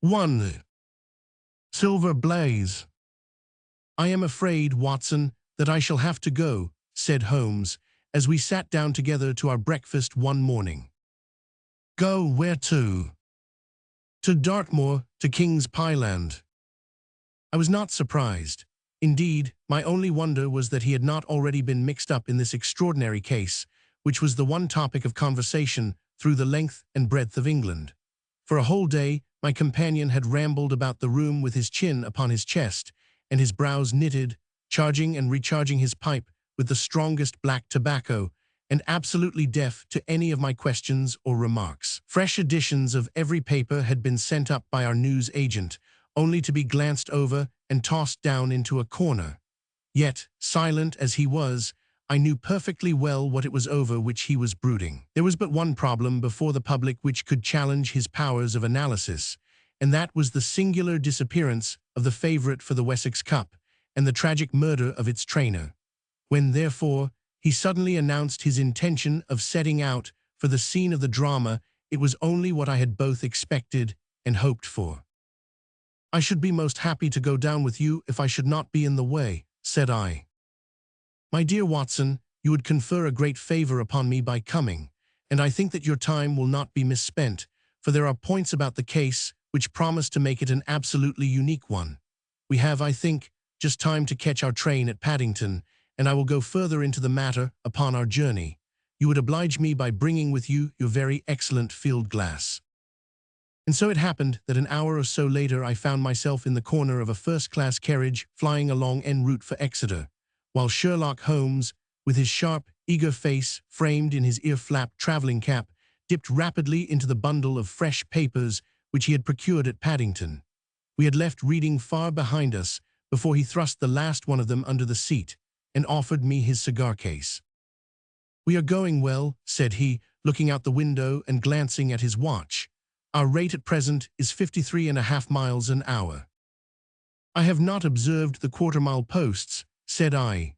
1. Silver Blaze. "I am afraid, Watson, that I shall have to go," said Holmes, as we sat down together to our breakfast one morning. "Go where to?" "To Dartmoor, to King's Pyland." I was not surprised. Indeed, my only wonder was that he had not already been mixed up in this extraordinary case, which was the one topic of conversation through the length and breadth of England. For a whole day, my companion had rambled about the room with his chin upon his chest and his brows knitted, charging and recharging his pipe with the strongest black tobacco, and absolutely deaf to any of my questions or remarks. Fresh editions of every paper had been sent up by our news agent, only to be glanced over and tossed down into a corner. Yet, silent as he was, I knew perfectly well what it was over which he was brooding. There was but one problem before the public which could challenge his powers of analysis, and that was the singular disappearance of the favourite for the Wessex Cup and the tragic murder of its trainer. When, therefore, he suddenly announced his intention of setting out for the scene of the drama, it was only what I had both expected and hoped for. "I should be most happy to go down with you if I should not be in the way," said I. "My dear Watson, you would confer a great favour upon me by coming, and I think that your time will not be misspent, for there are points about the case which promise to make it an absolutely unique one. We have, I think, just time to catch our train at Paddington, and I will go further into the matter upon our journey. You would oblige me by bringing with you your very excellent field glass." And so it happened that an hour or so later I found myself in the corner of a first-class carriage flying along en route for Exeter, while Sherlock Holmes, with his sharp, eager face framed in his ear-flap travelling cap, dipped rapidly into the bundle of fresh papers which he had procured at Paddington. We had left reading far behind us before he thrust the last one of them under the seat and offered me his cigar-case. "We are going well," said he, looking out the window and glancing at his watch. "Our rate at present is 53.5 miles an hour." "I have not observed the quarter-mile posts," said I.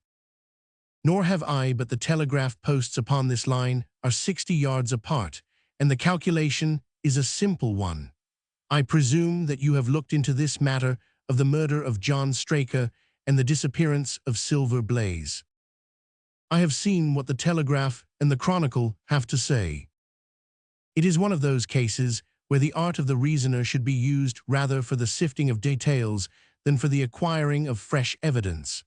"Nor have I, but the telegraph posts upon this line are 60 yards apart, and the calculation is a simple one. I presume that you have looked into this matter of the murder of John Straker and the disappearance of Silver Blaze. I have seen what the Telegraph and the Chronicle have to say. It is one of those cases where the art of the reasoner should be used rather for the sifting of details than for the acquiring of fresh evidence.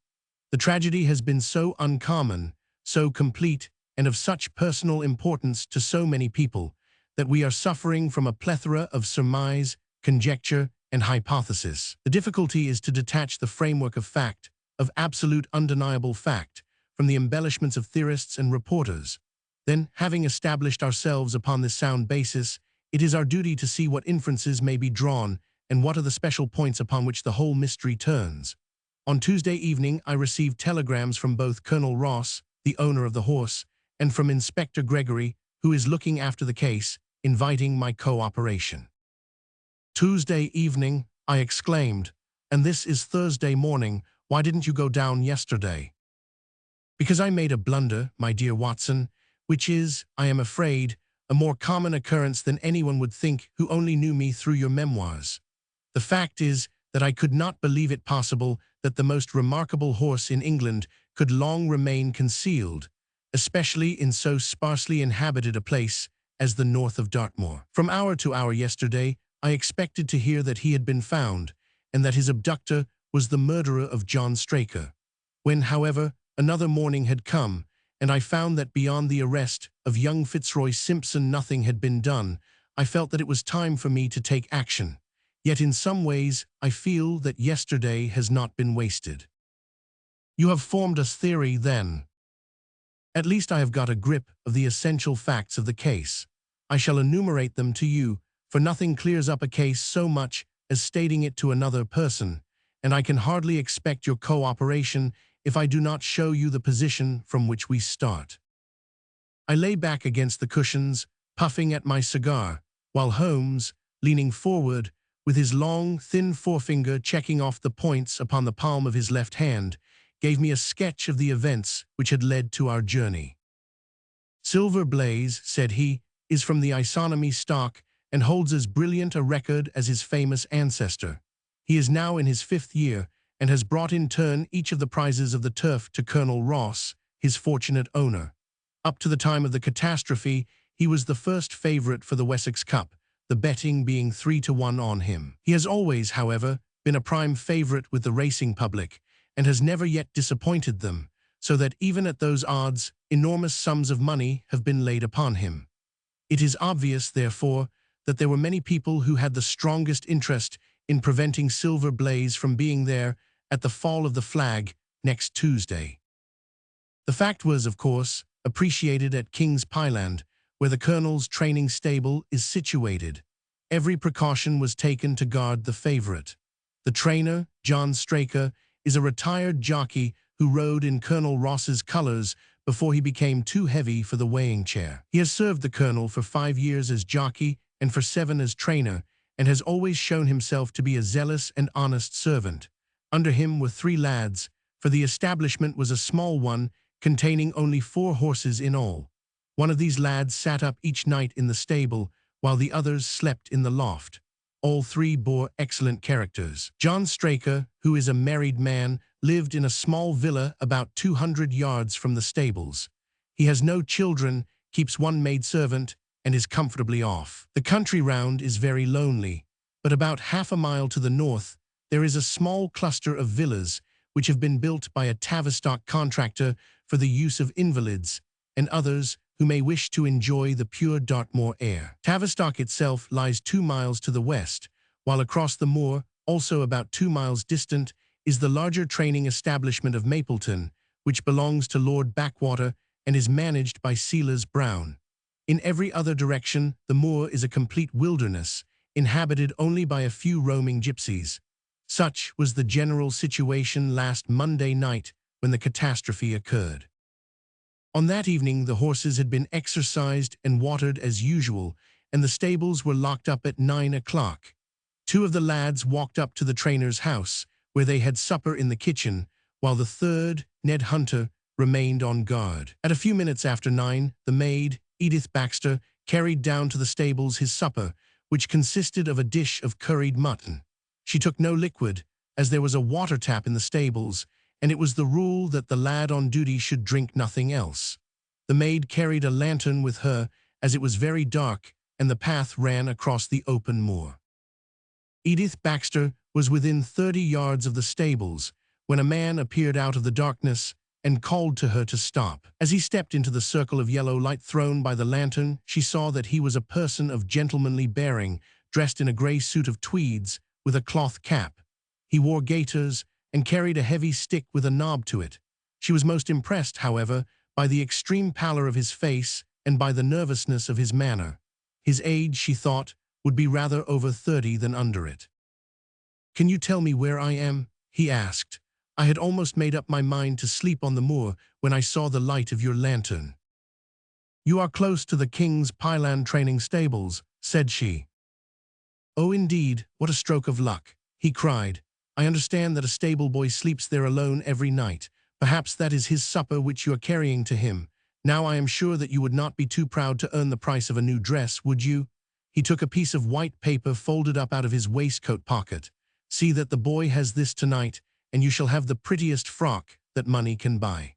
The tragedy has been so uncommon, so complete, and of such personal importance to so many people, that we are suffering from a plethora of surmise, conjecture, and hypothesis. The difficulty is to detach the framework of fact, of absolute undeniable fact, from the embellishments of theorists and reporters. Then, having established ourselves upon this sound basis, it is our duty to see what inferences may be drawn and what are the special points upon which the whole mystery turns. On Tuesday evening I received telegrams from both Colonel Ross, the owner of the horse, and from Inspector Gregory, who is looking after the case, inviting my cooperation. "Tuesday evening," I exclaimed, "and this is Thursday morning. Why didn't you go down yesterday?" "Because I made a blunder, my dear Watson, which is, I am afraid, a more common occurrence than anyone would think who only knew me through your memoirs. The fact is that I could not believe it possible that the most remarkable horse in England could long remain concealed, especially in so sparsely inhabited a place as the north of Dartmoor. From hour to hour yesterday, I expected to hear that he had been found, and that his abductor was the murderer of John Straker. When, however, another morning had come, and I found that beyond the arrest of young Fitzroy Simpson nothing had been done, I felt that it was time for me to take action. Yet in some ways I feel that yesterday has not been wasted." "You have formed a theory, then?" "At least I have got a grip of the essential facts of the case. I shall enumerate them to you, for nothing clears up a case so much as stating it to another person, and I can hardly expect your cooperation if I do not show you the position from which we start." I lay back against the cushions, puffing at my cigar, while Holmes, leaning forward, with his long, thin forefinger checking off the points upon the palm of his left hand, gave me a sketch of the events which had led to our journey. "Silver Blaze," said he, "is from the isonomy stock and holds as brilliant a record as his famous ancestor. He is now in his 5th year and has brought in turn each of the prizes of the turf to Colonel Ross, his fortunate owner. Up to the time of the catastrophe, he was the first favourite for the Wessex Cup, the betting being 3-1 on him. He has always, however, been a prime favourite with the racing public, and has never yet disappointed them, so that even at those odds, enormous sums of money have been laid upon him. It is obvious, therefore, that there were many people who had the strongest interest in preventing Silver Blaze from being there at the fall of the flag next Tuesday. The fact was, of course, appreciated at King's Pyland, where the Colonel's training stable is situated. Every precaution was taken to guard the favourite. The trainer, John Straker, is a retired jockey who rode in Colonel Ross's colours before he became too heavy for the weighing chair. He has served the Colonel for 5 years as jockey and for 7 as trainer, and has always shown himself to be a zealous and honest servant. Under him were 3 lads, for the establishment was a small one containing only 4 horses in all. One of these lads sat up each night in the stable, while the others slept in the loft. All 3 bore excellent characters. John Straker, who is a married man, lived in a small villa about 200 yards from the stables. He has no children, keeps 1 maidservant, and is comfortably off. The country round is very lonely, but about half a mile to the north, there is a small cluster of villas which have been built by a Tavistock contractor for the use of invalids and others who may wish to enjoy the pure Dartmoor air. Tavistock itself lies 2 miles to the west, while across the moor, also about 2 miles distant, is the larger training establishment of Mapleton, which belongs to Lord Backwater and is managed by Silas Brown. In every other direction, the moor is a complete wilderness, inhabited only by a few roaming gypsies. Such was the general situation last Monday night when the catastrophe occurred. On that evening the horses had been exercised and watered as usual, and the stables were locked up at 9 o'clock. 2 of the lads walked up to the trainer's house, where they had supper in the kitchen, while the third, Ned Hunter, remained on guard. At a few minutes after 9, the maid, Edith Baxter, carried down to the stables his supper, which consisted of a dish of curried mutton. She took no liquid, as there was a water tap in the stables, and it was the rule that the lad on duty should drink nothing else. The maid carried a lantern with her, as it was very dark, and the path ran across the open moor. Edith Baxter was within 30 yards of the stables, when a man appeared out of the darkness and called to her to stop. As he stepped into the circle of yellow light thrown by the lantern, she saw that he was a person of gentlemanly bearing, dressed in a grey suit of tweeds, with a cloth cap. He wore gaiters and carried a heavy stick with a knob to it. She was most impressed, however, by the extreme pallor of his face and by the nervousness of his manner. His age, she thought, would be rather over 30 than under it. "Can you tell me where I am?" he asked. "I had almost made up my mind to sleep on the moor when I saw the light of your lantern." "You are close to the King's Pyland training stables," said she. "Oh, indeed, what a stroke of luck," he cried. "I understand that a stable boy sleeps there alone every night. Perhaps that is his supper which you are carrying to him. Now I am sure that you would not be too proud to earn the price of a new dress, would you?" He took a piece of white paper folded up out of his waistcoat pocket. "See that the boy has this tonight, and you shall have the prettiest frock that money can buy."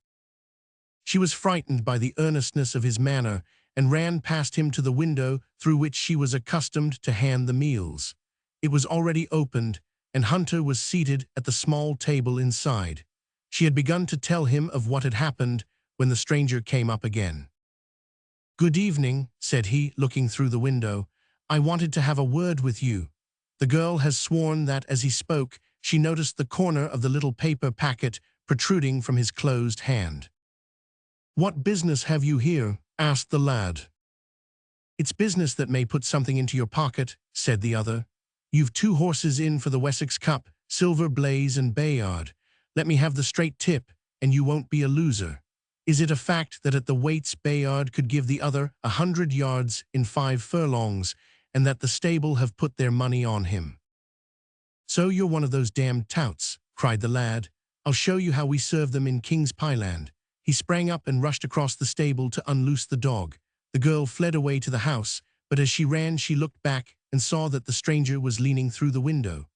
She was frightened by the earnestness of his manner, and ran past him to the window through which she was accustomed to hand the meals. It was already opened, and Hunter was seated at the small table inside. She had begun to tell him of what had happened when the stranger came up again. "Good evening," said he, looking through the window. "I wanted to have a word with you." The girl has sworn that, as he spoke, she noticed the corner of the little paper packet protruding from his closed hand. "What business have you here?" asked the lad. "It's business that may put something into your pocket," said the other. "You've 2 horses in for the Wessex Cup, Silver Blaze and Bayard. Let me have the straight tip, and you won't be a loser. Is it a fact that at the weights Bayard could give the other 100 yards in 5 furlongs, and that the stable have put their money on him?" "So you're one of those damned touts," cried the lad. "I'll show you how we serve them in King's Pyland." He sprang up and rushed across the stable to unloose the dog. The girl fled away to the house, but as she ran she looked back and saw that the stranger was leaning through the window.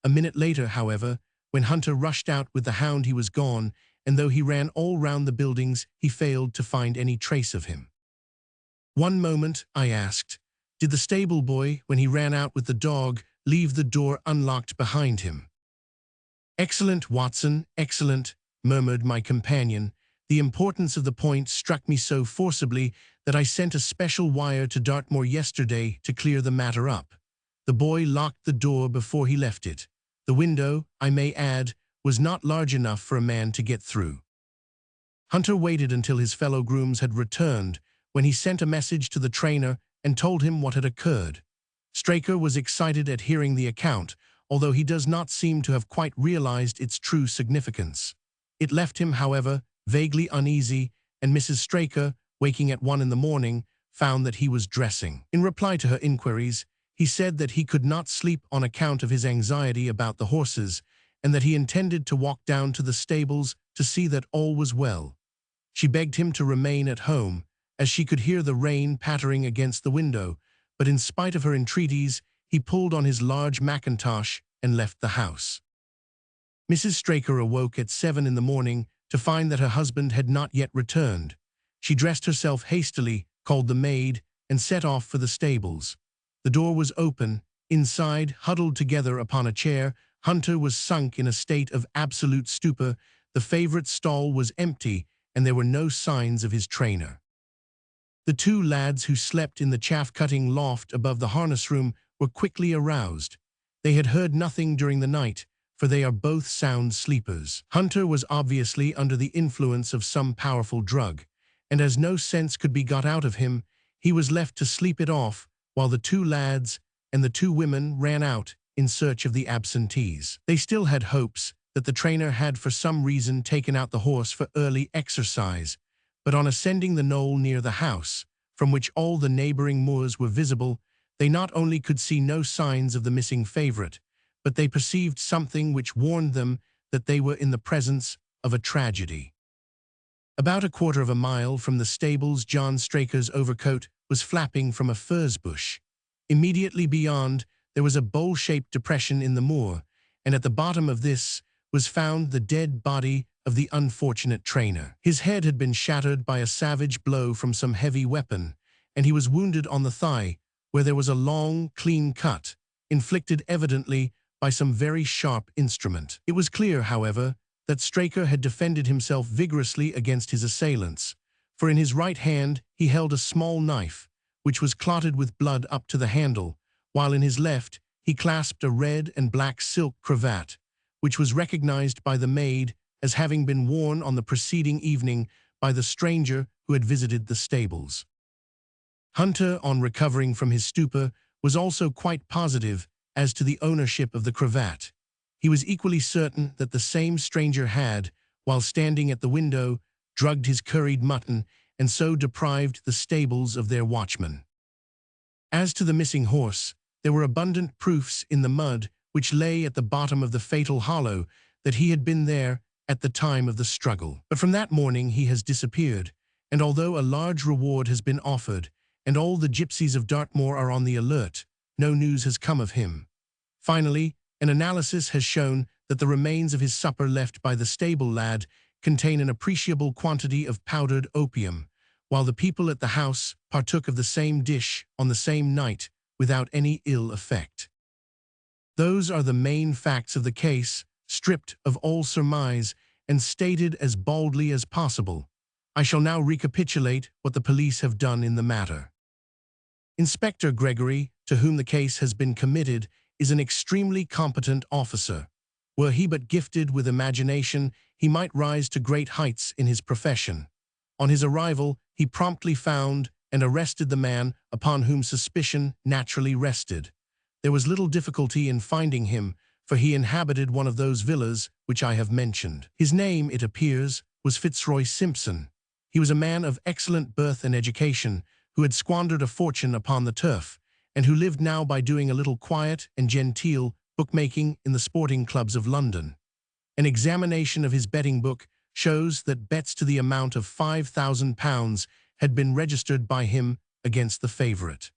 A minute later, however, when Hunter rushed out with the hound, he was gone, and though he ran all round the buildings, he failed to find any trace of him. "One moment," I asked. "Did the stable boy, when he ran out with the dog, leave the door unlocked behind him?" "Excellent, Watson, excellent," murmured my companion. "The importance of the point struck me so forcibly that I sent a special wire to Dartmoor yesterday to clear the matter up. The boy locked the door before he left it. The window, I may add, was not large enough for a man to get through." Hunter waited until his fellow grooms had returned, when he sent a message to the trainer and told him what had occurred. Straker was excited at hearing the account, although he does not seem to have quite realized its true significance. It left him, however, vaguely uneasy, and Mrs. Straker, waking at 1 in the morning, found that he was dressing. In reply to her inquiries, he said that he could not sleep on account of his anxiety about the horses, and that he intended to walk down to the stables to see that all was well. She begged him to remain at home, as she could hear the rain pattering against the window, but in spite of her entreaties, he pulled on his large mackintosh and left the house. Mrs. Straker awoke at 7 in the morning to find that her husband had not yet returned. She dressed herself hastily, called the maid, and set off for the stables. The door was open. Inside, huddled together upon a chair, Hunter was sunk in a state of absolute stupor. The favorite stall was empty, and there were no signs of his trainer. The two lads who slept in the chaff-cutting loft above the harness room were quickly aroused. They had heard nothing during the night, for they are both sound sleepers. Hunter was obviously under the influence of some powerful drug, and as no sense could be got out of him, he was left to sleep it off while the two lads and the two women ran out in search of the absentees. They still had hopes that the trainer had for some reason taken out the horse for early exercise, but on ascending the knoll near the house, from which all the neighboring moors were visible, they not only could see no signs of the missing favorite, but they perceived something which warned them that they were in the presence of a tragedy. About a quarter of a mile from the stables, John Straker's overcoat was flapping from a furze bush. Immediately beyond, there was a bowl-shaped depression in the moor, and at the bottom of this was found the dead body of the unfortunate trainer. His head had been shattered by a savage blow from some heavy weapon, and he was wounded on the thigh, where there was a long, clean cut, inflicted evidently by some very sharp instrument. It was clear, however, that Straker had defended himself vigorously against his assailants, for in his right hand he held a small knife, which was clotted with blood up to the handle, while in his left he clasped a red and black silk cravat, which was recognized by the maid as having been worn on the preceding evening by the stranger who had visited the stables. Hunter, on recovering from his stupor, was also quite positive as to the ownership of the cravat. He was equally certain that the same stranger had, while standing at the window, drugged his curried mutton and so deprived the stables of their watchman. As to the missing horse, there were abundant proofs in the mud which lay at the bottom of the fatal hollow that he had been there at the time of the struggle. But from that morning he has disappeared, and although a large reward has been offered, and all the gypsies of Dartmoor are on the alert, no news has come of him. Finally, an analysis has shown that the remains of his supper left by the stable lad contain an appreciable quantity of powdered opium, while the people at the house partook of the same dish on the same night without any ill effect. Those are the main facts of the case, stripped of all surmise and stated as baldly as possible. I shall now recapitulate what the police have done in the matter. Inspector Gregory, to whom the case has been committed, is an extremely competent officer. Were he but gifted with imagination, he might rise to great heights in his profession. On his arrival, he promptly found and arrested the man upon whom suspicion naturally rested. There was little difficulty in finding him, for he inhabited one of those villas which I have mentioned. His name, it appears, was Fitzroy Simpson. He was a man of excellent birth and education, who had squandered a fortune upon the turf, and who lived now by doing a little quiet and genteel bookmaking in the sporting clubs of London. An examination of his betting book shows that bets to the amount of £5,000 had been registered by him against the favourite.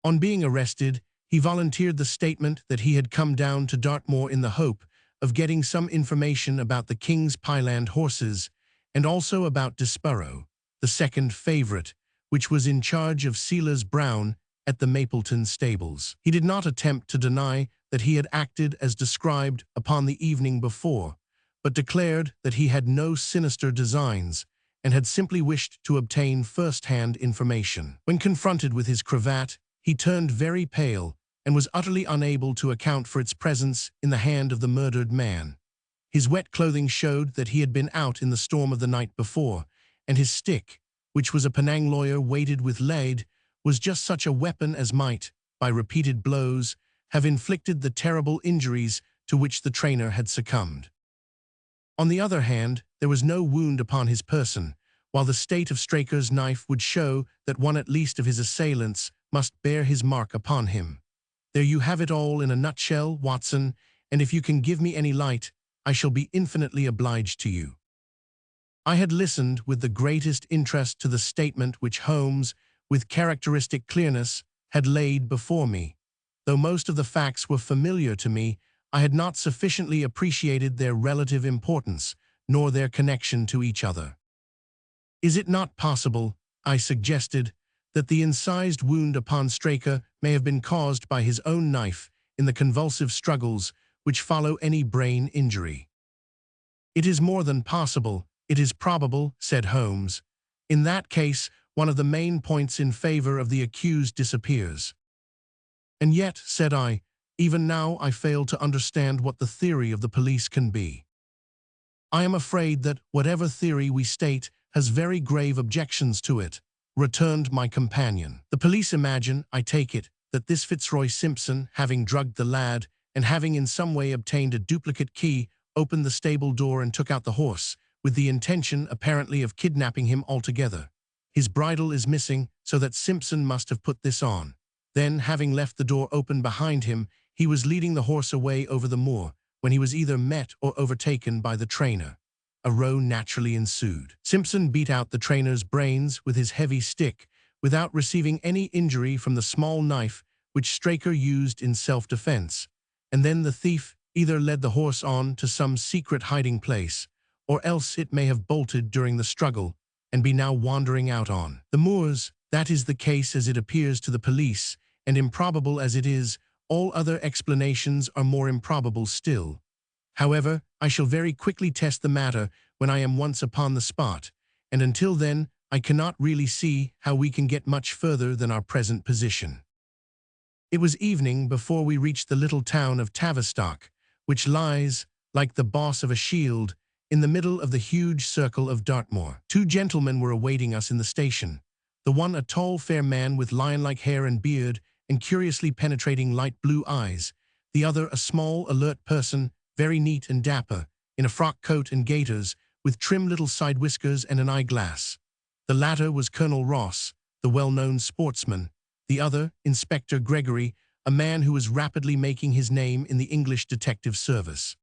On being arrested, he volunteered the statement that he had come down to Dartmoor in the hope of getting some information about the king's Pyland horses and also about Despereaux, the second favourite, which was in charge of Silas Brown at the Mapleton stables. He did not attempt to deny that he had acted as described upon the evening before, but declared that he had no sinister designs and had simply wished to obtain first-hand information. When confronted with his cravat, he turned very pale and was utterly unable to account for its presence in the hand of the murdered man. His wet clothing showed that he had been out in the storm of the night before, and his stick, which was a Penang lawyer weighted with lead, was just such a weapon as might, by repeated blows, have inflicted the terrible injuries to which the trainer had succumbed. On the other hand, there was no wound upon his person, while the state of Straker's knife would show that one at least of his assailants must bear his mark upon him. There you have it all in a nutshell, Watson, and if you can give me any light, I shall be infinitely obliged to you. I had listened with the greatest interest to the statement which Holmes, with characteristic clearness, had laid before me. Though most of the facts were familiar to me, I had not sufficiently appreciated their relative importance, nor their connection to each other. Is it not possible, I suggested, that the incised wound upon Straker may have been caused by his own knife in the convulsive struggles which follow any brain injury? It is more than possible, it is probable, said Holmes. In that case, one of the main points in favor of the accused disappears. And yet, said I, even now I fail to understand what the theory of the police can be. I am afraid that, whatever theory we state, has very grave objections to it, returned my companion. The police imagine, I take it, that this Fitzroy Simpson, having drugged the lad, and having in some way obtained a duplicate key, opened the stable door and took out the horse, with the intention, apparently, of kidnapping him altogether. His bridle is missing, so that Simpson must have put this on. Then, having left the door open behind him, he was leading the horse away over the moor, when he was either met or overtaken by the trainer. A row naturally ensued. Simpson beat out the trainer's brains with his heavy stick, without receiving any injury from the small knife which Straker used in self-defense, and then the thief either led the horse on to some secret hiding place, or else it may have bolted during the struggle, and be now wandering out on the moors. That is the case as it appears to the police, and improbable as it is, all other explanations are more improbable still. However, I shall very quickly test the matter when I am once upon the spot, and until then I cannot really see how we can get much further than our present position. It was evening before we reached the little town of Tavistock, which lies, like the boss of a shield, in the middle of the huge circle of Dartmoor. Two gentlemen were awaiting us in the station, the one a tall, fair man with lion-like hair and beard and curiously penetrating light blue eyes, the other a small, alert person, very neat and dapper, in a frock coat and gaiters, with trim little side whiskers and an eyeglass. The latter was Colonel Ross, the well-known sportsman, the other, Inspector Gregory, a man who was rapidly making his name in the English detective service.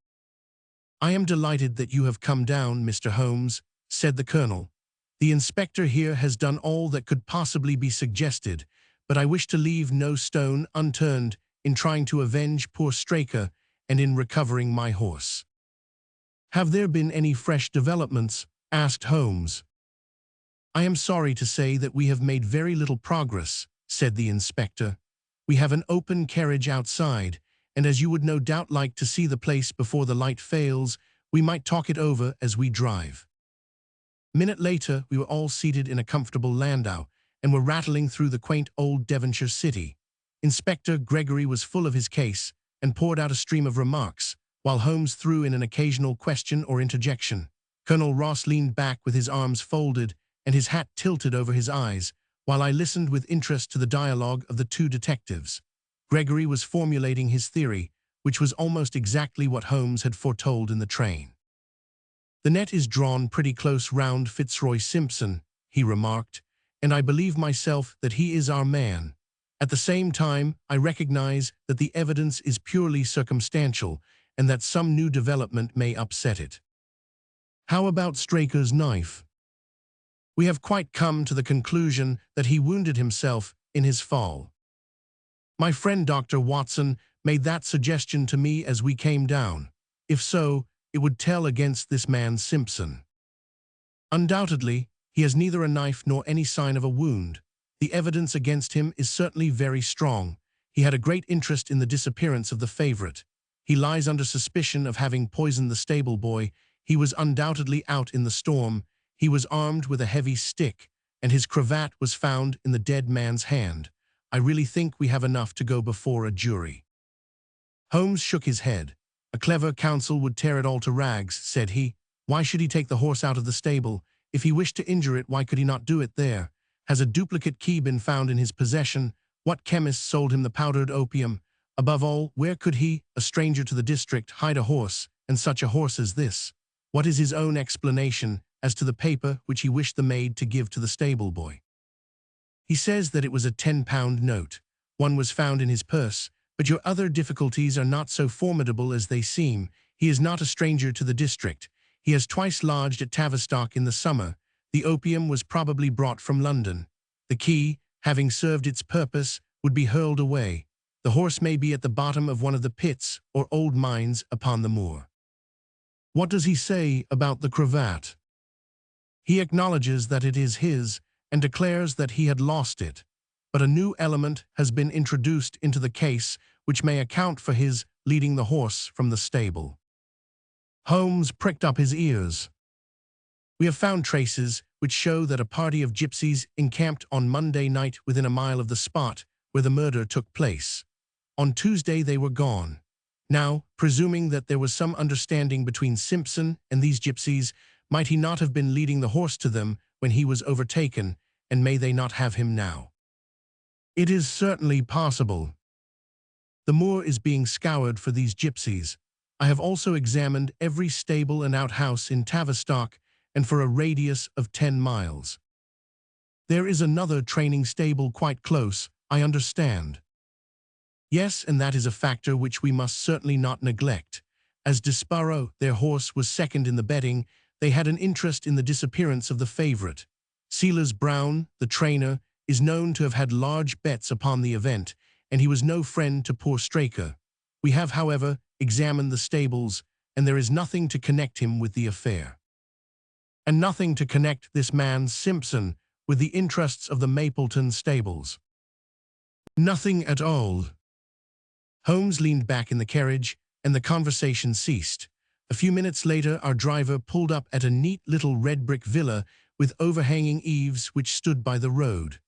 "I am delighted that you have come down, Mr. Holmes," said the colonel. "The inspector here has done all that could possibly be suggested, but I wish to leave no stone unturned in trying to avenge poor Straker and in recovering my horse." "Have there been any fresh developments?" asked Holmes. "I am sorry to say that we have made very little progress," said the inspector. "We have an open carriage outside, and as you would no doubt like to see the place before the light fails, we might talk it over as we drive." A minute later, we were all seated in a comfortable landau, and were rattling through the quaint old Devonshire city. Inspector Gregory was full of his case, and poured out a stream of remarks, while Holmes threw in an occasional question or interjection. Colonel Ross leaned back with his arms folded and his hat tilted over his eyes, while I listened with interest to the dialogue of the two detectives. Gregory was formulating his theory, which was almost exactly what Holmes had foretold in the train. "The net is drawn pretty close round Fitzroy Simpson," he remarked, "and I believe myself that he is our man. At the same time, I recognize that the evidence is purely circumstantial, and that some new development may upset it. How about Straker's knife? We have quite come to the conclusion that he wounded himself in his fall." My friend Dr. Watson made that suggestion to me as we came down. If so, it would tell against this man Simpson. Undoubtedly, he has neither a knife nor any sign of a wound. The evidence against him is certainly very strong. He had a great interest in the disappearance of the favorite. He lies under suspicion of having poisoned the stable boy. He was undoubtedly out in the storm. He was armed with a heavy stick, and his cravat was found in the dead man's hand. I really think we have enough to go before a jury. Holmes shook his head. A clever counsel would tear it all to rags, said he. Why should he take the horse out of the stable? If he wished to injure it, why could he not do it there? Has a duplicate key been found in his possession? What chemist sold him the powdered opium? Above all, where could he, a stranger to the district, hide a horse, and such a horse as this? What is his own explanation as to the paper which he wished the maid to give to the stable boy? He says that it was a 10-pound note. One was found in his purse, but your other difficulties are not so formidable as they seem. He is not a stranger to the district. He has twice lodged at Tavistock in the summer. The opium was probably brought from London. The key, having served its purpose, would be hurled away. The horse may be at the bottom of one of the pits or old mines upon the moor. What does he say about the cravat? He acknowledges that it is his and declares that he had lost it. But a new element has been introduced into the case which may account for his leading the horse from the stable. Holmes pricked up his ears. We have found traces which show that a party of gypsies encamped on Monday night within a mile of the spot where the murder took place. On Tuesday they were gone. Now, presuming that there was some understanding between Simpson and these gypsies, might he not have been leading the horse to them when he was overtaken, and may they not have him now? It is certainly possible. The moor is being scoured for these gypsies. I have also examined every stable and outhouse in Tavistock, and for a radius of 10 miles. There is another training stable quite close, I understand. Yes, and that is a factor which we must certainly not neglect. As Desparrow, their horse, was second in the betting, they had an interest in the disappearance of the favorite. Silas Brown, the trainer, is known to have had large bets upon the event, and he was no friend to poor Straker. We have, however, examined the stables, and there is nothing to connect him with the affair. And nothing to connect this man Simpson with the interests of the Mapleton stables. Nothing at all. Holmes leaned back in the carriage, and the conversation ceased. A few minutes later, our driver pulled up at a neat little red brick villa with overhanging eaves which stood by the road.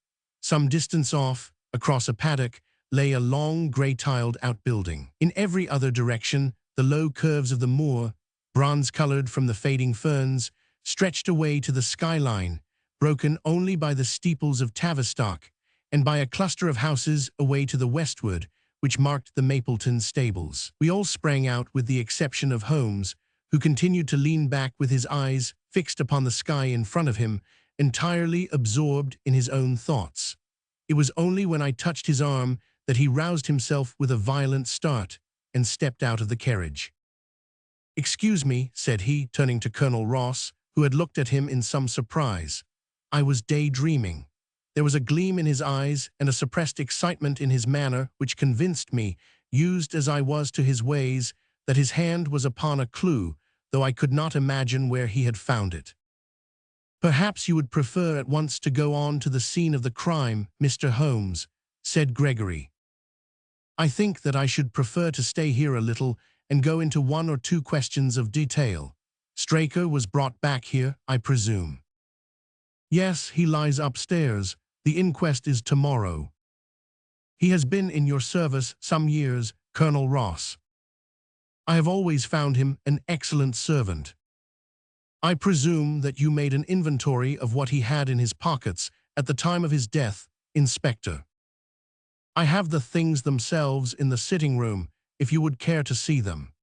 Some distance off, across a paddock, lay a long grey-tiled outbuilding. In every other direction, the low curves of the moor, bronze-colored from the fading ferns, stretched away to the skyline, broken only by the steeples of Tavistock, and by a cluster of houses away to the westward, which marked the Mapleton stables. We all sprang out with the exception of Holmes, who continued to lean back with his eyes fixed upon the sky in front of him, entirely absorbed in his own thoughts. It was only when I touched his arm that he roused himself with a violent start and stepped out of the carriage. "Excuse me," said he, turning to Colonel Ross, who had looked at him in some surprise. "I was daydreaming." There was a gleam in his eyes and a suppressed excitement in his manner which convinced me, used as I was to his ways, that his hand was upon a clue, though I could not imagine where he had found it. "Perhaps you would prefer at once to go on to the scene of the crime, Mr. Holmes," said Gregory. "I think that I should prefer to stay here a little and go into one or two questions of detail. Straker was brought back here, I presume?" "Yes, he lies upstairs. The inquest is tomorrow." "He has been in your service some years, Colonel Ross?" "I have always found him an excellent servant." "I presume that you made an inventory of what he had in his pockets at the time of his death, Inspector?" "I have the things themselves in the sitting-room, if you would care to see them."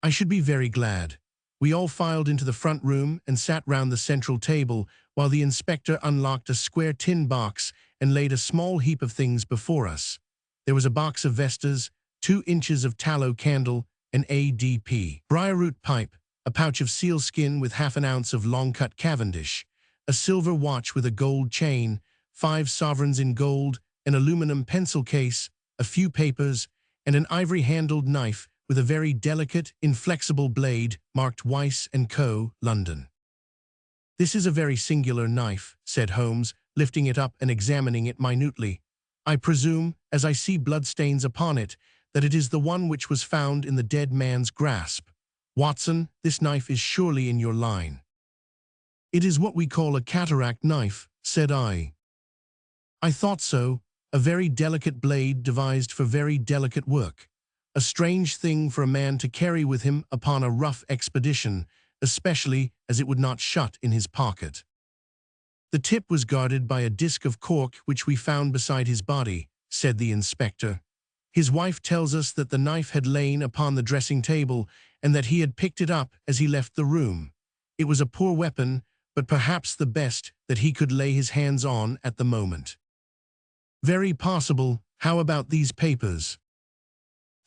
"I should be very glad." We all filed into the front room and sat round the central table while the inspector unlocked a square tin box and laid a small heap of things before us. There was a box of vestas, 2 inches of tallow candle, an ADP briarroot pipe, a pouch of sealskin with half an ounce of long-cut Cavendish, a silver watch with a gold chain, 5 sovereigns in gold, an aluminum pencil case, a few papers, and an ivory-handled knife with a very delicate, inflexible blade marked Weiss & Co., London. "This is a very singular knife," said Holmes, lifting it up and examining it minutely. "I presume, as I see bloodstains upon it, that it is the one which was found in the dead man's grasp. Watson, this knife is surely in your line." "It is what we call a cataract knife," said I. "I thought so. A very delicate blade devised for very delicate work. A strange thing for a man to carry with him upon a rough expedition, especially as it would not shut in his pocket." "The tip was guarded by a disc of cork which we found beside his body," said the inspector. "His wife tells us that the knife had lain upon the dressing table and that he had picked it up as he left the room. It was a poor weapon, but perhaps the best that he could lay his hands on at the moment." "Very possible. How about these papers?"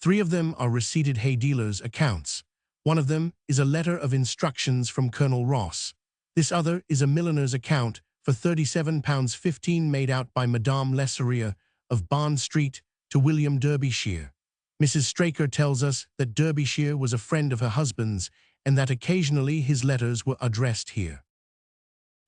"3 of them are receipted hay dealers' accounts. One of them is a letter of instructions from Colonel Ross. This other is a milliner's account for £37.15 made out by Madame Lesseria of Bond Street to William Derbyshire. Mrs. Straker tells us that Derbyshire was a friend of her husband's and that occasionally his letters were addressed here."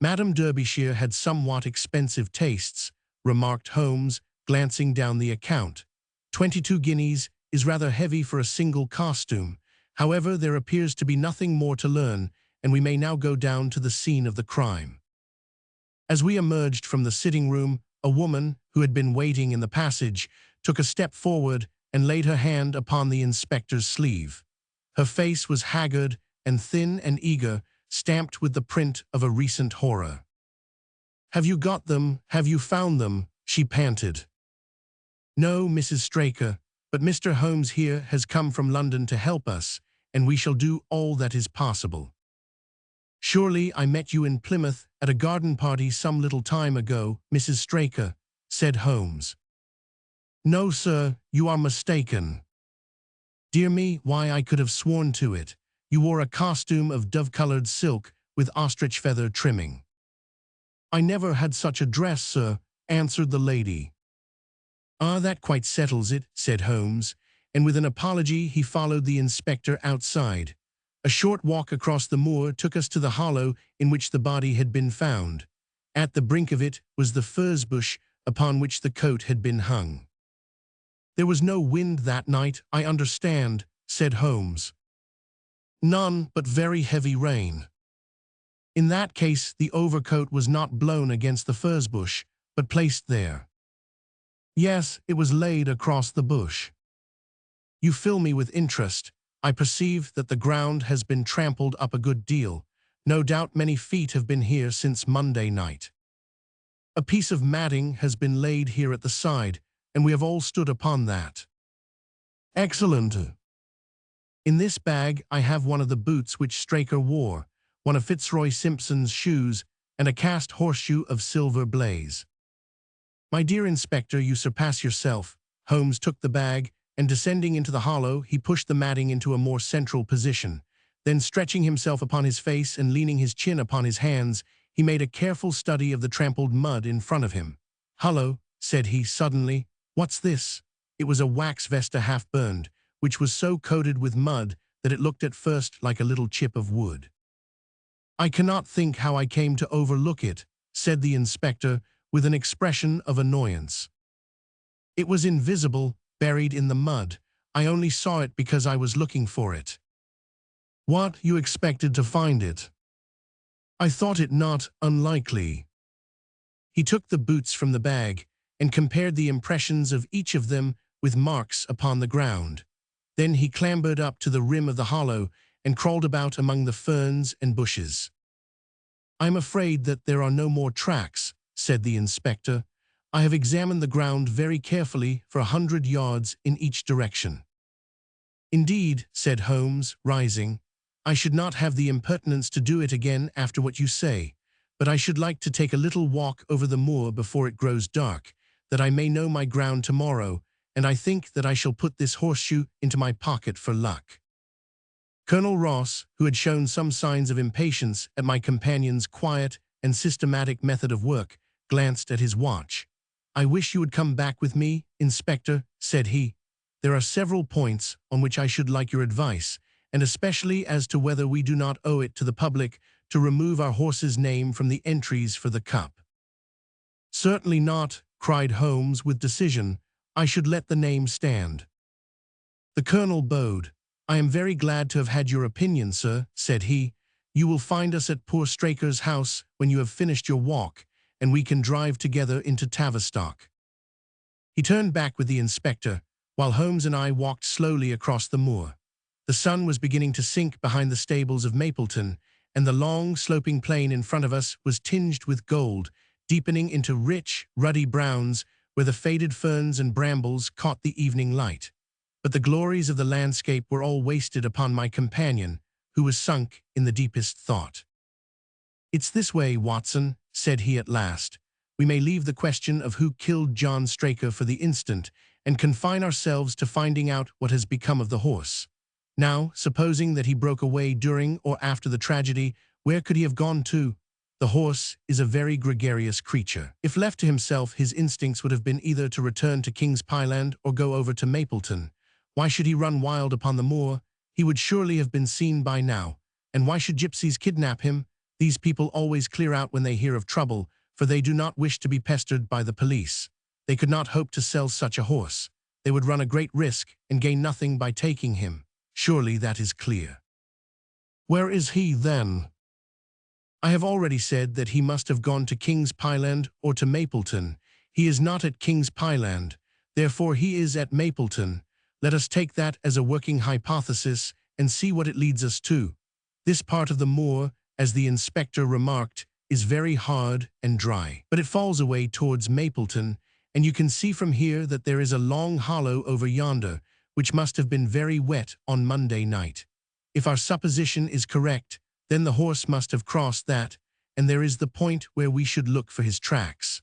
"Madame Derbyshire had somewhat expensive tastes," remarked Holmes, glancing down the account. 22 guineas is rather heavy for a single costume. However, there appears to be nothing more to learn, and we may now go down to the scene of the crime." As we emerged from the sitting room, a woman, who had been waiting in the passage, took a step forward and laid her hand upon the inspector's sleeve. Her face was haggard and thin and eager, stamped with the print of a recent horror. "Have you got them? Have you found them?" she panted. "No, Mrs. Straker, but Mr. Holmes here has come from London to help us, and we shall do all that is possible." "Surely I met you in Plymouth at a garden party some little time ago, Mrs. Straker," said Holmes. "No, sir, you are mistaken." "Dear me, why I could have sworn to it. You wore a costume of dove-colored silk with ostrich feather trimming." "I never had such a dress, sir," answered the lady. "Ah, that quite settles it," said Holmes, and with an apology he followed the inspector outside. A short walk across the moor took us to the hollow in which the body had been found. At the brink of it was the furze bush upon which the coat had been hung. "There was no wind that night, I understand," said Holmes. "None, but very heavy rain." "In that case, the overcoat was not blown against the furze bush, but placed there." "Yes, it was laid across the bush." "You fill me with interest. I perceive that the ground has been trampled up a good deal. No doubt many feet have been here since Monday night." "A piece of matting has been laid here at the side, and we have all stood upon that." "Excellent." "In this bag I have one of the boots which Straker wore, one of Fitzroy Simpson's shoes, and a cast horseshoe of silver blaze." "My dear inspector, you surpass yourself." Holmes took the bag, and descending into the hollow, he pushed the matting into a more central position. Then, stretching himself upon his face and leaning his chin upon his hands, he made a careful study of the trampled mud in front of him. "Hullo," said he suddenly, "what's this?" It was a wax vesta half-burned, which was so coated with mud that it looked at first like a little chip of wood. "I cannot think how I came to overlook it," said the inspector, with an expression of annoyance. "It was invisible, buried in the mud. I only saw it because I was looking for it." "What, you expected to find it?" "I thought it not unlikely." He took the boots from the bag and compared the impressions of each of them with marks upon the ground. Then he clambered up to the rim of the hollow and crawled about among the ferns and bushes. "I am afraid that there are no more tracks," said the inspector. "I have examined the ground very carefully for 100 yards in each direction." "Indeed," said Holmes, rising, "I should not have the impertinence to do it again after what you say, but I should like to take a little walk over the moor before it grows dark, that I may know my ground tomorrow, and I think that I shall put this horseshoe into my pocket for luck." Colonel Ross, who had shown some signs of impatience at my companion's quiet and systematic method of work, glanced at his watch. "I wish you would come back with me, Inspector," said he. "There are several points on which I should like your advice, and especially as to whether we do not owe it to the public to remove our horse's name from the entries for the cup." "Certainly not," cried Holmes with decision. "I should let the name stand." The colonel bowed. "I am very glad to have had your opinion, sir," said he. "You will find us at poor Straker's house when you have finished your walk, and we can drive together into Tavistock." He turned back with the inspector, while Holmes and I walked slowly across the moor. The sun was beginning to sink behind the stables of Mapleton, and the long, sloping plain in front of us was tinged with gold, deepening into rich, ruddy browns where the faded ferns and brambles caught the evening light. But the glories of the landscape were all wasted upon my companion, who was sunk in the deepest thought. "It's this way, Watson," said he at last. "We may leave the question of who killed John Straker for the instant, and confine ourselves to finding out what has become of the horse. Now, supposing that he broke away during or after the tragedy, where could he have gone to? The horse is a very gregarious creature. If left to himself, his instincts would have been either to return to King's Pyland or go over to Mapleton. Why should he run wild upon the moor? He would surely have been seen by now. And why should gypsies kidnap him? These people always clear out when they hear of trouble, for they do not wish to be pestered by the police. They could not hope to sell such a horse. They would run a great risk and gain nothing by taking him. Surely that is clear. Where is he, then? I have already said that he must have gone to King's Pyland or to Mapleton. He is not at King's Pyland, therefore he is at Mapleton. Let us take that as a working hypothesis and see what it leads us to. This part of the moor, as the inspector remarked, is very hard and dry, but it falls away towards Mapleton, and you can see from here that there is a long hollow over yonder, which must have been very wet on Monday night. If our supposition is correct, then the horse must have crossed that, and there is the point where we should look for his tracks.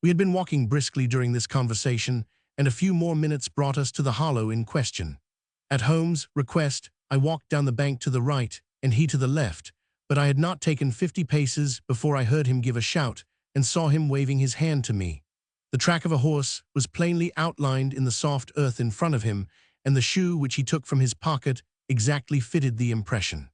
We had been walking briskly during this conversation, and a few more minutes brought us to the hollow in question. At Holmes' request, I walked down the bank to the right, and he to the left, but I had not taken 50 paces before I heard him give a shout, and saw him waving his hand to me. The track of a horse was plainly outlined in the soft earth in front of him, and the shoe which he took from his pocket exactly fitted the impression.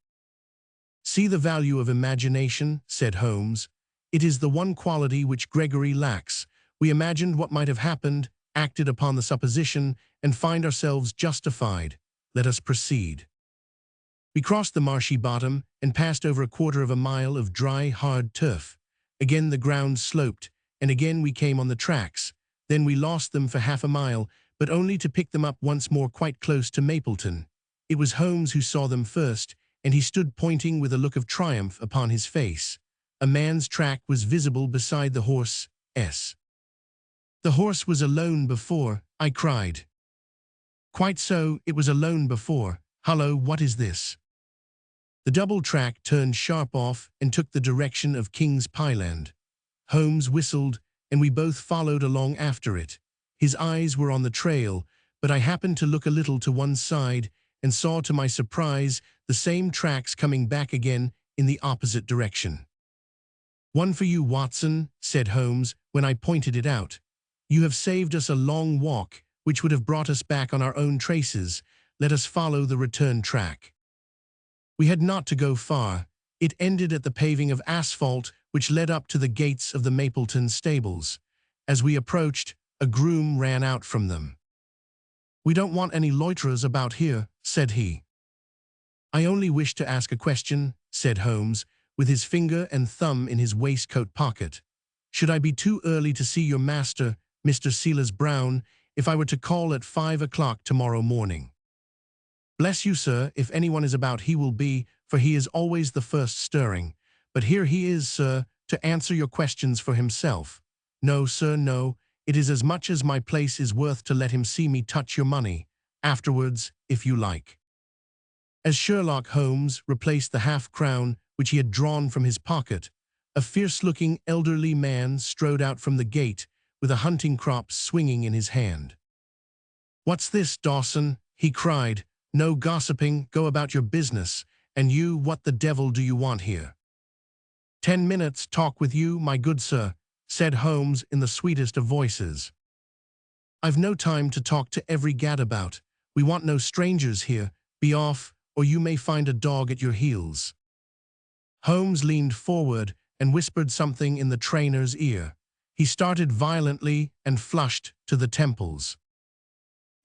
"See the value of imagination," said Holmes. "It is the one quality which Gregory lacks. We imagined what might have happened, acted upon the supposition, and find ourselves justified. Let us proceed." We crossed the marshy bottom and passed over a quarter of a mile of dry, hard turf. Again the ground sloped, and again we came on the tracks. Then we lost them for half a mile, but only to pick them up once more quite close to Mapleton. It was Holmes who saw them first, and he stood pointing with a look of triumph upon his face. A man's track was visible beside the horse's. "The horse was alone before," I cried. "Quite so, it was alone before. Hullo, what is this?" The double track turned sharp off and took the direction of King's Pyland. Holmes whistled, and we both followed along after it. His eyes were on the trail, but I happened to look a little to one side and saw to my surprise the same tracks coming back again in the opposite direction. "One for you, Watson," said Holmes when I pointed it out. "You have saved us a long walk, which would have brought us back on our own traces. Let us follow the return track." We had not to go far. It ended at the paving of asphalt which led up to the gates of the Mapleton stables. As we approached, a groom ran out from them. "We don't want any loiterers about here," said he. "I only wish to ask a question," said Holmes, with his finger and thumb in his waistcoat pocket. "Should I be too early to see your master, Mr. Silas Brown, if I were to call at 5 o'clock tomorrow morning?" "Bless you, sir, if anyone is about he will be, for he is always the first stirring. But here he is, sir, to answer your questions for himself. No, sir, no. It is as much as my place is worth to let him see me touch your money. Afterwards, if you like." As Sherlock Holmes replaced the half-crown which he had drawn from his pocket, a fierce-looking elderly man strode out from the gate with a hunting crop swinging in his hand. "What's this, Dawson?" he cried. "No gossiping, go about your business. And you, what the devil do you want here?" "10 minutes' talk with you, my good sir," said Holmes in the sweetest of voices. "I've no time to talk to every gadabout. We want no strangers here. Be off, or you may find a dog at your heels." Holmes leaned forward and whispered something in the trainer's ear. He started violently and flushed to the temples.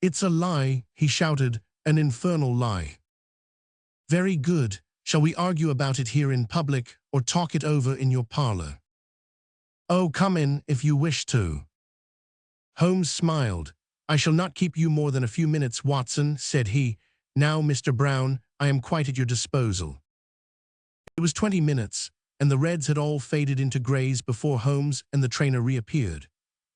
"It's a lie," he shouted, "an infernal lie." "Very good. Shall we argue about it here in public, or talk it over in your parlor?" "Oh, come in if you wish to." Holmes smiled. "I shall not keep you more than a few minutes, Watson," said he. "Now, Mr. Brown, I am quite at your disposal." It was 20 minutes, and the reds had all faded into grays before Holmes and the trainer reappeared.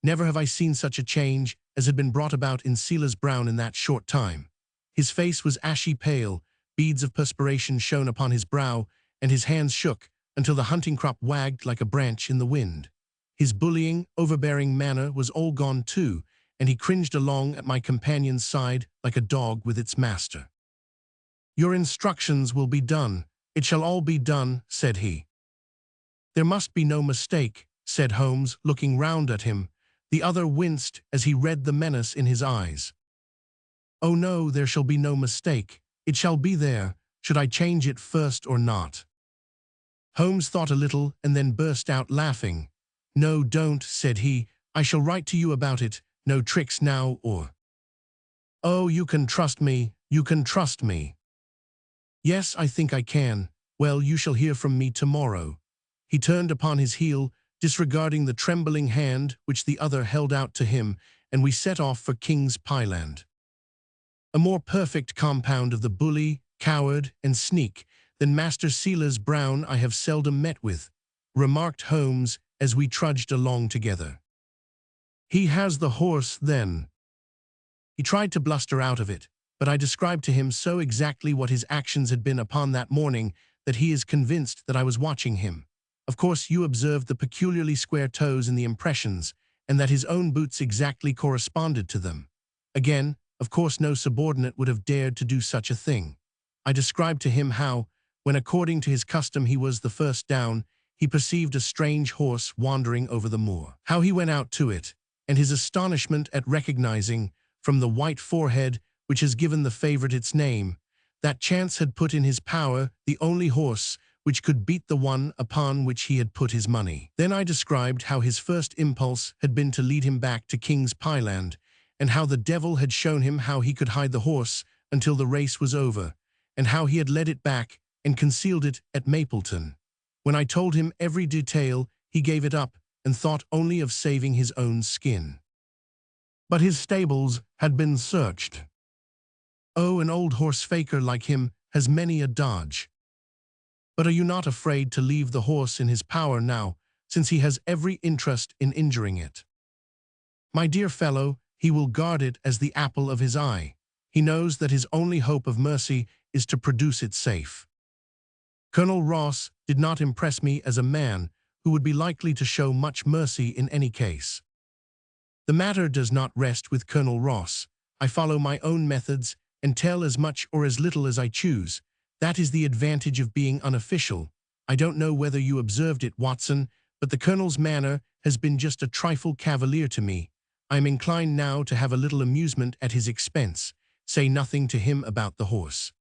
Never have I seen such a change as had been brought about in Silas Brown in that short time. His face was ashy pale, beads of perspiration shone upon his brow, and his hands shook until the hunting crop wagged like a branch in the wind. His bullying, overbearing manner was all gone too, and he cringed along at my companion's side like a dog with its master. "Your instructions will be done. It shall all be done," said he. "There must be no mistake," said Holmes, looking round at him. The other winced as he read the menace in his eyes. "Oh no, there shall be no mistake. It shall be there, should I change it first or not." Holmes thought a little and then burst out laughing. "No, don't," said he. "I shall write to you about it. No tricks now or—" "Oh, you can trust me. You can trust me." "Yes, I think I can. Well, you shall hear from me tomorrow." He turned upon his heel, disregarding the trembling hand which the other held out to him, and we set off for King's Pyland. A more perfect compound of the bully, coward, and sneak than Master Silas Brown I have seldom met with, remarked Holmes as we trudged along together. "He has the horse, then?" He tried to bluster out of it, but I described to him so exactly what his actions had been upon that morning that he is convinced that I was watching him. Of course, you observed the peculiarly square toes in the impressions, and that his own boots exactly corresponded to them. Again, of course, no subordinate would have dared to do such a thing. I described to him how, when according to his custom he was the first down, he perceived a strange horse wandering over the moor. How he went out to it, and his astonishment at recognizing, from the white forehead which has given the favorite its name, that chance had put in his power the only horse which could beat the one upon which he had put his money. Then I described how his first impulse had been to lead him back to King's Pyland, and how the devil had shown him how he could hide the horse until the race was over, and how he had led it back and concealed it at Mapleton. When I told him every detail, he gave it up and thought only of saving his own skin. But his stables had been searched. Oh, an old horse-faker like him has many a dodge. But are you not afraid to leave the horse in his power now, since he has every interest in injuring it? My dear fellow, he will guard it as the apple of his eye. He knows that his only hope of mercy is to produce it safe. Colonel Ross did not impress me as a man who would be likely to show much mercy in any case. The matter does not rest with Colonel Ross. I follow my own methods and tell as much or as little as I choose. That is the advantage of being unofficial. I don't know whether you observed it, Watson, but the Colonel's manner has been just a trifle cavalier to me. I am inclined now to have a little amusement at his expense. Say nothing to him about the horse.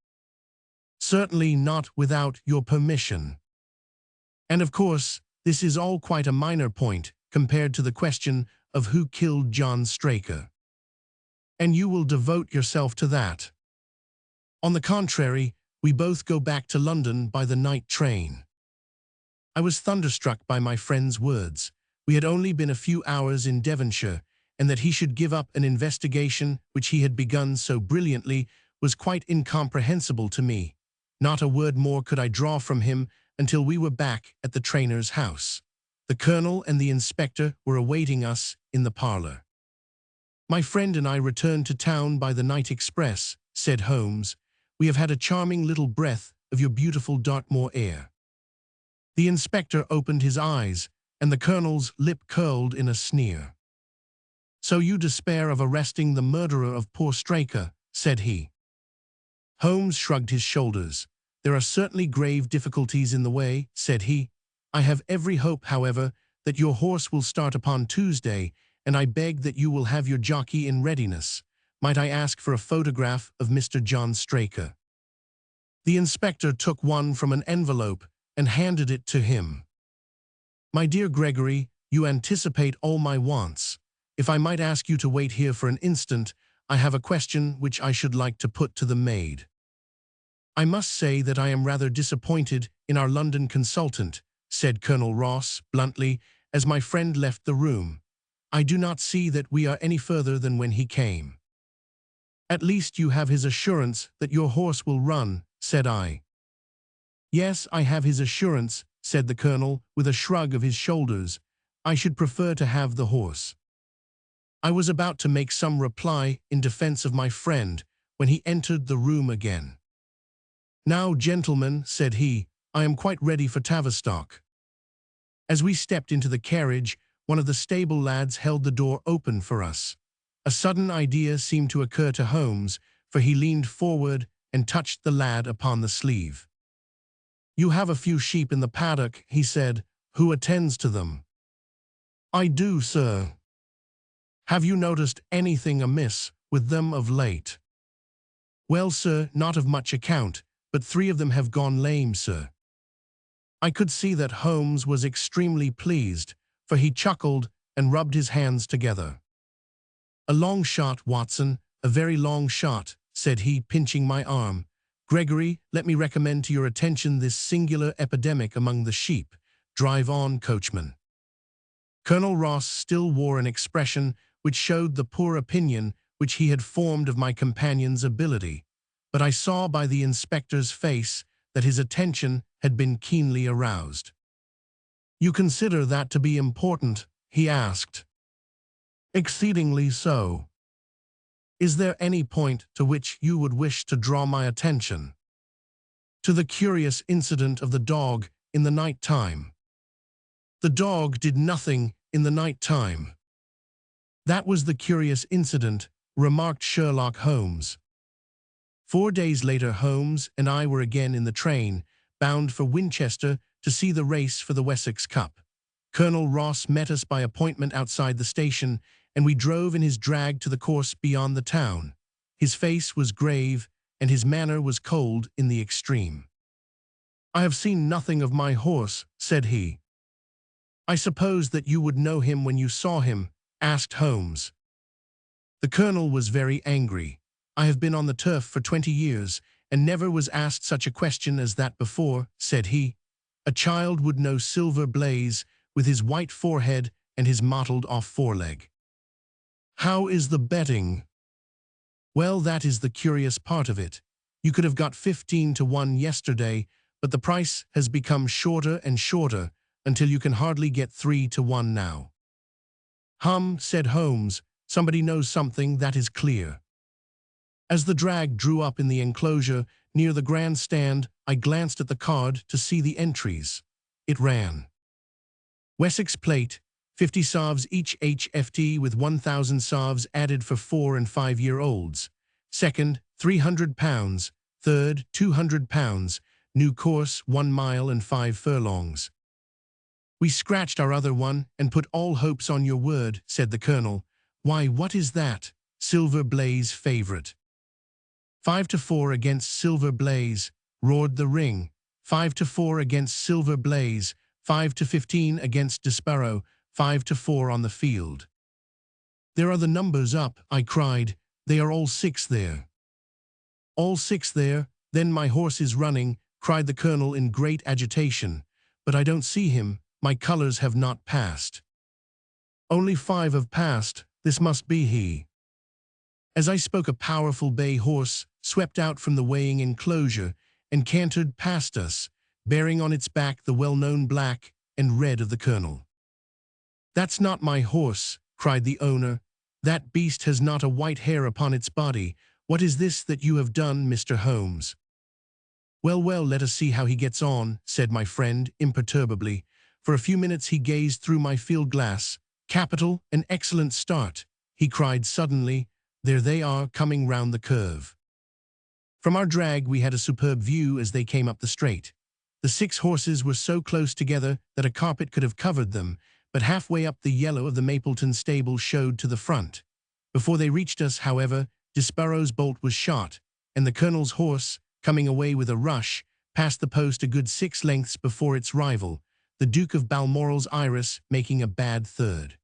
Certainly not without your permission. And of course, this is all quite a minor point compared to the question of who killed John Straker. And you will devote yourself to that. On the contrary, we both go back to London by the night train. I was thunderstruck by my friend's words. We had only been a few hours in Devonshire, and that he should give up an investigation which he had begun so brilliantly was quite incomprehensible to me. Not a word more could I draw from him until we were back at the trainer's house. The colonel and the inspector were awaiting us in the parlor. "My friend and I returned to town by the night express," said Holmes. "We have had a charming little breath of your beautiful Dartmoor air." The inspector opened his eyes, and the colonel's lip curled in a sneer. "So you despair of arresting the murderer of poor Straker," said he. Holmes shrugged his shoulders. "There are certainly grave difficulties in the way," said he. "I have every hope, however, that your horse will start upon Tuesday, and I beg that you will have your jockey in readiness. Might I ask for a photograph of Mr. John Straker?" The inspector took one from an envelope and handed it to him. "My dear Gregory, you anticipate all my wants. If I might ask you to wait here for an instant, I have a question which I should like to put to the maid. I must say that I am rather disappointed in our London consultant," said Colonel Ross bluntly as my friend left the room. "I do not see that we are any further than when he came." "At least you have his assurance that your horse will run," said I. "Yes, I have his assurance," said the colonel with a shrug of his shoulders. "I should prefer to have the horse." I was about to make some reply in defense of my friend when he entered the room again. "Now, gentlemen," said he, "I am quite ready for Tavistock." As we stepped into the carriage, one of the stable lads held the door open for us. A sudden idea seemed to occur to Holmes, for he leaned forward and touched the lad upon the sleeve. "You have a few sheep in the paddock," he said. "Who attends to them?" "I do, sir." "Have you noticed anything amiss with them of late?" "Well, sir, not of much account, but 3 of them have gone lame, sir." I could see that Holmes was extremely pleased, for he chuckled and rubbed his hands together. "A long shot, Watson, a very long shot," said he, pinching my arm. "Gregory, let me recommend to your attention this singular epidemic among the sheep. Drive on, coachman." Colonel Ross still wore an expression which showed the poor opinion which he had formed of my companion's ability, but I saw by the inspector's face that his attention had been keenly aroused. "You consider that to be important?" he asked. "Exceedingly so." "Is there any point to which you would wish to draw my attention?" "To the curious incident of the dog in the night time." "The dog did nothing in the night time." "That was the curious incident," remarked Sherlock Holmes. 4 days later, Holmes and I were again in the train, bound for Winchester to see the race for the Wessex Cup. Colonel Ross met us by appointment outside the station, and we drove in his drag to the course beyond the town. His face was grave, and his manner was cold in the extreme. "I have seen nothing of my horse," said he. "I suppose that you would know him when you saw him?" asked Holmes. The colonel was very angry. "I have been on the turf for 20 years, and never was asked such a question as that before," said he. "A child would know Silver Blaze, with his white forehead and his mottled-off foreleg." "How is the betting?" "Well, that is the curious part of it. You could have got 15 to 1 yesterday, but the price has become shorter and shorter, until you can hardly get 3 to 1 now." "Hum," said Holmes, "somebody knows something, that is clear." As the drag drew up in the enclosure near the grandstand, I glanced at the card to see the entries. It ran: Wessex Plate, 50 salves each HFT with 1,000 salves added for 4 and 5-year-olds. Second, £300. Third, £200. New course, 1 mile and 5 furlongs. "We scratched our other one and put all hopes on your word," said the colonel. "Why, what is that? Silver Blaze favourite." 5 to 4 against Silver Blaze, roared the ring. 5 to 4 against Silver Blaze, 5 to 15 against Desparrow, 5 to 4 on the field. "There are the numbers up," I cried. "They are all 6 there." "All 6 there? Then my horse is running," cried the colonel in great agitation. "But I don't see him. My colours have not passed." "Only 5 have passed. This must be he." As I spoke, a powerful bay horse swept out from the weighing enclosure and cantered past us, bearing on its back the well-known black and red of the colonel. "That's not my horse," cried the owner. "That beast has not a white hair upon its body. What is this that you have done, Mr. Holmes?" "Well, well, let us see how he gets on," said my friend imperturbably. For a few minutes he gazed through my field glass. "Capital, an excellent start," he cried suddenly. "There they are, coming round the curve." From our drag we had a superb view as they came up the straight. The 6 horses were so close together that a carpet could have covered them, but halfway up the yellow of the Mapleton stable showed to the front. Before they reached us, however, Disparrow's bolt was shot, and the colonel's horse, coming away with a rush, passed the post a good 6 lengths before its rival, the Duke of Balmoral's Iris, making a bad third.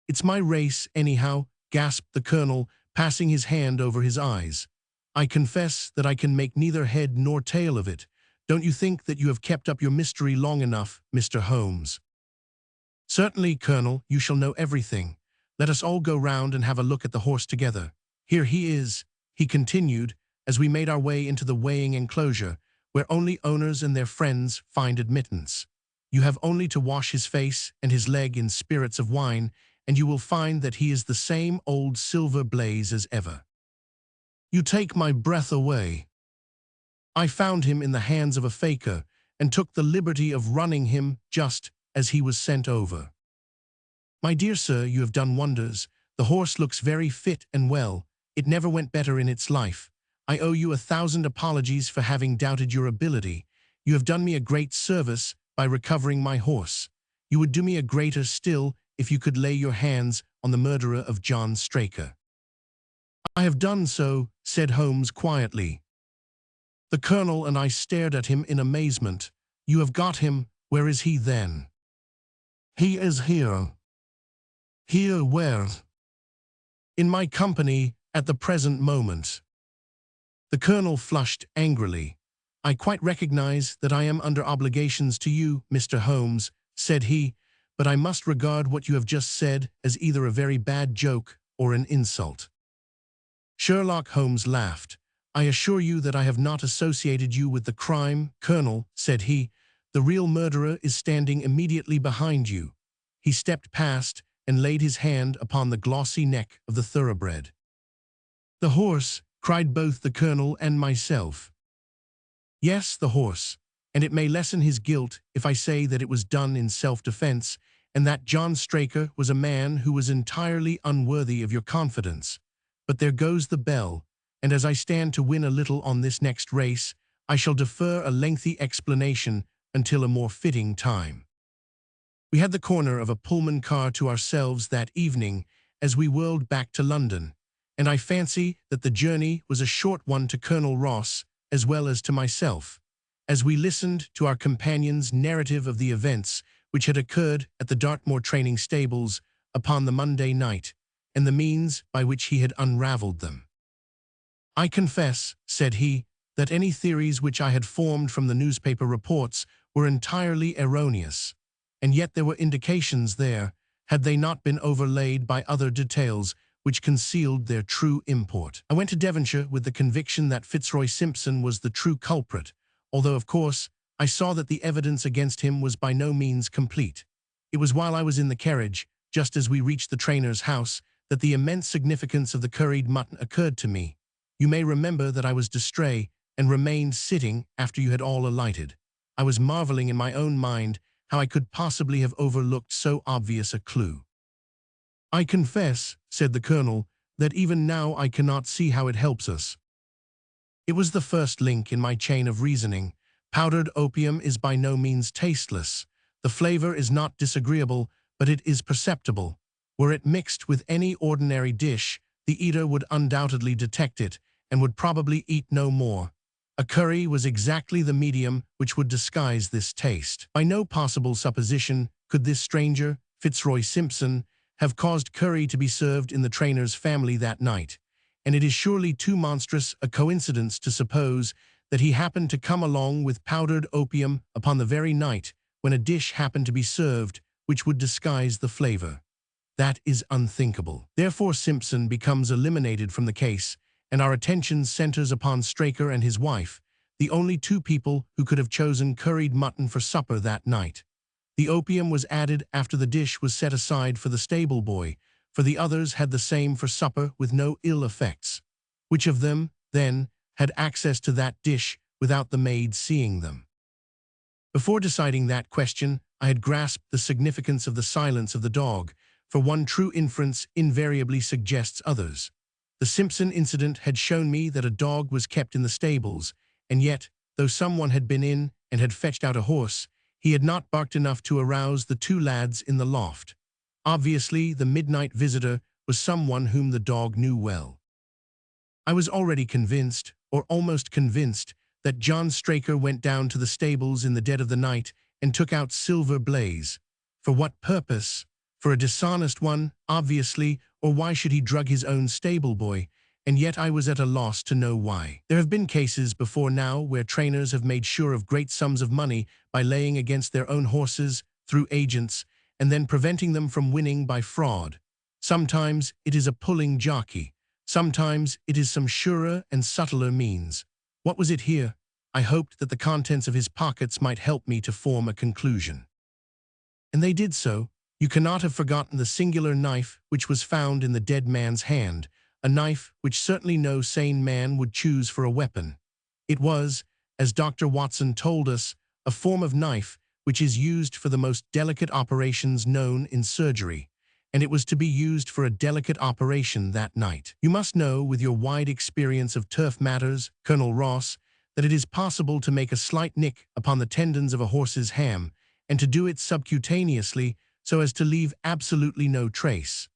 "It's my race, anyhow," gasped the colonel, passing his hand over his eyes. "I confess that I can make neither head nor tail of it. Don't you think that you have kept up your mystery long enough, Mr. Holmes?" "Certainly, Colonel, you shall know everything. Let us all go round and have a look at the horse together. Here he is," he continued, as we made our way into the weighing enclosure, where only owners and their friends find admittance. "You have only to wash his face and his leg in spirits of wine, and you will find that he is the same old silver blaze as ever." "You take my breath away. I found him in the hands of a faker, and took the liberty of running him just as he was sent over." "My dear sir, you have done wonders. The horse looks very fit and well. It never went better in its life. I owe you 1,000 apologies for having doubted your ability. You have done me a great service by recovering my horse. You would do me a greater still if you could lay your hands on the murderer of John Straker." "I have done so," said Holmes quietly. The colonel and I stared at him in amazement. "You have got him. Where is he then?" "He is here." "Here where?" "In my company at the present moment." The colonel flushed angrily. "I quite recognize that I am under obligations to you, Mr. Holmes," said he, "but I must regard what you have just said as either a very bad joke or an insult." Sherlock Holmes laughed. "I assure you that I have not associated you with the crime, Colonel," said he. "The real murderer is standing immediately behind you." He stepped past and laid his hand upon the glossy neck of the thoroughbred. "The horse!" cried both the colonel and myself. "Yes, the horse, and it may lessen his guilt if I say that it was done in self-defense, and that John Straker was a man who was entirely unworthy of your confidence. But there goes the bell, and as I stand to win a little on this next race, I shall defer a lengthy explanation until a more fitting time." We had the corner of a Pullman car to ourselves that evening as we whirled back to London, and I fancy that the journey was a short one to Colonel Ross as well as to myself, as we listened to our companion's narrative of the events which had occurred at the Dartmoor training stables upon the Monday night, and the means by which he had unravelled them. "I confess," said he, "that any theories which I had formed from the newspaper reports were entirely erroneous, and yet there were indications there, had they not been overlaid by other details which concealed their true import. I went to Devonshire with the conviction that Fitzroy Simpson was the true culprit, although, of course, I saw that the evidence against him was by no means complete. It was while I was in the carriage, just as we reached the trainer's house, that the immense significance of the curried mutton occurred to me. You may remember that I was distrait and remained sitting after you had all alighted. I was marveling in my own mind how I could possibly have overlooked so obvious a clue. "I confess," said the colonel, "that even now I cannot see how it helps us." It was the first link in my chain of reasoning. Powdered opium is by no means tasteless. The flavor is not disagreeable, but it is perceptible. Were it mixed with any ordinary dish, the eater would undoubtedly detect it, and would probably eat no more. A curry was exactly the medium which would disguise this taste. By no possible supposition could this stranger, Fitzroy Simpson, have caused curry to be served in the trainer's family that night, and it is surely too monstrous a coincidence to suppose that he happened to come along with powdered opium upon the very night when a dish happened to be served which would disguise the flavor. That is unthinkable. Therefore Simpson becomes eliminated from the case, and our attention centers upon Straker and his wife, the only two people who could have chosen curried mutton for supper that night. The opium was added after the dish was set aside for the stable boy, for the others had the same for supper with no ill effects. Which of them, then, had access to that dish without the maid seeing them? Before deciding that question, I had grasped the significance of the silence of the dog, for one true inference invariably suggests others. The Simpson incident had shown me that a dog was kept in the stables, and yet, though someone had been in and had fetched out a horse, He had not barked enough to arouse the two lads in the loft. Obviously, the midnight visitor was someone whom the dog knew well. I was already convinced, or almost convinced, that John Straker went down to the stables in the dead of the night and took out Silver Blaze. For what purpose? For a dishonest one, obviously, or why should he drug his own stable boy? And yet I was at a loss to know why. There have been cases before now where trainers have made sure of great sums of money by laying against their own horses through agents and then preventing them from winning by fraud. Sometimes it is a pulling jockey. Sometimes it is some surer and subtler means. What was it here? I hoped that the contents of his pockets might help me to form a conclusion. And they did so. You cannot have forgotten the singular knife which was found in the dead man's hand, a knife which certainly no sane man would choose for a weapon. It was, as Dr. Watson told us, a form of knife which is used for the most delicate operations known in surgery, and it was to be used for a delicate operation that night. You must know, with your wide experience of turf matters, Colonel Ross, that it is possible to make a slight nick upon the tendons of a horse's ham, and to do it subcutaneously so as to leave absolutely no trace.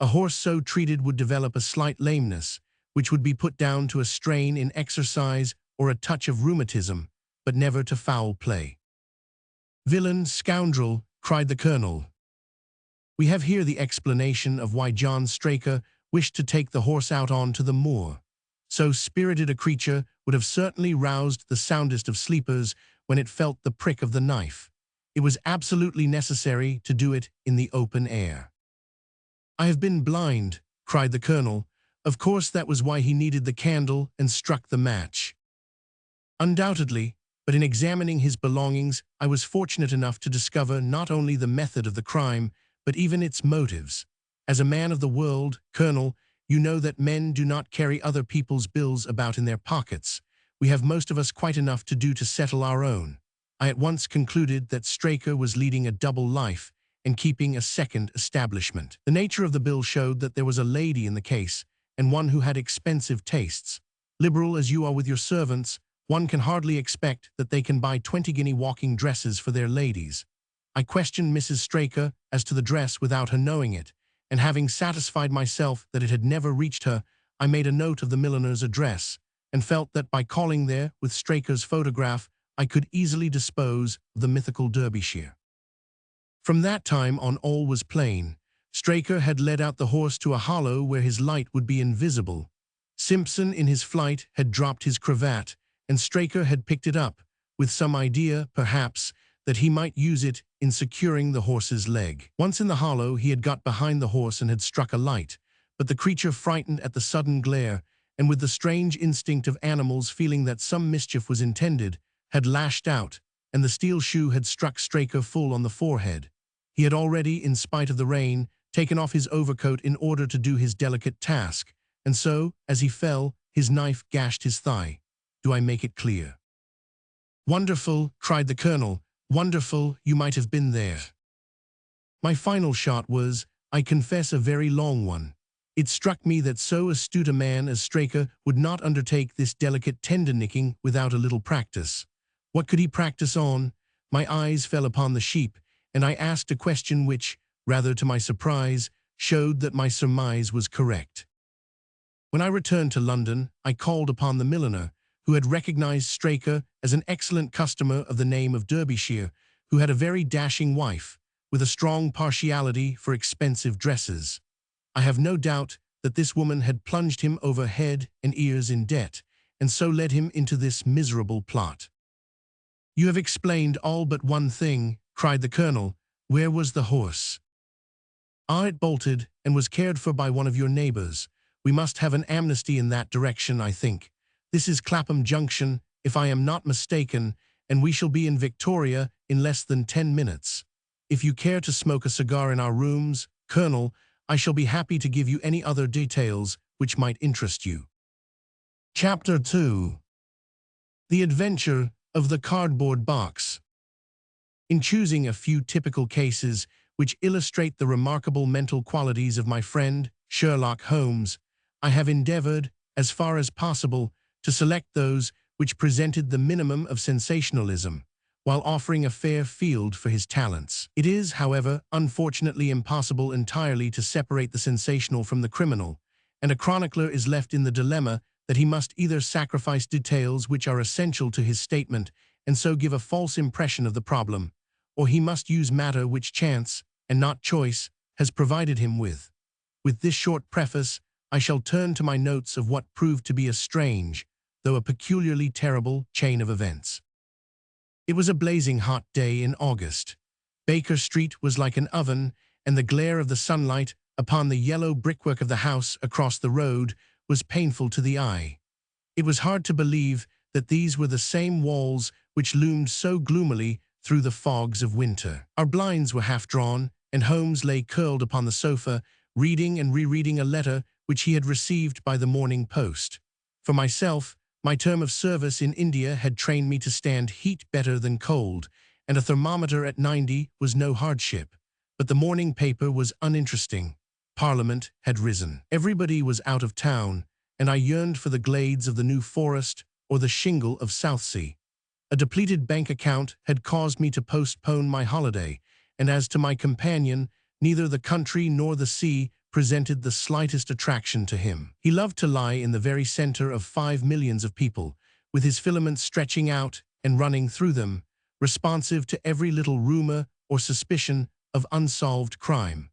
A horse so treated would develop a slight lameness, which would be put down to a strain in exercise or a touch of rheumatism, but never to foul play. "Villain, scoundrel," cried the colonel. We have here the explanation of why John Straker wished to take the horse out onto the moor. So spirited a creature would have certainly roused the soundest of sleepers when it felt the prick of the knife. It was absolutely necessary to do it in the open air. "I have been blind," cried the colonel. Of course that was why he needed the candle and struck the match. Undoubtedly, but in examining his belongings, I was fortunate enough to discover not only the method of the crime, but even its motives. As a man of the world, Colonel, you know that men do not carry other people's bills about in their pockets. We have most of us quite enough to do to settle our own. I at once concluded that Straker was leading a double life and keeping a second establishment. The nature of the bill showed that there was a lady in the case, and one who had expensive tastes. Liberal as you are with your servants, one can hardly expect that they can buy 20-guinea walking dresses for their ladies. I questioned Mrs. Straker as to the dress without her knowing it, and having satisfied myself that it had never reached her, I made a note of the milliner's address, and felt that by calling there with Straker's photograph, I could easily dispose of the mythical Derbyshire. From that time on all was plain. Straker had led out the horse to a hollow where his light would be invisible. Simpson in his flight had dropped his cravat, and Straker had picked it up, with some idea, perhaps, that he might use it in securing the horse's leg. Once in the hollow, he had got behind the horse and had struck a light, but the creature, frightened at the sudden glare, and with the strange instinct of animals feeling that some mischief was intended, had lashed out, and the steel shoe had struck Straker full on the forehead. He had already, in spite of the rain, taken off his overcoat in order to do his delicate task, and so, as he fell, his knife gashed his thigh. Do I make it clear? "Wonderful," cried the colonel. "Wonderful, you might have been there." My final shot was, I confess, a very long one. It struck me that so astute a man as Straker would not undertake this delicate tender-nicking without a little practice. What could he practice on? My eyes fell upon the sheep, and I asked a question which, rather to my surprise, showed that my surmise was correct. When I returned to London, I called upon the milliner, who had recognized Straker as an excellent customer of the name of Derbyshire, who had a very dashing wife, with a strong partiality for expensive dresses. I have no doubt that this woman had plunged him over head and ears in debt, and so led him into this miserable plot. "You have explained all but one thing," cried the colonel. "Where was the horse?" "It bolted, and was cared for by one of your neighbors. We must have an amnesty in that direction, I think. This is Clapham Junction, if I am not mistaken, and we shall be in Victoria in less than 10 minutes. If you care to smoke a cigar in our rooms, Colonel, I shall be happy to give you any other details which might interest you." Chapter 2. The Adventure of the Cardboard Box. In choosing a few typical cases which illustrate the remarkable mental qualities of my friend, Sherlock Holmes, I have endeavored, as far as possible, to select those which presented the minimum of sensationalism, while offering a fair field for his talents. It is, however, unfortunately impossible entirely to separate the sensational from the criminal, and a chronicler is left in the dilemma that he must either sacrifice details which are essential to his statement and so give a false impression of the problem, or he must use matter which chance, and not choice, has provided him with. With this short preface, I shall turn to my notes of what proved to be a strange, though a peculiarly terrible, chain of events. It was a blazing hot day in August. Baker Street was like an oven, and the glare of the sunlight upon the yellow brickwork of the house across the road was painful to the eye. It was hard to believe that these were the same walls which loomed so gloomily through the fogs of winter. Our blinds were half drawn, and Holmes lay curled upon the sofa, reading and rereading a letter which he had received by the morning post. For myself, my term of service in India had trained me to stand heat better than cold, and a thermometer at 90 was no hardship. But the morning paper was uninteresting. Parliament had risen. Everybody was out of town, and I yearned for the glades of the New Forest or the shingle of Southsea. A depleted bank account had caused me to postpone my holiday, and as to my companion, neither the country nor the sea presented the slightest attraction to him. He loved to lie in the very center of 5 millions of people, with his filaments stretching out and running through them, responsive to every little rumor or suspicion of unsolved crime.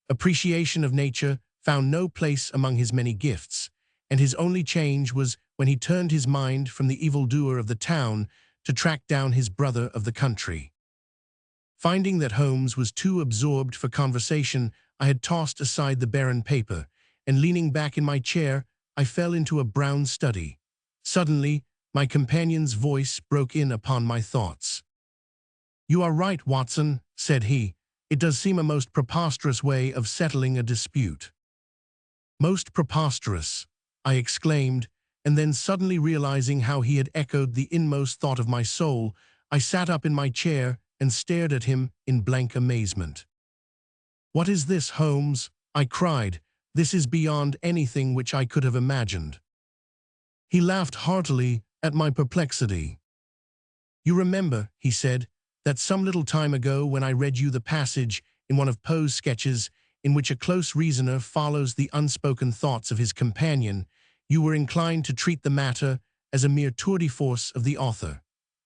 Appreciation of nature found no place among his many gifts, and his only change was when he turned his mind from the evildoer of the town to track down his brother of the country. Finding that Holmes was too absorbed for conversation, I had tossed aside the barren paper, and leaning back in my chair, I fell into a brown study. Suddenly, my companion's voice broke in upon my thoughts. "You are right, Watson," said he. "It does seem a most preposterous way of settling a dispute." "Most preposterous," I exclaimed, and then suddenly realizing how he had echoed the inmost thought of my soul, I sat up in my chair and stared at him in blank amazement. "What is this, Holmes?" I cried. "This is beyond anything which I could have imagined." He laughed heartily at my perplexity. "You remember," he said, "that some little time ago when I read you the passage in one of Poe's sketches in which a close reasoner follows the unspoken thoughts of his companion, you were inclined to treat the matter as a mere tour de force of the author.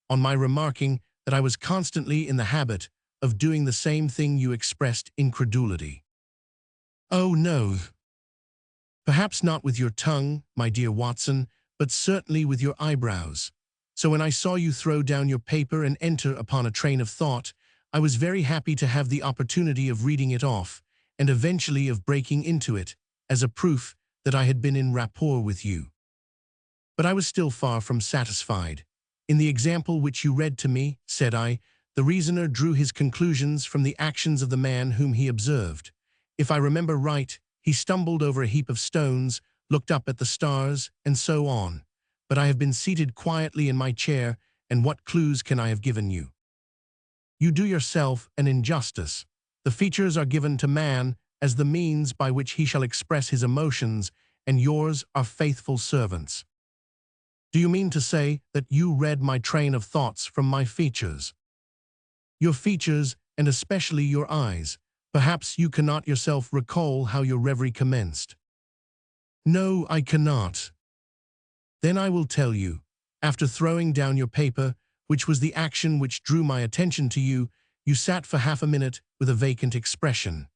On my remarking that I was constantly in the habit of doing the same thing, you expressed incredulity." "Oh, no. Perhaps not with your tongue, my dear Watson, but certainly with your eyebrows. So when I saw you throw down your paper and enter upon a train of thought, I was very happy to have the opportunity of reading it off, and eventually of breaking into it, as a proof that I had been in rapport with you. But I was still far from satisfied. In the example which you read to me," said I, "the reasoner drew his conclusions from the actions of the man whom he observed. If I remember right, he stumbled over a heap of stones, looked up at the stars, and so on. But I have been seated quietly in my chair, and what clues can I have given you? You do yourself an injustice. The features are given to man as the means by which he shall express his emotions, and yours are faithful servants. Do you mean to say that you read my train of thoughts from my features? Your features, and especially your eyes. Perhaps you cannot yourself recall how your reverie commenced." "No, I cannot." "Then I will tell you. After throwing down your paper, which was the action which drew my attention to you, you sat for half a minute with a vacant expression.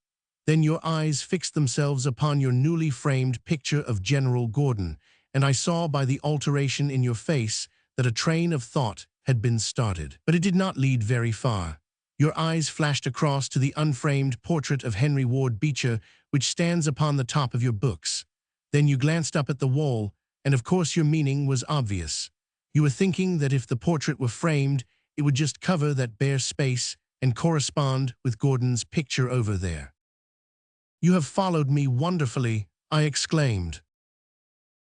Then your eyes fixed themselves upon your newly framed picture of General Gordon, and I saw by the alteration in your face that a train of thought had been started. But it did not lead very far. Your eyes flashed across to the unframed portrait of Henry Ward Beecher, which stands upon the top of your books. Then you glanced up at the wall, and of course your meaning was obvious. You were thinking that if the portrait were framed, it would just cover that bare space and correspond with Gordon's picture over there." "You have followed me wonderfully," I exclaimed.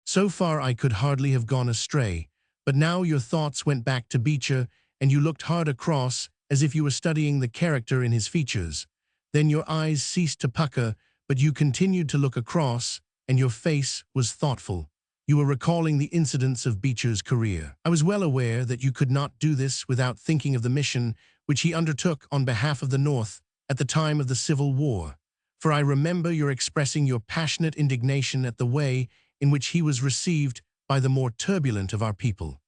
"So far I could hardly have gone astray, but now your thoughts went back to Beecher, and you looked hard across as if you were studying the character in his features. Then your eyes ceased to pucker, but you continued to look across, and your face was thoughtful. You were recalling the incidents of Beecher's career. I was well aware that you could not do this without thinking of the mission which he undertook on behalf of the North at the time of the Civil War, for I remember your expressing your passionate indignation at the way in which he was received by the more turbulent of our people.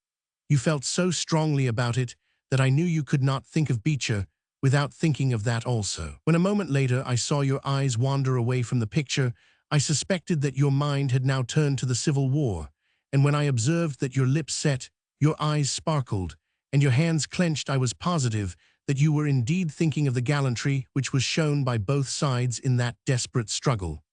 You felt so strongly about it that I knew you could not think of Beecher without thinking of that also. When a moment later I saw your eyes wander away from the picture, I suspected that your mind had now turned to the Civil War, and when I observed that your lips set, your eyes sparkled, and your hands clenched, I was positive that you were indeed thinking of the gallantry which was shown by both sides in that desperate struggle.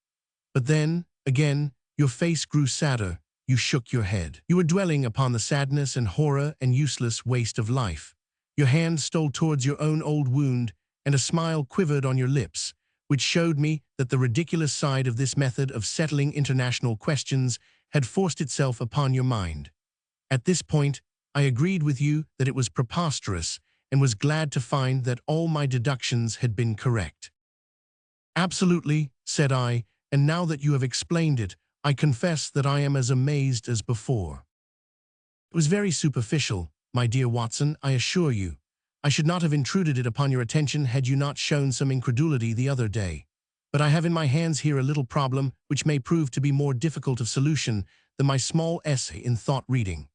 But then, again, your face grew sadder, you shook your head. You were dwelling upon the sadness and horror and useless waste of life. Your hand stole towards your own old wound, and a smile quivered on your lips, which showed me that the ridiculous side of this method of settling international questions had forced itself upon your mind. At this point, I agreed with you that it was preposterous, and was glad to find that all my deductions had been correct. Absolutely, said I, and now that you have explained it, I confess that I am as amazed as before. It was very superficial, my dear Watson, I assure you. I should not have intruded it upon your attention had you not shown some incredulity the other day. But I have in my hands here a little problem which may prove to be more difficult of solution than my small essay in thought reading.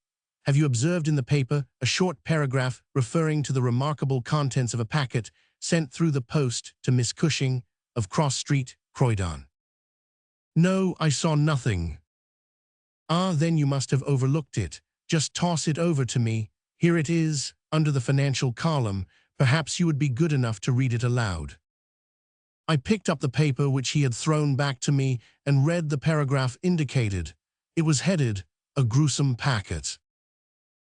Have you observed in the paper a short paragraph referring to the remarkable contents of a packet sent through the post to Miss Cushing of Cross Street, Croydon? No, I saw nothing. Ah, then you must have overlooked it. Just toss it over to me. Here it is, under the financial column. Perhaps you would be good enough to read it aloud. I picked up the paper which he had thrown back to me and read the paragraph indicated. It was headed, "A Gruesome Packet."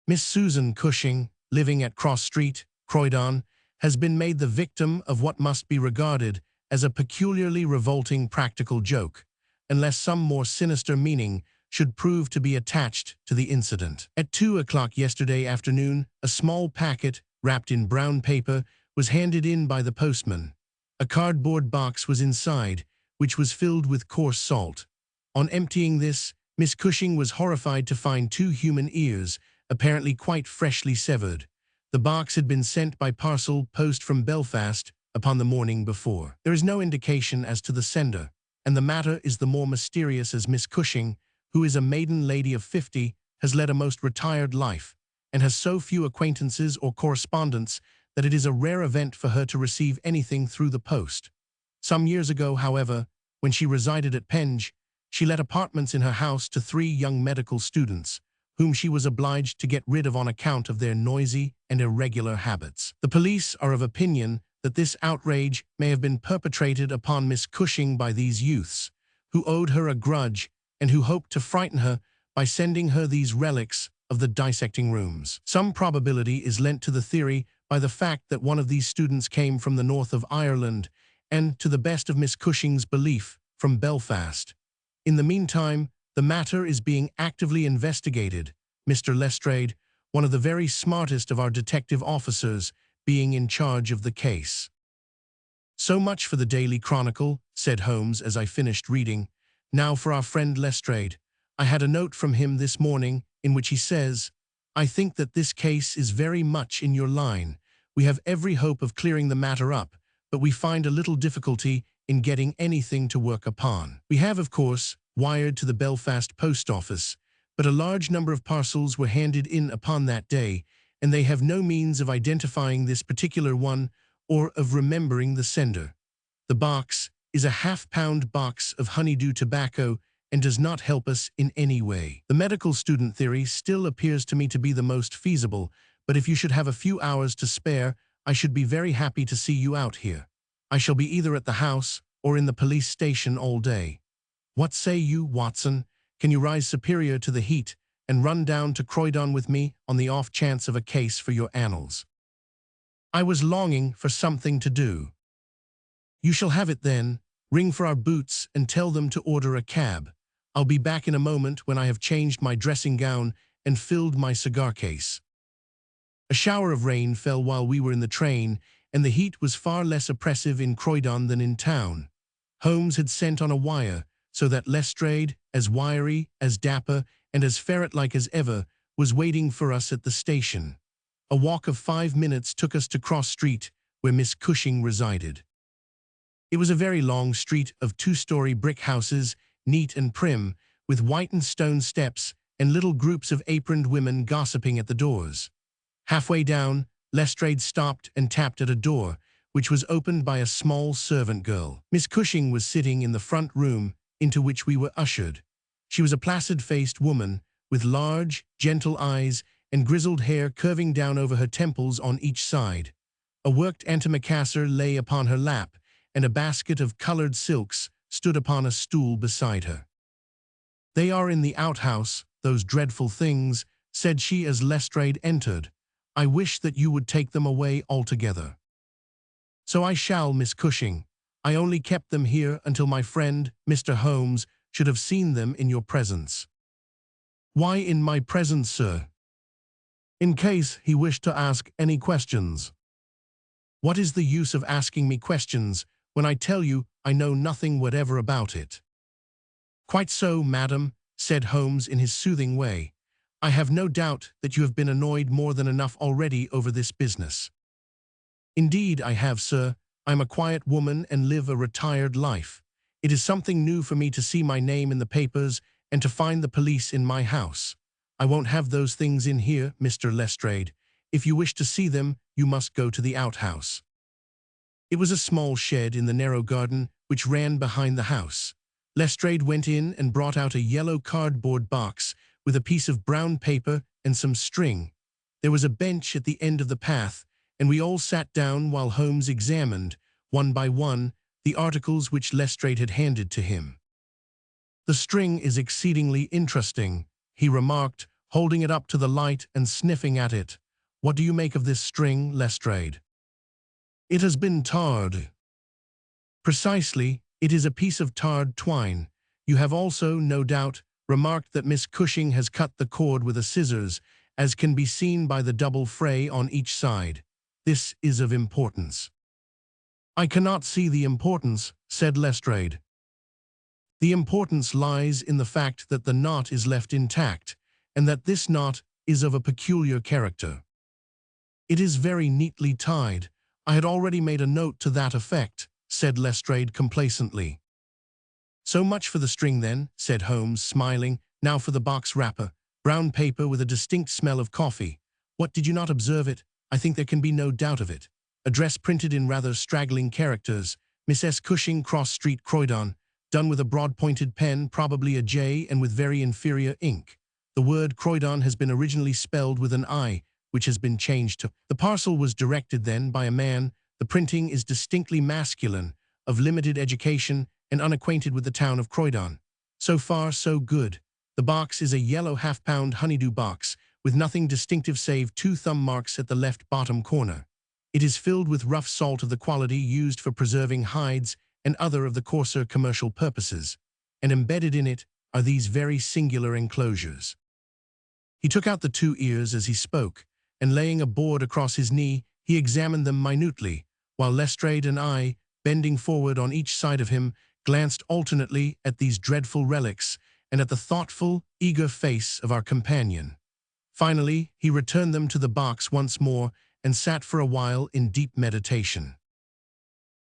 Miss Susan Cushing, living at Cross Street, Croydon, has been made the victim of what must be regarded as a peculiarly revolting practical joke, unless some more sinister meaning should prove to be attached to the incident. At 2 o'clock yesterday afternoon, a small packet, wrapped in brown paper, was handed in by the postman. A cardboard box was inside, which was filled with coarse salt. On emptying this, Miss Cushing was horrified to find 2 human ears, apparently quite freshly severed. The box had been sent by parcel post from Belfast upon the morning before. There is no indication as to the sender, and the matter is the more mysterious as Miss Cushing, who is a maiden lady of 50, has led a most retired life, and has so few acquaintances or correspondents that it is a rare event for her to receive anything through the post. Some years ago, however, when she resided at Penge, she let apartments in her house to 3 young medical students, whom she was obliged to get rid of on account of their noisy and irregular habits. The police are of opinion that this outrage may have been perpetrated upon Miss Cushing by these youths, who owed her a grudge and who hoped to frighten her by sending her these relics of the dissecting rooms. Some probability is lent to the theory by the fact that one of these students came from the north of Ireland and, to the best of Miss Cushing's belief, from Belfast. In the meantime, the matter is being actively investigated, Mr. Lestrade, one of the very smartest of our detective officers, being in charge of the case. So much for the Daily Chronicle, said Holmes as I finished reading. Now for our friend Lestrade. I had a note from him this morning in which he says, "I think that this case is very much in your line. We have every hope of clearing the matter up, but we find a little difficulty in getting anything to work upon. We have, of course, wired to the Belfast post office, but a large number of parcels were handed in upon that day, and they have no means of identifying this particular one or of remembering the sender. The box is a half-pound box of honeydew tobacco and does not help us in any way. The medical student theory still appears to me to be the most feasible, but if you should have a few hours to spare, I should be very happy to see you out here. I shall be either at the house or in the police station all day. What say you, Watson? Can you rise superior to the heat and run down to Croydon with me on the off chance of a case for your annals?" I was longing for something to do. "You shall have it then. Ring for our boots and tell them to order a cab. I'll be back in a moment when I have changed my dressing gown and filled my cigar case." A shower of rain fell while we were in the train, and the heat was far less oppressive in Croydon than in town. Holmes had sent on a wire, so that Lestrade, as wiry, as dapper, and as ferret-like as ever, was waiting for us at the station. A walk of 5 minutes took us to Cross Street, where Miss Cushing resided. It was a very long street of 2-story brick houses, neat and prim, with whitened stone steps and little groups of aproned women gossiping at the doors. Halfway down, Lestrade stopped and tapped at a door, which was opened by a small servant girl. Miss Cushing was sitting in the front room, into which we were ushered. She was a placid-faced woman, with large, gentle eyes and grizzled hair curving down over her temples on each side. A worked antimacassar lay upon her lap, and a basket of colored silks stood upon a stool beside her. "They are in the outhouse, those dreadful things," said she as Lestrade entered. "I wish that you would take them away altogether." "So I shall, Miss Cushing. I only kept them here until my friend, Mr. Holmes, should have seen them in your presence." "Why in my presence, sir?" "In case he wished to ask any questions." "What is the use of asking me questions when I tell you I know nothing whatever about it?" "Quite so, madam," said Holmes in his soothing way. "I have no doubt that you have been annoyed more than enough already over this business." "Indeed I have, sir. I am a quiet woman and live a retired life. It is something new for me to see my name in the papers and to find the police in my house. I won't have those things in here, Mr. Lestrade. If you wish to see them, you must go to the outhouse." It was a small shed in the narrow garden which ran behind the house. Lestrade went in and brought out a yellow cardboard box with a piece of brown paper and some string. There was a bench at the end of the path, and we all sat down while Holmes examined, one by one, the articles which Lestrade had handed to him. "The string is exceedingly interesting," he remarked, holding it up to the light and sniffing at it. "What do you make of this string, Lestrade?" "It has been tarred." "Precisely, it is a piece of tarred twine. You have also, no doubt, remarked that Miss Cushing has cut the cord with a scissors, as can be seen by the double fray on each side. This is of importance." "I cannot see the importance," said Lestrade. "The importance lies in the fact that the knot is left intact, and that this knot is of a peculiar character." "It is very neatly tied. I had already made a note to that effect," said Lestrade complacently. "So much for the string, then," said Holmes, smiling. "Now for the box wrapper. Brown paper with a distinct smell of coffee. What, did you not observe it? I think there can be no doubt of it. Address printed in rather straggling characters. Miss S. Cushing, Cross Street, Croydon. Done with a broad-pointed pen, probably a J, and with very inferior ink. The word Croydon has been originally spelled with an I, which has been changed to. The parcel was directed then by a man. The printing is distinctly masculine, of limited education, and unacquainted with the town of Croydon. So far, so good. The box is a yellow half-pound honeydew box, with nothing distinctive save 2 thumb marks at the left bottom corner. It is filled with rough salt of the quality used for preserving hides and other of the coarser commercial purposes, and embedded in it are these very singular enclosures." He took out the 2 ears as he spoke, and laying a board across his knee, he examined them minutely, while Lestrade and I, bending forward on each side of him, glanced alternately at these dreadful relics and at the thoughtful, eager face of our companion. Finally, he returned them to the box once more and sat for a while in deep meditation.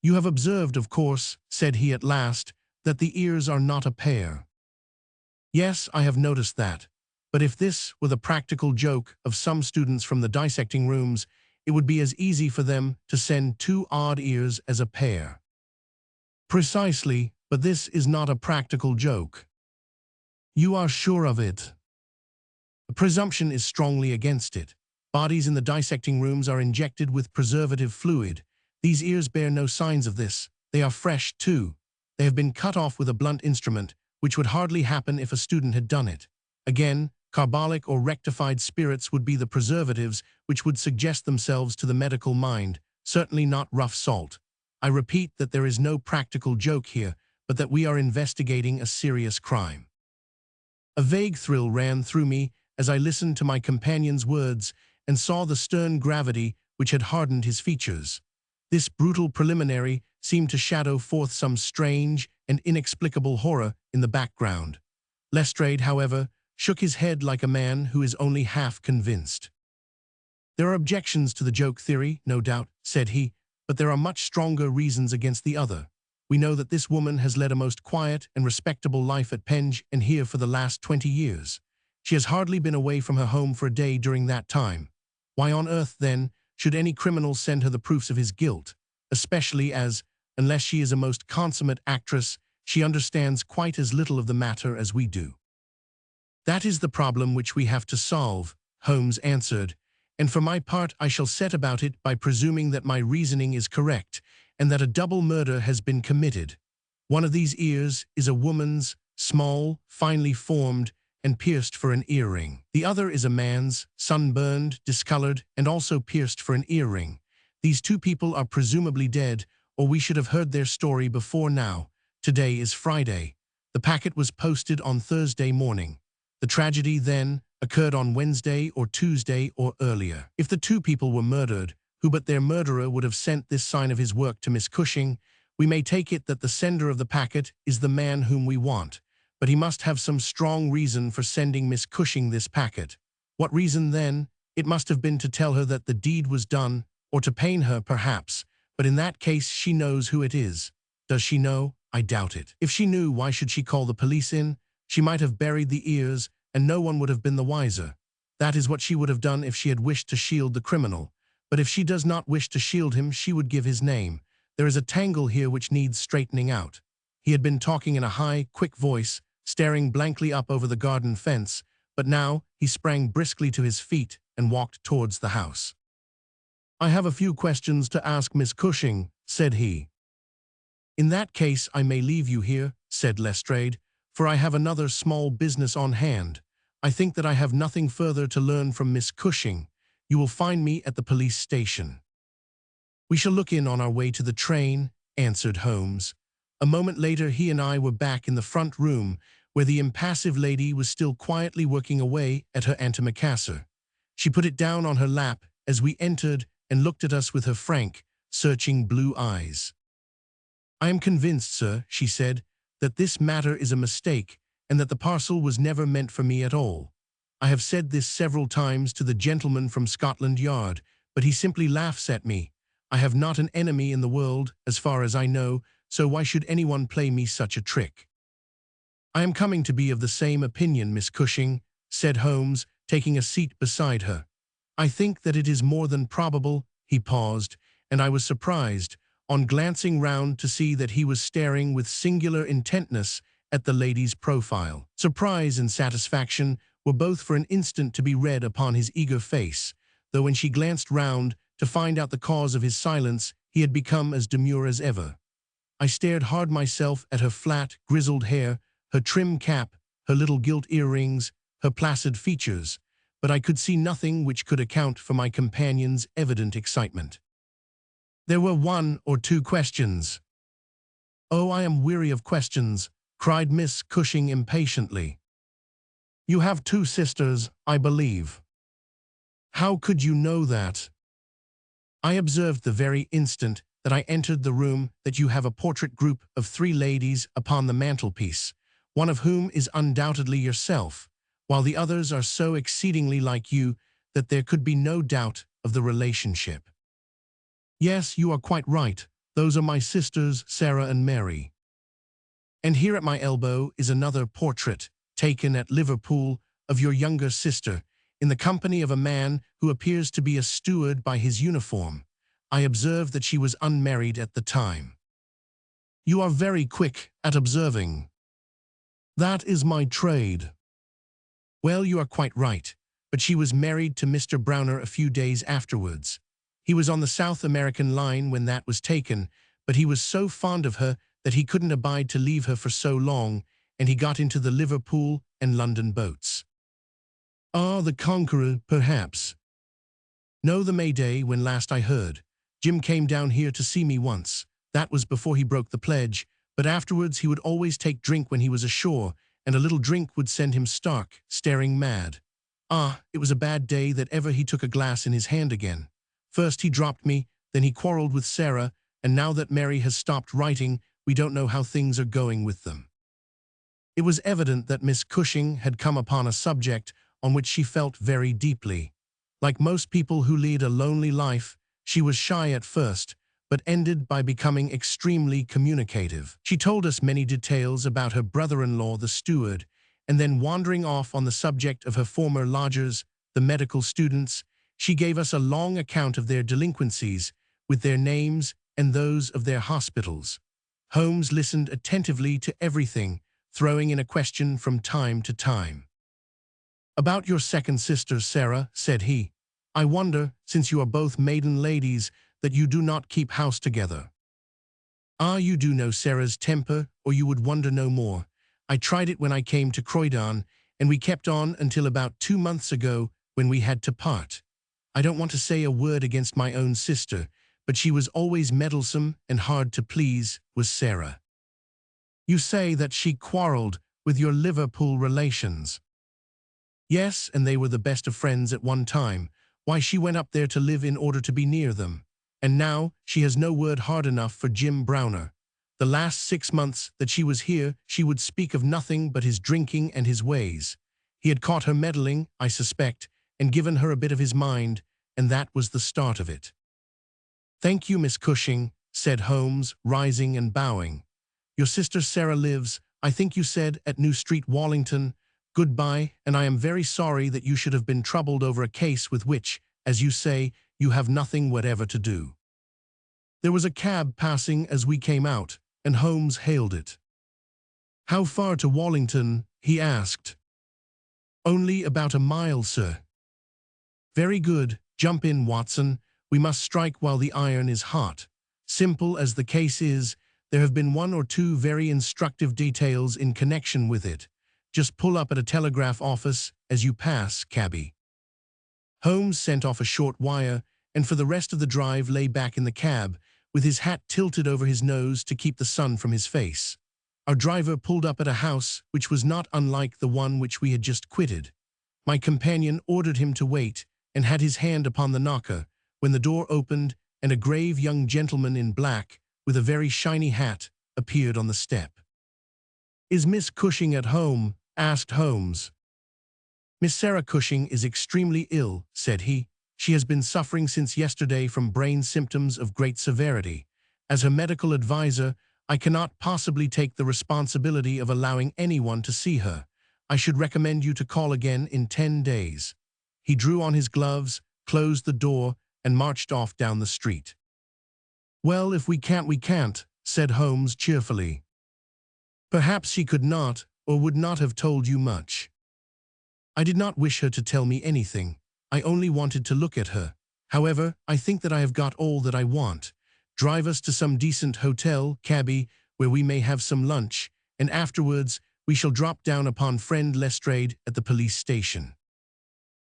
"You have observed, of course," said he at last, "that the ears are not a pair." "Yes, I have noticed that. But if this were the practical joke of some students from the dissecting rooms, it would be as easy for them to send 2 odd ears as a pair." "Precisely, but this is not a practical joke." "You are sure of it?" "The presumption is strongly against it. Bodies in the dissecting rooms are injected with preservative fluid. These ears bear no signs of this. They are fresh, too. They have been cut off with a blunt instrument, which would hardly happen if a student had done it. Again, carbolic or rectified spirits would be the preservatives which would suggest themselves to the medical mind, certainly not rough salt. I repeat that there is no practical joke here, but that we are investigating a serious crime." A vague thrill ran through me as I listened to my companion's words and saw the stern gravity which had hardened his features. This brutal preliminary seemed to shadow forth some strange and inexplicable horror in the background. Lestrade, however, shook his head like a man who is only half convinced. "There are objections to the joke theory, no doubt," said he, "but there are much stronger reasons against the other. We know that this woman has led a most quiet and respectable life at Penge and here for the last 20 years. She has hardly been away from her home for a day during that time. Why on earth, then, should any criminal send her the proofs of his guilt, especially as, unless she is a most consummate actress, she understands quite as little of the matter as we do?" "That is the problem which we have to solve," Holmes answered, "and for my part I shall set about it by presuming that my reasoning is correct and that a double murder has been committed. One of these ears is a woman's, small, finely formed, and pierced for an earring. The other is a man's, sunburned, discolored, and also pierced for an earring. These two people are presumably dead, or we should have heard their story before now. Today is Friday. The packet was posted on Thursday morning. The tragedy, then, occurred on Wednesday or Tuesday or earlier. If the two people were murdered, who but their murderer would have sent this sign of his work to Miss Cushing, we may take it that the sender of the packet is the man whom we want, but he must have some strong reason for sending Miss Cushing this packet. What reason, then? It must have been to tell her that the deed was done, or to pain her, perhaps, but in that case she knows who it is. Does she know? I doubt it. If she knew, why should she call the police in? She might have buried the ears, and no one would have been the wiser. That is what she would have done if she had wished to shield the criminal. But if she does not wish to shield him, she would give his name. There is a tangle here which needs straightening out." He had been talking in a high, quick voice, staring blankly up over the garden fence, but now he sprang briskly to his feet and walked towards the house. "I have a few questions to ask Miss Cushing," said he. "In that case I may leave you here," said Lestrade, "for I have another small business on hand. I think that I have nothing further to learn from Miss Cushing. You will find me at the police station." "We shall look in on our way to the train," answered Holmes. A moment later he and I were back in the front room, where the impassive lady was still quietly working away at her antimacassar. She put it down on her lap as we entered and looked at us with her frank, searching blue eyes. "I am convinced, sir," she said, "that this matter is a mistake, and that the parcel was never meant for me at all. I have said this several times to the gentleman from Scotland Yard, but he simply laughs at me. I have not an enemy in the world, as far as I know, so why should anyone play me such a trick?" "I am coming to be of the same opinion, Miss Cushing," said Holmes, taking a seat beside her. "I think that it is more than probable." He paused, and I was surprised, on glancing round, to see that he was staring with singular intentness at the lady's profile. Surprise and satisfaction were both for an instant to be read upon his eager face, though when she glanced round to find out the cause of his silence, he had become as demure as ever. I stared hard myself at her flat, grizzled hair, her trim cap, her little gilt earrings, her placid features, but I could see nothing which could account for my companion's evident excitement. There were one or two questions. "Oh, I am weary of questions," cried Miss Cushing impatiently. "You have two sisters, I believe." "How could you know that?" "I observed the very instant that I entered the room that you have a portrait group of 3 ladies upon the mantelpiece, one of whom is undoubtedly yourself, while the others are so exceedingly like you that there could be no doubt of the relationship." "Yes, you are quite right. Those are my sisters, Sarah and Mary." "And here at my elbow is another portrait, taken at Liverpool, of your younger sister, in the company of a man who appears to be a steward by his uniform. I observed that she was unmarried at the time." "You are very quick at observing." "That is my trade." "Well, you are quite right, but she was married to Mr. Browner a few days afterwards. He was on the South American line when that was taken, but he was so fond of her that he couldn't abide to leave her for so long, and he got into the Liverpool and London boats." "Ah, the Conqueror, perhaps." "No, the Mayday, when last I heard. Jim came down here to see me once. That was before he broke the pledge, but afterwards he would always take drink when he was ashore, and a little drink would send him stark, staring mad. Ah, it was a bad day that ever he took a glass in his hand again. First he dropped me, then he quarreled with Sarah, and now that Mary has stopped writing, we don't know how things are going with them." It was evident that Miss Cushing had come upon a subject on which she felt very deeply. Like most people who lead a lonely life, she was shy at first, but ended by becoming extremely communicative. She told us many details about her brother-in-law, the steward, and then wandering off on the subject of her former lodgers, the medical students, she gave us a long account of their delinquencies, with their names and those of their hospitals. Holmes listened attentively to everything, throwing in a question from time to time. "About your second sister, Sarah," said he. "I wonder, since you are both maiden ladies, that you do not keep house together. Ah, you do know Sarah's temper, or you would wonder no more. I tried it when I came to Croydon, and we kept on until about 2 months ago, when we had to part. I don't want to say a word against my own sister, but she was always meddlesome and hard to please, was Sarah." "You say that she quarreled with your Liverpool relations?" "Yes, and they were the best of friends at one time. Why, she went up there to live in order to be near them. And now she has no word hard enough for Jim Browner. The last 6 months that she was here, she would speak of nothing but his drinking and his ways. He had caught her meddling, I suspect, and given her a bit of his mind, and that was the start of it." "Thank you, Miss Cushing," said Holmes, rising and bowing. "Your sister Sarah lives, I think you said, at New Street, Wallington. Goodbye, and I am very sorry that you should have been troubled over a case with which, as you say, you have nothing whatever to do." There was a cab passing as we came out, and Holmes hailed it. "How far to Wallington?" he asked. "Only about a mile, sir." "Very good. Jump in, Watson. We must strike while the iron is hot. Simple as the case is, there have been 1 or 2 very instructive details in connection with it. Just pull up at a telegraph office as you pass, cabby." Holmes sent off a short wire, and for the rest of the drive lay back in the cab, with his hat tilted over his nose to keep the sun from his face. Our driver pulled up at a house which was not unlike the one which we had just quitted. My companion ordered him to wait, and had his hand upon the knocker, when the door opened, and a grave young gentleman in black, with a very shiny hat, appeared on the step. "Is Miss Cushing at home?" asked Holmes. "Miss Sarah Cushing is extremely ill," said he. "She has been suffering since yesterday from brain symptoms of great severity. As her medical adviser, I cannot possibly take the responsibility of allowing anyone to see her. I should recommend you to call again in 10 days. He drew on his gloves, closed the door, and marched off down the street. "Well, if we can't, we can't," said Holmes cheerfully. "Perhaps she could not, or would not have told you much." "I did not wish her to tell me anything. I only wanted to look at her. However, I think that I have got all that I want. Drive us to some decent hotel, cabby, where we may have some lunch, and afterwards we shall drop down upon friend Lestrade at the police station."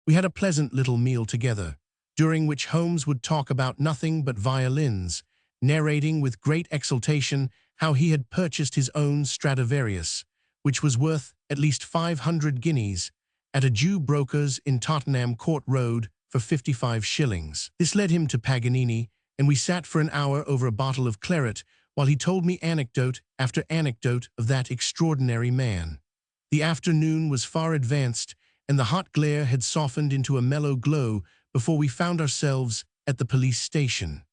We had a pleasant little meal together, during which Holmes would talk about nothing but violins, narrating with great exultation how he had purchased his own Stradivarius, which was worth at least 500 guineas, at a Jew broker's in Tottenham Court Road for 55 shillings. This led him to Paganini, and we sat for an hour over a bottle of claret while he told me anecdote after anecdote of that extraordinary man. The afternoon was far advanced, and the hot glare had softened into a mellow glow before we found ourselves at the police station.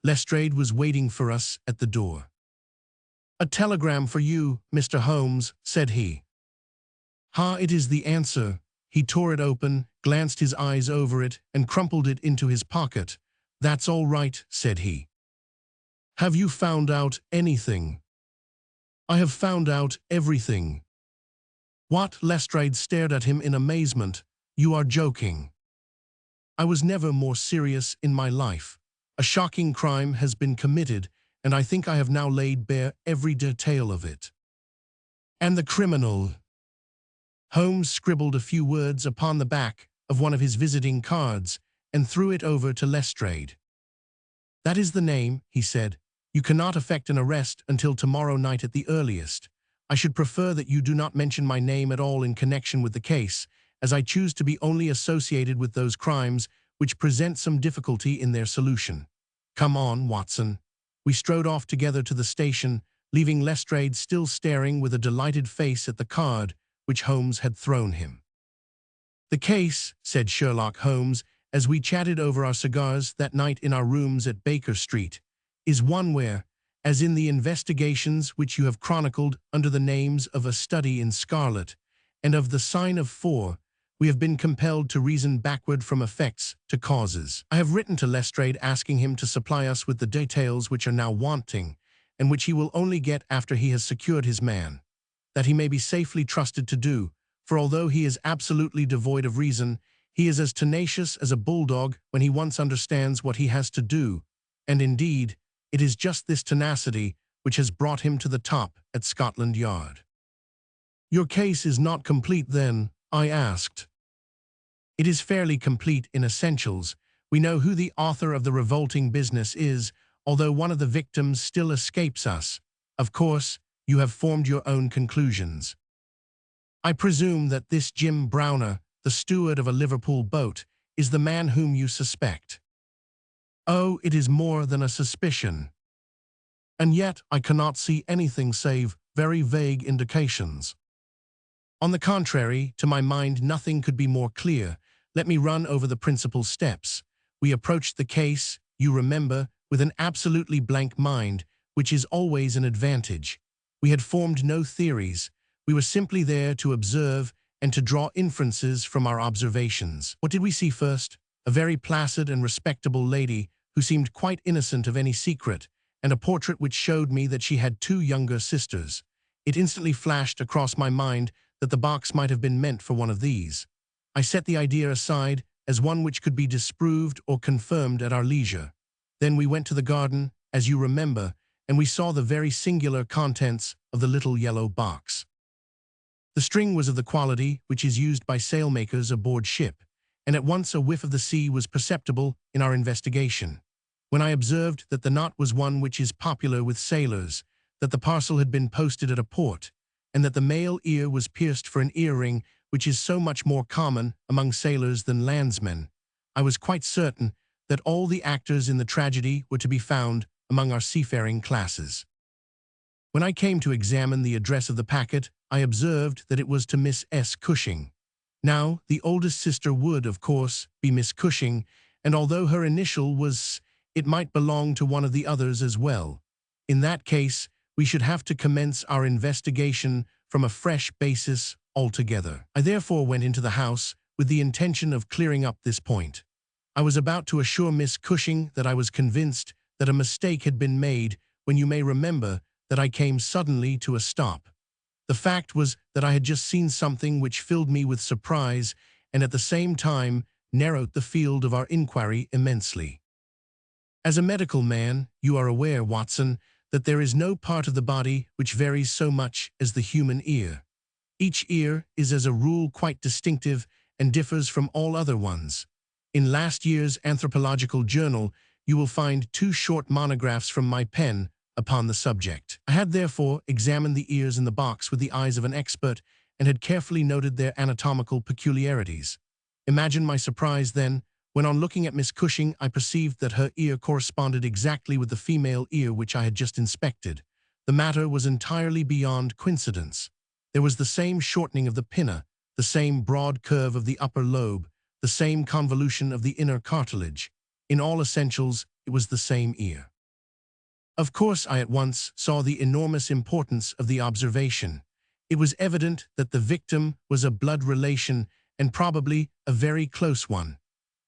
Lestrade was waiting for us at the door. "A telegram for you, Mr. Holmes," said he. "Ha, it is the answer." He tore it open, glanced his eyes over it, and crumpled it into his pocket. "That's all right," said he. "Have you found out anything?" "I have found out everything." "What?" Lestrade stared at him in amazement. "You are joking." "I was never more serious in my life. A shocking crime has been committed, and I think I have now laid bare every detail of it." "And the criminal?" Holmes scribbled a few words upon the back of one of his visiting cards and threw it over to Lestrade. "That is the name," he said. "You cannot effect an arrest until tomorrow night at the earliest. I should prefer that you do not mention my name at all in connection with the case, as I choose to be only associated with those crimes which present some difficulty in their solution. Come on, Watson." We strode off together to the station, leaving Lestrade still staring with a delighted face at the card which Holmes had thrown him. "The case," said Sherlock Holmes, as we chatted over our cigars that night in our rooms at Baker Street, "is one where, as in the investigations which you have chronicled under the names of A Study in Scarlet and of The Sign of Four, we have been compelled to reason backward from effects to causes. I have written to Lestrade asking him to supply us with the details which are now wanting, and which he will only get after he has secured his man, that he may be safely trusted to do, for although he is absolutely devoid of reason, he is as tenacious as a bulldog when he once understands what he has to do, and indeed, it is just this tenacity which has brought him to the top at Scotland Yard." "Your case is not complete then?" I asked. "It is fairly complete in essentials. We know who the author of the revolting business is, although one of the victims still escapes us. Of course, you have formed your own conclusions. I presume that this Jim Browner, the steward of a Liverpool boat, is the man whom you suspect." "Oh, it is more than a suspicion. And yet I cannot see anything save very vague indications." "On the contrary, to my mind nothing could be more clear. Let me run over the principal steps. We approached the case, you remember, with an absolutely blank mind, which is always an advantage. We had formed no theories. We were simply there to observe and to draw inferences from our observations. What did we see first? A very placid and respectable lady who seemed quite innocent of any secret, and a portrait which showed me that she had two younger sisters. It instantly flashed across my mind that the box might have been meant for one of these. I set the idea aside as one which could be disproved or confirmed at our leisure. Then we went to the garden, as you remember, and we saw the very singular contents of the little yellow box. The string was of the quality which is used by sailmakers aboard ship, and at once a whiff of the sea was perceptible in our investigation. When I observed that the knot was one which is popular with sailors, that the parcel had been posted at a port, and that the male ear was pierced for an earring which is so much more common among sailors than landsmen, I was quite certain that all the actors in the tragedy were to be found among our seafaring classes. When I came to examine the address of the packet, I observed that it was to Miss S. Cushing. Now, the oldest sister would, of course, be Miss Cushing, and although her initial was, it might belong to one of the others as well. In that case, we should have to commence our investigation from a fresh basis altogether. I therefore went into the house with the intention of clearing up this point. I was about to assure Miss Cushing that I was convinced that a mistake had been made when you may remember that I came suddenly to a stop. The fact was that I had just seen something which filled me with surprise and at the same time narrowed the field of our inquiry immensely. As a medical man, you are aware, Watson, that there is no part of the body which varies so much as the human ear. Each ear is as a rule quite distinctive and differs from all other ones. In last year's Anthropological Journal, you will find 2 short monographs from my pen upon the subject. I had therefore examined the ears in the box with the eyes of an expert and had carefully noted their anatomical peculiarities. Imagine my surprise then, when on looking at Miss Cushing I perceived that her ear corresponded exactly with the female ear which I had just inspected. The matter was entirely beyond coincidence. There was the same shortening of the pinna, the same broad curve of the upper lobe, the same convolution of the inner cartilage. In all essentials, it was the same ear. Of course, I at once saw the enormous importance of the observation. It was evident that the victim was a blood relation and probably a very close one.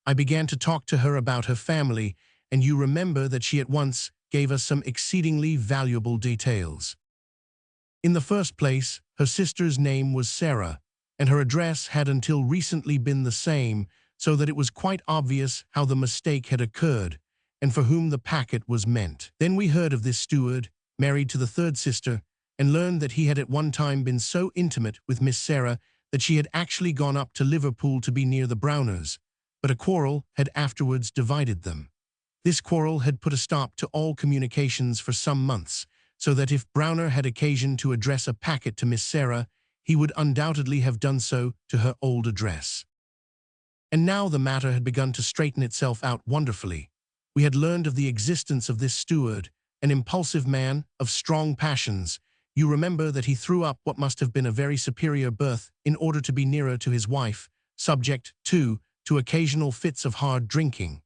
I began to talk to her about her family, and you remember that she at once gave us some exceedingly valuable details. In the first place, her sister's name was Sarah, and her address had until recently been the same, so that it was quite obvious how the mistake had occurred, and for whom the packet was meant. Then we heard of this steward, married to the third sister, and learned that he had at one time been so intimate with Miss Sarah that she had actually gone up to Liverpool to be near the Browners, but a quarrel had afterwards divided them. This quarrel had put a stop to all communications for some months, so that if Browner had occasion to address a packet to Miss Sarah, he would undoubtedly have done so to her old address. And now the matter had begun to straighten itself out wonderfully. We had learned of the existence of this steward, an impulsive man of strong passions. You remember that he threw up what must have been a very superior berth in order to be nearer to his wife, subject, too, to occasional fits of hard drinking.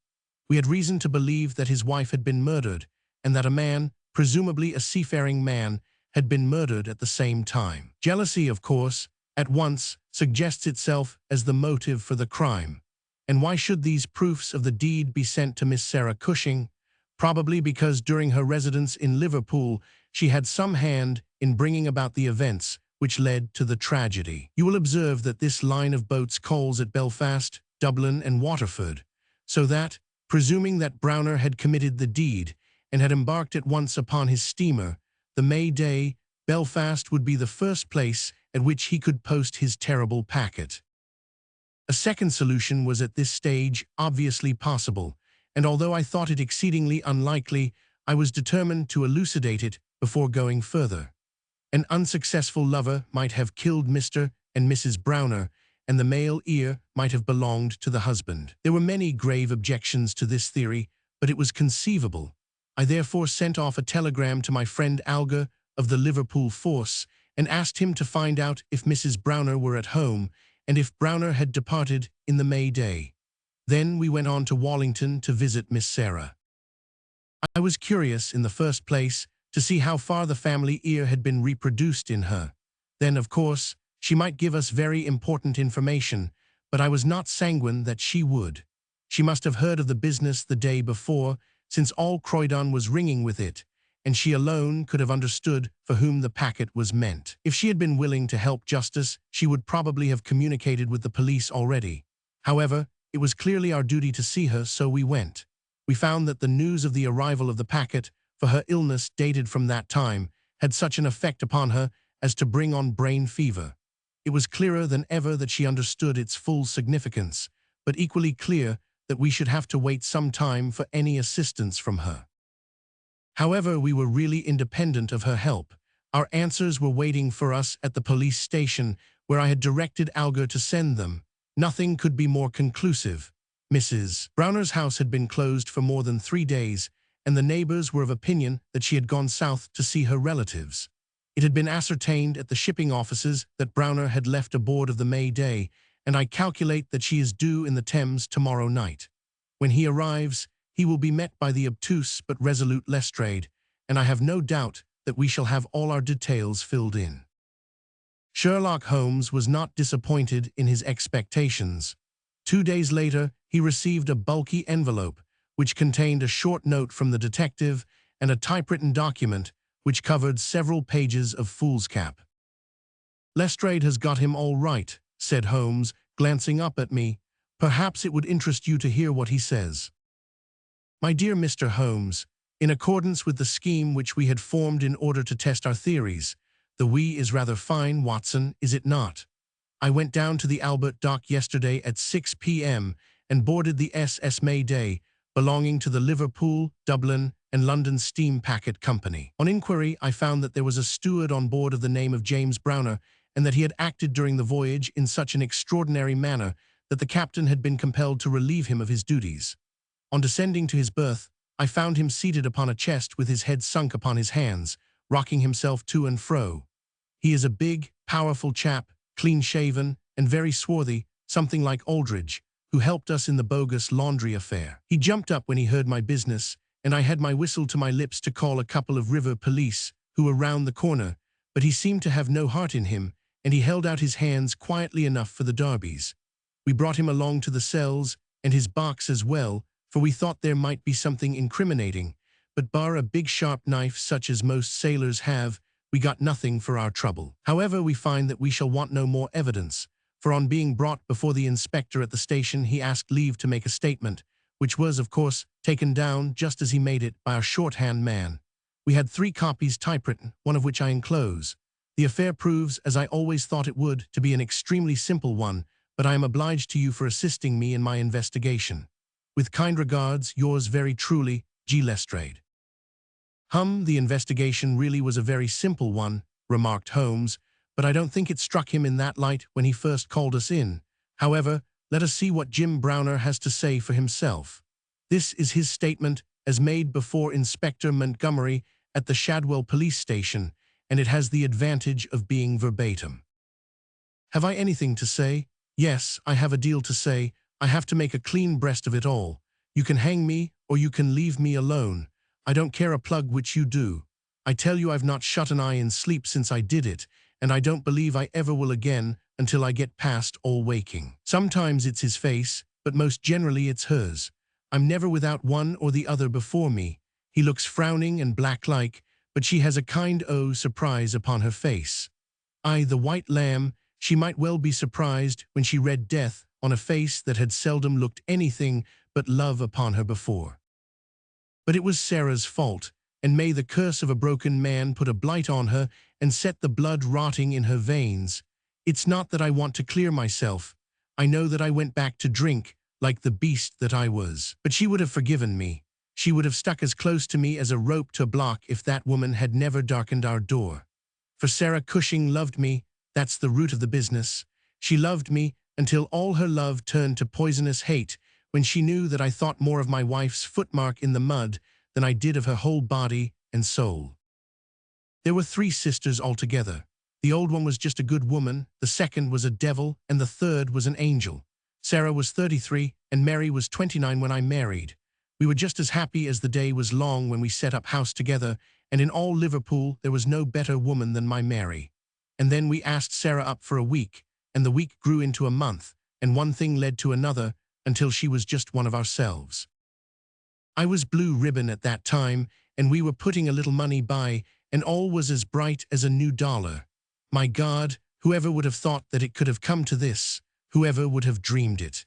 We had reason to believe that his wife had been murdered, and that a man, presumably a seafaring man, had been murdered at the same time. Jealousy, of course, at once suggests itself as the motive for the crime. And why should these proofs of the deed be sent to Miss Sarah Cushing? Probably because during her residence in Liverpool, she had some hand in bringing about the events which led to the tragedy. You will observe that this line of boats calls at Belfast, Dublin, and Waterford, so that, presuming that Browner had committed the deed and had embarked at once upon his steamer, the May Day, Belfast would be the first place at which he could post his terrible packet. A second solution was at this stage obviously possible, and although I thought it exceedingly unlikely, I was determined to elucidate it before going further. An unsuccessful lover might have killed Mr. and Mrs. Browner, and the male ear might have belonged to the husband. There were many grave objections to this theory, but it was conceivable. I therefore sent off a telegram to my friend Alger of the Liverpool force and asked him to find out if Mrs. Browner were at home and if Browner had departed in the May Day. Then we went on to Wallington to visit Miss Sarah. I was curious, in the first place, to see how far the family ear had been reproduced in her. Then, of course, she might give us very important information, but I was not sanguine that she would. She must have heard of the business the day before, since all Croydon was ringing with it, and she alone could have understood for whom the packet was meant. If she had been willing to help justice, she would probably have communicated with the police already. However, it was clearly our duty to see her, so we went. We found that the news of the arrival of the packet, for her illness dated from that time, had such an effect upon her as to bring on brain fever. It was clearer than ever that she understood its full significance, but equally clear that we should have to wait some time for any assistance from her. However, we were really independent of her help. Our answers were waiting for us at the police station, where I had directed Alger to send them. Nothing could be more conclusive. Mrs. Browner's house had been closed for more than 3 days, and the neighbors were of opinion that she had gone south to see her relatives. It had been ascertained at the shipping offices that Browner had left aboard of the May Day, and I calculate that she is due in the Thames tomorrow night. When he arrives, he will be met by the obtuse but resolute Lestrade, and I have no doubt that we shall have all our details filled in. Sherlock Holmes was not disappointed in his expectations. 2 days later, he received a bulky envelope, which contained a short note from the detective and a typewritten document which covered several pages of foolscap. "Lestrade has got him all right," said Holmes, glancing up at me. "Perhaps it would interest you to hear what he says." "My dear Mr. Holmes, in accordance with the scheme which we had formed in order to test our theories, the we is rather fine, Watson, is it not? I went down to the Albert Dock yesterday at 6 p.m. and boarded the SS May Day, belonging to the Liverpool, Dublin, and London Steam Packet Company. On inquiry, I found that there was a steward on board of the name of James Browner, and that he had acted during the voyage in such an extraordinary manner that the captain had been compelled to relieve him of his duties. On descending to his berth, I found him seated upon a chest with his head sunk upon his hands, rocking himself to and fro. He is a big, powerful chap, clean-shaven, and very swarthy, something like Aldridge, who helped us in the bogus laundry affair. He jumped up when he heard my business, and I had my whistle to my lips to call a couple of river police, who were round the corner, but he seemed to have no heart in him, and he held out his hands quietly enough for the darbies. We brought him along to the cells, and his box as well, for we thought there might be something incriminating, but bar a big sharp knife such as most sailors have, we got nothing for our trouble. However, we find that we shall want no more evidence, for on being brought before the inspector at the station, he asked leave to make a statement, which was, of course, taken down just as he made it by our shorthand man. We had 3 copies typewritten, one of which I enclose. The affair proves, as I always thought it would, to be an extremely simple one, but I am obliged to you for assisting me in my investigation. With kind regards, yours very truly, G. Lestrade. The investigation really was a very simple one, remarked Holmes, but I don't think it struck him in that light when he first called us in. However, let us see what Jim Browner has to say for himself. This is his statement as made before Inspector Montgomery at the Shadwell police station, and it has the advantage of being verbatim. Have I anything to say? Yes, I have a deal to say. I have to make a clean breast of it all. You can hang me, or you can leave me alone. I don't care a plug which you do. I tell you I've not shut an eye in sleep since I did it, and I don't believe I ever will again until I get past all waking. Sometimes it's his face, but most generally it's hers. I'm never without one or the other before me. He looks frowning and black-like, but she has a kind surprise upon her face. Aye, the white lamb, she might well be surprised when she read death on a face that had seldom looked anything but love upon her before. But it was Sarah's fault, and may the curse of a broken man put a blight on her and set the blood rotting in her veins. It's not that I want to clear myself. I know that I went back to drink, like the beast that I was. But she would have forgiven me. She would have stuck as close to me as a rope to a block if that woman had never darkened our door. For Sarah Cushing loved me, that's the root of the business. She loved me until all her love turned to poisonous hate when she knew that I thought more of my wife's footmark in the mud than I did of her whole body and soul. There were 3 sisters altogether. The old one was just a good woman, the second was a devil, and the third was an angel. Sarah was 33, and Mary was 29 when I married. We were just as happy as the day was long when we set up house together, and in all Liverpool there was no better woman than my Mary. And then we asked Sarah up for a week, and the week grew into a month, and one thing led to another, until she was just one of ourselves. I was blue ribbon at that time, and we were putting a little money by, and all was as bright as a new dollar. My God, whoever would have thought that it could have come to this? Whoever would have dreamed it?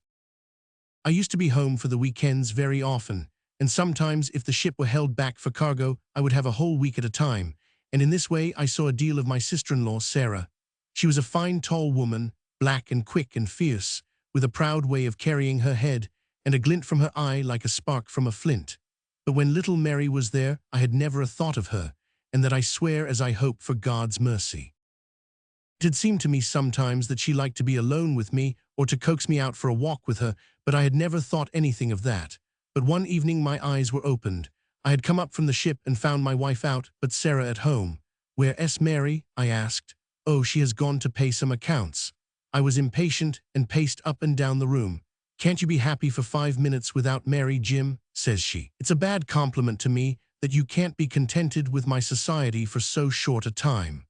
I used to be home for the weekends very often, and sometimes if the ship were held back for cargo, I would have a whole week at a time, and in this way I saw a deal of my sister-in-law, Sarah. She was a fine tall woman, black and quick and fierce, with a proud way of carrying her head, and a glint from her eye like a spark from a flint. But when little Mary was there, I had never a thought of her, and that I swear as I hope for God's mercy. It had seemed to me sometimes that she liked to be alone with me or to coax me out for a walk with her, but I had never thought anything of that. But one evening my eyes were opened. I had come up from the ship and found my wife out, but Sarah at home. "Where's Mary?" I asked. "Oh, she has gone to pay some accounts." I was impatient and paced up and down the room. "Can't you be happy for 5 minutes without Mary, Jim?" says she. "It's a bad compliment to me that you can't be contented with my society for so short a time."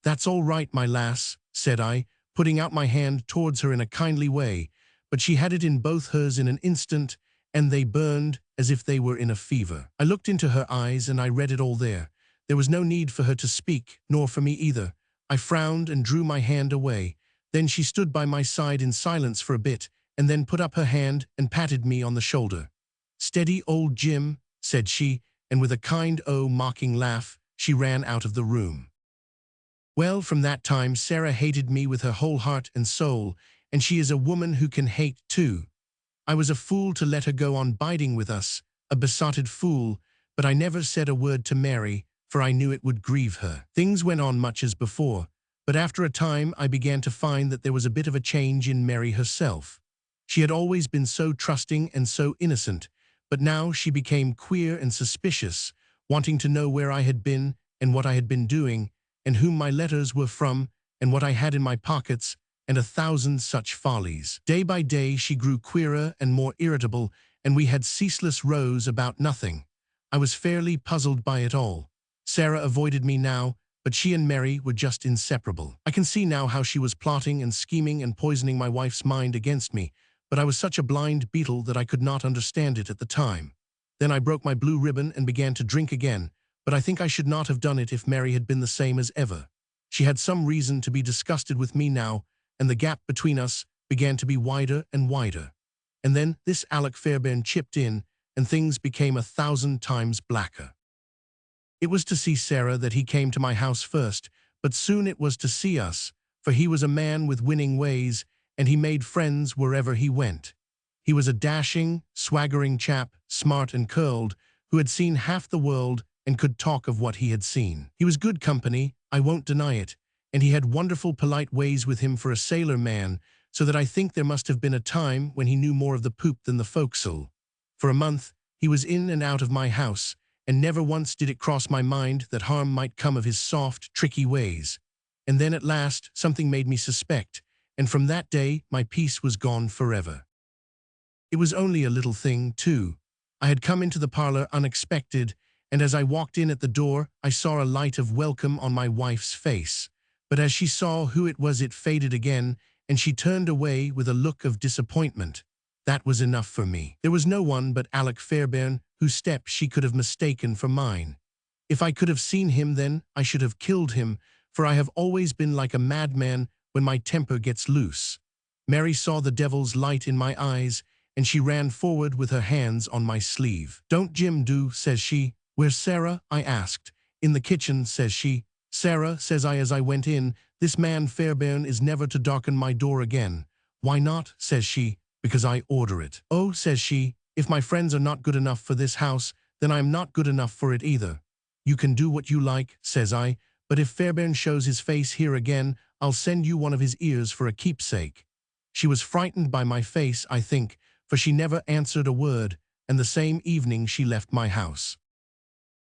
"That's all right, my lass," said I, putting out my hand towards her in a kindly way, but she had it in both hers in an instant, and they burned as if they were in a fever. I looked into her eyes and I read it all there. There was no need for her to speak, nor for me either. I frowned and drew my hand away. Then she stood by my side in silence for a bit, and then put up her hand and patted me on the shoulder. "Steady, old Jim," said she, and with a kind mocking laugh, she ran out of the room. Well, from that time Sarah hated me with her whole heart and soul, and she is a woman who can hate too. I was a fool to let her go on biding with us, a besotted fool, but I never said a word to Mary, for I knew it would grieve her. Things went on much as before, but after a time I began to find that there was a bit of a change in Mary herself. She had always been so trusting and so innocent, but now she became queer and suspicious, wanting to know where I had been and what I had been doing, and whom my letters were from, and what I had in my pockets, and 1,000 such follies. Day by day she grew queerer and more irritable, and we had ceaseless rows about nothing. I was fairly puzzled by it all. Sarah avoided me now, but she and Mary were just inseparable. I can see now how she was plotting and scheming and poisoning my wife's mind against me, but I was such a blind beetle that I could not understand it at the time. Then I broke my blue ribbon and began to drink again, but I think I should not have done it if Mary had been the same as ever. She had some reason to be disgusted with me now, and the gap between us began to be wider and wider. And then this Alec Fairbairn chipped in, and things became 1,000 times blacker. It was to see Sarah that he came to my house first, but soon it was to see us, for he was a man with winning ways, and he made friends wherever he went. He was a dashing, swaggering chap, smart and curled, who had seen half the world and could talk of what he had seen. He was good company, I won't deny it, and he had wonderful polite ways with him for a sailor man, so that I think there must have been a time when he knew more of the poop than the forecastle. For a month, He was in and out of my house, and never once did it cross my mind that harm might come of his soft, tricky ways. And then at last something made me suspect, and from that day my peace was gone forever. It was only a little thing, too. I had come into the parlor unexpected, and as I walked in at the door, I saw a light of welcome on my wife's face. But as she saw who it was, it faded again, and she turned away with a look of disappointment. That was enough for me. There was no one but Alec Fairbairn whose step she could have mistaken for mine. If I could have seen him then, I should have killed him, for I have always been like a madman when my temper gets loose. Mary saw the devil's light in my eyes, and she ran forward with her hands on my sleeve. "Don't Jim do," says she. "Where's Sarah?" I asked. "In the kitchen," says she. "Sarah," says I as I went in, "this man Fairbairn is never to darken my door again." "Why not?" says she. "Because I order it." "Oh," says she, "if my friends are not good enough for this house, then I am not good enough for it either." "You can do what you like," says I, "but if Fairbairn shows his face here again, I'll send you one of his ears for a keepsake." She was frightened by my face, I think, for she never answered a word, and the same evening she left my house.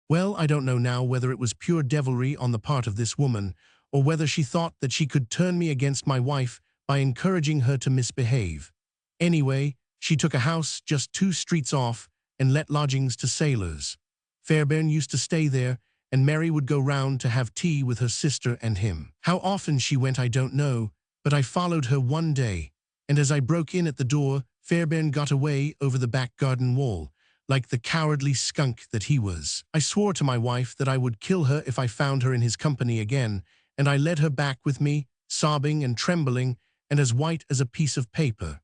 Well, I don't know now whether it was pure devilry on the part of this woman, or whether she thought that she could turn me against my wife by encouraging her to misbehave. Anyway, she took a house just 2 streets off and let lodgings to sailors. Fairbairn used to stay there, and Mary would go round to have tea with her sister and him. How often she went I don't know, but I followed her one day, and as I broke in at the door, Fairbairn got away over the back garden wall, like the cowardly skunk that he was. I swore to my wife that I would kill her if I found her in his company again, and I led her back with me, sobbing and trembling, and as white as a piece of paper.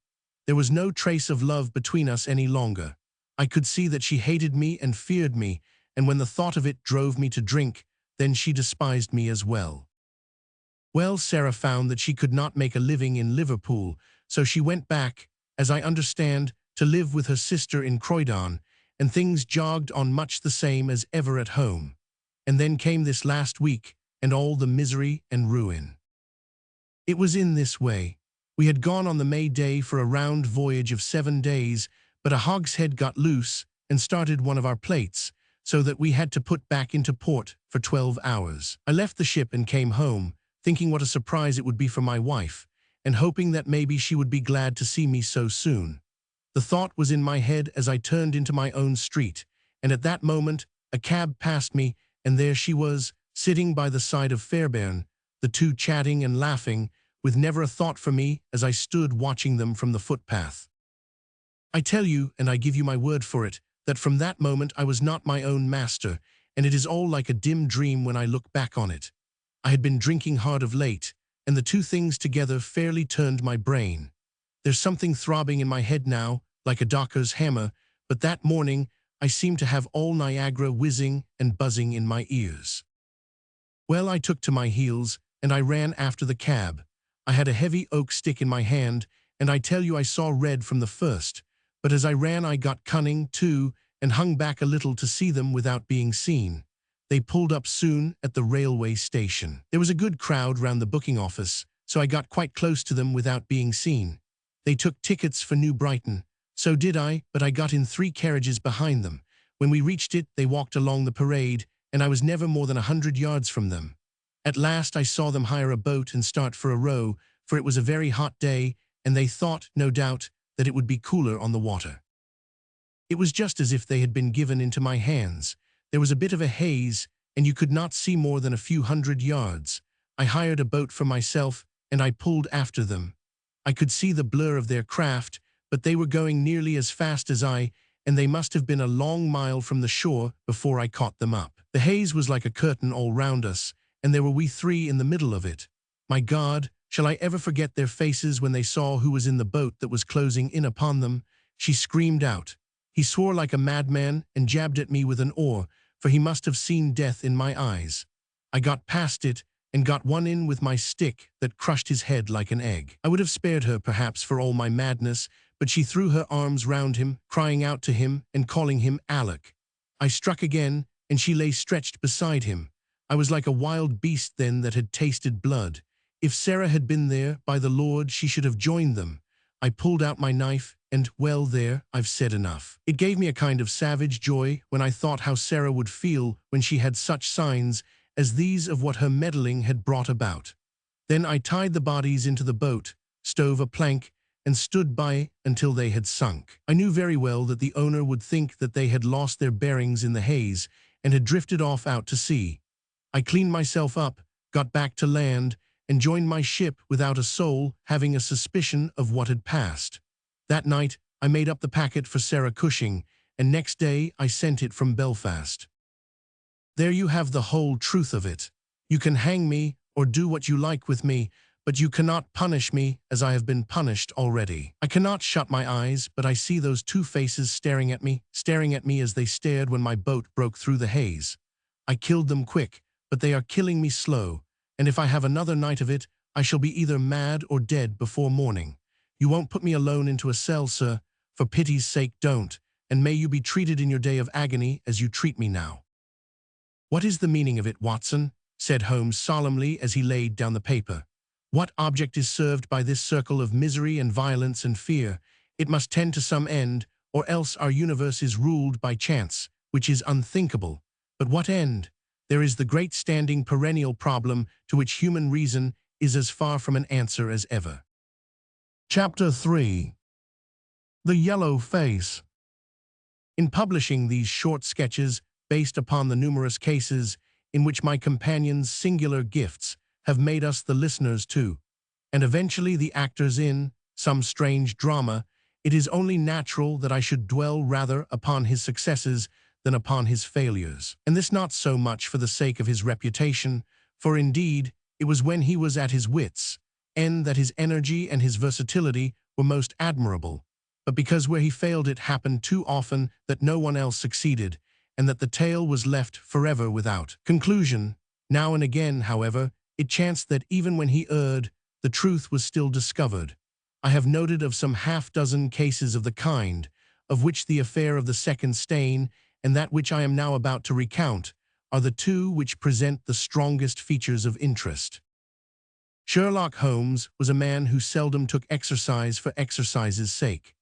There was no trace of love between us any longer. I could see that she hated me and feared me, and when the thought of it drove me to drink, then she despised me as well. Well, Sarah found that she could not make a living in Liverpool, so she went back, as I understand, to live with her sister in Croydon, and things jogged on much the same as ever at home. And then came this last week, and all the misery and ruin. It was in this way. We had gone on the May Day for a round voyage of 7 days, but a hogshead got loose and started one of our plates, so that we had to put back into port for 12 hours. I left the ship and came home, thinking what a surprise it would be for my wife, and hoping that maybe she would be glad to see me so soon. The thought was in my head as I turned into my own street, and at that moment a cab passed me, and there she was, sitting by the side of Fairbairn, the two chatting and laughing, with never a thought for me as I stood watching them from the footpath. I tell you, and I give you my word for it, that from that moment I was not my own master, and it is all like a dim dream when I look back on it. I had been drinking hard of late, and the two things together fairly turned my brain. There's something throbbing in my head now, like a docker's hammer, but that morning I seemed to have all Niagara whizzing and buzzing in my ears. Well, I took to my heels, and I ran after the cab. I had a heavy oak stick in my hand, and I tell you I saw red from the first, but as I ran I got cunning, too, and hung back a little to see them without being seen. They pulled up soon at the railway station. There was a good crowd round the booking office, so I got quite close to them without being seen. They took tickets for New Brighton. So did I, but I got in 3 carriages behind them. When we reached it, they walked along the parade, and I was never more than 100 yards from them. At last I saw them hire a boat and start for a row, for it was a very hot day, and they thought, no doubt, that it would be cooler on the water. It was just as if they had been given into my hands. There was a bit of a haze, and you could not see more than a few 100 yards. I hired a boat for myself, and I pulled after them. I could see the blur of their craft, but they were going nearly as fast as I, and they must have been a long mile from the shore before I caught them up. The haze was like a curtain all round us, and there were we 3 in the middle of it. My God, shall I ever forget their faces when they saw who was in the boat that was closing in upon them? She screamed out. He swore like a madman and jabbed at me with an oar, for he must have seen death in my eyes. I got past it, and got one in with my stick that crushed his head like an egg. I would have spared her, perhaps, for all my madness, but she threw her arms round him, crying out to him and calling him Alec. I struck again, and she lay stretched beside him. I was like a wild beast then that had tasted blood. If Sarah had been there, by the Lord, she should have joined them. I pulled out my knife and, well, there, I've said enough. It gave me a kind of savage joy when I thought how Sarah would feel when she had such signs as these of what her meddling had brought about. Then I tied the bodies into the boat, stove a plank, and stood by until they had sunk. I knew very well that the owner would think that they had lost their bearings in the haze and had drifted off out to sea. I cleaned myself up, got back to land, and joined my ship without a soul having a suspicion of what had passed. That night, I made up the packet for Sarah Cushing, and next day I sent it from Belfast. There you have the whole truth of it. You can hang me or do what you like with me, but you cannot punish me as I have been punished already. I cannot shut my eyes, but I see those two faces staring at me as they stared when my boat broke through the haze. I killed them quick, but they are killing me slow, and if I have another night of it, I shall be either mad or dead before morning. You won't put me alone into a cell, sir. For pity's sake, don't, and may you be treated in your day of agony as you treat me now. What is the meaning of it, Watson? Said Holmes solemnly as he laid down the paper. What object is served by this circle of misery and violence and fear? It must tend to some end, or else our universe is ruled by chance, which is unthinkable. But what end? There is the great standing perennial problem to which human reason is as far from an answer as ever. Chapter 3. The Yellow Face. In publishing these short sketches based upon the numerous cases in which my companion's singular gifts have made us the listeners to, and eventually the actors in, some strange drama, it is only natural that I should dwell rather upon his successes than upon his failures. And this not so much for the sake of his reputation, for indeed it was when he was at his wits' end that his energy and his versatility were most admirable, but because where he failed it happened too often that no one else succeeded, and that the tale was left forever without conclusion. Now and again, however, it chanced that even when he erred, the truth was still discovered. I have noted of some half-dozen cases of the kind, of which the affair of the second stain and that which I am now about to recount are the two which present the strongest features of interest. Sherlock Holmes was a man who seldom took exercise for exercise's sake.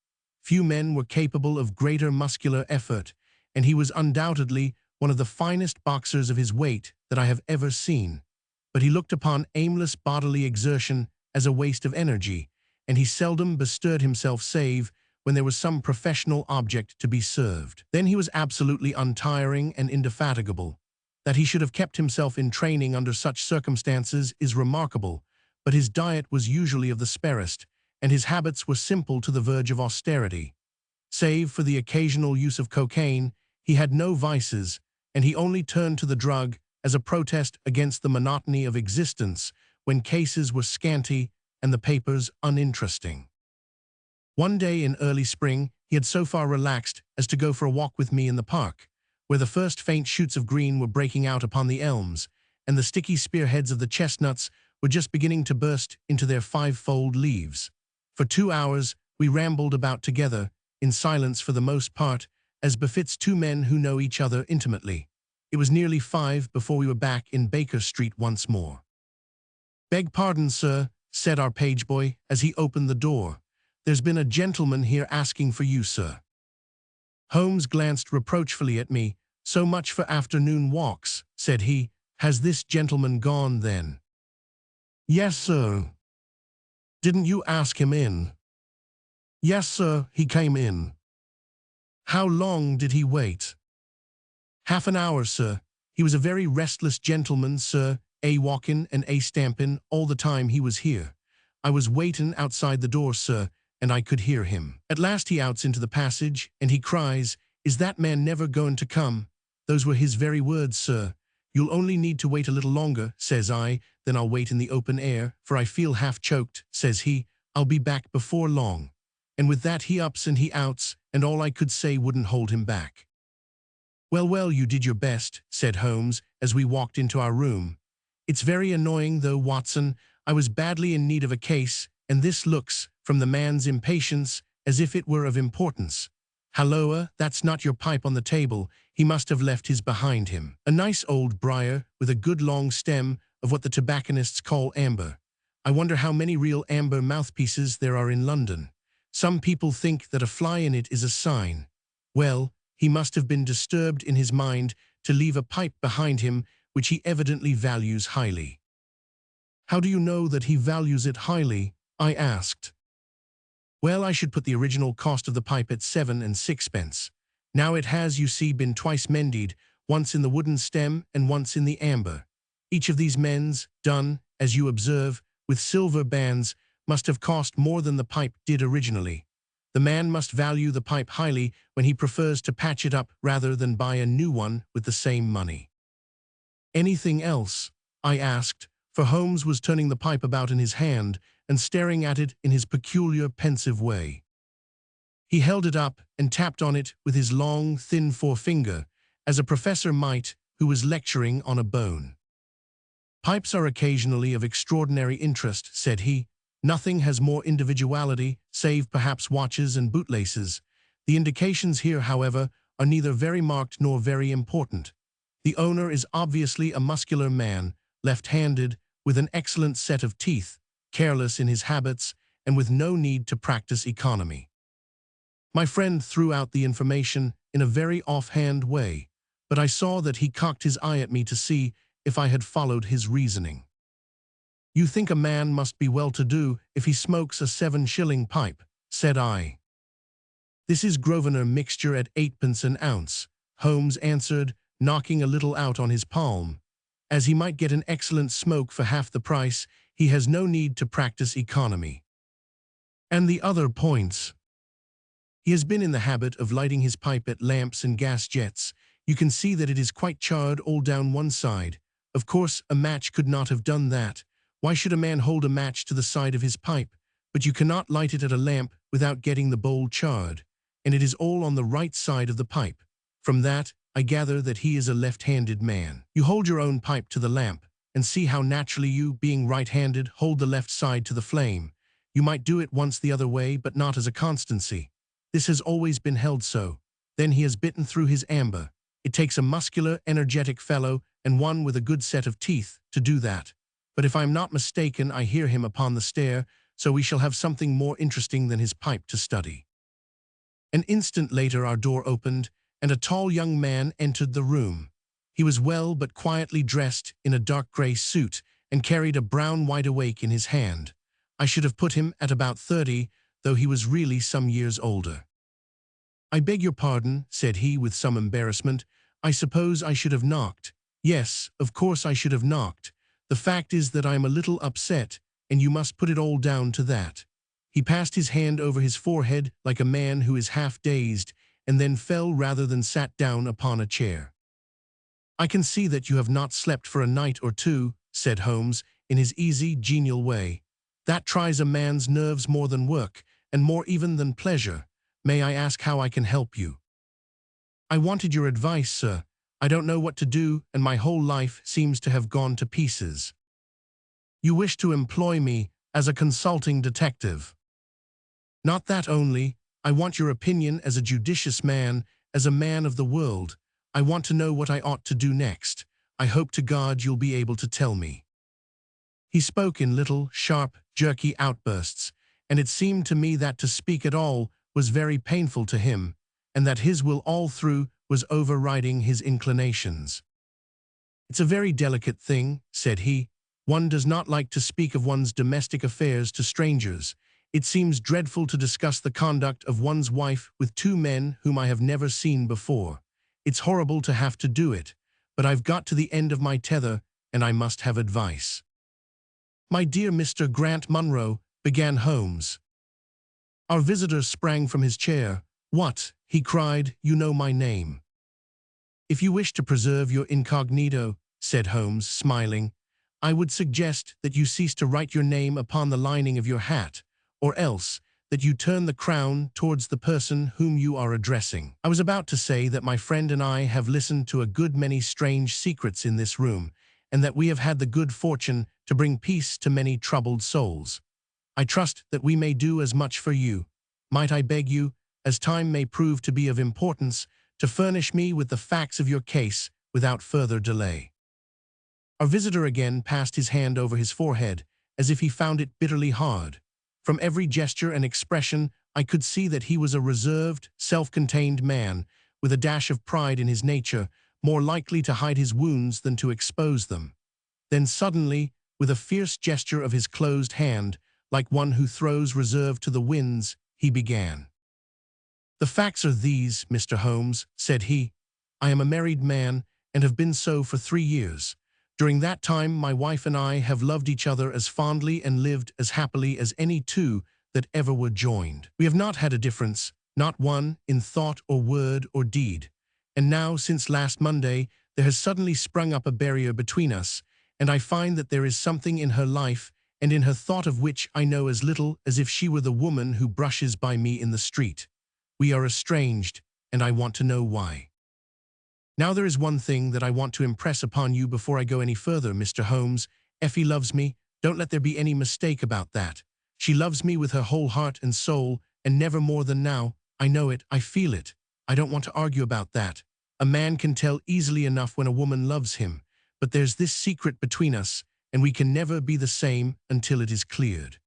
Few men were capable of greater muscular effort, and he was undoubtedly one of the finest boxers of his weight that I have ever seen. But he looked upon aimless bodily exertion as a waste of energy, and he seldom bestirred himself save when there was some professional object to be served. Then he was absolutely untiring and indefatigable. That he should have kept himself in training under such circumstances is remarkable, but his diet was usually of the sparest, and his habits were simple to the verge of austerity. Save for the occasional use of cocaine, he had no vices, and he only turned to the drug as a protest against the monotony of existence when cases were scanty and the papers uninteresting. One day in early spring, he had so far relaxed as to go for a walk with me in the park, where the first faint shoots of green were breaking out upon the elms, and the sticky spearheads of the chestnuts were just beginning to burst into their five-fold leaves. For 2 hours, we rambled about together, in silence for the most part, as befits two men who know each other intimately. It was nearly 5 before we were back in Baker Street once more. "Beg pardon, sir," said our page boy as he opened the door. "There's been a gentleman here asking for you, sir." Holmes glanced reproachfully at me. "So much for afternoon walks," said he. "Has this gentleman gone, then?" "Yes, sir." "Didn't you ask him in?" "Yes, sir, he came in." "How long did he wait?" "Half an hour, sir. He was a very restless gentleman, sir, walking and stamping all the time he was here. I was waiting outside the door, sir, and I could hear him. At last he outs into the passage, and he cries, 'Is that man never going to come?' Those were his very words, sir. 'You'll only need to wait a little longer,' says I, 'then I'll wait in the open air, for I feel half choked,' says he. 'I'll be back before long.' And with that he ups and he outs, and all I could say wouldn't hold him back." "Well, well, you did your best," said Holmes as we walked into our room. "It's very annoying, though, Watson. I was badly in need of a case, and this looks, from the man's impatience, as if it were of importance. Halloa, that's not your pipe on the table. He must have left his behind him. A nice old briar with a good long stem of what the tobacconists call amber. I wonder how many real amber mouthpieces there are in London. Some people think that a fly in it is a sign. Well, he must have been disturbed in his mind to leave a pipe behind him which he evidently values highly. How do you know that he values it highly? I asked. Well, I should put the original cost of the pipe at 7 and 6 pence. Now it has, you see, been twice mended, once in the wooden stem and once in the amber. Each of these mends, done, as you observe, with silver bands, must have cost more than the pipe did originally. The man must value the pipe highly when he prefers to patch it up rather than buy a new one with the same money. Anything else? I asked, for Holmes was turning the pipe about in his hand and staring at it in his peculiar pensive way. He held it up and tapped on it with his long, thin forefinger, as a professor might who was lecturing on a bone. Pipes are occasionally of extraordinary interest, said he. Nothing has more individuality, save perhaps watches and bootlaces. The indications here, however, are neither very marked nor very important. The owner is obviously a muscular man, left-handed, with an excellent set of teeth, careless in his habits, and with no need to practice economy. My friend threw out the information in a very offhand way, but I saw that he cocked his eye at me to see if I had followed his reasoning. You think a man must be well-to-do if he smokes a 7-shilling pipe, said I. This is Grosvenor mixture at 8 pence an ounce, Holmes answered, knocking a little out on his palm. As he might get an excellent smoke for half the price, he has no need to practice economy. And the other points? He has been in the habit of lighting his pipe at lamps and gas jets. You can see that it is quite charred all down one side. Of course, a match could not have done that. Why should a man hold a match to the side of his pipe? But you cannot light it at a lamp without getting the bowl charred, and it is all on the right side of the pipe. From that, I gather that he is a left-handed man. You hold your own pipe to the lamp, and see how naturally you, being right-handed, hold the left side to the flame. You might do it once the other way, but not as a constancy. This has always been held so. Then he has bitten through his amber. It takes a muscular, energetic fellow, and one with a good set of teeth, to do that. But if I am not mistaken, I hear him upon the stair, so we shall have something more interesting than his pipe to study. An instant later our door opened, and a tall young man entered the room. He was well but quietly dressed in a dark grey suit, and carried a brown wide-awake in his hand. I should have put him at about 30, though he was really some years older. I beg your pardon, said he with some embarrassment. I suppose I should have knocked. Yes, of course I should have knocked. The fact is that I am a little upset, and you must put it all down to that. He passed his hand over his forehead like a man who is half-dazed, and then fell rather than sat down upon a chair. I can see that you have not slept for a night or two, said Holmes, in his easy, genial way. That tries a man's nerves more than work, and more even than pleasure. May I ask how I can help you? I wanted your advice, sir. I don't know what to do, and my whole life seems to have gone to pieces. You wish to employ me as a consulting detective. Not that only. I want your opinion as a judicious man, as a man of the world. I want to know what I ought to do next. I hope to God you'll be able to tell me. He spoke in little, sharp, jerky outbursts, and it seemed to me that to speak at all was very painful to him, and that his will all through was overriding his inclinations. It's a very delicate thing, said he. One does not like to speak of one's domestic affairs to strangers. It seems dreadful to discuss the conduct of one's wife with two men whom I have never seen before. It's horrible to have to do it, but I've got to the end of my tether, and I must have advice. My dear Mr. Grant Munro, began Holmes. Our visitor sprang from his chair. What? He cried. You know my name. If you wish to preserve your incognito, said Holmes, smiling, I would suggest that you cease to write your name upon the lining of your hat, or else that you turn the crown towards the person whom you are addressing. I was about to say that my friend and I have listened to a good many strange secrets in this room, and that we have had the good fortune to bring peace to many troubled souls. I trust that we may do as much for you. Might I beg you, as time may prove to be of importance, to furnish me with the facts of your case without further delay. Our visitor again passed his hand over his forehead, as if he found it bitterly hard. From every gesture and expression I could see that he was a reserved, self-contained man, with a dash of pride in his nature, more likely to hide his wounds than to expose them. Then suddenly, with a fierce gesture of his closed hand, like one who throws reserve to the winds, he began. "The facts are these, Mr. Holmes," said he. "I am a married man, and have been so for 3 years. During that time, my wife and I have loved each other as fondly and lived as happily as any two that ever were joined. We have not had a difference, not one, in thought or word or deed. And now, since last Monday, there has suddenly sprung up a barrier between us, and I find that there is something in her life and in her thought of which I know as little as if she were the woman who brushes by me in the street. We are estranged, and I want to know why. Now there is one thing that I want to impress upon you before I go any further, Mr. Holmes. Effie loves me. Don't let there be any mistake about that. She loves me with her whole heart and soul, and never more than now. I know it, I feel it. I don't want to argue about that. A man can tell easily enough when a woman loves him, but there's this secret between us, and we can never be the same until it is cleared."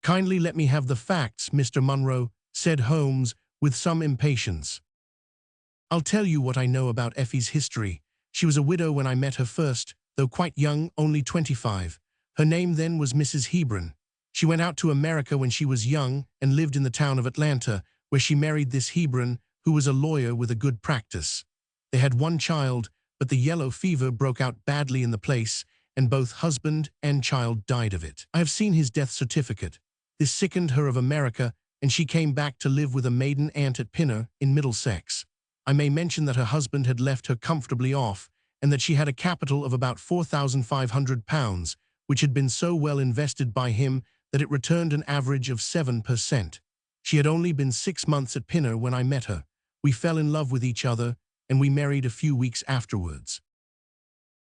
"Kindly let me have the facts, Mr. Munro," said Holmes with some impatience. "I'll tell you what I know about Effie's history. She was a widow when I met her first, though quite young, only 25. Her name then was Mrs. Hebron. She went out to America when she was young and lived in the town of Atlanta, where she married this Hebron, who was a lawyer with a good practice. They had one child, but the yellow fever broke out badly in the place, and both husband and child died of it. I have seen his death certificate. This sickened her of America, and she came back to live with a maiden aunt at Pinner in Middlesex. I may mention that her husband had left her comfortably off, and that she had a capital of about £4,500, which had been so well invested by him that it returned an average of 7%. She had only been 6 months at Pinner when I met her. We fell in love with each other, and we married a few weeks afterwards.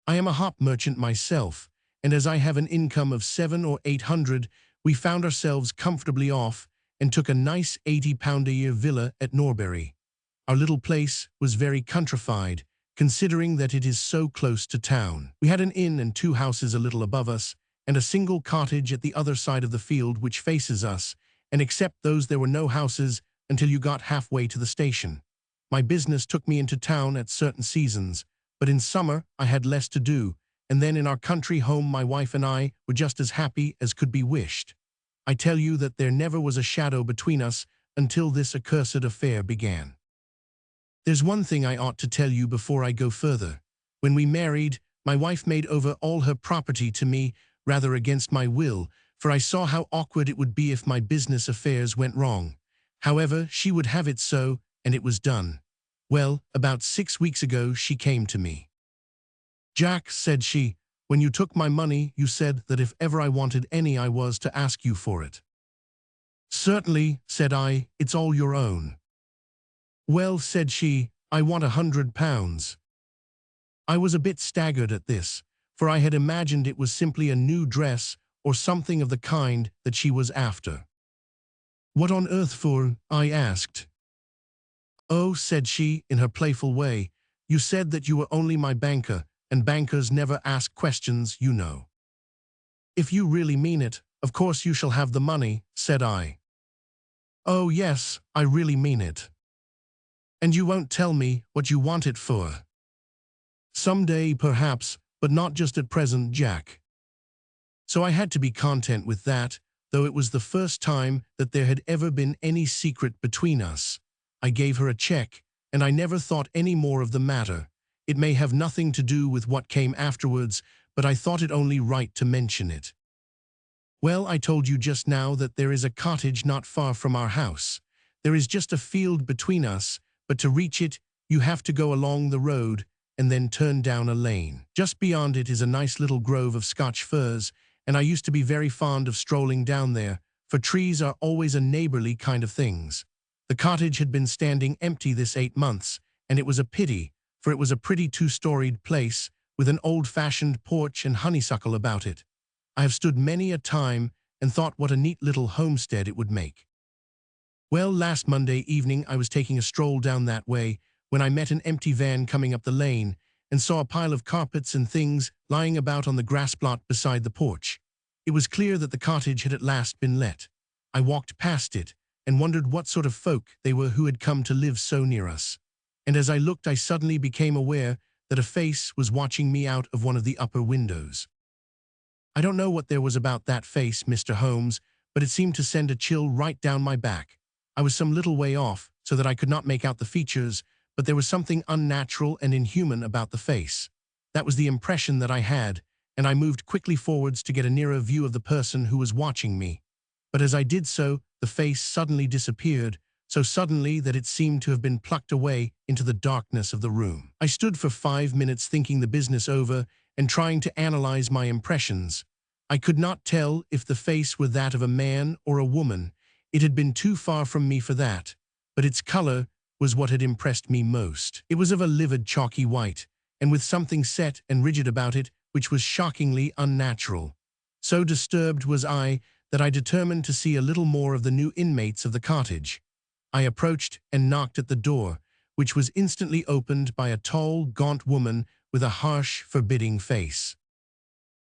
I am a hop merchant myself, and as I have an income of 700 or 800, we found ourselves comfortably off and took a nice £80 a year villa at Norbury. Our little place was very countrified, considering that it is so close to town. We had an inn and 2 houses a little above us, and a single cottage at the other side of the field which faces us, and except those there were no houses until you got halfway to the station. My business took me into town at certain seasons, but in summer I had less to do, and then in our country home my wife and I were just as happy as could be wished. I tell you that there never was a shadow between us until this accursed affair began. There's one thing I ought to tell you before I go further. When we married, my wife made over all her property to me, rather against my will, for I saw how awkward it would be if my business affairs went wrong. However, she would have it so, and it was done. Well, about 6 weeks ago she came to me. "Jack," said she, "when you took my money, you said that if ever I wanted any I was to ask you for it." "Certainly," said I, "it's all your own." "Well," said she, "I want £100. I was a bit staggered at this, for I had imagined it was simply a new dress or something of the kind that she was after. "What on earth for?" I asked. "Oh," said she, in her playful way, "you said that you were only my banker, and bankers never ask questions, you know." "If you really mean it, of course you shall have the money," said I. "Oh yes, I really mean it." "And you won't tell me what you want it for?" "Some day, perhaps, but not just at present, Jack." So I had to be content with that, though it was the first time that there had ever been any secret between us. I gave her a check, and I never thought any more of the matter. It may have nothing to do with what came afterwards, but I thought it only right to mention it. Well, I told you just now that there is a cottage not far from our house. There is just a field between us, but to reach it, you have to go along the road and then turn down a lane. Just beyond it is a nice little grove of Scotch firs, and I used to be very fond of strolling down there, for trees are always a neighborly kind of things. The cottage had been standing empty this 8 months, and it was a pity, for it was a pretty 2-storied place, with an old-fashioned porch and honeysuckle about it. I have stood many a time and thought what a neat little homestead it would make. Well, last Monday evening I was taking a stroll down that way, when I met an empty van coming up the lane, and saw a pile of carpets and things lying about on the grass plot beside the porch. It was clear that the cottage had at last been let. I walked past it, and wondered what sort of folk they were who had come to live so near us. And as I looked, I suddenly became aware that a face was watching me out of one of the upper windows. I don't know what there was about that face, Mr. Holmes, but it seemed to send a chill right down my back. I was some little way off, so that I could not make out the features, but there was something unnatural and inhuman about the face. That was the impression that I had, and I moved quickly forwards to get a nearer view of the person who was watching me. But as I did so, the face suddenly disappeared, so suddenly that it seemed to have been plucked away into the darkness of the room. I stood for 5 minutes thinking the business over and trying to analyze my impressions. I could not tell if the face were that of a man or a woman. It had been too far from me for that, but its color was what had impressed me most. It was of a livid chalky white, and with something set and rigid about it which was shockingly unnatural. So disturbed was I that I determined to see a little more of the new inmates of the cottage. I approached and knocked at the door, which was instantly opened by a tall, gaunt woman with a harsh, forbidding face.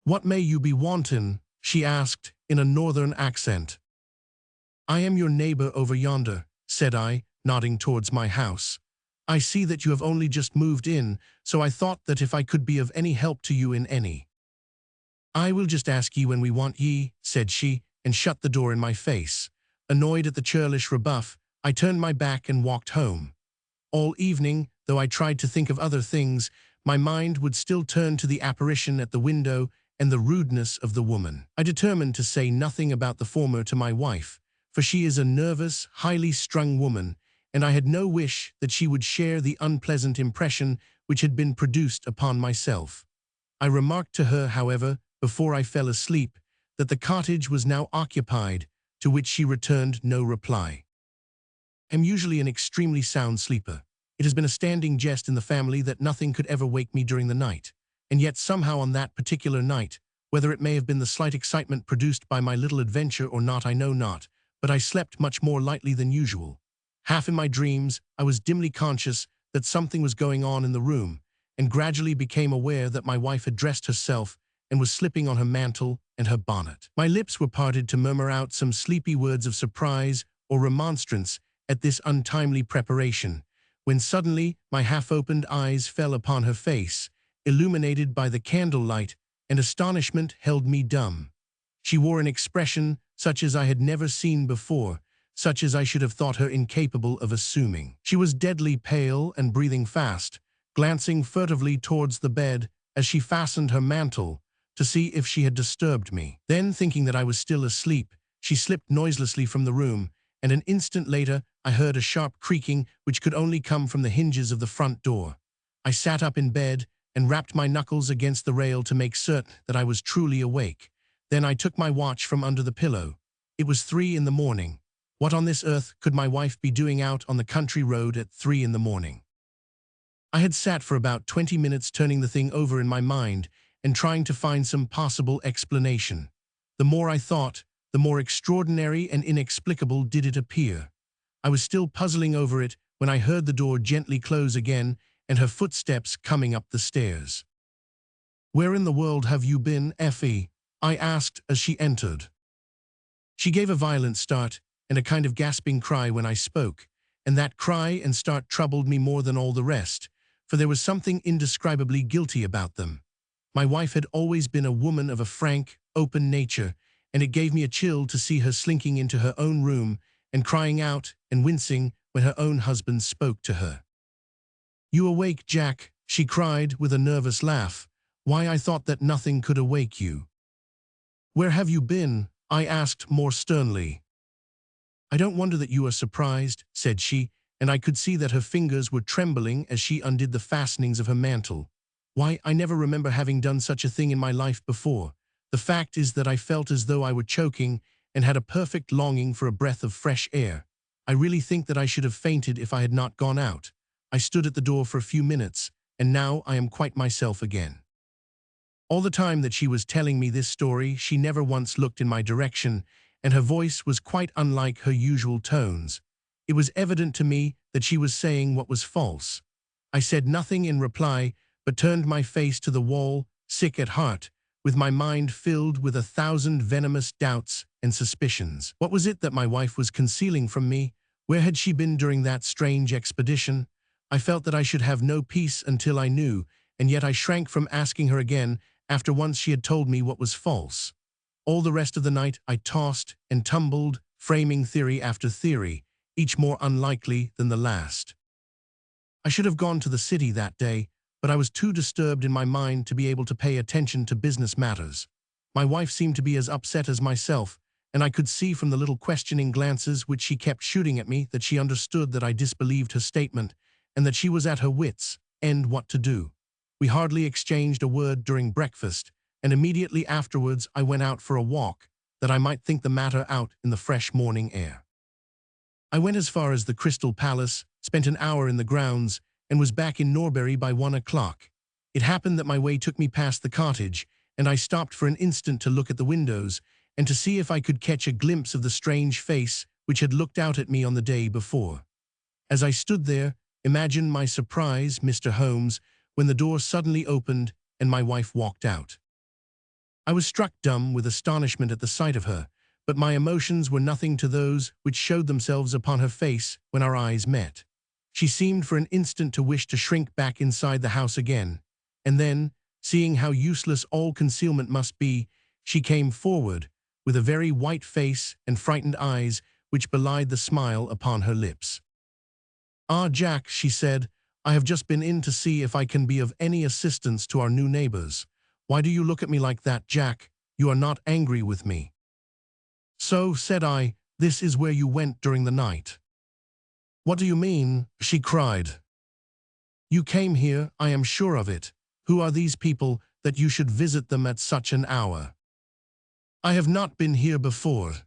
"What may you be wanting?" she asked in a northern accent. "I am your neighbor over yonder," said I, nodding towards my house. "I see that you have only just moved in, so I thought that if I could be of any help to you in any." "I will just ask ye when we want ye," said she, and shut the door in my face. Annoyed at the churlish rebuff, I turned my back and walked home. All evening, though I tried to think of other things, my mind would still turn to the apparition at the window and the rudeness of the woman. I determined to say nothing about the former to my wife, for she is a nervous, highly strung woman, and I had no wish that she would share the unpleasant impression which had been produced upon myself. I remarked to her, however, before I fell asleep, that the cottage was now occupied, to which she returned no reply. I am usually an extremely sound sleeper. It has been a standing jest in the family that nothing could ever wake me during the night, and yet somehow on that particular night, whether it may have been the slight excitement produced by my little adventure or not, I know not, but I slept much more lightly than usual. Half in my dreams, I was dimly conscious that something was going on in the room, and gradually became aware that my wife had dressed herself and was slipping on her mantle and her bonnet. My lips were parted to murmur out some sleepy words of surprise or remonstrance at this untimely preparation, when suddenly my half-opened eyes fell upon her face, illuminated by the candlelight, and astonishment held me dumb. She wore an expression such as I had never seen before, such as I should have thought her incapable of assuming. She was deadly pale and breathing fast, glancing furtively towards the bed as she fastened her mantle to see if she had disturbed me. Then, thinking that I was still asleep, she slipped noiselessly from the room, and an instant later I heard a sharp creaking which could only come from the hinges of the front door. I sat up in bed and rapped my knuckles against the rail to make certain that I was truly awake. Then I took my watch from under the pillow. It was 3 in the morning. What on this earth could my wife be doing out on the country road at 3 in the morning? I had sat for about 20 minutes turning the thing over in my mind and trying to find some possible explanation. The more I thought, the more extraordinary and inexplicable did it appear. I was still puzzling over it when I heard the door gently close again and her footsteps coming up the stairs. "Where in the world have you been, Effie?" I asked as she entered. She gave a violent start and a kind of gasping cry when I spoke, and that cry and start troubled me more than all the rest, for there was something indescribably guilty about them. My wife had always been a woman of a frank, open nature, and it gave me a chill to see her slinking into her own room and crying out and wincing when her own husband spoke to her. "You awake, Jack?" she cried with a nervous laugh. "Why, I thought that nothing could awake you." "Where have you been?" I asked more sternly. "I don't wonder that you are surprised," said she, and I could see that her fingers were trembling as she undid the fastenings of her mantle. "Why, I never remember having done such a thing in my life before. The fact is that I felt as though I were choking and had a perfect longing for a breath of fresh air. I really think that I should have fainted if I had not gone out. I stood at the door for a few minutes, and now I am quite myself again." All the time that she was telling me this story, she never once looked in my direction, and her voice was quite unlike her usual tones. It was evident to me that she was saying what was false. I said nothing in reply, but turned my face to the wall, sick at heart, with my mind filled with 1,000 venomous doubts and suspicions. What was it that my wife was concealing from me? Where had she been during that strange expedition? I felt that I should have no peace until I knew, and yet I shrank from asking her again after once she had told me what was false. All the rest of the night I tossed and tumbled, framing theory after theory, each more unlikely than the last. I should have gone to the city that day, but I was too disturbed in my mind to be able to pay attention to business matters. My wife seemed to be as upset as myself, and I could see from the little questioning glances which she kept shooting at me that she understood that I disbelieved her statement and that she was at her wits' end what to do. We hardly exchanged a word during breakfast, and immediately afterwards I went out for a walk, that I might think the matter out in the fresh morning air. I went as far as the Crystal Palace, spent an hour in the grounds, and was back in Norbury by 1 o'clock. It happened that my way took me past the cottage, and I stopped for an instant to look at the windows and to see if I could catch a glimpse of the strange face which had looked out at me on the day before. As I stood there, imagine my surprise, Mr. Holmes, when the door suddenly opened and my wife walked out. I was struck dumb with astonishment at the sight of her, but my emotions were nothing to those which showed themselves upon her face when our eyes met. She seemed for an instant to wish to shrink back inside the house again, and then, seeing how useless all concealment must be, she came forward, with a very white face and frightened eyes which belied the smile upon her lips. "Ah, Jack," she said, "I have just been in to see if I can be of any assistance to our new neighbors. Why do you look at me like that, Jack? You are not angry with me." "So," said I, "this is where you went during the night." "What do you mean?" she cried. "You came here, I am sure of it. Who are these people that you should visit them at such an hour?" "I have not been here before."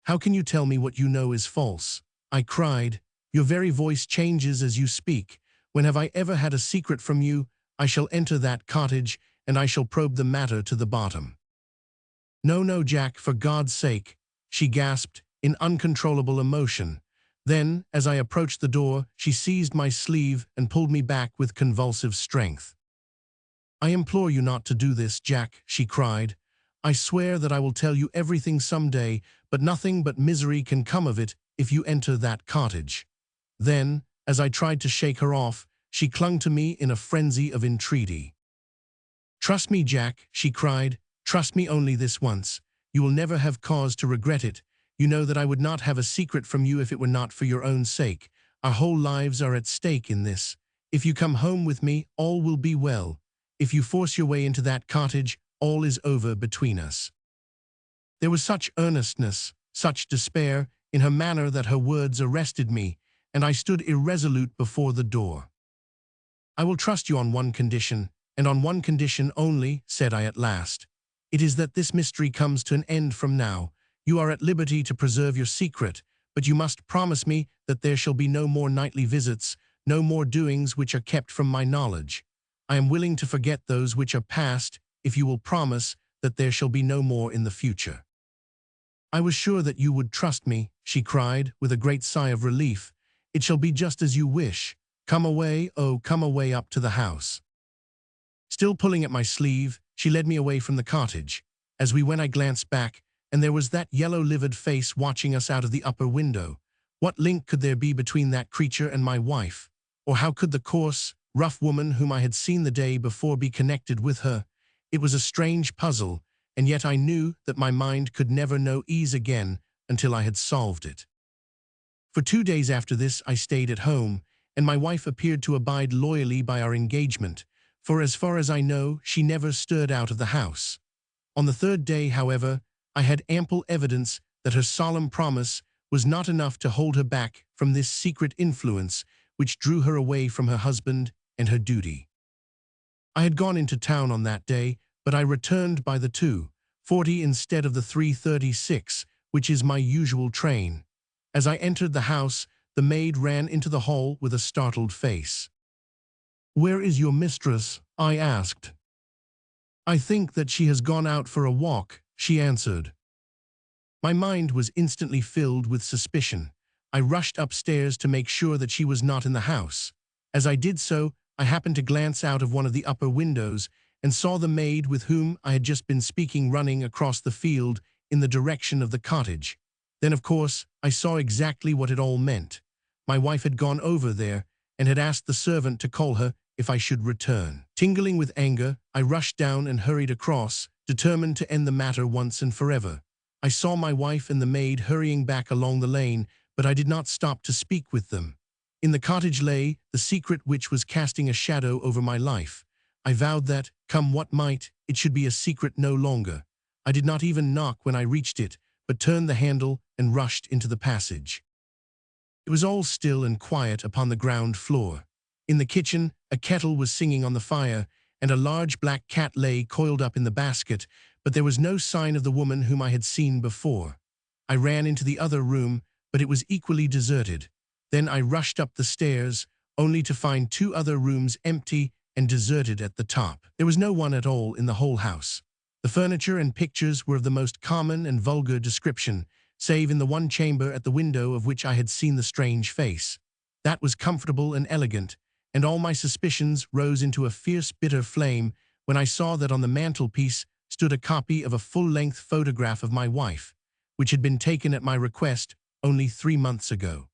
"How can you tell me what you know is false?" I cried. "Your very voice changes as you speak. When have I ever had a secret from you? I shall enter that cottage, and I shall probe the matter to the bottom." "No, no, Jack, for God's sake," she gasped in uncontrollable emotion. Then, as I approached the door, she seized my sleeve and pulled me back with convulsive strength. "I implore you not to do this, Jack," she cried. "I swear that I will tell you everything some day, but nothing but misery can come of it if you enter that cottage." Then, as I tried to shake her off, she clung to me in a frenzy of entreaty. "Trust me, Jack," she cried. "Trust me only this once. You will never have cause to regret it. You know that I would not have a secret from you if it were not for your own sake. Our whole lives are at stake in this. If you come home with me, all will be well. If you force your way into that cottage, all is over between us." There was such earnestness, such despair in her manner that her words arrested me, and I stood irresolute before the door. "I will trust you on one condition, and on one condition only," said I at last. "It is that this mystery comes to an end from now. You are at liberty to preserve your secret, but you must promise me that there shall be no more nightly visits, no more doings which are kept from my knowledge. I am willing to forget those which are past, if you will promise that there shall be no more in the future." "I was sure that you would trust me," she cried, with a great sigh of relief. "It shall be just as you wish. Come away, oh, come away up to the house." Still pulling at my sleeve, she led me away from the cottage. As we went, I glanced back, and there was that yellow livid face watching us out of the upper window. What link could there be between that creature and my wife? Or how could the coarse, rough woman whom I had seen the day before be connected with her? It was a strange puzzle, and yet I knew that my mind could never know ease again until I had solved it. For 2 days after this I stayed at home, and my wife appeared to abide loyally by our engagement, for as far as I know, she never stirred out of the house. On the 3rd day, however, I had ample evidence that her solemn promise was not enough to hold her back from this secret influence which drew her away from her husband and her duty. I had gone into town on that day, but I returned by the 2:40 instead of the 3:36, which is my usual train. As I entered the house, the maid ran into the hall with a startled face. "Where is your mistress?" I asked. "I think that she has gone out for a walk," she answered. My mind was instantly filled with suspicion. I rushed upstairs to make sure that she was not in the house. As I did so, I happened to glance out of one of the upper windows and saw the maid with whom I had just been speaking running across the field in the direction of the cottage. Then, of course, I saw exactly what it all meant. My wife had gone over there and had asked the servant to call her if I should return. Tingling with anger, I rushed down and hurried across, determined to end the matter once and forever. I saw my wife and the maid hurrying back along the lane, but I did not stop to speak with them. In the cottage lay the secret which was casting a shadow over my life. I vowed that, come what might, it should be a secret no longer. I did not even knock when I reached it, but turned the handle and rushed into the passage. It was all still and quiet upon the ground floor. In the kitchen, a kettle was singing on the fire, and a large black cat lay coiled up in the basket, but there was no sign of the woman whom I had seen before. I ran into the other room, but it was equally deserted. Then I rushed up the stairs, only to find 2 other rooms empty and deserted at the top. There was no one at all in the whole house. The furniture and pictures were of the most common and vulgar description, save in the one chamber at the window of which I had seen the strange face. That was comfortable and elegant, and all my suspicions rose into a fierce, bitter flame when I saw that on the mantelpiece stood a copy of a full-length photograph of my wife, which had been taken at my request only 3 months ago.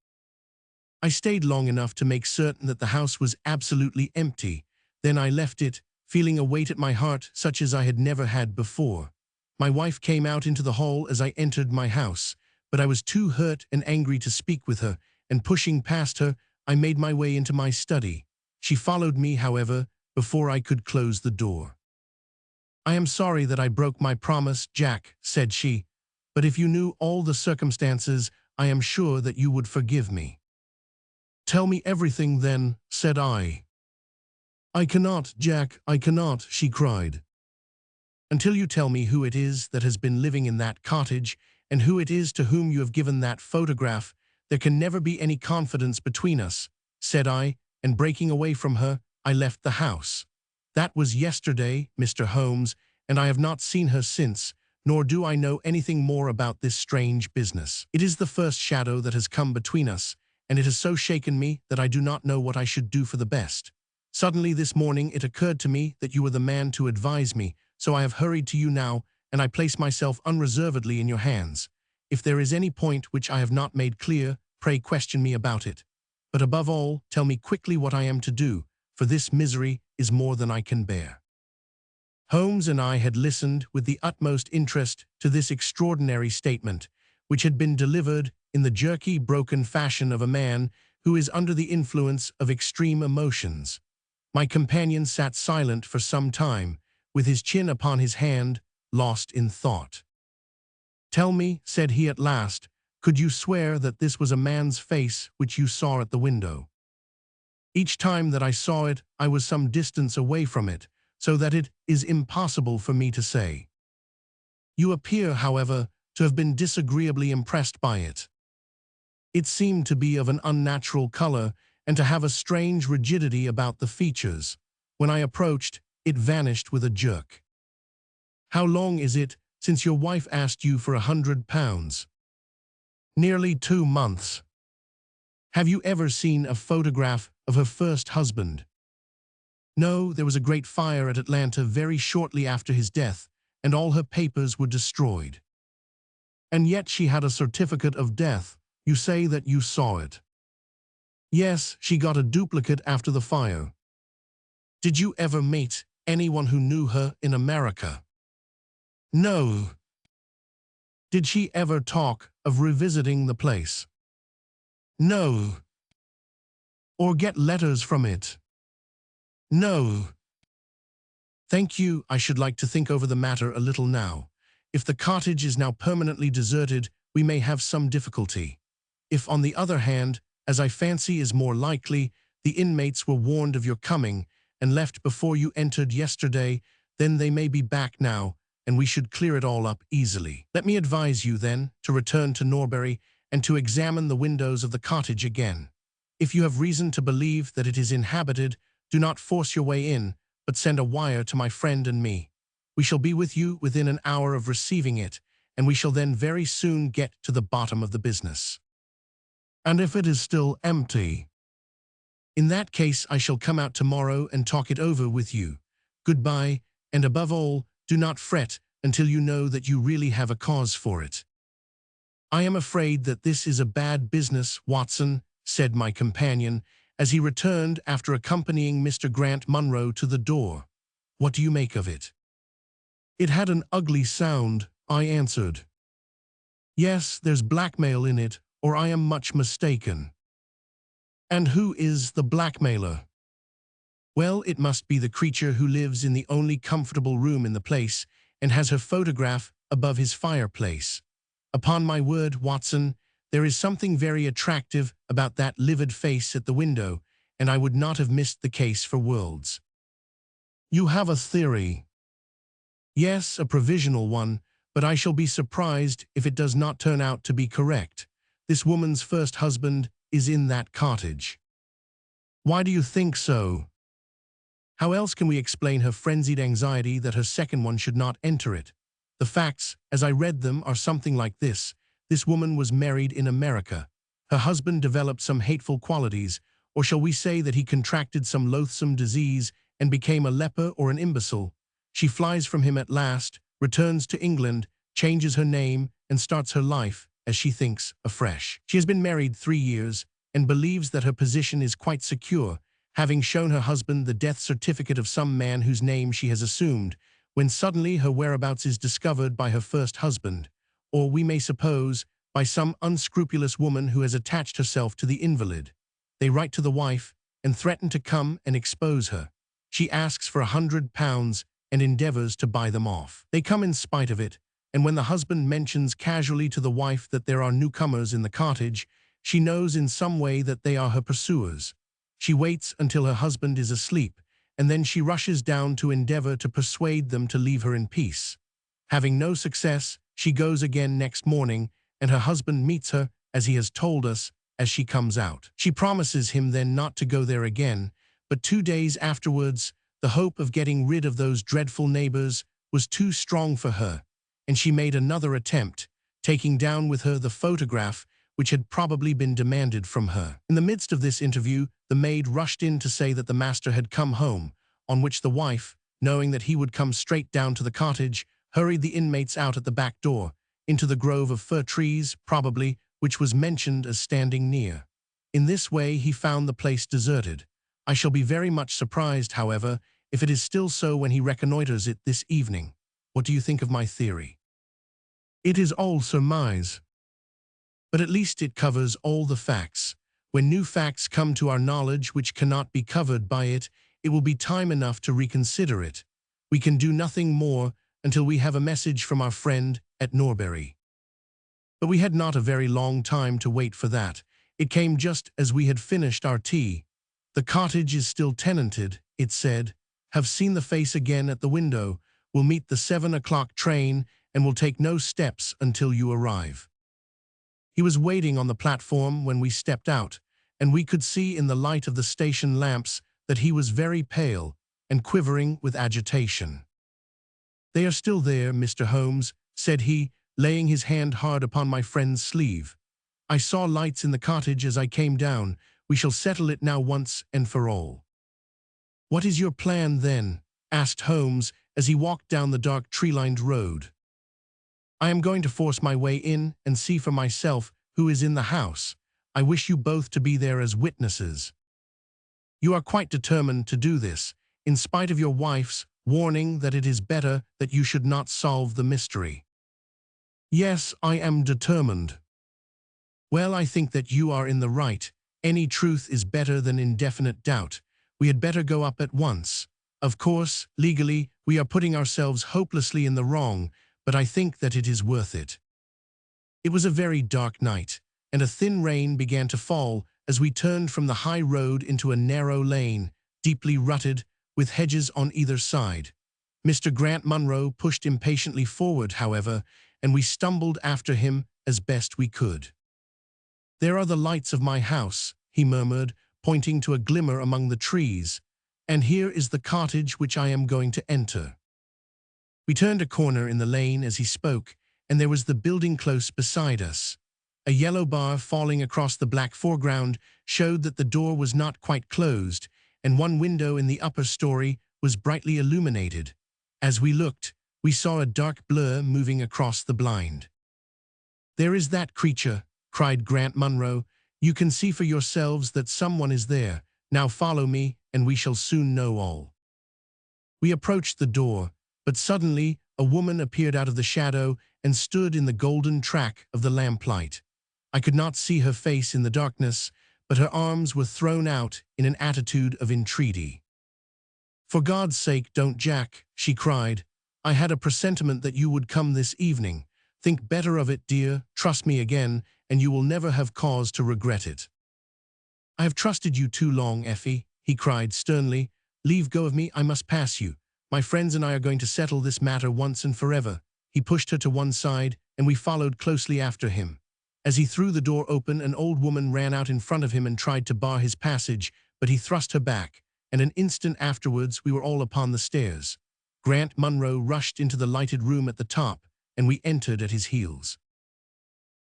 I stayed long enough to make certain that the house was absolutely empty. Then I left it, feeling a weight at my heart such as I had never had before. My wife came out into the hall as I entered my house, but I was too hurt and angry to speak with her, and pushing past her, I made my way into my study. She followed me, however, before I could close the door. "I am sorry that I broke my promise, Jack," said she, "but if you knew all the circumstances, I am sure that you would forgive me." "Tell me everything then," said I. "I cannot, Jack, I cannot," she cried. "Until you tell me who it is that has been living in that cottage, and who it is to whom you have given that photograph, there can never be any confidence between us," said I, and breaking away from her, I left the house. That was yesterday, Mr. Holmes, and I have not seen her since, nor do I know anything more about this strange business. It is the first shadow that has come between us, and it has so shaken me that I do not know what I should do for the best. Suddenly this morning it occurred to me that you were the man to advise me, so I have hurried to you now, and I place myself unreservedly in your hands. If there is any point which I have not made clear, pray question me about it. But above all, tell me quickly what I am to do, for this misery is more than I can bear." Holmes and I had listened with the utmost interest to this extraordinary statement, which had been delivered in the jerky, broken fashion of a man who is under the influence of extreme emotions. My companion sat silent for some time, with his chin upon his hand, lost in thought. "Tell me," said he at last, "could you swear that this was a man's face which you saw at the window?" "Each time that I saw it, I was some distance away from it, so that it is impossible for me to say." "You appear, however, to have been disagreeably impressed by it." "It seemed to be of an unnatural color, and to have a strange rigidity about the features. When I approached, it vanished with a jerk." "How long is it since your wife asked you for £100? "Nearly 2 months." "Have you ever seen a photograph of her first husband?" "No, there was a great fire at Atlanta very shortly after his death, and all her papers were destroyed." "And yet she had a certificate of death. You say that you saw it." "Yes, she got a duplicate after the fire." "Did you ever meet anyone who knew her in America?" "No." "Did she ever talk of revisiting the place?" "No." "Or get letters from it?" "No." "Thank you. I should like to think over the matter a little now. If the cottage is now permanently deserted, we may have some difficulty. If, on the other hand, as I fancy is more likely, the inmates were warned of your coming and left before you entered yesterday, then they may be back now, and we should clear it all up easily. Let me advise you, then, to return to Norbury and to examine the windows of the cottage again. If you have reason to believe that it is inhabited, do not force your way in, but send a wire to my friend and me. We shall be with you within an hour of receiving it, and we shall then very soon get to the bottom of the business." "And if it is still empty?" "In that case I shall come out tomorrow and talk it over with you. Goodbye, and above all, do not fret until you know that you really have a cause for it. I am afraid that this is a bad business, Watson, said my companion, as he returned after accompanying Mr. Grant Munro to the door. What do you make of it? It had an ugly sound, I answered. Yes, there's blackmail in it, or I am much mistaken. And who is the blackmailer? Well, it must be the creature who lives in the only comfortable room in the place and has her photograph above his fireplace. Upon my word, Watson, there is something very attractive about that livid face at the window, and I would not have missed the case for worlds. You have a theory. Yes, a provisional one, but I shall be surprised if it does not turn out to be correct. This woman's first husband is in that cottage. Why do you think so? How else can we explain her frenzied anxiety that her second one should not enter it? The facts, as I read them, are something like this. This woman was married in America. Her husband developed some hateful qualities, or shall we say that he contracted some loathsome disease and became a leper or an imbecile. She flies from him at last, returns to England, changes her name, and starts her life, as she thinks, afresh. She has been married 3 years and believes that her position is quite secure, having shown her husband the death certificate of some man whose name she has assumed, when suddenly her whereabouts is discovered by her first husband, or we may suppose, by some unscrupulous woman who has attached herself to the invalid. They write to the wife and threaten to come and expose her. She asks for £100 and endeavors to buy them off. They come in spite of it, and when the husband mentions casually to the wife that there are newcomers in the cottage, she knows in some way that they are her pursuers. She waits until her husband is asleep, and then she rushes down to endeavor to persuade them to leave her in peace. Having no success, she goes again next morning, and her husband meets her, as he has told us, as she comes out. She promises him then not to go there again, but 2 days afterwards, the hope of getting rid of those dreadful neighbors was too strong for her, and she made another attempt, taking down with her the photograph which had probably been demanded from her. In the midst of this interview, the maid rushed in to say that the master had come home, on which the wife, knowing that he would come straight down to the cottage, hurried the inmates out at the back door, into the grove of fir trees, probably, which was mentioned as standing near. In this way he found the place deserted. I shall be very much surprised, however, if it is still so when he reconnoiters it this evening. What do you think of my theory? It is all surmise. But at least it covers all the facts. When new facts come to our knowledge which cannot be covered by it, it will be time enough to reconsider it. We can do nothing more until we have a message from our friend at Norbury. But we had not a very long time to wait for that. It came just as we had finished our tea. The cottage is still tenanted, it said. Have seen the face again at the window. Will meet the 7 o'clock train and will take no steps until you arrive. He was waiting on the platform when we stepped out, and we could see in the light of the station lamps that he was very pale and quivering with agitation. They are still there, Mr. Holmes, said he, laying his hand hard upon my friend's sleeve. I saw lights in the cottage as I came down. We shall settle it now once and for all. What is your plan, then? Asked Holmes as he walked down the dark tree-lined road. I am going to force my way in and see for myself who is in the house. I wish you both to be there as witnesses. You are quite determined to do this, in spite of your wife's warning that it is better that you should not solve the mystery. Yes, I am determined. Well, I think that you are in the right. Any truth is better than indefinite doubt. We had better go up at once. Of course, legally, we are putting ourselves hopelessly in the wrong, but I think that it is worth it. It was a very dark night, and a thin rain began to fall as we turned from the high road into a narrow lane, deeply rutted, with hedges on either side. Mr. Grant Munro pushed impatiently forward, however, and we stumbled after him as best we could. There are the lights of my house, he murmured, pointing to a glimmer among the trees, and here is the cottage which I am going to enter. We turned a corner in the lane as he spoke, and there was the building close beside us. A yellow bar falling across the black foreground showed that the door was not quite closed, and one window in the upper story was brightly illuminated. As we looked, we saw a dark blur moving across the blind. "There is that creature," cried Grant Munro. "You can see for yourselves that someone is there. Now follow me, and we shall soon know all." We approached the door, but suddenly a woman appeared out of the shadow and stood in the golden track of the lamplight. I could not see her face in the darkness, but her arms were thrown out in an attitude of entreaty. "For God's sake, don't, Jack," she cried. "I had a presentiment that you would come this evening. Think better of it, dear. Trust me again, and you will never have cause to regret it." "I have trusted you too long, Effie," he cried sternly. "Leave go of me, I must pass you. My friends and I are going to settle this matter once and forever." He pushed her to one side, and we followed closely after him. As he threw the door open, an old woman ran out in front of him and tried to bar his passage, but he thrust her back, and an instant afterwards we were all upon the stairs. Grant Munro rushed into the lighted room at the top, and we entered at his heels.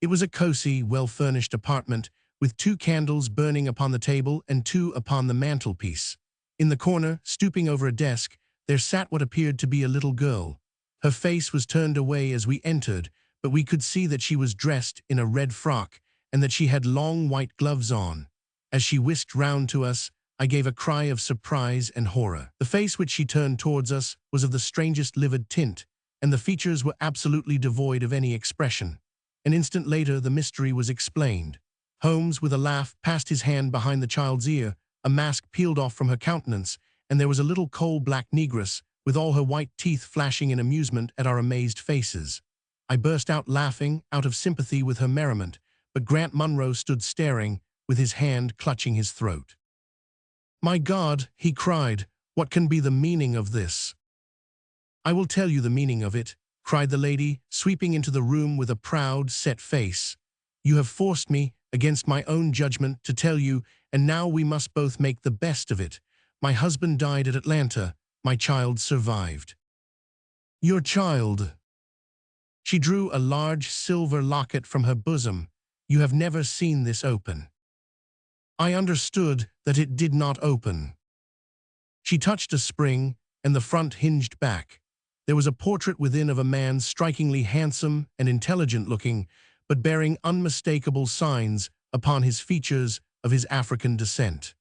It was a cosy, well-furnished apartment, with 2 candles burning upon the table and 2 upon the mantelpiece. In the corner, stooping over a desk, there sat what appeared to be a little girl. Her face was turned away as we entered, but we could see that she was dressed in a red frock and that she had long white gloves on. As she whisked round to us, I gave a cry of surprise and horror. The face which she turned towards us was of the strangest livid tint, and the features were absolutely devoid of any expression. An instant later, the mystery was explained. Holmes, with a laugh, passed his hand behind the child's ear, a mask peeled off from her countenance, and there was a little coal-black negress, with all her white teeth flashing in amusement at our amazed faces. I burst out laughing, out of sympathy with her merriment, but Grant Munro stood staring, with his hand clutching his throat. "My God," he cried, "what can be the meaning of this?" "I will tell you the meaning of it," cried the lady, sweeping into the room with a proud, set face. "You have forced me, against my own judgment, to tell you, and now we must both make the best of it. My husband died at Atlanta. My child survived." "Your child?" She drew a large silver locket from her bosom. "You have never seen this open." I understood that it did not open. She touched a spring, and the front hinged back. There was a portrait within of a man strikingly handsome and intelligent-looking, but bearing unmistakable signs upon his features of his African descent.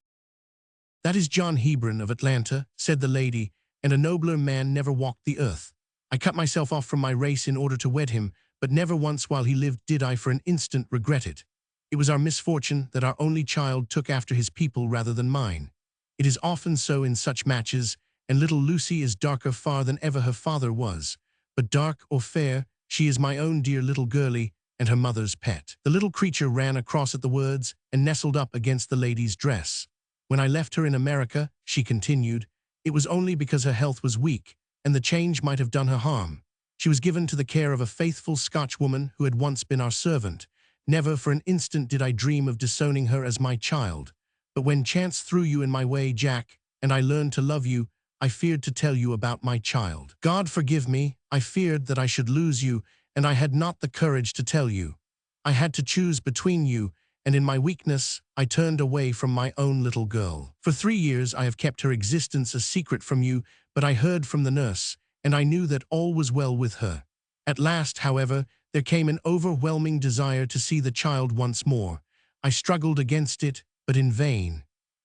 "That is John Hebron of Atlanta," said the lady, "and a nobler man never walked the earth. I cut myself off from my race in order to wed him, but never once while he lived did I for an instant regret it. It was our misfortune that our only child took after his people rather than mine. It is often so in such matches, and little Lucy is darker far than ever her father was. But dark or fair, she is my own dear little girlie, and her mother's pet." The little creature ran across at the words and nestled up against the lady's dress. "When I left her in America," she continued, "it was only because her health was weak, and the change might have done her harm. She was given to the care of a faithful Scotchwoman who had once been our servant. Never for an instant did I dream of disowning her as my child. But when chance threw you in my way, Jack, and I learned to love you, I feared to tell you about my child. God forgive me, I feared that I should lose you, and I had not the courage to tell you. I had to choose between you, and in my weakness, I turned away from my own little girl. For 3 years I have kept her existence a secret from you, but I heard from the nurse, and I knew that all was well with her. At last, however, there came an overwhelming desire to see the child once more. I struggled against it, but in vain.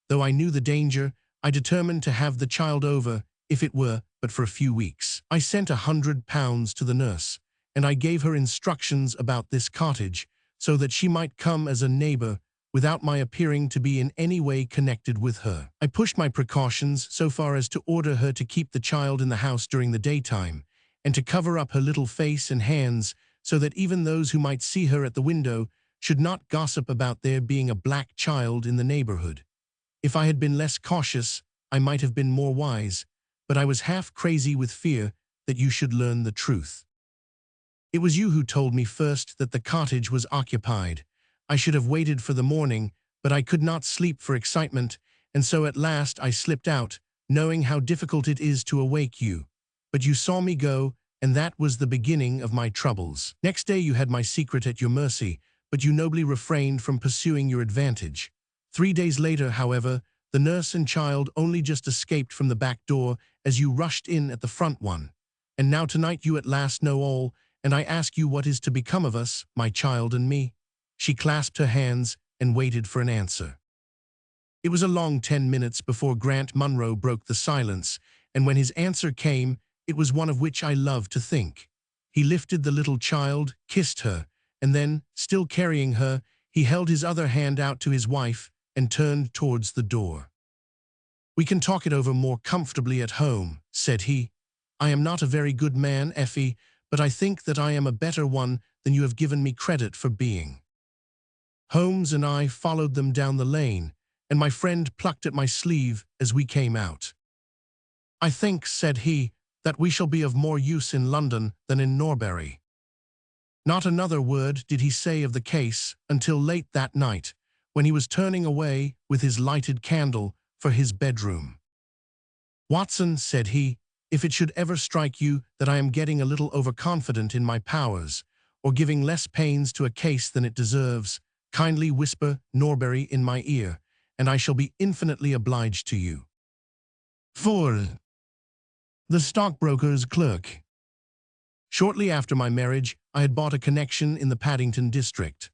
Though I knew the danger, I determined to have the child over, if it were but for a few weeks. I sent £100 to the nurse, and I gave her instructions about this cottage, so that she might come as a neighbor without my appearing to be in any way connected with her. I pushed my precautions so far as to order her to keep the child in the house during the daytime, and to cover up her little face and hands so that even those who might see her at the window should not gossip about there being a black child in the neighborhood. If I had been less cautious, I might have been more wise, but I was half crazy with fear that you should learn the truth. It was you who told me first that the cottage was occupied. I should have waited for the morning, but I could not sleep for excitement, and so at last I slipped out, knowing how difficult it is to awake you. But you saw me go, and that was the beginning of my troubles. Next day you had my secret at your mercy, but you nobly refrained from pursuing your advantage. 3 days later, however, the nurse and child only just escaped from the back door as you rushed in at the front one. And now tonight you at last know all, and I ask you what is to become of us, my child and me." She clasped her hands and waited for an answer. It was a long 10 minutes before Grant Munro broke the silence, and when his answer came, it was one of which I love to think. He lifted the little child, kissed her, and then, still carrying her, he held his other hand out to his wife and turned towards the door. "We can talk it over more comfortably at home," said he. "I am not a very good man, Effie, but I think that I am a better one than you have given me credit for being." Holmes and I followed them down the lane, and my friend plucked at my sleeve as we came out. "I think," said he, "that we shall be of more use in London than in Norbury." Not another word did he say of the case until late that night, when he was turning away with his lighted candle for his bedroom. "Watson," said he, "if it should ever strike you that I am getting a little overconfident in my powers, or giving less pains to a case than it deserves, kindly whisper Norbury in my ear, and I shall be infinitely obliged to you. 4. The stockbroker's clerk. Shortly after my marriage, I had bought a connection in the Paddington district.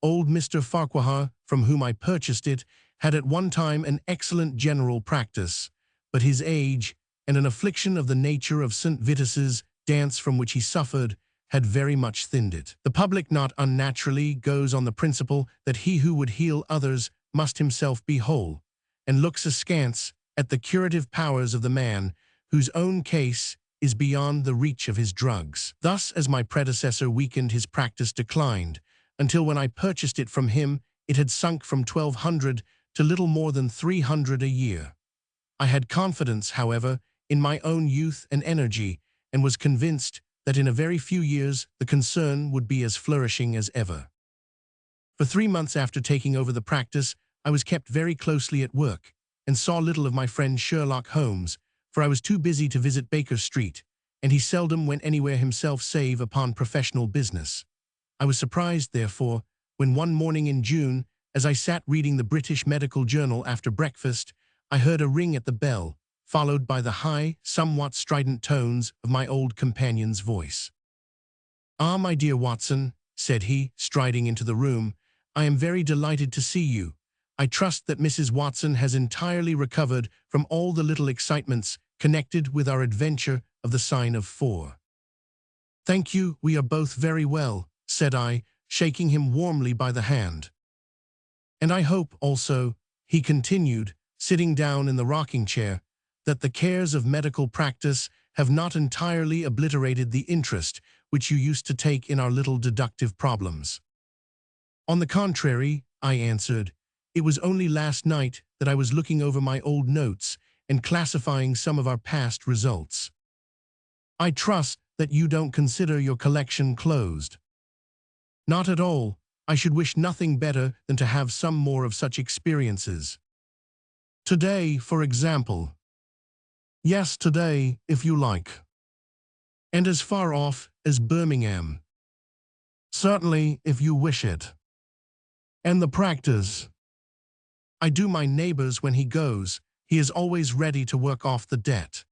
Old Mr. Farquhar, from whom I purchased it, had at one time an excellent general practice, but his age, and an affliction of the nature of St. Vitus's dance from which he suffered, had very much thinned it. The public not unnaturally goes on the principle that he who would heal others must himself be whole, and looks askance at the curative powers of the man whose own case is beyond the reach of his drugs. Thus, as my predecessor weakened, his practice declined, until when I purchased it from him, it had sunk from 1,200 to little more than 300 a year. I had confidence, however, in my own youth and energy, and was convinced that in a very few years the concern would be as flourishing as ever. For 3 months after taking over the practice, I was kept very closely at work, and saw little of my friend Sherlock Holmes, for I was too busy to visit Baker Street, and he seldom went anywhere himself save upon professional business. I was surprised, therefore, when one morning in June, as I sat reading the British Medical Journal after breakfast, I heard a ring at the bell, followed by the high, somewhat strident tones of my old companion's voice. "Ah, my dear Watson," said he, striding into the room, "I am very delighted to see you. I trust that Mrs. Watson has entirely recovered from all the little excitements connected with our adventure of the sign of 4. "Thank you, we are both very well," said I, shaking him warmly by the hand. "And I hope, also," he continued, sitting down in the rocking chair, "that the cares of medical practice have not entirely obliterated the interest which you used to take in our little deductive problems." "On the contrary," I answered, "it was only last night that I was looking over my old notes and classifying some of our past results." "I trust that you don't consider your collection closed." "Not at all. I should wish nothing better than to have some more of such experiences." "Today, for example." "Yes, today, if you like." "And as far off as Birmingham." "Certainly, if you wish it." "And the practice?" "I do my neighbor's when he goes. He is always ready to work off the debt."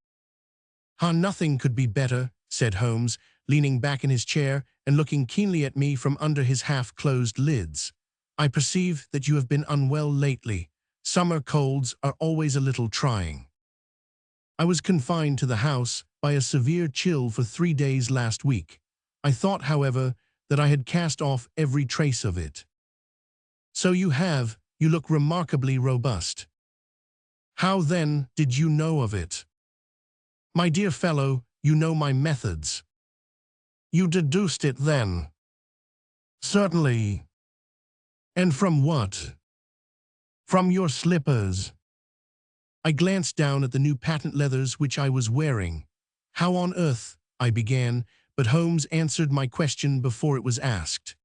Nothing could be better," said Holmes, leaning back in his chair and looking keenly at me from under his half-closed lids. "I perceive that you have been unwell lately. Summer colds are always a little trying." "I was confined to the house by a severe chill for 3 days last week. I thought, however, that I had cast off every trace of it." "So you have. You look remarkably robust." "How, then, did you know of it?" "My dear fellow, you know my methods." "You deduced it, then?" "Certainly." "And from what?" "From your slippers." I glanced down at the new patent leathers which I was wearing. "How on earth—" I began, but Holmes answered my question before it was asked.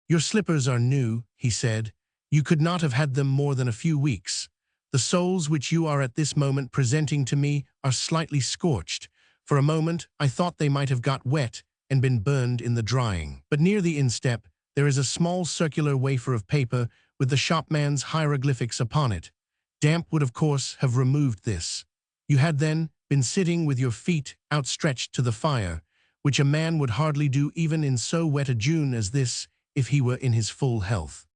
"Your slippers are new," he said. "You could not have had them more than a few weeks. The soles which you are at this moment presenting to me are slightly scorched. For a moment I thought they might have got wet and been burned in the drying. But near the instep there is a small circular wafer of paper with the shopman's hieroglyphics upon it. Damp would of course have removed this. You had then been sitting with your feet outstretched to the fire, which a man would hardly do even in so wet a June as this if he were in his full health.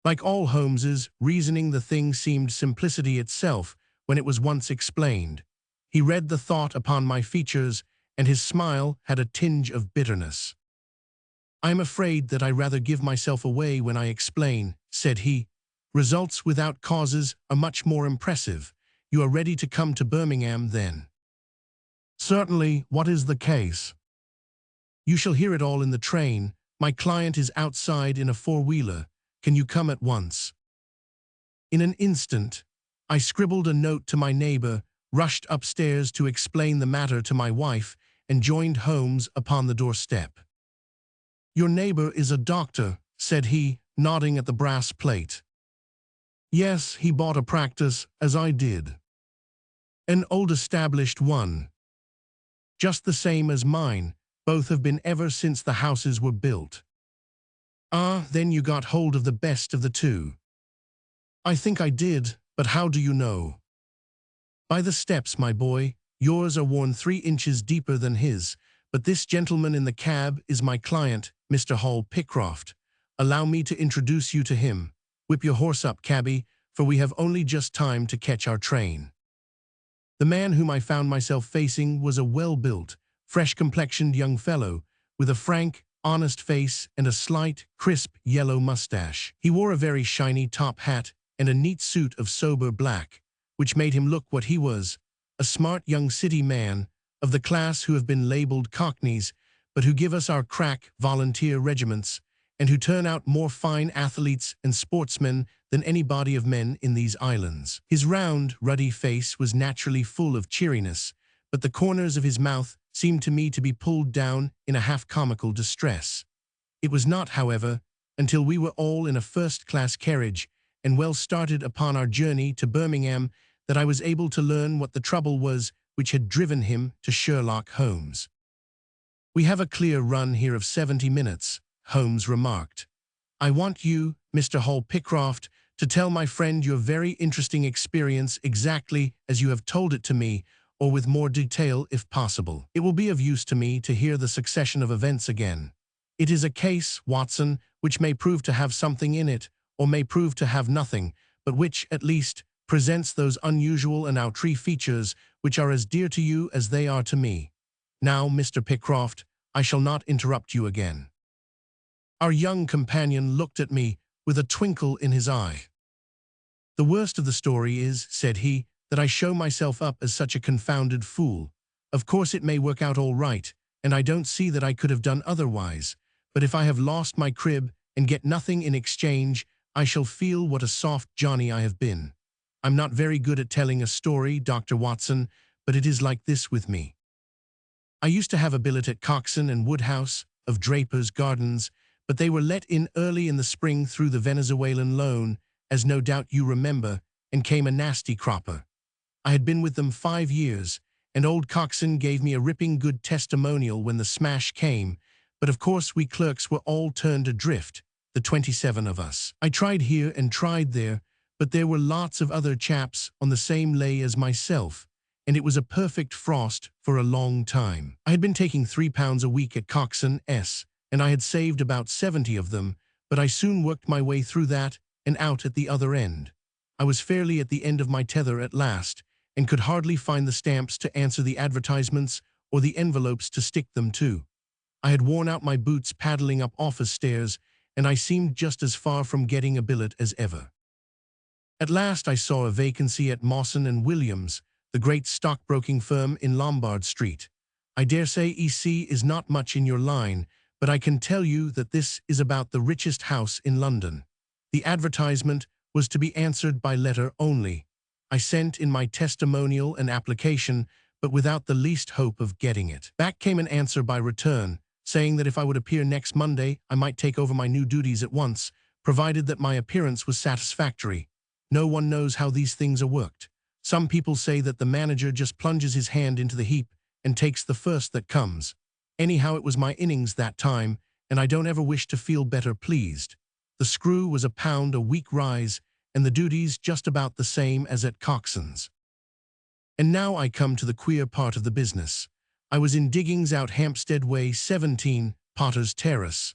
Like all Holmes's reasoning, the thing seemed simplicity itself when it was once explained. He read the thought upon my features, and his smile had a tinge of bitterness. "I am afraid that I rather give myself away when I explain," said he. "Results without causes are much more impressive. You are ready to come to Birmingham, then?" "Certainly. What is the case?" "You shall hear it all in the train. My client is outside in a four-wheeler. Can you come at once?" In an instant, I scribbled a note to my neighbor, rushed upstairs to explain the matter to my wife, and joined Holmes upon the doorstep. "Your neighbor is a doctor," said he, nodding at the brass plate. "Yes, he bought a practice, as I did. An old established one. Just the same as mine. Both have been ever since the houses were built." "Ah, then you got hold of the best of the two." "I think I did, but how do you know?" "By the steps, my boy. Yours are worn 3 inches deeper than his, but this gentleman in the cab is my client, Mr. Hall Pycroft. Allow me to introduce you to him. Whip your horse up, cabby, for we have only just time to catch our train." The man whom I found myself facing was a well-built, fresh-complexioned young fellow, with a frank, honest face and a slight, crisp yellow mustache. He wore a very shiny top hat and a neat suit of sober black, which made him look what he was, a smart young city man, of the class who have been labeled cockneys, but who give us our crack volunteer regiments, and who turn out more fine athletes and sportsmen than any body of men in these islands. His round, ruddy face was naturally full of cheeriness, but the corners of his mouth seemed to me to be pulled down in a half-comical distress. It was not, however, until we were all in a first-class carriage and well started upon our journey to Birmingham that I was able to learn what the trouble was which had driven him to Sherlock Holmes. "We have a clear run here of 70 minutes, Holmes remarked. "I want you, Mr. Hall Pycroft, to tell my friend your very interesting experience exactly as you have told it to me, or with more detail if possible. It will be of use to me to hear the succession of events again. It is a case, Watson, which may prove to have something in it, or may prove to have nothing, but which, at least, presents those unusual and outré features which are as dear to you as they are to me. Now, Mr. Pycroft, I shall not interrupt you again." Our young companion looked at me with a twinkle in his eye. "The worst of the story is," said he, "that I show myself up as such a confounded fool. Of course it may work out all right, and I don't see that I could have done otherwise, but if I have lost my crib and get nothing in exchange, I shall feel what a soft Johnny I have been. I'm not very good at telling a story, Dr. Watson, but it is like this with me. I used to have a billet at Coxon and Woodhouse, of Draper's Gardens, but they were let in early in the spring through the Venezuelan loan, as no doubt you remember, and came a nasty cropper. I had been with them 5 years, and old Coxon gave me a ripping good testimonial when the smash came, but of course we clerks were all turned adrift, the 27 of us. I tried here and tried there, but there were lots of other chaps on the same lay as myself, and it was a perfect frost for a long time. I had been taking £3 a week at Coxon S, and I had saved about 70 of them, but I soon worked my way through that and out at the other end. I was fairly at the end of my tether at last, and could hardly find the stamps to answer the advertisements or the envelopes to stick them to. I had worn out my boots paddling up office stairs, and I seemed just as far from getting a billet as ever. At last I saw a vacancy at Mawson and Williams, the great stockbroking firm in Lombard Street. I dare say EC is not much in your line, but I can tell you that this is about the richest house in London. The advertisement was to be answered by letter only. I sent in my testimonial and application, but without the least hope of getting it. Back came an answer by return, saying that if I would appear next Monday, I might take over my new duties at once, provided that my appearance was satisfactory. No one knows how these things are worked. Some people say that the manager just plunges his hand into the heap and takes the first that comes. Anyhow, it was my innings that time, and I don't ever wish to feel better pleased. The screw was £1 a week rise, and the duties just about the same as at Coxon's. And now I come to the queer part of the business. I was in diggings out Hampstead Way 17, Potter's Terrace.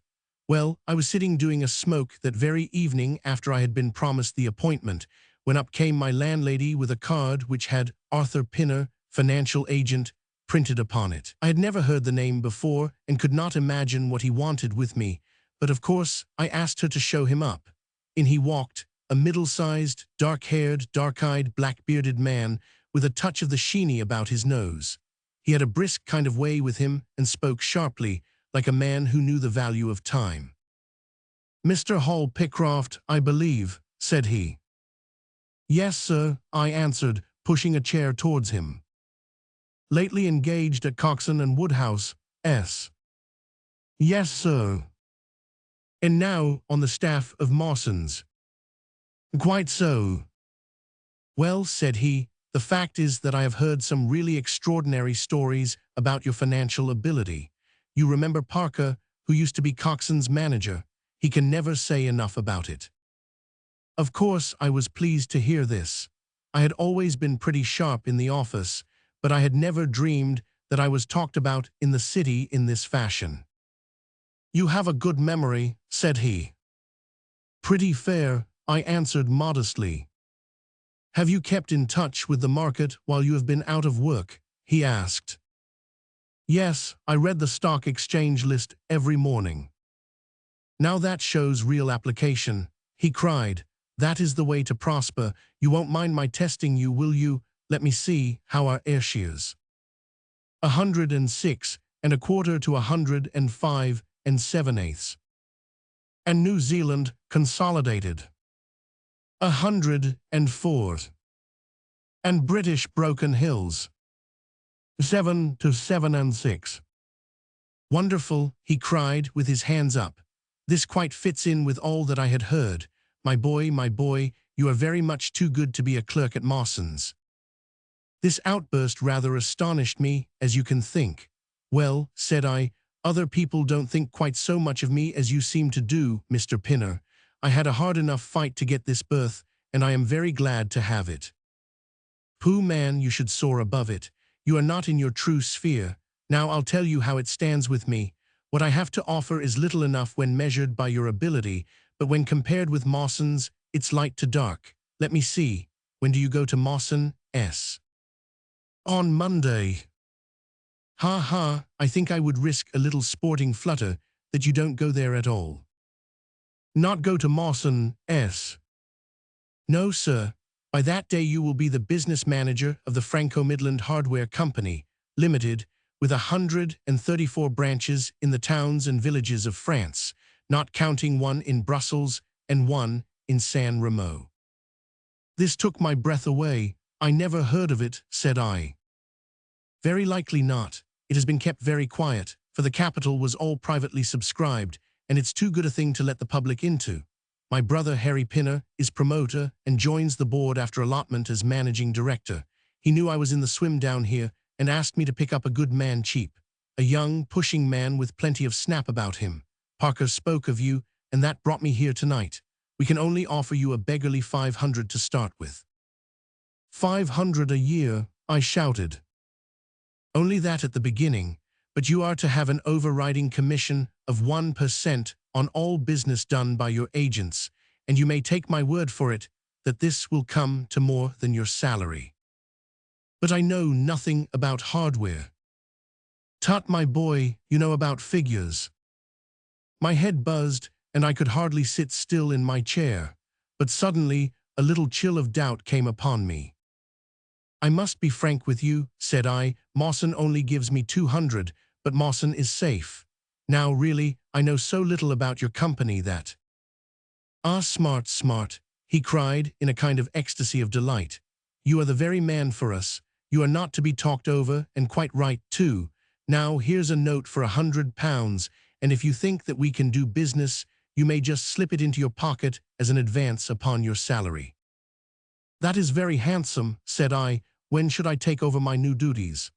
Well, I was sitting doing a smoke that very evening after I had been promised the appointment, when up came my landlady with a card which had Arthur Pinner, financial agent, printed upon it. I had never heard the name before and could not imagine what he wanted with me, but of course I asked her to show him up. In he walked, a middle-sized, dark-haired, dark-eyed, black-bearded man with a touch of the sheeny about his nose. He had a brisk kind of way with him and spoke sharply, like a man who knew the value of time. "Mr. Hall Pycroft, I believe," said he. "Yes, sir," I answered, pushing a chair towards him. "Lately engaged at Coxon and Woodhouse, S." "Yes, sir." "And now on the staff of Mawson's." "Quite so." "Well," said he, "the fact is that I have heard some really extraordinary stories about your financial ability. You remember Parker, who used to be Coxon's manager? He can never say enough about it." Of course, I was pleased to hear this. I had always been pretty sharp in the office, but I had never dreamed that I was talked about in the city in this fashion. "You have a good memory," said he. "Pretty fair," I answered modestly. "Have you kept in touch with the market while you have been out of work?" he asked. "Yes, I read the stock exchange list every morning." "Now that shows real application," he cried. "That is the way to prosper. You won't mind my testing you, will you? Let me see how our Ayrshires. 106 1/4 to 105 7/8. And New Zealand consolidated. 104. And British Broken Hills. 7 to 7 6. "Wonderful," he cried with his hands up. "This quite fits in with all that I had heard. My boy, you are very much too good to be a clerk at Mawson's." This outburst rather astonished me, as you can think. "Well," said I, "other people don't think quite so much of me as you seem to do, Mr. Pinner. I had a hard enough fight to get this berth, and I am very glad to have it." "Pooh, man, you should soar above it. You are not in your true sphere. Now I'll tell you how it stands with me. What I have to offer is little enough when measured by your ability, but when compared with Mawson's, it's light to dark. Let me see. When do you go to Mawson, S?" "On Monday." "Ha ha, I think I would risk a little sporting flutter that you don't go there at all." "Not go to Mawson, S?" "No, sir. By that day you will be the business manager of the Franco-Midland Hardware Company, Limited, with 134 branches in the towns and villages of France, not counting one in Brussels and one in San Remo." This took my breath away. "I never heard of it," said I. "Very likely not. It has been kept very quiet, for the capital was all privately subscribed, and it's too good a thing to let the public into. My brother Harry Pinner is promoter and joins the board after allotment as managing director. He knew I was in the swim down here and asked me to pick up a good man cheap, a young, pushing man with plenty of snap about him. Parker spoke of you, and that brought me here tonight. We can only offer you a beggarly 500 to start with." "500 a year," I shouted. "Only that at the beginning, but you are to have an overriding commission of 1% on all business done by your agents, and you may take my word for it that this will come to more than your salary." "But I know nothing about hardware." "Tut, my boy, you know about figures." My head buzzed, and I could hardly sit still in my chair, but suddenly a little chill of doubt came upon me. "I must be frank with you," said I. "Mawson only gives me 200, but Mawson is safe. Now really, I know so little about your company that—" "Ah, smart, smart," he cried in a kind of ecstasy of delight. "You are the very man for us. You are not to be talked over, and quite right, too. Now here's a note for £100, and if you think that we can do business, you may just slip it into your pocket as an advance upon your salary." "That is very handsome," said I. "When should I take over my new duties?"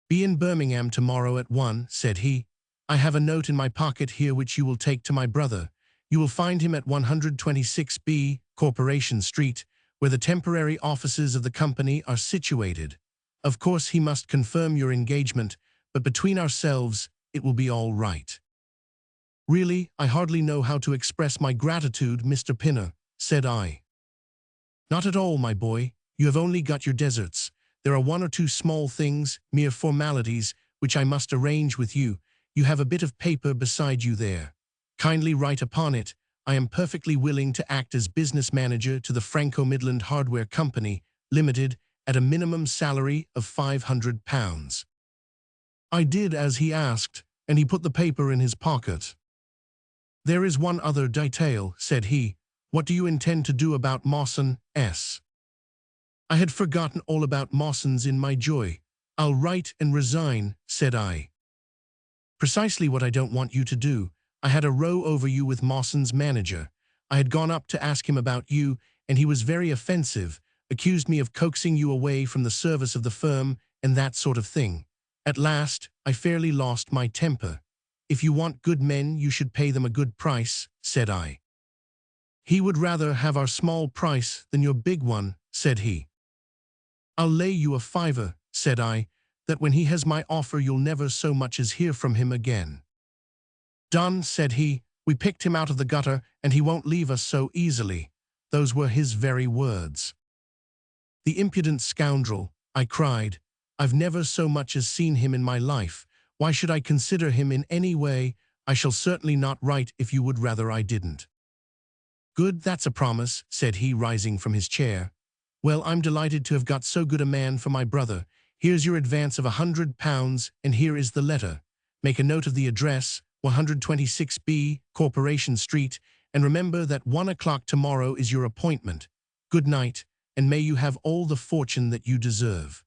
"Be in Birmingham tomorrow at 1, said he. "I have a note in my pocket here which you will take to my brother. You will find him at 126B, Corporation Street, where the temporary offices of the company are situated. Of course, he must confirm your engagement, but between ourselves, it will be all right." "Really, I hardly know how to express my gratitude, Mr. Pinner," said I. "Not at all, my boy. You have only got your deserts. There are one or two small things, mere formalities, which I must arrange with you. You have a bit of paper beside you there. Kindly write upon it, 'I am perfectly willing to act as business manager to the Franco-Midland Hardware Company, Limited, at a minimum salary of £500. I did as he asked, and he put the paper in his pocket. "There is one other detail," said he. "What do you intend to do about Mawson S?" I had forgotten all about Mawson's in my joy. "I'll write and resign," said I. "Precisely what I don't want you to do. I had a row over you with Mawson's manager. I had gone up to ask him about you, and he was very offensive, accused me of coaxing you away from the service of the firm and that sort of thing. At last, I fairly lost my temper. 'If you want good men, you should pay them a good price,' said I. "'He would rather have our small price than your big one,' said he. "'I'll lay you a fiver,' said I, 'that when he has my offer you'll never so much as hear from him again.' "'Done,' said he. 'We picked him out of the gutter, and he won't leave us so easily.' Those were his very words. "'The impudent scoundrel,' I cried. 'I've never so much as seen him in my life. Why should I consider him in any way? I shall certainly not write if you would rather I didn't.' "'Good, that's a promise,' said he, rising from his chair. 'Well, I'm delighted to have got so good a man for my brother. Here's your advance of £100, and here is the letter. Make a note of the address, 126B, Corporation Street, and remember that 1 o'clock tomorrow is your appointment. Good night, and may you have all the fortune that you deserve.'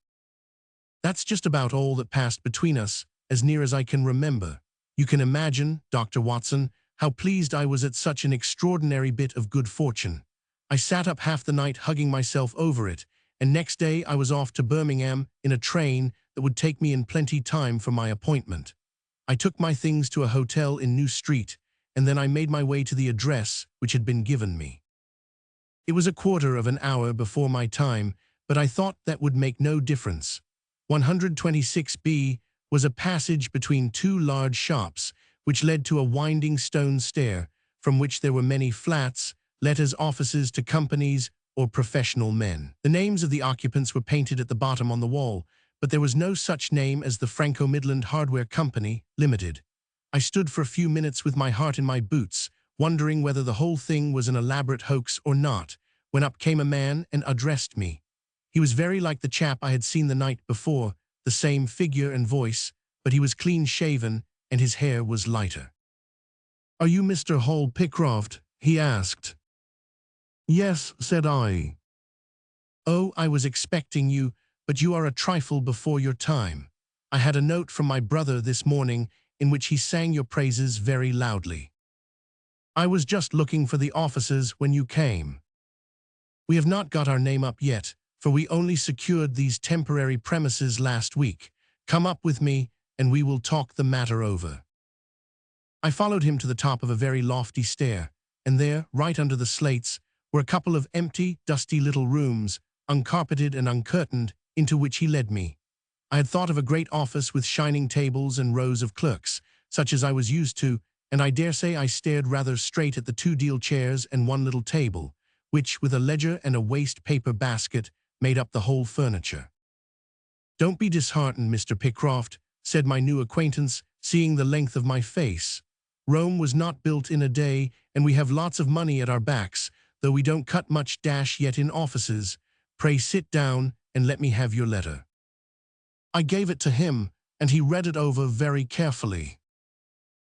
That's just about all that passed between us, as near as I can remember. You can imagine, Dr. Watson, how pleased I was at such an extraordinary bit of good fortune. I sat up half the night hugging myself over it, and next day I was off to Birmingham in a train that would take me in plenty time for my appointment. I took my things to a hotel in New Street, and then I made my way to the address which had been given me. It was a quarter of an hour before my time, but I thought that would make no difference. 126B was a passage between two large shops, which led to a winding stone stair, from which there were many flats, let as offices to companies or professional men. The names of the occupants were painted at the bottom on the wall, but there was no such name as the Franco-Midland Hardware Company, Limited. I stood for a few minutes with my heart in my boots, wondering whether the whole thing was an elaborate hoax or not, when up came a man and addressed me. He was very like the chap I had seen the night before, the same figure and voice, but he was clean-shaven and his hair was lighter. "Are you Mr. Hall Pycroft?" he asked. "Yes," said I. "Oh, I was expecting you, but you are a trifle before your time. I had a note from my brother this morning in which he sang your praises very loudly. I was just looking for the offices when you came. We have not got our name up yet, for we only secured these temporary premises last week. Come up with me, and we will talk the matter over." I followed him to the top of a very lofty stair, and there, right under the slates, were a couple of empty, dusty little rooms, uncarpeted and uncurtained, into which he led me. I had thought of a great office with shining tables and rows of clerks, such as I was used to, and I dare say I stared rather straight at the two deal chairs and one little table, which, with a ledger and a waste paper basket, made up the whole furniture. "Don't be disheartened, Mr. Pycroft," said my new acquaintance, seeing the length of my face. "Rome was not built in a day, and we have lots of money at our backs, though we don't cut much dash yet in offices. Pray sit down and let me have your letter." I gave it to him, and he read it over very carefully.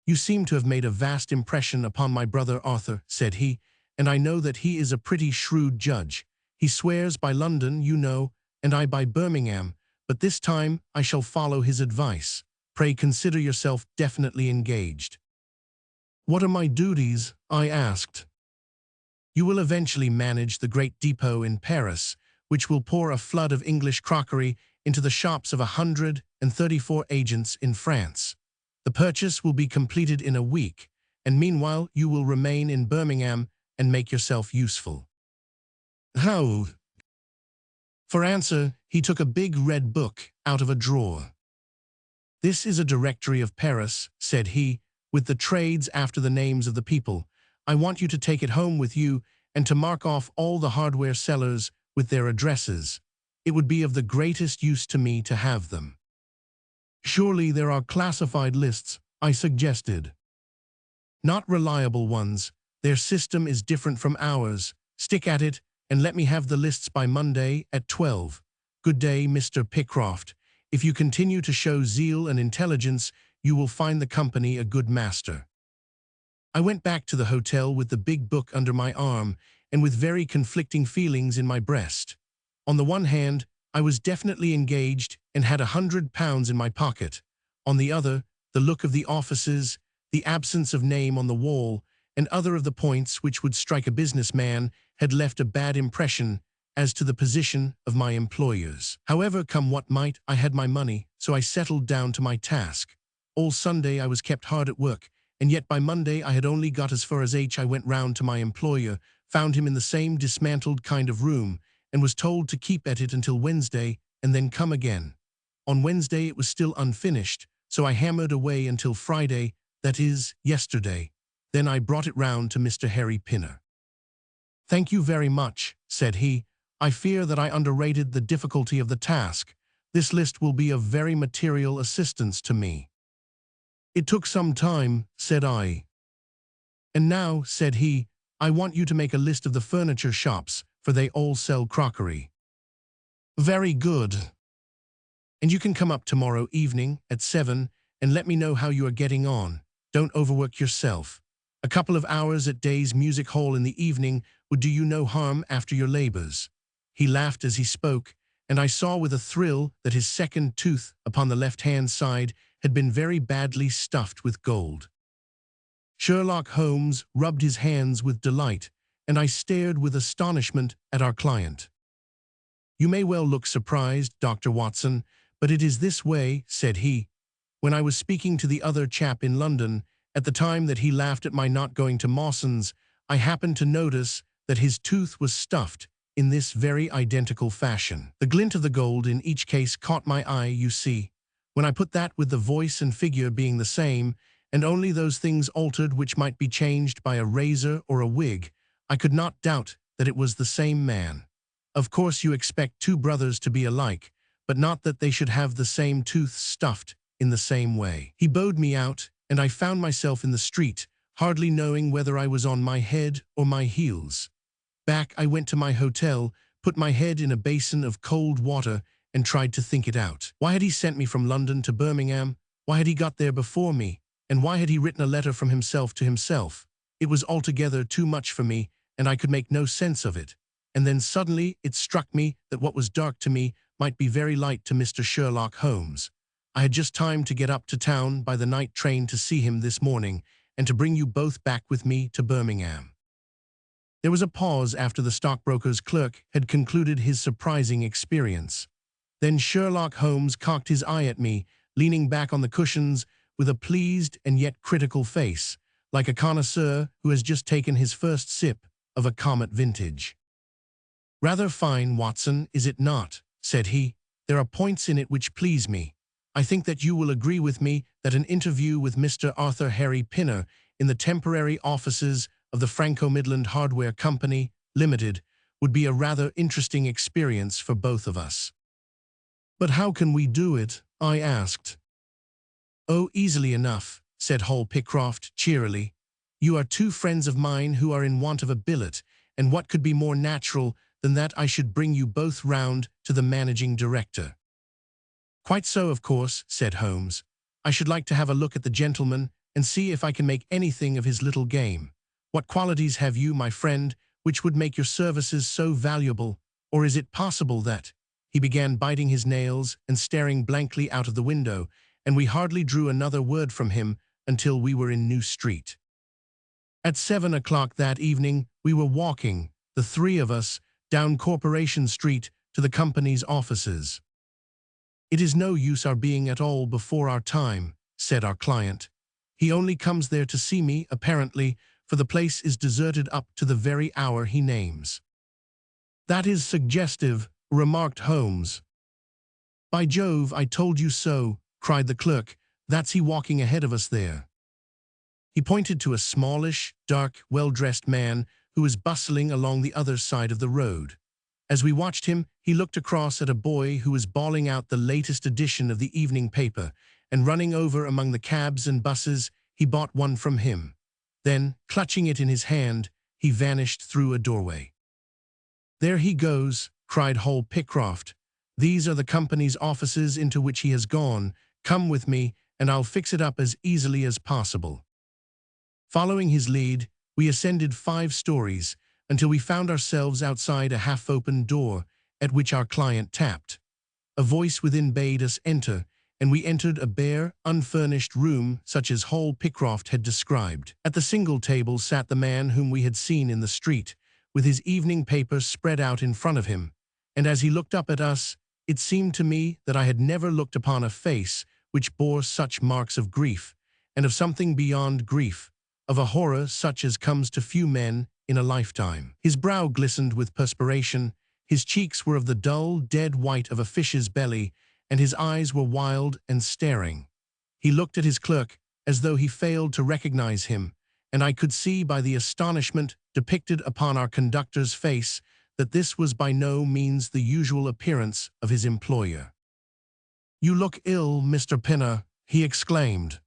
"You seem to have made a vast impression upon my brother Arthur," said he, "and I know that he is a pretty shrewd judge. He swears by London, you know, and I by Birmingham, but this time I shall follow his advice. Pray consider yourself definitely engaged." "What are my duties?" I asked. "You will eventually manage the great depot in Paris, which will pour a flood of English crockery into the shops of 134 agents in France. The purchase will be completed in a week, and meanwhile you will remain in Birmingham and make yourself useful." How? For answer, he took a big red book out of a drawer. This is a directory of Paris, said he, with the trades after the names of the people. I want you to take it home with you and to mark off all the hardware sellers with their addresses. It would be of the greatest use to me to have them. Surely there are classified lists, I suggested. Not reliable ones. Their system is different from ours. Stick at it and let me have the lists by Monday at 12. Good day, Mr. Pickcroft. If you continue to show zeal and intelligence, you will find the company a good master. I went back to the hotel with the big book under my arm and with very conflicting feelings in my breast. On the one hand, I was definitely engaged and had £100 in my pocket. On the other, the look of the offices, the absence of name on the wall, and other of the points which would strike a businessman had left a bad impression as to the position of my employers. However, come what might, I had my money, so I settled down to my task. All Sunday I was kept hard at work, and yet by Monday I had only got as far as H. I went round to my employer, found him in the same dismantled kind of room, and was told to keep at it until Wednesday and then come again. On Wednesday it was still unfinished, so I hammered away until Friday, that is, yesterday. Then I brought it round to Mr. Harry Pinner. Thank you very much, said he. I fear that I underrated the difficulty of the task. This list will be of very material assistance to me. It took some time, said I. And now, said he, I want you to make a list of the furniture shops, for they all sell crockery. Very good. And you can come up tomorrow evening at 7 and let me know how you are getting on. Don't overwork yourself. A couple of hours at Day's music hall in the evening would do you no harm after your labors. He laughed as he spoke, and I saw with a thrill that his second tooth upon the left-hand side had been very badly stuffed with gold. Sherlock Holmes rubbed his hands with delight, and I stared with astonishment at our client. You may well look surprised, Dr. Watson, but it is this way, said he. When I was speaking to the other chap in London, at the time that he laughed at my not going to Mawson's, I happened to notice that his tooth was stuffed in this very identical fashion. The glint of the gold in each case caught my eye, you see. When I put that with the voice and figure being the same, and only those things altered which might be changed by a razor or a wig, I could not doubt that it was the same man. Of course you expect two brothers to be alike, but not that they should have the same tooth stuffed in the same way. He bowed me out, and I found myself in the street, hardly knowing whether I was on my head or my heels. Back I went to my hotel, put my head in a basin of cold water, and tried to think it out. Why had he sent me from London to Birmingham? Why had he got there before me? And why had he written a letter from himself to himself? It was altogether too much for me, and I could make no sense of it. And then suddenly it struck me that what was dark to me might be very light to Mr. Sherlock Holmes. I had just time to get up to town by the night train to see him this morning, and to bring you both back with me to Birmingham. There was a pause after the stockbroker's clerk had concluded his surprising experience. Then Sherlock Holmes cocked his eye at me, leaning back on the cushions with a pleased and yet critical face, like a connoisseur who has just taken his first sip of a Comet vintage. Rather fine, Watson, is it not? Said he. There are points in it which please me. I think that you will agree with me that an interview with Mr. Arthur Harry Pinner in the temporary offices of the Franco-Midland Hardware Company, Limited, would be a rather interesting experience for both of us. But how can we do it? I asked. Oh, easily enough, said Hall Pycroft cheerily. You are two friends of mine who are in want of a billet, and what could be more natural than that I should bring you both round to the managing director? Quite so, of course, said Holmes. I should like to have a look at the gentleman and see if I can make anything of his little game. What qualities have you, my friend, which would make your services so valuable? Or is it possible that— He began biting his nails and staring blankly out of the window, and we hardly drew another word from him until we were in New Street. At 7 o'clock that evening, we were walking, the three of us, down Corporation Street to the company's offices. It is no use our being at all before our time, said our client. He only comes there to see me, apparently, for the place is deserted up to the very hour he names. That is suggestive, remarked Holmes. By Jove, I told you so, cried the clerk. That's he walking ahead of us there. He pointed to a smallish, dark, well-dressed man who was bustling along the other side of the road. As we watched him, he looked across at a boy who was bawling out the latest edition of the evening paper, and running over among the cabs and buses, he bought one from him. Then, clutching it in his hand, he vanished through a doorway. There he goes, cried Hall Pycroft. These are the company's offices into which he has gone. Come with me, and I'll fix it up as easily as possible. Following his lead, we ascended 5 stories until we found ourselves outside a half-open door at which our client tapped. A voice within bade us enter, and we entered a bare, unfurnished room such as Hall Pycroft had described. At the single table sat the man whom we had seen in the street, with his evening paper spread out in front of him, and as he looked up at us, it seemed to me that I had never looked upon a face which bore such marks of grief, and of something beyond grief, of a horror such as comes to few men in a lifetime. His brow glistened with perspiration, his cheeks were of the dull, dead white of a fish's belly, and his eyes were wild and staring. He looked at his clerk as though he failed to recognize him, and I could see by the astonishment depicted upon our conductor's face that this was by no means the usual appearance of his employer. "You look ill, Mr. Pinner," he exclaimed.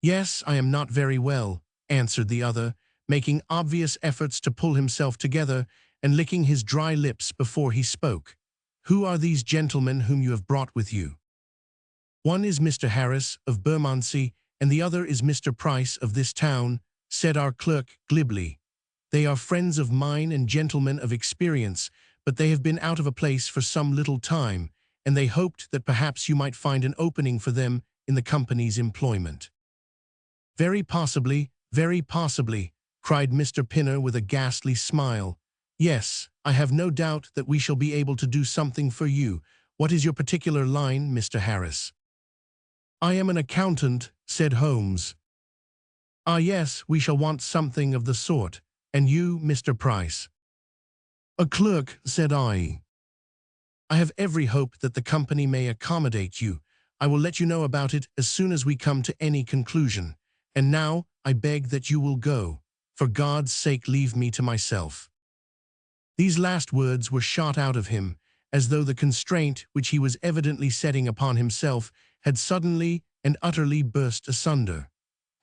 "Yes, I am not very well," answered the other, making obvious efforts to pull himself together and licking his dry lips before he spoke. "Who are these gentlemen whom you have brought with you?" "One is Mr. Harris of Bermondsey, and the other is Mr. Price of this town," said our clerk glibly. "They are friends of mine and gentlemen of experience, but they have been out of a place for some little time, and they hoped that perhaps you might find an opening for them in the company's employment." Very possibly," cried Mr. Pinner with a ghastly smile. "Yes, I have no doubt that we shall be able to do something for you. What is your particular line, Mr. Harris?" "I am an accountant," said Holmes. "Ah, yes, we shall want something of the sort. And you, Mr. Price?" "A clerk," said I. "I have every hope that the company may accommodate you. I will let you know about it as soon as we come to any conclusion. And now, I beg that you will go. For God's sake, leave me to myself." These last words were shot out of him, as though the constraint which he was evidently setting upon himself had suddenly and utterly burst asunder.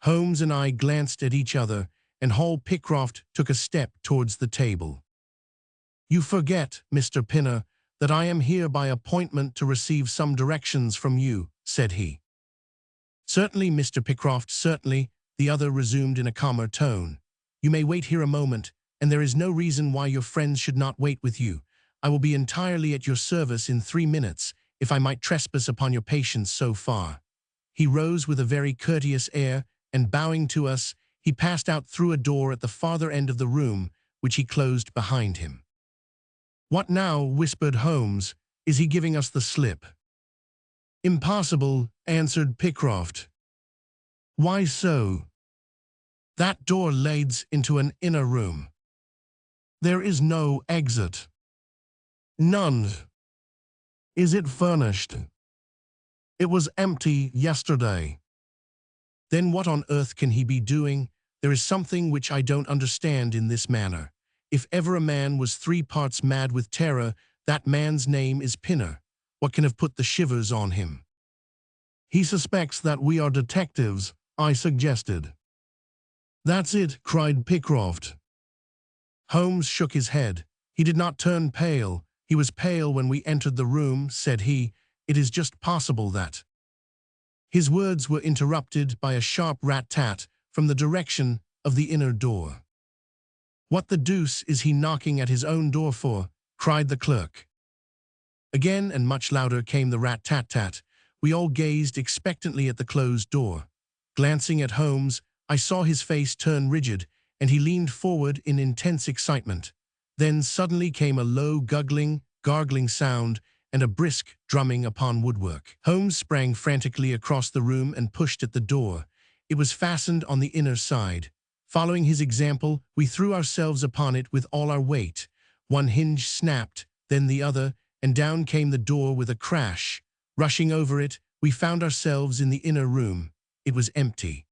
Holmes and I glanced at each other, and Hall Pycroft took a step towards the table. "You forget, Mr. Pinner, that I am here by appointment to receive some directions from you," said he. "Certainly, Mr. Pycroft, certainly," the other resumed in a calmer tone. "You may wait here a moment, and there is no reason why your friends should not wait with you. I will be entirely at your service in 3 minutes, if I might trespass upon your patience so far." He rose with a very courteous air, and bowing to us, he passed out through a door at the farther end of the room, which he closed behind him. "What now?" whispered Holmes. "Is he giving us the slip?" "Impossible," answered Pycroft. "Why so?" "That door leads into an inner room. There is no exit." "None." "Is it furnished?" "It was empty yesterday." "Then what on earth can he be doing? There is something which I don't understand in this manner. If ever a man was 3 parts mad with terror, that man's name is Pinner. What can have put the shivers on him?" "He suspects that we are detectives," I suggested. "That's it," cried Pycroft. Holmes shook his head. He did not turn pale. "He was pale when we entered the room," said he. "It is just possible that—" His words were interrupted by a sharp rat-tat from the direction of the inner door. "What the deuce is he knocking at his own door for?" cried the clerk. Again and much louder came the rat-tat-tat. We all gazed expectantly at the closed door. Glancing at Holmes, I saw his face turn rigid, and he leaned forward in intense excitement. Then suddenly came a low gargling sound, and a brisk drumming upon woodwork. Holmes sprang frantically across the room and pushed at the door. It was fastened on the inner side. Following his example, we threw ourselves upon it with all our weight. One hinge snapped, then the other, and down came the door with a crash. Rushing over it, we found ourselves in the inner room. It was empty.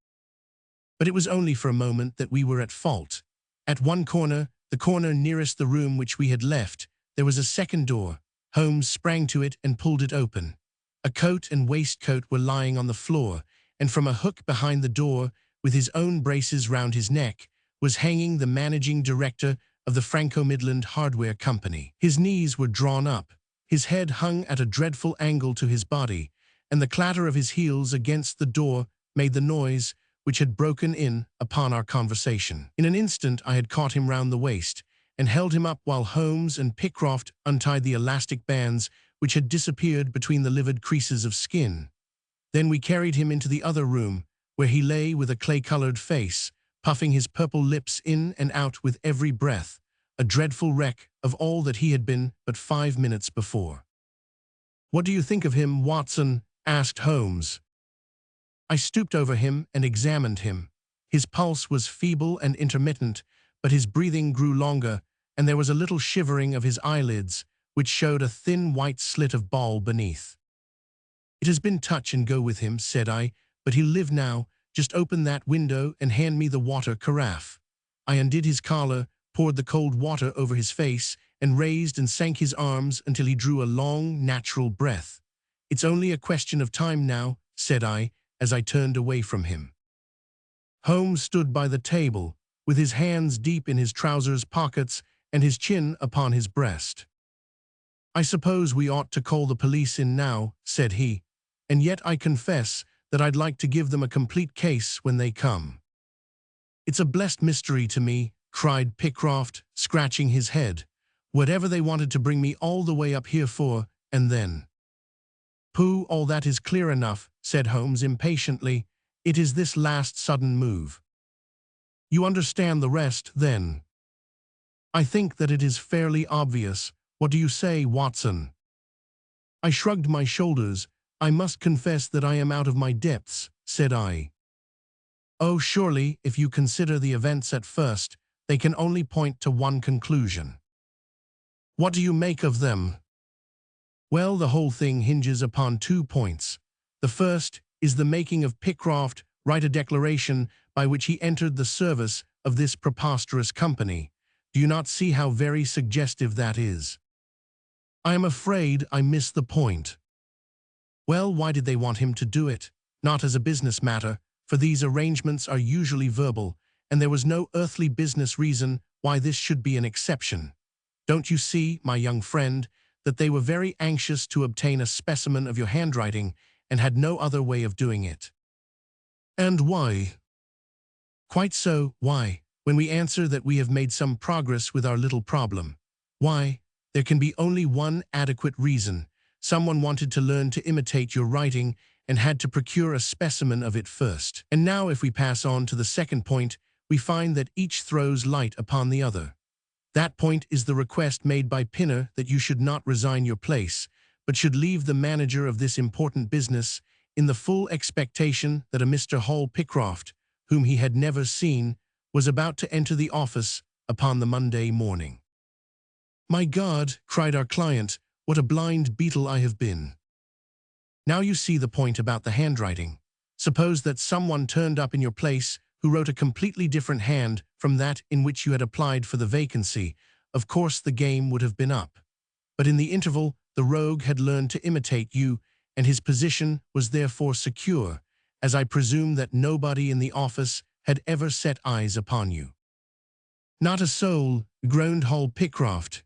But it was only for a moment that we were at fault. At one corner, the corner nearest the room which we had left, there was a second door. Holmes sprang to it and pulled it open. A coat and waistcoat were lying on the floor, and from a hook behind the door, with his own braces round his neck, was hanging the managing director of the Franco-Midland Hardware Company. His knees were drawn up, his head hung at a dreadful angle to his body, and the clatter of his heels against the door made the noise which had broken in upon our conversation. In an instant I had caught him round the waist, and held him up while Holmes and Pycroft untied the elastic bands which had disappeared between the livid creases of skin. Then we carried him into the other room, where he lay with a clay-colored face, puffing his purple lips in and out with every breath, a dreadful wreck of all that he had been but 5 minutes before. "What do you think of him, Watson?" asked Holmes. I stooped over him and examined him. His pulse was feeble and intermittent, but his breathing grew longer, and there was a little shivering of his eyelids, which showed a thin white slit of ball beneath. "It has been touch and go with him," said I, "but he'll live now. Just open that window and hand me the water carafe." I undid his collar, poured the cold water over his face, and raised and sank his arms until he drew a long, natural breath. "It's only a question of time now," said I, as I turned away from him. Holmes stood by the table, with his hands deep in his trousers pockets and his chin upon his breast. "I suppose we ought to call the police in now," said he, "and yet I confess that I'd like to give them a complete case when they come." "It's a blessed mystery to me," cried Pycroft, scratching his head. "Whatever they wanted to bring me all the way up here for, and then—" "Pooh, all that is clear enough," said Holmes impatiently. "It is this last sudden move. You understand the rest, then?" "I think that it is fairly obvious. What do you say, Watson?" I shrugged my shoulders. "I must confess that I am out of my depths," said I. "Oh, surely, if you consider the events at first, they can only point to one conclusion." "What do you make of them?" "Well, the whole thing hinges upon 2 points. The first is the making of Pycroft write a declaration by which he entered the service of this preposterous company. Do you not see how very suggestive that is?" "I am afraid I miss the point." "Well, why did they want him to do it? Not as a business matter, for these arrangements are usually verbal, and there was no earthly business reason why this should be an exception. Don't you see, my young friend, that they were very anxious to obtain a specimen of your handwriting and had no other way of doing it?" "And why?" "Quite so, why, when we answer that we have made some progress with our little problem. Why, there can be only one adequate reason. Someone wanted to learn to imitate your writing and had to procure a specimen of it first. And now if we pass on to the second point, we find that each throws light upon the other. That point is the request made by Pinner that you should not resign your place, but should leave the manager of this important business in the full expectation that a Mr. Hall Pycroft, whom he had never seen, was about to enter the office upon the Monday morning." "My God," cried our client, "what a blind beetle I have been. Now you see the point about the handwriting. Suppose that someone turned up in your place who wrote a completely different hand from that in which you had applied for the vacancy. Of course the game would have been up. But in the interval, the rogue had learned to imitate you, and his position was therefore secure, as I presume that nobody in the office had ever set eyes upon you." "Not a soul," groaned Hall Pycroft.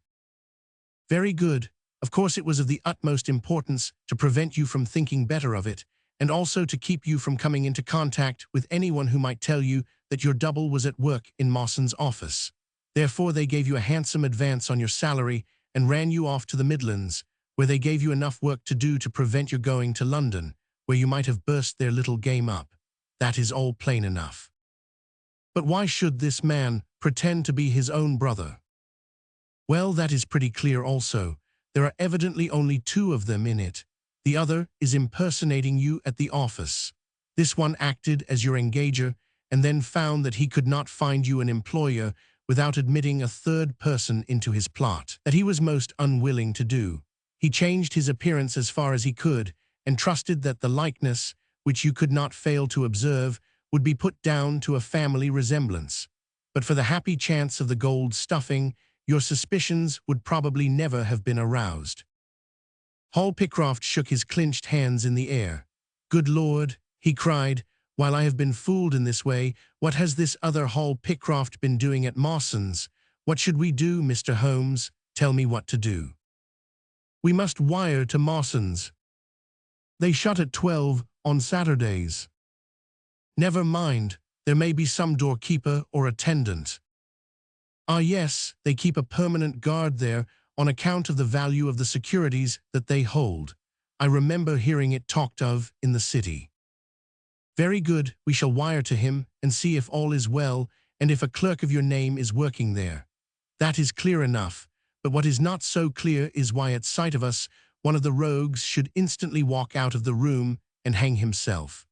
"Very good. Of course it was of the utmost importance to prevent you from thinking better of it, and also to keep you from coming into contact with anyone who might tell you that your double was at work in Mawson's office. Therefore they gave you a handsome advance on your salary and ran you off to the Midlands, where they gave you enough work to do to prevent your going to London, where you might have burst their little game up. That is all plain enough. But why should this man pretend to be his own brother?" "Well, that is pretty clear also. There are evidently only 2 of them in it. The other is impersonating you at the office. This one acted as your engager and then found that he could not find you an employer without admitting a third person into his plot. That he was most unwilling to do. He changed his appearance as far as he could, and trusted that the likeness, which you could not fail to observe, would be put down to a family resemblance. But for the happy chance of the gold stuffing, your suspicions would probably never have been aroused. Hall Pycroft shook his clenched hands in the air. "Good Lord," he cried, "while I have been fooled in this way, what has this other Hall Pycroft been doing at Mawson's? What should we do, Mr. Holmes? Tell me what to do." "We must wire to Mawson's. They shut at 12 on Saturdays." "Never mind, there may be some doorkeeper or attendant." "Ah yes, they keep a permanent guard there on account of the value of the securities that they hold. I remember hearing it talked of in the city." "Very good, we shall wire to him and see if all is well and if a clerk of your name is working there. That is clear enough, but what is not so clear is why at sight of us one of the rogues should instantly walk out of the room and hang himself."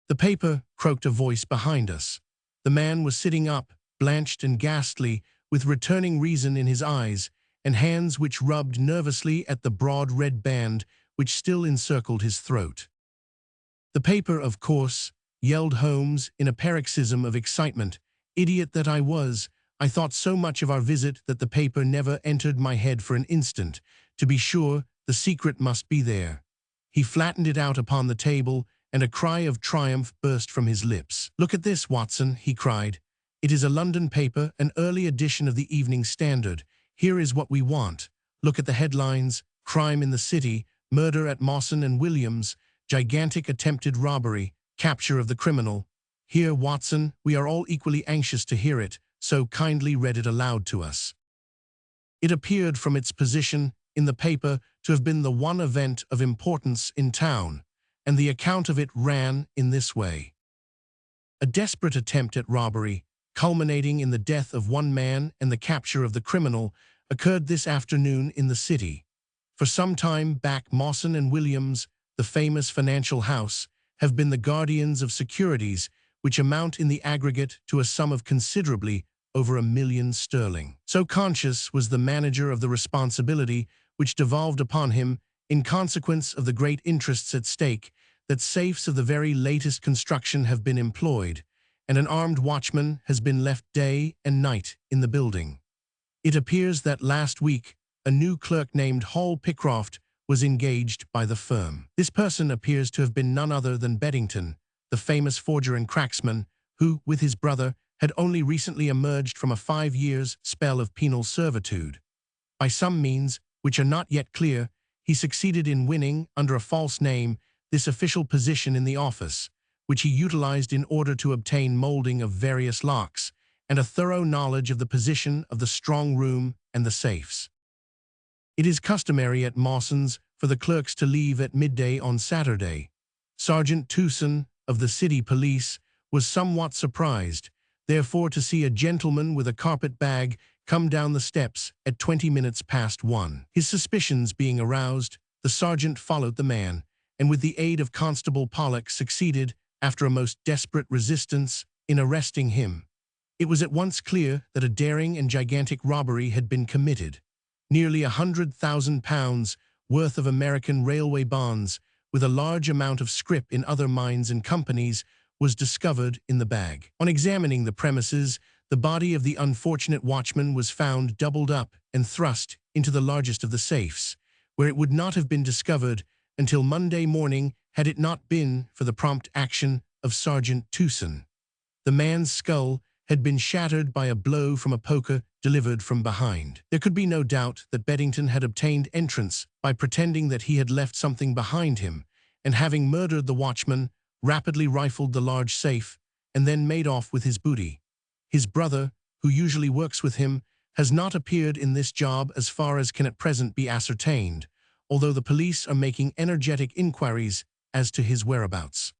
"The paper," croaked a voice behind us. The man was sitting up, blanched and ghastly, with returning reason in his eyes, and hands which rubbed nervously at the broad red band which still encircled his throat. "The paper, of course," yelled Holmes in a paroxysm of excitement. "Idiot that I was! I thought so much of our visit that the paper never entered my head for an instant. To be sure, the secret must be there." He flattened it out upon the table, and a cry of triumph burst from his lips. "Look at this, Watson," he cried. "It is a London paper, an early edition of the Evening Standard. Here is what we want. Look at the headlines: Crime in the City, Murder at Mawson and Williams, Gigantic Attempted Robbery, Capture of the Criminal. Here, Watson, we are all equally anxious to hear it, so kindly read it aloud to us." It appeared from its position in the paper to have been the one event of importance in town, and the account of it ran in this way. "A desperate attempt at robbery, culminating in the death of one man and the capture of the criminal, occurred this afternoon in the city. For some time back, Mawson and Williams, the famous financial house, have been the guardians of securities which amount in the aggregate to a sum of considerably over £1,000,000. So conscious was the manager of the responsibility which devolved upon him in consequence of the great interests at stake, that safes of the very latest construction have been employed, and an armed watchman has been left day and night in the building. It appears that last week a new clerk named Hall Pycroft was engaged by the firm. This person appears to have been none other than Beddington, the famous forger and cracksman, who, with his brother, had only recently emerged from a 5 years' spell of penal servitude. By some means, which are not yet clear, he succeeded in winning, under a false name, this official position in the office, which he utilized in order to obtain molding of various locks and a thorough knowledge of the position of the strong room and the safes. It is customary at Mawson's for the clerks to leave at midday on Saturday. Sergeant Tewson of the city police was somewhat surprised, therefore, to see a gentleman with a carpet bag come down the steps at 20 minutes past 1. His suspicions being aroused, the sergeant followed the man, and with the aid of Constable Pollock succeeded, after a most desperate resistance, in arresting him. It was at once clear that a daring and gigantic robbery had been committed. Nearly £100,000 worth of American railway bonds, with a large amount of scrip in other mines and companies, was discovered in the bag. On examining the premises, the body of the unfortunate watchman was found doubled up and thrust into the largest of the safes, where it would not have been discovered until Monday morning had it not been for the prompt action of Sergeant Tewson. The man's skull had been shattered by a blow from a poker delivered from behind. There could be no doubt that Beddington had obtained entrance by pretending that he had left something behind him, and having murdered the watchman, rapidly rifled the large safe, and then made off with his booty. His brother, who usually works with him, has not appeared in this job as far as can at present be ascertained, although the police are making energetic inquiries as to his whereabouts.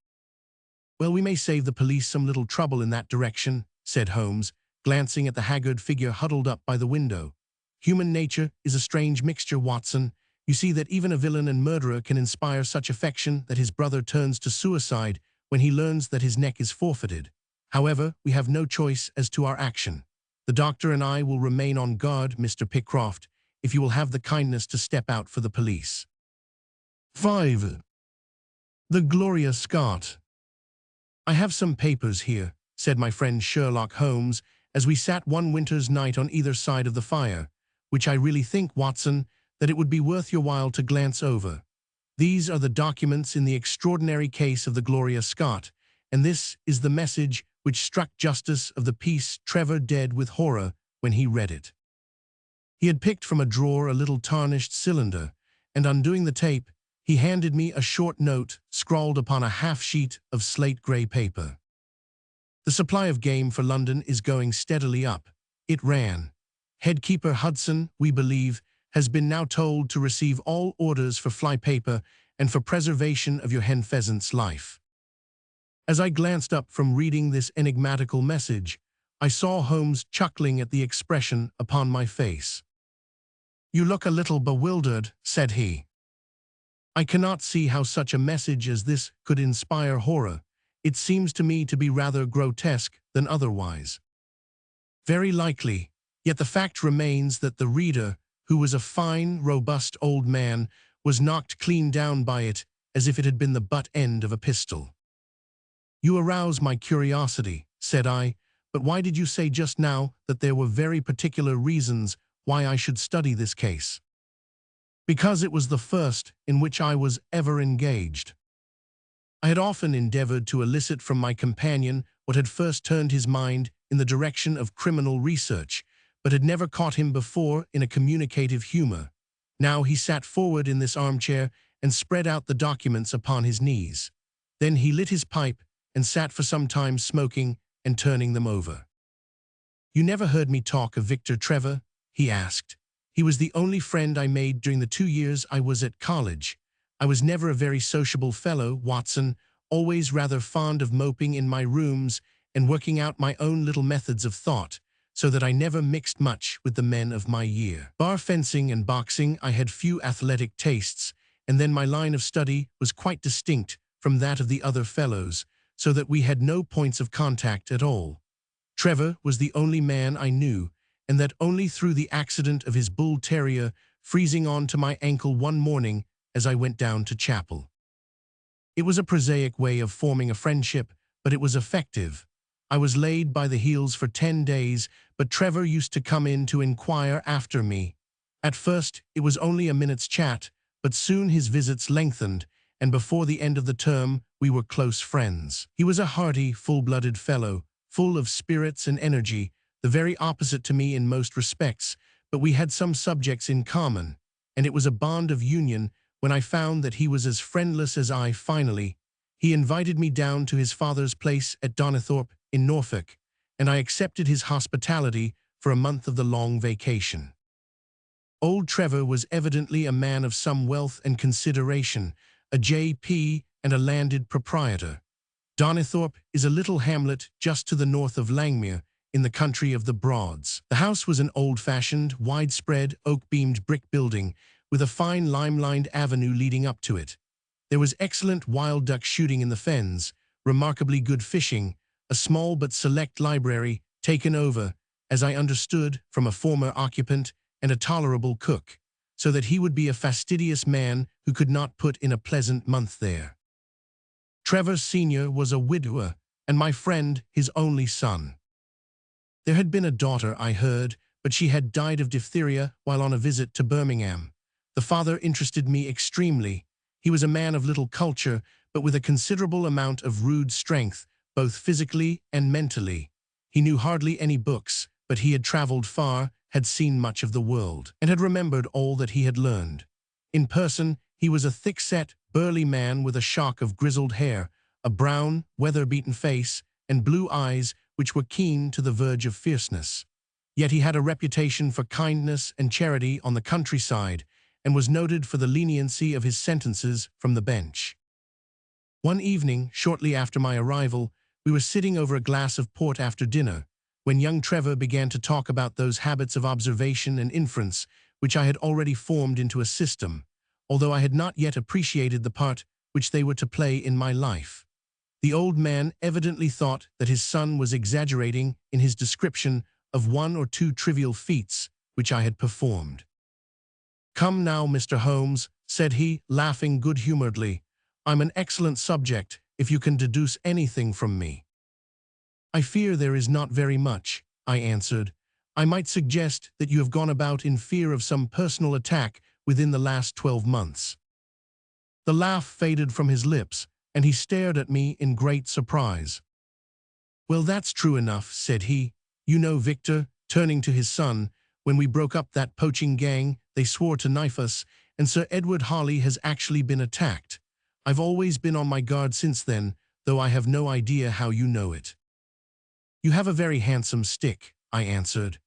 "Well, we may save the police some little trouble in that direction," said Holmes, glancing at the haggard figure huddled up by the window. "Human nature is a strange mixture, Watson. You see that even a villain and murderer can inspire such affection that his brother turns to suicide when he learns that his neck is forfeited. However, we have no choice as to our action. The doctor and I will remain on guard, Mr. Pickcroft, if you will have the kindness to step out for the police. 5. The Gloria Scott. I have some papers here, said my friend Sherlock Holmes, as we sat one winter's night on either side of the fire, which I really think, Watson, that it would be worth your while to glance over. These are the documents in the extraordinary case of the Gloria Scott, and this is the message which struck Justice of the Peace Trevor dead with horror when he read it. He had picked from a drawer a little tarnished cylinder, and undoing the tape, he handed me a short note scrawled upon a half-sheet of slate-grey paper. The supply of game for London is going steadily up. It ran. Headkeeper Hudson, we believe, has been now told to receive all orders for flypaper and for preservation of your hen pheasant's life. As I glanced up from reading this enigmatical message, I saw Holmes chuckling at the expression upon my face. "You look a little bewildered," said he. "I cannot see how such a message as this could inspire horror. It seems to me to be rather grotesque than otherwise." "Very likely, yet the fact remains that the reader, who was a fine, robust old man, was knocked clean down by it as if it had been the butt end of a pistol." "You arouse my curiosity," said I, "but why did you say just now that there were very particular reasons why I should study this case?" "Because it was the first in which I was ever engaged." I had often endeavored to elicit from my companion what had first turned his mind in the direction of criminal research, but had never caught him before in a communicative humor. Now he sat forward in this armchair and spread out the documents upon his knees. Then he lit his pipe and sat for some time smoking and turning them over. "You never heard me talk of Victor Trevor?" he asked. "He was the only friend I made during the 2 years I was at college. I was never a very sociable fellow, Watson, always rather fond of moping in my rooms and working out my own little methods of thought, so that I never mixed much with the men of my year. Bar fencing and boxing, I had few athletic tastes, and then my line of study was quite distinct from that of the other fellows, so that we had no points of contact at all. Trevor was the only man I knew, and that only through the accident of his bull terrier freezing on to my ankle one morning as I went down to chapel. It was a prosaic way of forming a friendship, but it was effective. I was laid by the heels for 10 days, but Trevor used to come in to inquire after me. At first, it was only a minute's chat, but soon his visits lengthened, and before the end of the term, we were close friends. He was a hearty, full-blooded fellow, full of spirits and energy, the very opposite to me in most respects, but we had some subjects in common, and it was a bond of union when I found that he was as friendless as I. Finally, he invited me down to his father's place at Donnithorpe in Norfolk, and I accepted his hospitality for a month of the long vacation. Old Trevor was evidently a man of some wealth and consideration, a J.P. and a landed proprietor. Donnithorpe is a little hamlet just to the north of Langmere, in the country of the Broads. The house was an old-fashioned, widespread, oak-beamed brick building, with a fine lime-lined avenue leading up to it. There was excellent wild duck shooting in the fens, remarkably good fishing, a small but select library, taken over, as I understood, from a former occupant, and a tolerable cook, so that he would be a fastidious man who could not put in a pleasant month there. Trevor Sr. was a widower, and my friend his only son. There had been a daughter, I heard, but she had died of diphtheria while on a visit to Birmingham. The father interested me extremely. He was a man of little culture, but with a considerable amount of rude strength, both physically and mentally. He knew hardly any books, but he had traveled far, had seen much of the world, and had remembered all that he had learned. In person, he was a thick-set, burly man with a shock of grizzled hair, a brown, weather-beaten face, and blue eyes which were keen to the verge of fierceness. Yet he had a reputation for kindness and charity on the countryside, and was noted for the leniency of his sentences from the bench. One evening, shortly after my arrival, we were sitting over a glass of port after dinner, when young Trevor began to talk about those habits of observation and inference which I had already formed into a system, although I had not yet appreciated the part which they were to play in my life. The old man evidently thought that his son was exaggerating in his description of 1 or 2 trivial feats which I had performed. "Come now, Mr. Holmes," said he, laughing good-humoredly. "I'm an excellent subject, if you can deduce anything from me." "I fear there is not very much," I answered. "I might suggest that you have gone about in fear of some personal attack within the last 12 months. The laugh faded from his lips, and he stared at me in great surprise. "Well, that's true enough," said he. "You know, Victor," turning to his son, "when we broke up that poaching gang, they swore to knife us, and Sir Edward Harley has actually been attacked. I've always been on my guard since then, though I have no idea how you know it." "You have a very handsome stick," I answered.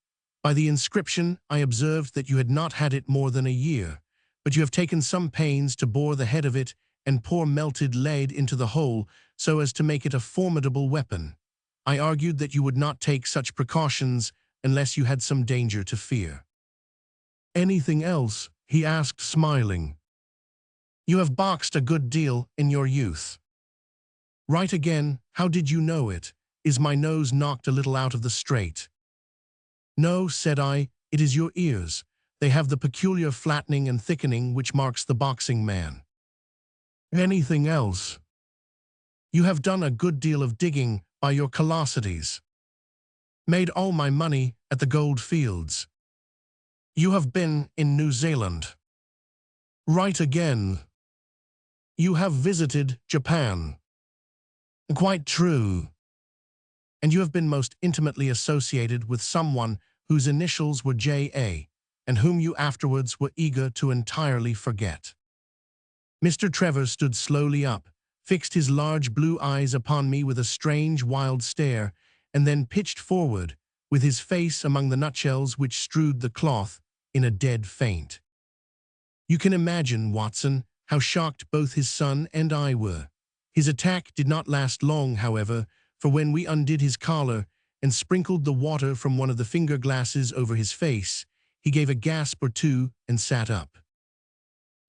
"By the inscription, I observed that you had not had it more than a year, but you have taken some pains to bore the head of it and pour melted lead into the hole so as to make it a formidable weapon. I argued that you would not take such precautions unless you had some danger to fear." "Anything else?" he asked, smiling. "You have boxed a good deal in your youth." "Right again. How did you know it? Is my nose knocked a little out of the straight?" "No," said I, "it is your ears. They have the peculiar flattening and thickening which marks the boxing man." "Anything else?" "You have done a good deal of digging by your callosities." "Made all my money at the gold fields." "You have been in New Zealand." "Right again." "You have visited Japan." "Quite true." "And you have been most intimately associated with someone whose initials were J.A., and whom you afterwards were eager to entirely forget." Mr. Trevor stood slowly up, fixed his large blue eyes upon me with a strange, wild stare, and then pitched forward, with his face among the nutshells which strewed the cloth, in a dead faint. You can imagine, Watson, how shocked both his son and I were. His attack did not last long, however, for when we undid his collar and sprinkled the water from one of the finger glasses over his face, he gave a gasp or two and sat up.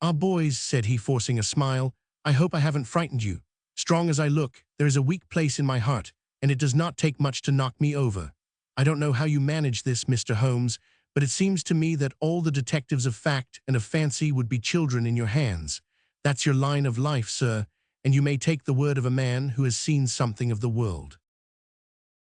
"Ah, boys," said he, forcing a smile, "I hope I haven't frightened you. Strong as I look, there is a weak place in my heart, and it does not take much to knock me over. I don't know how you manage this, Mr. Holmes, but it seems to me that all the detectives of fact and of fancy would be children in your hands. That's your line of life, sir, and you may take the word of a man who has seen something of the world."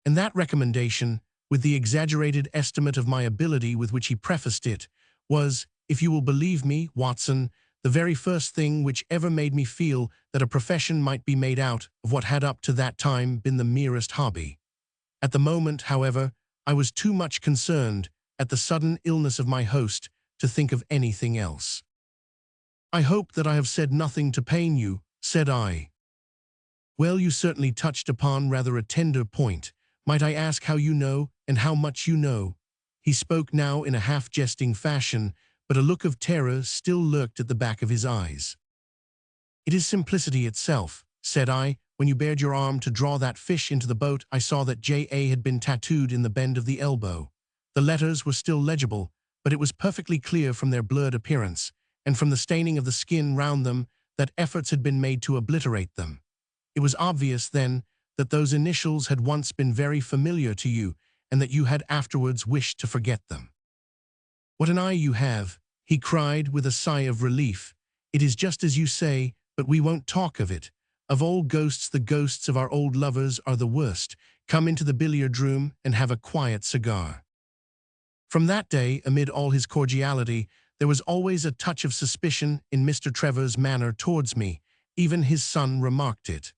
And that recommendation, with the exaggerated estimate of my ability with which he prefaced it, was, if you will believe me, Watson, the very first thing which ever made me feel that a profession might be made out of what had up to that time been the merest hobby. At the moment, however, I was too much concerned at the sudden illness of my host to think of anything else. "I hope that I have said nothing to pain you," said I. "Well, you certainly touched upon rather a tender point. Might I ask how you know, and how much you know?" He spoke now in a half-jesting fashion, but a look of terror still lurked at the back of his eyes. "It is simplicity itself," said I. "When you bared your arm to draw that fish into the boat, I saw that J.A. had been tattooed in the bend of the elbow. The letters were still legible, but it was perfectly clear from their blurred appearance, and from the staining of the skin round them, that efforts had been made to obliterate them. It was obvious, then, that those initials had once been very familiar to you, and that you had afterwards wished to forget them." "What an eye you have," he cried with a sigh of relief. "It is just as you say, but we won't talk of it. Of all ghosts, the ghosts of our old lovers are the worst. Come into the billiard-room and have a quiet cigar." From that day, amid all his cordiality, there was always a touch of suspicion in Mr. Trevor's manner towards me. Even his son remarked it.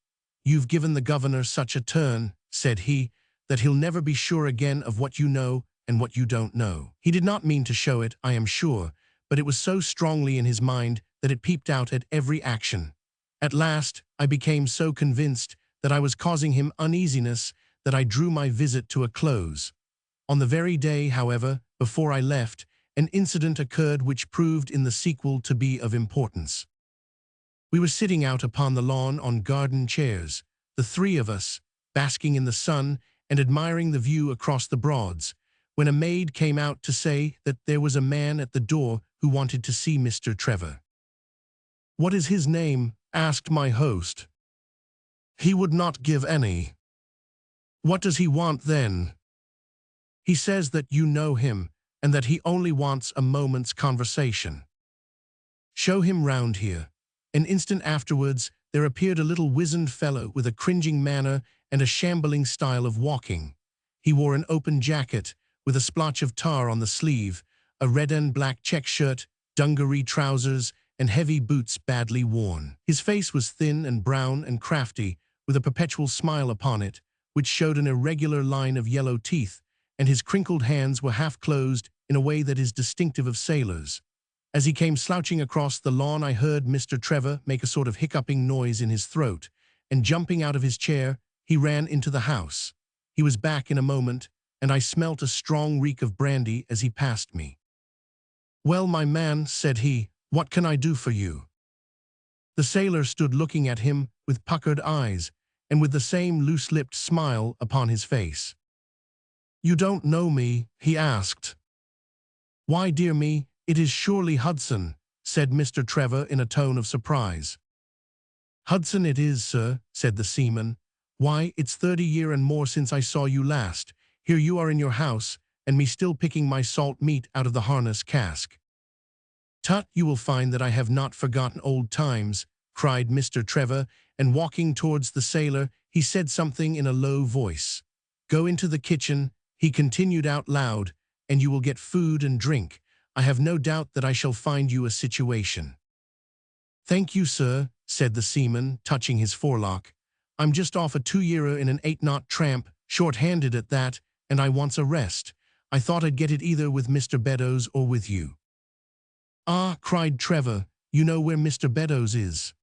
"You've given the governor such a turn," said he, "that he'll never be sure again of what you know and what you don't know." He did not mean to show it, I am sure, but it was so strongly in his mind that it peeped out at every action. At last, I became so convinced that I was causing him uneasiness that I drew my visit to a close. On the very day, however, before I left, an incident occurred which proved in the sequel to be of importance. We were sitting out upon the lawn on garden chairs, the three of us, basking in the sun and admiring the view across the Broads, when a maid came out to say that there was a man at the door who wanted to see Mr. Trevor. "What is his name?" asked my host. "He would not give any." "What does he want then?" He says that you know him, and that he only wants a moment's conversation. Show him round here." An instant afterwards, there appeared a little wizened fellow with a cringing manner and a shambling style of walking. He wore an open jacket, with a splotch of tar on the sleeve, a red and black check shirt, dungaree trousers, and heavy boots badly worn. His face was thin and brown and crafty, with a perpetual smile upon it, which showed an irregular line of yellow teeth, and his crinkled hands were half closed in a way that is distinctive of sailors. As he came slouching across the lawn, I heard Mr. Trevor make a sort of hiccuping noise in his throat, and jumping out of his chair, he ran into the house. He was back in a moment, and I smelt a strong reek of brandy as he passed me. "Well, my man," said he, "what can I do for you?" The sailor stood looking at him with puckered eyes, and with the same loose-lipped smile upon his face. "You don't know me?" he asked. "Why, dear me, it is surely Hudson," said Mr. Trevor in a tone of surprise. "Hudson it is, sir," said the seaman. "Why, it's 30 year and more since I saw you last. Here you are in your house, and me still picking my salt meat out of the harness cask." "Tut, you will find that I have not forgotten old times," cried Mr. Trevor, and walking towards the sailor, he said something in a low voice. "Go into the kitchen," he continued out loud, "and you will get food and drink. I have no doubt that I shall find you a situation." "Thank you, sir," said the seaman, touching his forelock. "I'm just off a 2-yearer in an 8-knot tramp, short-handed at that, and I wants a rest. I thought I'd get it either with Mr. Beddoes or with you." "Ah," cried Trevor, "you know where Mr. Beddoes is."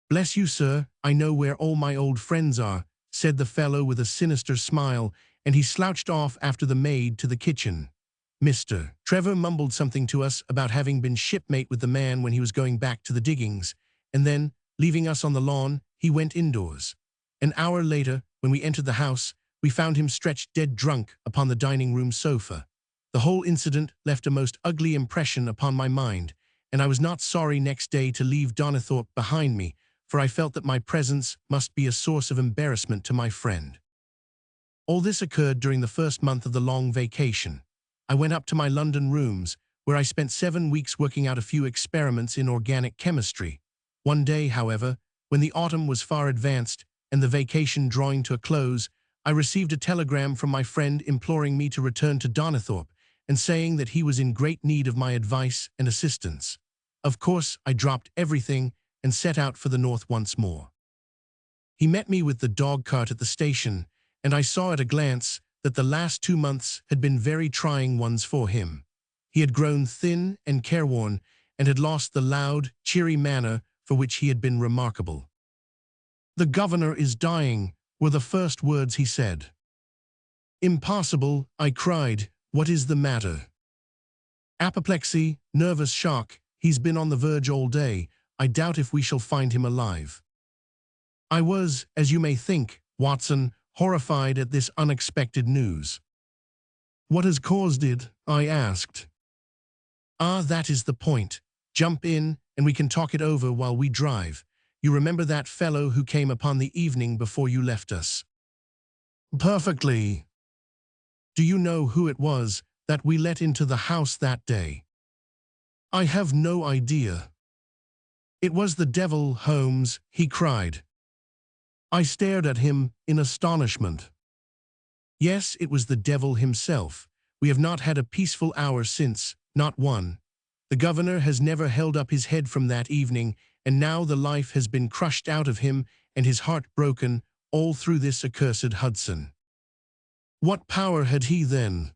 "Bless you, sir, I know where all my old friends are," said the fellow with a sinister smile, and he slouched off after the maid to the kitchen. Mr. Trevor mumbled something to us about having been shipmate with the man when he was going back to the diggings, and then, leaving us on the lawn, he went indoors. An hour later, when we entered the house, we found him stretched dead drunk upon the dining-room sofa. The whole incident left a most ugly impression upon my mind, and I was not sorry next day to leave Donnithorpe behind me, for I felt that my presence must be a source of embarrassment to my friend. All this occurred during the first month of the long vacation. I went up to my London rooms, where I spent 7 weeks working out a few experiments in organic chemistry. One day, however, when the autumn was far advanced and the vacation drawing to a close, I received a telegram from my friend imploring me to return to Donnithorpe and saying that he was in great need of my advice and assistance. Of course, I dropped everything and set out for the north once more. He met me with the dog-cart at the station, and I saw at a glance that the last 2 months had been very trying ones for him. He had grown thin and careworn, and had lost the loud, cheery manner for which he had been remarkable. "The governor is dying," were the first words he said. "Impossible," I cried. "What is the matter?" "Apoplexy, nervous shock. He's been on the verge all day. I doubt if we shall find him alive." I was, as you may think, Watson, horrified at this unexpected news. "What has caused it?" I asked. "Ah, that is the point. Jump in, and we can talk it over while we drive. You remember that fellow who came upon the evening before you left us?" "Perfectly." "Do you know who it was that we let into the house that day?" "I have no idea." "It was the devil, Holmes," he cried. I stared at him in astonishment. "Yes, it was the devil himself. We have not had a peaceful hour since, not one. The governor has never held up his head from that evening, and now the life has been crushed out of him and his heart broken, all through this accursed Hudson." "What power had he then?"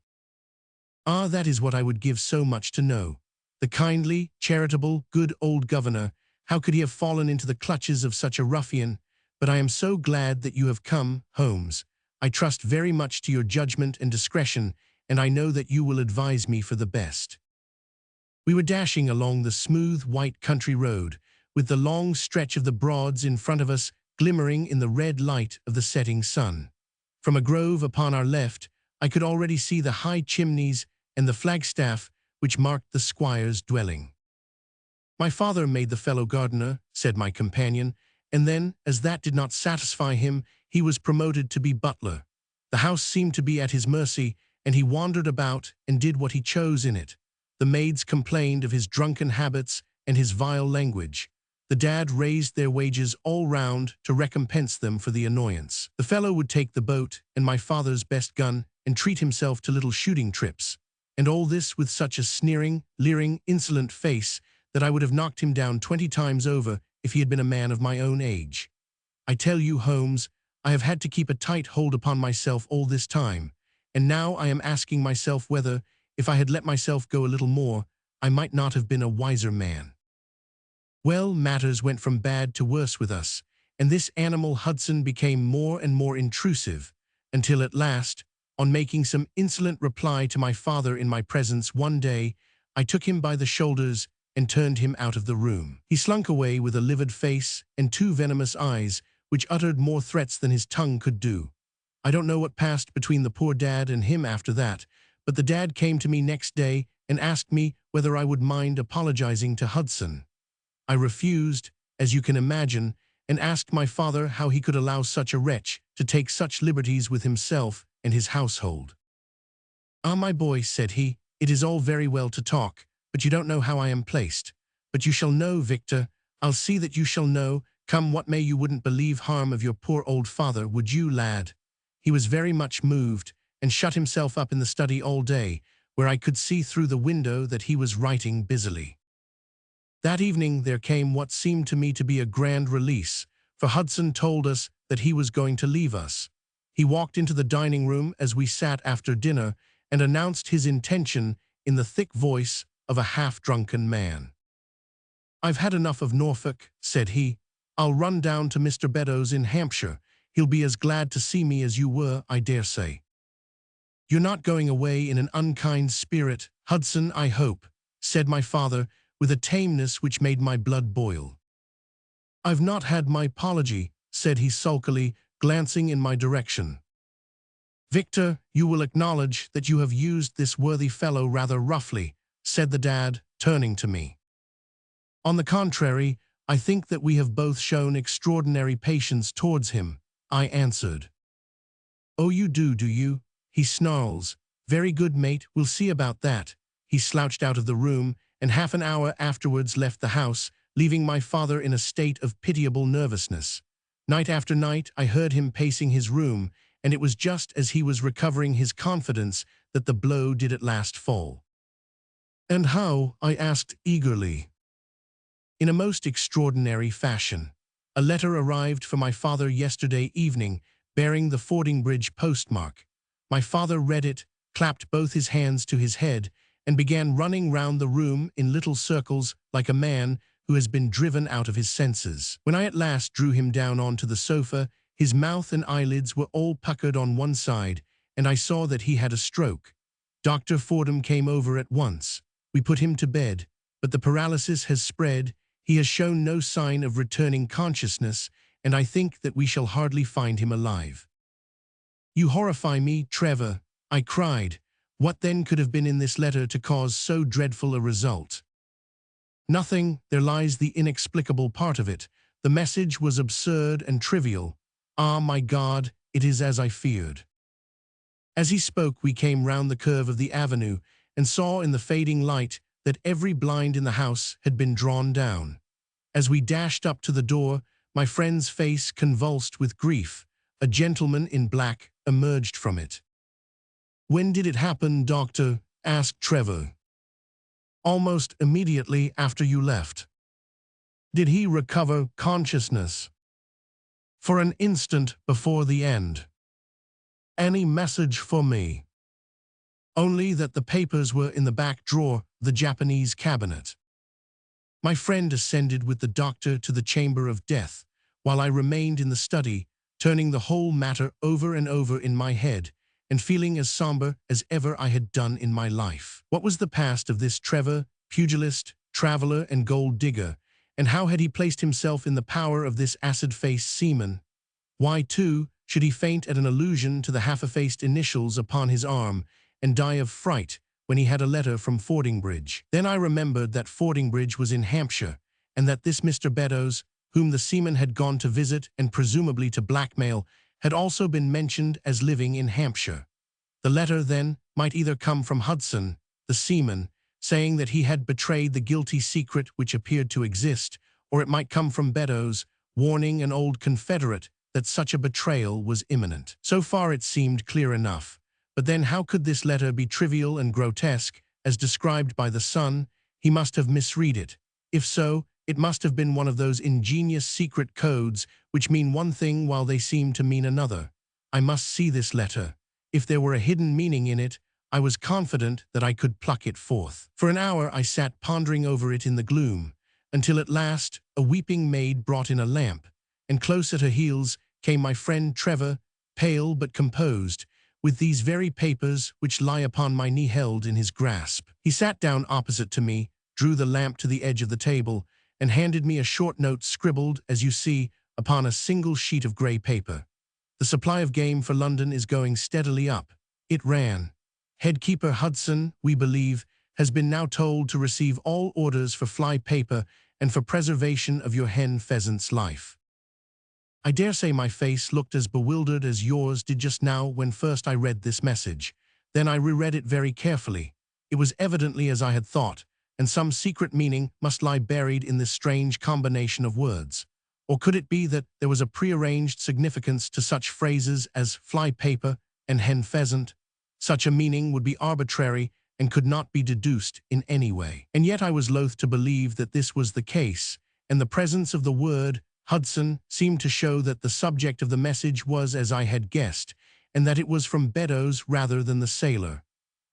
"Ah, that is what I would give so much to know. The kindly, charitable, good old governor, how could he have fallen into the clutches of such a ruffian? But I am so glad that you have come, Holmes. I trust very much to your judgment and discretion, and I know that you will advise me for the best." We were dashing along the smooth, white country road, with the long stretch of the Broads in front of us glimmering in the red light of the setting sun. From a grove upon our left, I could already see the high chimneys and the flagstaff which marked the squire's dwelling. "My father made the fellow gardener," said my companion, and then, as that did not satisfy him, he was promoted to be butler. The house seemed to be at his mercy, and he wandered about and did what he chose in it. The maids complained of his drunken habits and his vile language. The dad raised their wages all round to recompense them for the annoyance. The fellow would take the boat and my father's best gun and treat himself to little shooting trips. And all this with such a sneering, leering, insolent face that I would have knocked him down 20 times over if he had been a man of my own age. I tell you, Holmes, I have had to keep a tight hold upon myself all this time, and now I am asking myself whether, if I had let myself go a little more, I might not have been a wiser man. Well, matters went from bad to worse with us, and this animal Hudson became more and more intrusive, until at last, on making some insolent reply to my father in my presence one day, I took him by the shoulders and turned him out of the room. He slunk away with a livid face and 2 venomous eyes, which uttered more threats than his tongue could do. I don't know what passed between the poor dad and him after that, but the dad came to me next day and asked me whether I would mind apologizing to Hudson. I refused, as you can imagine, and asked my father how he could allow such a wretch to take such liberties with himself and his household. "Ah, my boy," said he, "it is all very well to talk, but you don't know how I am placed. But you shall know, Victor. I'll see that you shall know. Come what may, you wouldn't believe harm of your poor old father, would you, lad?" He was very much moved, and shut himself up in the study all day, where I could see through the window that he was writing busily. That evening there came what seemed to me to be a grand release, for Hudson told us that he was going to leave us. He walked into the dining room as we sat after dinner and announced his intention in the thick voice of a half-drunken man. "I've had enough of Norfolk," said he. "I'll run down to Mr. Beddoes in Hampshire. He'll be as glad to see me as you were, I dare say." "You're not going away in an unkind spirit, Hudson, I hope," said my father, with a tameness which made my blood boil. "I've not had my apology," said he sulkily, glancing in my direction. "Victor, you will acknowledge that you have used this worthy fellow rather roughly," said the dad, turning to me. "On the contrary, I think that we have both shown extraordinary patience towards him," I answered. "Oh, you do you?" he snarls. "Very good, mate, we'll see about that." He slouched out of the room, and half an hour afterwards left the house, leaving my father in a state of pitiable nervousness. Night after night I heard him pacing his room, and it was just as he was recovering his confidence that the blow did at last fall. "And how?" I asked eagerly. "In a most extraordinary fashion. A letter arrived for my father yesterday evening, bearing the Fordingbridge postmark. My father read it, clapped both his hands to his head, and began running round the room in little circles like a man who has been driven out of his senses. When I at last drew him down onto the sofa, his mouth and eyelids were all puckered on one side, and I saw that he had a stroke. Dr. Fordham came over at once. We put him to bed, but the paralysis has spread. He has shown no sign of returning consciousness, and I think that we shall hardly find him alive." "You horrify me, Trevor," I cried. "What then could have been in this letter to cause so dreadful a result?" "Nothing, there lies the inexplicable part of it. The message was absurd and trivial. Ah, my God, it is as I feared." As he spoke, we came round the curve of the avenue and saw in the fading light that every blind in the house had been drawn down. As we dashed up to the door, my friend's face convulsed with grief. A gentleman in black emerged from it. "When did it happen, doctor?" asked Trevor. "Almost immediately after you left." "Did he recover consciousness?" "For an instant before the end." "Any message for me?" "Only that the papers were in the back drawer of the Japanese cabinet." My friend ascended with the doctor to the chamber of death, while I remained in the study, turning the whole matter over and over in my head, and feeling as somber as ever I had done in my life. What was the past of this Trevor, pugilist, traveler, and gold digger, and how had he placed himself in the power of this acid-faced seaman? Why, too, should he faint at an allusion to the half-effaced initials upon his arm, and die of fright when he had a letter from Fordingbridge? Then I remembered that Fordingbridge was in Hampshire, and that this Mr. Beddoes, whom the seaman had gone to visit and presumably to blackmail, had also been mentioned as living in Hampshire. The letter, then, might either come from Hudson, the seaman, saying that he had betrayed the guilty secret which appeared to exist, or it might come from Beddoes, warning an old confederate that such a betrayal was imminent. So far it seemed clear enough. But then how could this letter be trivial and grotesque, as described by the son? He must have misread it. If so, it must have been one of those ingenious secret codes which mean one thing while they seem to mean another. I must see this letter. If there were a hidden meaning in it, I was confident that I could pluck it forth. For an hour I sat pondering over it in the gloom, until at last a weeping maid brought in a lamp, and close at her heels came my friend Trevor, pale but composed, with these very papers which lie upon my knee held in his grasp. He sat down opposite to me, drew the lamp to the edge of the table, and handed me a short note scribbled, as you see, upon a single sheet of grey paper. The supply of game for London is going steadily up. It ran, Headkeeper Hudson, we believe, has been now told to receive all orders for fly paper and for preservation of your hen pheasant's life. I dare say my face looked as bewildered as yours did just now when first I read this message. Then I reread it very carefully. It was evidently as I had thought, and some secret meaning must lie buried in this strange combination of words. Or could it be that there was a prearranged significance to such phrases as fly paper and hen pheasant? Such a meaning would be arbitrary and could not be deduced in any way. And yet I was loath to believe that this was the case, and the presence of the word Hudson seemed to show that the subject of the message was as I had guessed, and that it was from Beddoes rather than the sailor.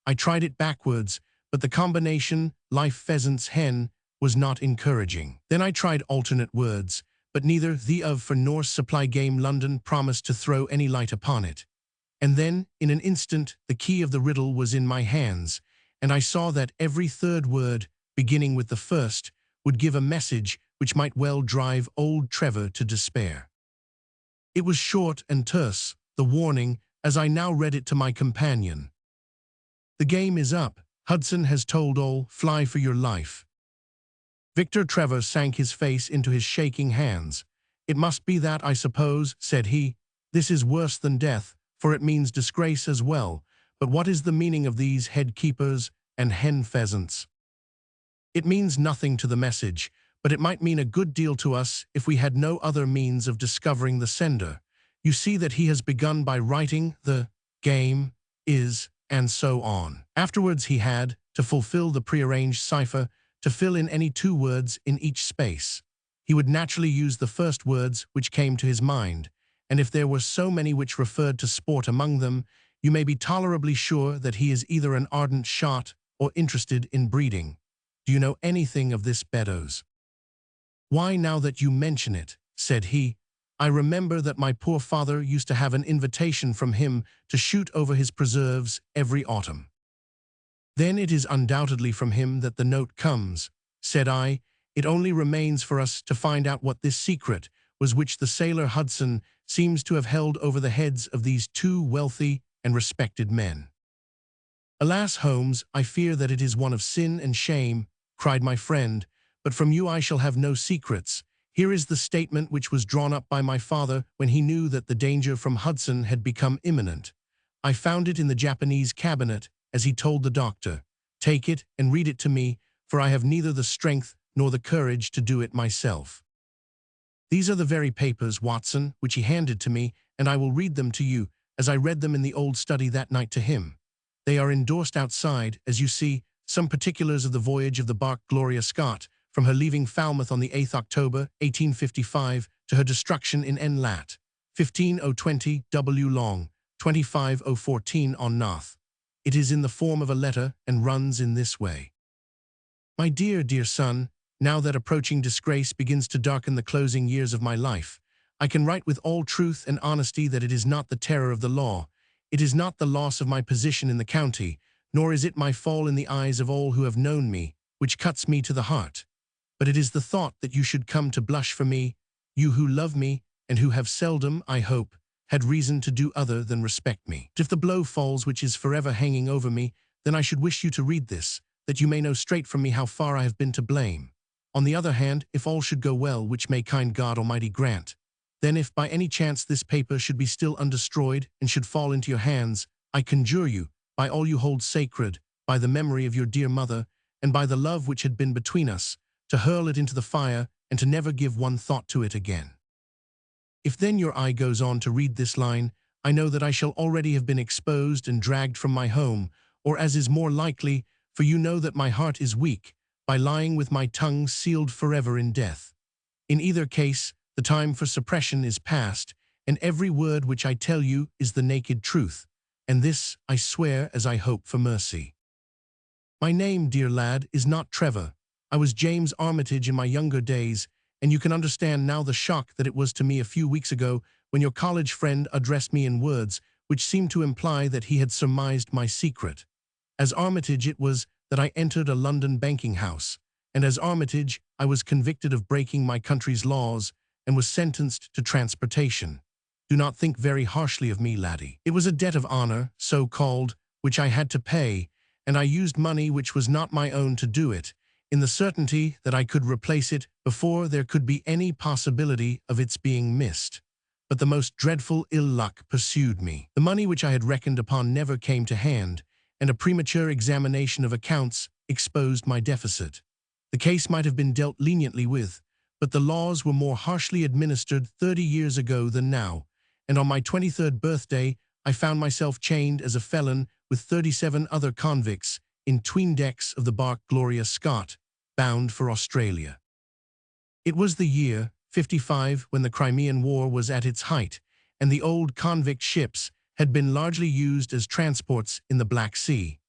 I tried it backwards, but the combination life pheasant's hen was not encouraging. Then I tried alternate words, but neither the of for nor supply game London promised to throw any light upon it. And then, in an instant, the key of the riddle was in my hands, and I saw that every third word, beginning with the first, would give a message which might well drive old Trevor to despair. It was short and terse, the warning, as I now read it to my companion. The game is up. Hudson has told all, fly for your life. Victor Trevor sank his face into his shaking hands. It must be that, I suppose, said he. This is worse than death, for it means disgrace as well. But what is the meaning of these head keepers and hen pheasants? It means nothing to the message, but it might mean a good deal to us if we had no other means of discovering the sender. You see that he has begun by writing the game is, and so on. Afterwards he had, to fulfill the prearranged cipher, to fill in any 2 words in each space. He would naturally use the first words which came to his mind, and if there were so many which referred to sport among them, you may be tolerably sure that he is either an ardent shot or interested in breeding. Do you know anything of this, Beddoes? Why, now that you mention it, said he, I remember that my poor father used to have an invitation from him to shoot over his preserves every autumn. Then it is undoubtedly from him that the note comes, said I. It only remains for us to find out what this secret was which the sailor Hudson seems to have held over the heads of these 2 wealthy and respected men. Alas, Holmes, I fear that it is one of sin and shame, cried my friend, but from you I shall have no secrets. Here is the statement which was drawn up by my father when he knew that the danger from Hudson had become imminent. I found it in the Japanese cabinet, as he told the doctor. Take it and read it to me, for I have neither the strength nor the courage to do it myself. These are the very papers, Watson, which he handed to me, and I will read them to you, as I read them in the old study that night to him. They are endorsed outside, as you see, some particulars of the voyage of the bark Gloria Scott, from her leaving Falmouth on the 8th October, 1855, to her destruction in N. Lat. 15020 W. Long, 25014 on Nath. It is in the form of a letter and runs in this way. My dear, dear son, now that approaching disgrace begins to darken the closing years of my life, I can write with all truth and honesty that it is not the terror of the law, it is not the loss of my position in the county, nor is it my fall in the eyes of all who have known me, which cuts me to the heart. But it is the thought that you should come to blush for me, you who love me, and who have seldom, I hope, had reason to do other than respect me. If the blow falls which is forever hanging over me, then I should wish you to read this, that you may know straight from me how far I have been to blame. On the other hand, if all should go well, which may kind God Almighty grant, then if by any chance this paper should be still undestroyed and should fall into your hands, I conjure you, by all you hold sacred, by the memory of your dear mother, and by the love which had been between us, to hurl it into the fire and to never give one thought to it again. If then your eye goes on to read this line, I know that I shall already have been exposed and dragged from my home, or as is more likely, for you know that my heart is weak, by lying with my tongue sealed forever in death. In either case, the time for suppression is past, and every word which I tell you is the naked truth, and this I swear as I hope for mercy. My name, dear lad, is not Trevor. I was James Armitage in my younger days, and you can understand now the shock that it was to me a few weeks ago when your college friend addressed me in words which seemed to imply that he had surmised my secret. As Armitage it was that I entered a London banking house, and as Armitage I was convicted of breaking my country's laws and was sentenced to transportation. Do not think very harshly of me, laddie. It was a debt of honor, so-called, which I had to pay, and I used money which was not my own to do it, in the certainty that I could replace it before there could be any possibility of its being missed. But the most dreadful ill luck pursued me. The money which I had reckoned upon never came to hand, and a premature examination of accounts exposed my deficit. The case might have been dealt leniently with, but the laws were more harshly administered 30 years ago than now, and on my 23rd birthday I found myself chained as a felon with 37 other convicts in 'tween decks of the bark Gloria Scott, bound for Australia. It was the year '55 when the Crimean War was at its height, and the old convict ships had been largely used as transports in the Black Sea.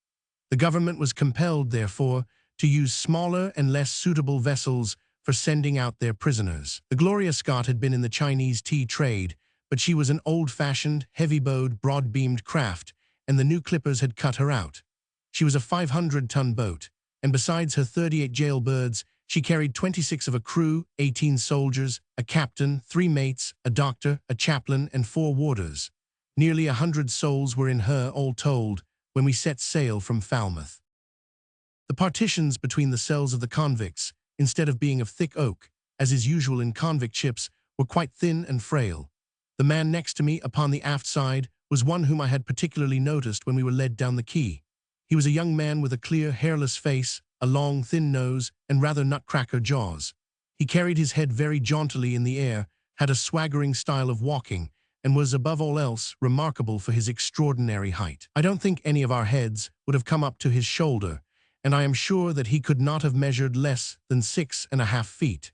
The government was compelled, therefore, to use smaller and less suitable vessels for sending out their prisoners. The Gloria Scott had been in the Chinese tea trade, but she was an old-fashioned, heavy-bowed, broad-beamed craft, and the new clippers had cut her out. She was a 500-ton boat, and besides her 38 jailbirds, she carried 26 of a crew, 18 soldiers, a captain, 3 mates, a doctor, a chaplain, and 4 warders. Nearly 100 souls were in her, all told, when we set sail from Falmouth. The partitions between the cells of the convicts, instead of being of thick oak, as is usual in convict ships, were quite thin and frail. The man next to me upon the aft side was one whom I had particularly noticed when we were led down the quay. He was a young man with a clear, hairless face, a long, thin nose, and rather nutcracker jaws. He carried his head very jauntily in the air, had a swaggering style of walking, and was, above all else, remarkable for his extraordinary height. I don't think any of our heads would have come up to his shoulder, and I am sure that he could not have measured less than 6.5 feet.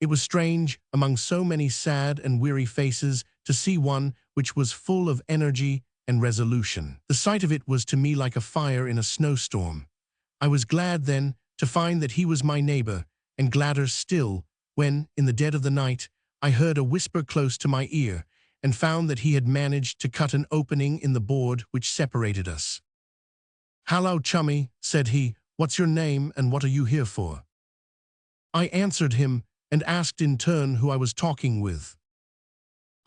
It was strange, among so many sad and weary faces, to see one which was full of energy and resolution. The sight of it was to me like a fire in a snowstorm. I was glad then to find that he was my neighbor, and gladder still when, in the dead of the night, I heard a whisper close to my ear, and found that he had managed to cut an opening in the board which separated us. "Hallo, chummy," said he, "what's your name and what are you here for?" I answered him, and asked in turn who I was talking with.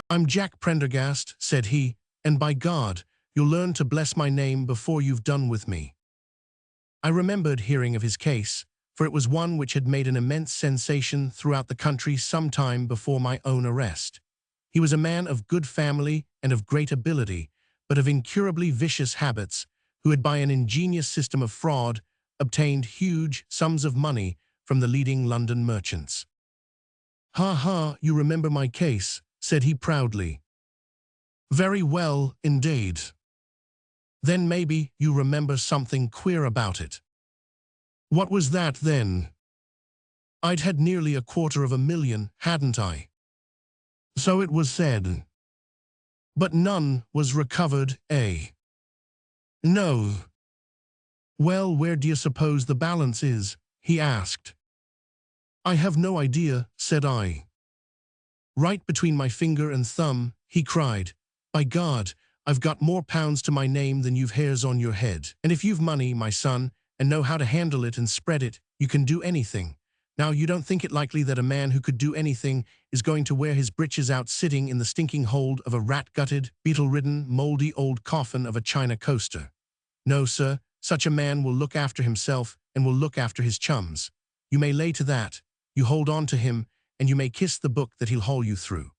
"I'm Jack Prendergast," said he, "and by God, you'll learn to bless my name before you've done with me." I remembered hearing of his case, for it was one which had made an immense sensation throughout the country some time before my own arrest. He was a man of good family and of great ability, but of incurably vicious habits, who had by an ingenious system of fraud obtained huge sums of money from the leading London merchants. "Ha ha, you remember my case," said he proudly. "Very well, indeed. Then maybe you remember something queer about it." "What was that, then?" "I'd had nearly $250,000, hadn't I?" "So it was said." "But none was recovered, eh?" "No." "Well, where do you suppose the balance is?" he asked. "I have no idea," said I. "Right between my finger and thumb," he cried. "By God, I've got more pounds to my name than you've hairs on your head. And if you've money, my son, and know how to handle it and spread it, you can do anything. Now, you don't think it likely that a man who could do anything is going to wear his breeches out sitting in the stinking hold of a rat-gutted, beetle-ridden, mouldy old coffin of a China coaster. No, sir, such a man will look after himself and will look after his chums. You may lay to that. You hold on to him, and you may kiss the book that he'll haul you through."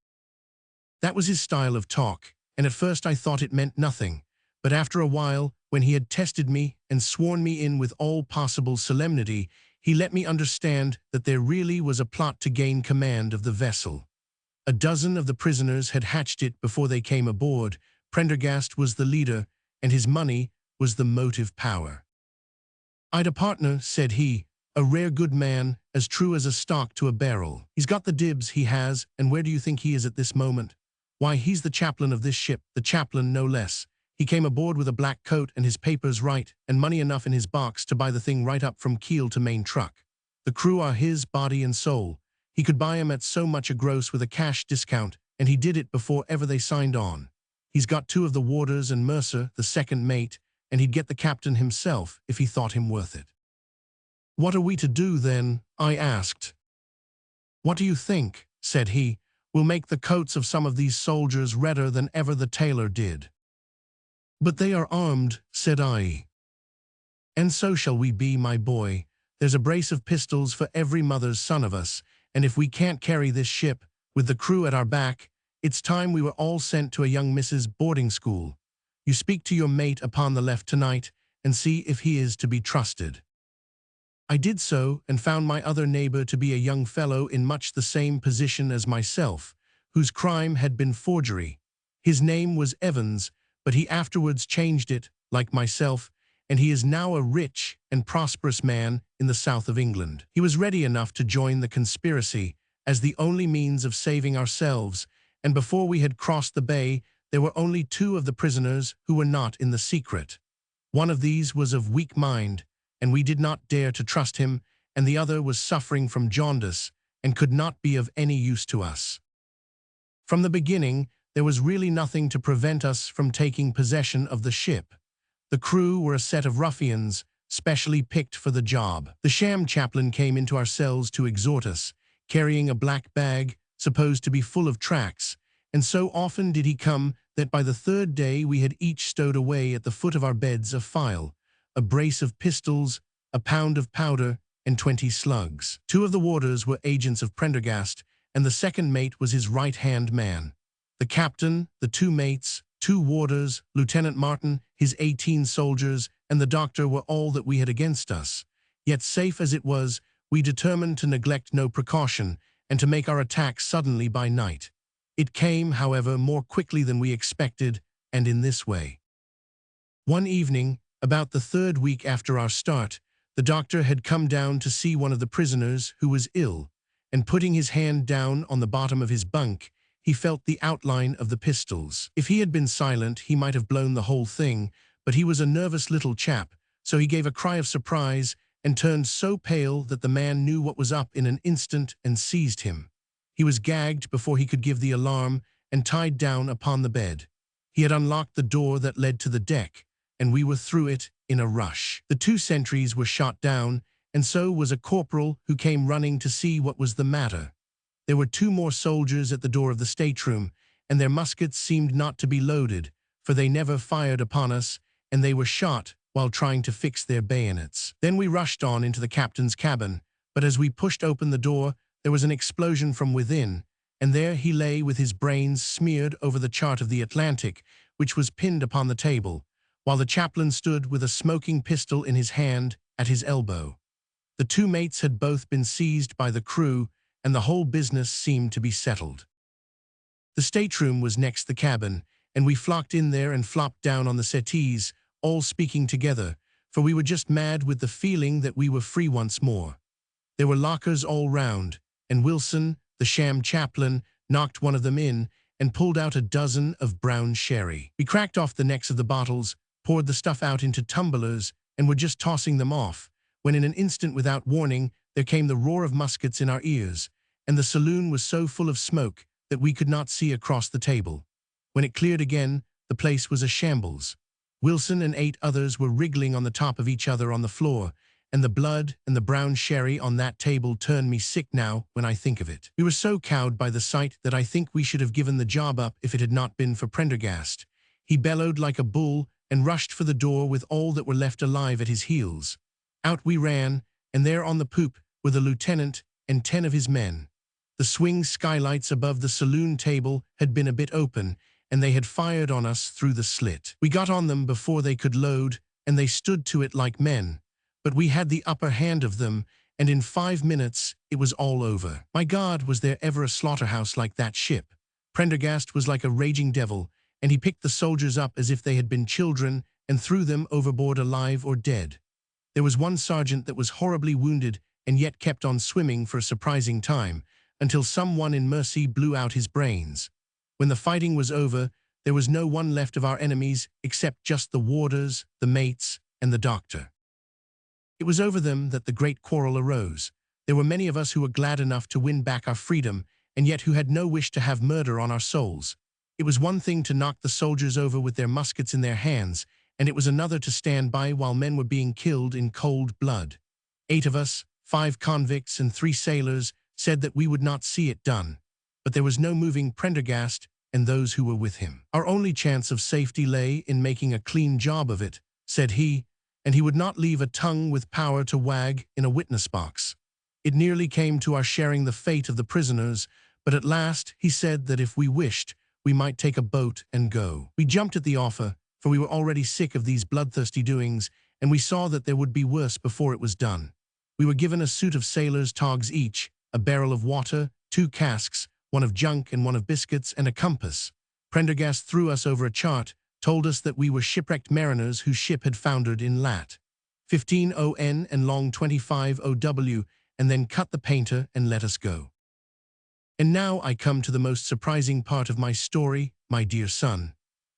That was his style of talk, and at first I thought it meant nothing, But after a while, when he had tested me and sworn me in with all possible solemnity, he let me understand that there really was a plot to gain command of the vessel. A dozen of the prisoners had hatched it before they came aboard. Prendergast was the leader, and his money was the motive power. "I'd a partner," said he, "a rare good man, as true as a stock to a barrel. He's got the dibs, he has, and where do you think he is at this moment? Why, he's the chaplain of this ship, the chaplain no less. He came aboard with a black coat and his papers right, and money enough in his box to buy the thing right up from keel to main truck. The crew are his body and soul. He could buy 'em at so much a gross with a cash discount, and he did it before ever they signed on. He's got 2 of the warders and Mercer, the second mate, and he'd get the captain himself if he thought him worth it." "What are we to do, then?" I asked. "What do you think?" said he. "We'll make the coats of some of these soldiers redder than ever the tailor did." "But they are armed," said I. "And so shall we be, my boy. There's a brace of pistols for every mother's son of us, and if we can't carry this ship, with the crew at our back, it's time we were all sent to a young Mrs. boarding school. You speak to your mate upon the left tonight, and see if he is to be trusted." I did so, and found my other neighbor to be a young fellow in much the same position as myself, whose crime had been forgery. His name was Evans, but he afterwards changed it, like myself, and he is now a rich and prosperous man in the south of England. He was ready enough to join the conspiracy as the only means of saving ourselves, and before we had crossed the bay, there were only 2 of the prisoners who were not in the secret. One of these was of weak mind, and we did not dare to trust him, and the other was suffering from jaundice and could not be of any use to us. From the beginning, there was really nothing to prevent us from taking possession of the ship. The crew were a set of ruffians, specially picked for the job. The sham chaplain came into our cells to exhort us, carrying a black bag, supposed to be full of tracts, and so often did he come that by the 3rd day we had each stowed away at the foot of our beds a file, a brace of pistols, a pound of powder, and 20 slugs. 2 of the warders were agents of Prendergast, and the second mate was his right-hand man. The captain, the 2 mates, 2 warders, Lieutenant Martin, his 18 soldiers, and the doctor were all that we had against us. Yet safe as it was, we determined to neglect no precaution, and to make our attack suddenly by night. It came, however, more quickly than we expected, and in this way. One evening, about the 3rd week after our start, the doctor had come down to see one of the prisoners who was ill, and putting his hand down on the bottom of his bunk, he felt the outline of the pistols. If he had been silent, he might have blown the whole thing, but he was a nervous little chap, so he gave a cry of surprise and turned so pale that the man knew what was up in an instant and seized him. He was gagged before he could give the alarm and tied down upon the bed. He had unlocked the door that led to the deck, and we were through it in a rush. The 2 sentries were shot down, and so was a corporal who came running to see what was the matter. There were 2 more soldiers at the door of the stateroom, and their muskets seemed not to be loaded, for they never fired upon us, and they were shot while trying to fix their bayonets. Then we rushed on into the captain's cabin, but as we pushed open the door, there was an explosion from within, and there he lay with his brains smeared over the chart of the Atlantic, which was pinned upon the table, while the chaplain stood with a smoking pistol in his hand at his elbow. The 2 mates had both been seized by the crew, and the whole business seemed to be settled. The stateroom was next the cabin, and we flocked in there and flopped down on the settees, all speaking together, for we were just mad with the feeling that we were free once more. There were lockers all round, and Wilson, the sham chaplain, knocked one of them in and pulled out a dozen of brown sherry. We cracked off the necks of the bottles, poured the stuff out into tumblers, and were just tossing them off, when in an instant without warning there came the roar of muskets in our ears, and the saloon was so full of smoke that we could not see across the table. When it cleared again, the place was a shambles. Wilson and 8 others were wriggling on the top of each other on the floor, and the blood and the brown sherry on that table turn me sick now when I think of it. We were so cowed by the sight that I think we should have given the job up if it had not been for Prendergast. He bellowed like a bull and rushed for the door with all that were left alive at his heels. Out we ran, and there on the poop were the lieutenant and 10 of his men. The swing skylights above the saloon table had been a bit open, and they had fired on us through the slit. We got on them before they could load, and they stood to it like men. But we had the upper hand of them, and in 5 minutes it was all over. My God, was there ever a slaughterhouse like that ship? Prendergast was like a raging devil, and he picked the soldiers up as if they had been children and threw them overboard alive or dead. There was one sergeant that was horribly wounded and yet kept on swimming for a surprising time, until someone in mercy blew out his brains. When the fighting was over, there was no one left of our enemies except just the warders, the mates, and the doctor. It was over them that the great quarrel arose. There were many of us who were glad enough to win back our freedom, and yet who had no wish to have murder on our souls. It was one thing to knock the soldiers over with their muskets in their hands, and it was another to stand by while men were being killed in cold blood. 8 of us, 5 convicts and 3 sailors, said that we would not see it done. But there was no moving Prendergast and those who were with him. Our only chance of safety lay in making a clean job of it, said he, and he would not leave a tongue with power to wag in a witness box. It nearly came to our sharing the fate of the prisoners, but at last he said that if we wished, we might take a boat and go. We jumped at the offer, for we were already sick of these bloodthirsty doings, and we saw that there would be worse before it was done. We were given a suit of sailors' togs each, a barrel of water, 2 casks, one of junk and one of biscuits, and a compass. Prendergast threw us over a chart, told us that we were shipwrecked mariners whose ship had foundered in lat. 15 ON and long 25 OW, and then cut the painter and let us go. And now I come to the most surprising part of my story, my dear son.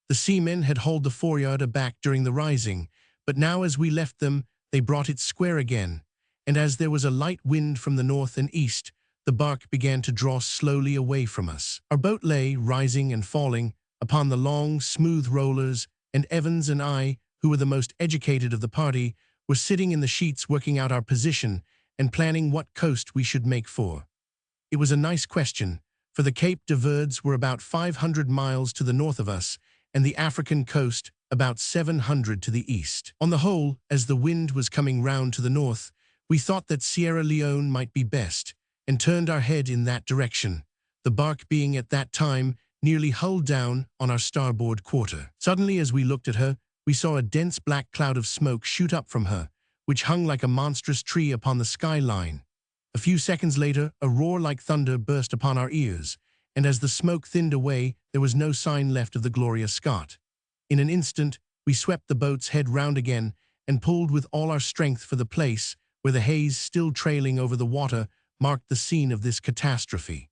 The seamen had hauled the foreyard aback during the rising, but now as we left them, they brought it square again, and as there was a light wind from the north and east, the bark began to draw slowly away from us. Our boat lay, rising and falling, upon the long, smooth rollers, and Evans and I, who were the most educated of the party, were sitting in the sheets working out our position and planning what coast we should make for. It was a nice question, for the Cape de Verds were about 500 miles to the north of us, and the African coast about 700 to the east. On the whole, as the wind was coming round to the north, we thought that Sierra Leone might be best, and turned our head in that direction, the bark being at that time nearly hull down on our starboard quarter. Suddenly, as we looked at her, we saw a dense black cloud of smoke shoot up from her, which hung like a monstrous tree upon the skyline. A few seconds later, a roar like thunder burst upon our ears, and as the smoke thinned away, there was no sign left of the Gloria Scott. In an instant, we swept the boat's head round again and pulled with all our strength for the place where the haze still trailing over the water marked the scene of this catastrophe.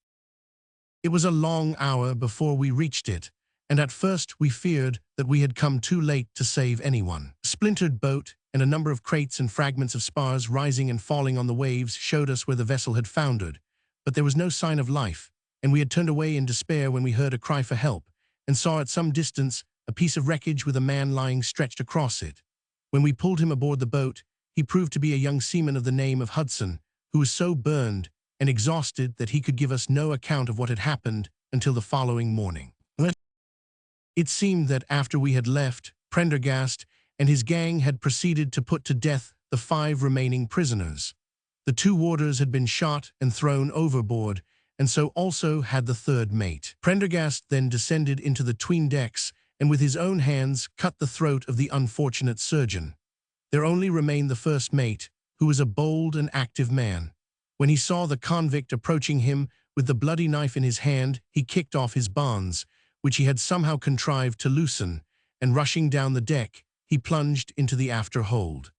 It was a long hour before we reached it, and at first we feared that we had come too late to save anyone. A splintered boat and a number of crates and fragments of spars rising and falling on the waves showed us where the vessel had foundered, but there was no sign of life, and we had turned away in despair when we heard a cry for help, and saw at some distance a piece of wreckage with a man lying stretched across it. When we pulled him aboard the boat, he proved to be a young seaman of the name of Hudson, who was so burned and exhausted that he could give us no account of what had happened until the following morning. It seemed that after we had left, Prendergast and his gang had proceeded to put to death the 5 remaining prisoners. The 2 warders had been shot and thrown overboard, and so also had the 3rd mate. Prendergast then descended into the 'tween decks and with his own hands cut the throat of the unfortunate surgeon. There only remained the 1st mate, who was a bold and active man. When he saw the convict approaching him with the bloody knife in his hand, he kicked off his bonds, which he had somehow contrived to loosen, and rushing down the deck, he plunged into the after hold.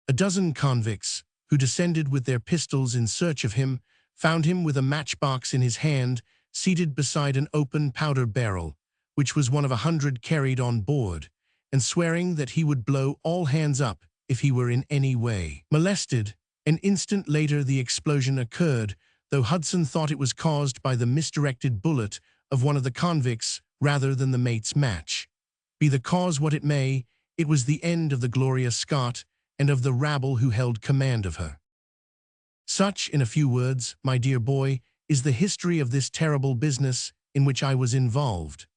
A dozen convicts, who descended with their pistols in search of him, found him with a matchbox in his hand, seated beside an open powder barrel, which was one of 100 carried on board, and swearing that he would blow all hands up if he were in any way molested. An instant later the explosion occurred, though Hudson thought it was caused by the misdirected bullet of one of the convicts rather than the mate's match. Be the cause what it may, it was the end of the Gloria Scott and of the rabble who held command of her. Such, in a few words, my dear boy, is the history of this terrible business in which I was involved.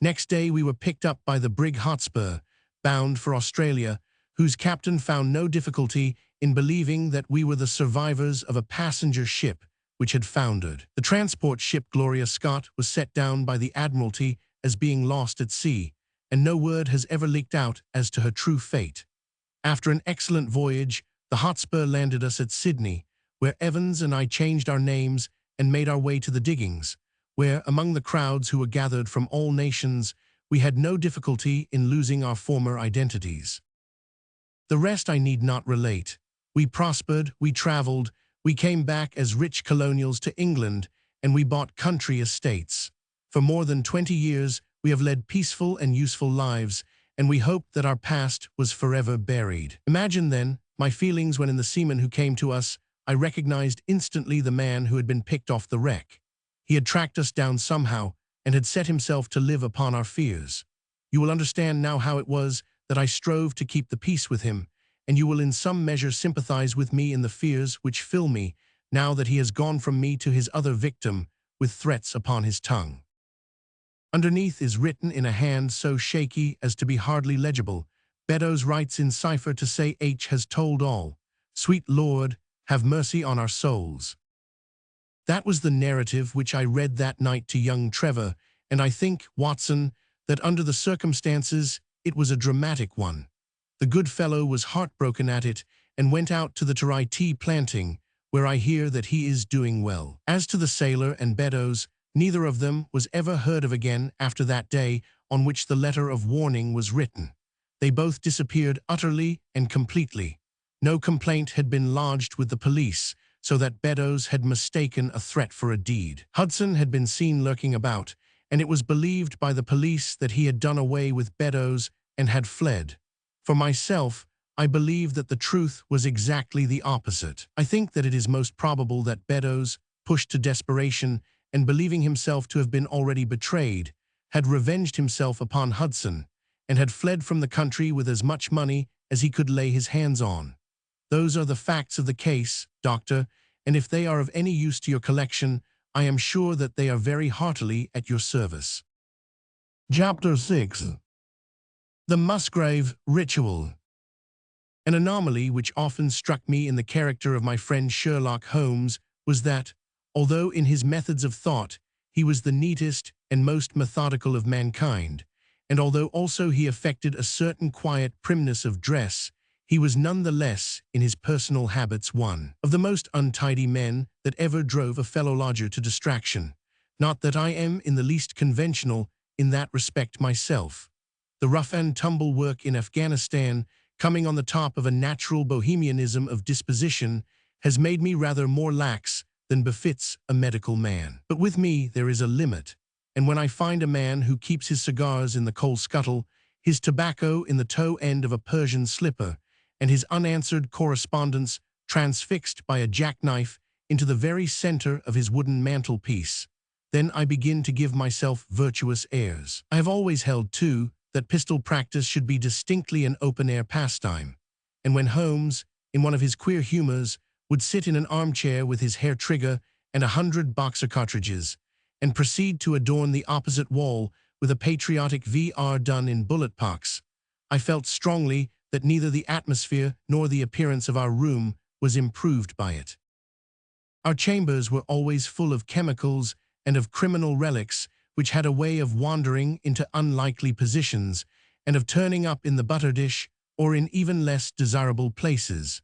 Next day we were picked up by the brig Hotspur, bound for Australia, whose captain found no difficulty in believing that we were the survivors of a passenger ship which had foundered. The transport ship Gloria Scott was set down by the Admiralty as being lost at sea, and no word has ever leaked out as to her true fate. After an excellent voyage, the Hotspur landed us at Sydney, where Evans and I changed our names and made our way to the diggings, where, among the crowds who were gathered from all nations, we had no difficulty in losing our former identities. The rest I need not relate. We prospered, we travelled, we came back as rich colonials to England, and we bought country estates. For more than 20 years, we have led peaceful and useful lives, and we hoped that our past was forever buried. Imagine, then, my feelings when in the seaman who came to us, I recognized instantly the man who had been picked off the wreck. He had tracked us down somehow, and had set himself to live upon our fears. You will understand now how it was that I strove to keep the peace with him, and you will in some measure sympathize with me in the fears which fill me, now that he has gone from me to his other victim, with threats upon his tongue. Underneath is written in a hand so shaky as to be hardly legible. Beddoes writes in cipher to say H has told all. Sweet Lord, have mercy on our souls. That was the narrative which I read that night to young Trevor, and I think, Watson, that under the circumstances it was a dramatic one. The good fellow was heartbroken at it, and went out to the Terai tea planting, where I hear that he is doing well. As to the sailor and Beddoes, neither of them was ever heard of again after that day on which the letter of warning was written. They both disappeared utterly and completely. No complaint had been lodged with the police, so that Beddoes had mistaken a threat for a deed. Hudson had been seen lurking about, and it was believed by the police that he had done away with Beddoes and had fled. For myself, I believe that the truth was exactly the opposite. I think that it is most probable that Beddoes, pushed to desperation, and believing himself to have been already betrayed, had revenged himself upon Hudson, and had fled from the country with as much money as he could lay his hands on. Those are the facts of the case, Doctor, and if they are of any use to your collection, I am sure that they are very heartily at your service. Chapter 6. The Musgrave Ritual. An anomaly which often struck me in the character of my friend Sherlock Holmes was that, although in his methods of thought he was the neatest and most methodical of mankind, and although also he affected a certain quiet primness of dress, he was none the less in his personal habits one of the most untidy men that ever drove a fellow lodger to distraction. Not that I am in the least conventional in that respect myself. The rough-and-tumble work in Afghanistan, coming on the top of a natural bohemianism of disposition, has made me rather more lax than befits a medical man. But with me there is a limit, and when I find a man who keeps his cigars in the coal scuttle, his tobacco in the toe end of a Persian slipper, and his unanswered correspondence transfixed by a jackknife into the very center of his wooden mantelpiece, then I begin to give myself virtuous airs. I have always held, too, that pistol practice should be distinctly an open-air pastime, and when Holmes, in one of his queer humors, would sit in an armchair with his hair trigger and 100 boxer cartridges, and proceed to adorn the opposite wall with a patriotic VR done in bullet pox, I felt strongly that neither the atmosphere nor the appearance of our room was improved by it. Our chambers were always full of chemicals and of criminal relics which had a way of wandering into unlikely positions and of turning up in the butter dish or in even less desirable places.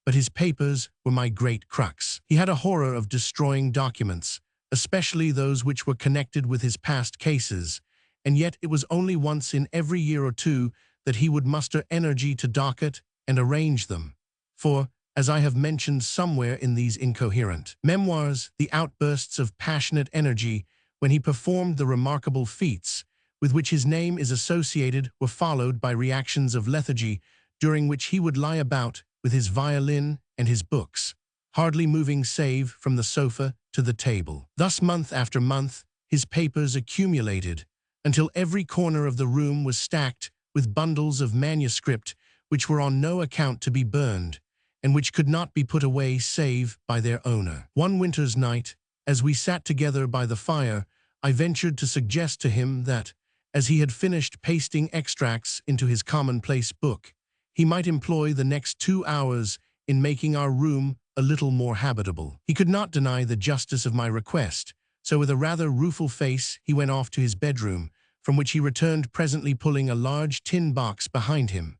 But his papers were my great crux. He had a horror of destroying documents, especially those which were connected with his past cases, and yet it was only once in every year or two that he would muster energy to docket and arrange them. For, as I have mentioned somewhere in these incoherent memoirs, the outbursts of passionate energy when he performed the remarkable feats with which his name is associated were followed by reactions of lethargy during which he would lie about with his violin and his books, hardly moving save from the sofa to the table. Thus month after month his papers accumulated, until every corner of the room was stacked with bundles of manuscript which were on no account to be burned, and which could not be put away save by their owner. One winter's night, as we sat together by the fire, I ventured to suggest to him that, as he had finished pasting extracts into his commonplace book, he might employ the next 2 hours in making our room a little more habitable. He could not deny the justice of my request, so with a rather rueful face he went off to his bedroom, from which he returned presently pulling a large tin box behind him.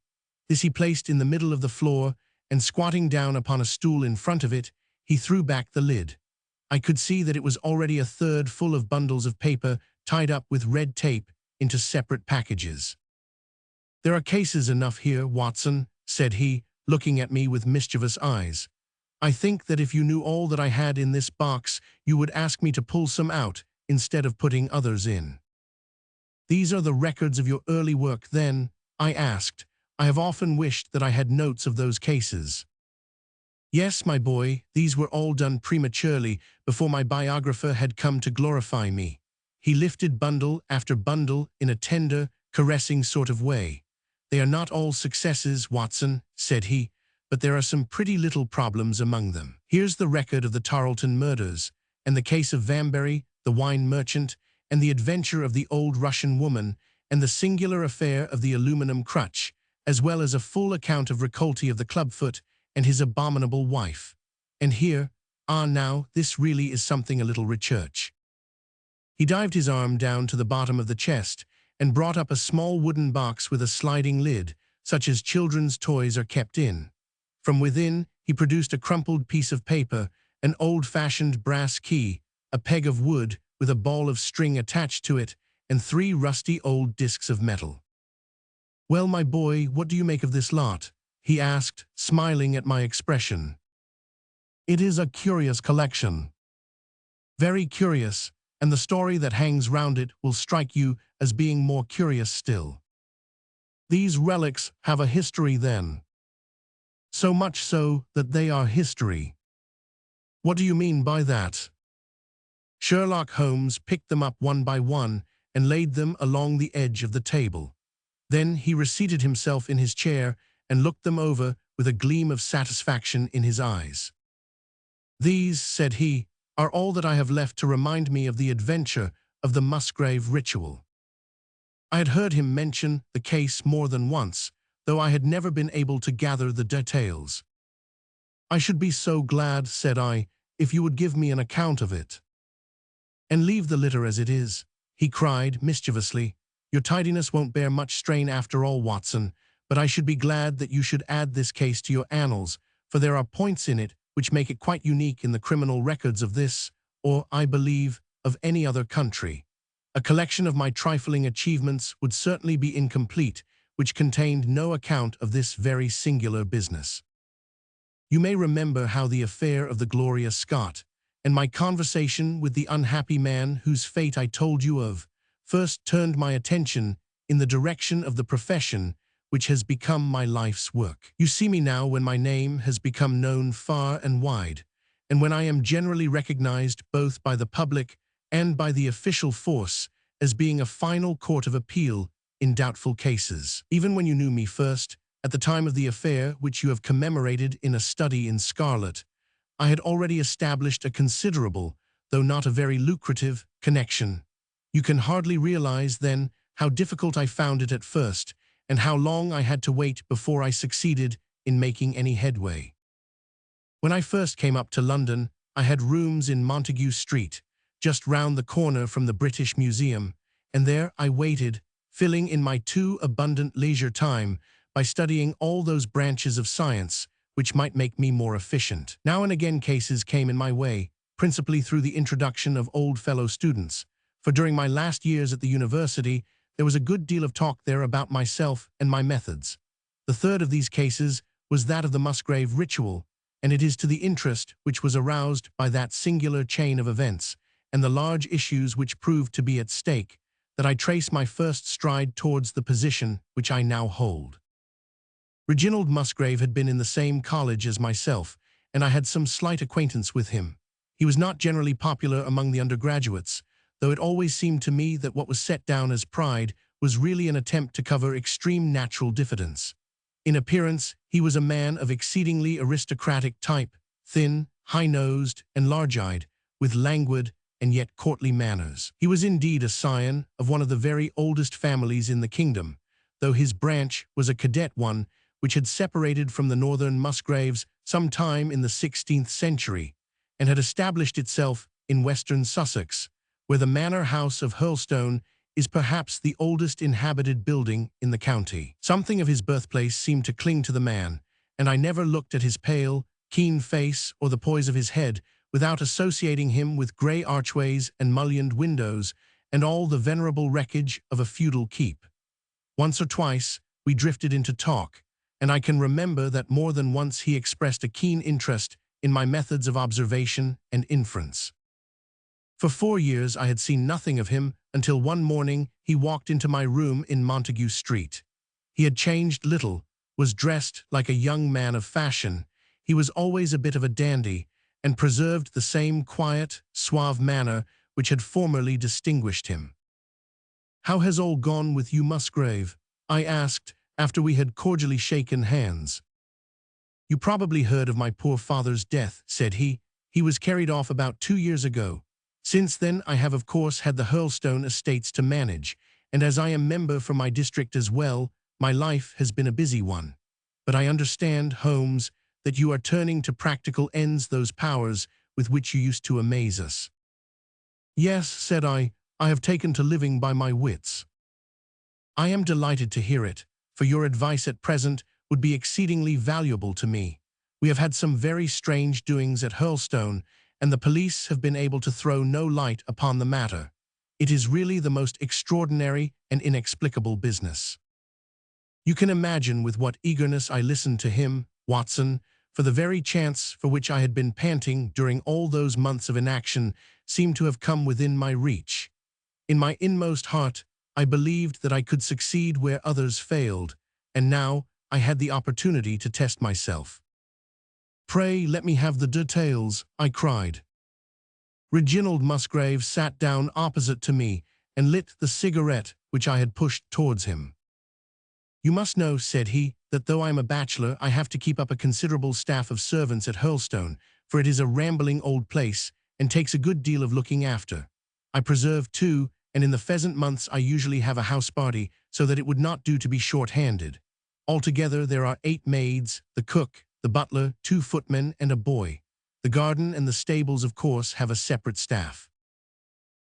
This he placed in the middle of the floor, and squatting down upon a stool in front of it, he threw back the lid. I could see that it was already a third full of bundles of paper tied up with red tape into separate packages. "There are cases enough here, Watson," said he, looking at me with mischievous eyes. "I think that if you knew all that I had in this box, you would ask me to pull some out instead of putting others in." "These are the records of your early work, then?" I asked. "I have often wished that I had notes of those cases." "Yes, my boy, these were all done prematurely, before my biographer had come to glorify me." He lifted bundle after bundle in a tender, caressing sort of way. "They are not all successes, Watson," said he, "but there are some pretty little problems among them. Here's the record of the Tarleton murders, and the case of Vamberry, the wine merchant, and the adventure of the old Russian woman, and the singular affair of the aluminum crutch, as well as a full account of Ricolti of the clubfoot and his abominable wife. And here, now, this really is something a little research." He dived his arm down to the bottom of the chest and brought up a small wooden box with a sliding lid, such as children's toys are kept in. From within, he produced a crumpled piece of paper, an old-fashioned brass key, a peg of wood with a ball of string attached to it, and 3 rusty old discs of metal. "Well, my boy, what do you make of this lot?" he asked, smiling at my expression. "It is a curious collection." "Very curious, and the story that hangs round it will strike you as being more curious still." "These relics have a history, then?" "So much so that they are history." "What do you mean by that?" Sherlock Holmes picked them up one by one and laid them along the edge of the table. Then he reseated himself in his chair and looked them over with a gleam of satisfaction in his eyes. "These," said he, "are all that I have left to remind me of the adventure of the Musgrave Ritual." I had heard him mention the case more than once, though I had never been able to gather the details. "I should be so glad," said I, "if you would give me an account of it." "And leave the litter as it is," he cried mischievously. "Your tidiness won't bear much strain after all, Watson, but I should be glad that you should add this case to your annals, for there are points in it which make it quite unique in the criminal records of this, or, I believe, of any other country. A collection of my trifling achievements would certainly be incomplete, which contained no account of this very singular business. You may remember how the affair of the Gloria Scott, and my conversation with the unhappy man whose fate I told you of, first turned my attention in the direction of the profession which has become my life's work. You see me now when my name has become known far and wide, and when I am generally recognized both by the public and by the official force as being a final court of appeal in doubtful cases. Even when you knew me first, at the time of the affair which you have commemorated in a study in scarlet, I had already established a considerable, though not a very lucrative, connection. You can hardly realize, then, how difficult I found it at first, and how long I had to wait before I succeeded in making any headway. When I first came up to London, I had rooms in Montague Street, just round the corner from the British Museum, and there I waited, filling in my too abundant leisure time by studying all those branches of science which might make me more efficient. Now and again cases came in my way, principally through the introduction of old fellow students, for during my last years at the university, there was a good deal of talk there about myself and my methods. The third of these cases was that of the Musgrave Ritual, and it is to the interest which was aroused by that singular chain of events and the large issues which proved to be at stake that I trace my first stride towards the position which I now hold. Reginald Musgrave had been in the same college as myself, and I had some slight acquaintance with him. He was not generally popular among the undergraduates, though it always seemed to me that what was set down as pride was really an attempt to cover extreme natural diffidence. In appearance, he was a man of exceedingly aristocratic type, thin, high-nosed, and large-eyed, with languid and yet courtly manners. He was indeed a scion of one of the very oldest families in the kingdom, though his branch was a cadet one which had separated from the northern Musgraves some time in the 16th century, and had established itself in western Sussex, where the manor house of Hurlstone is perhaps the oldest inhabited building in the county. Something of his birthplace seemed to cling to the man, and I never looked at his pale, keen face or the poise of his head without associating him with grey archways and mullioned windows and all the venerable wreckage of a feudal keep. Once or twice, we drifted into talk, and I can remember that more than once he expressed a keen interest in my methods of observation and inference. For 4 years I had seen nothing of him until one morning he walked into my room in Montague Street. He had changed little, was dressed like a young man of fashion. He was always a bit of a dandy, and preserved the same quiet, suave manner which had formerly distinguished him. "How has all gone with you, Musgrave?" I asked, after we had cordially shaken hands. "You probably heard of my poor father's death," said he. "He was carried off about 2 years ago. Since then I have of course had the Hurlstone estates to manage, and as I am member for my district as well, my life has been a busy one. But I understand, Holmes, that you are turning to practical ends those powers with which you used to amaze us." "Yes," said I have taken to living by my wits." "I am delighted to hear it, for your advice at present would be exceedingly valuable to me. We have had some very strange doings at Hurlstone, and the police have been able to throw no light upon the matter. It is really the most extraordinary and inexplicable business." You can imagine with what eagerness I listened to him, Watson, for the very chance for which I had been panting during all those months of inaction seemed to have come within my reach. In my inmost heart, I believed that I could succeed where others failed, and now I had the opportunity to test myself. "Pray let me have the details," I cried. Reginald Musgrave sat down opposite to me and lit the cigarette which I had pushed towards him. "You must know," said he, "that though I am a bachelor, I have to keep up a considerable staff of servants at Hurlstone, for it is a rambling old place and takes a good deal of looking after. I preserve too, and in the pheasant months I usually have a house party, so that it would not do to be short-handed. Altogether there are 8 maids, the cook, the butler, 2 footmen, and a boy. The garden and the stables, of course, have a separate staff.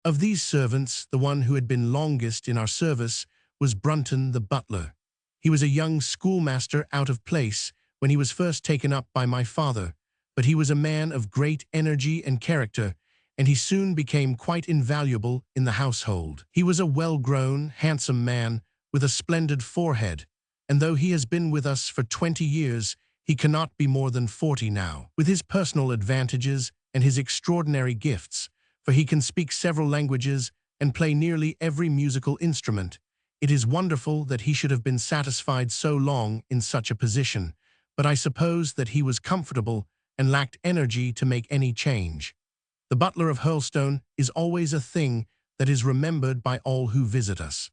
Of these servants, the one who had been longest in our service was Brunton the butler. He was a young schoolmaster out of place when he was first taken up by my father, but he was a man of great energy and character, and he soon became quite invaluable in the household. He was a well-grown, handsome man with a splendid forehead, and though he has been with us for 20 years, he cannot be more than 40 now. With his personal advantages and his extraordinary gifts, for he can speak several languages and play nearly every musical instrument, it is wonderful that he should have been satisfied so long in such a position, but I suppose that he was comfortable and lacked energy to make any change. The butler of Hurlstone is always a thing that is remembered by all who visit us.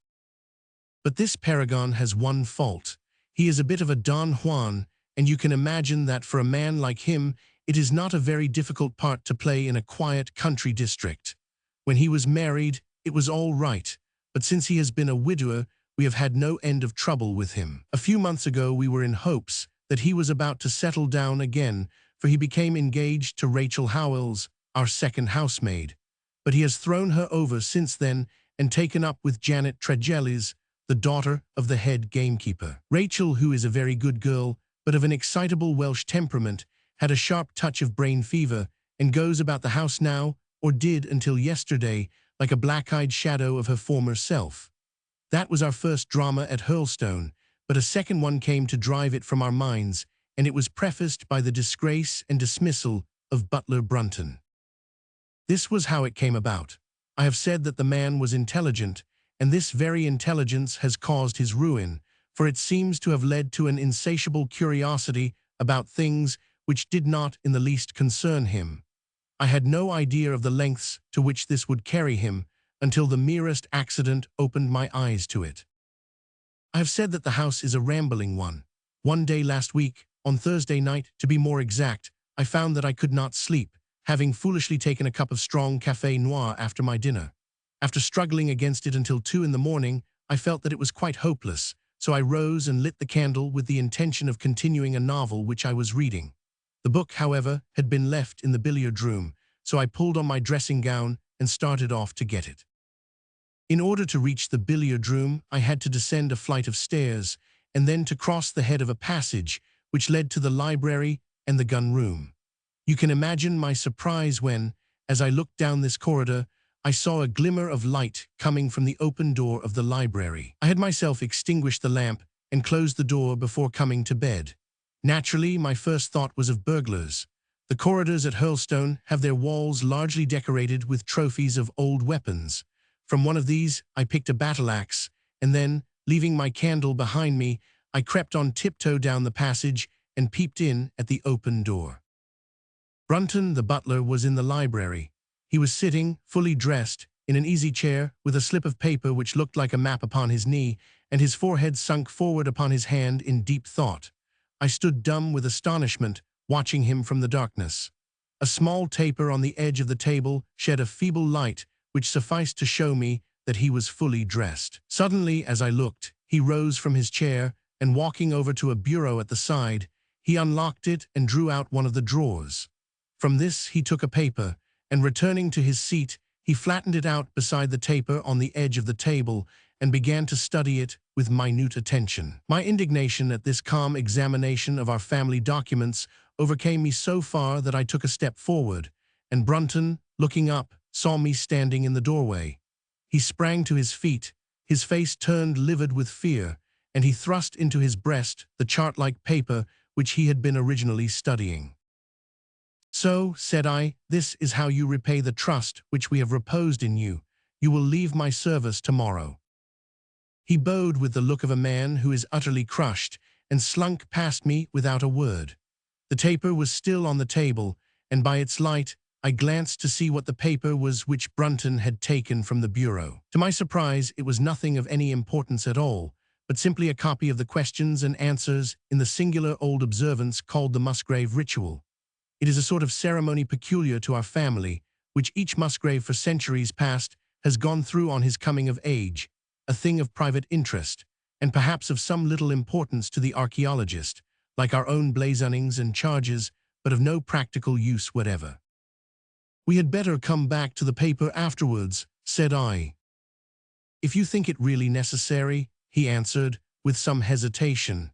But this paragon has one fault. He is a bit of a Don Juan, and you can imagine that for a man like him, it is not a very difficult part to play in a quiet country district. When he was married, it was all right, but since he has been a widower, we have had no end of trouble with him. A few months ago we were in hopes that he was about to settle down again, for he became engaged to Rachel Howells, our second housemaid. But he has thrown her over since then and taken up with Janet Tregellis, the daughter of the head gamekeeper. Rachel, who is a very good girl, but of an excitable Welsh temperament, had a sharp touch of brain fever and goes about the house now, or did until yesterday, like a black-eyed shadow of her former self. That was our first drama at Hurlstone, but a second one came to drive it from our minds, and it was prefaced by the disgrace and dismissal of Butler Brunton. This was how it came about. I have said that the man was intelligent, and this very intelligence has caused his ruin, for it seems to have led to an insatiable curiosity about things which did not in the least concern him. I had no idea of the lengths to which this would carry him until the merest accident opened my eyes to it. I have said that the house is a rambling one. One day last week, on Thursday night to be more exact, I found that I could not sleep, having foolishly taken a cup of strong café noir after my dinner. After struggling against it until 2 in the morning, I felt that it was quite hopeless, so I rose and lit the candle with the intention of continuing a novel which I was reading. The book, however, had been left in the billiard room, so I pulled on my dressing gown and started off to get it. In order to reach the billiard room, I had to descend a flight of stairs, and then to cross the head of a passage, which led to the library and the gun room. You can imagine my surprise when, as I looked down this corridor, I saw a glimmer of light coming from the open door of the library. I had myself extinguished the lamp and closed the door before coming to bed. Naturally, my first thought was of burglars. The corridors at Hurlstone have their walls largely decorated with trophies of old weapons. From one of these, I picked a battle-axe, and then, leaving my candle behind me, I crept on tiptoe down the passage and peeped in at the open door. Brunton, the butler, was in the library. He was sitting, fully dressed, in an easy chair with a slip of paper which looked like a map upon his knee, and his forehead sunk forward upon his hand in deep thought. I stood dumb with astonishment, watching him from the darkness. A small taper on the edge of the table shed a feeble light which sufficed to show me that he was fully dressed. Suddenly, as I looked, he rose from his chair, and walking over to a bureau at the side, he unlocked it and drew out one of the drawers. From this he took a paper, and returning to his seat, he flattened it out beside the taper on the edge of the table and began to study it with minute attention. My indignation at this calm examination of our family documents overcame me so far that I took a step forward, and Brunton, looking up, saw me standing in the doorway. He sprang to his feet, his face turned livid with fear, and he thrust into his breast the chart-like paper which he had been originally studying. "So," said I, "this is how you repay the trust which we have reposed in you. You will leave my service tomorrow." He bowed with the look of a man who is utterly crushed, and slunk past me without a word. The taper was still on the table, and by its light I glanced to see what the paper was which Brunton had taken from the bureau. To my surprise, it was nothing of any importance at all, but simply a copy of the questions and answers in the singular old observance called the Musgrave Ritual. It is a sort of ceremony peculiar to our family, which each Musgrave for centuries past has gone through on his coming of age, a thing of private interest, and perhaps of some little importance to the archaeologist, like our own blazonings and charges, but of no practical use whatever. "We had better come back to the paper afterwards," said I. "If you think it really necessary," he answered, with some hesitation.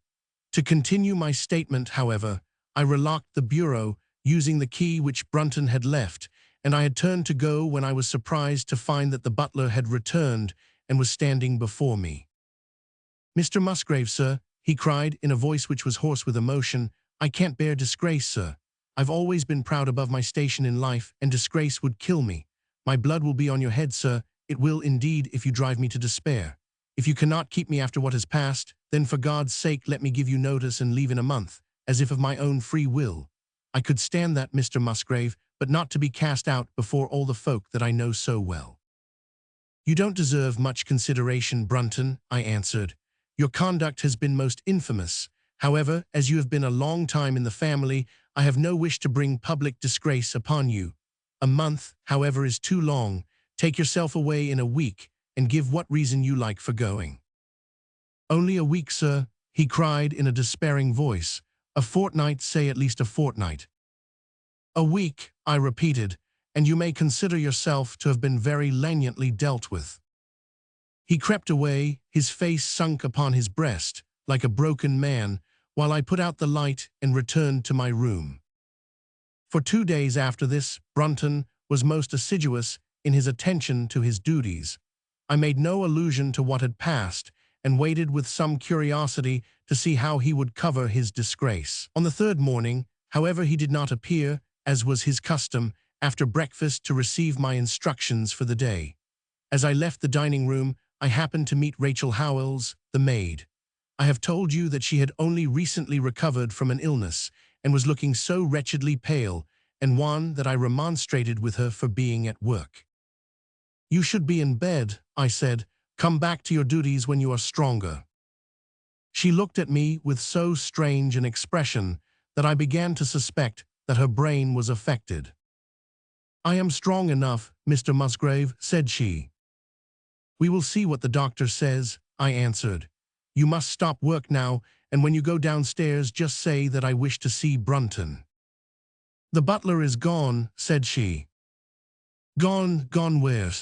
To continue my statement, however, I relocked the bureau, using the key which Brunton had left, and I had turned to go when I was surprised to find that the butler had returned and was standing before me. "Mr. Musgrave, sir," he cried in a voice which was hoarse with emotion, "I can't bear disgrace, sir. I've always been proud above my station in life, and disgrace would kill me. My blood will be on your head, sir. It will indeed if you drive me to despair. If you cannot keep me after what has passed, then for God's sake let me give you notice and leave in a month, as if of my own free will. I could stand that, Mr. Musgrave, but not to be cast out before all the folk that I know so well." "You don't deserve much consideration, Brunton," I answered. "Your conduct has been most infamous. However, as you have been a long time in the family, I have no wish to bring public disgrace upon you. A month, however, is too long. Take yourself away in a week, and give what reason you like for going." "Only a week, sir," he cried in a despairing voice. "A fortnight, say at least a fortnight." "A week," I repeated, "and you may consider yourself to have been very leniently dealt with." He crept away, his face sunk upon his breast, like a broken man, while I put out the light and returned to my room. For 2 days after this, Brunton was most assiduous in his attention to his duties. I made no allusion to what had passed, and waited with some curiosity to see how he would cover his disgrace. On the third morning, however, he did not appear, as was his custom, after breakfast to receive my instructions for the day. As I left the dining room, I happened to meet Rachel Howells, the maid. I have told you that she had only recently recovered from an illness, and was looking so wretchedly pale and wan that I remonstrated with her for being at work. "You should be in bed," I said. "Come back to your duties when you are stronger." She looked at me with so strange an expression that I began to suspect that her brain was affected. "I am strong enough, Mr. Musgrave," said she. "We will see what the doctor says," I answered. "You must stop work now, and when you go downstairs just say that I wish to see Brunton." "The butler is gone," said she. "Gone where?"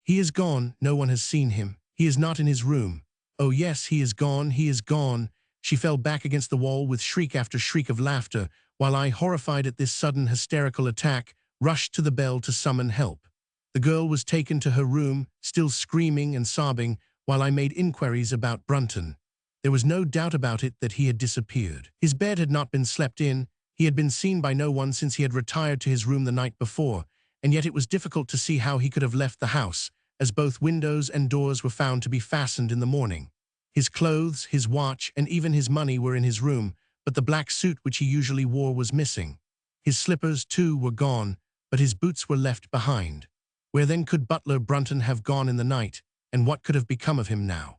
He is gone. No one has seen him. He is not in his room. Oh yes, he is gone. He is gone. She fell back against the wall with shriek after shriek of laughter, while I, horrified at this sudden hysterical attack, rushed to the bell to summon help. The girl was taken to her room, still screaming and sobbing, while I made inquiries about Brunton. There was no doubt about it that he had disappeared. His bed had not been slept in. He had been seen by no one since he had retired to his room the night before, and yet it was difficult to see how he could have left the house, as both windows and doors were found to be fastened in the morning. His clothes, his watch, and even his money were in his room, but the black suit which he usually wore was missing. His slippers, too, were gone, but his boots were left behind. Where then could butler Brunton have gone in the night, and what could have become of him now?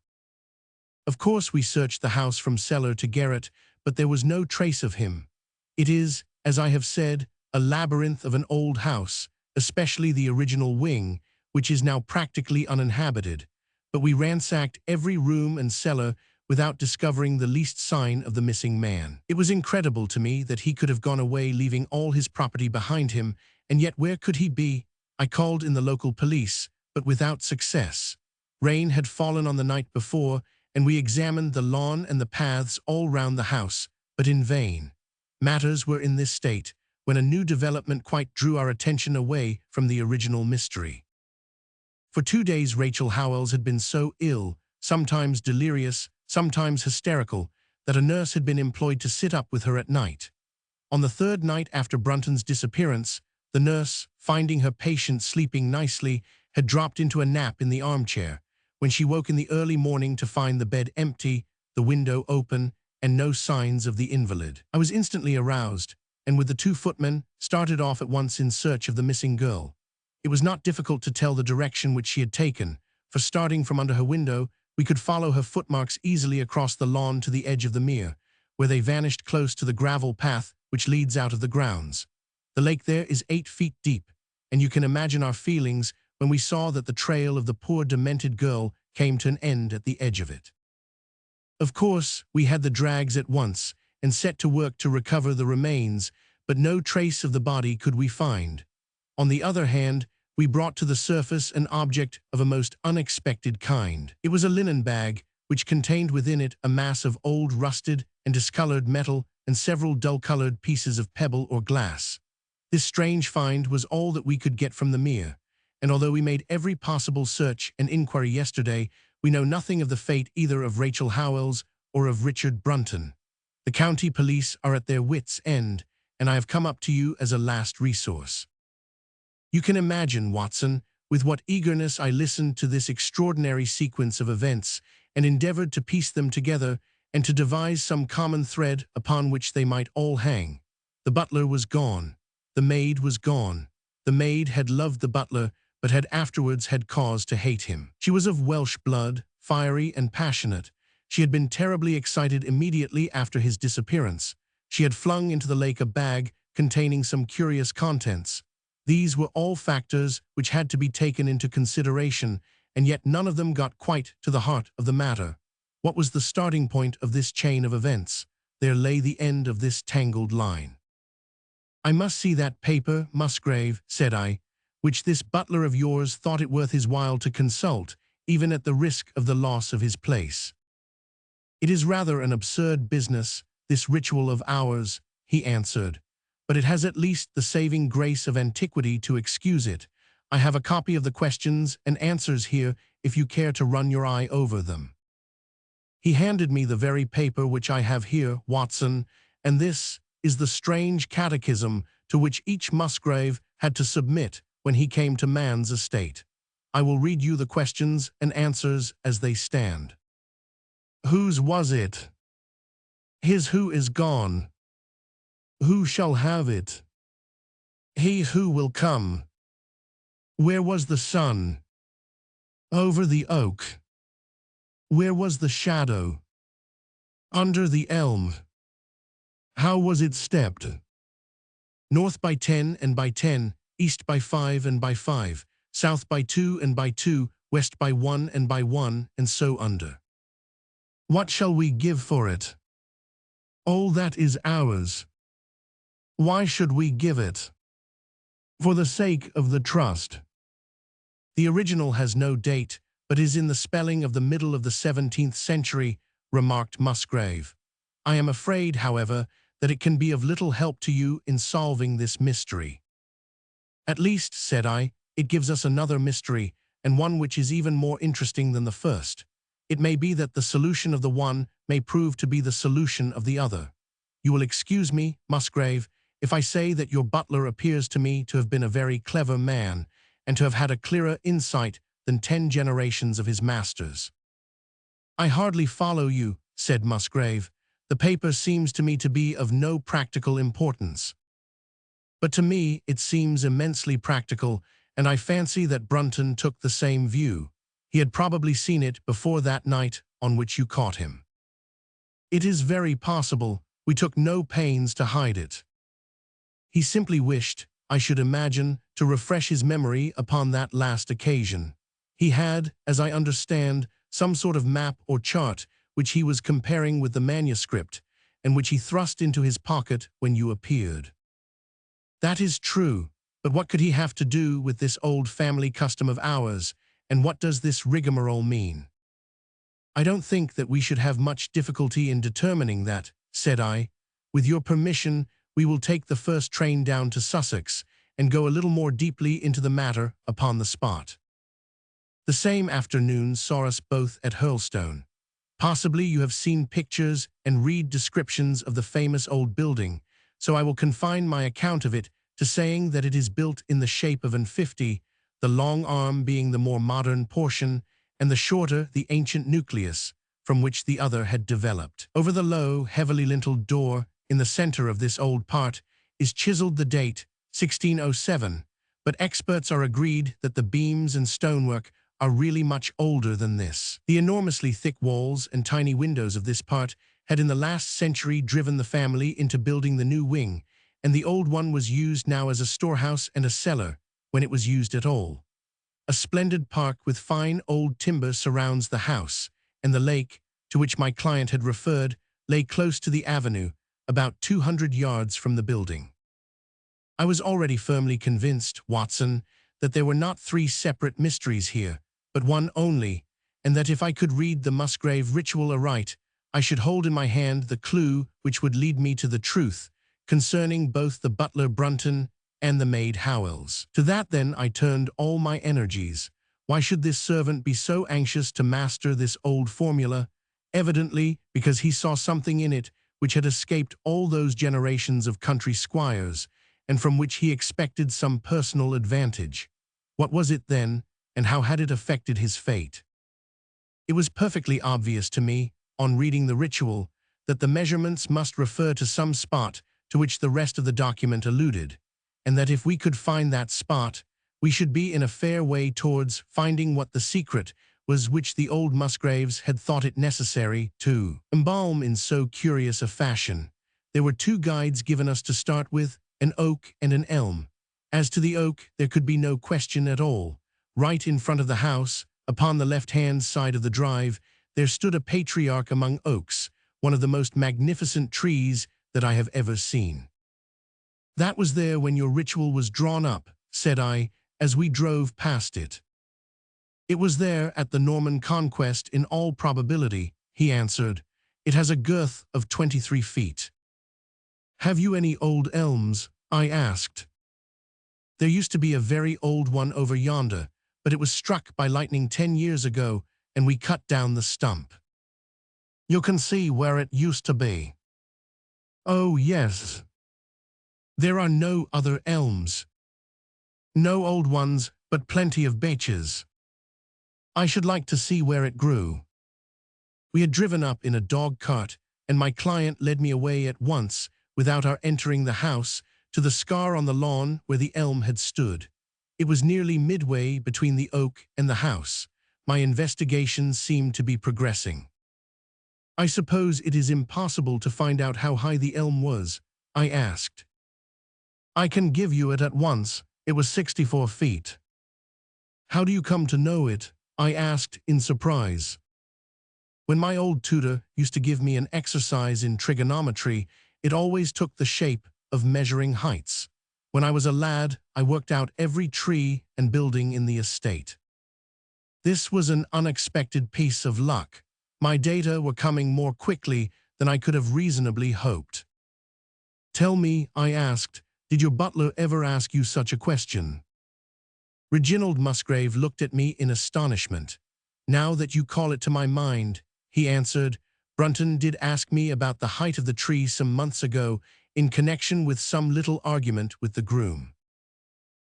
Of course we searched the house from cellar to garret, but there was no trace of him. It is, as I have said, a labyrinth of an old house, especially the original wing, which is now practically uninhabited. But we ransacked every room and cellar without discovering the least sign of the missing man. It was incredible to me that he could have gone away leaving all his property behind him, and yet where could he be? I called in the local police, but without success. Rain had fallen on the night before, and we examined the lawn and the paths all round the house, but in vain. Matters were in this state, when a new development quite drew our attention away from the original mystery. For 2 days Rachel Howells had been so ill, sometimes delirious, sometimes hysterical, that a nurse had been employed to sit up with her at night. On the 3rd night after Brunton's disappearance, the nurse, finding her patient sleeping nicely, had dropped into a nap in the armchair, when she woke in the early morning to find the bed empty, the window open, and no signs of the invalid. I was instantly aroused, and with the 2 footmen, started off at once in search of the missing girl. It was not difficult to tell the direction which she had taken, for starting from under her window, we could follow her footmarks easily across the lawn to the edge of the mere, where they vanished close to the gravel path which leads out of the grounds. The lake there is 8 feet deep, and you can imagine our feelings when we saw that the trail of the poor demented girl came to an end at the edge of it. Of course, we had the drags at once, and set to work to recover the remains, but no trace of the body could we find. On the other hand, we brought to the surface an object of a most unexpected kind. It was a linen bag, which contained within it a mass of old rusted and discolored metal and several dull-colored pieces of pebble or glass. This strange find was all that we could get from the mere, and although we made every possible search and inquiry yesterday, we know nothing of the fate either of Rachel Howells or of Richard Brunton. The county police are at their wits' end, and I have come up to you as a last resource. You can imagine, Watson, with what eagerness I listened to this extraordinary sequence of events and endeavored to piece them together and to devise some common thread upon which they might all hang. The butler was gone. The maid was gone. The maid had loved the butler, but had afterwards had cause to hate him. She was of Welsh blood, fiery and passionate. She had been terribly excited immediately after his disappearance. She had flung into the lake a bag containing some curious contents. These were all factors which had to be taken into consideration, and yet none of them got quite to the heart of the matter. What was the starting point of this chain of events? There lay the end of this tangled line. "I must see that paper, Musgrave," said I, "which this butler of yours thought it worth his while to consult, even at the risk of the loss of his place." "It is rather an absurd business, this ritual of ours," he answered, "but it has at least the saving grace of antiquity to excuse it. I have a copy of the questions and answers here if you care to run your eye over them." He handed me the very paper which I have here, Watson, and this is the strange catechism to which each Musgrave had to submit when he came to man's estate. I will read you the questions and answers as they stand. Whose was it? His who is gone. Who shall have it? He who will come. Where was the sun? Over the oak. Where was the shadow? Under the elm. How was it stepped? North by 10 and by 10, east by 5 and by 5, south by 2 and by 2, west by 1 and by 1, and so under. What shall we give for it? All that is ours. Why should we give it? For the sake of the trust. The original has no date, but is in the spelling of the middle of the 17th century, remarked Musgrave. I am afraid, however, that it can be of little help to you in solving this mystery. At least, said I, it gives us another mystery, and one which is even more interesting than the first. It may be that the solution of the one may prove to be the solution of the other. You will excuse me, Musgrave, if I say that your butler appears to me to have been a very clever man, and to have had a clearer insight than 10 generations of his masters. I hardly follow you, said Musgrave. The paper seems to me to be of no practical importance. But to me it seems immensely practical, and I fancy that Brunton took the same view. He had probably seen it before that night on which you caught him. It is very possible. We took no pains to hide it. He simply wished, I should imagine, to refresh his memory upon that last occasion. He had, as I understand, some sort of map or chart which he was comparing with the manuscript, and which he thrust into his pocket when you appeared. That is true, but what could he have to do with this old family custom of ours, and what does this rigmarole mean? I don't think that we should have much difficulty in determining that, said I. With your permission, we will take the first train down to Sussex, and go a little more deeply into the matter upon the spot. The same afternoon saw us both at Hurlstone. Possibly you have seen pictures and read descriptions of the famous old building, so I will confine my account of it to saying that it is built in the shape of an 50, the long arm being the more modern portion, and the shorter the ancient nucleus, from which the other had developed. Over the low, heavily linteled door, in the center of this old part, is chiseled the date, 1607, but experts are agreed that the beams and stonework are really much older than this. The enormously thick walls and tiny windows of this part had in the last century driven the family into building the new wing, and the old one was used now as a storehouse and a cellar, when it was used at all. A splendid park with fine old timber surrounds the house, and the lake, to which my client had referred, lay close to the avenue, about 200 yards from the building. I was already firmly convinced, Watson, that there were not 3 separate mysteries here, but one only, and that if I could read the Musgrave Ritual aright, I should hold in my hand the clue which would lead me to the truth, concerning both the butler Brunton and the maid Howells. To that then I turned all my energies. Why should this servant be so anxious to master this old formula? Evidently because he saw something in it which had escaped all those generations of country squires, and from which he expected some personal advantage. What was it then, and how had it affected his fate? It was perfectly obvious to me, on reading the ritual, that the measurements must refer to some spot to which the rest of the document alluded, and that if we could find that spot, we should be in a fair way towards finding what the secret was which the old Musgraves had thought it necessary to embalm in so curious a fashion. There were 2 guides given us to start with, an oak and an elm. As to the oak, there could be no question at all. Right in front of the house, upon the left-hand side of the drive, there stood a patriarch among oaks, one of the most magnificent trees that I have ever seen. That was there when your ritual was drawn up, said I, as we drove past it. It was there at the Norman Conquest in all probability, he answered. It has a girth of 23 feet. Have you any old elms? I asked. There used to be a very old one over yonder, but it was struck by lightning 10 years ago, and we cut down the stump. You can see where it used to be. Oh, yes. There are no other elms. No old ones, but plenty of beeches. I should like to see where it grew. We had driven up in a dog cart, and my client led me away at once, without our entering the house, to the scar on the lawn where the elm had stood. It was nearly midway between the oak and the house. My investigation seemed to be progressing. I suppose it is impossible to find out how high the elm was, I asked. I can give you it at once. It was 64 feet. How do you come to know it? I asked in surprise. When my old tutor used to give me an exercise in trigonometry, it always took the shape of measuring heights. When I was a lad, I worked out every tree and building in the estate. This was an unexpected piece of luck. My data were coming more quickly than I could have reasonably hoped. "Tell me," I asked, "did your butler ever ask you such a question?" Reginald Musgrave looked at me in astonishment. "Now that you call it to my mind," he answered, "Brunton did ask me about the height of the tree some months ago in connection with some little argument with the groom."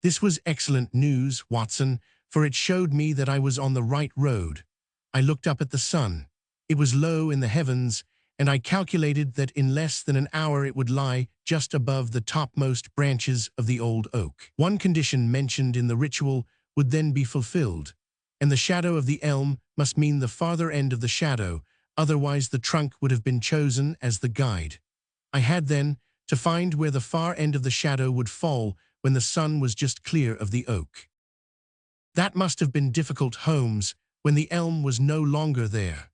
This was excellent news, Watson, for it showed me that I was on the right road. I looked up at the sun. It was low in the heavens, and I calculated that in less than an hour it would lie just above the topmost branches of the old oak. One condition mentioned in the ritual would then be fulfilled, and the shadow of the elm must mean the farther end of the shadow, otherwise the trunk would have been chosen as the guide. I had then to find where the far end of the shadow would fall when the sun was just clear of the oak. That must have been difficult, Holmes, when the elm was no longer there.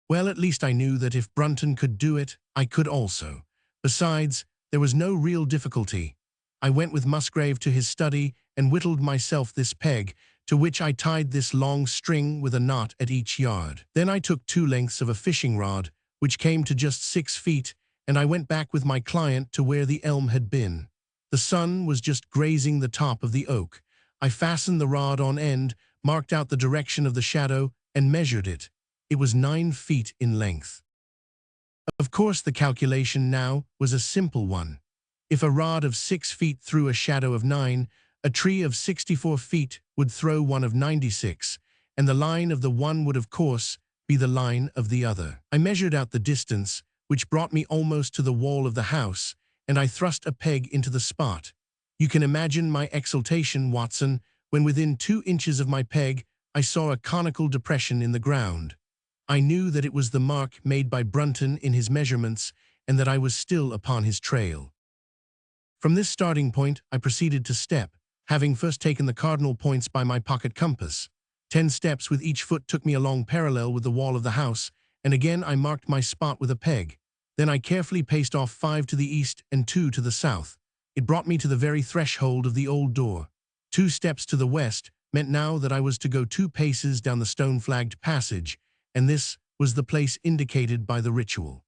Well, at least I knew that if Brunton could do it, I could also. Besides, there was no real difficulty. I went with Musgrave to his study and whittled myself this peg, to which I tied this long string with a knot at each yard. Then I took 2 lengths of a fishing rod, which came to just 6 feet, and I went back with my client to where the elm had been. The sun was just grazing the top of the oak. I fastened the rod on end, marked out the direction of the shadow, and measured it. It was 9 feet in length. Of course, the calculation now was a simple one. If a rod of 6 feet threw a shadow of 9, a tree of 64 feet would throw one of 96, and the line of the one would, of course, be the line of the other. I measured out the distance, which brought me almost to the wall of the house, and I thrust a peg into the spot. You can imagine my exultation, Watson, when within 2 inches of my peg I saw a conical depression in the ground. I knew that it was the mark made by Brunton in his measurements, and that I was still upon his trail. From this starting point, I proceeded to step, having first taken the cardinal points by my pocket compass. 10 steps with each foot took me along parallel with the wall of the house, and again I marked my spot with a peg. Then I carefully paced off 5 to the east and 2 to the south. It brought me to the very threshold of the old door. 2 steps to the west meant now that I was to go 2 paces down the stone-flagged passage, and this was the place indicated by the ritual.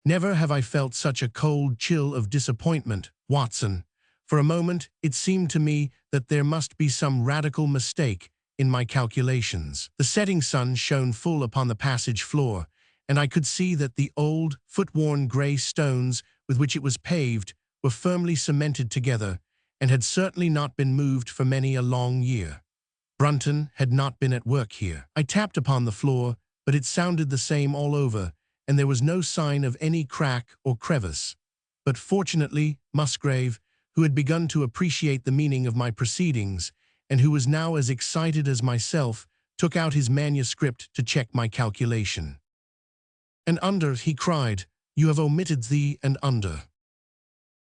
Never have I felt such a cold chill of disappointment, Watson. For a moment, it seemed to me that there must be some radical mistake in my calculations. The setting sun shone full upon the passage floor, and I could see that the old, foot-worn grey stones with which it was paved were firmly cemented together, and had certainly not been moved for many a long year. Brunton had not been at work here. I tapped upon the floor, but it sounded the same all over, and there was no sign of any crack or crevice. But fortunately, Musgrave, who had begun to appreciate the meaning of my proceedings, and who was now as excited as myself, took out his manuscript to check my calculation. "And under," he cried, "you have omitted the and under."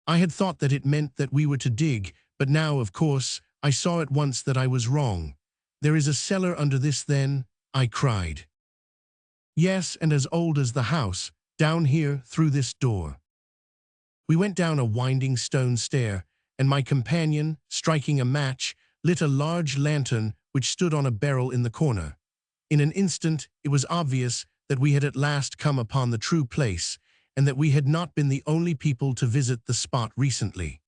I had thought that it meant that we were to dig, but now, of course, I saw at once that I was wrong. "There is a cellar under this, then?" I cried. "Yes, and as old as the house, down here through this door." We went down a winding stone stair, and my companion, striking a match, lit a large lantern which stood on a barrel in the corner. In an instant, it was obvious that we had at last come upon the true place, and that we had not been the only people to visit the spot recently.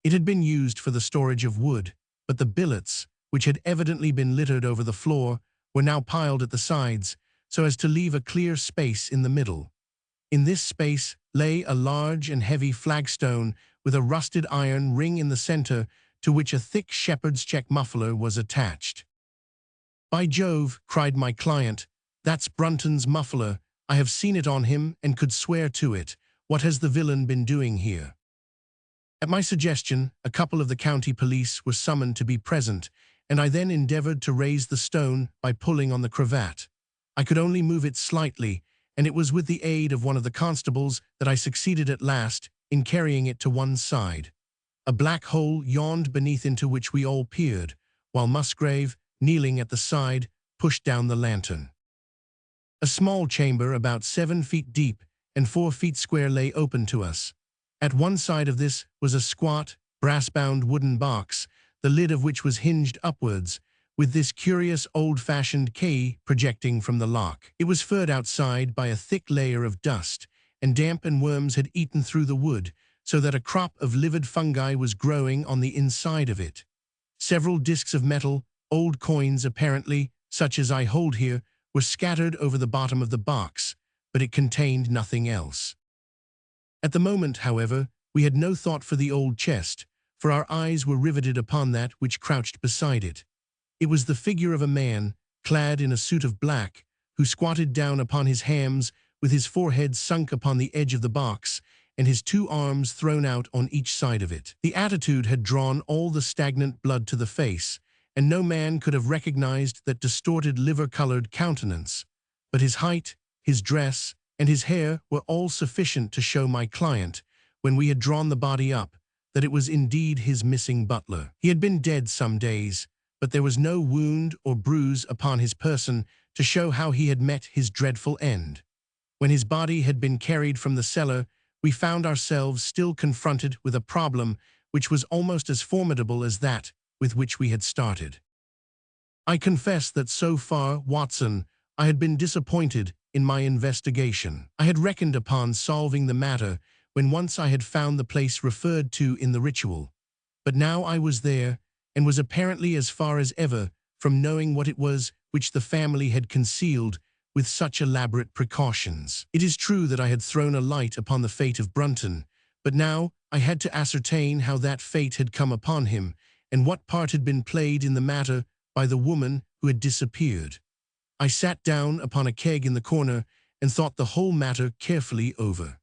It had been used for the storage of wood, but the billets, which had evidently been littered over the floor, were now piled at the sides, so as to leave a clear space in the middle. In this space lay a large and heavy flagstone with a rusted iron ring in the center, to which a thick shepherd's check muffler was attached. "By Jove," cried my client, "that's Brunton's muffler. I have seen it on him and could swear to it. What has the villain been doing here?" At my suggestion, a couple of the county police were summoned to be present, and I then endeavored to raise the stone by pulling on the cravat. I could only move it slightly, and it was with the aid of one of the constables that I succeeded at last in carrying it to one side. A black hole yawned beneath, into which we all peered, while Musgrave, kneeling at the side, pushed down the lantern. A small chamber about 7 feet deep and 4 feet square lay open to us. At one side of this was a squat, brass-bound wooden box, the lid of which was hinged upwards, with this curious old-fashioned key projecting from the lock. It was furred outside by a thick layer of dust, and damp and worms had eaten through the wood, so that a crop of livid fungi was growing on the inside of it. Several discs of metal, old coins apparently, such as I hold here, were scattered over the bottom of the box, but it contained nothing else. At the moment, however, we had no thought for the old chest, for our eyes were riveted upon that which crouched beside it. It was the figure of a man, clad in a suit of black, who squatted down upon his hams with his forehead sunk upon the edge of the box and his two arms thrown out on each side of it. The attitude had drawn all the stagnant blood to the face, and no man could have recognized that distorted liver-colored countenance. But his height, his dress, and his hair were all sufficient to show my client, when we had drawn the body up, that it was indeed his missing butler. He had been dead some days, but there was no wound or bruise upon his person to show how he had met his dreadful end. When his body had been carried from the cellar, we found ourselves still confronted with a problem which was almost as formidable as that with which we had started. I confess that so far, Watson, I had been disappointed in my investigation. I had reckoned upon solving the matter when once I had found the place referred to in the ritual, but now I was there, and was apparently as far as ever from knowing what it was which the family had concealed with such elaborate precautions. It is true that I had thrown a light upon the fate of Brunton, but now I had to ascertain how that fate had come upon him, and what part had been played in the matter by the woman who had disappeared. I sat down upon a keg in the corner and thought the whole matter carefully over.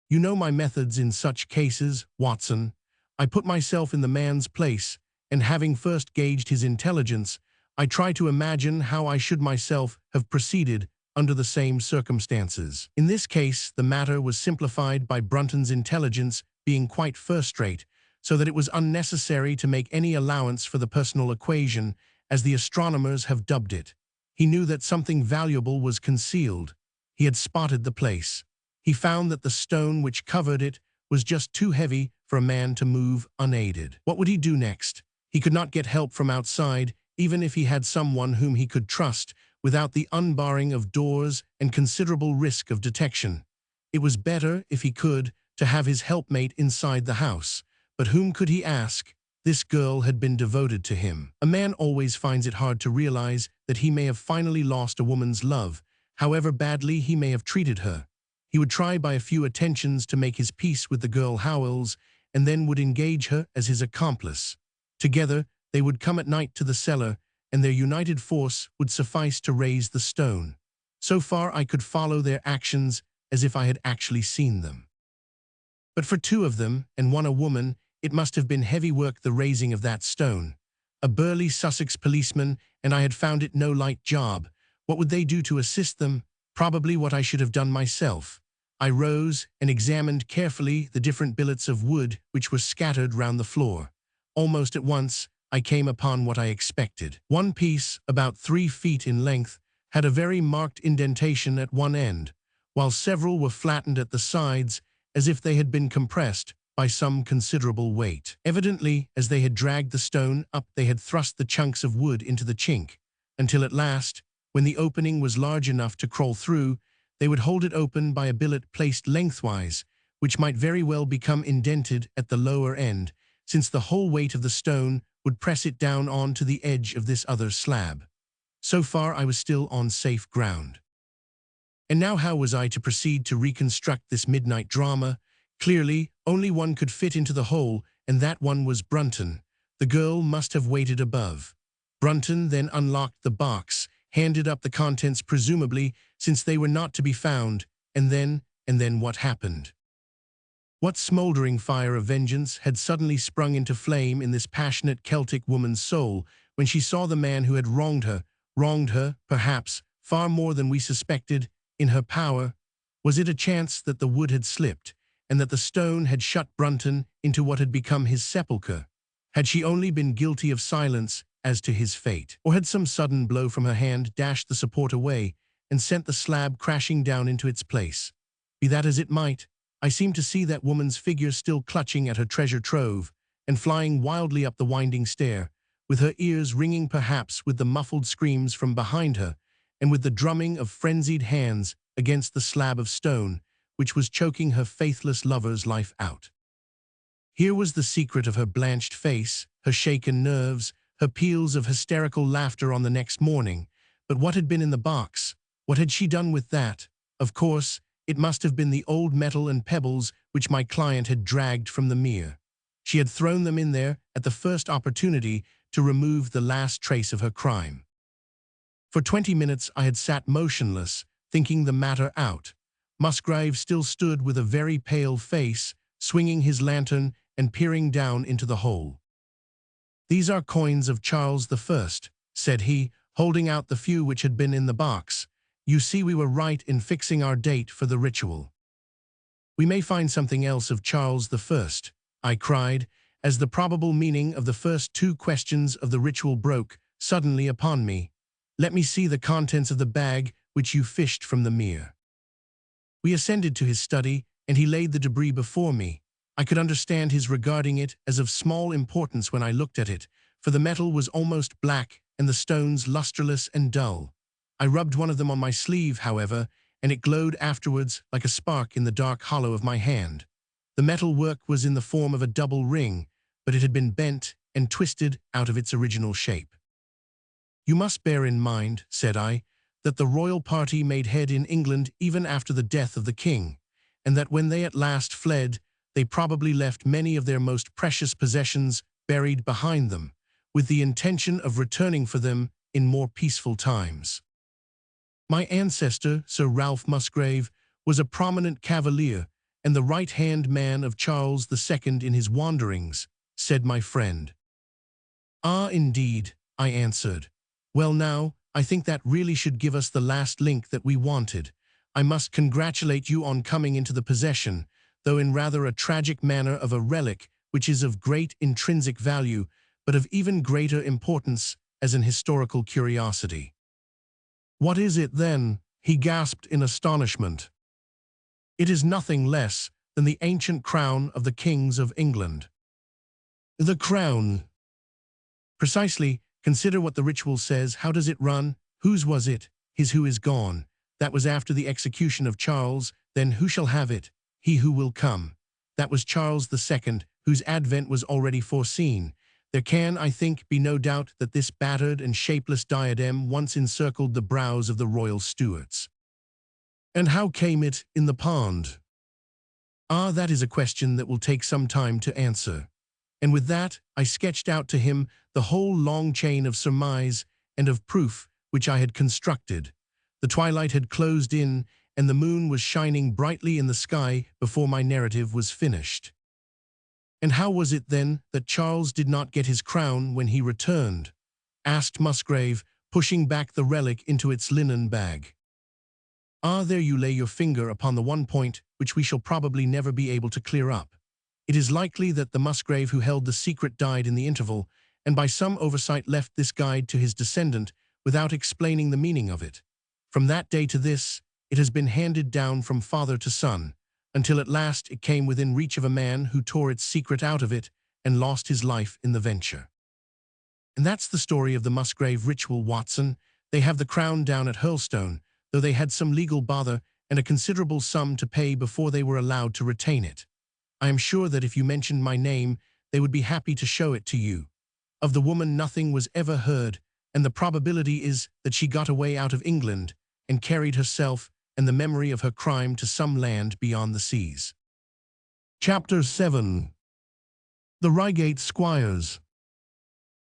You know my methods in such cases, Watson. I put myself in the man's place, and having first gauged his intelligence, I try to imagine how I should myself have proceeded under the same circumstances. In this case, the matter was simplified by Brunton's intelligence being quite first-rate, so that it was unnecessary to make any allowance for the personal equation, as the astronomers have dubbed it. He knew that something valuable was concealed. He had spotted the place. He found that the stone which covered it was just too heavy for a man to move unaided. What would he do next? He could not get help from outside, even if he had someone whom he could trust, without the unbarring of doors and considerable risk of detection. It was better, if he could, to have his helpmate inside the house. But whom could he ask? This girl had been devoted to him. A man always finds it hard to realize that he may have finally lost a woman's love, however badly he may have treated her. He would try by a few attentions to make his peace with the girl Howells, and then would engage her as his accomplice. Together, they would come at night to the cellar, and their united force would suffice to raise the stone. So far I could follow their actions as if I had actually seen them. But for two of them, and one a woman, it must have been heavy work the raising of that stone. A burly Sussex policeman, and I had found it no light job. What would they do to assist them? Probably what I should have done myself. I rose and examined carefully the different billets of wood which were scattered round the floor. Almost at once, I came upon what I expected. One piece, about 3 feet in length, had a very marked indentation at one end, while several were flattened at the sides as if they had been compressed by some considerable weight. Evidently, as they had dragged the stone up, they had thrust the chunks of wood into the chink, until at last, when the opening was large enough to crawl through, they would hold it open by a billet placed lengthwise, which might very well become indented at the lower end, since the whole weight of the stone would press it down on to the edge of this other slab. So far I was still on safe ground. And now how was I to proceed to reconstruct this midnight drama? Clearly, only one could fit into the hole, and that one was Brunton. The girl must have waited above. Brunton then unlocked the box, handed up the contents presumably, since they were not to be found, and then what happened? What smoldering fire of vengeance had suddenly sprung into flame in this passionate Celtic woman's soul when she saw the man who had wronged her, perhaps, far more than we suspected, in her power? Was it a chance that the wood had slipped, and that the stone had shut Brunton into what had become his sepulchre? Had she only been guilty of silence as to his fate? Or had some sudden blow from her hand dashed the support away and sent the slab crashing down into its place? Be that as it might, I seemed to see that woman's figure still clutching at her treasure trove and flying wildly up the winding stair, with her ears ringing perhaps with the muffled screams from behind her, and with the drumming of frenzied hands against the slab of stone, which was choking her faithless lover's life out. Here was the secret of her blanched face, her shaken nerves, her peals of hysterical laughter on the next morning. But what had been in the box? What had she done with that? Of course, it must have been the old metal and pebbles which my client had dragged from the mere. She had thrown them in there at the first opportunity to remove the last trace of her crime. For 20 minutes I had sat motionless, thinking the matter out. Musgrave still stood with a very pale face, swinging his lantern and peering down into the hole. "These are coins of Charles I," said he, holding out the few which had been in the box. "You see we were right in fixing our date for the ritual." "We may find something else of Charles I," I cried, as the probable meaning of the first two questions of the ritual broke suddenly upon me. "Let me see the contents of the bag which you fished from the mere." We ascended to his study, and he laid the debris before me. I could understand his regarding it as of small importance when I looked at it, for the metal was almost black and the stones lustreless and dull. I rubbed one of them on my sleeve, however, and it glowed afterwards like a spark in the dark hollow of my hand. The metal work was in the form of a double ring, but it had been bent and twisted out of its original shape. "You must bear in mind," said I, "that the royal party made head in England even after the death of the king, and that when they at last fled, they probably left many of their most precious possessions buried behind them, with the intention of returning for them in more peaceful times. My ancestor, Sir Ralph Musgrave, was a prominent cavalier and the right-hand man of Charles II in his wanderings," said my friend. "Ah, indeed," I answered. "Well now, I think that really should give us the last link that we wanted. I must congratulate you on coming into the possession, though in rather a tragic manner, of a relic which is of great intrinsic value, but of even greater importance as an historical curiosity." "What is it, then?" he gasped in astonishment. "It is nothing less than the ancient crown of the kings of England." "The crown?" "Precisely. Consider what the ritual says. How does it run? Whose was it? His who is gone. That was after the execution of Charles. Then who shall have it? He who will come. That was Charles II, whose advent was already foreseen. There can, I think, be no doubt that this battered and shapeless diadem once encircled the brows of the royal Stuarts." "And how came it in the pond?" "Ah, that is a question that will take some time to answer." And with that, I sketched out to him the whole long chain of surmise and of proof which I had constructed. The twilight had closed in, and the moon was shining brightly in the sky before my narrative was finished. "And how was it, then, that Charles did not get his crown when he returned?" asked Musgrave, pushing back the relic into its linen bag. "Ah, there you lay your finger upon the one point which we shall probably never be able to clear up. It is likely that the Musgrave who held the secret died in the interval, and by some oversight left this guide to his descendant without explaining the meaning of it. From that day to this, it has been handed down from father to son, until at last it came within reach of a man who tore its secret out of it and lost his life in the venture. And that's the story of the Musgrave Ritual, Watson. They have the crown down at Hurlstone, though they had some legal bother and a considerable sum to pay before they were allowed to retain it. I am sure that if you mentioned my name, they would be happy to show it to you. Of the woman nothing was ever heard, and the probability is that she got away out of England and carried herself and the memory of her crime to some land beyond the seas." Chapter 7. The Reigate Squires.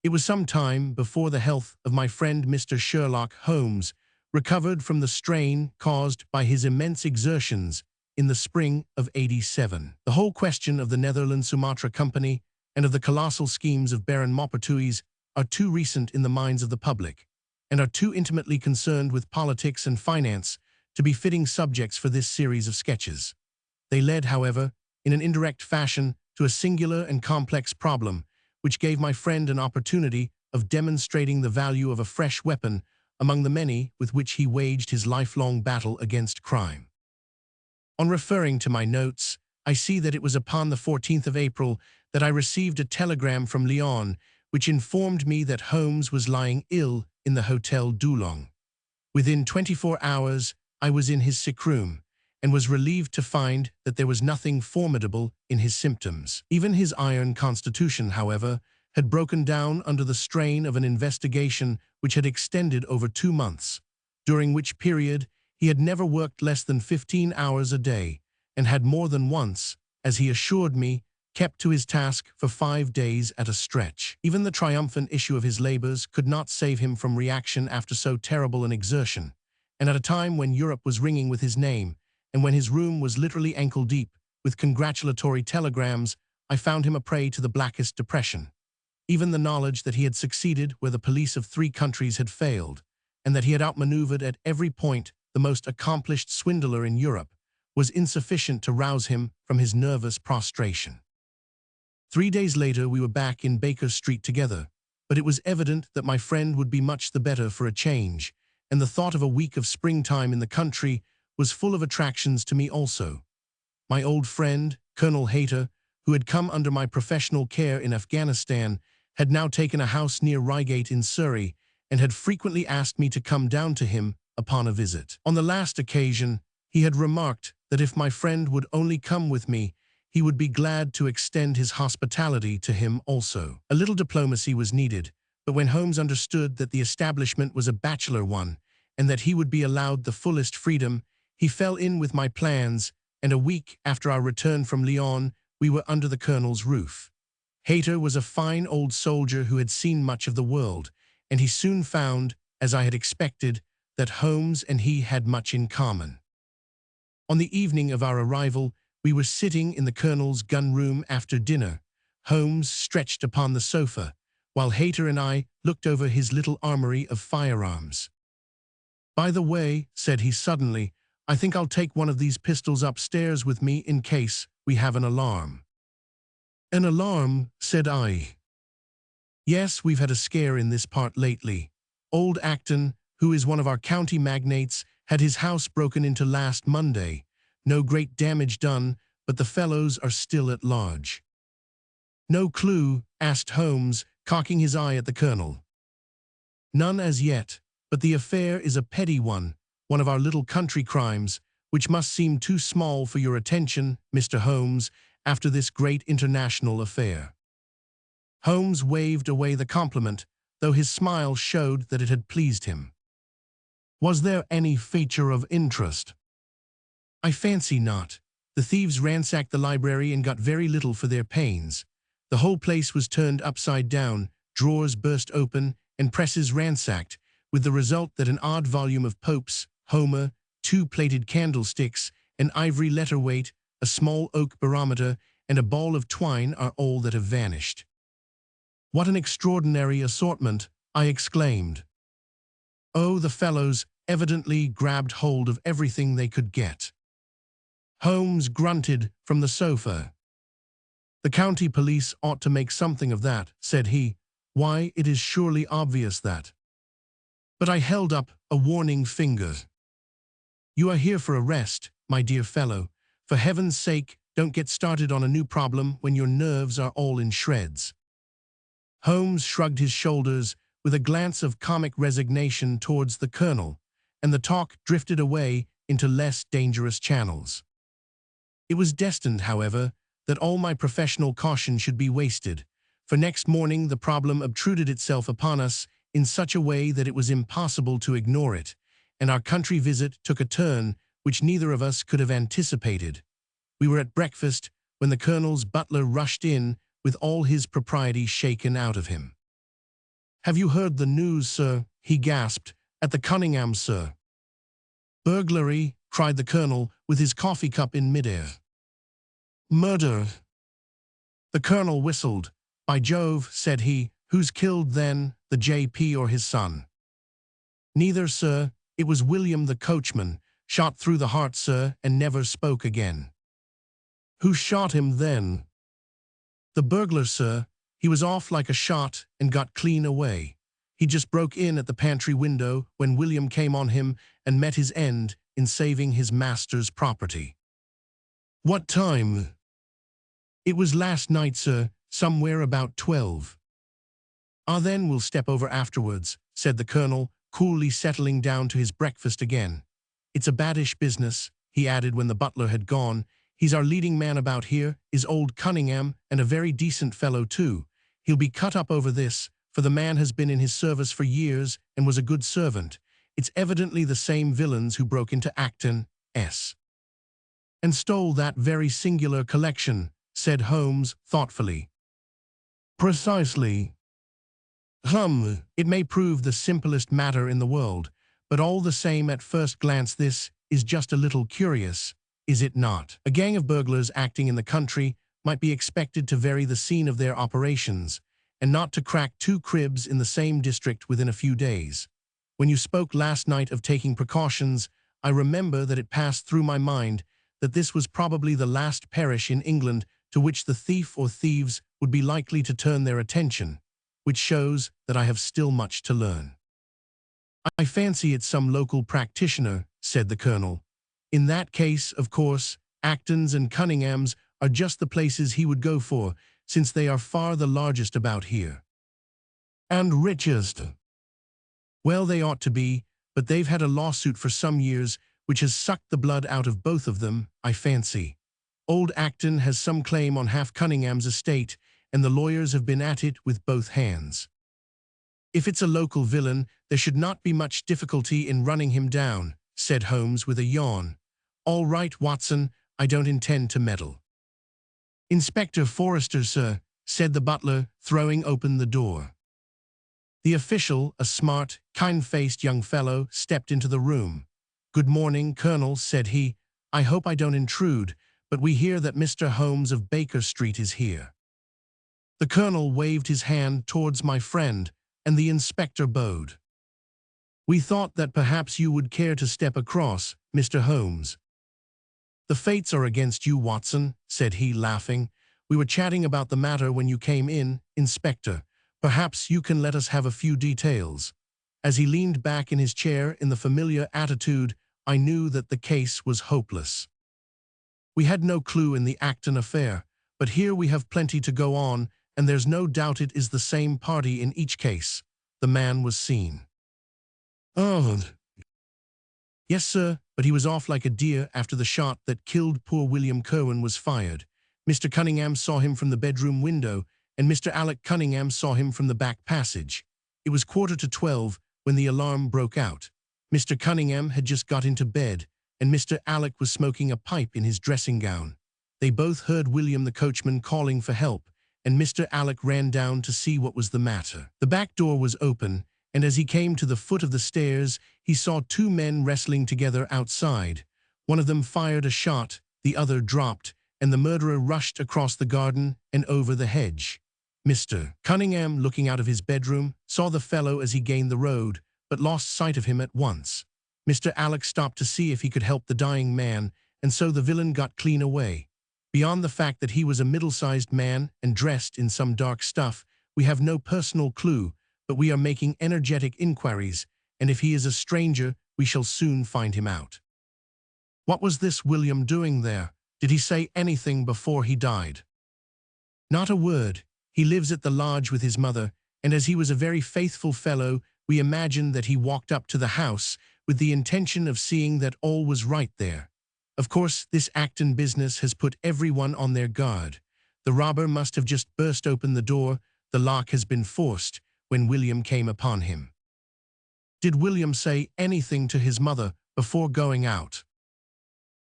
It was some time before the health of my friend Mr. Sherlock Holmes recovered from the strain caused by his immense exertions in the spring of '87. The whole question of the Netherland-Sumatra Company and of the colossal schemes of Baron Maupertuis are too recent in the minds of the public, and are too intimately concerned with politics and finance to be fitting subjects for this series of sketches. They led, however, in an indirect fashion to a singular and complex problem, which gave my friend an opportunity of demonstrating the value of a fresh weapon among the many with which he waged his lifelong battle against crime. On referring to my notes, I see that it was upon the 14th of April that I received a telegram from Lyon, which informed me that Holmes was lying ill in the Hotel Doyle. Within 24 hours, I was in his sick room, and was relieved to find that there was nothing formidable in his symptoms. Even his iron constitution, however, had broken down under the strain of an investigation which had extended over 2 months, during which period he had never worked less than 15 hours a day, and had more than once, as he assured me, kept to his task for 5 days at a stretch. Even the triumphant issue of his labors could not save him from reaction after so terrible an exertion, and at a time when Europe was ringing with his name, and when his room was literally ankle-deep with congratulatory telegrams, I found him a prey to the blackest depression. Even the knowledge that he had succeeded where the police of 3 countries had failed, and that he had outmaneuvered at every point the most accomplished swindler in Europe, was insufficient to rouse him from his nervous prostration. 3 days later we were back in Baker Street together, but it was evident that my friend would be much the better for a change, and the thought of a week of springtime in the country was full of attractions to me also. My old friend, Colonel Hayter, who had come under my professional care in Afghanistan, had now taken a house near Reigate in Surrey, and had frequently asked me to come down to him upon a visit. On the last occasion, he had remarked that if my friend would only come with me, he would be glad to extend his hospitality to him also. A little diplomacy was needed, but when Holmes understood that the establishment was a bachelor one, and that he would be allowed the fullest freedom, he fell in with my plans, and a week after our return from Lyon, we were under the Colonel's roof. Hayter was a fine old soldier who had seen much of the world, and he soon found, as I had expected, that Holmes and he had much in common. On the evening of our arrival, we were sitting in the Colonel's gun-room after dinner, Holmes stretched upon the sofa, while Hayter and I looked over his little armory of firearms. "By the way," said he suddenly, "I think I'll take one of these pistols upstairs with me in case we have an alarm." "An alarm?" said I. "Yes, we've had a scare in this part lately. Old Acton, who is one of our county magnates, had his house broken into last Monday. No great damage done, but the fellows are still at large." "No clue?" asked Holmes, cocking his eye at the Colonel. "None as yet, but the affair is a petty one of our little country crimes, which must seem too small for your attention, Mr. Holmes, after this great international affair." Holmes waved away the compliment, though his smile showed that it had pleased him. "Was there any feature of interest?" "I fancy not. The thieves ransacked the library and got very little for their pains. The whole place was turned upside down, drawers burst open, and presses ransacked, with the result that an odd volume of Pope's, Homer, 2 plated candlesticks, an ivory letter-weight, a small oak barometer, and a ball of twine are all that have vanished." "What an extraordinary assortment!" I exclaimed. "Oh, the fellows evidently grabbed hold of everything they could get." Holmes grunted from the sofa. "The county police ought to make something of that," said he. "Why, it is surely obvious that—" But I held up a warning finger. "You are here for a rest, my dear fellow. For heaven's sake, don't get started on a new problem when your nerves are all in shreds." Holmes shrugged his shoulders with a glance of comic resignation towards the Colonel, and the talk drifted away into less dangerous channels. It was destined, however, that all my professional caution should be wasted, for next morning the problem obtruded itself upon us in such a way that it was impossible to ignore it, and our country visit took a turn which neither of us could have anticipated. We were at breakfast when the Colonel's butler rushed in with all his propriety shaken out of him. "Have you heard the news, sir?" he gasped. "At the Cunningham, sir." "Burglary!" cried the Colonel with his coffee cup in midair. "Murder!" The Colonel whistled. "By Jove," said he, "who's killed then, the J.P. or his son?" "Neither, sir. It was William the coachman, shot through the heart, sir, and never spoke again." "Who shot him then?" "The burglar, sir. He was off like a shot and got clean away. He just broke in at the pantry window when William came on him and met his end in saving his master's property." "What time?" "It was last night, sir, somewhere about 12. "Ah, then we'll step over afterwards," said the colonel, coolly settling down to his breakfast again. "It's a baddish business," he added when the butler had gone. "He's our leading man about here, is old Cunningham, and a very decent fellow too. He'll be cut up over this, for the man has been in his service for years and was a good servant. It's evidently the same villains who broke into Acton, S. and stole that very singular collection," said Holmes thoughtfully. "Precisely. It may prove the simplest matter in the world, but all the same at first glance this is just a little curious, is it not? A gang of burglars acting in the country might be expected to vary the scene of their operations, and not to crack 2 cribs in the same district within a few days. When you spoke last night of taking precautions, I remember that it passed through my mind that this was probably the last parish in England to which the thief or thieves would be likely to turn their attention, which shows that I have still much to learn." "I fancy it's some local practitioner," said the colonel. "In that case, of course, Acton's and Cunningham's are just the places he would go for, since they are far the largest about here." "And richest." "Well, they ought to be, but they've had a lawsuit for some years which has sucked the blood out of both of them, I fancy. Old Acton has some claim on half Cunningham's estate, and the lawyers have been at it with both hands. If it's a local villain, there should not be much difficulty in running him down," said Holmes with a yawn. "All right, Watson, I don't intend to meddle." "Inspector Forrester, sir," said the butler, throwing open the door. The official, a smart, kind-faced young fellow, stepped into the room. "Good morning, Colonel," said he. "I hope I don't intrude, but we hear that Mr. Holmes of Baker Street is here." The colonel waved his hand towards my friend, and the inspector bowed. "We thought that perhaps you would care to step across, Mr. Holmes." "The fates are against you, Watson," said he, laughing. "We were chatting about the matter when you came in, Inspector. Perhaps you can let us have a few details." As he leaned back in his chair in the familiar attitude, I knew that the case was hopeless. We had no clue in the Acton affair, but here we have plenty to go on, and there's no doubt it is the same party in each case. The man was seen. "Oh, yes, sir, but he was off like a deer after the shot that killed poor William Cohen was fired. Mr. Cunningham saw him from the bedroom window, and Mr. Alec Cunningham saw him from the back passage. It was 11:45 when the alarm broke out. Mr. Cunningham had just got into bed, and Mr. Alec was smoking a pipe in his dressing gown. They both heard William the coachman calling for help, and Mr. Alec ran down to see what was the matter. The back door was open, and as he came to the foot of the stairs, he saw 2 men wrestling together outside. One of them fired a shot, the other dropped, and the murderer rushed across the garden and over the hedge. Mr. Cunningham, looking out of his bedroom, saw the fellow as he gained the road, but lost sight of him at once. Mr. Alec stopped to see if he could help the dying man, and so the villain got clean away. Beyond the fact that he was a middle-sized man and dressed in some dark stuff, we have no personal clue, but we are making energetic inquiries, and if he is a stranger, we shall soon find him out." "What was this William doing there? Did he say anything before he died?" "Not a word. He lives at the lodge with his mother, and as he was a very faithful fellow, we imagined that he walked up to the house with the intention of seeing that all was right there. Of course, this Acton business has put everyone on their guard. The robber must have just burst open the door, the lock has been forced, when William came upon him." "Did William say anything to his mother before going out?"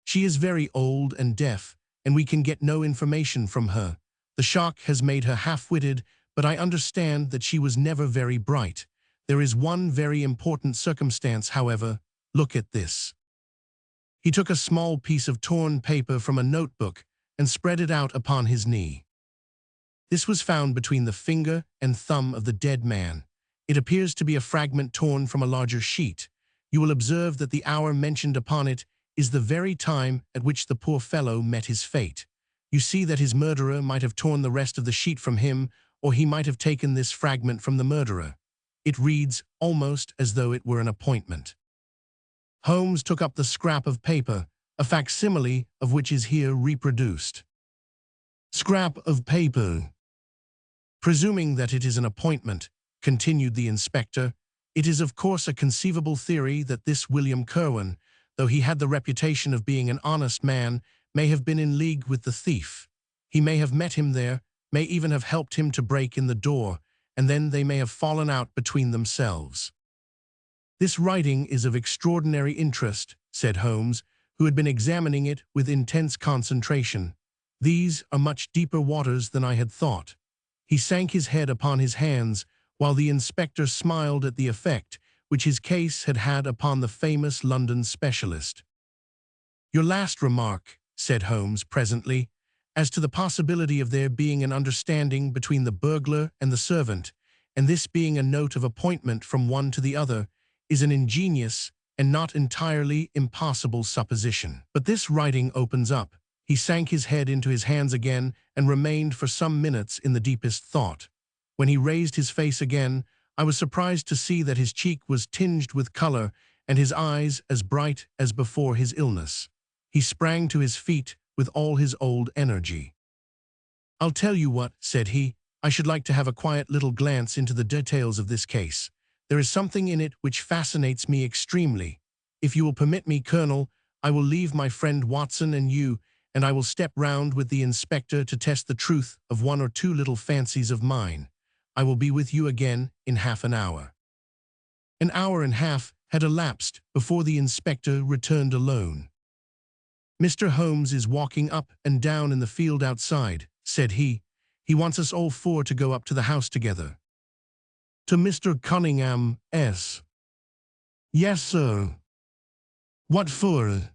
"She is very old and deaf, and we can get no information from her. The shock has made her half-witted, but I understand that she was never very bright. There is one very important circumstance, however. Look at this." He took a small piece of torn paper from a notebook and spread it out upon his knee. This was found between the finger and thumb of the dead man. It appears to be a fragment torn from a larger sheet. You will observe that the hour mentioned upon it is the very time at which the poor fellow met his fate. You see that his murderer might have torn the rest of the sheet from him, or he might have taken this fragment from the murderer. It reads almost as though it were an appointment. Holmes took up the scrap of paper, a facsimile of which is here reproduced. "Scrap of paper. Presuming that it is an appointment, continued the inspector, it is of course a conceivable theory that this William Curwen, though he had the reputation of being an honest man, may have been in league with the thief. He may have met him there, may even have helped him to break in the door, and then they may have fallen out between themselves. This writing is of extraordinary interest, said Holmes, who had been examining it with intense concentration. These are much deeper waters than I had thought. He sank his head upon his hands, while the inspector smiled at the effect which his case had had upon the famous London specialist. Your last remark, said Holmes presently, as to the possibility of there being an understanding between the burglar and the servant, and this being a note of appointment from one to the other, is an ingenious and not entirely impossible supposition. But this writing opens up. He sank his head into his hands again and remained for some minutes in the deepest thought. When he raised his face again, I was surprised to see that his cheek was tinged with color and his eyes as bright as before his illness. He sprang to his feet with all his old energy. I'll tell you what, said he, I should like to have a quiet little glance into the details of this case. There is something in it which fascinates me extremely. If you will permit me, Colonel, I will leave my friend Watson and you, and I will step round with the inspector to test the truth of one or two little fancies of mine. I will be with you again in half an hour. An hour and a half had elapsed before the inspector returned alone. Mr. Holmes is walking up and down in the field outside, said he. He wants us all four to go up to the house together. To Mr. Cunningham's. Yes, sir. What for?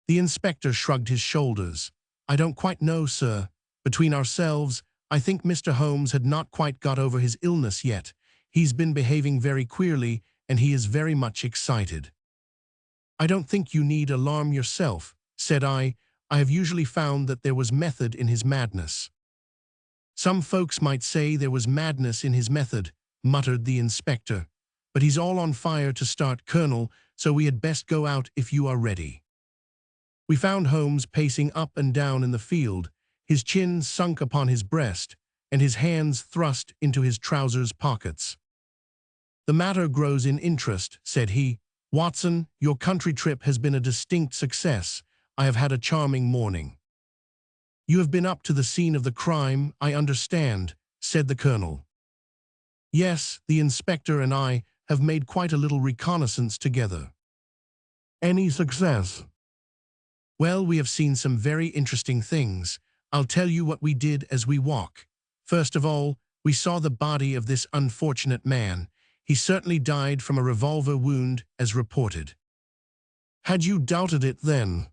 The inspector shrugged his shoulders. I don't quite know, sir. Between ourselves, I think Mr. Holmes had not quite got over his illness yet. He's been behaving very queerly, and he is very much excited. I don't think you need alarm yourself, said I. I have usually found that there was method in his madness. Some folks might say there was madness in his method, muttered the inspector. But he's all on fire to start, Colonel, so we had best go out if you are ready. We found Holmes pacing up and down in the field, his chin sunk upon his breast, and his hands thrust into his trousers pockets. The matter grows in interest, said he. Watson, your country trip has been a distinct success. I have had a charming morning. You have been up to the scene of the crime, I understand, said the colonel. Yes, the inspector and I have made quite a little reconnaissance together. Any success? Well, we have seen some very interesting things. I'll tell you what we did as we walk. First of all, we saw the body of this unfortunate man. He certainly died from a revolver wound, as reported. Had you doubted it then?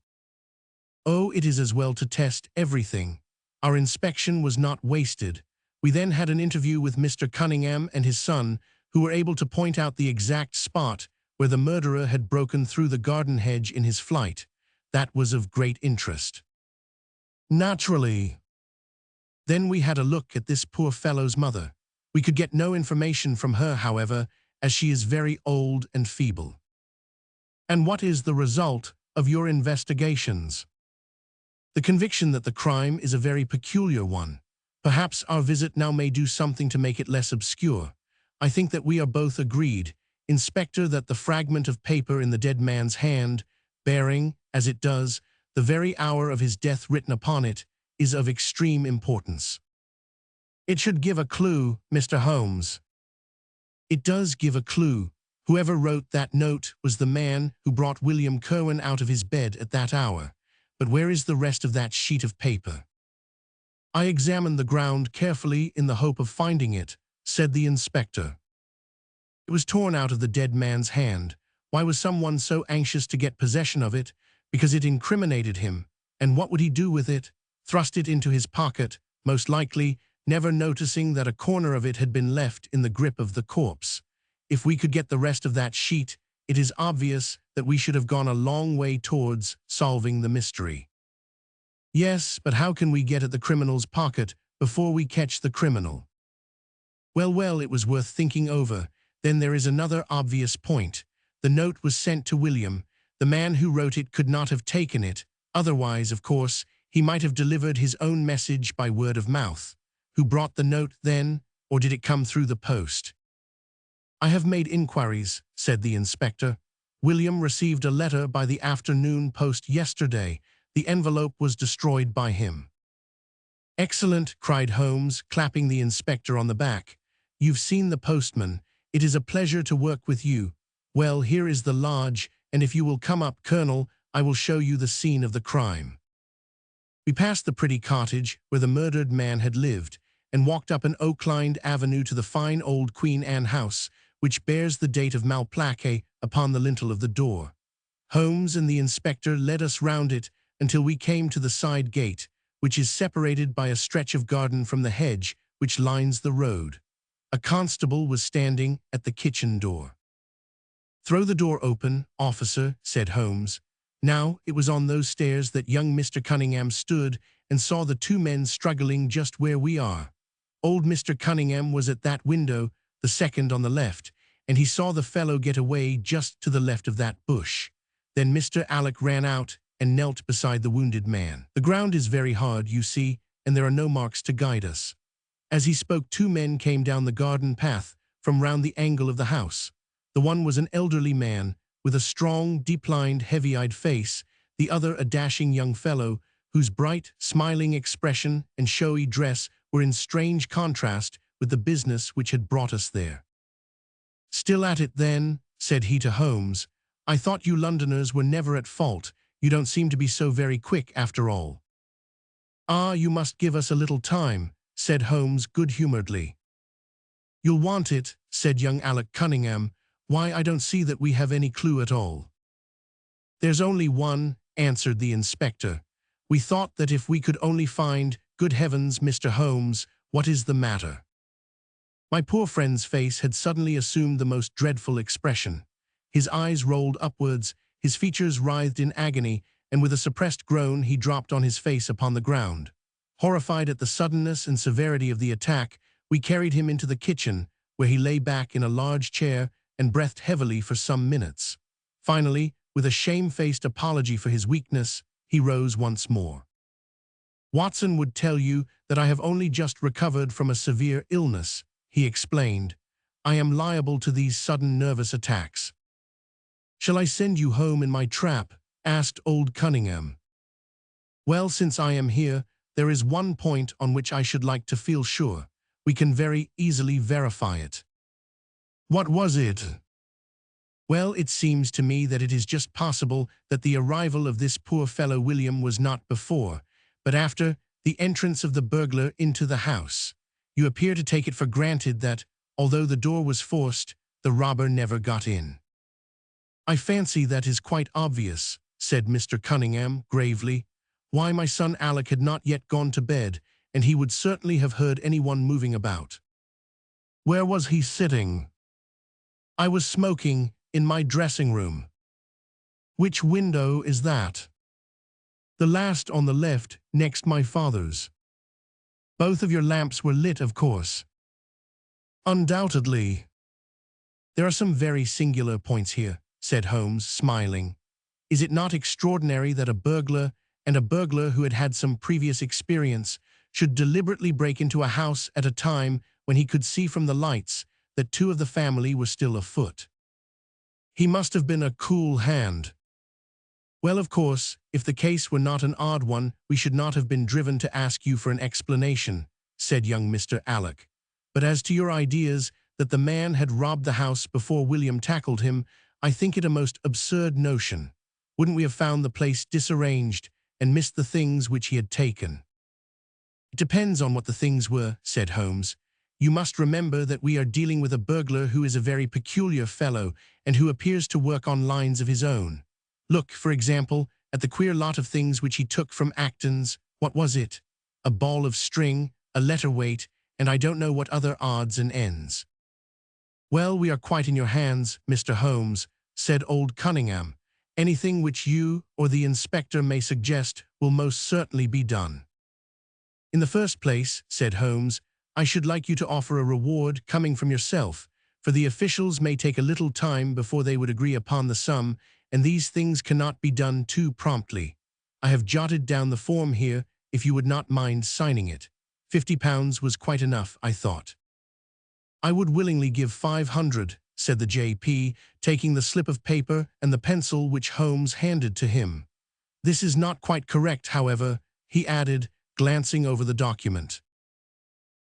Oh, it is as well to test everything. Our inspection was not wasted. We then had an interview with Mr. Cunningham and his son, who were able to point out the exact spot where the murderer had broken through the garden hedge in his flight. That was of great interest. Naturally. Then we had a look at this poor fellow's mother. We could get no information from her, however, as she is very old and feeble. And what is the result of your investigations? The conviction that the crime is a very peculiar one. Perhaps our visit now may do something to make it less obscure. I think that we are both agreed, Inspector, that the fragment of paper in the dead man's hand, bearing, as it does, the very hour of his death written upon it, is of extreme importance. It should give a clue, Mr. Holmes. It does give a clue. Whoever wrote that note was the man who brought William Curwen out of his bed at that hour. But where is the rest of that sheet of paper? I examined the ground carefully in the hope of finding it, said the inspector. It was torn out of the dead man's hand. Why was someone so anxious to get possession of it? Because it incriminated him. And what would he do with it? Thrust it into his pocket, most likely, never noticing that a corner of it had been left in the grip of the corpse. If we could get the rest of that sheet, it is obvious that we should have gone a long way towards solving the mystery. Yes, but how can we get at the criminal's pocket before we catch the criminal? Well, it was worth thinking over. Then there is another obvious point. The note was sent to William. The man who wrote it could not have taken it. Otherwise, of course, he might have delivered his own message by word of mouth. Who brought the note then? or did it come through the post? I have made inquiries, said the inspector. William received a letter by the afternoon post yesterday. The envelope was destroyed by him. Excellent, cried Holmes, clapping the inspector on the back. You've seen the postman. It is a pleasure to work with you. Well, here is the lodge, and if you will come up, Colonel, I will show you the scene of the crime. We passed the pretty cottage where the murdered man had lived, and walked up an oak-lined avenue to the fine old Queen Anne house, which bears the date of Malplaquet upon the lintel of the door. Holmes and the inspector led us round it until we came to the side gate, which is separated by a stretch of garden from the hedge which lines the road. A constable was standing at the kitchen door. "Throw the door open, officer," said Holmes. Now it was on those stairs that young Mr. Cunningham stood and saw the two men struggling just where we are. Old Mr. Cunningham was at that window, the second on the left, and he saw the fellow get away just to the left of that bush. Then Mr. Alec ran out and knelt beside the wounded man. The ground is very hard, you see, and there are no marks to guide us. As he spoke, two men came down the garden path from round the angle of the house. The one was an elderly man with a strong, deep-lined, heavy-eyed face, the other a dashing young fellow whose bright, smiling expression and showy dress were in strange contrast with the business which had brought us there. "Still at it, then?" said he to Holmes. "I thought you Londoners were never at fault. You don't seem to be so very quick, after all." "Ah, you must give us a little time," said Holmes good-humoredly. "You'll want it," said young Alec Cunningham. "Why, I don't see that we have any clue at all." "There's only one," answered the inspector. "We thought that if we could only find— Good heavens, Mr. Holmes, what is the matter?" My poor friend's face had suddenly assumed the most dreadful expression. His eyes rolled upwards, his features writhed in agony, and with a suppressed groan he dropped on his face upon the ground. Horrified at the suddenness and severity of the attack, we carried him into the kitchen, where he lay back in a large chair and breathed heavily for some minutes. Finally, with a shamefaced apology for his weakness, he rose once more. "Watson would tell you that I have only just recovered from a severe illness," he explained. "I am liable to these sudden nervous attacks." "Shall I send you home in my trap?" asked old Cunningham. "Well, since I am here, there is one point on which I should like to feel sure. We can very easily verify it." "What was it?" "Well, it seems to me that it is just possible that the arrival of this poor fellow William was not before, but after, the entrance of the burglar into the house. You appear to take it for granted that, although the door was forced, the robber never got in." "I fancy that is quite obvious," said Mr. Cunningham gravely. "Why, my son Alec had not yet gone to bed, and he would certainly have heard anyone moving about." "Where was he sitting?" "I was smoking in my dressing room." "Which window is that?" "The last on the left, next my father's." "Both of your lamps were lit, of course?" "Undoubtedly." "There are some very singular points here," said Holmes, smiling. "Is it not extraordinary that a burglar, and a burglar who had had some previous experience, should deliberately break into a house at a time when he could see from the lights that two of the family were still afoot? He must have been a cool hand." "Well, of course, if the case were not an odd one, we should not have been driven to ask you for an explanation," said young Mr. Alec. "But as to your ideas that the man had robbed the house before William tackled him, I think it a most absurd notion. Wouldn't we have found the place disarranged and missed the things which he had taken?" "It depends on what the things were," said Holmes. "You must remember that we are dealing with a burglar who is a very peculiar fellow and who appears to work on lines of his own. Look, for example, at the queer lot of things which he took from Acton's— what was it? A ball of string, a letter weight, and I don't know what other odds and ends." "Well, we are quite in your hands, Mr. Holmes," said old Cunningham. "Anything which you or the inspector may suggest will most certainly be done." "In the first place," said Holmes, "I should like you to offer a reward coming from yourself, for the officials may take a little time before they would agree upon the sum, and these things cannot be done too promptly. I have jotted down the form here, if you would not mind signing it. £50 was quite enough, I thought." I would willingly give 500, said the JP, taking the slip of paper and the pencil which Holmes handed to him. This is not quite correct, however, he added, glancing over the document.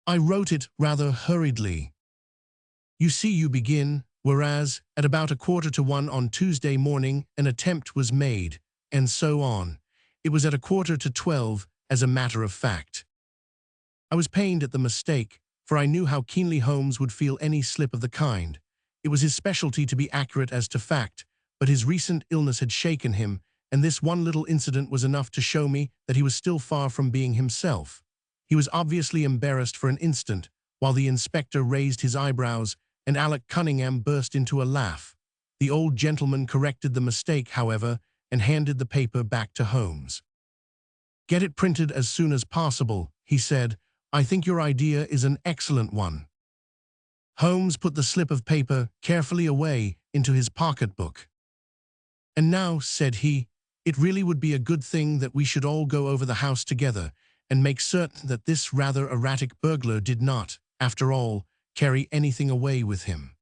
I wrote it rather hurriedly. You see, you begin, whereas, at about 1:45 on Tuesday morning, an attempt was made, and so on. It was at 11:45, as a matter of fact. I was pained at the mistake, for I knew how keenly Holmes would feel any slip of the kind. It was his specialty to be accurate as to fact, but his recent illness had shaken him, and this one little incident was enough to show me that he was still far from being himself. He was obviously embarrassed for an instant, while the inspector raised his eyebrows, and Alec Cunningham burst into a laugh. The old gentleman corrected the mistake, however, and handed the paper back to Holmes. Get it printed as soon as possible, he said. I think your idea is an excellent one. Holmes put the slip of paper carefully away into his pocketbook. And now, said he, it really would be a good thing that we should all go over the house together and make certain that this rather erratic burglar did not, after all, carry anything away with him.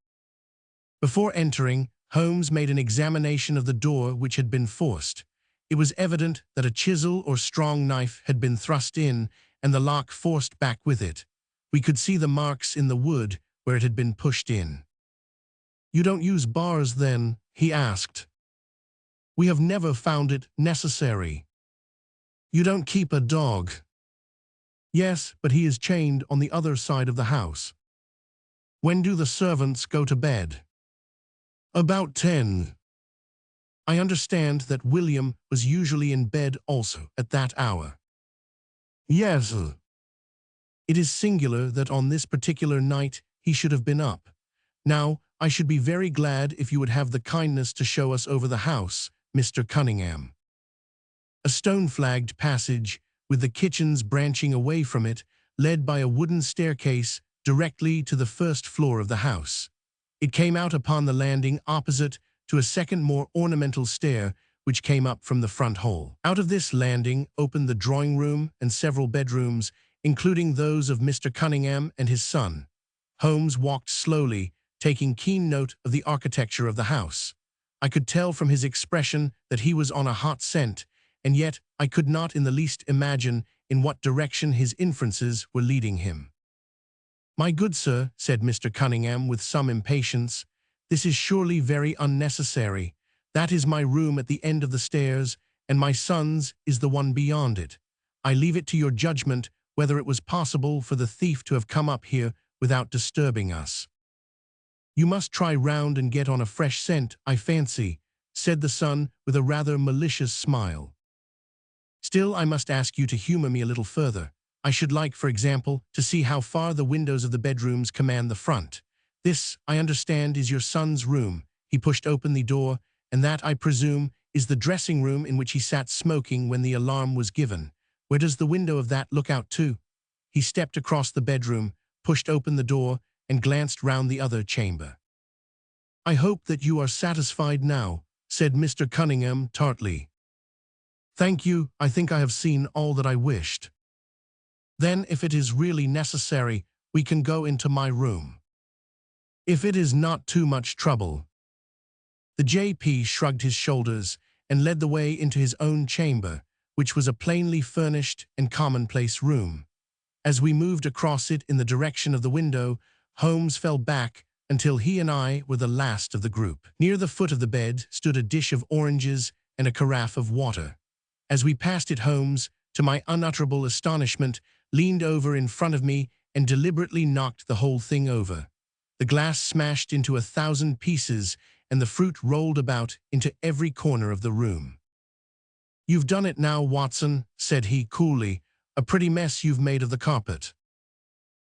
Before entering, Holmes made an examination of the door which had been forced. It was evident that a chisel or strong knife had been thrust in and the lock forced back with it. We could see the marks in the wood where it had been pushed in. You don't use bars then? He asked. We have never found it necessary. You don't keep a dog? Yes, but he is chained on the other side of the house. When do the servants go to bed? About 10. I understand that William was usually in bed also at that hour. Yes. It is singular that on this particular night he should have been up. Now, I should be very glad if you would have the kindness to show us over the house, Mr. Cunningham. A stone-flagged passage, with the kitchens branching away from it, led by a wooden staircase directly to the first floor of the house. It came out upon the landing opposite to a second more ornamental stair which came up from the front hall. Out of this landing opened the drawing room and several bedrooms, including those of Mr. Cunningham and his son. Holmes walked slowly, taking keen note of the architecture of the house. I could tell from his expression that he was on a hot scent, and yet I could not in the least imagine in what direction his inferences were leading him. My good sir, said Mr. Cunningham with some impatience, this is surely very unnecessary. That is my room at the end of the stairs, and my son's is the one beyond it. I leave it to your judgment whether it was possible for the thief to have come up here without disturbing us. You must try round and get on a fresh scent, I fancy, said the son with a rather malicious smile. Still, I must ask you to humor me a little further. I should like, for example, to see how far the windows of the bedrooms command the front. This, I understand, is your son's room. He pushed open the door, and that, I presume, is the dressing room in which he sat smoking when the alarm was given. Where does the window of that look out to? He stepped across the bedroom, pushed open the door, and glanced round the other chamber. I hope that you are satisfied now, said Mr. Cunningham tartly. Thank you, I think I have seen all that I wished. Then, if it is really necessary, we can go into my room. If it is not too much trouble. The JP shrugged his shoulders and led the way into his own chamber, which was a plainly furnished and commonplace room. As we moved across it in the direction of the window, Holmes fell back until he and I were the last of the group. Near the foot of the bed stood a dish of oranges and a carafe of water. As we passed it, Holmes, to my unutterable astonishment, leaned over in front of me and deliberately knocked the whole thing over. The glass smashed into 1,000 pieces, and the fruit rolled about into every corner of the room. You've done it now, Watson, said he coolly. A pretty mess you've made of the carpet.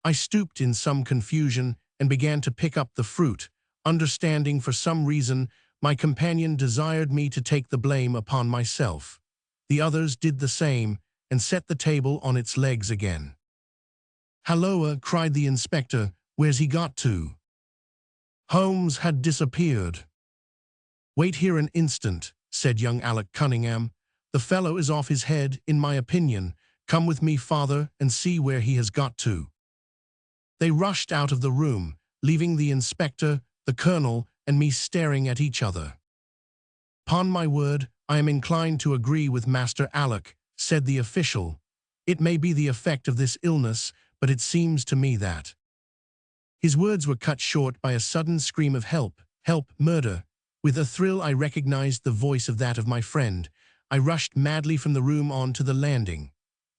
I stooped in some confusion and began to pick up the fruit, understanding for some reason my companion desired me to take the blame upon myself. The others did the same and set the table on its legs again. Halloa, cried the inspector, where's he got to? Holmes had disappeared. Wait here an instant, said young Alec Cunningham. The fellow is off his head, in my opinion. Come with me, father, and see where he has got to. They rushed out of the room, leaving the inspector, the colonel, and me staring at each other. "'Pon my word, I am inclined to agree with Master Alec," said the official. "It may be the effect of this illness, but it seems to me that—" His words were cut short by a sudden scream of "Help! Help! Murder!" With a thrill I recognized the voice of that of my friend. I rushed madly from the room on to the landing.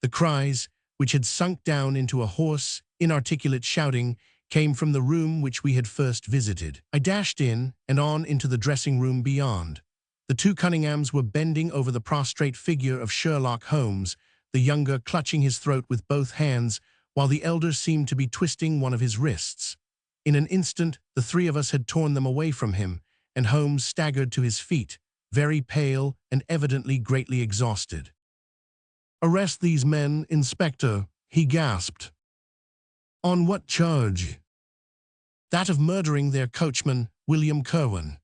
The cries, which had sunk down into a hoarse, inarticulate shouting, came from the room which we had first visited. I dashed in and on into the dressing room beyond. The two Cunninghams were bending over the prostrate figure of Sherlock Holmes, the younger clutching his throat with both hands, while the elder seemed to be twisting one of his wrists. In an instant, the three of us had torn them away from him, and Holmes staggered to his feet, very pale and evidently greatly exhausted. "Arrest these men, Inspector," he gasped. "On what charge?" "That of murdering their coachman, William Curwen."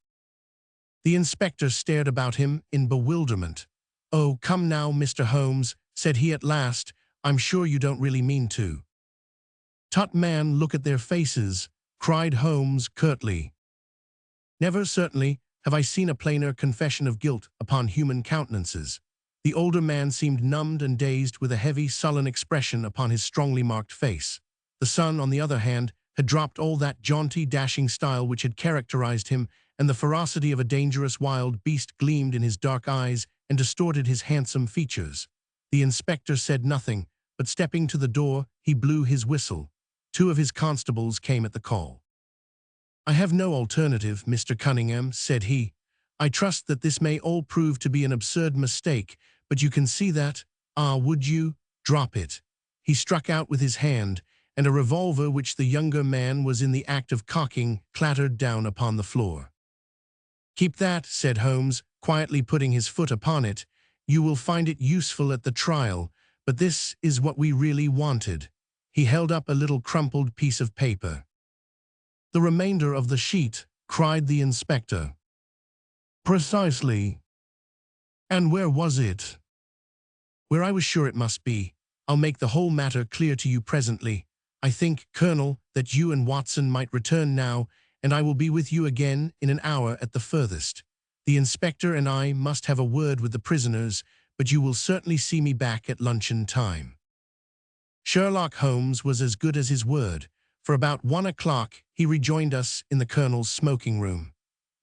The inspector stared about him in bewilderment. "Oh, come now, Mr. Holmes," said he at last, "I'm sure you don't really mean to." "Tut, man, look at their faces," cried Holmes curtly. "Never, certainly, have I seen a plainer confession of guilt upon human countenances." The older man seemed numbed and dazed, with a heavy, sullen expression upon his strongly marked face. The son, on the other hand, had dropped all that jaunty, dashing style which had characterized him, and the ferocity of a dangerous wild beast gleamed in his dark eyes and distorted his handsome features. The inspector said nothing, but stepping to the door, he blew his whistle. Two of his constables came at the call. "I have no alternative, Mr. Cunningham," said he. "I trust that this may all prove to be an absurd mistake, but you can see that, would you? Drop it." He struck out with his hand, and a revolver which the younger man was in the act of cocking clattered down upon the floor. "Keep that," said Holmes, quietly putting his foot upon it. "You will find it useful at the trial, but this is what we really wanted." He held up a little crumpled piece of paper. "The remainder of the sheet," cried the inspector. "Precisely. And where was it?" "Where I was sure it must be. I'll make the whole matter clear to you presently. I think, Colonel, that you and Watson might return now, and I will be with you again in an hour at the furthest. The inspector and I must have a word with the prisoners, but you will certainly see me back at luncheon time." Sherlock Holmes was as good as his word. For about 1 o'clock, he rejoined us in the colonel's smoking room.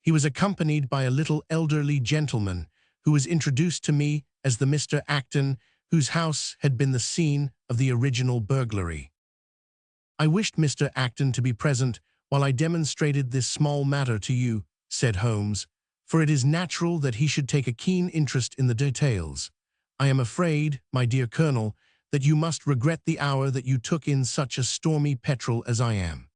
He was accompanied by a little elderly gentleman, who was introduced to me as the Mr. Acton, whose house had been the scene of the original burglary. "I wished Mr. Acton to be present while I demonstrated this small matter to you," said Holmes, "for it is natural that he should take a keen interest in the details. I am afraid, my dear Colonel, that you must regret the hour that you took in such a stormy petrel as I am."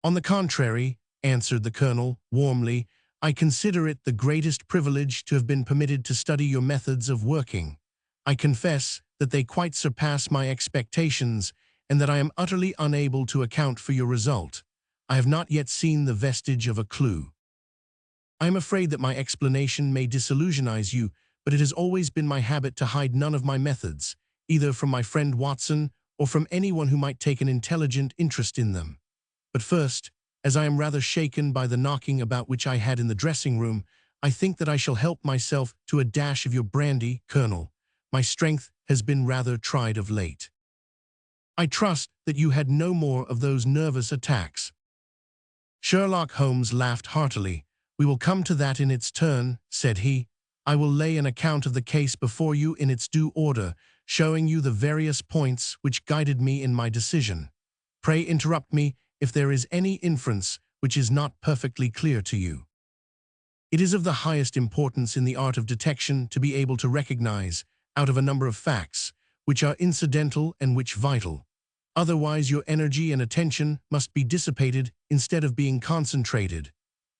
"On the contrary," answered the Colonel, warmly, "I consider it the greatest privilege to have been permitted to study your methods of working. I confess that they quite surpass my expectations, and that I am utterly unable to account for your result. I have not yet seen the vestige of a clue. I am afraid that my explanation may disillusionize you, but it has always been my habit to hide none of my methods, either from my friend Watson or from anyone who might take an intelligent interest in them. But first, as I am rather shaken by the knocking about which I had in the dressing room, I think that I shall help myself to a dash of your brandy, Colonel. My strength has been rather tried of late. I trust that you had no more of those nervous attacks." Sherlock Holmes laughed heartily. "We will come to that in its turn," said he. "I will lay an account of the case before you in its due order, showing you the various points which guided me in my decision. Pray interrupt me if there is any inference which is not perfectly clear to you. It is of the highest importance in the art of detection to be able to recognize, out of a number of facts, which are incidental and which vital. Otherwise your energy and attention must be dissipated instead of being concentrated.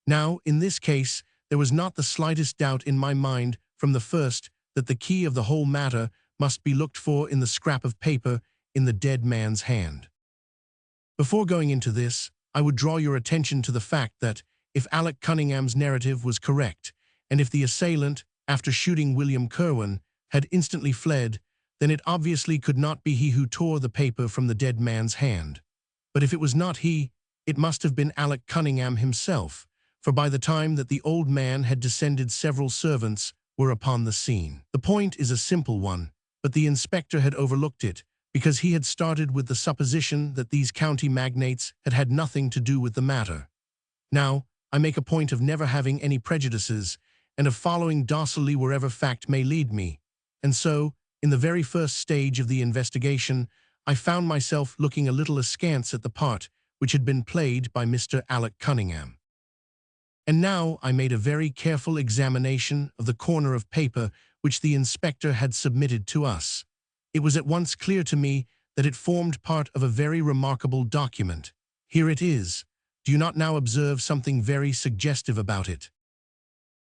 Now, in this case, there was not the slightest doubt in my mind from the first that the key of the whole matter must be looked for in the scrap of paper in the dead man's hand. Before going into this, I would draw your attention to the fact that, if Alec Cunningham's narrative was correct, and if the assailant, after shooting William Curwen, had instantly fled, then it obviously could not be he who tore the paper from the dead man's hand. But if it was not he, It must have been Alec Cunningham himself, for by the time that the old man had descended, several servants were upon the scene. The point is a simple one, but the inspector had overlooked it, because he had started with the supposition that these county magnates had had nothing to do with the matter. Now, I make a point of never having any prejudices, and of following docilely wherever fact may lead me. And so, in the very first stage of the investigation, I found myself looking a little askance at the part which had been played by Mr. Alec Cunningham. And now I made a very careful examination of the corner of paper which the inspector had submitted to us. It was at once clear to me that it formed part of a very remarkable document. Here it is. Do you not now observe something very suggestive about it?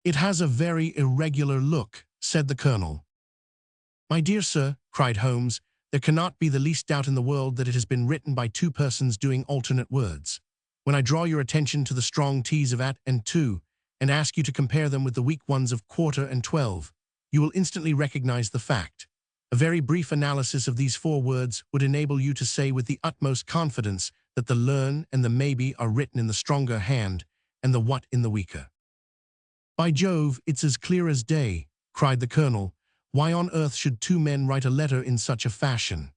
It has a very irregular look, said the colonel. My dear sir, cried Holmes, there cannot be the least doubt in the world that it has been written by two persons doing alternate words. When I draw your attention to the strong T's of at and to, and ask you to compare them with the weak ones of quarter and 12, you will instantly recognize the fact. A very brief analysis of these four words would enable you to say with the utmost confidence that the learn and the maybe are written in the stronger hand, and the what in the weaker. By Jove, it's as clear as day, cried the colonel. Why on earth should two men write a letter in such a fashion?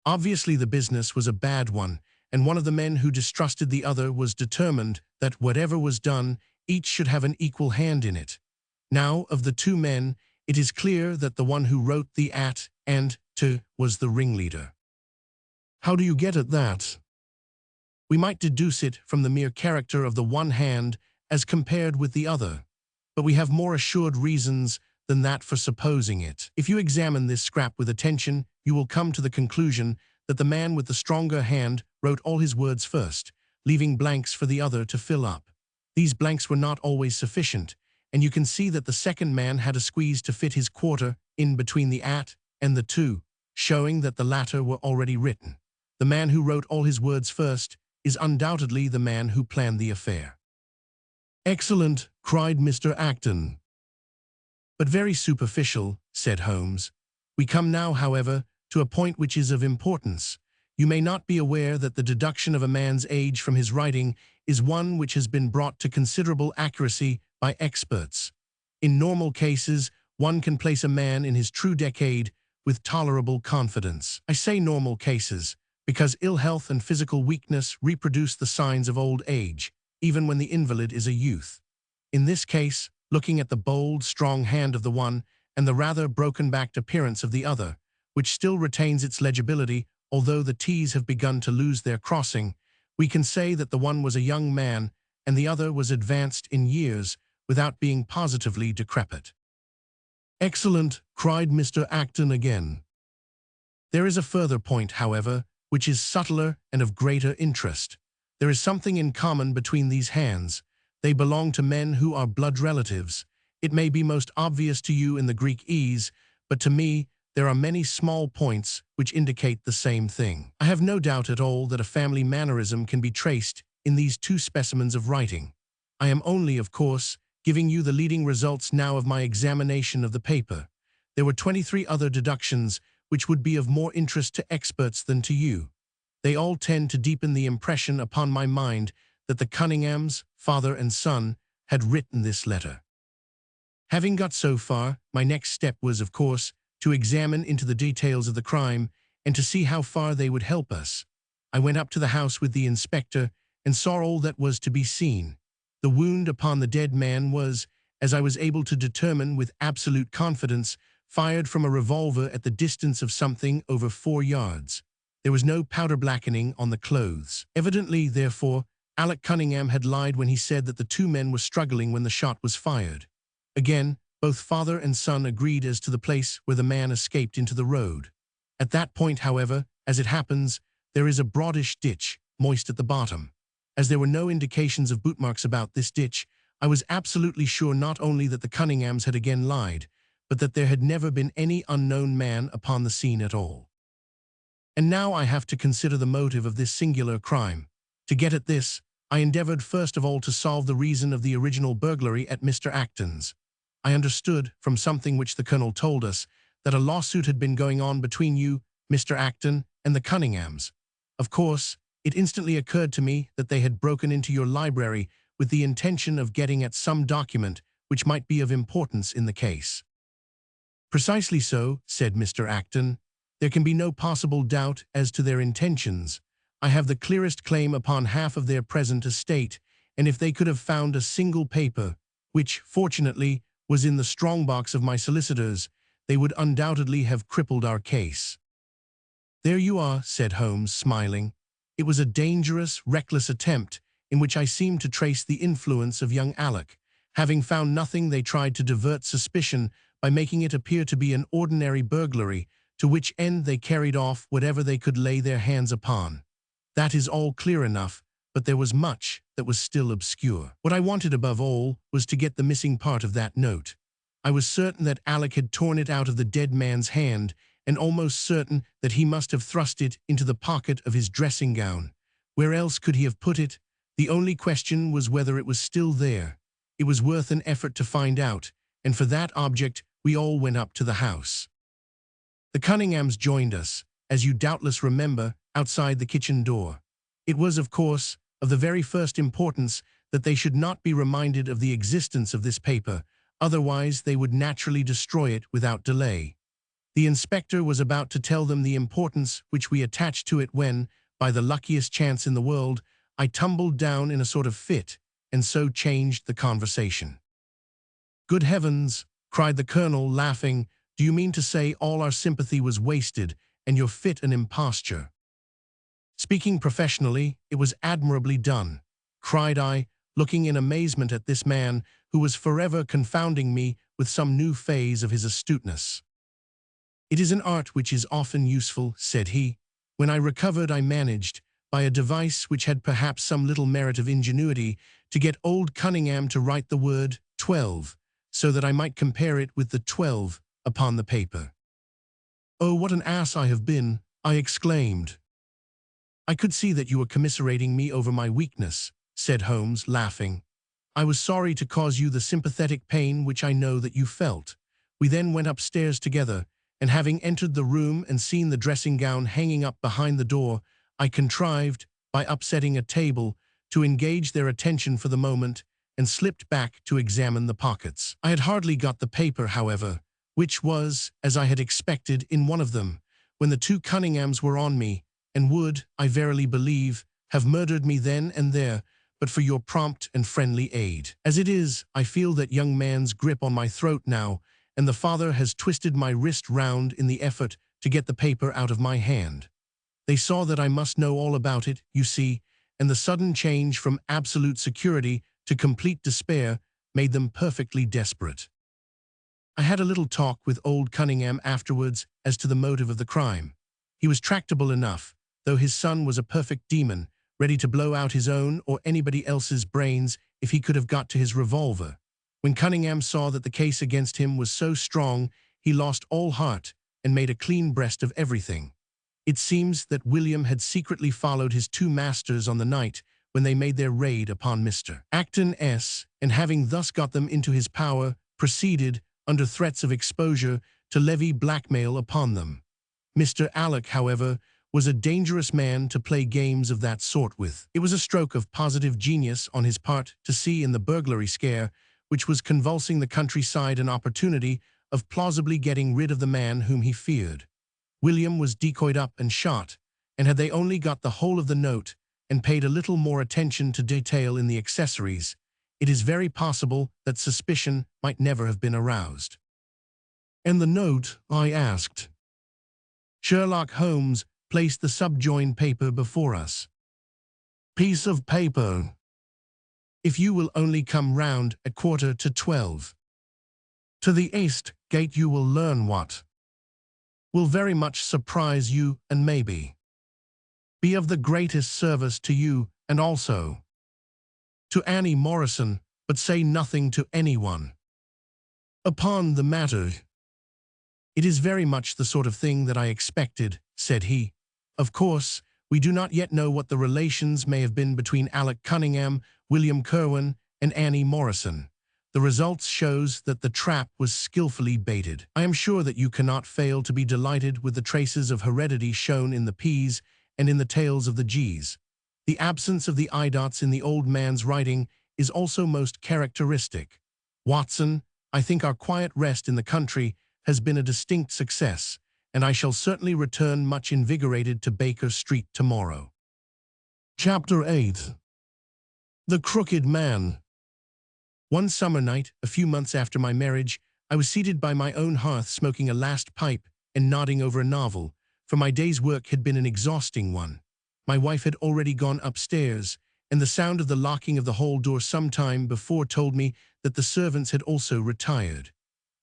Obviously the business was a bad one, and one of the men who distrusted the other was determined that whatever was done, each should have an equal hand in it. Now, of the two men, it is clear that the one who wrote the at and to was the ringleader. How do you get at that? We might deduce it from the mere character of the one hand as compared with the other, but we have more assured reasons than that for supposing it. If you examine this scrap with attention, you will come to the conclusion that the man with the stronger hand wrote all his words first, leaving blanks for the other to fill up. These blanks were not always sufficient, and you can see that the second man had a squeeze to fit his quarter in between the at and the to, showing that the latter were already written. The man who wrote all his words first is undoubtedly the man who planned the affair. Excellent, cried Mr. Acton. But very superficial, said Holmes. We come now, however, to a point which is of importance. You may not be aware that the deduction of a man's age from his writing is one which has been brought to considerable accuracy by experts. In normal cases, one can place a man in his true decade with tolerable confidence. I say normal cases, because ill health and physical weakness reproduce the signs of old age, even when the invalid is a youth. In this case, looking at the bold, strong hand of the one and the rather broken-backed appearance of the other, which still retains its legibility although the T's have begun to lose their crossing, we can say that the one was a young man and the other was advanced in years without being positively decrepit. Excellent, cried Mr. Acton again. There is a further point, however, which is subtler and of greater interest. There is something in common between these hands. They belong to men who are blood relatives. It may be most obvious to you in the Greek E's, but to me there are many small points which indicate the same thing. I have no doubt at all that a family mannerism can be traced in these two specimens of writing. I am only, of course, giving you the leading results now of my examination of the paper. There were 23 other deductions which would be of more interest to experts than to you. They all tend to deepen the impression upon my mind that the Cunninghams, father and son, had written this letter. Having got so far, my next step was, of course, to examine into the details of the crime and to see how far they would help us. I went up to the house with the inspector and saw all that was to be seen. The wound upon the dead man was, as I was able to determine with absolute confidence, fired from a revolver at the distance of something over 4 yards. There was no powder blackening on the clothes. Evidently, therefore, Alec Cunningham had lied when he said that the two men were struggling when the shot was fired. Again, both father and son agreed as to the place where the man escaped into the road. At that point, however, as it happens, there is a broadish ditch, moist at the bottom. As there were no indications of boot marks about this ditch, I was absolutely sure not only that the Cunninghams had again lied, but that there had never been any unknown man upon the scene at all. And now I have to consider the motive of this singular crime. To get at this, I endeavored first of all to solve the reason of the original burglary at Mr. Acton's. I understood, from something which the colonel told us, that a lawsuit had been going on between you, Mr. Acton, and the Cunninghams. Of course, It instantly occurred to me that they had broken into your library with the intention of getting at some document which might be of importance in the case. Precisely so, said Mr. Acton. There can be no possible doubt as to their intentions. I have the clearest claim upon half of their present estate, and if they could have found a single paper, which, fortunately, was in the strongbox of my solicitors, they would undoubtedly have crippled our case. There you are, said Holmes, smiling. It was a dangerous, reckless attempt, in which I seemed to trace the influence of young Alec. Having found nothing, they tried to divert suspicion by making it appear to be an ordinary burglary, to which end they carried off whatever they could lay their hands upon. That is all clear enough, but there was much that was still obscure. What I wanted above all was to get the missing part of that note. I was certain that Alec had torn it out of the dead man's hand, and almost certain that he must have thrust it into the pocket of his dressing gown. Where else could he have put it? The only question was whether it was still there. It was worth an effort to find out, and for that object we all went up to the house. The Cunninghams joined us, as you doubtless remember, outside the kitchen door. It was, of course, of the very first importance that they should not be reminded of the existence of this paper, otherwise they would naturally destroy it without delay. The inspector was about to tell them the importance which we attached to it when, by the luckiest chance in the world, I tumbled down in a sort of fit, and so changed the conversation. Good heavens, cried the colonel, laughing, do you mean to say all our sympathy was wasted, and your fit an imposture? Speaking professionally, it was admirably done, cried I, looking in amazement at this man who was forever confounding me with some new phase of his astuteness. It is an art which is often useful, said he. When I recovered, I managed, by a device which had perhaps some little merit of ingenuity, to get old Cunningham to write the word 12, so that I might compare it with the 12 upon the paper. Oh, what an ass I have been, I exclaimed. I could see that you were commiserating me over my weakness, said Holmes, laughing. I was sorry to cause you the sympathetic pain which I know that you felt. We then went upstairs together, and having entered the room and seen the dressing gown hanging up behind the door, I contrived, by upsetting a table, to engage their attention for the moment, and slipped back to examine the pockets. I had hardly got the paper, however, which was, as I had expected, in one of them, when the two Cunninghams were on me, and would, I verily believe, have murdered me then and there, but for your prompt and friendly aid. As it is, I feel that young man's grip on my throat now, and the father has twisted my wrist round in the effort to get the paper out of my hand. They saw that I must know all about it, you see, and the sudden change from absolute security to complete despair made them perfectly desperate. I had a little talk with old Cunningham afterwards as to the motive of the crime. He was tractable enough, though his son was a perfect demon, ready to blow out his own or anybody else's brains if he could have got to his revolver. When Cunningham saw that the case against him was so strong, he lost all heart and made a clean breast of everything. It seems that William had secretly followed his two masters on the night when they made their raid upon Mr. Acton's, and having thus got them into his power, proceeded, under threats of exposure, to levy blackmail upon them. Mr. Alec, however, was a dangerous man to play games of that sort with. It was a stroke of positive genius on his part to see in the burglary scare, which was convulsing the countryside, an opportunity of plausibly getting rid of the man whom he feared. William was decoyed up and shot, and had they only got the whole of the note and paid a little more attention to detail in the accessories, it is very possible that suspicion might never have been aroused. And the note, I asked. Sherlock Holmes placed the subjoined paper before us. Piece of paper. If you will only come round at 11:45. To the east gate you will learn what will very much surprise you and maybe be of the greatest service to you and also to Annie Morrison, but say nothing to anyone upon the matter. It is very much the sort of thing that I expected, said he. Of course, we do not yet know what the relations may have been between Alec Cunningham, William Kerwin, and Annie Morrison. The results shows that the trap was skillfully baited. I am sure that you cannot fail to be delighted with the traces of heredity shown in the P's and in the tails of the G's. The absence of the eye dots in the old man's writing is also most characteristic. Watson, I think our quiet rest in the country has been a distinct success, and I shall certainly return much invigorated to Baker Street tomorrow. Chapter 8. The Crooked Man. One summer night, a few months after my marriage, I was seated by my own hearth smoking a last pipe and nodding over a novel, for my day's work had been an exhausting one. My wife had already gone upstairs, and the sound of the locking of the hall door some time before told me that the servants had also retired.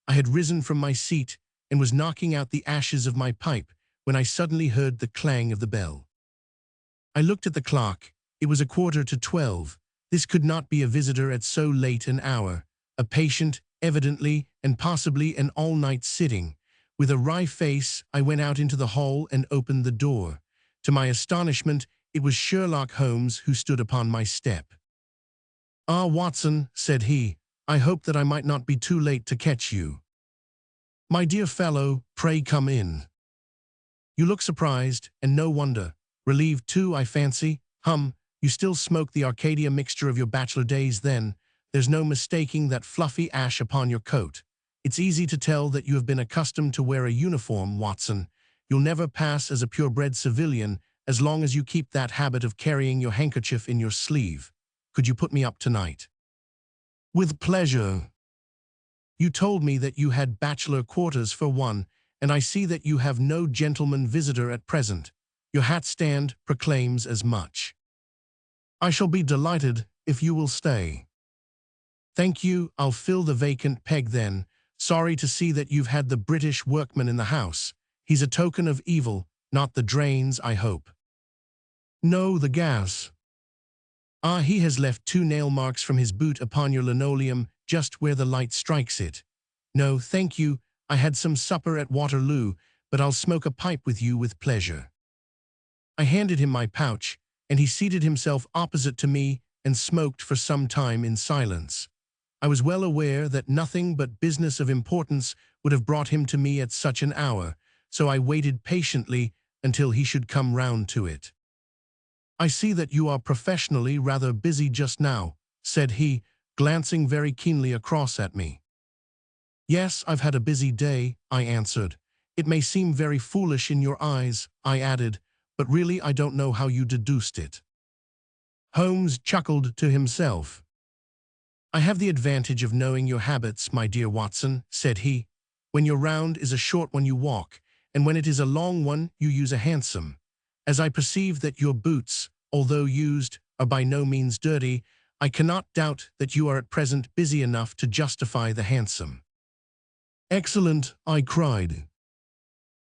I had risen from my seat and was knocking out the ashes of my pipe when I suddenly heard the clang of the bell. I looked at the clock. It was 11:15. This could not be a visitor at so late an hour. A patient, evidently, and possibly an all-night sitting. With a wry face, I went out into the hall and opened the door. To my astonishment, it was Sherlock Holmes who stood upon my step. "Ah, Watson," said he, "I hoped that I might not be too late to catch you." "My dear fellow, pray come in." "You look surprised, and no wonder. Relieved too, I fancy. You still smoke the Arcadia mixture of your bachelor days then. There's no mistaking that fluffy ash upon your coat. It's easy to tell that you have been accustomed to wear a uniform, Watson. You'll never pass as a purebred civilian as long as you keep that habit of carrying your handkerchief in your sleeve. Could you put me up tonight?" "With pleasure." "You told me that you had bachelor quarters for one, and I see that you have no gentleman visitor at present. Your hat stand proclaims as much." "I shall be delighted if you will stay." "Thank you, I'll fill the vacant peg then. Sorry to see that you've had the British workman in the house. He's a token of evil, not the drains, I hope." "No, the gas." "Ah, he has left 2 nail marks from his boot upon your linoleum just where the light strikes it. No, thank you, I had some supper at Waterloo, but I'll smoke a pipe with you with pleasure." I handed him my pouch, and he seated himself opposite to me and smoked for some time in silence. I was well aware that nothing but business of importance would have brought him to me at such an hour, so I waited patiently until he should come round to it. "I see that you are professionally rather busy just now," said he, glancing very keenly across at me. "Yes, I've had a busy day," I answered. "It may seem very foolish in your eyes," I added, "but really I don't know how you deduced it." Holmes chuckled to himself. "I have the advantage of knowing your habits, my dear Watson," said he. "When your round is a short one you walk, and when it is a long one you use a hansom. As I perceive that your boots, although used, are by no means dirty, I cannot doubt that you are at present busy enough to justify the hansom." "Excellent," I cried.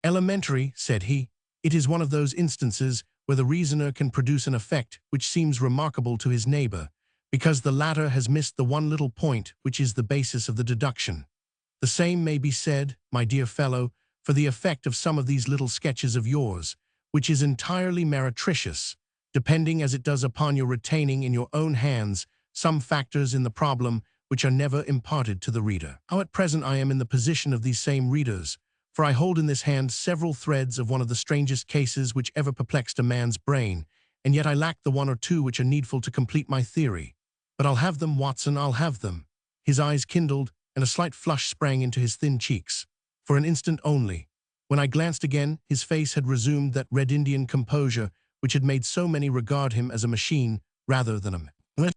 "Elementary," said he. "It is one of those instances where the reasoner can produce an effect which seems remarkable to his neighbor, because the latter has missed the one little point which is the basis of the deduction. The same may be said, my dear fellow, for the effect of some of these little sketches of yours, which is entirely meretricious, depending as it does upon your retaining in your own hands some factors in the problem which are never imparted to the reader. How at present I am in the position of these same readers, for I hold in this hand several threads of one of the strangest cases which ever perplexed a man's brain, and yet I lack the 1 or 2 which are needful to complete my theory. But I'll have them, Watson, I'll have them." His eyes kindled, and a slight flush sprang into his thin cheeks. For an instant only. When I glanced again, his face had resumed that Red Indian composure which had made so many regard him as a machine rather than a man.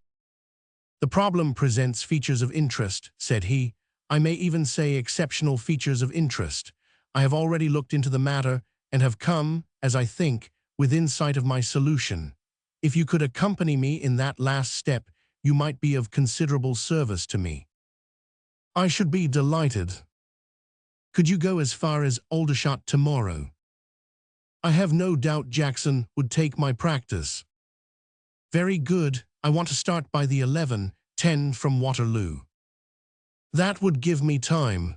"The problem presents features of interest," said he. "I may even say exceptional features of interest. I have already looked into the matter and have come, as I think, within sight of my solution. If you could accompany me in that last step, you might be of considerable service to me." "I should be delighted." "Could you go as far as Aldershot tomorrow?" "I have no doubt Jackson would take my practice." "Very good. I want to start by the 11:10 from Waterloo." "That would give me time."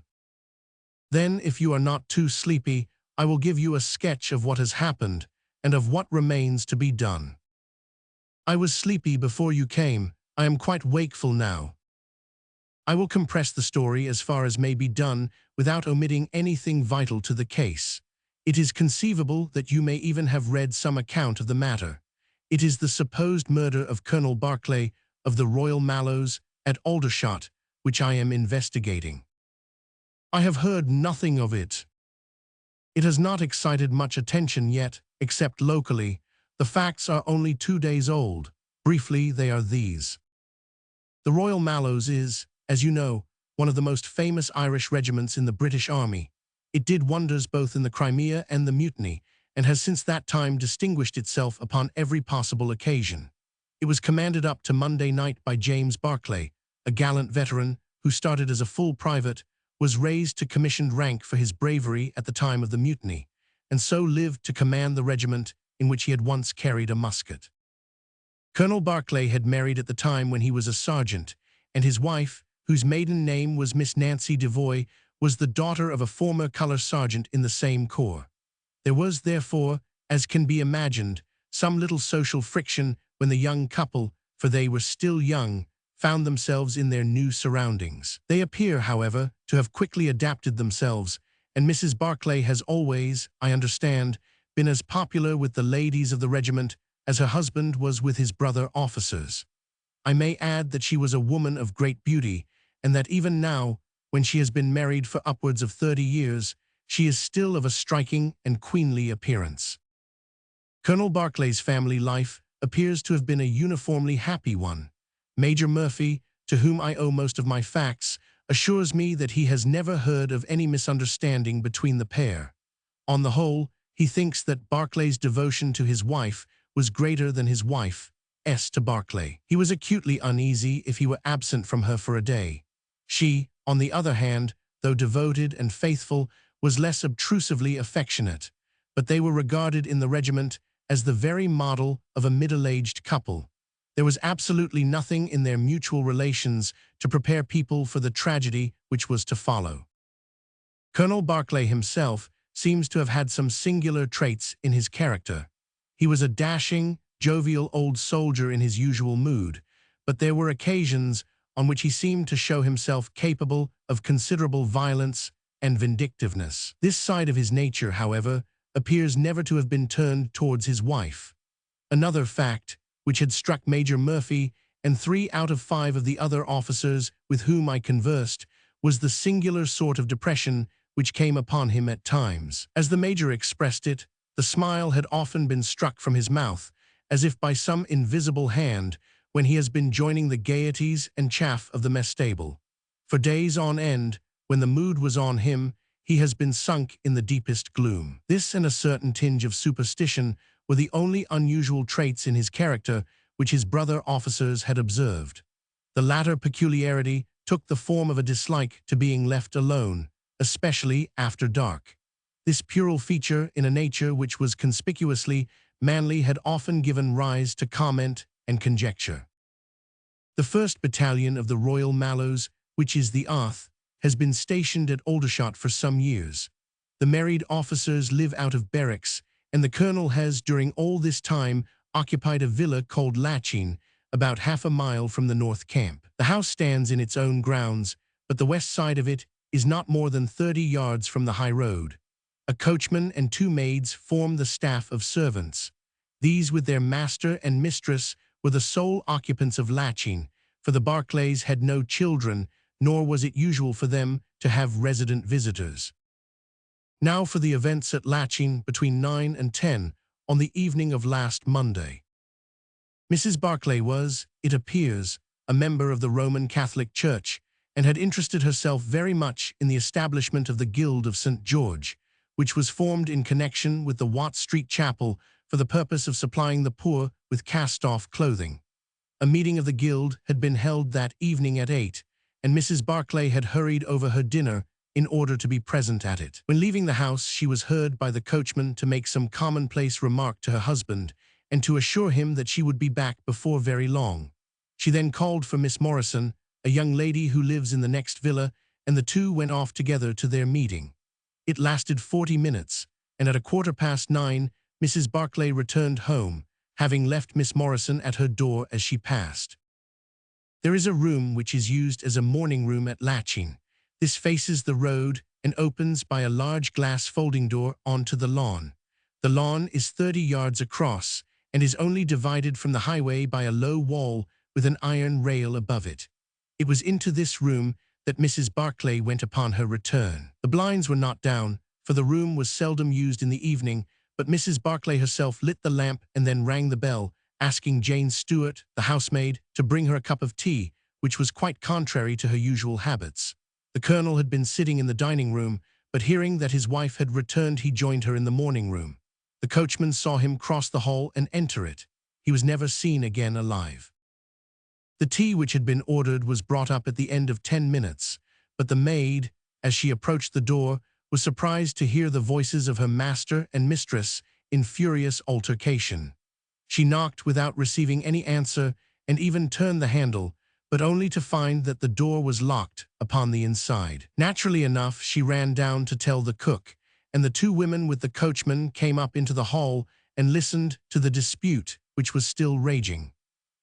"Then, if you are not too sleepy, I will give you a sketch of what has happened and of what remains to be done. I was sleepy before you came. I am quite wakeful now. I will compress the story as far as may be done without omitting anything vital to the case. It is conceivable that you may even have read some account of the matter. It is the supposed murder of Colonel Berkeley of the Royal Mallows at Aldershot, which I am investigating. I have heard nothing of it. It has not excited much attention yet, except locally. The facts are only 2 days old. Briefly, they are these. The Royal Mallows is, as you know, one of the most famous Irish regiments in the British Army. It did wonders both in the Crimea and the Mutiny, and has since that time distinguished itself upon every possible occasion. It was commanded up to Monday night by James Berkeley, a gallant veteran who started as a full private, was raised to commissioned rank for his bravery at the time of the Mutiny, and so lived to command the regiment in which he had once carried a musket. Colonel Berkeley had married at the time when he was a sergeant, and his wife, whose maiden name was Miss Nancy Devoy, was the daughter of a former colour sergeant in the same corps. There was, therefore, as can be imagined, some little social friction when the young couple, for they were still young, found themselves in their new surroundings. They appear, however, to have quickly adapted themselves, and Mrs. Berkeley has always, I understand, been as popular with the ladies of the regiment as her husband was with his brother officers. I may add that she was a woman of great beauty, and that even now, when she has been married for upwards of 30 years, she is still of a striking and queenly appearance. Colonel Berkeley's family life appears to have been a uniformly happy one. Major Murphy, to whom I owe most of my facts, assures me that he has never heard of any misunderstanding between the pair. On the whole, he thinks that Berkeley's devotion to his wife was greater than his wife's to Berkeley. He was acutely uneasy if he were absent from her for a day. She, on the other hand, though devoted and faithful, was less obtrusively affectionate, but they were regarded in the regiment as the very model of a middle-aged couple. There was absolutely nothing in their mutual relations to prepare people for the tragedy which was to follow. Colonel Berkeley himself seems to have had some singular traits in his character. He was a dashing, jovial old soldier in his usual mood, but there were occasions on which he seemed to show himself capable of considerable violence and vindictiveness. This side of his nature, however, appears never to have been turned towards his wife. Another fact, which had struck Major Murphy and 3 out of 5 of the other officers with whom I conversed, was the singular sort of depression which came upon him at times. As the Major expressed it, the smile had often been struck from his mouth, as if by some invisible hand, when he has been joining the gaieties and chaff of the mess stable. For days on end, when the mood was on him, he has been sunk in the deepest gloom. This and a certain tinge of superstition were the only unusual traits in his character which his brother officers had observed. The latter peculiarity took the form of a dislike to being left alone, especially after dark. This puerile feature in a nature which was conspicuously manly had often given rise to comment and conjecture. The 1st Battalion of the Royal Mallows, which is the Arth, has been stationed at Aldershot for some years. The married officers live out of barracks, and the colonel has, during all this time, occupied a villa called Latching, about half a mile from the North Camp. The house stands in its own grounds, but the west side of it is not more than 30 yards from the high road. A coachman and 2 maids form the staff of servants. These, with their master and mistress, were the sole occupants of Latching, for the Berkeleys had no children, nor was it usual for them to have resident visitors. Now for the events at Latching between 9 and 10 on the evening of last Monday. Mrs. Berkeley was, it appears, a member of the Roman Catholic Church, and had interested herself very much in the establishment of the Guild of St. George, which was formed in connection with the Watt Street Chapel for the purpose of supplying the poor with cast-off clothing. A meeting of the Guild had been held that evening at 8, and Mrs. Berkeley had hurried over her dinner in order to be present at it. When leaving the house, she was heard by the coachman to make some commonplace remark to her husband, and to assure him that she would be back before very long. She then called for Miss Morrison, a young lady who lives in the next villa, and the two went off together to their meeting. It lasted 40 minutes, and at 9:15, Mrs. Berkeley returned home, having left Miss Morrison at her door as she passed. There is a room which is used as a morning room at Latching. This faces the road and opens by a large glass folding door onto the lawn. The lawn is 30 yards across, and is only divided from the highway by a low wall with an iron rail above it. It was into this room that Mrs. Barclay went upon her return. The blinds were not down, for the room was seldom used in the evening, but Mrs. Barclay herself lit the lamp and then rang the bell, asking Jane Stewart, the housemaid, to bring her a cup of tea, which was quite contrary to her usual habits. The colonel had been sitting in the dining room, but hearing that his wife had returned, he joined her in the morning room. The coachman saw him cross the hall and enter it. He was never seen again alive. The tea which had been ordered was brought up at the end of 10 minutes, but the maid, as she approached the door, was surprised to hear the voices of her master and mistress in furious altercation. She knocked without receiving any answer and even turned the handle, but only to find that the door was locked upon the inside. Naturally enough, she ran down to tell the cook, and the two women with the coachman came up into the hall and listened to the dispute, which was still raging.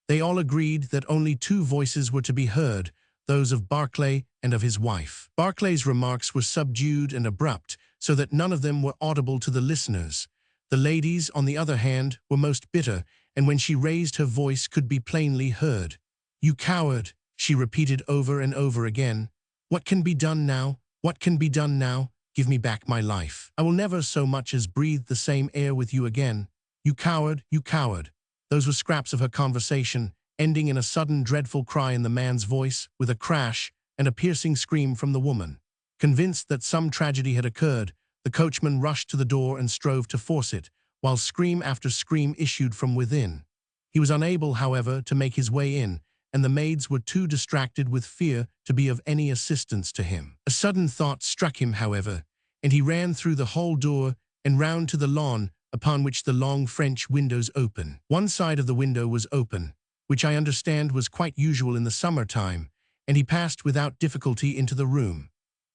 They all agreed that only two voices were to be heard, those of Barclay and of his wife. Barclay's remarks were subdued and abrupt, so that none of them were audible to the listeners. The ladies, on the other hand, were most bitter, and when she raised her voice could be plainly heard. "You coward," she repeated over and over again. "What can be done now? What can be done now? Give me back my life. I will never so much as breathe the same air with you again. You coward, you coward." Those were scraps of her conversation, ending in a sudden dreadful cry in the man's voice, with a crash and a piercing scream from the woman. Convinced that some tragedy had occurred, the coachman rushed to the door and strove to force it, while scream after scream issued from within. He was unable, however, to make his way in, and the maids were too distracted with fear to be of any assistance to him. A sudden thought struck him, however, and he ran through the hall door and round to the lawn, upon which the long French windows open. One side of the window was open, which I understand was quite usual in the summer-time, and he passed without difficulty into the room.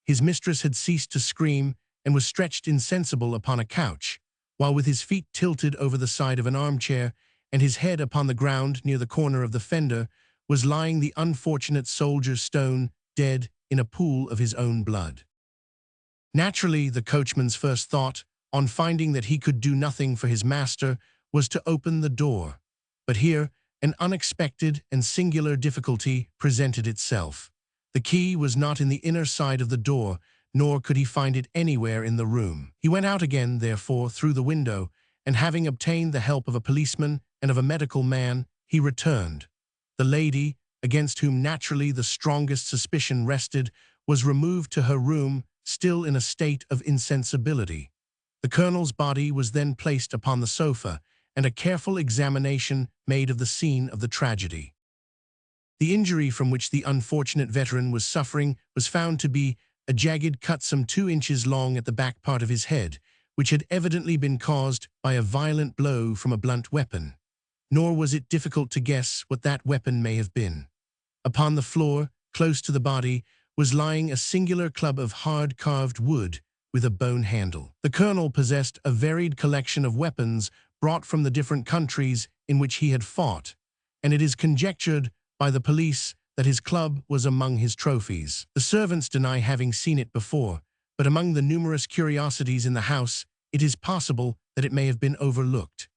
His mistress had ceased to scream and was stretched insensible upon a couch, while with his feet tilted over the side of an armchair and his head upon the ground near the corner of the fender, was lying the unfortunate soldier Stone, dead in a pool of his own blood. Naturally, the coachman's first thought, on finding that he could do nothing for his master, was to open the door. But here, an unexpected and singular difficulty presented itself. The key was not in the inner side of the door, nor could he find it anywhere in the room. He went out again, therefore, through the window, and having obtained the help of a policeman and of a medical man, he returned. The lady, against whom naturally the strongest suspicion rested, was removed to her room, still in a state of insensibility. The colonel's body was then placed upon the sofa, and a careful examination made of the scene of the tragedy. The injury from which the unfortunate veteran was suffering was found to be a jagged cut some 2 inches long at the back part of his head, which had evidently been caused by a violent blow from a blunt weapon. Nor was it difficult to guess what that weapon may have been. Upon the floor, close to the body, was lying a singular club of hard carved wood with a bone handle. The colonel possessed a varied collection of weapons brought from the different countries in which he had fought, and it is conjectured by the police that his club was among his trophies. The servants deny having seen it before, but among the numerous curiosities in the house, it is possible that it may have been overlooked.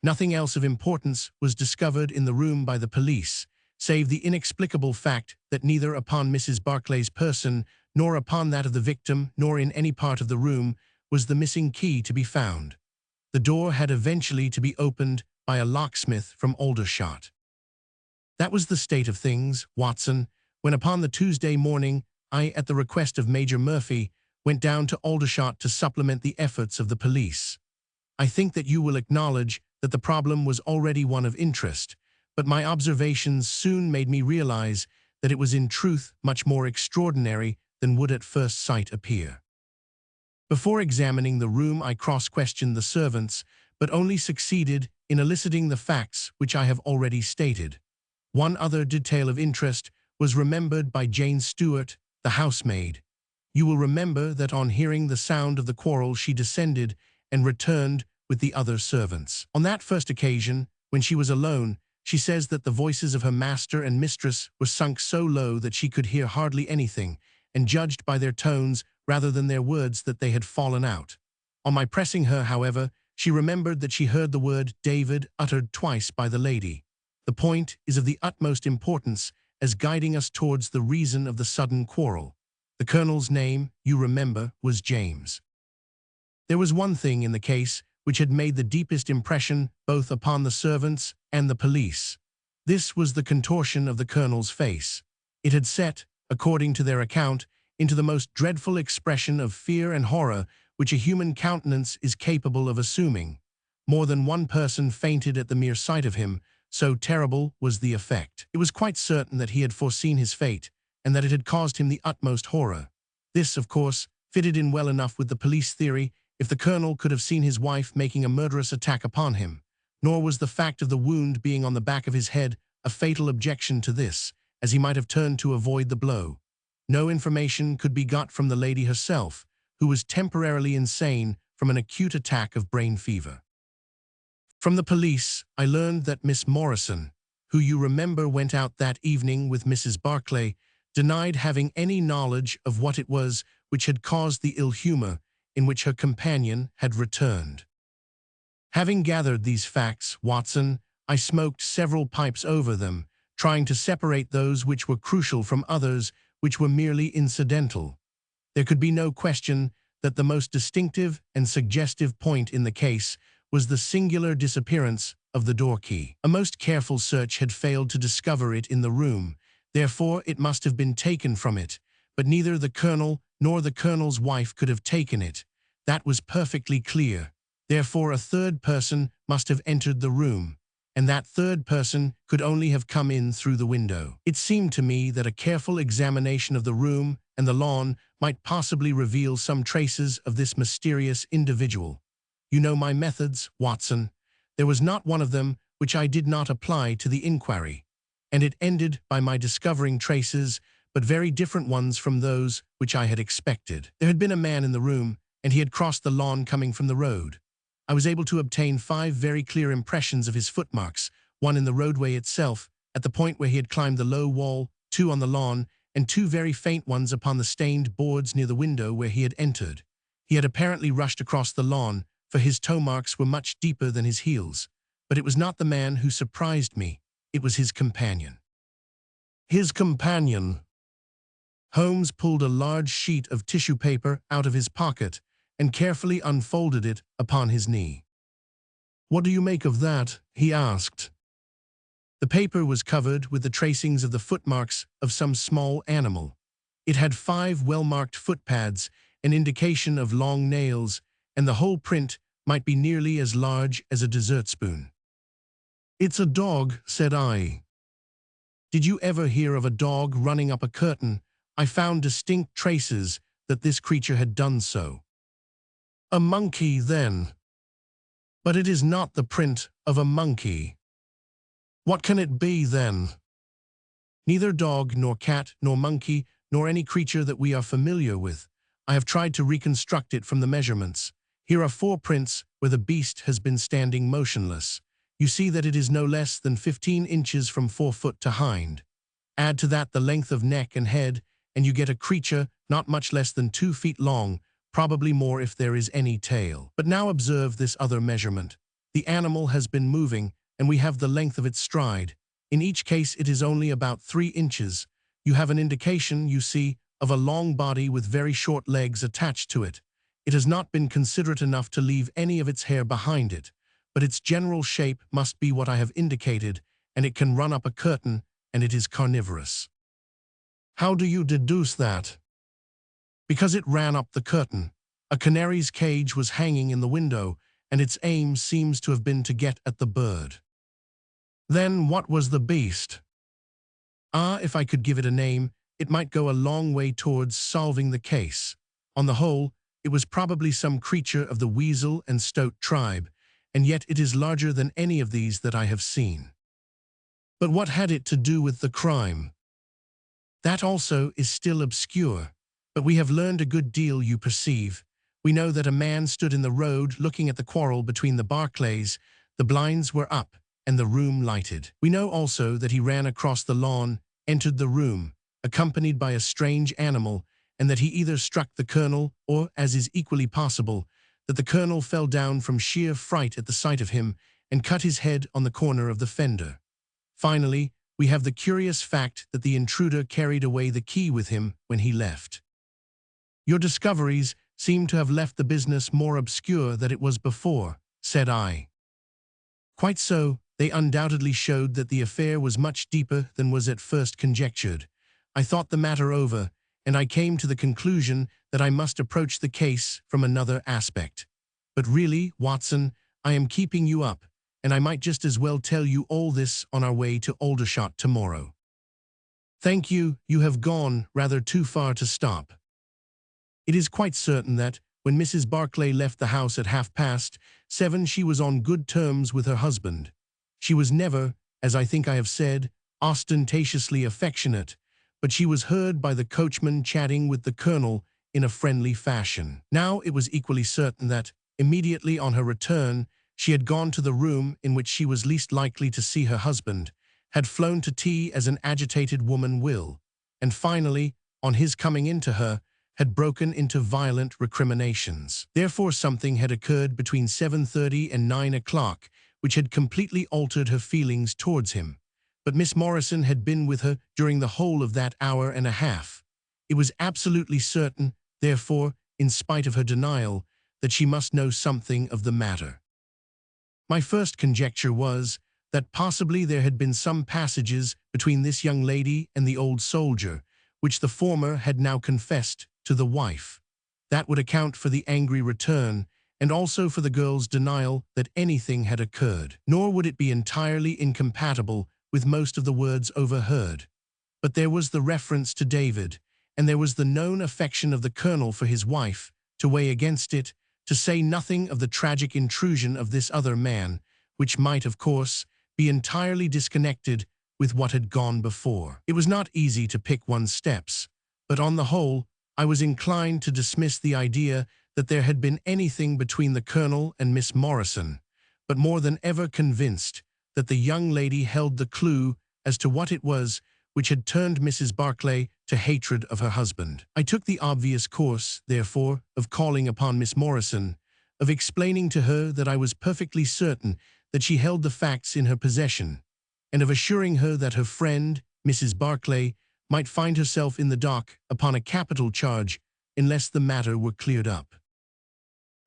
Nothing else of importance was discovered in the room by the police, save the inexplicable fact that neither upon Mrs. Barclay's person, nor upon that of the victim, nor in any part of the room, was the missing key to be found. The door had eventually to be opened by a locksmith from Aldershot. That was the state of things, Watson, when upon the Tuesday morning I, at the request of Major Murphy, went down to Aldershot to supplement the efforts of the police. I think that you will acknowledge that the problem was already one of interest, but my observations soon made me realize that it was in truth much more extraordinary than would at first sight appear. Before examining the room, I cross-questioned the servants, but only succeeded in eliciting the facts which I have already stated. One other detail of interest was remembered by Jane Stewart, the housemaid. You will remember that on hearing the sound of the quarrel she descended and returned with the other servants. On that first occasion, when she was alone, she says that the voices of her master and mistress were sunk so low that she could hear hardly anything, and judged by their tones rather than their words that they had fallen out. On my pressing her, however, She remembered that she heard the word David uttered twice by the lady. The point is of the utmost importance as guiding us towards the reason of the sudden quarrel. The colonel's name, you remember, was James. There was one thing in the case which had made the deepest impression both upon the servants and the police. This was the contortion of the colonel's face. It had set, according to their account, into the most dreadful expression of fear and horror which a human countenance is capable of assuming. More than one person fainted at the mere sight of him, so terrible was the effect. It was quite certain that he had foreseen his fate, and that it had caused him the utmost horror. This, of course, fitted in well enough with the police theory if the colonel could have seen his wife making a murderous attack upon him. Nor was the fact of the wound being on the back of his head a fatal objection to this, as he might have turned to avoid the blow. No information could be got from the lady herself, who was temporarily insane from an acute attack of brain fever. From the police, I learned that Miss Morrison, who you remember went out that evening with Mrs. Barclay, denied having any knowledge of what it was which had caused the ill humor in which her companion had returned. Having gathered these facts, Watson, I smoked several pipes over them, trying to separate those which were crucial from others which were merely incidental. There could be no question that the most distinctive and suggestive point in the case was the singular disappearance of the door key. A most careful search had failed to discover it in the room, therefore it must have been taken from it, but neither the colonel nor the colonel's wife could have taken it. That was perfectly clear. Therefore a third person must have entered the room, and that third person could only have come in through the window. It seemed to me that a careful examination of the room and the lawn might possibly reveal some traces of this mysterious individual. You know my methods, Watson. There was not one of them which I did not apply to the inquiry, and it ended by my discovering traces, but very different ones from those which I had expected. There had been a man in the room, and he had crossed the lawn coming from the road. I was able to obtain 5 very clear impressions of his footmarks, one in the roadway itself, at the point where he had climbed the low wall, 2 on the lawn, and 2 very faint ones upon the stained boards near the window where he had entered. He had apparently rushed across the lawn, for his toe marks were much deeper than his heels. But it was not the man who surprised me, it was his companion. His companion. Holmes pulled a large sheet of tissue paper out of his pocket and carefully unfolded it upon his knee. "What do you make of that?" he asked. The paper was covered with the tracings of the footmarks of some small animal. It had 5 well-marked footpads, an indication of long nails, and the whole print might be nearly as large as a dessert spoon. "It's a dog," said I. "Did you ever hear of a dog running up a curtain?" I found distinct traces that this creature had done so. "A monkey, then." "But it is not the print of a monkey." "What can it be, then?" "Neither dog, nor cat, nor monkey, nor any creature that we are familiar with. I have tried to reconstruct it from the measurements. Here are 4 prints where the beast has been standing motionless. You see that it is no less than 15 inches from 4 foot to hind. Add to that the length of neck and head, and you get a creature not much less than 2 feet long, probably more if there is any tail. But now observe this other measurement. The animal has been moving, and we have the length of its stride. In each case it is only about 3 inches. You have an indication, you see, of a long body with very short legs attached to it. It has not been considerate enough to leave any of its hair behind it, but its general shape must be what I have indicated, and it can run up a curtain, and it is carnivorous." "How do you deduce that?" "Because it ran up the curtain. A canary's cage was hanging in the window, and its aim seems to have been to get at the bird." "Then what was the beast?" "Ah, if I could give it a name, it might go a long way towards solving the case. On the whole, it was probably some creature of the weasel and stoat tribe, and yet it is larger than any of these that I have seen." "But what had it to do with the crime?" "That also is still obscure, but we have learned a good deal, you perceive. We know that a man stood in the road looking at the quarrel between the Barclays, the blinds were up, and the room lighted. We know also that he ran across the lawn, entered the room, accompanied by a strange animal, and that he either struck the colonel or, as is equally possible, that the colonel fell down from sheer fright at the sight of him and cut his head on the corner of the fender. Finally, we have the curious fact that the intruder carried away the key with him when he left. Your discoveries seem to have left the business more obscure than it was before, said I. Quite so, they undoubtedly showed that the affair was much deeper than was at first conjectured. I thought the matter over, and I came to the conclusion that I must approach the case from another aspect. But really, Watson, I am keeping you up, and I might just as well tell you all this on our way to Aldershot tomorrow. Thank you, you have gone rather too far to stop. It is quite certain that, when Mrs. Barclay left the house at 7:30, she was on good terms with her husband. She was never, as I think I have said, ostentatiously affectionate, but she was heard by the coachman chatting with the colonel in a friendly fashion. Now it was equally certain that, immediately on her return, she had gone to the room in which she was least likely to see her husband, had flown to tea as an agitated woman will, and finally, on his coming in to her, had broken into violent recriminations. Therefore something had occurred between 7:30 and 9 o'clock, which had completely altered her feelings towards him. But Miss Morrison had been with her during the whole of that hour and a half. It was absolutely certain, therefore, in spite of her denial, that she must know something of the matter. My first conjecture was that possibly there had been some passages between this young lady and the old soldier, which the former had now confessed to the wife. That would account for the angry return, and also for the girl's denial that anything had occurred. Nor would it be entirely incompatible with most of the words overheard. But there was the reference to David, and there was the known affection of the colonel for his wife, to weigh against it, to say nothing of the tragic intrusion of this other man, which might, of course, be entirely disconnected with what had gone before. It was not easy to pick one's steps, but on the whole, I was inclined to dismiss the idea that there had been anything between the colonel and Miss Morrison, but more than ever convinced that the young lady held the clue as to what it was which had turned Mrs. Barclay to hatred of her husband. I took the obvious course, therefore, of calling upon Miss Morrison, of explaining to her that I was perfectly certain that she held the facts in her possession, and of assuring her that her friend, Mrs. Barclay, might find herself in the dock upon a capital charge unless the matter were cleared up.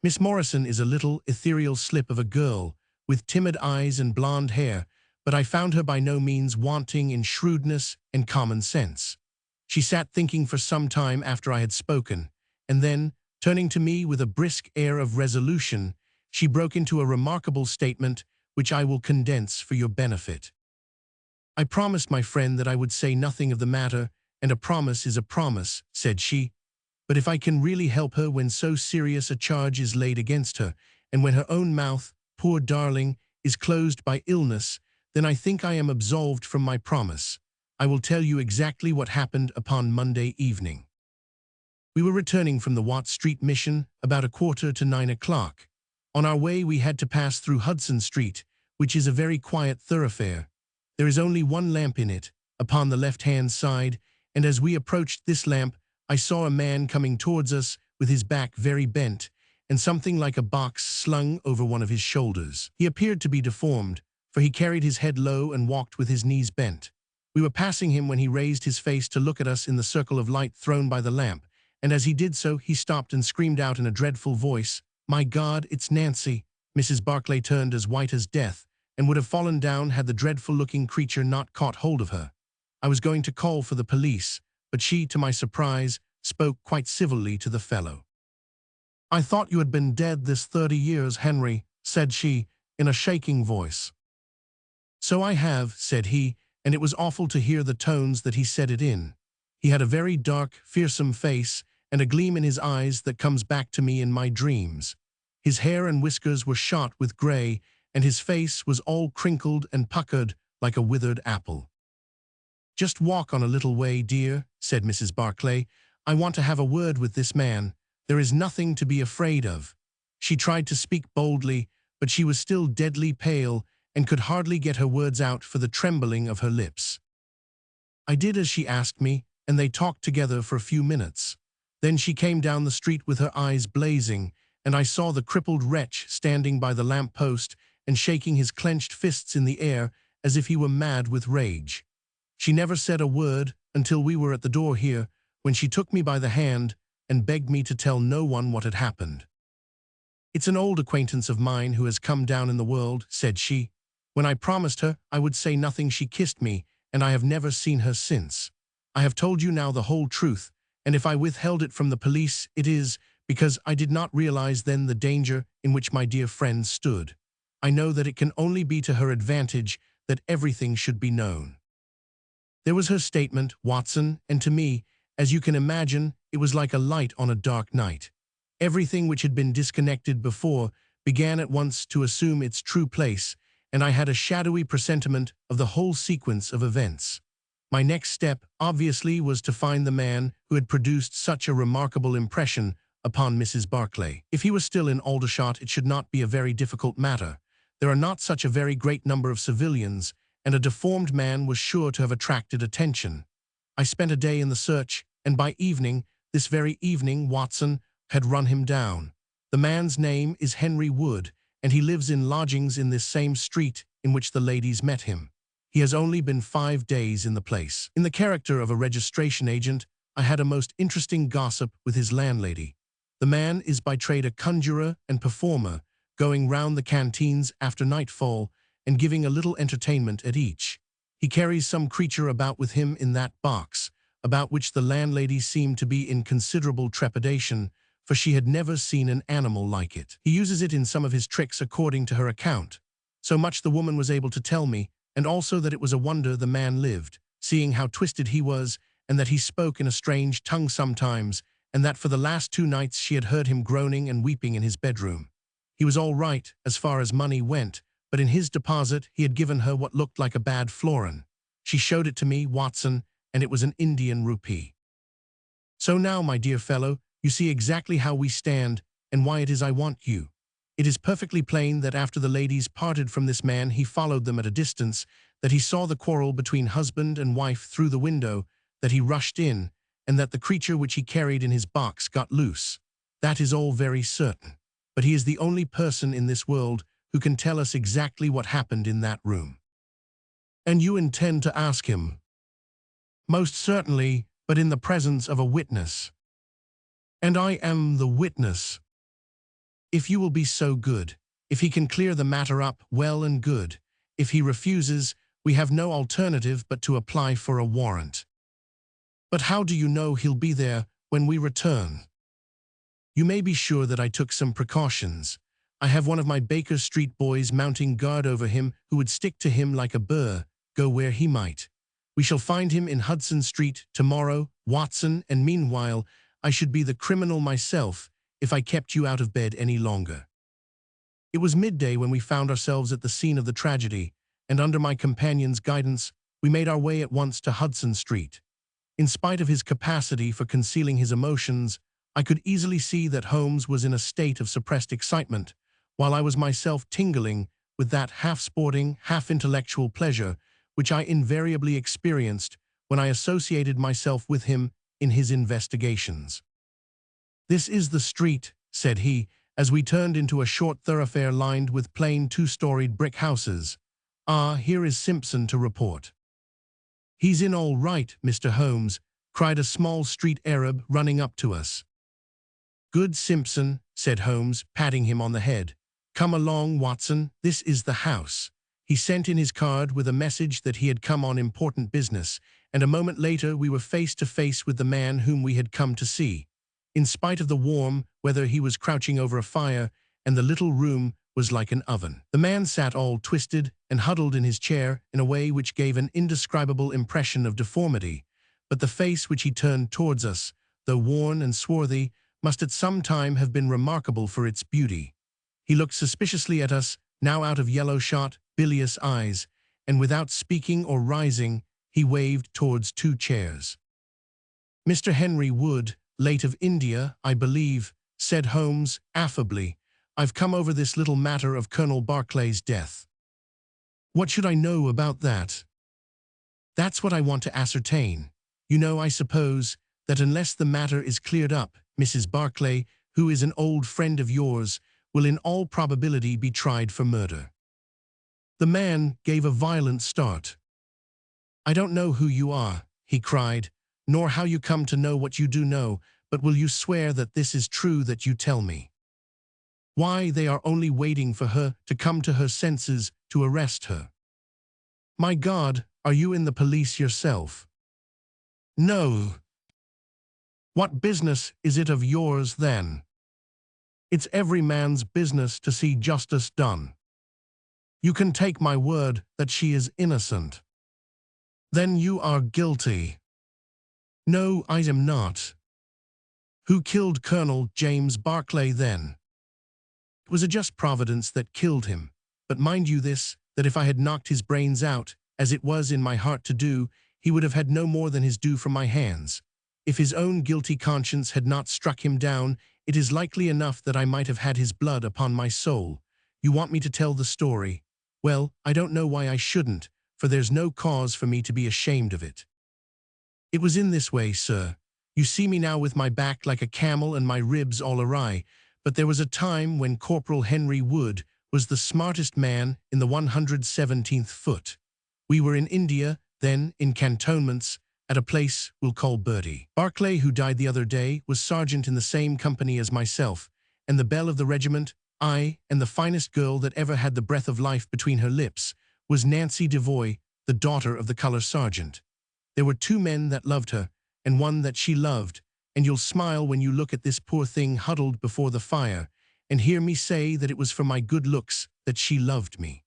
Miss Morrison is a little ethereal slip of a girl, with timid eyes and blonde hair, but I found her by no means wanting in shrewdness and common sense. She sat thinking for some time after I had spoken, and then, turning to me with a brisk air of resolution, she broke into a remarkable statement which I will condense for your benefit. I promised my friend that I would say nothing of the matter, and a promise is a promise, said she. But if I can really help her when so serious a charge is laid against her, and when her own mouth, poor darling, is closed by illness, then I think I am absolved from my promise. I will tell you exactly what happened upon Monday evening. We were returning from the Watt Street mission about 8:45 o'clock. On our way we had to pass through Hudson Street, which is a very quiet thoroughfare. There is only one lamp in it, upon the left-hand side, and as we approached this lamp, I saw a man coming towards us with his back very bent, and something like a box slung over one of his shoulders. He appeared to be deformed, for he carried his head low and walked with his knees bent. We were passing him when he raised his face to look at us in the circle of light thrown by the lamp, and as he did so, he stopped and screamed out in a dreadful voice, "My God, it's Nancy!" Mrs. Barclay turned as white as death, and would have fallen down had the dreadful-looking creature not caught hold of her. I was going to call for the police, but she, to my surprise, spoke quite civilly to the fellow. "I thought you had been dead this 30 years, Henry," said she, in a shaking voice. "So I have," said he, and it was awful to hear the tones that he said it in. He had a very dark, fearsome face, and a gleam in his eyes that comes back to me in my dreams. His hair and whiskers were shot with grey, and his face was all crinkled and puckered like a withered apple. "Just walk on a little way, dear," said Mrs. Barclay. "I want to have a word with this man. There is nothing to be afraid of." She tried to speak boldly, but she was still deadly pale and could hardly get her words out for the trembling of her lips. I did as she asked me, and they talked together for a few minutes. Then she came down the street with her eyes blazing, and I saw the crippled wretch standing by the lamp-post and shaking his clenched fists in the air as if he were mad with rage. She never said a word until we were at the door here, when she took me by the hand and begged me to tell no one what had happened. "It's an old acquaintance of mine who has come down in the world," said she. "When I promised her I would say nothing, she kissed me, and I have never seen her since. I have told you now the whole truth, and if I withheld it from the police, it is because I did not realize then the danger in which my dear friend stood. I know that it can only be to her advantage that everything should be known." There was her statement, Watson, and to me, as you can imagine, it was like a light on a dark night. Everything which had been disconnected before began at once to assume its true place, and I had a shadowy presentiment of the whole sequence of events. My next step, obviously, was to find the man who had produced such a remarkable impression upon Mrs. Barclay. If he was still in Aldershot, it should not be a very difficult matter. There are not such a very great number of civilians, and a deformed man was sure to have attracted attention. I spent a day in the search, and by evening, this very evening, Watson had run him down. The man's name is Henry Wood, and he lives in lodgings in this same street in which the ladies met him. He has only been 5 days in the place. In the character of a registration agent, I had a most interesting gossip with his landlady. The man is by trade a conjurer and performer, going round the canteens after nightfall and giving a little entertainment at each. He carries some creature about with him in that box, about which the landlady seemed to be in considerable trepidation, for she had never seen an animal like it. He uses it in some of his tricks according to her account. So much the woman was able to tell me, and also that it was a wonder the man lived, seeing how twisted he was, and that he spoke in a strange tongue sometimes, and that for the last 2 nights she had heard him groaning and weeping in his bedroom. He was all right as far as money went, but in his deposit he had given her what looked like a bad florin. She showed it to me, Watson, and it was an Indian rupee. So now, my dear fellow, you see exactly how we stand, and why it is I want you. It is perfectly plain that after the ladies parted from this man he followed them at a distance, that he saw the quarrel between husband and wife through the window, that he rushed in, and that the creature which he carried in his box got loose. That is all very certain. But he is the only person in this world who can tell us exactly what happened in that room. And you intend to ask him? Most certainly, but in the presence of a witness. And I am the witness. If you will be so good. If he can clear the matter up, well and good. If he refuses, we have no alternative but to apply for a warrant. But how do you know he'll be there when we return? You may be sure that I took some precautions. I have one of my Baker Street boys mounting guard over him who would stick to him like a burr, go where he might. We shall find him in Hudson Street tomorrow, Watson, and meanwhile I should be the criminal myself if I kept you out of bed any longer. It was midday when we found ourselves at the scene of the tragedy, and under my companion's guidance, we made our way at once to Hudson Street. In spite of his capacity for concealing his emotions, I could easily see that Holmes was in a state of suppressed excitement, while I was myself tingling with that half-sporting, half-intellectual pleasure which I invariably experienced when I associated myself with him in his investigations. "This is the street," said he, as we turned into a short thoroughfare lined with plain 2-storied brick houses. "Ah, here is Simpson to report." "He's in all right, Mr. Holmes," cried a small street Arab running up to us. "Good, Simpson," said Holmes, patting him on the head. "Come along, Watson, this is the house." He sent in his card with a message that he had come on important business, and a moment later we were face to face with the man whom we had come to see. In spite of the warm weather, he was crouching over a fire, and the little room was like an oven. The man sat all twisted and huddled in his chair in a way which gave an indescribable impression of deformity, but the face which he turned towards us, though worn and swarthy, must at some time have been remarkable for its beauty. He looked suspiciously at us, now out of yellow-shot, bilious eyes, and without speaking or rising, he waved towards 2 chairs. "Mr. Henry Wood, late of India, I believe," said Holmes, affably. "I've come over this little matter of Colonel Barclay's death." "What should I know about that?" "That's what I want to ascertain. You know, I suppose, that unless the matter is cleared up, Mrs. Barclay, who is an old friend of yours, will in all probability be tried for murder." The man gave a violent start. "I don't know who you are," he cried, "nor how you come to know what you do know, but will you swear that this is true that you tell me? Why, they are only waiting for her to come to her senses to arrest her." "My God, are you in the police yourself?" "No." "What business is it of yours, then?" "It's every man's business to see justice done." "You can take my word that she is innocent." "Then you are guilty." "No, I am not." "Who killed Colonel James Barclay then?" "It was a just providence that killed him. But mind you this, that if I had knocked his brains out, as it was in my heart to do, he would have had no more than his due from my hands. If his own guilty conscience had not struck him down, it is likely enough that I might have had his blood upon my soul. You want me to tell the story? Well, I don't know why I shouldn't, for there's no cause for me to be ashamed of it. It was in this way, sir. You see me now with my back like a camel and my ribs all awry, but there was a time when Corporal Henry Wood was the smartest man in the 117th foot. We were in India, then, in cantonments, at a place we'll call Bertie. Barclay, who died the other day, was sergeant in the same company as myself, and the belle of the regiment, I, and the finest girl that ever had the breath of life between her lips, was Nancy Devoy, the daughter of the colour sergeant. There were two men that loved her, and one that she loved, and you'll smile when you look at this poor thing huddled before the fire, and hear me say that it was for my good looks that she loved me.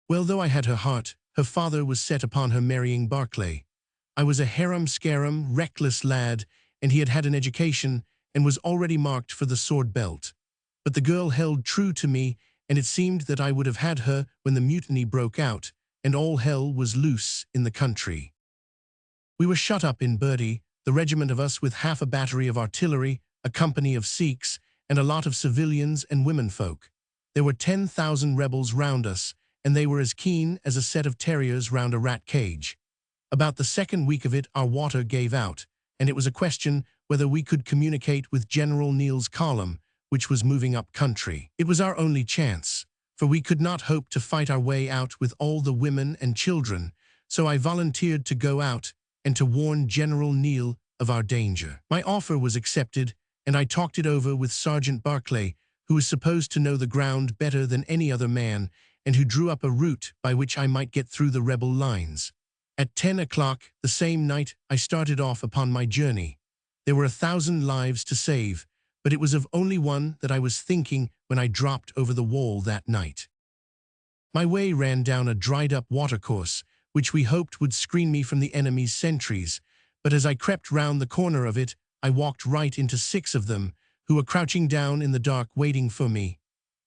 Well, though I had her heart, her father was set upon her marrying Barclay. I was a harum-scarum, reckless lad, and he had had an education, and was already marked for the sword belt. But the girl held true to me, and it seemed that I would have had her when the mutiny broke out, and all hell was loose in the country. We were shut up in Bertie, the regiment of us with half a battery of artillery, a company of Sikhs, and a lot of civilians and womenfolk. There were 10,000 rebels round us, and they were as keen as a set of terriers round a rat cage. About the second week of it our water gave out, and it was a question whether we could communicate with General Neil's column, which was moving up country. It was our only chance, for we could not hope to fight our way out with all the women and children, so I volunteered to go out and to warn General Neil of our danger. My offer was accepted, and I talked it over with Sergeant Barclay, who was supposed to know the ground better than any other man, and who drew up a route by which I might get through the rebel lines. At 10 o'clock the same night I started off upon my journey. There were 1,000 lives to save, but it was of only one that I was thinking when I dropped over the wall that night. My way ran down a dried-up watercourse, which we hoped would screen me from the enemy's sentries, but as I crept round the corner of it, I walked right into 6 of them, who were crouching down in the dark waiting for me.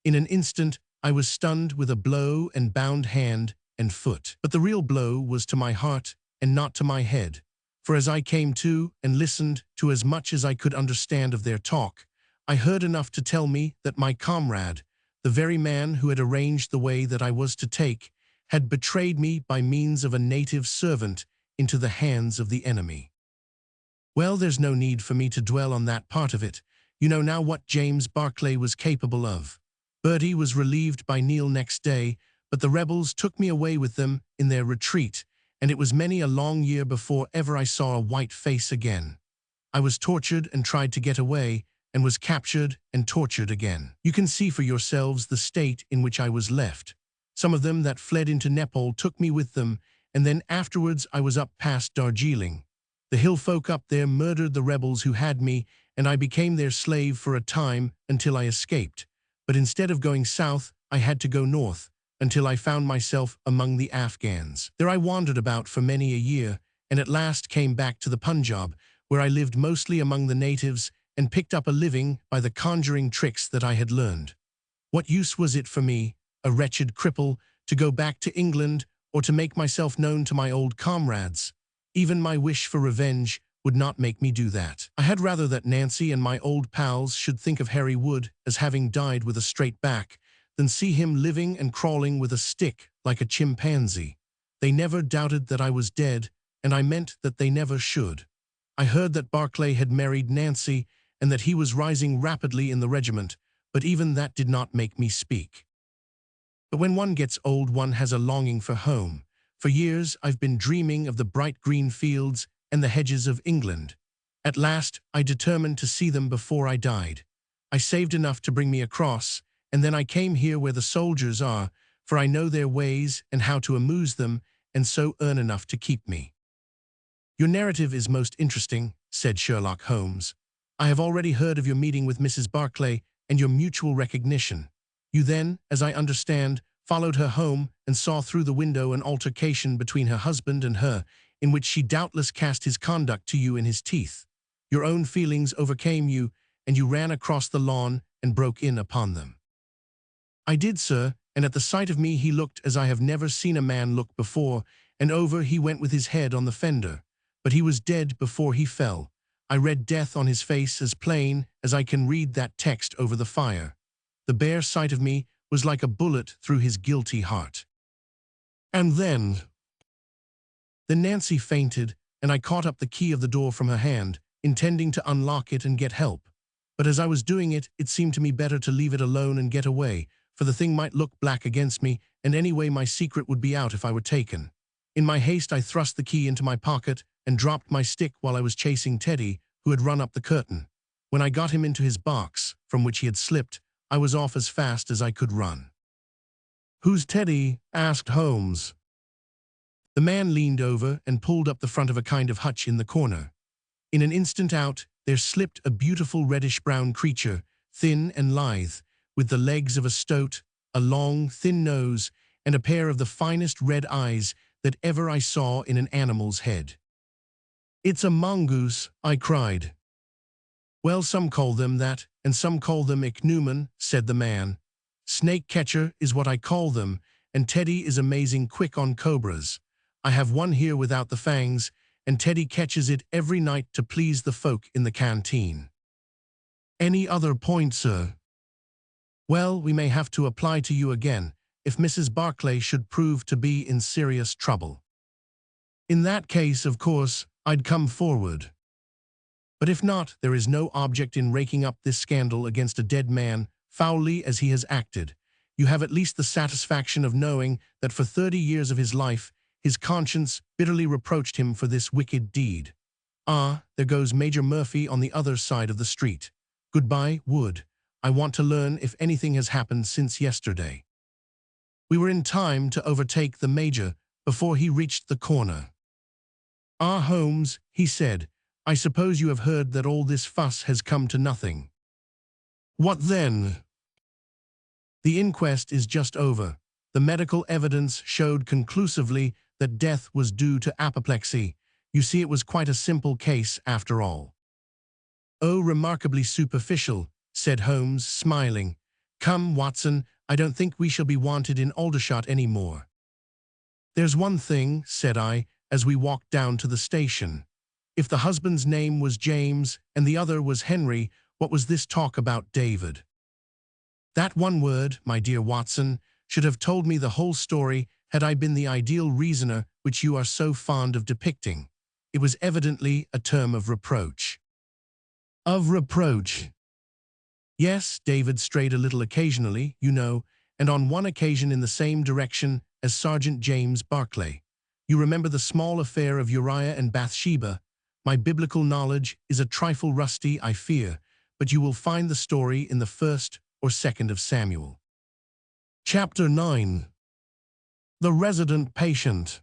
In an instant, I was stunned with a blow and bound hand and foot. But the real blow was to my heart and not to my head, for as I came to and listened to as much as I could understand of their talk, I heard enough to tell me that my comrade, the very man who had arranged the way that I was to take, had betrayed me by means of a native servant into the hands of the enemy. Well, there's no need for me to dwell on that part of it. You know now what James Barclay was capable of. Bertie was relieved by Neil next day, but the rebels took me away with them in their retreat, and it was many a long year before ever I saw a white face again. I was tortured and tried to get away, and was captured and tortured again. You can see for yourselves the state in which I was left. Some of them that fled into Nepal took me with them, and then afterwards I was up past Darjeeling. The hill folk up there murdered the rebels who had me, and I became their slave for a time until I escaped. But instead of going south, I had to go north, until I found myself among the Afghans. There I wandered about for many a year, and at last came back to the Punjab, where I lived mostly among the natives and picked up a living by the conjuring tricks that I had learned. What use was it for me, a wretched cripple, to go back to England or to make myself known to my old comrades? Even my wish for revenge would not make me do that. I had rather that Nancy and my old pals should think of Harry Wood as having died with a straight back, than see him living and crawling with a stick like a chimpanzee. They never doubted that I was dead, and I meant that they never should. I heard that Barclay had married Nancy, and that he was rising rapidly in the regiment, but even that did not make me speak. But when one gets old, one has a longing for home. For years, I've been dreaming of the bright green fields and the hedges of England. At last, I determined to see them before I died. I saved enough to bring me across, and then I came here where the soldiers are, for I know their ways and how to amuse them, and so earn enough to keep me. Your narrative is most interesting, said Sherlock Holmes. I have already heard of your meeting with Mrs. Barclay and your mutual recognition. You then, as I understand, followed her home and saw through the window an altercation between her husband and her, in which she doubtless cast his conduct to you in his teeth. Your own feelings overcame you, and you ran across the lawn and broke in upon them. I did, sir, and at the sight of me he looked as I have never seen a man look before, and over he went with his head on the fender. But he was dead before he fell. I read death on his face as plain as I can read that text over the fire. The bare sight of me was like a bullet through his guilty heart. And then Nancy fainted, and I caught up the key of the door from her hand, intending to unlock it and get help. But as I was doing it, it seemed to me better to leave it alone and get away, for the thing might look black against me, and anyway my secret would be out if I were taken. In my haste I thrust the key into my pocket and dropped my stick while I was chasing Teddy, who had run up the curtain. When I got him into his box, from which he had slipped, I was off as fast as I could run. "Who's Teddy?" asked Holmes. The man leaned over and pulled up the front of a kind of hutch in the corner. In an instant out, there slipped a beautiful reddish-brown creature, thin and lithe, with the legs of a stoat, a long, thin nose, and a pair of the finest red eyes that ever I saw in an animal's head. "It's a mongoose," I cried. "Well, some call them that, and some call them ichneumon," said the man. "Snake catcher is what I call them, and Teddy is amazing quick on cobras. I have one here without the fangs, and Teddy catches it every night to please the folk in the canteen." "Any other point, sir?" "Well, we may have to apply to you again, if Mrs. Barclay should prove to be in serious trouble. In that case, of course, I'd come forward. But if not, there is no object in raking up this scandal against a dead man, foully as he has acted. You have at least the satisfaction of knowing that for 30 years of his life, his conscience bitterly reproached him for this wicked deed. Ah, there goes Major Murphy on the other side of the street. Goodbye, Wood. I want to learn if anything has happened since yesterday." We were in time to overtake the Major before he reached the corner. "Ah, Holmes," he said, "I suppose you have heard that all this fuss has come to nothing." "What then?" "The inquest is just over. The medical evidence showed conclusively that death was due to apoplexy. You see, it was quite a simple case after all." "Oh, remarkably superficial," said Holmes, smiling. "Come, Watson, I don't think we shall be wanted in Aldershot any more." "There's one thing," said I, as we walked down to the station. "If the husband's name was James and the other was Henry, what was this talk about David?" "That one word, my dear Watson, should have told me the whole story had I been the ideal reasoner which you are so fond of depicting. It was evidently a term of reproach." "Of reproach?" "Yes, David strayed a little occasionally, you know, and on one occasion in the same direction as Sergeant James Barclay. You remember the small affair of Uriah and Bathsheba. My biblical knowledge is a trifle rusty, I fear, but you will find the story in the 1st or 2nd of Samuel. Chapter 9. The Resident Patient.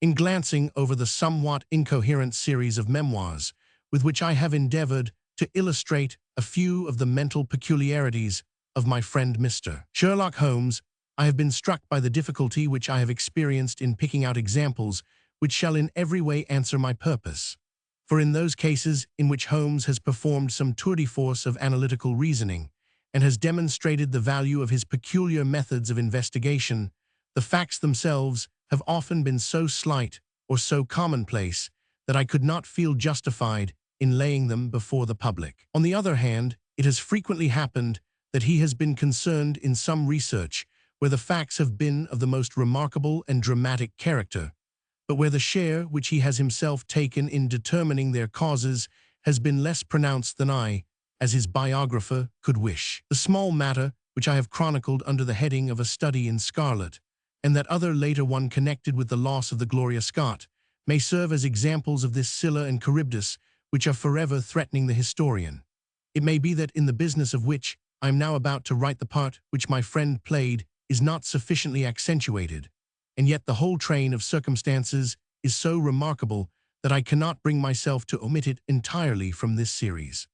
In glancing over the somewhat incoherent series of memoirs with which I have endeavored to illustrate a few of the mental peculiarities of my friend Mr. Sherlock Holmes, I have been struck by the difficulty which I have experienced in picking out examples which shall in every way answer my purpose. For in those cases in which Holmes has performed some tour de force of analytical reasoning, and has demonstrated the value of his peculiar methods of investigation, the facts themselves have often been so slight or so commonplace that I could not feel justified in laying them before the public. On the other hand, it has frequently happened that he has been concerned in some research where the facts have been of the most remarkable and dramatic character, but where the share which he has himself taken in determining their causes has been less pronounced than I, as his biographer, could wish. The small matter, which I have chronicled under the heading of A Study in Scarlet, and that other later one connected with the loss of the Gloria Scott, may serve as examples of this Scylla and Charybdis, which are forever threatening the historian. It may be that in the business of which I am now about to write the part which my friend played is not sufficiently accentuated, and yet the whole train of circumstances is so remarkable that I cannot bring myself to omit it entirely from this series.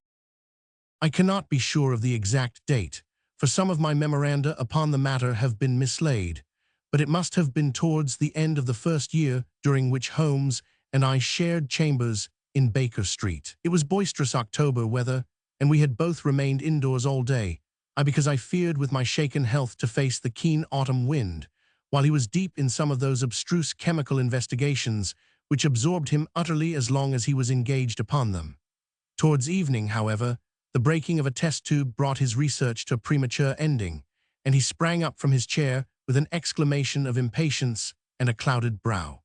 I cannot be sure of the exact date, for some of my memoranda upon the matter have been mislaid, but it must have been towards the end of the first year during which Holmes and I shared chambers in Baker Street. It was boisterous October weather, and we had both remained indoors all day, because I feared with my shaken health to face the keen autumn wind, while he was deep in some of those abstruse chemical investigations which absorbed him utterly as long as he was engaged upon them. Towards evening, however, the breaking of a test tube brought his research to a premature ending, and he sprang up from his chair with an exclamation of impatience and a clouded brow.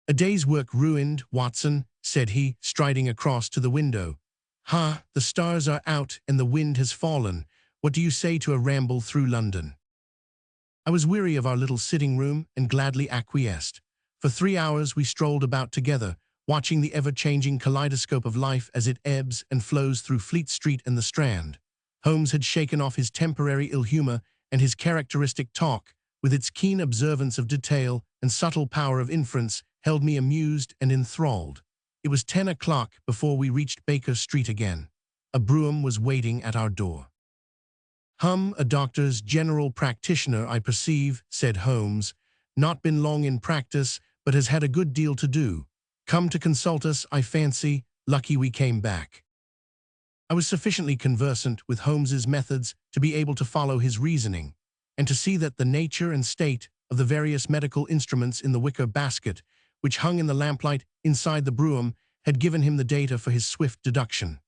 "A day's work ruined, Watson," said he, striding across to the window. "Ha, the stars are out and the wind has fallen. What do you say to a ramble through London?" I was weary of our little sitting room and gladly acquiesced. For 3 hours we strolled about together, watching the ever-changing kaleidoscope of life as it ebbs and flows through Fleet Street and the Strand. Holmes had shaken off his temporary ill-humor, and his characteristic talk, with its keen observance of detail and subtle power of inference, held me amused and enthralled. It was 10 o'clock before we reached Baker Street again. A brougham was waiting at our door. "A doctor's general practitioner, I perceive," said Holmes. "Not been long in practice, but has had a good deal to do. Come to consult us, I fancy. Lucky we came back." I was sufficiently conversant with Holmes's methods to be able to follow his reasoning, and to see that the nature and state of the various medical instruments in the wicker basket, which hung in the lamplight inside the brougham, had given him the data for his swift deduction.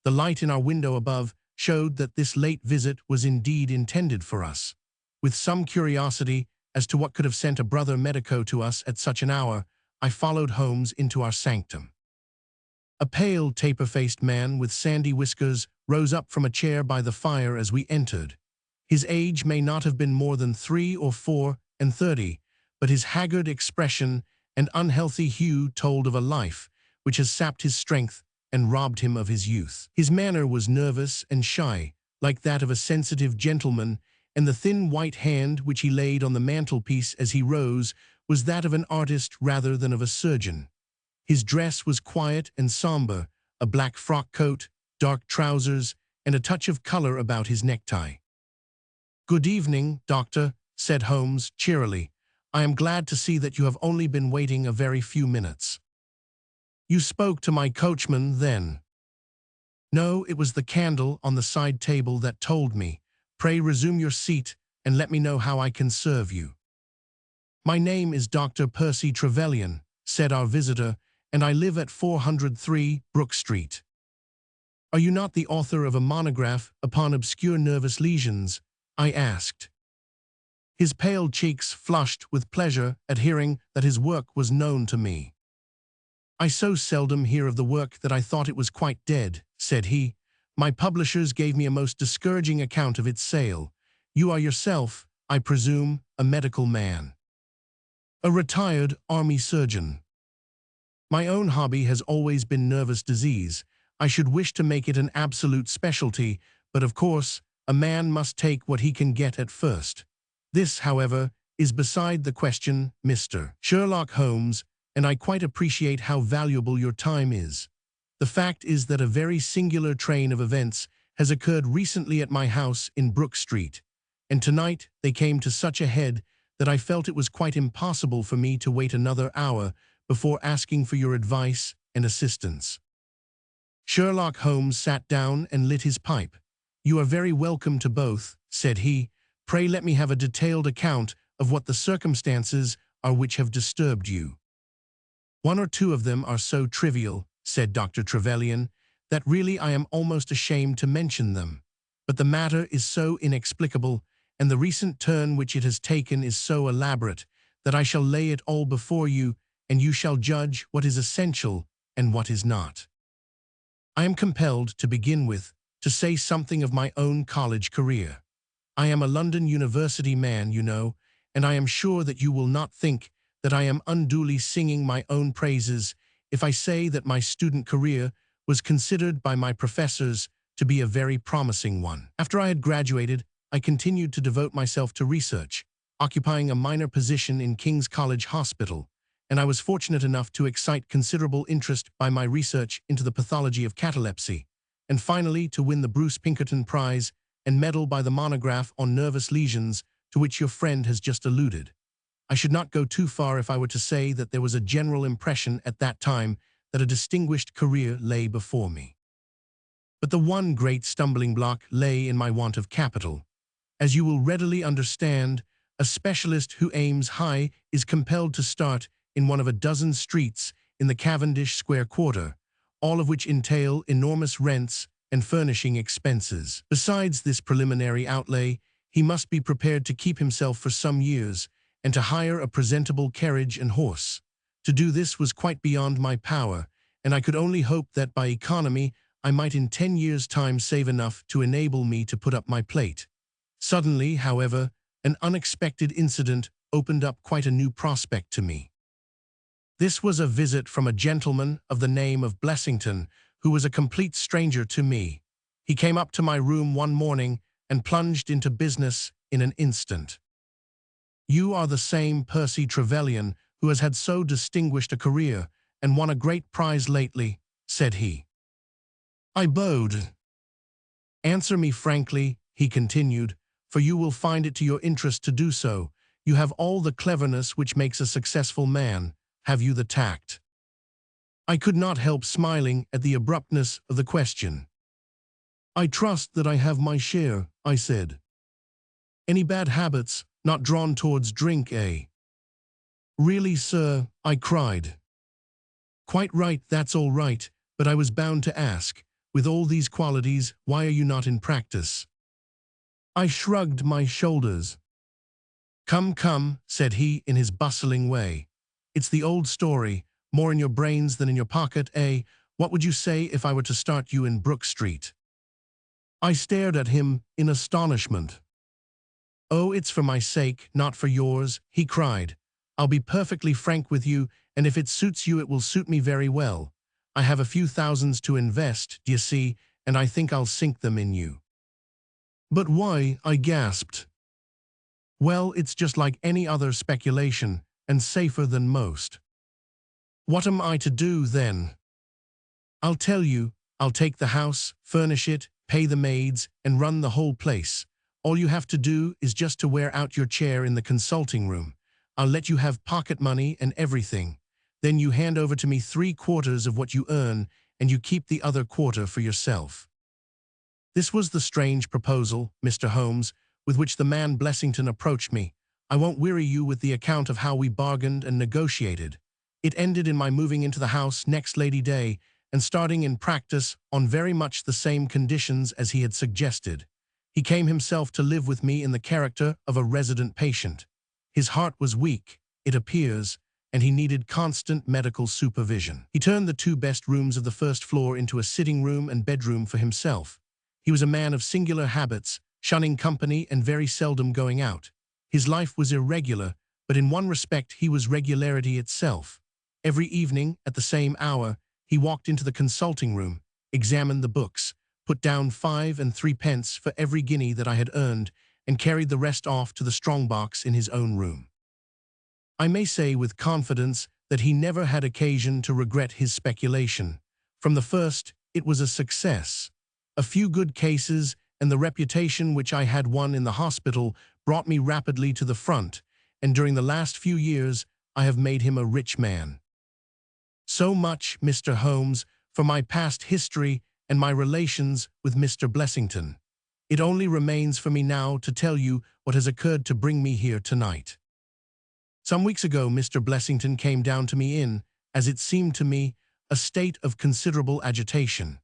The light in our window above showed that this late visit was indeed intended for us. With some curiosity as to what could have sent a brother medico to us at such an hour, I followed Holmes into our sanctum. A pale, taper-faced man with sandy whiskers rose up from a chair by the fire as we entered. His age may not have been more than 3 or 34, but his haggard expression and unhealthy hue told of a life which has sapped his strength and robbed him of his youth. His manner was nervous and shy, like that of a sensitive gentleman, and the thin white hand which he laid on the mantelpiece as he rose was that of an artist rather than of a surgeon. His dress was quiet and somber, a black frock coat, dark trousers, and a touch of color about his necktie. "Good evening, Doctor," said Holmes cheerily. "I am glad to see that you have only been waiting a very few minutes." "You spoke to my coachman, then?" "No, it was the candle on the side table that told me. Pray resume your seat, and let me know how I can serve you." "My name is Dr. Percy Trevelyan," said our visitor, "and I live at 403 Brook Street." "Are you not the author of a monograph upon obscure nervous lesions?" I asked. His pale cheeks flushed with pleasure at hearing that his work was known to me. "I so seldom hear of the work that I thought it was quite dead," said he. "My publishers gave me a most discouraging account of its sale. You are yourself, I presume, a medical man." "A retired army surgeon." "My own hobby has always been nervous disease. I should wish to make it an absolute specialty, but of course, a man must take what he can get at first. This, however, is beside the question, Mr. Sherlock Holmes, and I quite appreciate how valuable your time is. The fact is that a very singular train of events has occurred recently at my house in Brook Street, and tonight they came to such a head that I felt it was quite impossible for me to wait another hour before asking for your advice and assistance." Sherlock Holmes sat down and lit his pipe. "You are very welcome to both," said he. "Pray let me have a detailed account of what the circumstances are which have disturbed you." "One or two of them are so trivial," said Dr. Trevelyan, "that really I am almost ashamed to mention them. But the matter is so inexplicable, and the recent turn which it has taken is so elaborate, that I shall lay it all before you, and you shall judge what is essential and what is not." I am compelled, to begin with, to say something of my own college career. I am a London University man, you know, and I am sure that you will not think that I am unduly singing my own praises if I say that my student career was considered by my professors to be a very promising one. After I had graduated, I continued to devote myself to research, occupying a minor position in King's College Hospital, and I was fortunate enough to excite considerable interest by my research into the pathology of catalepsy, and finally to win the Bruce Pinkerton Prize and medal by the monograph on nervous lesions to which your friend has just alluded. I should not go too far if I were to say that there was a general impression at that time that a distinguished career lay before me. But the one great stumbling block lay in my want of capital. As you will readily understand, a specialist who aims high is compelled to start in one of a dozen streets in the Cavendish Square quarter, all of which entail enormous rents and furnishing expenses. Besides this preliminary outlay, he must be prepared to keep himself for some years and to hire a presentable carriage and horse. To do this was quite beyond my power, and I could only hope that by economy I might in 10 years' time save enough to enable me to put up my plate. Suddenly, however, an unexpected incident opened up quite a new prospect to me. This was a visit from a gentleman of the name of Blessington, who was a complete stranger to me. He came up to my room one morning and plunged into business in an instant. "You are the same Percy Trevelyan who has had so distinguished a career and won a great prize lately," said he. I bowed. "Answer me frankly," he continued, "for you will find it to your interest to do so. You have all the cleverness which makes a successful man. Have you the tact?" I could not help smiling at the abruptness of the question. "I trust that I have my share," I said. "Any bad habits? Not drawn towards drink, eh?" "Really, sir," I cried. "Quite right, that's all right, but I was bound to ask, with all these qualities, why are you not in practice?" I shrugged my shoulders. "Come, come," said he in his bustling way. "It's the old story, more in your brains than in your pocket, eh? What would you say if I were to start you in Brook Street?" I stared at him in astonishment. "Oh, it's for my sake, not for yours," he cried. "I'll be perfectly frank with you, and if it suits you it will suit me very well. I have a few thousands to invest, d'ye see, and I think I'll sink them in you." "But why?" I gasped. "Well, it's just like any other speculation, and safer than most." "What am I to do, then?" "I'll tell you. I'll take the house, furnish it, pay the maids, and run the whole place. All you have to do is just to wear out your chair in the consulting room. I'll let you have pocket money and everything. Then you hand over to me 3/4 of what you earn, and you keep the other quarter for yourself." This was the strange proposal, Mr. Holmes, with which the man Blessington approached me. I won't weary you with the account of how we bargained and negotiated. It ended in my moving into the house next Lady Day and starting in practice on very much the same conditions as he had suggested. He came himself to live with me in the character of a resident patient. His heart was weak, it appears, and he needed constant medical supervision. He turned the 2 best rooms of the first floor into a sitting room and bedroom for himself. He was a man of singular habits, shunning company and very seldom going out. His life was irregular, but in one respect he was regularity itself. Every evening, at the same hour, he walked into the consulting room, examined the books, put down 5 and 3 for every guinea that I had earned, and carried the rest off to the strong-box in his own room. I may say with confidence that he never had occasion to regret his speculation. From the first, it was a success. A few good cases and the reputation which I had won in the hospital brought me rapidly to the front, and during the last few years I have made him a rich man. So much, Mr. Holmes, for my past history and my relations with Mr. Blessington. It only remains for me now to tell you what has occurred to bring me here tonight. Some weeks ago Mr. Blessington came down to me in, as it seemed to me, a state of considerable agitation.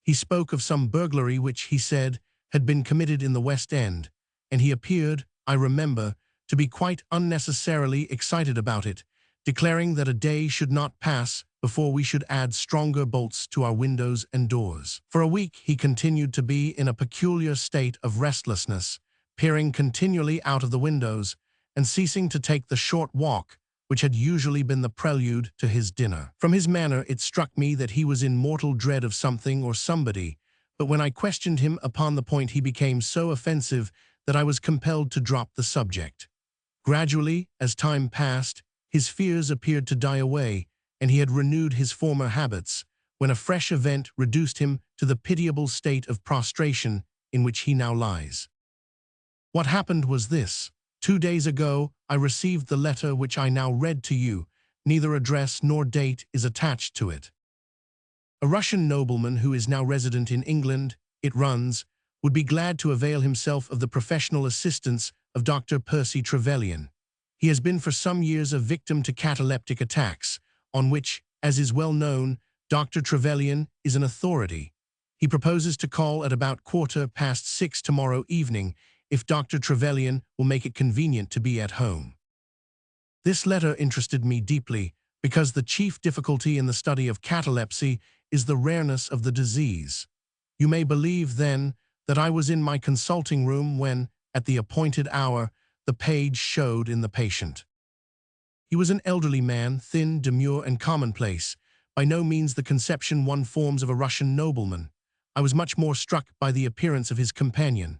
He spoke of some burglary which, he said, had been committed in the West End, and he appeared, I remember, to be quite unnecessarily excited about it, declaring that a day should not pass before we should add stronger bolts to our windows and doors. For a week, he continued to be in a peculiar state of restlessness, peering continually out of the windows and ceasing to take the short walk which had usually been the prelude to his dinner. From his manner, it struck me that he was in mortal dread of something or somebody, but when I questioned him upon the point, he became so offensive that I was compelled to drop the subject. Gradually, as time passed, his fears appeared to die away, and he had renewed his former habits, when a fresh event reduced him to the pitiable state of prostration in which he now lies. What happened was this. 2 days ago, I received the letter which I now read to you. Neither address nor date is attached to it. A Russian nobleman who is now resident in England, it runs, would be glad to avail himself of the professional assistance of Dr. Percy Trevelyan. He has been for some years a victim to cataleptic attacks, on which, as is well known, Dr. Trevelyan is an authority. He proposes to call at about 6:15 tomorrow evening, if Dr. Trevelyan will make it convenient to be at home. This letter interested me deeply, because the chief difficulty in the study of catalepsy is the rareness of the disease. You may believe, then, that I was in my consulting room when, at the appointed hour, the page showed in the patient. He was an elderly man, thin, demure, and commonplace, by no means the conception one forms of a Russian nobleman. I was much more struck by the appearance of his companion.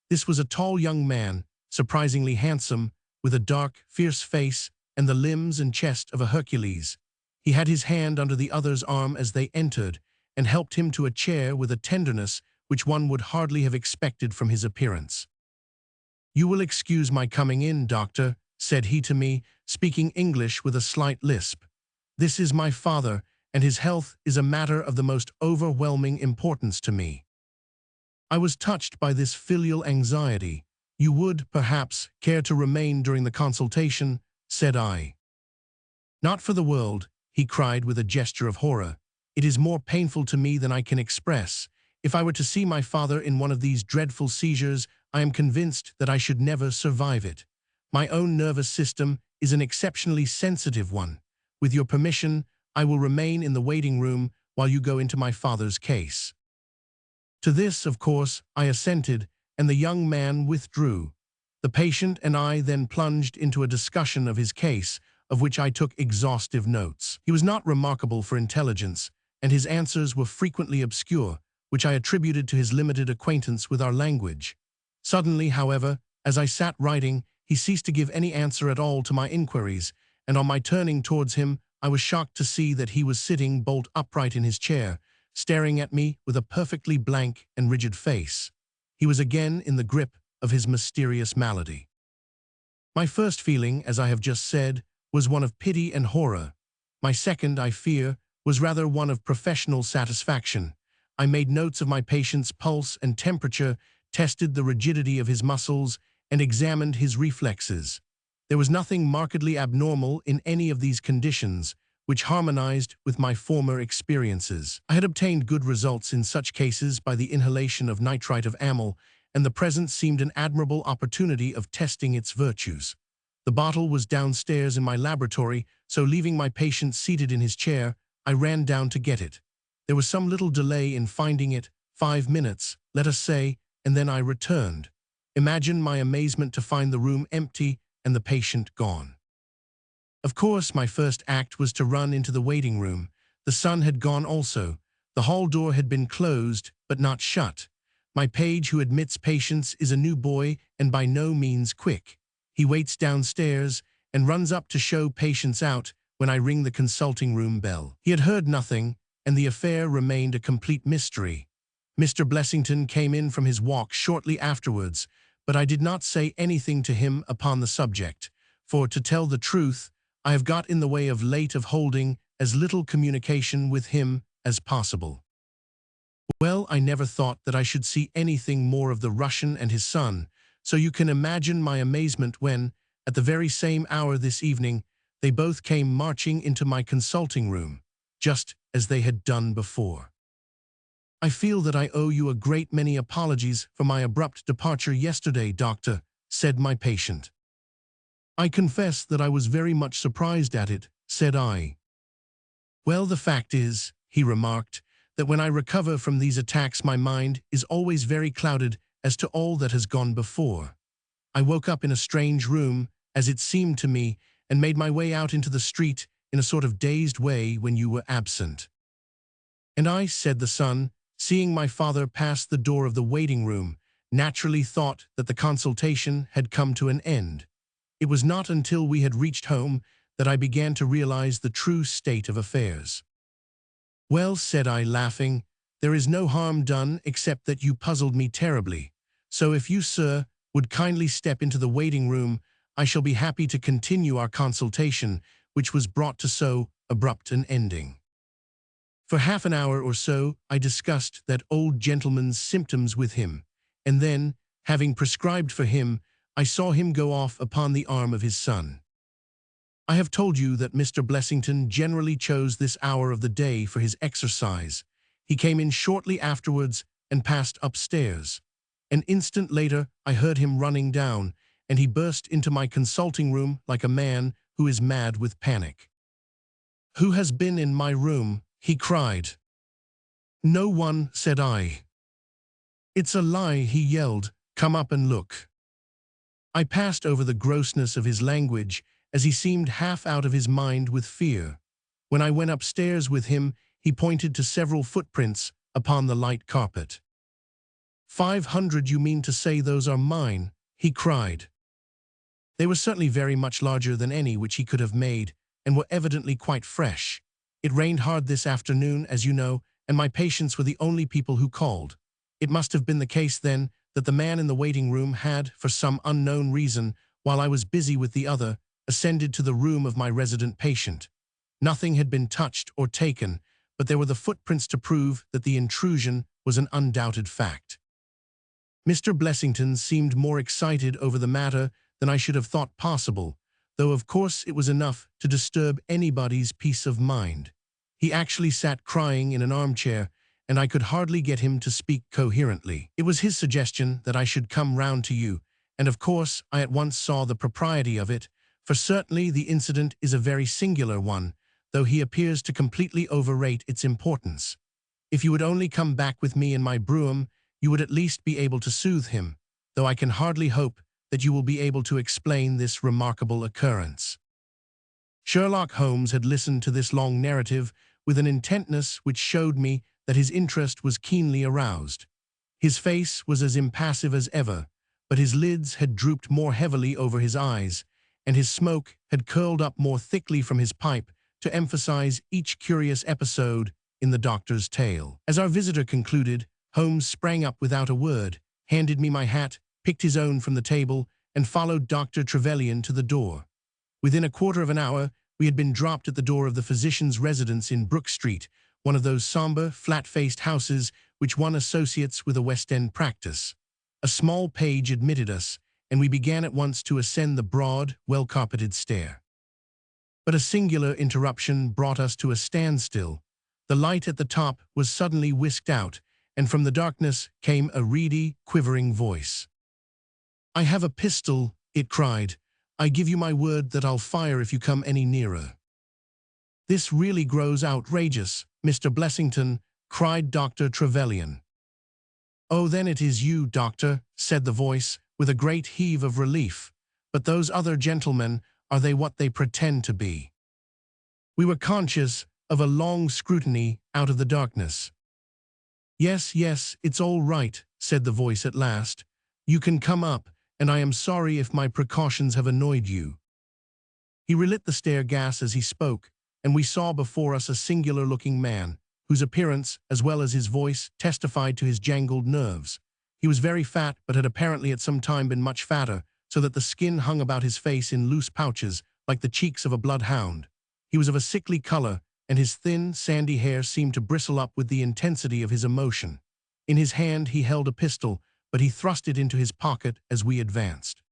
This was a tall young man, surprisingly handsome, with a dark, fierce face and the limbs and chest of a Hercules. He had his hand under the other's arm as they entered, and helped him to a chair with a tenderness which one would hardly have expected from his appearance. "You will excuse my coming in, doctor," said he to me, speaking English with a slight lisp. "This is my father, and his health is a matter of the most overwhelming importance to me." I was touched by this filial anxiety. "You would, perhaps, care to remain during the consultation?" said I. "Not for the world," he cried with a gesture of horror. "It is more painful to me than I can express. If I were to see my father in one of these dreadful seizures, I am convinced that I should never survive it. My own nervous system is an exceptionally sensitive one. With your permission, I will remain in the waiting room while you go into my father's case." To this, of course, I assented, and the young man withdrew. The patient and I then plunged into a discussion of his case, of which I took exhaustive notes. He was not remarkable for intelligence, and his answers were frequently obscure, which I attributed to his limited acquaintance with our language. Suddenly, however, as I sat writing, he ceased to give any answer at all to my inquiries, and on my turning towards him, I was shocked to see that he was sitting bolt upright in his chair, staring at me with a perfectly blank and rigid face. He was again in the grip of his mysterious malady. My first feeling, as I have just said, was one of pity and horror. My second, I fear, was rather one of professional satisfaction. I made notes of my patient's pulse and temperature, tested the rigidity of his muscles, and examined his reflexes. There was nothing markedly abnormal in any of these conditions, which harmonized with my former experiences. I had obtained good results in such cases by the inhalation of nitrite of amyl, and the present seemed an admirable opportunity of testing its virtues. The bottle was downstairs in my laboratory, so leaving my patient seated in his chair, I ran down to get it. There was some little delay in finding it, 5 minutes, let us say, and then I returned. Imagine my amazement to find the room empty and the patient gone. Of course, my first act was to run into the waiting room. The son had gone also. The hall door had been closed, but not shut. My page who admits patients is a new boy and by no means quick. He waits downstairs and runs up to show patients out when I ring the consulting room bell. He had heard nothing, and the affair remained a complete mystery. Mr. Blessington came in from his walk shortly afterwards, but I did not say anything to him upon the subject, for, to tell the truth, I have got in the way of late of holding as little communication with him as possible. Well, I never thought that I should see anything more of the Russian and his son, so you can imagine my amazement when, at the very same hour this evening, they both came marching into my consulting room, just as they had done before. "I feel that I owe you a great many apologies for my abrupt departure yesterday, doctor," said my patient. "I confess that I was very much surprised at it," said I. Well, the fact is, he remarked, that when I recover from these attacks my mind is always very clouded as to all that has gone before. I woke up in a strange room, as it seemed to me, and made my way out into the street in a sort of dazed way when you were absent. And I, said the son, seeing my father pass the door of the waiting room, naturally thought that the consultation had come to an end. It was not until we had reached home that I began to realize the true state of affairs. Well, said I, laughing, there is no harm done except that you puzzled me terribly. So if you, sir, would kindly step into the waiting room, I shall be happy to continue our consultation, which was brought to so abrupt an ending. For half an hour or so, I discussed that old gentleman's symptoms with him, and then, having prescribed for him, I saw him go off upon the arm of his son. I have told you that Mr. Blessington generally chose this hour of the day for his exercise. He came in shortly afterwards and passed upstairs. An instant later, I heard him running down, and he burst into my consulting room like a man who is mad with panic. "Who has been in my room?" he cried. "No one," said I. "It's a lie," he yelled. "Come up and look." I passed over the grossness of his language, as he seemed half out of his mind with fear. When I went upstairs with him, he pointed to several footprints upon the light carpet. "500, you mean to say those are mine?" he cried. They were certainly very much larger than any which he could have made, and were evidently quite fresh. It rained hard this afternoon, as you know, and my patients were the only people who called. It must have been the case, then, that the man in the waiting room had, for some unknown reason, while I was busy with the other, ascended to the room of my resident patient. Nothing had been touched or taken, but there were the footprints to prove that the intrusion was an undoubted fact. Mr. Blessington seemed more excited over the matter than I should have thought possible, though of course it was enough to disturb anybody's peace of mind. He actually sat crying in an armchair, and I could hardly get him to speak coherently. It was his suggestion that I should come round to you, and of course I at once saw the propriety of it, for certainly the incident is a very singular one, though he appears to completely overrate its importance. If you would only come back with me in my brougham, you would at least be able to soothe him, though I can hardly hope that you will be able to explain this remarkable occurrence. Sherlock Holmes had listened to this long narrative with an intentness which showed me that his interest was keenly aroused. His face was as impassive as ever, but his lids had drooped more heavily over his eyes, and his smoke had curled up more thickly from his pipe to emphasize each curious episode in the doctor's tale. As our visitor concluded, Holmes sprang up without a word, handed me my hat, picked his own from the table, and followed Dr. Trevelyan to the door. Within a quarter of an hour, we had been dropped at the door of the physician's residence in Brook Street, one of those somber, flat-faced houses which one associates with a West End practice. A small page admitted us, and we began at once to ascend the broad, well-carpeted stair. But a singular interruption brought us to a standstill. The light at the top was suddenly whisked out, and from the darkness came a reedy, quivering voice. "I have a pistol," it cried. "I give you my word that I'll fire if you come any nearer." "This really grows outrageous, Mr. Blessington," cried Dr. Trevelyan. "Oh, then it is you, doctor," said the voice, with a great heave of relief. "But those other gentlemen, are they what they pretend to be?" We were conscious of a long scrutiny out of the darkness. "Yes, yes, it's all right," said the voice at last. "You can come up, and I am sorry if my precautions have annoyed you." He relit the stair gas as he spoke, and we saw before us a singular-looking man, whose appearance, as well as his voice, testified to his jangled nerves. He was very fat, but had apparently at some time been much fatter, so that the skin hung about his face in loose pouches, like the cheeks of a bloodhound. He was of a sickly color, and his thin, sandy hair seemed to bristle up with the intensity of his emotion. In his hand he held a pistol, but he thrust it into his pocket as we advanced.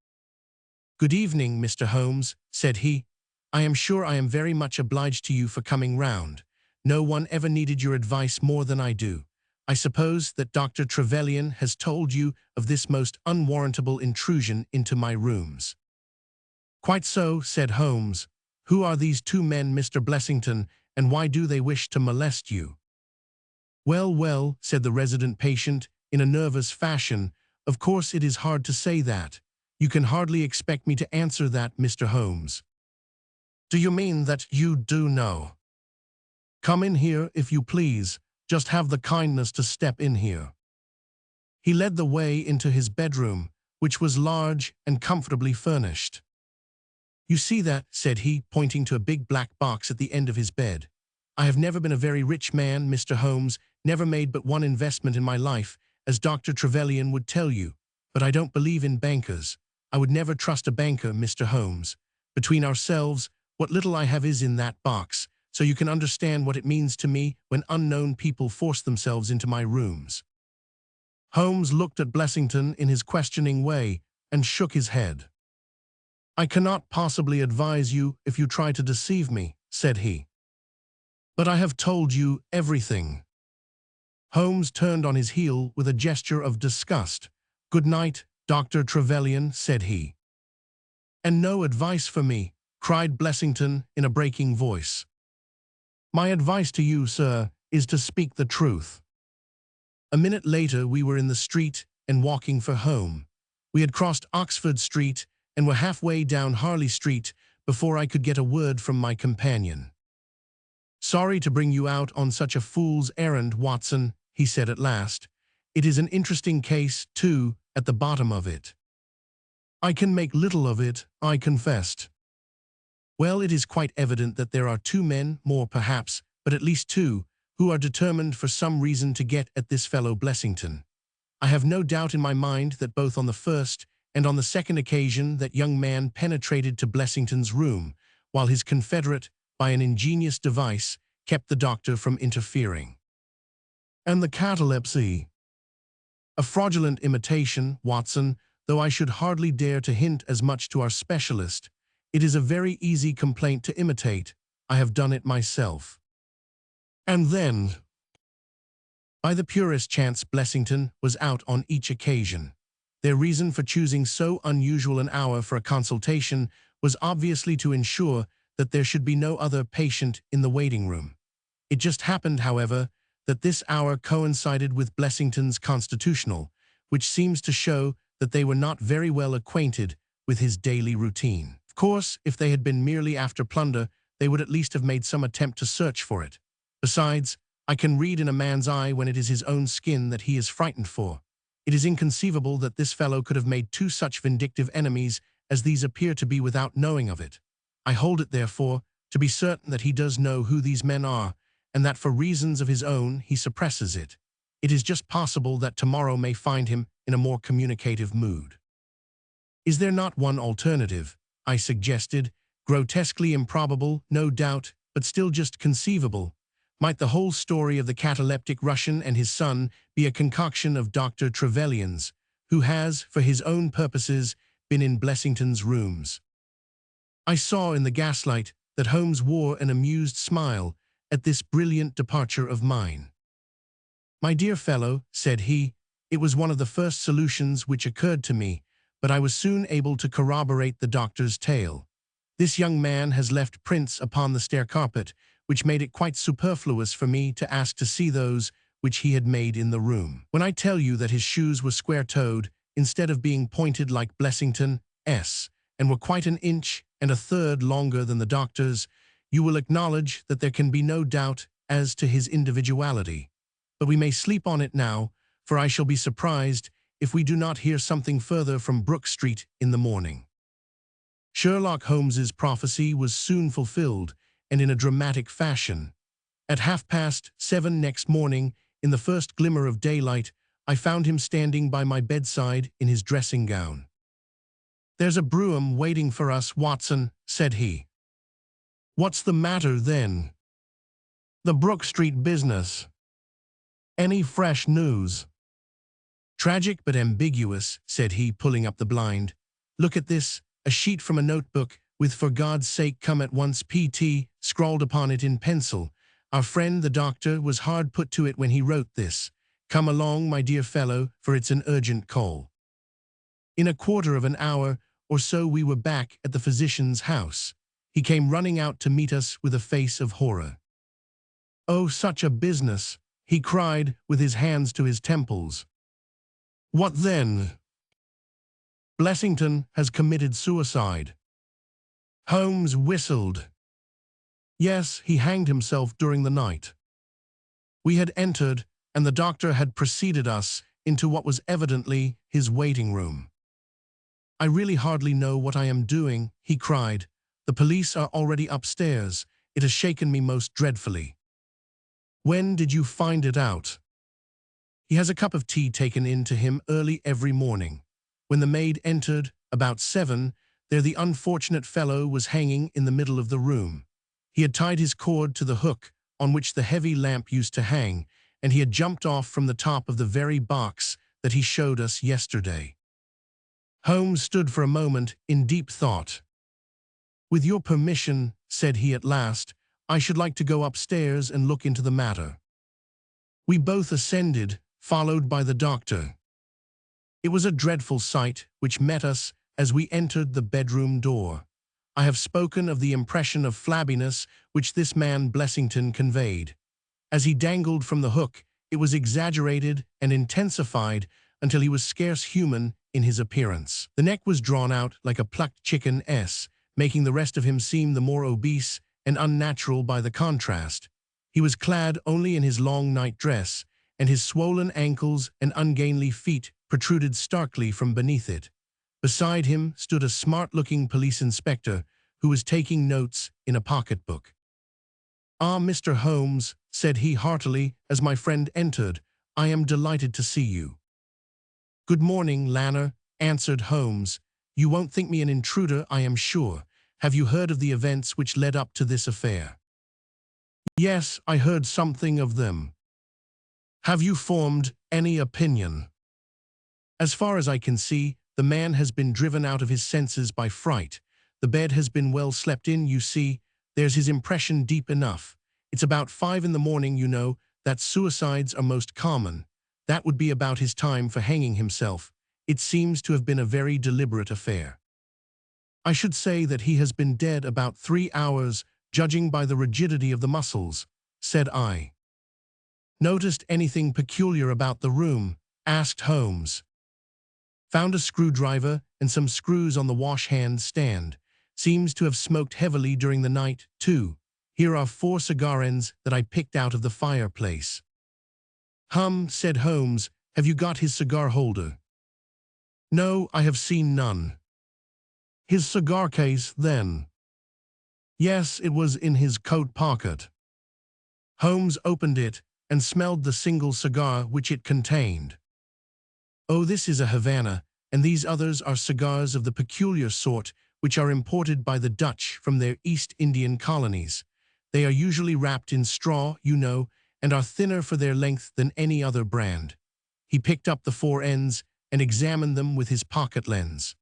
"Good evening, Mr. Holmes," said he. "I am sure I am very much obliged to you for coming round. No one ever needed your advice more than I do. I suppose that Dr. Trevelyan has told you of this most unwarrantable intrusion into my rooms." "Quite so," said Holmes. "Who are these two men, Mr. Blessington, and why do they wish to molest you?" "Well, well," said the resident patient in a nervous fashion, "of course it is hard to say that. You can hardly expect me to answer that, Mr. Holmes." "Do you mean that you do know?" "Come in here, if you please. Just have the kindness to step in here." He led the way into his bedroom, which was large and comfortably furnished. "You see that," said he, pointing to a big black box at the end of his bed. "I have never been a very rich man, Mr. Holmes, never made but one investment in my life, as Dr. Trevelyan would tell you, but I don't believe in bankers. I would never trust a banker, Mr. Holmes. Between ourselves, what little I have is in that box, so you can understand what it means to me when unknown people force themselves into my rooms." Holmes looked at Blessington in his questioning way and shook his head. "I cannot possibly advise you if you try to deceive me," said he. "But I have told you everything." Holmes turned on his heel with a gesture of disgust. "Good night, Dr. Trevelyan," said he. "And no advice for me?" cried Blessington in a breaking voice. "My advice to you, sir, is to speak the truth." A minute later we were in the street and walking for home. We had crossed Oxford Street and were halfway down Harley Street before I could get a word from my companion. "Sorry to bring you out on such a fool's errand, Watson," he said at last. "It is an interesting case, too, at the bottom of it." "I can make little of it," I confessed. "Well, it is quite evident that there are two men, more perhaps, but at least two, who are determined for some reason to get at this fellow Blessington. I have no doubt in my mind that both on the first and on the second occasion that young man penetrated to Blessington's room, while his confederate, by an ingenious device, kept the doctor from interfering." "And the catalepsy?" "A fraudulent imitation, Watson, though I should hardly dare to hint as much to our specialist. It is a very easy complaint to imitate. I have done it myself." "And then?" "By the purest chance Blessington was out on each occasion. Their reason for choosing so unusual an hour for a consultation was obviously to ensure that there should be no other patient in the waiting room. It just happened, however, that this hour coincided with Blessington's constitutional, which seems to show that they were not very well acquainted with his daily routine. Of course, if they had been merely after plunder, they would at least have made some attempt to search for it. Besides, I can read in a man's eye when it is his own skin that he is frightened for. It is inconceivable that this fellow could have made two such vindictive enemies as these appear to be without knowing of it. I hold it, therefore, to be certain that he does know who these men are, and that for reasons of his own he suppresses it. It is just possible that tomorrow may find him in a more communicative mood." "Is there not one alternative?" I suggested. "Grotesquely improbable, no doubt, but still just conceivable. Might the whole story of the cataleptic Russian and his son be a concoction of Dr. Trevelyan's, who has, for his own purposes, been in Blessington's rooms?" I saw in the gaslight that Holmes wore an amused smile at this brilliant departure of mine. "My dear fellow," said he, "it was one of the first solutions which occurred to me, but I was soon able to corroborate the doctor's tale. This young man has left prints upon the stair carpet, which made it quite superfluous for me to ask to see those which he had made in the room. When I tell you that his shoes were square-toed, instead of being pointed like Blessington's, and were quite an inch and a third longer than the doctor's, you will acknowledge that there can be no doubt as to his individuality. But we may sleep on it now, for I shall be surprised if we do not hear something further from Brook Street in the morning." Sherlock Holmes's prophecy was soon fulfilled, and in a dramatic fashion. At 7:30 next morning, in the first glimmer of daylight, I found him standing by my bedside in his dressing gown. "There's a brougham waiting for us, Watson," said he. "What's the matter, then?" "The Brook Street business." "Any fresh news?" "Tragic but ambiguous," said he, pulling up the blind. "Look at this, a sheet from a notebook, with 'For God's sake come at once P.T. scrawled upon it in pencil. Our friend the doctor was hard put to it when he wrote this. Come along, my dear fellow, for it's an urgent call." In a quarter of an hour or so we were back at the physician's house. He came running out to meet us with a face of horror. "Oh, such a business," he cried with his hands to his temples. "What then?" "Blessington has committed suicide." Holmes whistled. "Yes, he hanged himself during the night." We had entered, and the doctor had preceded us into what was evidently his waiting room. "I really hardly know what I am doing," he cried. "The police are already upstairs. It has shaken me most dreadfully." "When did you find it out?" "He has a cup of tea taken in to him early every morning. When the maid entered, about 7, there the unfortunate fellow was hanging in the middle of the room. He had tied his cord to the hook on which the heavy lamp used to hang, and he had jumped off from the top of the very box that he showed us yesterday." Holmes stood for a moment in deep thought. "With your permission," said he at last, "I should like to go upstairs and look into the matter." We both ascended, followed by the doctor. It was a dreadful sight which met us as we entered the bedroom door. I have spoken of the impression of flabbiness which this man Blessington conveyed. As he dangled from the hook, it was exaggerated and intensified until he was scarce human in his appearance. The neck was drawn out like a plucked chicken, making the rest of him seem the more obese and unnatural by the contrast. He was clad only in his long night dress, and his swollen ankles and ungainly feet protruded starkly from beneath it. Beside him stood a smart-looking police inspector who was taking notes in a pocketbook. "Ah, Mr. Holmes," said he heartily as my friend entered, "I am delighted to see you." "Good morning, Lanner," answered Holmes. "You won't think me an intruder, I am sure. Have you heard of the events which led up to this affair?" "Yes, I heard something of them." "Have you formed any opinion?" "As far as I can see, the man has been driven out of his senses by fright. The bed has been well slept in, you see. There's his impression deep enough. It's about 5 in the morning, you know, that suicides are most common. That would be about his time for hanging himself. It seems to have been a very deliberate affair." "I should say that he has been dead about 3 hours, judging by the rigidity of the muscles," said I. "Noticed anything peculiar about the room?" asked Holmes. "Found a screwdriver and some screws on the wash-hand stand. Seems to have smoked heavily during the night, too. Here are 4 cigar ends that I picked out of the fireplace." Said Holmes. "Have you got his cigar holder?" "No, I have seen none." "His cigar case, then?" "Yes, it was in his coat pocket." Holmes opened it and smelled the single cigar which it contained. "Oh, this is a Havana, and these others are cigars of the peculiar sort which are imported by the Dutch from their East Indian colonies. They are usually wrapped in straw, you know, and are thinner for their length than any other brand." He picked up the 4 ends and examined them with his pocket lens.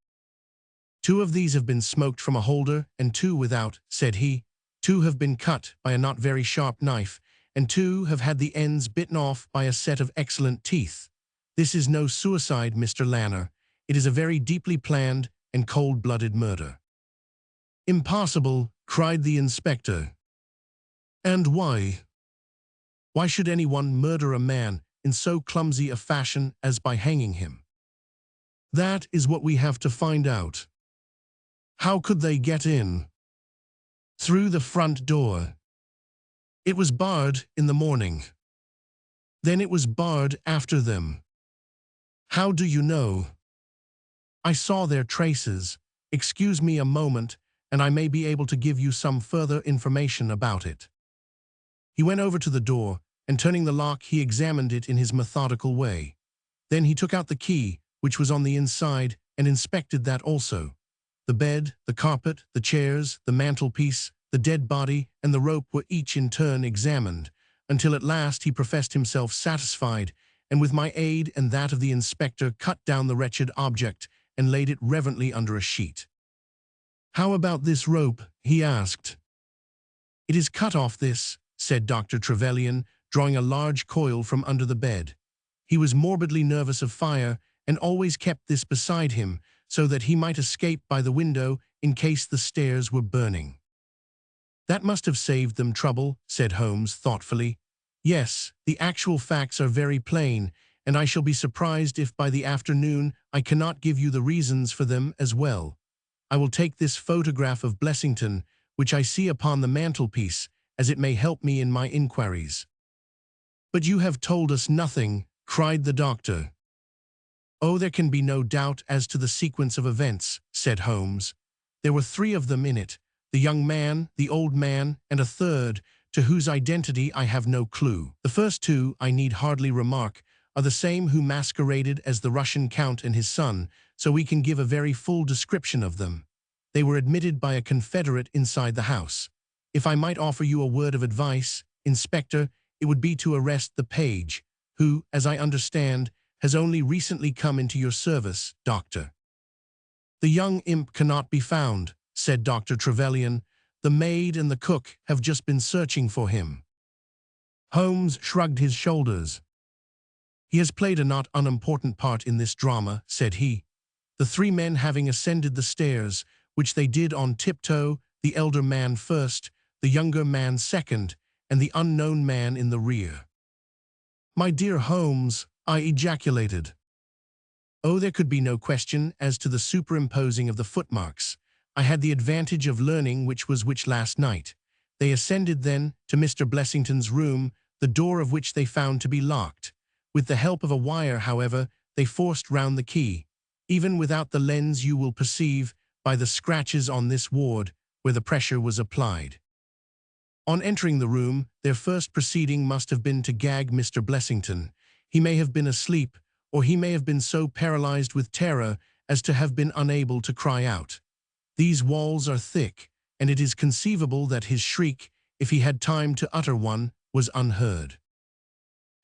"2 of these have been smoked from a holder and 2 without," said he. "2 have been cut by a not very sharp knife, and 2 have had the ends bitten off by a set of excellent teeth. This is no suicide, Mr. Lanner. It is a very deeply planned and cold-blooded murder." "Impossible," cried the inspector. "And why? Why should anyone murder a man in so clumsy a fashion as by hanging him?" "That is what we have to find out." "How could they get in?" "Through the front door." "It was barred in the morning." "Then it was barred after them." "How do you know?" "I saw their traces. Excuse me a moment, and I may be able to give you some further information about it." He went over to the door, and turning the lock, he examined it in his methodical way. Then he took out the key, which was on the inside, and inspected that also. The bed, the carpet, the chairs, the mantelpiece, the dead body, and the rope were each in turn examined, until at last he professed himself satisfied, and with my aid and that of the inspector cut down the wretched object and laid it reverently under a sheet. "How about this rope?" he asked. "It is cut off this," said Dr. Trevelyan, drawing a large coil from under the bed. He was morbidly nervous of fire, and always kept this beside him, so that he might escape by the window in case the stairs were burning. That must have saved them trouble, said Holmes thoughtfully. Yes, the actual facts are very plain, and I shall be surprised if by the afternoon I cannot give you the reasons for them as well. I will take this photograph of Blessington, which I see upon the mantelpiece, as it may help me in my inquiries. But you have told us nothing, cried the doctor. Oh, there can be no doubt as to the sequence of events, said Holmes. There were 3 of them in it, the young man, the old man, and a third, to whose identity I have no clue. The first 2, I need hardly remark, are the same who masqueraded as the Russian count and his son, so we can give a very full description of them. They were admitted by a confederate inside the house. If I might offer you a word of advice, Inspector, it would be to arrest the page, who, as I understand, has only recently come into your service, Doctor. The young imp cannot be found, said Dr. Trevelyan. The maid and the cook have just been searching for him. Holmes shrugged his shoulders. He has played a not unimportant part in this drama, said he. The 3 men having ascended the stairs, which they did on tiptoe, the elder man first, the younger man second, and the unknown man in the rear. My dear Holmes, I ejaculated. Oh, there could be no question as to the superimposing of the footmarks. I had the advantage of learning which was which last night. They ascended then to Mr. Blessington's room, the door of which they found to be locked. With the help of a wire, however, they forced round the key. Even without the lens you will perceive, by the scratches on this ward, where the pressure was applied. On entering the room, their first proceeding must have been to gag Mr. Blessington. He may have been asleep, or he may have been so paralyzed with terror as to have been unable to cry out. These walls are thick, and it is conceivable that his shriek, if he had time to utter one, was unheard.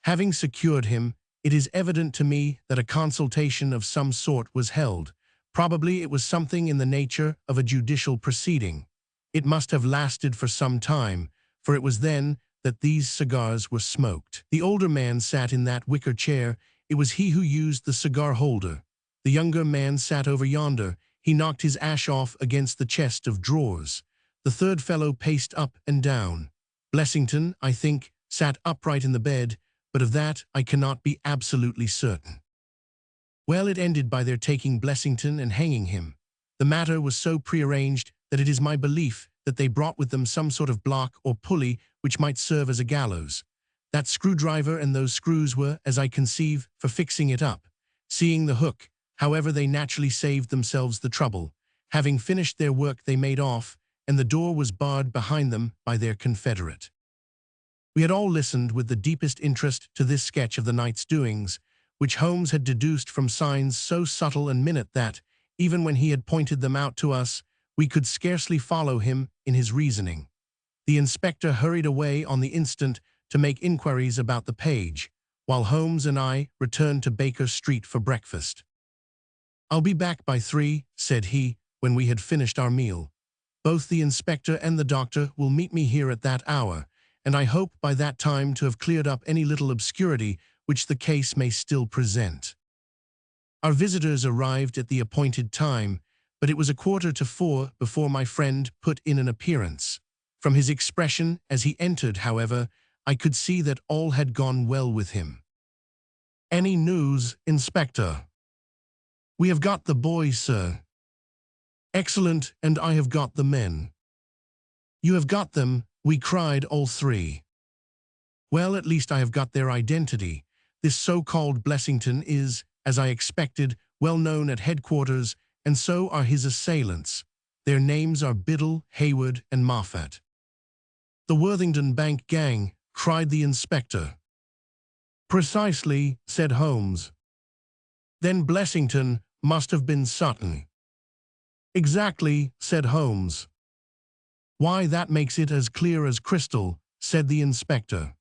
Having secured him, it is evident to me that a consultation of some sort was held. Probably it was something in the nature of a judicial proceeding. It must have lasted for some time, for it was then that these cigars were smoked. The older man sat in that wicker chair. It was he who used the cigar holder. The younger man sat over yonder. He knocked his ash off against the chest of drawers. The third fellow paced up and down. Blessington, I think, sat upright in the bed, but of that I cannot be absolutely certain. Well, it ended by their taking Blessington and hanging him. The matter was so prearranged that it is my belief that they brought with them some sort of block or pulley which might serve as a gallows. That screwdriver and those screws were, as I conceive, for fixing it up. Seeing the hook, however, they naturally saved themselves the trouble. Having finished their work, they made off, and the door was barred behind them by their confederate. We had all listened with the deepest interest to this sketch of the night's doings, which Holmes had deduced from signs so subtle and minute that, even when he had pointed them out to us, we could scarcely follow him in his reasoning. The inspector hurried away on the instant to make inquiries about the page, while Holmes and I returned to Baker Street for breakfast. I'll be back by 3, said he, when we had finished our meal. Both the inspector and the doctor will meet me here at that hour, and I hope by that time to have cleared up any little obscurity which the case may still present. Our visitors arrived at the appointed time, but it was 3:15 before my friend put in an appearance. From his expression as he entered, however, I could see that all had gone well with him. Any news, Inspector? We have got the boys, sir. Excellent, and I have got the men. You have got them, we cried all 3. Well, at least I have got their identity. This so-called Blessington is, as I expected, well known at headquarters, and so are his assailants. Their names are Biddle, Hayward, and Moffat. The Worthington Bank gang, cried the inspector. Precisely, said Holmes. Then Blessington must have been Sutton. Exactly, said Holmes. Why, that makes it as clear as crystal, said the inspector.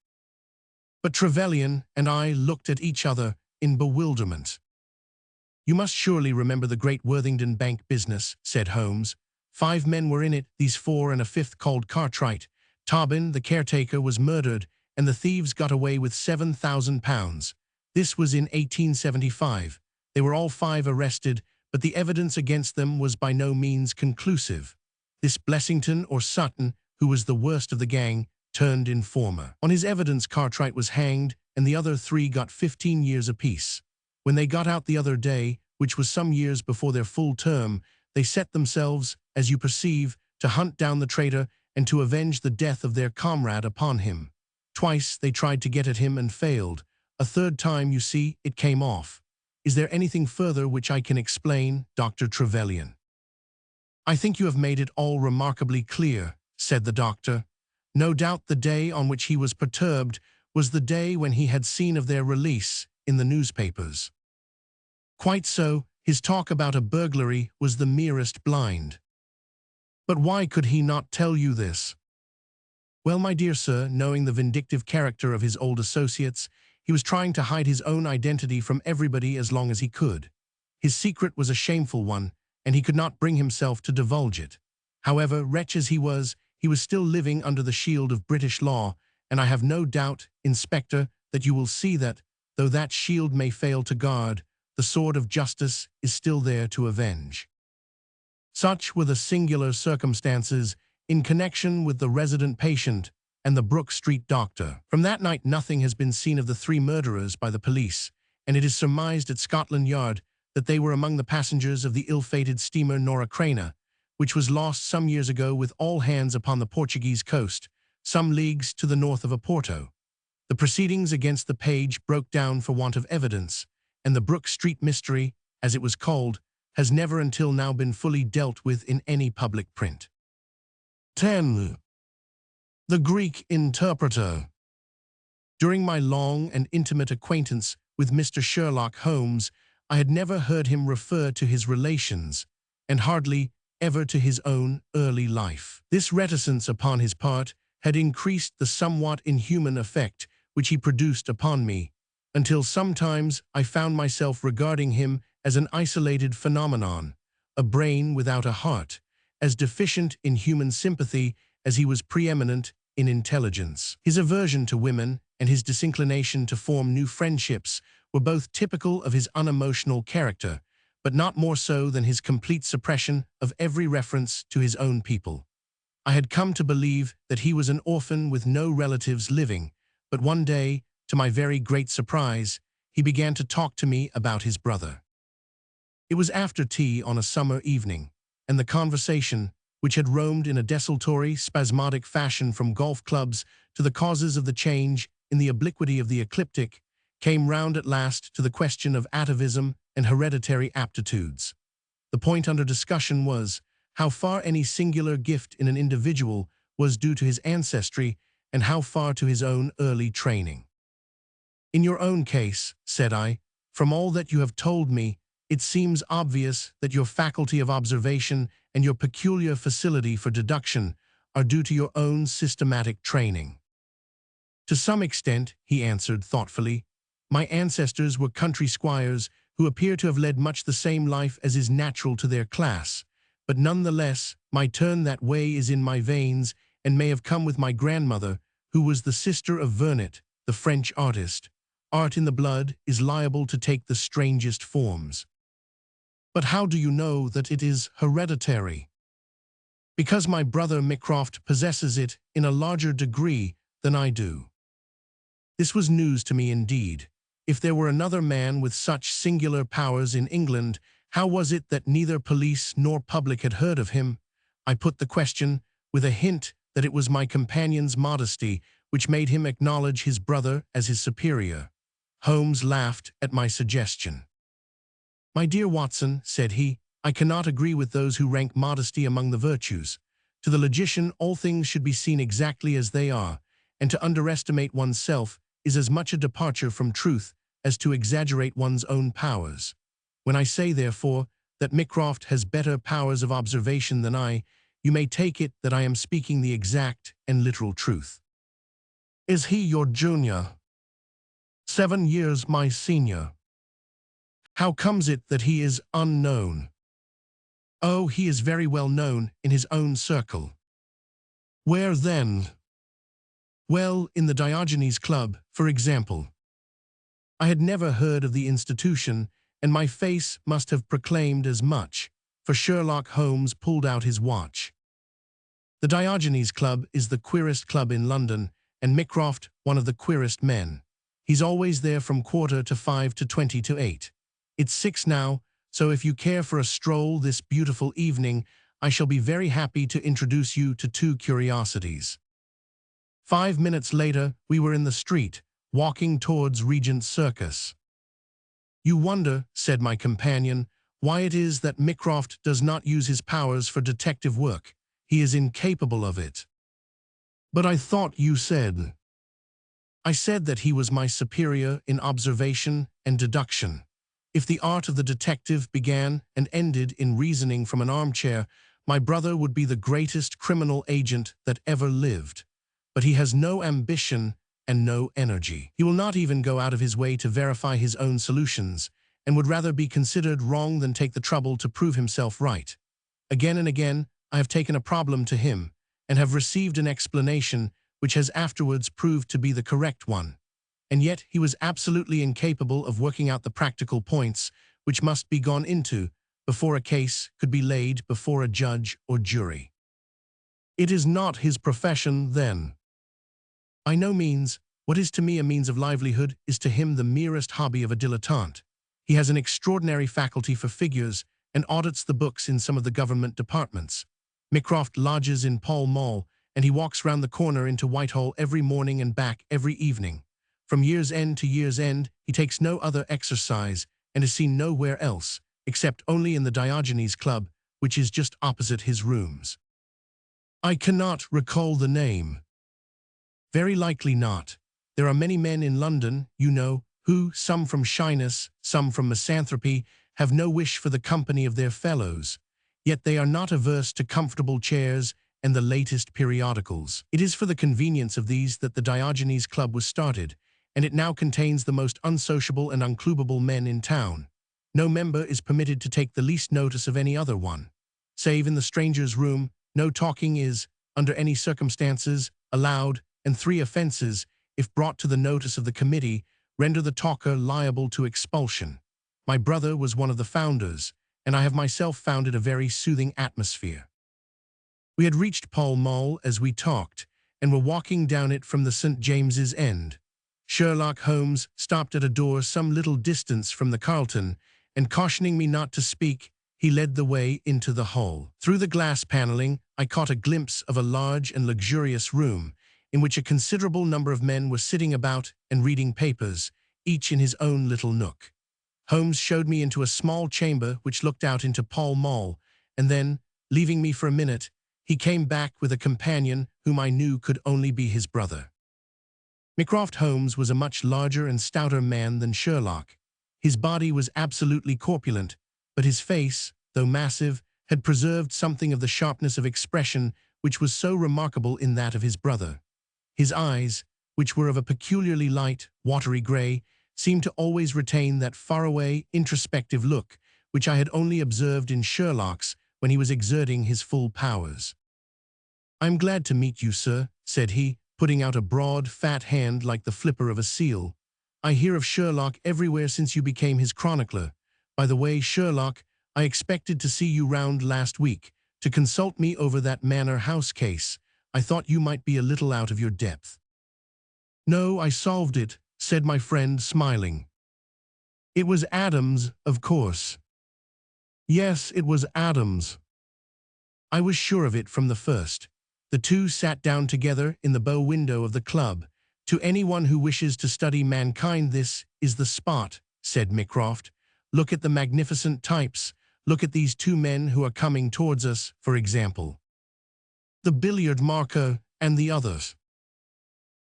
But Trevelyan and I looked at each other in bewilderment. You must surely remember the great Worthington Bank business, said Holmes. 5 men were in it, these 4 and a 5th called Cartwright. Tobin, the caretaker, was murdered, and the thieves got away with £7,000. This was in 1875. They were all 5 arrested, but the evidence against them was by no means conclusive. This Blessington or Sutton, who was the worst of the gang, turned informer. On his evidence, Cartwright was hanged, and the other three got 15 years apiece. When they got out the other day, which was some years before their full term, they set themselves, as you perceive, to hunt down the traitor and to avenge the death of their comrade upon him. Twice they tried to get at him and failed. A third time, you see, it came off. Is there anything further which I can explain, Dr. Trevelyan? I think you have made it all remarkably clear, said the doctor. No doubt the day on which he was perturbed was the day when he had seen of their release in the newspapers. Quite so, his talk about a burglary was the merest blind. But why could he not tell you this? Well, my dear sir, knowing the vindictive character of his old associates, he was trying to hide his own identity from everybody as long as he could. His secret was a shameful one, and he could not bring himself to divulge it. However, wretch as he was still living under the shield of British law, and I have no doubt, Inspector, that you will see that, though that shield may fail to guard, the sword of justice is still there to avenge. Such were the singular circumstances in connection with the resident patient and the Brook Street doctor. From that night nothing has been seen of the three murderers by the police, and it is surmised at Scotland Yard that they were among the passengers of the ill-fated steamer Nora Crana, which was lost some years ago with all hands upon the Portuguese coast, some leagues to the north of Oporto. The proceedings against the page broke down for want of evidence, and the Brook Street mystery, as it was called, has never until now been fully dealt with in any public print. 10. The Greek interpreter. During my long and intimate acquaintance with Mr. Sherlock Holmes, I had never heard him refer to his relations, and hardly ever to his own early life. This reticence upon his part had increased the somewhat inhuman effect which he produced upon me, until sometimes I found myself regarding him as an isolated phenomenon, a brain without a heart, as deficient in human sympathy as he was preeminent in intelligence. His aversion to women and his disinclination to form new friendships were both typical of his unemotional character, but not more so than his complete suppression of every reference to his own people. I had come to believe that he was an orphan with no relatives living, but one day, to my very great surprise, he began to talk to me about his brother. It was after tea on a summer evening, and the conversation, which had roamed in a desultory, spasmodic fashion from golf clubs to the causes of the change in the obliquity of the ecliptic, came round at last to the question of atavism and hereditary aptitudes. The point under discussion was how far any singular gift in an individual was due to his ancestry and how far to his own early training. In your own case, said I, from all that you have told me, it seems obvious that your faculty of observation and your peculiar facility for deduction are due to your own systematic training. To some extent, he answered thoughtfully, my ancestors were country squires who appear to have led much the same life as is natural to their class, but nonetheless, my turn that way is in my veins and may have come with my grandmother, who was the sister of Vernet, the French artist. Art in the blood is liable to take the strangest forms. But how do you know that it is hereditary? Because my brother Mycroft possesses it in a larger degree than I do. This was news to me indeed. If there were another man with such singular powers in England, how was it that neither police nor public had heard of him? I put the question, with a hint that it was my companion's modesty which made him acknowledge his brother as his superior. Holmes laughed at my suggestion. My dear Watson, said he, I cannot agree with those who rank modesty among the virtues. To the logician, all things should be seen exactly as they are, and to underestimate oneself is as much a departure from truth as to exaggerate one's own powers. When I say, therefore, that Mycroft has better powers of observation than I, you may take it that I am speaking the exact and literal truth. Is he your junior? 7 years my senior. How comes it that he is unknown? Oh, he is very well known in his own circle. Where then? Well, in the Diogenes Club, for example. I had never heard of the institution, and my face must have proclaimed as much, for Sherlock Holmes pulled out his watch. The Diogenes Club is the queerest club in London, and Mycroft one of the queerest men. He's always there from 5:15 to 8:20. It's 6 now, so if you care for a stroll this beautiful evening, I shall be very happy to introduce you to two curiosities. 5 minutes later, we were in the street, walking towards Regent Circus. You wonder, said my companion, why it is that Mycroft does not use his powers for detective work. He is incapable of it. But I thought you said. I said that he was my superior in observation and deduction. If the art of the detective began and ended in reasoning from an armchair, my brother would be the greatest criminal agent that ever lived. But he has no ambition and no energy. He will not even go out of his way to verify his own solutions, and would rather be considered wrong than take the trouble to prove himself right. Again and again, I have taken a problem to him, and have received an explanation which has afterwards proved to be the correct one. And yet he was absolutely incapable of working out the practical points which must be gone into before a case could be laid before a judge or jury. It is not his profession, then. By no means. What is to me a means of livelihood is to him the merest hobby of a dilettante. He has an extraordinary faculty for figures and audits the books in some of the government departments. Mycroft lodges in Pall Mall, and he walks round the corner into Whitehall every morning and back every evening. From year's end to year's end, he takes no other exercise and is seen nowhere else, except only in the Diogenes Club, which is just opposite his rooms. I cannot recall the name. Very likely not. There are many men in London, you know, who, some from shyness, some from misanthropy, have no wish for the company of their fellows. Yet they are not averse to comfortable chairs and the latest periodicals. It is for the convenience of these that the Diogenes Club was started, and it now contains the most unsociable and unclubable men in town. No member is permitted to take the least notice of any other one. Save in the stranger's room, no talking is, under any circumstances, allowed, and 3 offences, if brought to the notice of the committee, render the talker liable to expulsion. My brother was one of the founders, and I have myself found it a very soothing atmosphere. We had reached Pall Mall as we talked, and were walking down it from the St. James's End. Sherlock Holmes stopped at a door some little distance from the Carlton, and cautioning me not to speak, he led the way into the hall. Through the glass paneling, I caught a glimpse of a large and luxurious room, in which a considerable number of men were sitting about and reading papers, each in his own little nook. Holmes showed me into a small chamber which looked out into Pall Mall, and then, leaving me for a minute, he came back with a companion whom I knew could only be his brother. Mycroft Holmes was a much larger and stouter man than Sherlock. His body was absolutely corpulent, but his face, though massive, had preserved something of the sharpness of expression which was so remarkable in that of his brother. His eyes, which were of a peculiarly light, watery grey, seemed to always retain that faraway, introspective look which I had only observed in Sherlock's when he was exerting his full powers. "I am glad to meet you, sir," said he, putting out a broad, fat hand like the flipper of a seal. "I hear of Sherlock everywhere since you became his chronicler. By the way, Sherlock, I expected to see you round last week, to consult me over that Manor House case. I thought you might be a little out of your depth." "No, I solved it," said my friend, smiling. "It was Adams, of course." "Yes, it was Adams." I was sure of it from the first. The two sat down together in the bow window of the club. "To anyone who wishes to study mankind, this is the spot," said Mycroft. "Look at the magnificent types. Look at these 2 men who are coming towards us, for example. The billiard marker and the others."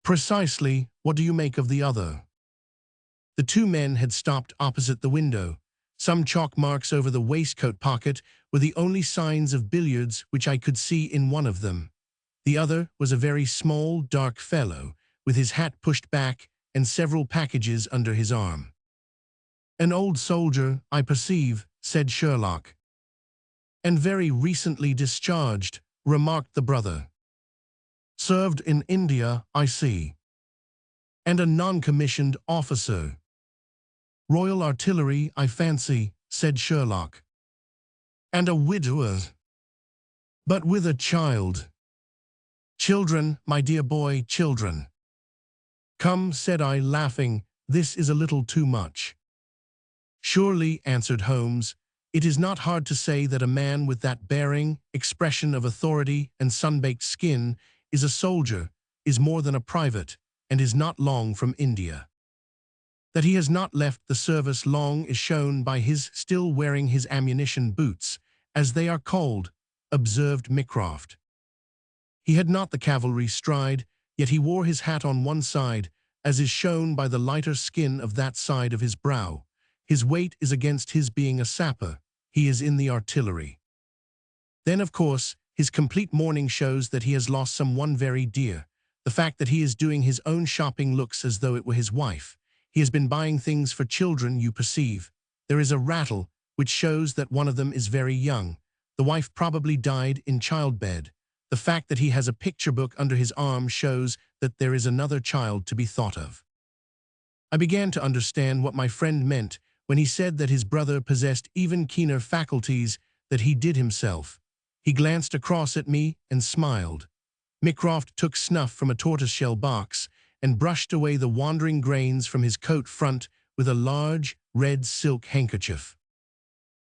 "Precisely. What do you make of the other?" The 2 men had stopped opposite the window. Some chalk marks over the waistcoat pocket were the only signs of billiards which I could see in one of them. The other was a very small, dark fellow, with his hat pushed back and several packages under his arm. "An old soldier, I perceive," said Sherlock. "And very recently discharged," remarked the brother. "Served in India, I see. And a non-commissioned officer." "Royal Artillery, I fancy," said Sherlock. "And a widower. But with a child." Children, my dear boy, children. Come, said I, laughing, this is a little too much. Surely, answered Holmes, it is not hard to say that a man with that bearing, expression of authority, and sun-baked skin is a soldier, is more than a private, and is not long from India. That he has not left the service long is shown by his still wearing his ammunition boots, as they are called, observed Mycroft. He had not the cavalry stride, yet he wore his hat on one side, as is shown by the lighter skin of that side of his brow. His weight is against his being a sapper. He is in the artillery. Then, of course, his complete mourning shows that he has lost someone very dear. The fact that he is doing his own shopping looks as though it were his wife. He has been buying things for children, you perceive. There is a rattle, which shows that one of them is very young. The wife probably died in childbed. The fact that he has a picture book under his arm shows that there is another child to be thought of. I began to understand what my friend meant when he said that his brother possessed even keener faculties that he did himself. He glanced across at me and smiled. Mycroft took snuff from a tortoiseshell box and brushed away the wandering grains from his coat front with a large, red silk handkerchief.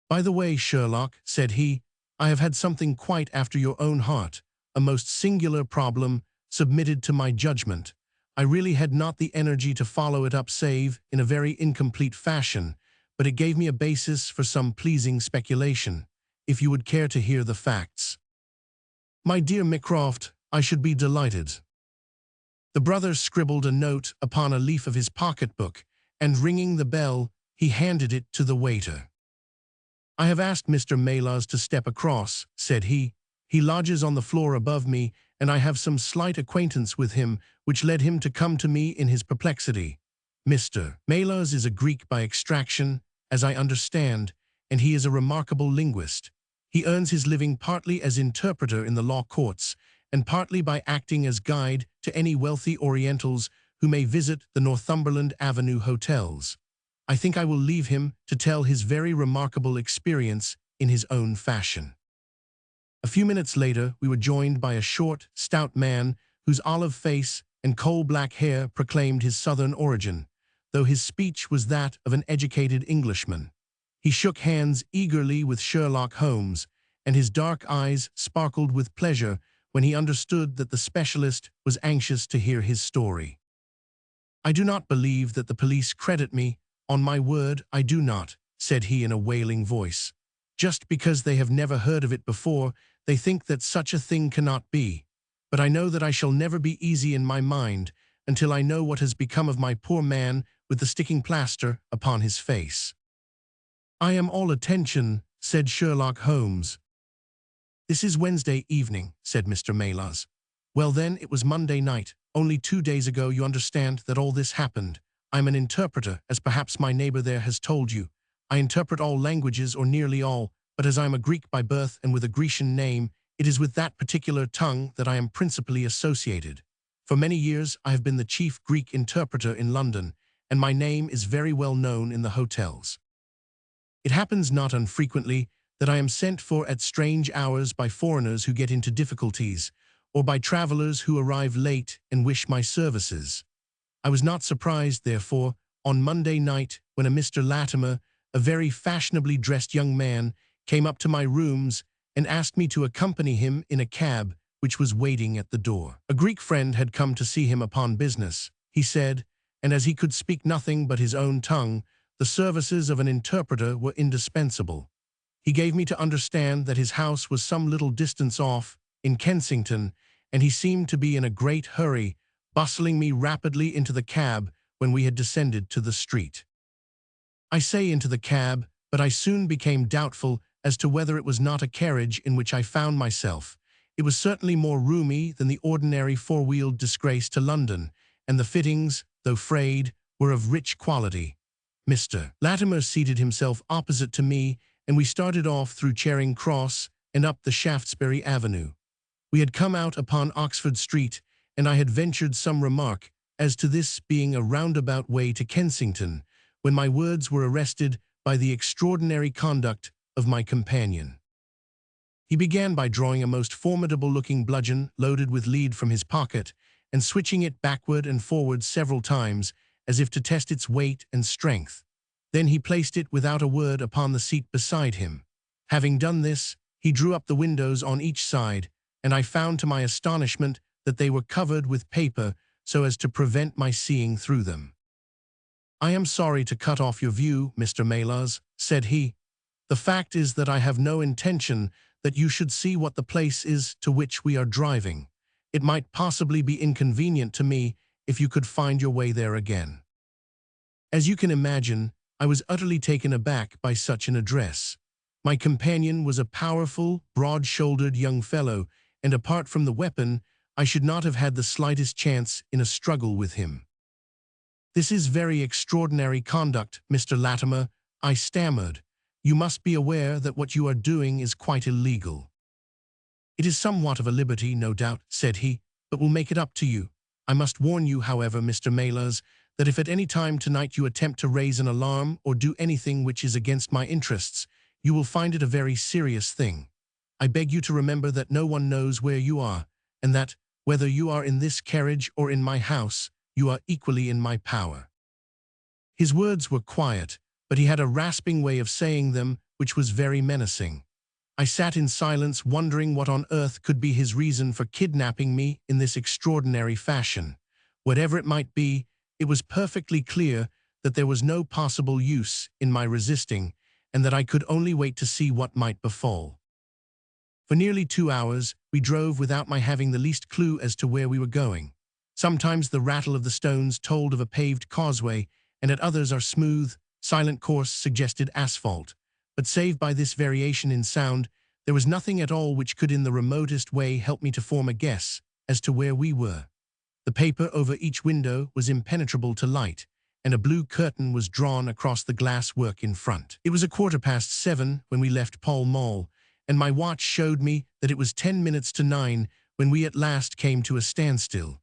By the way, Sherlock, said he, I have had something quite after your own heart, a most singular problem submitted to my judgment. I really had not the energy to follow it up save in a very incomplete fashion, but it gave me a basis for some pleasing speculation, if you would care to hear the facts. My dear Mycroft, I should be delighted. The brother scribbled a note upon a leaf of his pocketbook, and ringing the bell, he handed it to the waiter. I have asked Mr. Memoirs to step across, said he. He lodges on the floor above me, and I have some slight acquaintance with him, which led him to come to me in his perplexity. Mr. Memoirs is a Greek by extraction, as I understand, and he is a remarkable linguist. He earns his living partly as interpreter in the law courts, and partly by acting as guide to any wealthy Orientals who may visit the Northumberland Avenue hotels. I think I will leave him to tell his very remarkable experience in his own fashion. A few minutes later, we were joined by a short, stout man whose olive face and coal-black hair proclaimed his southern origin, though his speech was that of an educated Englishman. He shook hands eagerly with Sherlock Holmes, and his dark eyes sparkled with pleasure when he understood that the specialist was anxious to hear his story. I do not believe that the police credit me. On my word, I do not, said he in a wailing voice. Just because they have never heard of it before, they think that such a thing cannot be. But I know that I shall never be easy in my mind until I know what has become of my poor man with the sticking plaster upon his face. I am all attention, said Sherlock Holmes. This is Wednesday evening, said Mr. Memoirs. Well then, it was Monday night. Only 2 days ago, you understand, that all this happened. I'm an interpreter, as perhaps my neighbor there has told you. I interpret all languages, or nearly all, but as I am a Greek by birth and with a Grecian name, it is with that particular tongue that I am principally associated. For many years I have been the chief Greek interpreter in London, and my name is very well known in the hotels. It happens not unfrequently that I am sent for at strange hours by foreigners who get into difficulties, or by travelers who arrive late and wish my services. I was not surprised, therefore, on Monday night when a Mr. Latimer, a very fashionably dressed young man, came up to my rooms and asked me to accompany him in a cab which was waiting at the door. A Greek friend had come to see him upon business, he said, and as he could speak nothing but his own tongue, the services of an interpreter were indispensable. He gave me to understand that his house was some little distance off, in Kensington, and he seemed to be in a great hurry, bustling me rapidly into the cab when we had descended to the street. I say into the cab, but I soon became doubtful as to whether it was not a carriage in which I found myself. It was certainly more roomy than the ordinary four-wheeled disgrace to London, and the fittings, though frayed, were of rich quality. Mr. Latimer seated himself opposite to me, and we started off through Charing Cross and up the Shaftesbury Avenue. We had come out upon Oxford Street, and I had ventured some remark as to this being a roundabout way to Kensington, when my words were arrested by the extraordinary conduct of my companion. He began by drawing a most formidable-looking bludgeon loaded with lead from his pocket and switching it backward and forward several times as if to test its weight and strength. Then he placed it without a word upon the seat beside him. Having done this, he drew up the windows on each side, and I found to my astonishment that they were covered with paper so as to prevent my seeing through them. "I am sorry to cut off your view, Mr. Memoirs," said he. "The fact is that I have no intention that you should see what the place is to which we are driving. It might possibly be inconvenient to me if you could find your way there again." As you can imagine, I was utterly taken aback by such an address. My companion was a powerful, broad-shouldered young fellow, and apart from the weapon, I should not have had the slightest chance in a struggle with him. "This is very extraordinary conduct, Mr. Latimer," I stammered. "You must be aware that what you are doing is quite illegal." "It is somewhat of a liberty, no doubt," said he, "but we'll make it up to you. I must warn you, however, Mr. Memoirs, that if at any time tonight you attempt to raise an alarm or do anything which is against my interests, you will find it a very serious thing. I beg you to remember that no one knows where you are, and that, whether you are in this carriage or in my house, you are equally in my power." His words were quiet, but he had a rasping way of saying them which was very menacing. I sat in silence, wondering what on earth could be his reason for kidnapping me in this extraordinary fashion. Whatever it might be, it was perfectly clear that there was no possible use in my resisting, and that I could only wait to see what might befall. For nearly 2 hours, we drove without my having the least clue as to where we were going. Sometimes the rattle of the stones told of a paved causeway, and at others our smooth, silent course suggested asphalt. But save by this variation in sound, there was nothing at all which could in the remotest way help me to form a guess as to where we were. The paper over each window was impenetrable to light, and a blue curtain was drawn across the glass work in front. It was 7:15 when we left Pall Mall, and my watch showed me that it was 10 minutes to 9 when we at last came to a standstill.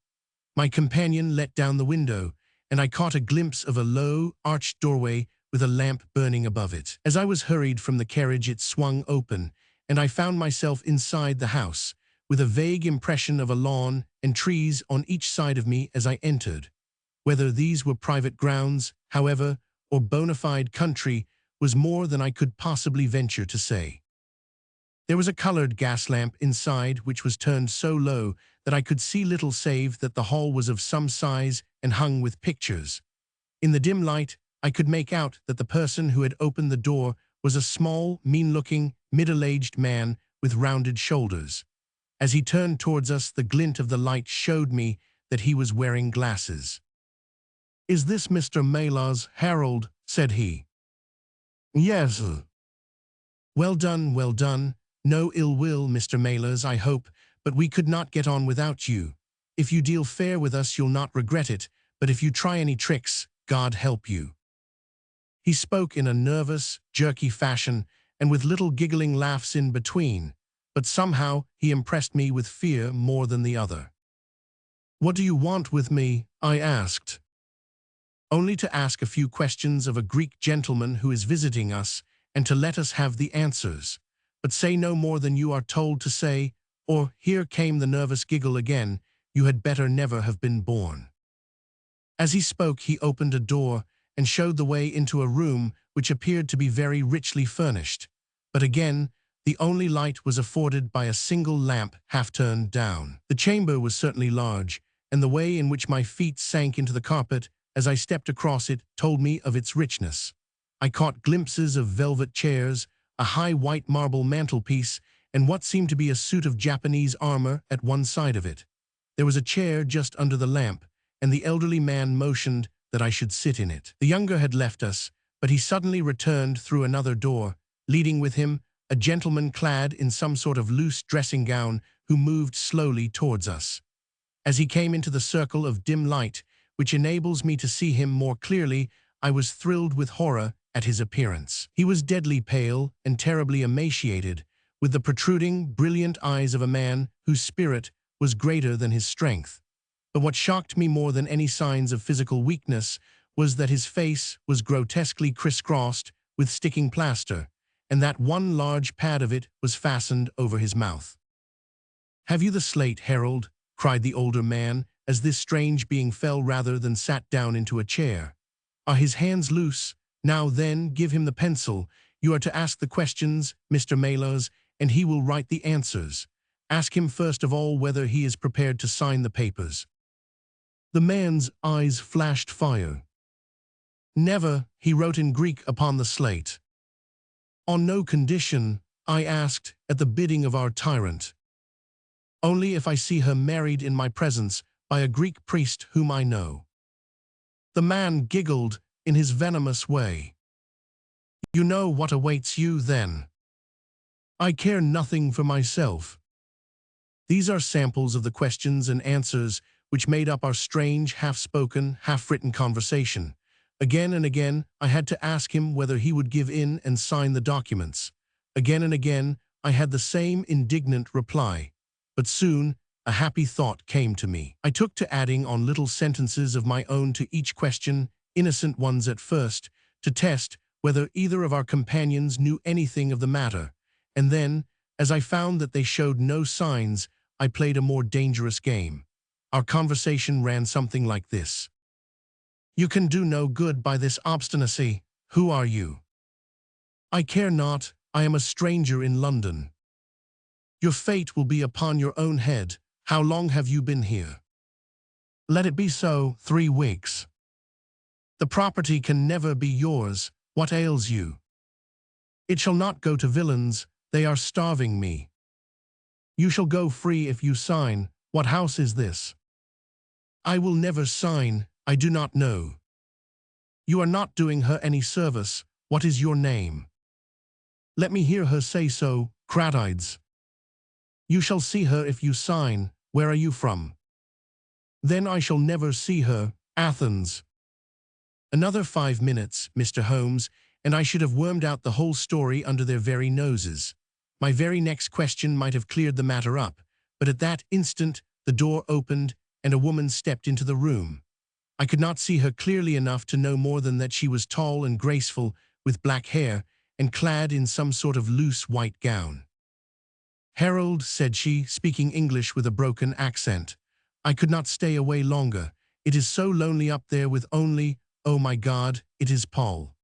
My companion let down the window, and I caught a glimpse of a low, arched doorway with a lamp burning above it. As I was hurried from the carriage, it swung open, and I found myself inside the house, with a vague impression of a lawn and trees on each side of me as I entered. Whether these were private grounds, however, or bona fide country, was more than I could possibly venture to say. There was a colored gas lamp inside which was turned so low that I could see little save that the hall was of some size and hung with pictures. In the dim light, I could make out that the person who had opened the door was a small, mean-looking, middle-aged man with rounded shoulders. As he turned towards us, the glint of the light showed me that he was wearing glasses. "Is this Mr. Memoirs, Harold?" said he. "Yes." Well done, well done. No ill will, Mr. Memoirs, I hope, but we could not get on without you. If you deal fair with us, you'll not regret it, but if you try any tricks, God help you." He spoke in a nervous, jerky fashion, and with little giggling laughs in between, but somehow he impressed me with fear more than the other. "What do you want with me?" I asked. "Only to ask a few questions of a Greek gentleman who is visiting us, and to let us have the answers. But say no more than you are told to say, or," here came the nervous giggle again, "you had better never have been born." As he spoke, he opened a door and showed the way into a room which appeared to be very richly furnished. But again, the only light was afforded by a single lamp half turned down. The chamber was certainly large, and the way in which my feet sank into the carpet as I stepped across it told me of its richness. I caught glimpses of velvet chairs, a high white marble mantelpiece, and what seemed to be a suit of Japanese armor at one side of it. There was a chair just under the lamp, and the elderly man motioned that I should sit in it. The younger had left us, but he suddenly returned through another door, leading with him a gentleman clad in some sort of loose dressing gown who moved slowly towards us. As he came into the circle of dim light, which enables me to see him more clearly, I was thrilled with horror at his appearance. He was deadly pale and terribly emaciated, with the protruding, brilliant eyes of a man whose spirit was greater than his strength. But what shocked me more than any signs of physical weakness was that his face was grotesquely crisscrossed with sticking plaster, and that one large pad of it was fastened over his mouth. "Have you the slate, Harold?" cried the older man, as this strange being fell rather than sat down into a chair. "Are his hands loose? Now then, give him the pencil. You are to ask the questions, Mr. Memoirs, and he will write the answers. Ask him first of all whether he is prepared to sign the papers." The man's eyes flashed fire. "Never," he wrote in Greek upon the slate. "On no condition," I asked, at the bidding of our tyrant. "Only if I see her married in my presence by a Greek priest whom I know." The man giggled in his venomous way. "You know what awaits you, then." "I care nothing for myself." These are samples of the questions and answers which made up our strange, half-spoken, half-written conversation. Again and again, I had to ask him whether he would give in and sign the documents. Again and again, I had the same indignant reply. But soon, a happy thought came to me. I took to adding on little sentences of my own to each question, innocent ones at first, to test whether either of our companions knew anything of the matter. And then, as I found that they showed no signs, I played a more dangerous game. Our conversation ran something like this. "You can do no good by this obstinacy. Who are you?" "I care not. I am a stranger in London." "Your fate will be upon your own head. How long have you been here?" "Let it be so, 3 weeks." "The property can never be yours. What ails you?" "It shall not go to villains. They are starving me." "You shall go free if you sign. What house is this?" "I will never sign. I do not know." "You are not doing her any service. What is your name?" "Let me hear her say so, Cratides." "You shall see her if you sign. Where are you from?" "Then I shall never see her. Athens." Another 5 minutes, Mr. Holmes, and I should have wormed out the whole story under their very noses. My very next question might have cleared the matter up, but at that instant the door opened and a woman stepped into the room. I could not see her clearly enough to know more than that she was tall and graceful, with black hair, and clad in some sort of loose white gown. "Harold," said she, speaking English with a broken accent, "I could not stay away longer. It is so lonely up there with only, oh my God, it is Paul."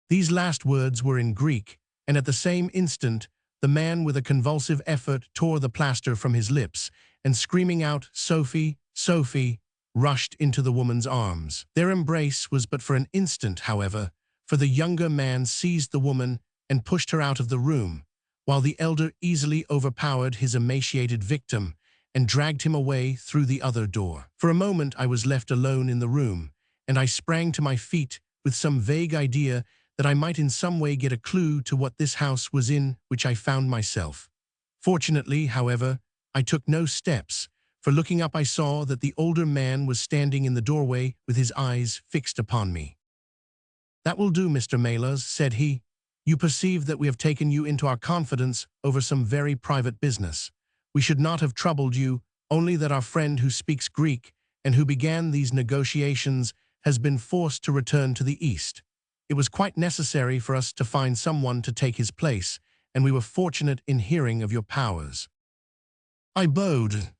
These last words were in Greek, and at the same instant, the man with a convulsive effort tore the plaster from his lips, and screaming out, "Sophie, Sophie," rushed into the woman's arms. Their embrace was but for an instant, however, for the younger man seized the woman and pushed her out of the room, while the elder easily overpowered his emaciated victim and dragged him away through the other door. For a moment I was left alone in the room, and I sprang to my feet with some vague idea that I might in some way get a clue to what this house was in which I found myself. Fortunately, however, I took no steps, for looking up I saw that the older man was standing in the doorway with his eyes fixed upon me. "That will do, Mr. Memoirs," said he. "You perceive that we have taken you into our confidence over some very private business. We should not have troubled you, only that our friend who speaks Greek and who began these negotiations has been forced to return to the East. It was quite necessary for us to find someone to take his place, and we were fortunate in hearing of your powers." I bowed.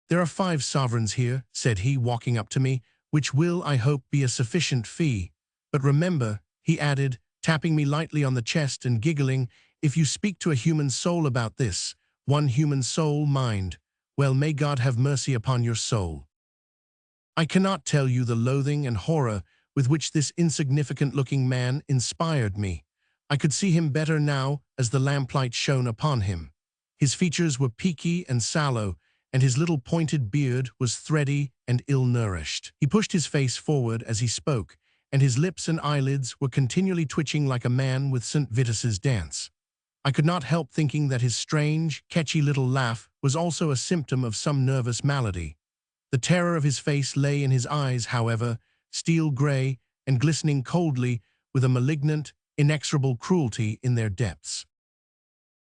"There are 5 sovereigns here," said he, walking up to me, "which will, I hope, be a sufficient fee. But remember," he added, tapping me lightly on the chest and giggling, "if you speak to a human soul about this, one human soul, mind, well, may God have mercy upon your soul." I cannot tell you the loathing and horror with which this insignificant-looking man inspired me. I could see him better now as the lamplight shone upon him. His features were peaky and sallow, and his little pointed beard was thready and ill-nourished. He pushed his face forward as he spoke, and his lips and eyelids were continually twitching like a man with St. Vitus's dance. I could not help thinking that his strange, catchy little laugh was also a symptom of some nervous malady. The terror of his face lay in his eyes, however, steel gray and glistening coldly with a malignant, inexorable cruelty in their depths.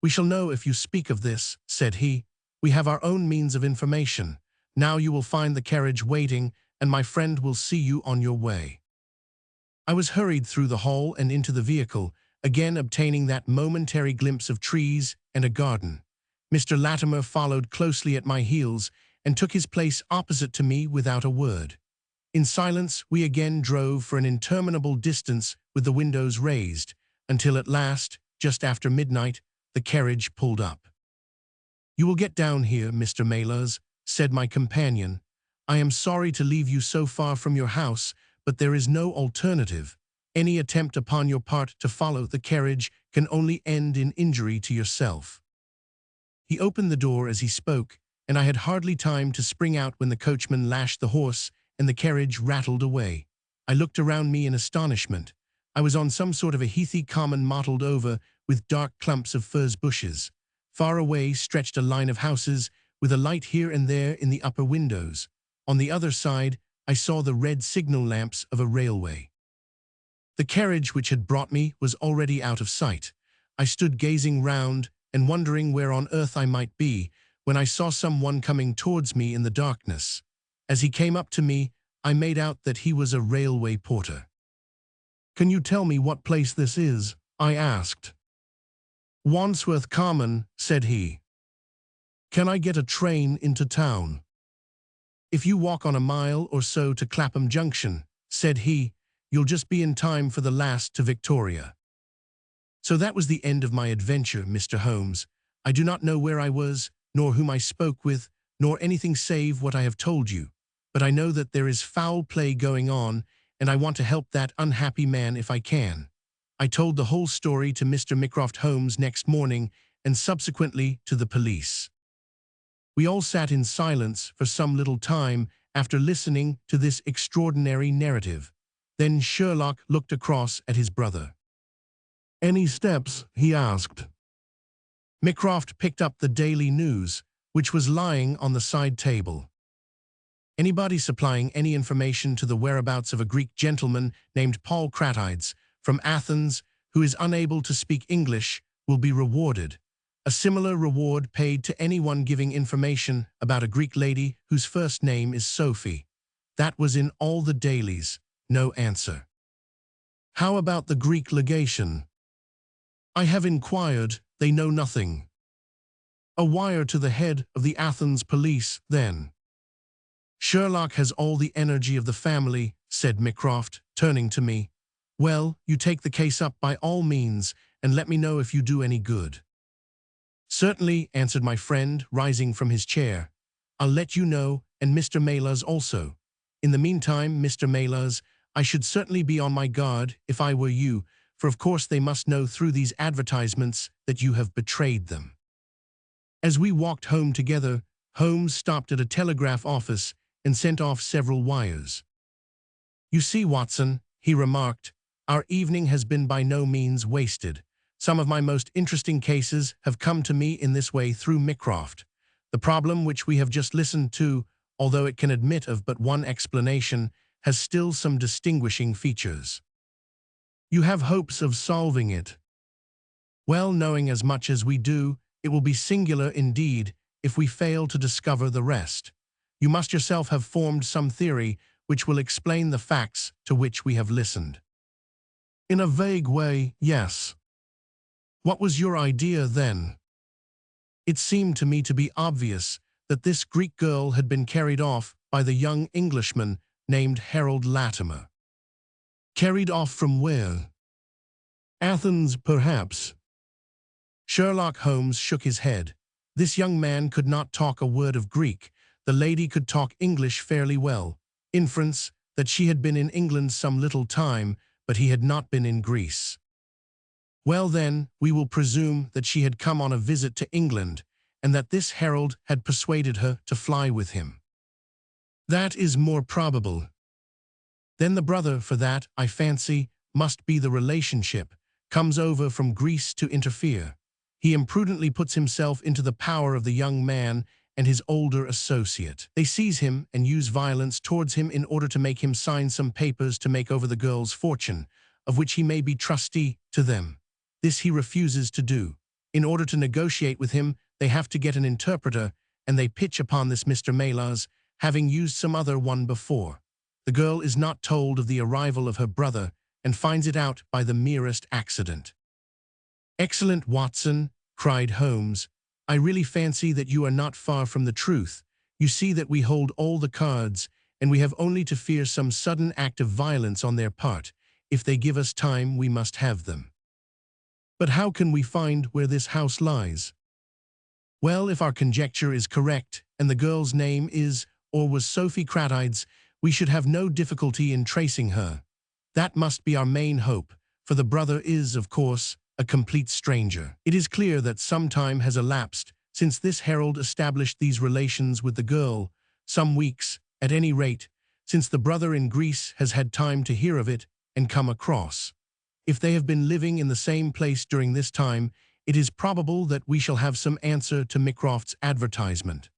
"We shall know if you speak of this," said he. "We have our own means of information. Now you will find the carriage waiting, and my friend will see you on your way." I was hurried through the hall and into the vehicle, again obtaining that momentary glimpse of trees and a garden. Mr. Latimer followed closely at my heels and took his place opposite to me without a word. In silence, we again drove for an interminable distance with the windows raised, until at last, just after midnight, the carriage pulled up. "You will get down here, Mr. Memoirs," said my companion. "I am sorry to leave you so far from your house, but there is no alternative. Any attempt upon your part to follow the carriage can only end in injury to yourself." He opened the door as he spoke, and I had hardly time to spring out when the coachman lashed the horse and the carriage rattled away. I looked around me in astonishment. I was on some sort of a heathy common mottled over with dark clumps of furze bushes. Far away stretched a line of houses, with a light here and there in the upper windows. On the other side, I saw the red signal lamps of a railway. The carriage which had brought me was already out of sight. I stood gazing round and wondering where on earth I might be, when I saw someone coming towards me in the darkness. As he came up to me, I made out that he was a railway porter. "Can you tell me what place this is?" I asked. "Wandsworth Common," said he. "Can I get a train into town?" "If you walk on a mile or so to Clapham Junction," said he, "you'll just be in time for the last to Victoria." So that was the end of my adventure, Mr. Holmes. I do not know where I was, nor whom I spoke with, nor anything save what I have told you. But I know that there is foul play going on, and I want to help that unhappy man if I can. I told the whole story to Mr. Mycroft Holmes next morning, and subsequently to the police. We all sat in silence for some little time after listening to this extraordinary narrative. Then Sherlock looked across at his brother. "Any steps?" he asked. Mycroft picked up the Daily News, which was lying on the side table. "Anybody supplying any information to the whereabouts of a Greek gentleman named Paul Cratides, from Athens, who is unable to speak English, will be rewarded. A similar reward paid to anyone giving information about a Greek lady whose first name is Sophie." That was in all the dailies. No answer. "How about the Greek legation?" "I have inquired. They know nothing." "A wire to the head of the Athens police, then." "Sherlock has all the energy of the family," said Mycroft, turning to me. "Well, you take the case up by all means, and let me know if you do any good." "Certainly," answered my friend, rising from his chair. "I'll let you know, and Mr. Memoirs also. In the meantime, Mr. Memoirs, I should certainly be on my guard if I were you, for of course they must know through these advertisements that you have betrayed them." As we walked home together, Holmes stopped at a telegraph office and sent off several wires. "You see, Watson," he remarked, "our evening has been by no means wasted. Some of my most interesting cases have come to me in this way through Mycroft. The problem which we have just listened to, although it can admit of but one explanation, has still some distinguishing features." "You have hopes of solving it?" "Well, knowing as much as we do, it will be singular indeed if we fail to discover the rest. You must yourself have formed some theory which will explain the facts to which we have listened." "In a vague way, yes." "What was your idea then?" "It seemed to me to be obvious that this Greek girl had been carried off by the young Englishman named Harold Latimer." "Carried off from where?" "Athens, perhaps." Sherlock Holmes shook his head. This young man could not talk a word of Greek. The lady could talk English fairly well. Inference that she had been in England some little time, but he had not been in Greece. "Well then, we will presume that she had come on a visit to England, and that this Harold had persuaded her to fly with him." "That is more probable." "Then the brother, for that, I fancy, must be the relationship, comes over from Greece to interfere. He imprudently puts himself into the power of the young man and his older associate. They seize him and use violence towards him in order to make him sign some papers to make over the girl's fortune, of which he may be trustee to them. This he refuses to do. In order to negotiate with him, they have to get an interpreter, and they pitch upon this Mr. Memoirs, having used some other one before. The girl is not told of the arrival of her brother, and finds it out by the merest accident. "Excellent, Watson," cried Holmes. "I really fancy that you are not far from the truth. You see that we hold all the cards, and we have only to fear some sudden act of violence on their part. If they give us time, we must have them. But how can we find where this house lies?" "Well, if our conjecture is correct, and the girl's name is or was Sophie Cratides, we should have no difficulty in tracing her. That must be our main hope, for the brother is, of course, a complete stranger. It is clear that some time has elapsed since this herald established these relations with the girl, some weeks, at any rate, since the brother in Greece has had time to hear of it and come across. If they have been living in the same place during this time, it is probable that we shall have some answer to Mycroft's advertisement."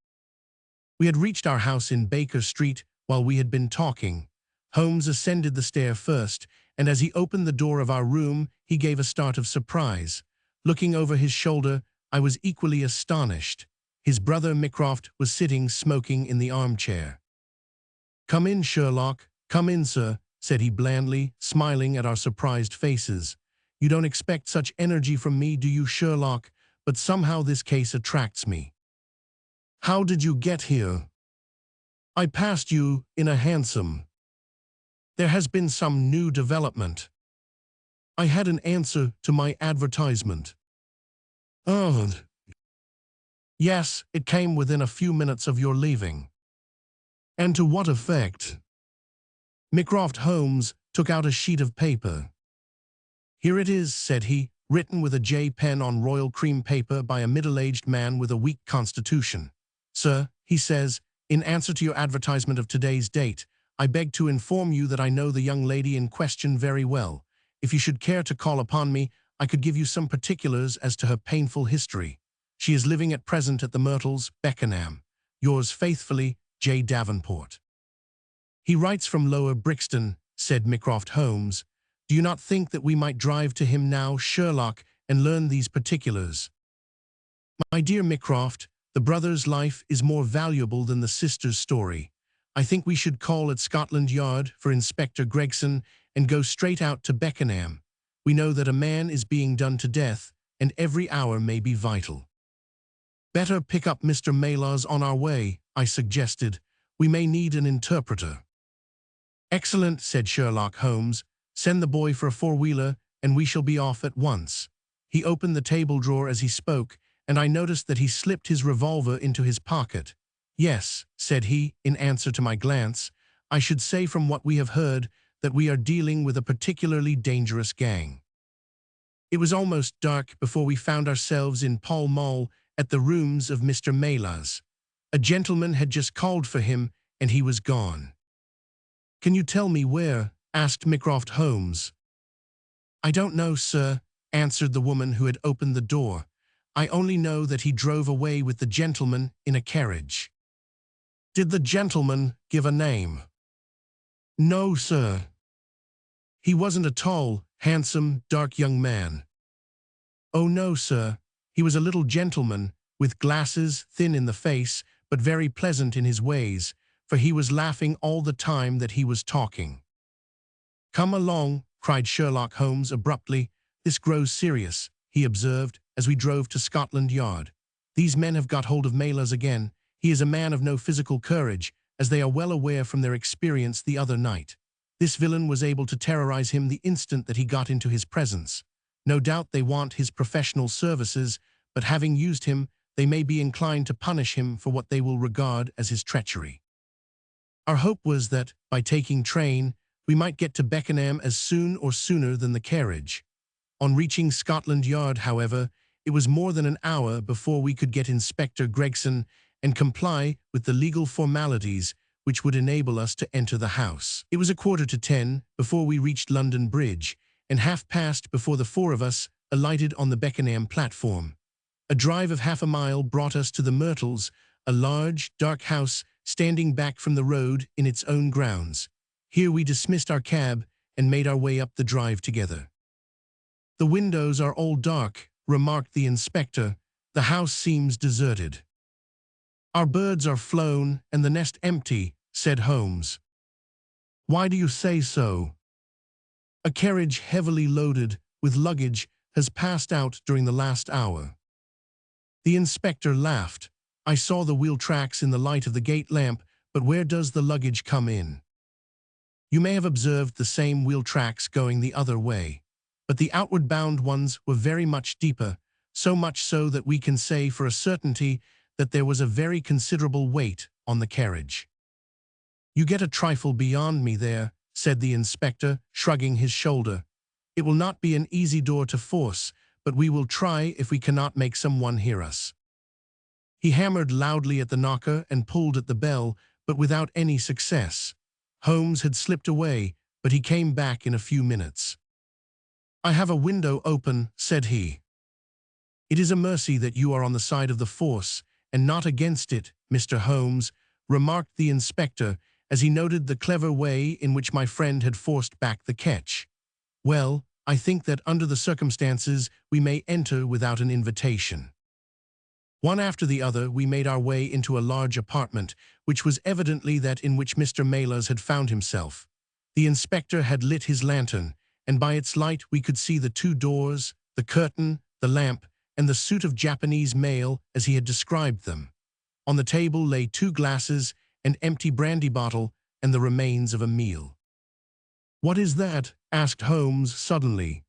We had reached our house in Baker Street while we had been talking. Holmes ascended the stair first, and as he opened the door of our room, he gave a start of surprise. Looking over his shoulder, I was equally astonished. His brother Mycroft was sitting smoking in the armchair. "Come in, Sherlock. Come in, sir," said he blandly, smiling at our surprised faces. "You don't expect such energy from me, do you, Sherlock? But somehow this case attracts me." "How did you get here?" "I passed you in a hansom." "There has been some new development." "I had an answer to my advertisement." "Oh." "Yes, it came within a few minutes of your leaving." "And to what effect?" Mycroft Holmes took out a sheet of paper. "Here it is," said he, "written with a J pen on royal cream paper by a middle-aged man with a weak constitution. 'Sir,' he says, 'in answer to your advertisement of today's date, I beg to inform you that I know the young lady in question very well. If you should care to call upon me, I could give you some particulars as to her painful history. She is living at present at the Myrtles, Beckenham. Yours faithfully, J. Davenport.'" "He writes from Lower Brixton," said Mycroft Holmes. "Do you not think that we might drive to him now, Sherlock, and learn these particulars?" "My dear Mycroft, the brother's life is more valuable than the sister's story. I think we should call at Scotland Yard for Inspector Gregson and go straight out to Beckenham. We know that a man is being done to death, and every hour may be vital." "Better pick up Mr. Maylars on our way," I suggested. "We may need an interpreter." "Excellent," said Sherlock Holmes. "Send the boy for a four-wheeler, and we shall be off at once." He opened the table drawer as he spoke, and I noticed that he slipped his revolver into his pocket. "Yes," said he, in answer to my glance, "I should say from what we have heard that we are dealing with a particularly dangerous gang." It was almost dark before we found ourselves in Pall Mall at the rooms of Mr. Maylars. A gentleman had just called for him, and he was gone. "Can you tell me where?" asked Mycroft Holmes. "I don't know, sir," answered the woman who had opened the door. "I only know that he drove away with the gentleman in a carriage." "Did the gentleman give a name?" "No, sir." "He wasn't a tall, handsome, dark young man?" "Oh, no, sir. He was a little gentleman, with glasses, thin in the face, but very pleasant in his ways, for he was laughing all the time that he was talking." "Come along," cried Sherlock Holmes abruptly. "This grows serious," he observed, as we drove to Scotland Yard. "These men have got hold of Maylars again. He is a man of no physical courage, as they are well aware from their experience the other night. This villain was able to terrorize him the instant that he got into his presence. No doubt they want his professional services, but having used him, they may be inclined to punish him for what they will regard as his treachery. Our hope was that, by taking train, we might get to Beckenham as soon or sooner than the carriage. On reaching Scotland Yard, however, it was more than an hour before we could get Inspector Gregson and comply with the legal formalities which would enable us to enter the house. It was 9:45 before we reached London Bridge, and 9:30 before the four of us alighted on the Beckenham platform. A drive of half a mile brought us to the Myrtles, a large, dark house standing back from the road in its own grounds. Here we dismissed our cab and made our way up the drive together. "The windows are all dark," remarked the inspector. "The house seems deserted." "Our birds are flown and the nest empty," said Holmes. "Why do you say so?" "A carriage heavily loaded with luggage has passed out during the last hour." The inspector laughed. "I saw the wheel tracks in the light of the gate lamp, but where does the luggage come in?" "You may have observed the same wheel tracks going the other way, but the outward-bound ones were very much deeper, so much so that we can say for a certainty that there was a very considerable weight on the carriage." "You get a trifle beyond me there," said the inspector, shrugging his shoulder. "It will not be an easy door to force, but we will try if we cannot make someone hear us." He hammered loudly at the knocker and pulled at the bell, but without any success. Holmes had slipped away, but he came back in a few minutes. "I have a window open," said he. "It is a mercy that you are on the side of the force, and not against it, Mr. Holmes," remarked the inspector, as he noted the clever way in which my friend had forced back the catch. "Well, I think that under the circumstances we may enter without an invitation." One after the other we made our way into a large apartment, which was evidently that in which Mr. Maylars had found himself. The inspector had lit his lantern, and by its light we could see the two doors, the curtain, the lamp, and the suit of Japanese mail as he had described them. On the table lay 2 glasses, an empty brandy bottle, and the remains of a meal. "What is that?" asked Holmes suddenly.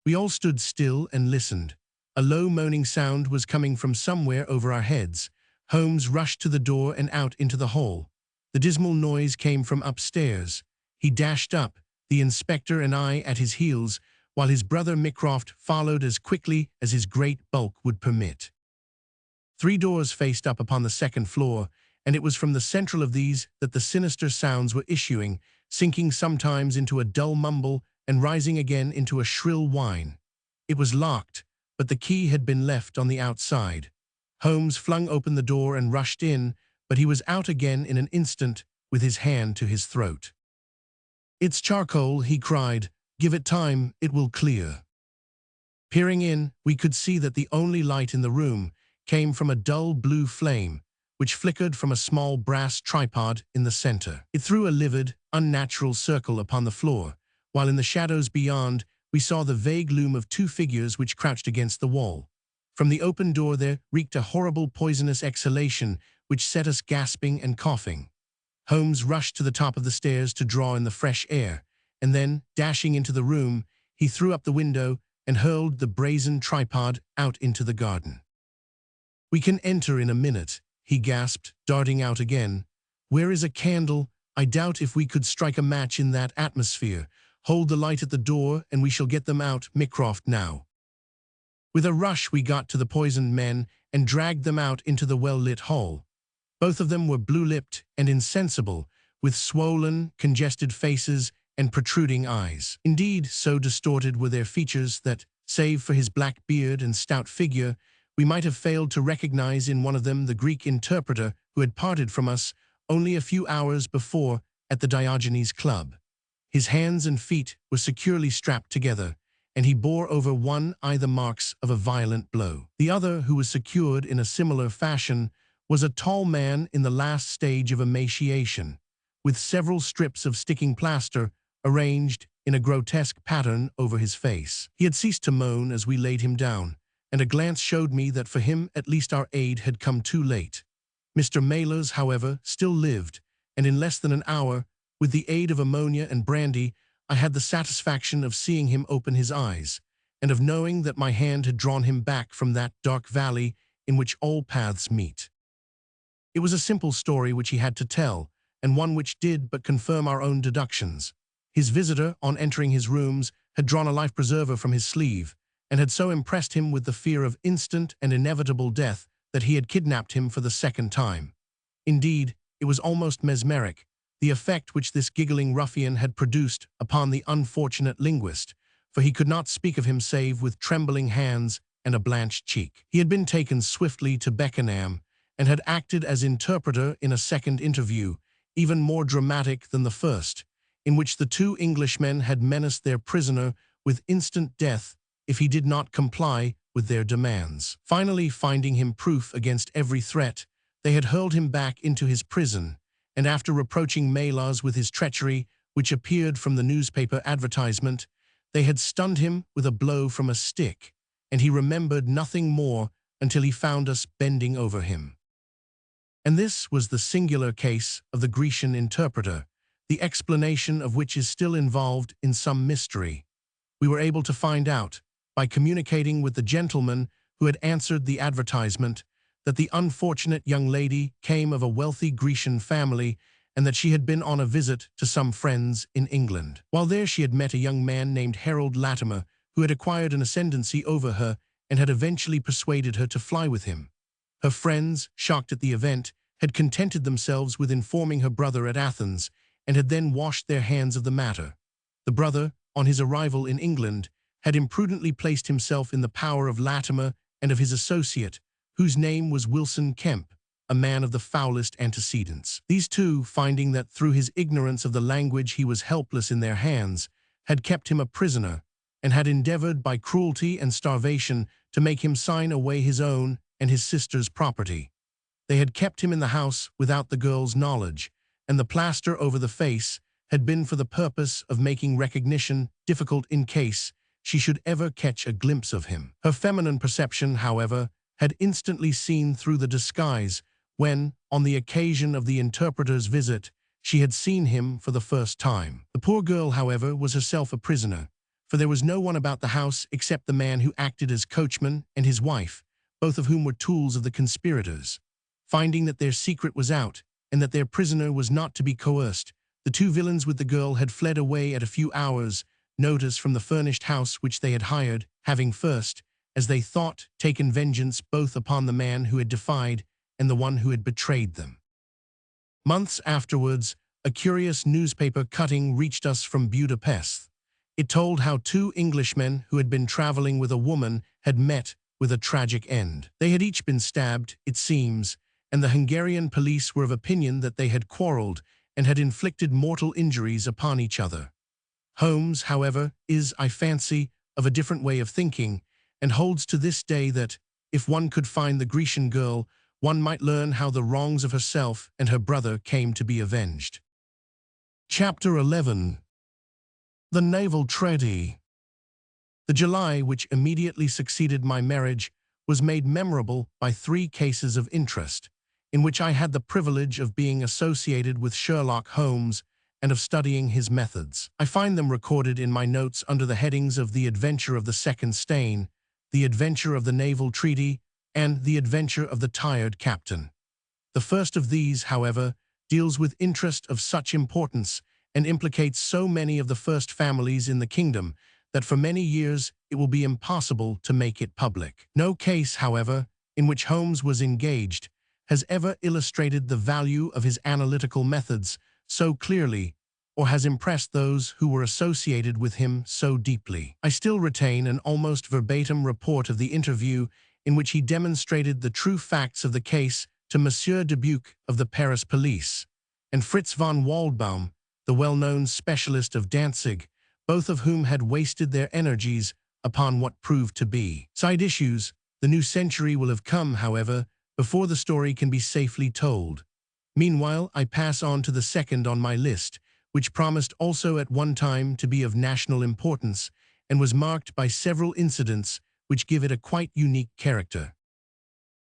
We all stood still and listened. A low moaning sound was coming from somewhere over our heads. Holmes rushed to the door and out into the hall. The dismal noise came from upstairs. He dashed up, the inspector and I at his heels, while his brother Mycroft followed as quickly as his great bulk would permit. 3 doors faced up upon the second floor, and it was from the central of these that the sinister sounds were issuing, sinking sometimes into a dull mumble and rising again into a shrill whine. It was locked, but the key had been left on the outside. Holmes flung open the door and rushed in, but he was out again in an instant with his hand to his throat. "It's charcoal," he cried. "Give it time, it will clear." Peering in, we could see that the only light in the room came from a dull blue flame, which flickered from a small brass tripod in the center. It threw a livid, unnatural circle upon the floor, while in the shadows beyond we saw the vague loom of 2 figures which crouched against the wall. From the open door there reeked a horrible poisonous exhalation which set us gasping and coughing. Holmes rushed to the top of the stairs to draw in the fresh air, and then, dashing into the room, he threw up the window and hurled the brazen tripod out into the garden. "We can enter in a minute," he gasped, darting out again. "Where is a candle? I doubt if we could strike a match in that atmosphere. Hold the light at the door, and we shall get them out, Mycroft, now." With a rush we got to the poisoned men and dragged them out into the well-lit hall. Both of them were blue-lipped and insensible, with swollen, congested faces and protruding eyes. Indeed, so distorted were their features that, save for his black beard and stout figure, we might have failed to recognize in one of them the Greek interpreter who had parted from us only a few hours before at the Diogenes Club. His hands and feet were securely strapped together, and he bore over one eye the marks of a violent blow. The other, who was secured in a similar fashion, was a tall man in the last stage of emaciation, with several strips of sticking plaster arranged in a grotesque pattern over his face. He had ceased to moan as we laid him down, and a glance showed me that for him at least our aid had come too late. Mr. Maylars, however, still lived, and in less than an hour, with the aid of ammonia and brandy, I had the satisfaction of seeing him open his eyes, and of knowing that my hand had drawn him back from that dark valley in which all paths meet. It was a simple story which he had to tell, and one which did but confirm our own deductions. His visitor, on entering his rooms, had drawn a life-preserver from his sleeve, and had so impressed him with the fear of instant and inevitable death that he had kidnapped him for the 2nd time. Indeed, it was almost mesmeric, the effect which this giggling ruffian had produced upon the unfortunate linguist, for he could not speak of him save with trembling hands and a blanched cheek. He had been taken swiftly to Beckenham, and had acted as interpreter in a second interview, even more dramatic than the first, in which the 2 Englishmen had menaced their prisoner with instant death if he did not comply with their demands. Finally, finding him proof against every threat, they had hurled him back into his prison, and after reproaching Maylars with his treachery, which appeared from the newspaper advertisement, They had stunned him with a blow from a stick, and he remembered nothing more until he found us bending over him. And this was the singular case of the Grecian interpreter, the explanation of which is still involved in some mystery. We were able to find out, by communicating with the gentleman who had answered the advertisement, that the unfortunate young lady came of a wealthy Grecian family and that she had been on a visit to some friends in England. While there, she had met a young man named Harold Latimer, who had acquired an ascendancy over her and had eventually persuaded her to fly with him. Her friends, shocked at the event, had contented themselves with informing her brother at Athens and had then washed their hands of the matter. The brother, on his arrival in England, had imprudently placed himself in the power of Latimer and of his associate, whose name was Wilson Kemp, a man of the foulest antecedents. These two, finding that through his ignorance of the language he was helpless in their hands, had kept him a prisoner, and had endeavored by cruelty and starvation to make him sign away his own and his sister's property. They had kept him in the house without the girl's knowledge, and the plaster over the face had been for the purpose of making recognition difficult in case she should ever catch a glimpse of him. Her feminine perception, however, had instantly seen through the disguise when, on the occasion of the interpreter's visit, she had seen him for the first time. The poor girl, however, was herself a prisoner, for there was no one about the house except the man who acted as coachman and his wife, both of whom were tools of the conspirators. Finding that their secret was out, and that their prisoner was not to be coerced, the two villains with the girl had fled away at a few hours' notice from the furnished house which they had hired, having first, as they thought, taken vengeance both upon the man who had defied and the one who had betrayed them. Months afterwards, a curious newspaper cutting reached us from Budapest. It told how two Englishmen who had been traveling with a woman had met with a tragic end. They had each been stabbed, it seems, and the Hungarian police were of opinion that they had quarreled and had inflicted mortal injuries upon each other. Holmes, however, is, I fancy, of a different way of thinking, and holds to this day that, if one could find the Grecian girl, one might learn how the wrongs of herself and her brother came to be avenged. Chapter 11. The Naval Treaty. The July which immediately succeeded my marriage was made memorable by 3 cases of interest, in which I had the privilege of being associated with Sherlock Holmes and of studying his methods. I find them recorded in my notes under the headings of The Adventure of the Second Stain, The Adventure of the Naval Treaty, and The Adventure of the Tired Captain. The first of these, however, deals with interest of such importance and implicates so many of the first families in the kingdom that for many years it will be impossible to make it public. No case, however, in which Holmes was engaged has ever illustrated the value of his analytical methods so clearly, or has impressed those who were associated with him so deeply. I still retain an almost verbatim report of the interview in which he demonstrated the true facts of the case to Monsieur Dubuque of the Paris police, and Fritz von Waldbaum, the well-known specialist of Danzig, both of whom had wasted their energies upon what proved to be side issues. The new century will have come, however, before the story can be safely told. Meanwhile, I pass on to the second on my list, which promised also at one time to be of national importance and was marked by several incidents which give it a quite unique character.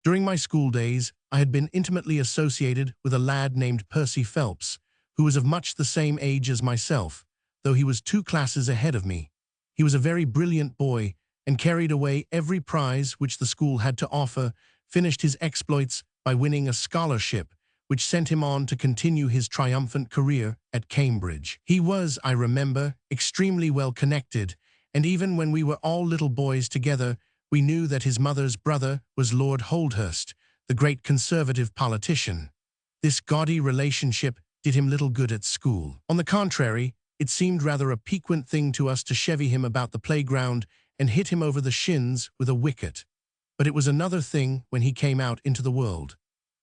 During my school days, I had been intimately associated with a lad named Percy Phelps, who was of much the same age as myself, though he was 2 classes ahead of me. He was a very brilliant boy and carried away every prize which the school had to offer, finished his exploits by winning a scholarship, which sent him on to continue his triumphant career at Cambridge. He was, I remember, extremely well connected, and even when we were all little boys together, we knew that his mother's brother was Lord Holdhurst, the great conservative politician. This gaudy relationship did him little good at school. On the contrary, it seemed rather a piquant thing to us to chevy him about the playground and hit him over the shins with a wicket. But it was another thing when he came out into the world.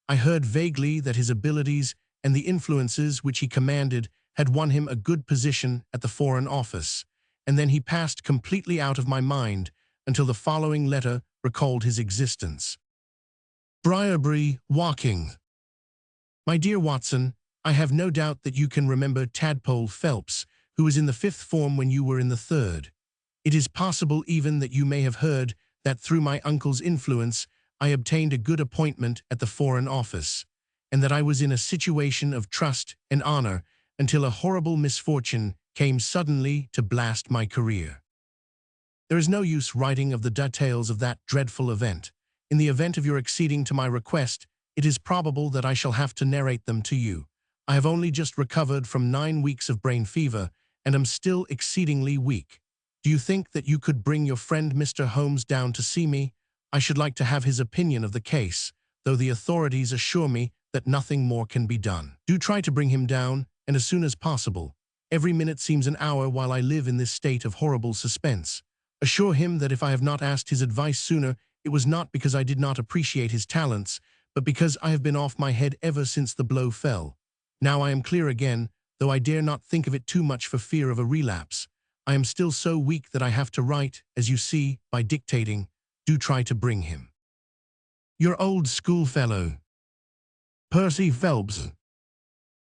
I heard vaguely that his abilities and the influences which he commanded had won him a good position at the Foreign Office, and then he passed completely out of my mind until the following letter recalled his existence. Briarbury, Woking. My dear Watson, I have no doubt that you can remember Tadpole Phelps, who was in the 5th form when you were in the 3rd. It is possible even that you may have heard that through my uncle's influence I obtained a good appointment at the Foreign Office, and that I was in a situation of trust and honor until a horrible misfortune came suddenly to blast my career. There is no use writing of the details of that dreadful event. In the event of your acceding to my request, it is probable that I shall have to narrate them to you. I have only just recovered from 9 weeks of brain fever, and am still exceedingly weak. Do you think that you could bring your friend Mr. Holmes down to see me? I should like to have his opinion of the case, though the authorities assure me that nothing more can be done. Do try to bring him down, and as soon as possible. Every minute seems an hour while I live in this state of horrible suspense. Assure him that if I have not asked his advice sooner, it was not because I did not appreciate his talents, but because I have been off my head ever since the blow fell. Now I am clear again, though I dare not think of it too much for fear of a relapse. I am still so weak that I have to write, as you see, by dictating. Do try to bring him. Your old schoolfellow, Percy Phelps.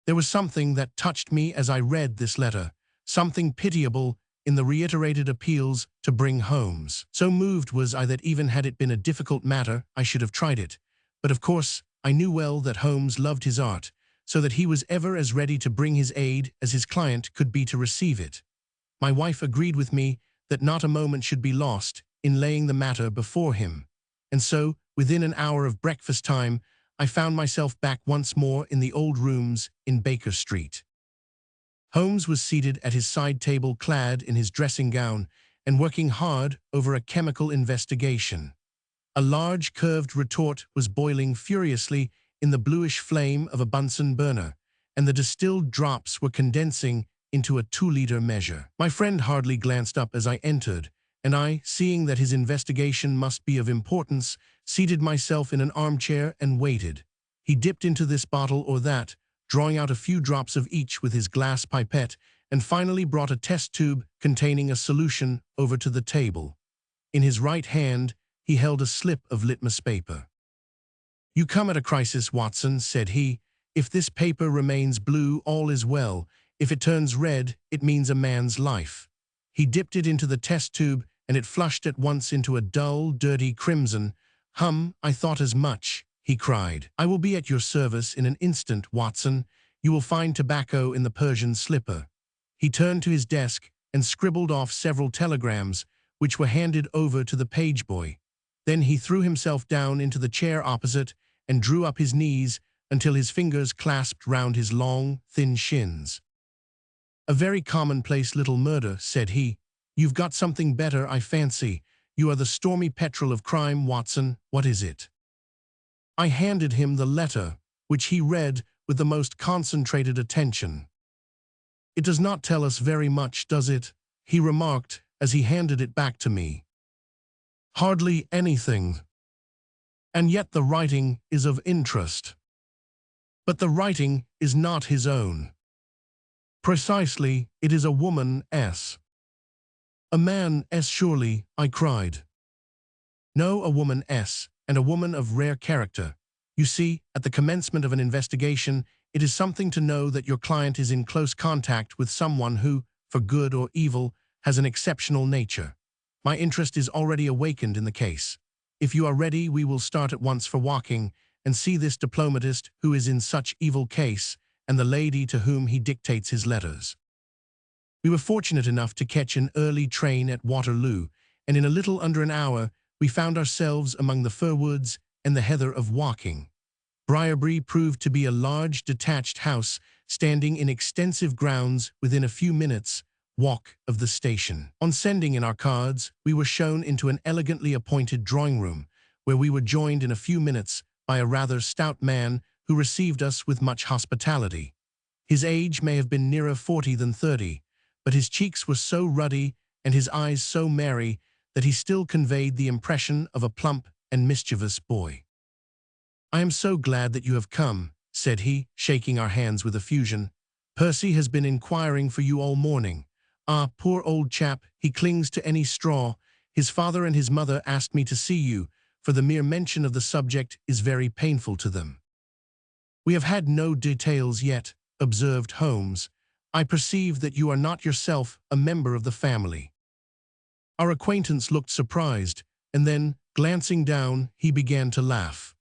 There was something that touched me as I read this letter, something pitiable in the reiterated appeals to bring Holmes. So moved was I that even had it been a difficult matter, I should have tried it. But of course, I knew well that Holmes loved his art, so that he was ever as ready to bring his aid as his client could be to receive it. My wife agreed with me that not a moment should be lost in laying the matter before him, and so, within an hour of breakfast time, I found myself back once more in the old rooms in Baker Street. Holmes was seated at his side table clad in his dressing gown and working hard over a chemical investigation. A large curved retort was boiling furiously in the bluish flame of a Bunsen burner, and the distilled drops were condensing into a 2-liter measure. My friend hardly glanced up as I entered, and I, seeing that his investigation must be of importance, seated myself in an armchair and waited. He dipped into this bottle or that, drawing out a few drops of each with his glass pipette, and finally brought a test tube containing a solution over to the table. In his right hand, he held a slip of litmus paper. "You come at a crisis, Watson," said he. "If this paper remains blue, all is well. If it turns red, it means a man's life." He dipped it into the test tube, and it flushed at once into a dull, dirty crimson. I thought as much," he cried. "I will be at your service in an instant, Watson. You will find tobacco in the Persian slipper." He turned to his desk and scribbled off several telegrams, which were handed over to the page boy. Then he threw himself down into the chair opposite and drew up his knees until his fingers clasped round his long, thin shins. "A very commonplace little murder," said he. "You've got something better, I fancy. You are the stormy petrel of crime, Watson. What is it?" I handed him the letter, which he read with the most concentrated attention. "It does not tell us very much, does it?" he remarked as he handed it back to me. "Hardly anything. And yet the writing is of interest." "But the writing is not his own." "Precisely, it is a woman's." "A man's surely," I cried. "No, a woman's, and a woman of rare character. You see, at the commencement of an investigation, it is something to know that your client is in close contact with someone who, for good or evil, has an exceptional nature. My interest is already awakened in the case. If you are ready, we will start at once for walking, and see this diplomatist who is in such evil case, and the lady to whom he dictates his letters." We were fortunate enough to catch an early train at Waterloo, and in a little under an hour we found ourselves among the fir woods and the heather of Woking. Briarbury proved to be a large detached house standing in extensive grounds within a few minutes' walk of the station. On sending in our cards, we were shown into an elegantly appointed drawing-room, where we were joined in a few minutes by a rather stout man who received us with much hospitality. His age may have been nearer 40 than 30, but his cheeks were so ruddy and his eyes so merry that he still conveyed the impression of a plump and mischievous boy. "I am so glad that you have come," said he, shaking our hands with effusion. "Percy has been inquiring for you all morning. Ah, poor old chap, he clings to any straw. His father and his mother asked me to see you, for the mere mention of the subject is very painful to them." "We have had no details yet," observed Holmes. "I perceive that you are not yourself a member of the family." Our acquaintance looked surprised, and then, glancing down, he began to laugh.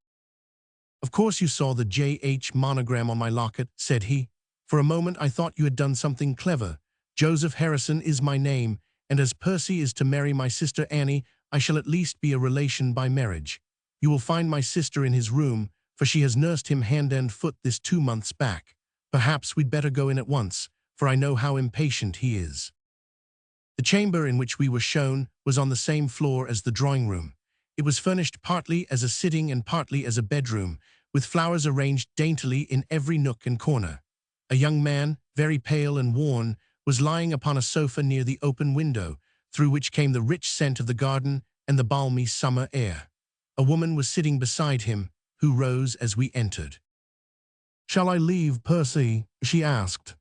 "Of course you saw the J.H. monogram on my locket," said he. "For a moment I thought you had done something clever. Joseph Harrison is my name, and as Percy is to marry my sister Annie, I shall at least be a relation by marriage. You will find my sister in his room, for she has nursed him hand and foot this 2 months back. Perhaps we'd better go in at once, for I know how impatient he is." The chamber in which we were shown was on the same floor as the drawing-room. It was furnished partly as a sitting and partly as a bedroom, with flowers arranged daintily in every nook and corner. A young man, very pale and worn, was lying upon a sofa near the open window, through which came the rich scent of the garden and the balmy summer air. A woman was sitting beside him, who rose as we entered. "Shall I leave, Percy?" she asked.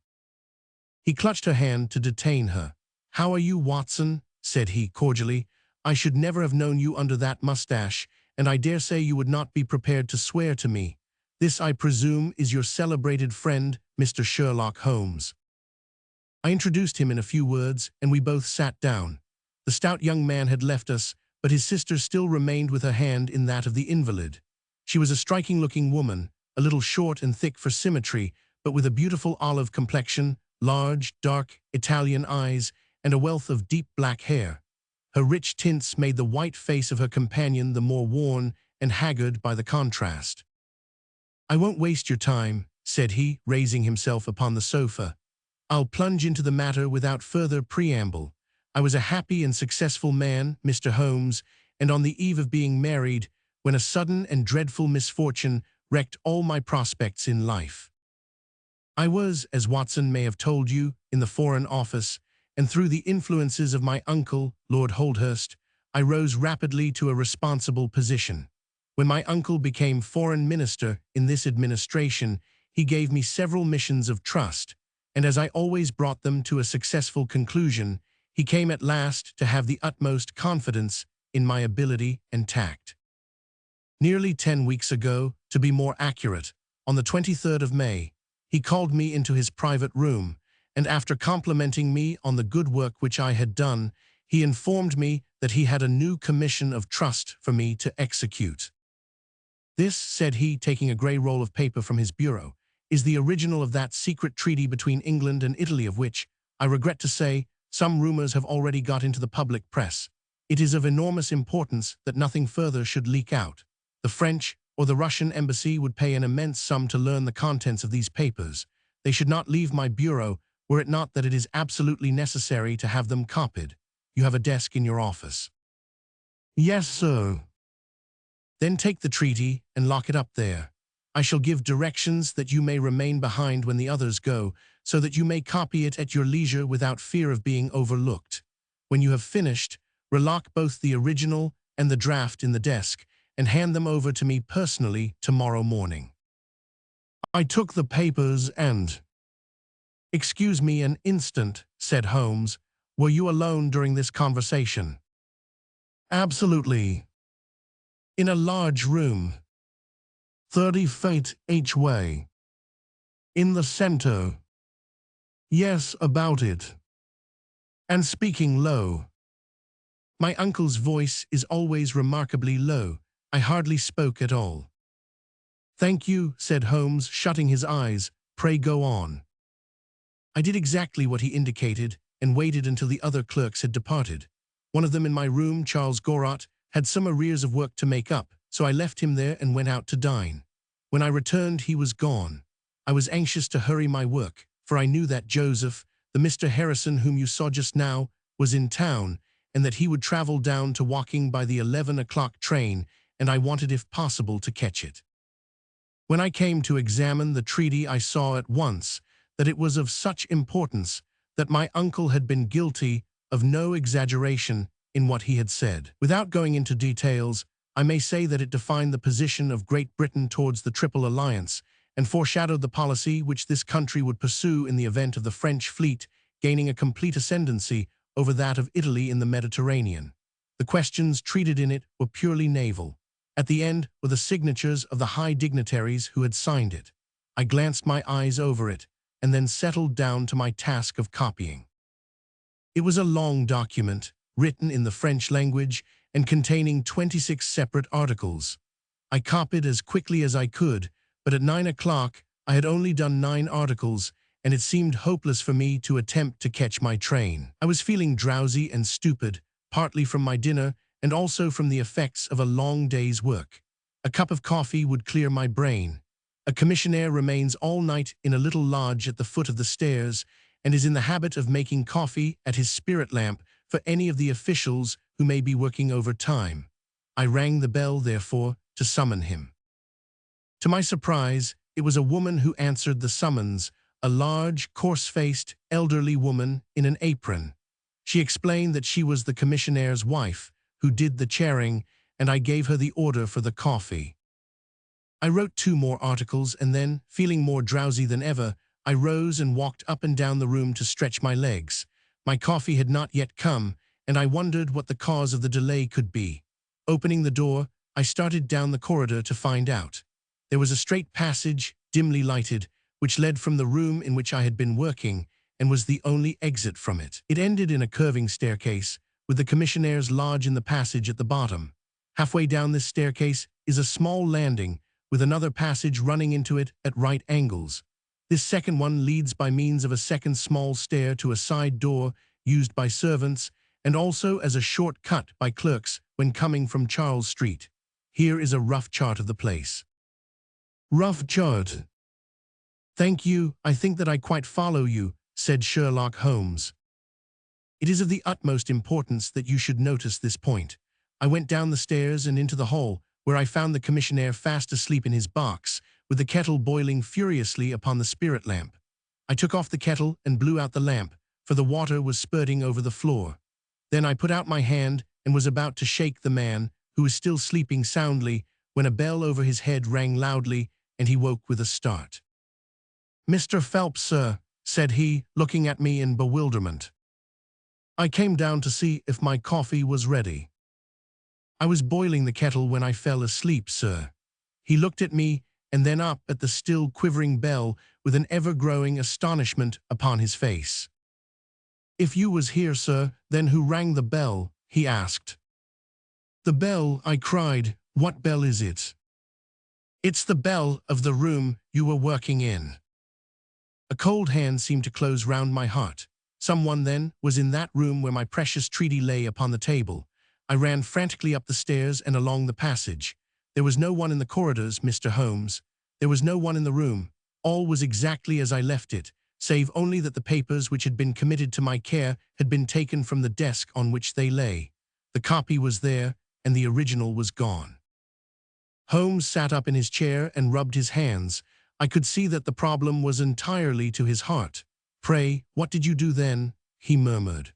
He clutched her hand to detain her. "How are you, Watson?" said he cordially. "I should never have known you under that mustache, and I dare say you would not be prepared to swear to me. This, I presume, is your celebrated friend, Mr. Sherlock Holmes." I introduced him in a few words, and we both sat down. The stout young man had left us, but his sister still remained with her hand in that of the invalid. She was a striking-looking woman, a little short and thick for symmetry, but with a beautiful olive complexion, large, dark, Italian eyes, and a wealth of deep black hair. Her rich tints made the white face of her companion the more worn and haggard by the contrast. "I won't waste your time," said he, raising himself upon the sofa. "I'll plunge into the matter without further preamble. I was a happy and successful man, Mr. Holmes, and on the eve of being married, when a sudden and dreadful misfortune wrecked all my prospects in life. I was, as Watson may have told you, in the Foreign Office, and through the influences of my uncle, Lord Holdhurst, I rose rapidly to a responsible position. When my uncle became Foreign Minister in this administration, he gave me several missions of trust, and as I always brought them to a successful conclusion, he came at last to have the utmost confidence in my ability and tact. Nearly 10 weeks ago, to be more accurate, on the 23rd of May, he called me into his private room, and after complimenting me on the good work which I had done, he informed me that he had a new commission of trust for me to execute. "This," said he, taking a grey roll of paper from his bureau, "is the original of that secret treaty between England and Italy of which, I regret to say, some rumors have already got into the public press. It is of enormous importance that nothing further should leak out. The French or the Russian embassy would pay an immense sum to learn the contents of these papers. They should not leave my bureau, were it not that it is absolutely necessary to have them copied. You have a desk in your office." "Yes, sir." "Then take the treaty and lock it up there. I shall give directions that you may remain behind when the others go, so that you may copy it at your leisure without fear of being overlooked. When you have finished, relock both the original and the draft in the desk, and hand them over to me personally tomorrow morning." I took the papers and— "Excuse me an instant," said Holmes. "Were you alone during this conversation?" "Absolutely." "In a large room?" 30 feet each way. "In the center?" "Yes, about it." "And speaking low?" My uncle's voice is always remarkably low. I hardly spoke at all. "Thank you," said Holmes, shutting his eyes. "Pray go on." I did exactly what he indicated, and waited until the other clerks had departed. One of them in my room, Charles Gorot, had some arrears of work to make up, so I left him there and went out to dine. When I returned, he was gone. I was anxious to hurry my work, for I knew that Joseph, the Mr. Harrison whom you saw just now, was in town, and that he would travel down to Woking by the 11 o'clock train, and I wanted, if possible, to catch it. When I came to examine the treaty, I saw at once that it was of such importance that my uncle had been guilty of no exaggeration in what he had said. Without going into details, I may say that it defined the position of Great Britain towards the Triple Alliance and foreshadowed the policy which this country would pursue in the event of the French fleet gaining a complete ascendancy over that of Italy in the Mediterranean. The questions treated in it were purely naval. At the end were the signatures of the high dignitaries who had signed it. I glanced my eyes over it, and then settled down to my task of copying. It was a long document, written in the French language and containing 26 separate articles. I copied as quickly as I could, but at 9 o'clock I had only done 9 articles, and it seemed hopeless for me to attempt to catch my train. I was feeling drowsy and stupid, partly from my dinner and also from the effects of a long day's work. A cup of coffee would clear my brain. A commissionaire remains all night in a little lodge at the foot of the stairs and is in the habit of making coffee at his spirit lamp for any of the officials who may be working overtime. I rang the bell, therefore, to summon him. To my surprise, it was a woman who answered the summons, a large, coarse-faced, elderly woman in an apron. She explained that she was the commissionnaire's wife, who did the chairing, and I gave her the order for the coffee. I wrote 2 more articles, and then, feeling more drowsy than ever, I rose and walked up and down the room to stretch my legs. My coffee had not yet come, and I wondered what the cause of the delay could be. Opening the door, I started down the corridor to find out. There was a straight passage, dimly lighted, which led from the room in which I had been working, and was the only exit from it. It ended in a curving staircase, with the commissionnaire's lodge in the passage at the bottom. Halfway down this staircase is a small landing, with another passage running into it at right angles. This second one leads by means of a second small stair to a side door used by servants, and also as a short cut by clerks when coming from Charles Street. Here is a rough chart of the place. Rough chart. Thank you, I think that I quite follow you, said Sherlock Holmes. It is of the utmost importance that you should notice this point. I went down the stairs and into the hall, where I found the commissionaire fast asleep in his box, with the kettle boiling furiously upon the spirit lamp. I took off the kettle and blew out the lamp, for the water was spurting over the floor. Then I put out my hand and was about to shake the man, who was still sleeping soundly, when a bell over his head rang loudly, and he woke with a start. "Mr. Phelps, sir," said he, looking at me in bewilderment. "I came down to see if my coffee was ready." "I was boiling the kettle when I fell asleep, sir." He looked at me and then up at the still quivering bell with an ever-growing astonishment upon his face. "If you was here, sir, then who rang the bell?" he asked. "The bell," I cried. "What bell is it?" "It's the bell of the room you were working in." A cold hand seemed to close round my heart. Someone, then, was in that room where my precious treaty lay upon the table. I ran frantically up the stairs and along the passage. There was no one in the corridors, Mr. Holmes. There was no one in the room. All was exactly as I left it, save only that the papers which had been committed to my care had been taken from the desk on which they lay. The copy was there, and the original was gone. Holmes sat up in his chair and rubbed his hands. I could see that the problem was entirely to his heart. "Pray, what did you do then?" he murmured.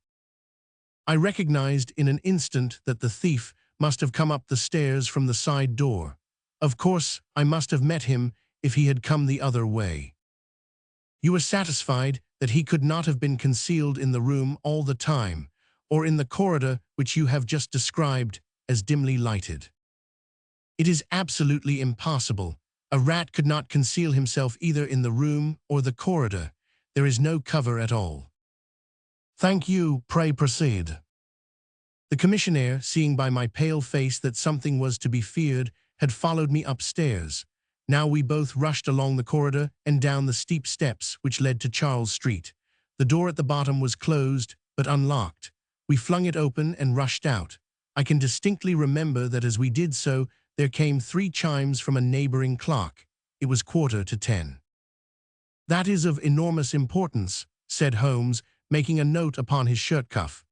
I recognized in an instant that the thief must have come up the stairs from the side door. Of course, I must have met him if he had come the other way. "You are satisfied that he could not have been concealed in the room all the time, or in the corridor which you have just described as dimly lighted?" "It is absolutely impossible. A rat could not conceal himself either in the room or the corridor. There is no cover at all." "Thank you, pray proceed." The commissionaire, seeing by my pale face that something was to be feared, had followed me upstairs. Now we both rushed along the corridor and down the steep steps which led to Charles Street. The door at the bottom was closed, but unlocked. We flung it open and rushed out. I can distinctly remember that as we did so, there came 3 chimes from a neighboring clock. It was 10:15. "That is of enormous importance," said Holmes, making a note upon his shirt cuff.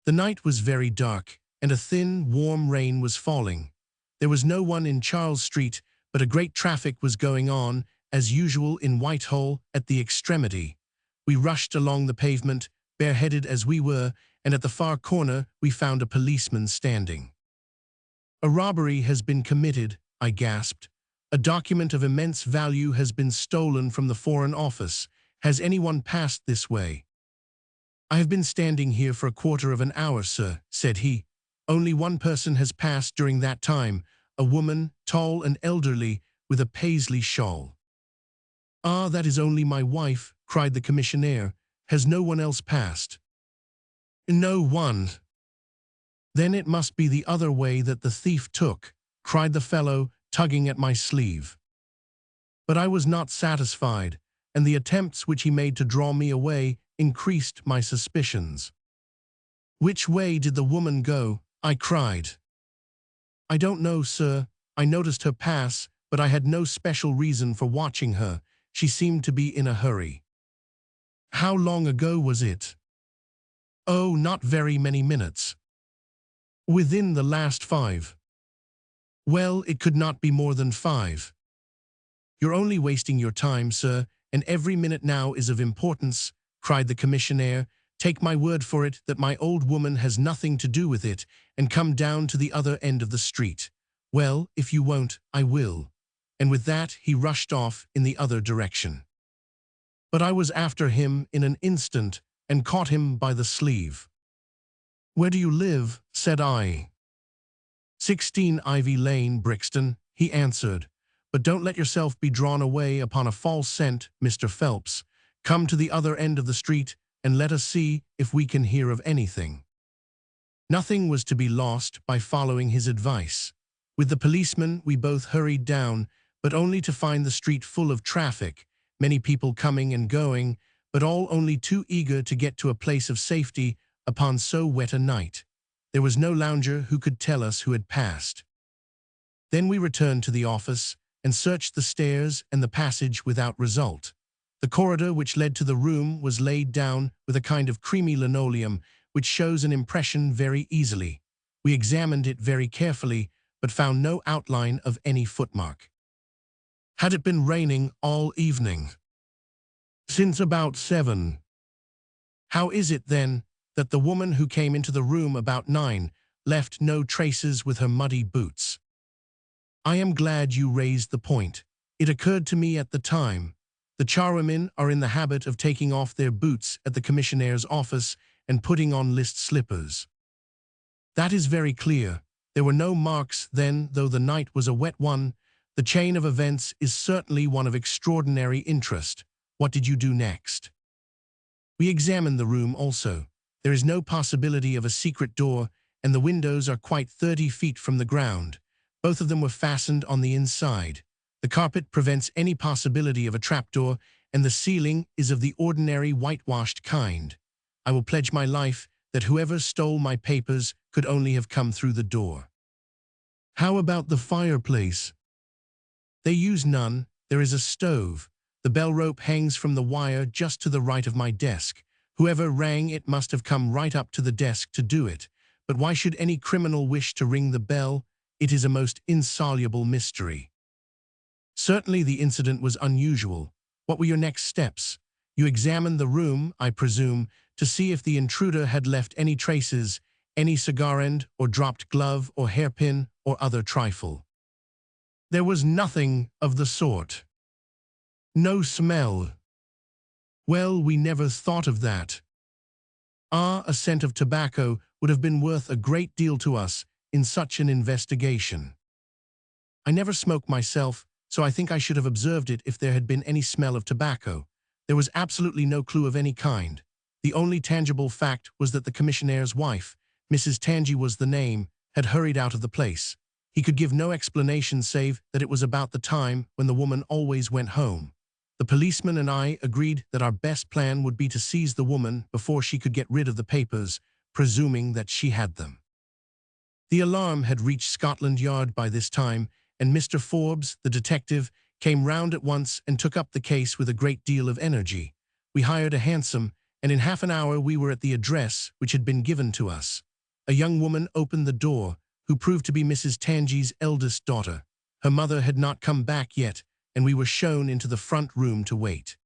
The night was very dark, and a thin, warm rain was falling. There was no one in Charles Street, but a great traffic was going on, as usual in Whitehall, at the extremity. We rushed along the pavement, bareheaded as we were, and at the far corner we found a policeman standing. "A robbery has been committed," I gasped. "A document of immense value has been stolen from the Foreign Office. Has anyone passed this way?" "I have been standing here for a quarter of an hour, sir," said he. "Only one person has passed during that time, a woman, tall and elderly, with a paisley shawl." "Ah, that is only my wife," cried the commissionaire. "Has no one else passed?" No one. Then it must be the other way that the thief took, cried the fellow, tugging at my sleeve. But I was not satisfied, and the attempts which he made to draw me away increased my suspicions. Which way did the woman go? I cried. I don't know, sir. I noticed her pass, but I had no special reason for watching her. She seemed to be in a hurry. How long ago was it? Oh, not very many minutes. Within the last 5. Well, it could not be more than 5. You're only wasting your time, sir, and every minute now is of importance, cried the commissionaire. Take my word for it that my old woman has nothing to do with it, and come down to the other end of the street. Well, if you won't, I will. And with that he rushed off in the other direction. But I was after him in an instant and caught him by the sleeve. Where do you live? Said I. 16 Ivy Lane, Brixton, he answered. But don't let yourself be drawn away upon a false scent, Mr. Phelps. Come to the other end of the street, and let us see if we can hear of anything. Nothing was to be lost by following his advice. With the policeman we both hurried down, but only to find the street full of traffic, many people coming and going, but all only too eager to get to a place of safety upon so wet a night. There was no lounger who could tell us who had passed. Then we returned to the office and searched the stairs and the passage without result. The corridor which led to the room was laid down with a kind of creamy linoleum which shows an impression very easily. We examined it very carefully, but found no outline of any footmark. Had it been raining all evening? Since about 7. How is it, then, that the woman who came into the room about 9 left no traces with her muddy boots? I am glad you raised the point. It occurred to me at the time. The charwomen are in the habit of taking off their boots at the commissionnaire's office and putting on list slippers. That is very clear. There were no marks then, though the night was a wet one. The chain of events is certainly one of extraordinary interest. What did you do next? We examined the room also. There is no possibility of a secret door, and the windows are quite 30 feet from the ground. Both of them were fastened on the inside. The carpet prevents any possibility of a trapdoor, and the ceiling is of the ordinary whitewashed kind. I will pledge my life that whoever stole my papers could only have come through the door. How about the fireplace? They use none. There is a stove. The bell rope hangs from the wire just to the right of my desk. Whoever rang it must have come right up to the desk to do it. But why should any criminal wish to ring the bell? It is a most insoluble mystery. Certainly the incident was unusual. What were your next steps? You examined the room, I presume, to see if the intruder had left any traces, any cigar end or dropped glove or hairpin or other trifle. There was nothing of the sort. No smell. Well, we never thought of that. A scent of tobacco would have been worth a great deal to us in such an investigation. I never smoke myself, so I think I should have observed it if there had been any smell of tobacco. There was absolutely no clue of any kind. The only tangible fact was that the commissionnaire's wife, Mrs. Tangi was the name, had hurried out of the place. He could give no explanation save that it was about the time when the woman always went home. The policeman and I agreed that our best plan would be to seize the woman before she could get rid of the papers, presuming that she had them. The alarm had reached Scotland Yard by this time, and Mr. Forbes, the detective, came round at once and took up the case with a great deal of energy. We hired a hansom, and in half an hour we were at the address which had been given to us. A young woman opened the door, who proved to be Mrs. Tangi's eldest daughter. Her mother had not come back yet, and we were shown into the front room to wait.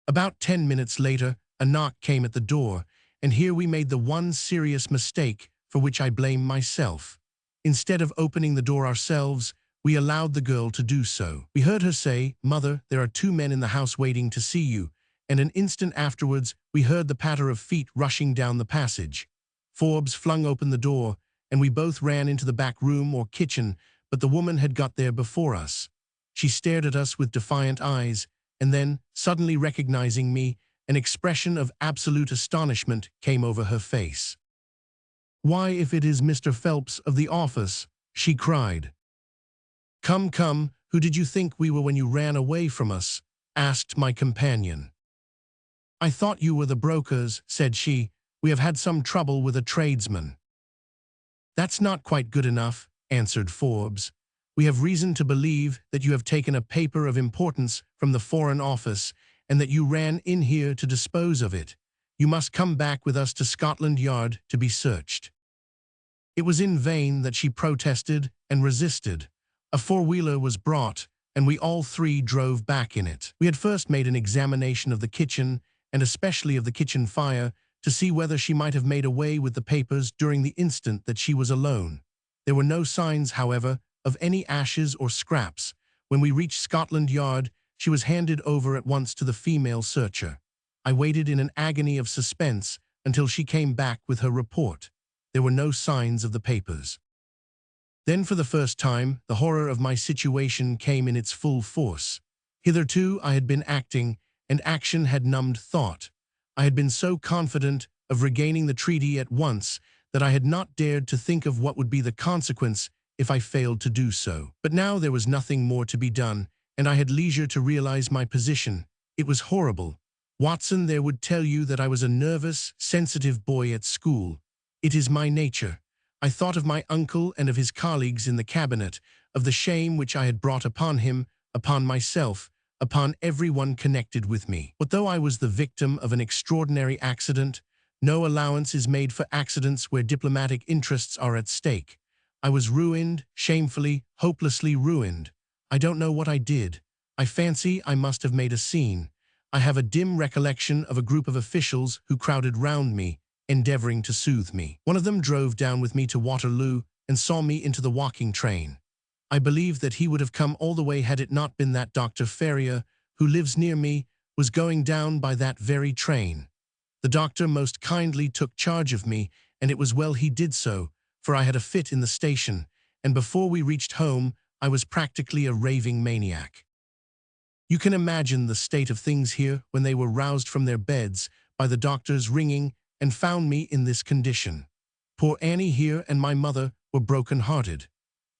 About 10 minutes later, a knock came at the door, and here we made the one serious mistake for which I blame myself. Instead of opening the door ourselves, we allowed the girl to do so. We heard her say, "Mother, there are 2 men in the house waiting to see you," and an instant afterwards we heard the patter of feet rushing down the passage. Forbes flung open the door, and we both ran into the back room or kitchen, but the woman had got there before us. She stared at us with defiant eyes, and then, suddenly recognizing me, An expression of absolute astonishment came over her face. "Why, if it is Mr. Phelps of the office," she cried. "Come, come, who did you think we were when you ran away from us?" asked my companion. "I thought you were the brokers," said she. "We have had some trouble with a tradesman." "That's not quite good enough," answered Forbes. "We have reason to believe that you have taken a paper of importance from the Foreign Office and that you ran in here to dispose of it. You must come back with us to Scotland Yard to be searched." It was in vain that she protested and resisted. A four-wheeler was brought, and we all three drove back in it. We had first made an examination of the kitchen, and especially of the kitchen fire, to see whether she might have made away with the papers during the instant that she was alone. There were no signs, however, of any ashes or scraps. When we reached Scotland Yard, she was handed over at once to the female searcher. I waited in an agony of suspense until she came back with her report. There were no signs of the papers. Then for the first time, the horror of my situation came in its full force. Hitherto I had been acting, and action had numbed thought. I had been so confident of regaining the treaty at once that I had not dared to think of what would be the consequence if I failed to do so. But now there was nothing more to be done, and I had leisure to realize my position. It was horrible. Watson there would tell you that I was a nervous, sensitive boy at school. It is my nature. I thought of my uncle and of his colleagues in the cabinet, of the shame which I had brought upon him, upon myself, upon everyone connected with me. But though I was the victim of an extraordinary accident, no allowance is made for accidents where diplomatic interests are at stake. I was ruined, shamefully, hopelessly ruined. I don't know what I did. I fancy I must have made a scene. I have a dim recollection of a group of officials who crowded round me, endeavoring to soothe me. One of them drove down with me to Waterloo and saw me into the walking train. I believe that he would have come all the way had it not been that Dr. Ferrier, who lives near me, was going down by that very train. The doctor most kindly took charge of me, and it was well he did so, for I had a fit in the station, and before we reached home, I was practically a raving maniac. You can imagine the state of things here when they were roused from their beds by the doctor's ringing and found me in this condition. Poor Annie here and my mother were broken-hearted.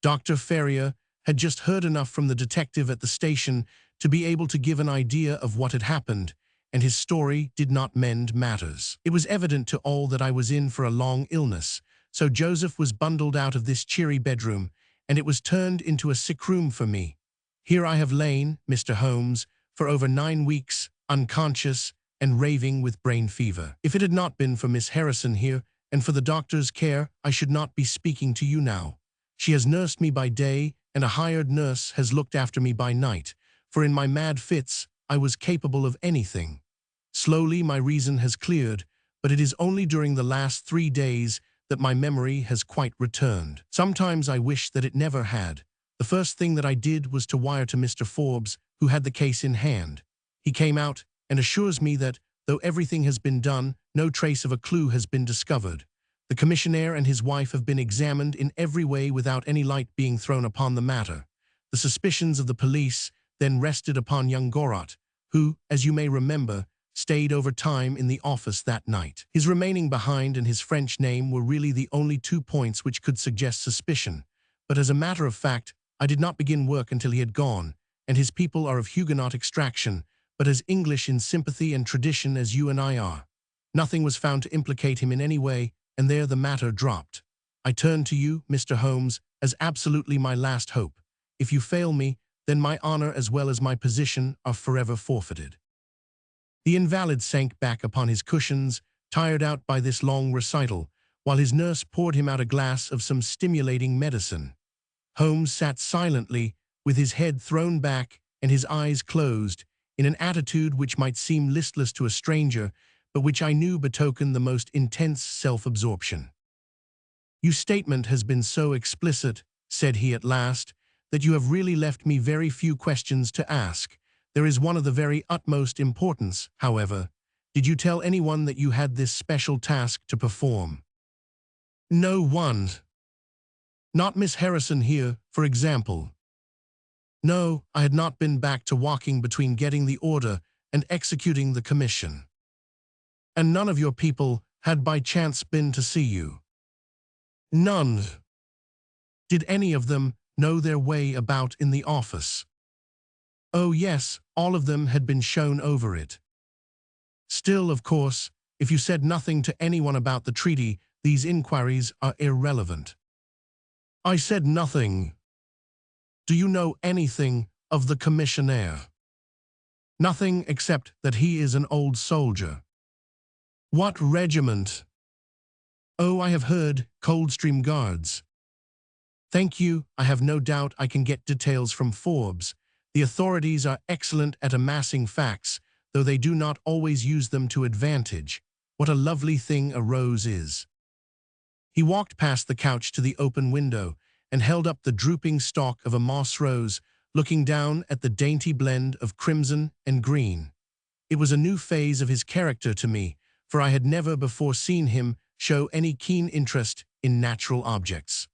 Dr. Ferrier had just heard enough from the detective at the station to be able to give an idea of what had happened, and his story did not mend matters. It was evident to all that I was in for a long illness, so Joseph was bundled out of this cheery bedroom, and it was turned into a sick room for me. Here I have lain, Mr. Holmes, for over 9 weeks, unconscious and raving with brain fever. If it had not been for Miss Harrison here and for the doctor's care, I should not be speaking to you now. She has nursed me by day, and a hired nurse has looked after me by night, for in my mad fits I was capable of anything. Slowly my reason has cleared, but it is only during the last 3 days that my memory has quite returned. Sometimes I wish that it never had. The first thing that I did was to wire to Mr. Forbes, who had the case in hand. He came out and assures me that, though everything has been done, no trace of a clue has been discovered. The commissionaire and his wife have been examined in every way without any light being thrown upon the matter. The suspicions of the police then rested upon young Gorot, who, as you may remember, stayed over time in the office that night. His remaining behind and his French name were really the only 2 points which could suggest suspicion, but as a matter of fact, I did not begin work until he had gone, and his people are of Huguenot extraction, but as English in sympathy and tradition as you and I are. Nothing was found to implicate him in any way, and there the matter dropped. I turn to you, Mr. Holmes, as absolutely my last hope. If you fail me, then my honor as well as my position are forever forfeited. The invalid sank back upon his cushions, tired out by this long recital, while his nurse poured him out a glass of some stimulating medicine. Holmes sat silently, with his head thrown back and his eyes closed, in an attitude which might seem listless to a stranger, but which I knew betokened the most intense self-absorption. "Your statement has been so explicit," said he at last, "that you have really left me very few questions to ask. There is one of the very utmost importance, however. Did you tell anyone that you had this special task to perform?" "No one. Not Miss Harrison here, for example." "No, I had not been back to walking between getting the order and executing the commission." And none of your people had by chance been to see you? None. Did any of them know their way about in the office? Oh yes, all of them had been shown over it. Still, of course, if you said nothing to anyone about the treaty, these inquiries are irrelevant. I said nothing. Do you know anything of the commissionaire? Nothing except that he is an old soldier. What regiment? Oh, I have heard, Coldstream Guards. Thank you, I have no doubt I can get details from Forbes. The authorities are excellent at amassing facts, though they do not always use them to advantage. What a lovely thing a rose is. He walked past the couch to the open window and held up the drooping stalk of a moss rose, looking down at the dainty blend of crimson and green. It was a new phase of his character to me, for I had never before seen him show any keen interest in natural objects.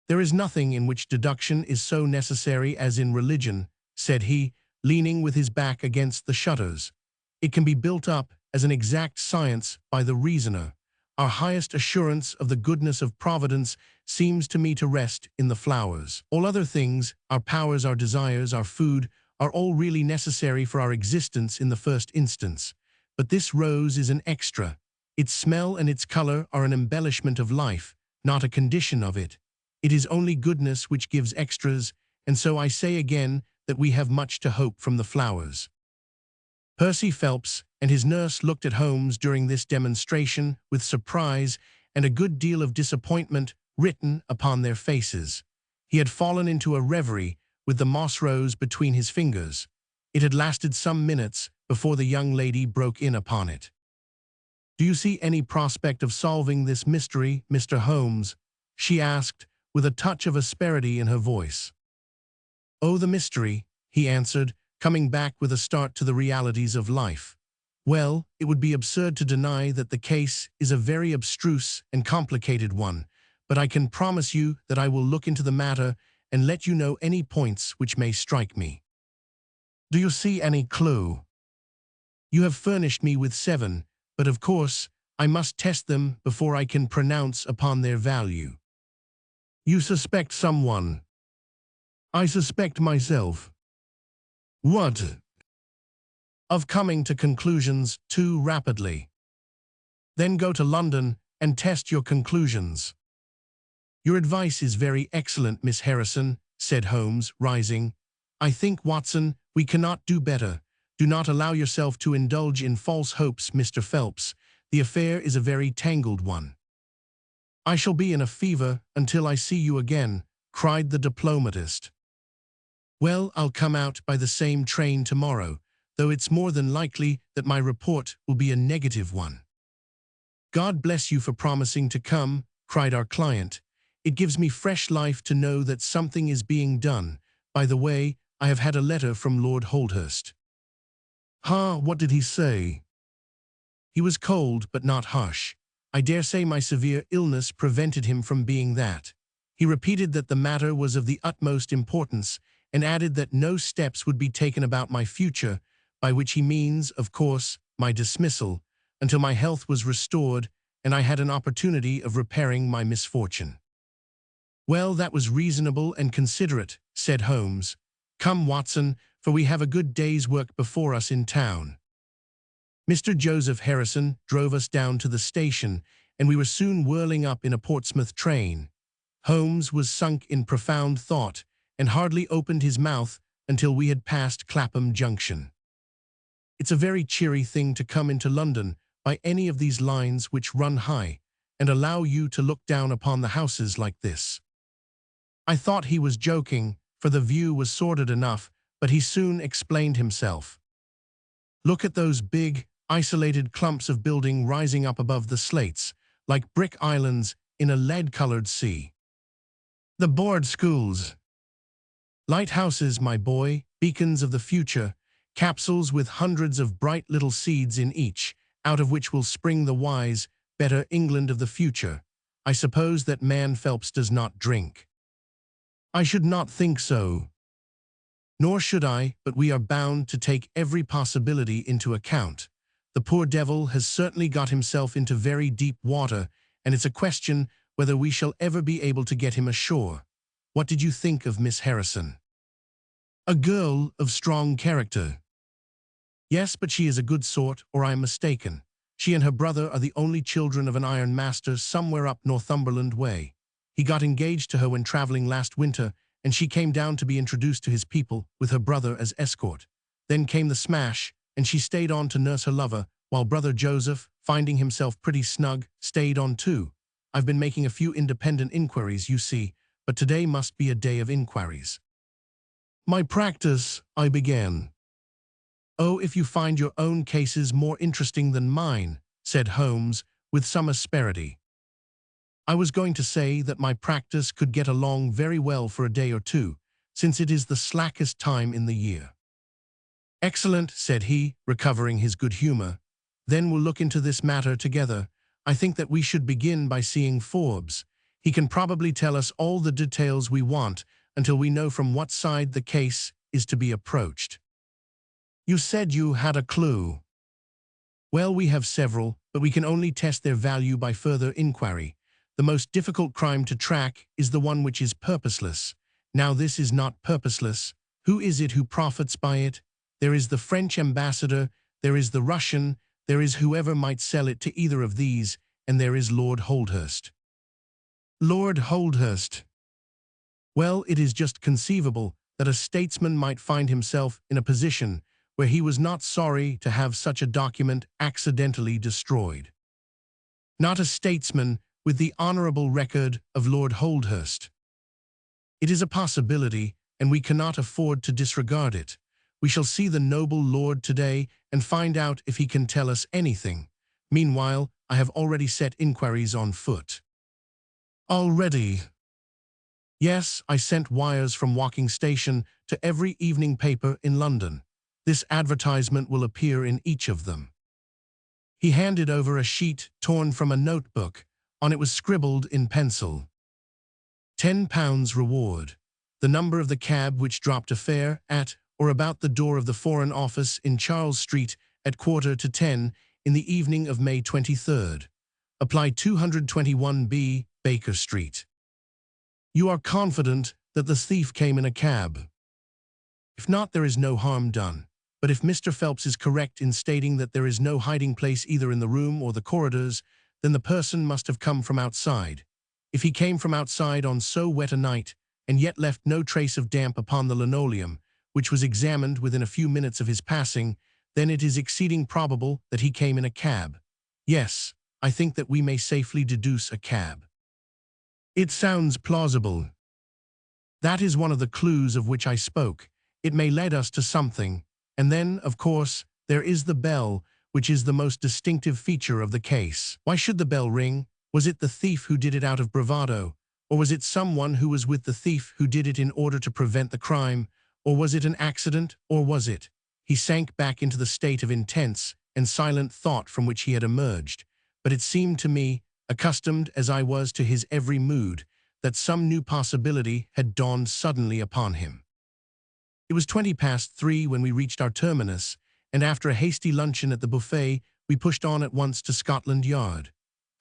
There is nothing in which deduction is so necessary as in religion, said he, leaning with his back against the shutters. It can be built up as an exact science by the reasoner. Our highest assurance of the goodness of Providence seems to me to rest in the flowers. All other things, our powers, our desires, our food, are all really necessary for our existence in the first instance. But this rose is an extra. Its smell and its color are an embellishment of life, not a condition of it. It is only goodness which gives extras, and so I say again that we have much to hope from the flowers. Percy Phelps and his nurse looked at Holmes during this demonstration with surprise and a good deal of disappointment written upon their faces. He had fallen into a reverie with the moss rose between his fingers. It had lasted some minutes before the young lady broke in upon it. Do you see any prospect of solving this mystery, Mr. Holmes? She asked, with a touch of asperity in her voice. Oh, the mystery, he answered, coming back with a start to the realities of life. Well, it would be absurd to deny that the case is a very abstruse and complicated one, but I can promise you that I will look into the matter and let you know any points which may strike me. Do you see any clue? You have furnished me with 7, but of course, I must test them before I can pronounce upon their value. You suspect someone. I suspect myself. What? Of coming to conclusions too rapidly. Then go to London and test your conclusions. Your advice is very excellent, Miss Harrison, said Holmes, rising. I think, Watson, we cannot do better. Do not allow yourself to indulge in false hopes, Mr. Phelps. The affair is a very tangled one. I shall be in a fever until I see you again, cried the diplomatist. Well, I'll come out by the same train tomorrow, though it's more than likely that my report will be a negative one. God bless you for promising to come, cried our client. It gives me fresh life to know that something is being done. By the way, I have had a letter from Lord Holdhurst. What did he say? He was cold but not harsh. I dare say my severe illness prevented him from being that. He repeated that the matter was of the utmost importance and added that no steps would be taken about my future, by which he means, of course, my dismissal, until my health was restored and I had an opportunity of repairing my misfortune. Well, that was reasonable and considerate, said Holmes. Come, Watson, for we have a good day's work before us in town. Mr. Joseph Harrison drove us down to the station, and we were soon whirling up in a Portsmouth train. Holmes was sunk in profound thought, and hardly opened his mouth until we had passed Clapham Junction. It's a very cheery thing to come into London by any of these lines which run high, and allow you to look down upon the houses like this. I thought he was joking, for the view was sordid enough, but he soon explained himself. Look at those big, isolated clumps of building rising up above the slates, like brick islands in a lead-colored sea. The board schools. Lighthouses, my boy, beacons of the future, capsules with hundreds of bright little seeds in each, out of which will spring the wise, better England of the future. I suppose that man Phelps does not drink. I should not think so. Nor should I, but we are bound to take every possibility into account. The poor devil has certainly got himself into very deep water, and it's a question whether we shall ever be able to get him ashore. What did you think of Miss Harrison? A girl of strong character. Yes, but she is a good sort, or I am mistaken. She and her brother are the only children of an iron master somewhere up Northumberland way. He got engaged to her when traveling last winter, and she came down to be introduced to his people with her brother as escort. Then came the smash, and she stayed on to nurse her lover, while brother Joseph, finding himself pretty snug, stayed on too. I've been making a few independent inquiries, you see, but today must be a day of inquiries. My practice, I began. Oh, if you find your own cases more interesting than mine, said Holmes, with some asperity. I was going to say that my practice could get along very well for a day or two, since it is the slackest time in the year. Excellent, said he, recovering his good humor. Then we'll look into this matter together. I think that we should begin by seeing Forbes. He can probably tell us all the details we want until we know from what side the case is to be approached. You said you had a clue. Well, we have several, but we can only test their value by further inquiry. The most difficult crime to track is the one which is purposeless. Now this is not purposeless. Who is it who profits by it? There is the French ambassador, there is the Russian, there is whoever might sell it to either of these, and there is Lord Holdhurst. Lord Holdhurst. Well, it is just conceivable that a statesman might find himself in a position where he was not sorry to have such a document accidentally destroyed. Not a statesman with the honorable record of Lord Holdhurst. It is a possibility, and we cannot afford to disregard it. We shall see the noble lord today and find out if he can tell us anything. Meanwhile, I have already set inquiries on foot. Already? Yes, I sent wires from Woking Station to every evening paper in London. This advertisement will appear in each of them. He handed over a sheet torn from a notebook. On it was scribbled in pencil. £10 reward. The number of the cab which dropped a fare at or about the door of the Foreign Office in Charles Street at 10:15 in the evening of May 23rd. Apply 221B, Baker Street. You are confident that the thief came in a cab? If not, there is no harm done. But if Mr. Phelps is correct in stating that there is no hiding place either in the room or the corridors, then the person must have come from outside. If he came from outside on so wet a night, and yet left no trace of damp upon the linoleum, which was examined within a few minutes of his passing, then it is exceeding probable that he came in a cab. Yes, I think that we may safely deduce a cab. It sounds plausible. That is one of the clues of which I spoke. It may lead us to something. And then, of course, there is the bell, which is the most distinctive feature of the case. Why should the bell ring? Was it the thief who did it out of bravado? Or was it someone who was with the thief who did it in order to prevent the crime? Or was it an accident? Or was it? He sank back into the state of intense and silent thought from which he had emerged. But it seemed to me, accustomed as I was to his every mood, that some new possibility had dawned suddenly upon him. It was 3:20 when we reached our terminus, and after a hasty luncheon at the buffet, we pushed on at once to Scotland Yard.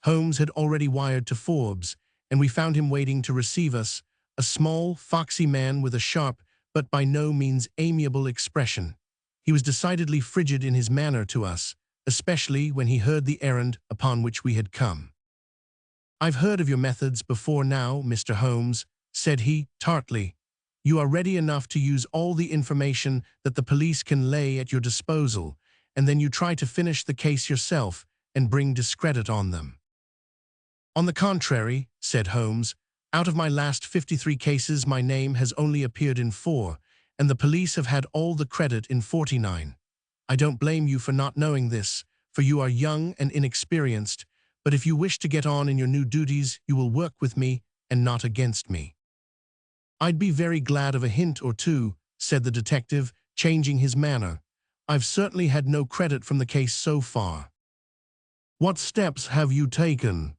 Holmes had already wired to Forbes, and we found him waiting to receive us, a small, foxy man with a sharp but by no means amiable expression. He was decidedly frigid in his manner to us, especially when he heard the errand upon which we had come. "I've heard of your methods before now, Mr. Holmes," said he, tartly. "You are ready enough to use all the information that the police can lay at your disposal, and then you try to finish the case yourself and bring discredit on them." "On the contrary," said Holmes, "out of my last 53 cases my name has only appeared in 4, and the police have had all the credit in 49. I don't blame you for not knowing this, for you are young and inexperienced, but if you wish to get on in your new duties, you will work with me and not against me." "I'd be very glad of a hint or two," said the detective, changing his manner. "I've certainly had no credit from the case so far." "What steps have you taken?"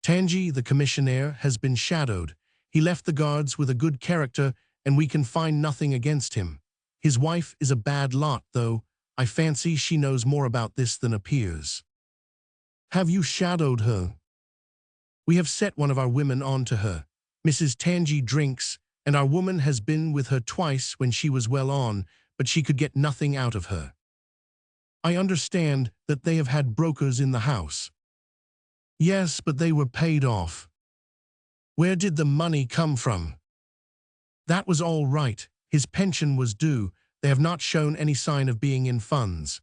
"Tangi, the commissionaire, has been shadowed. He left the guards with a good character, and we can find nothing against him. His wife is a bad lot, though. I fancy she knows more about this than appears. Have you shadowed her? We have set one of our women on to her. Mrs. Tangi drinks, and our woman has been with her twice when she was well on, but she could get nothing out of her. I understand that they have had brokers in the house. Yes, but they were paid off. Where did the money come from? That was all right. His pension was due. They have not shown any sign of being in funds.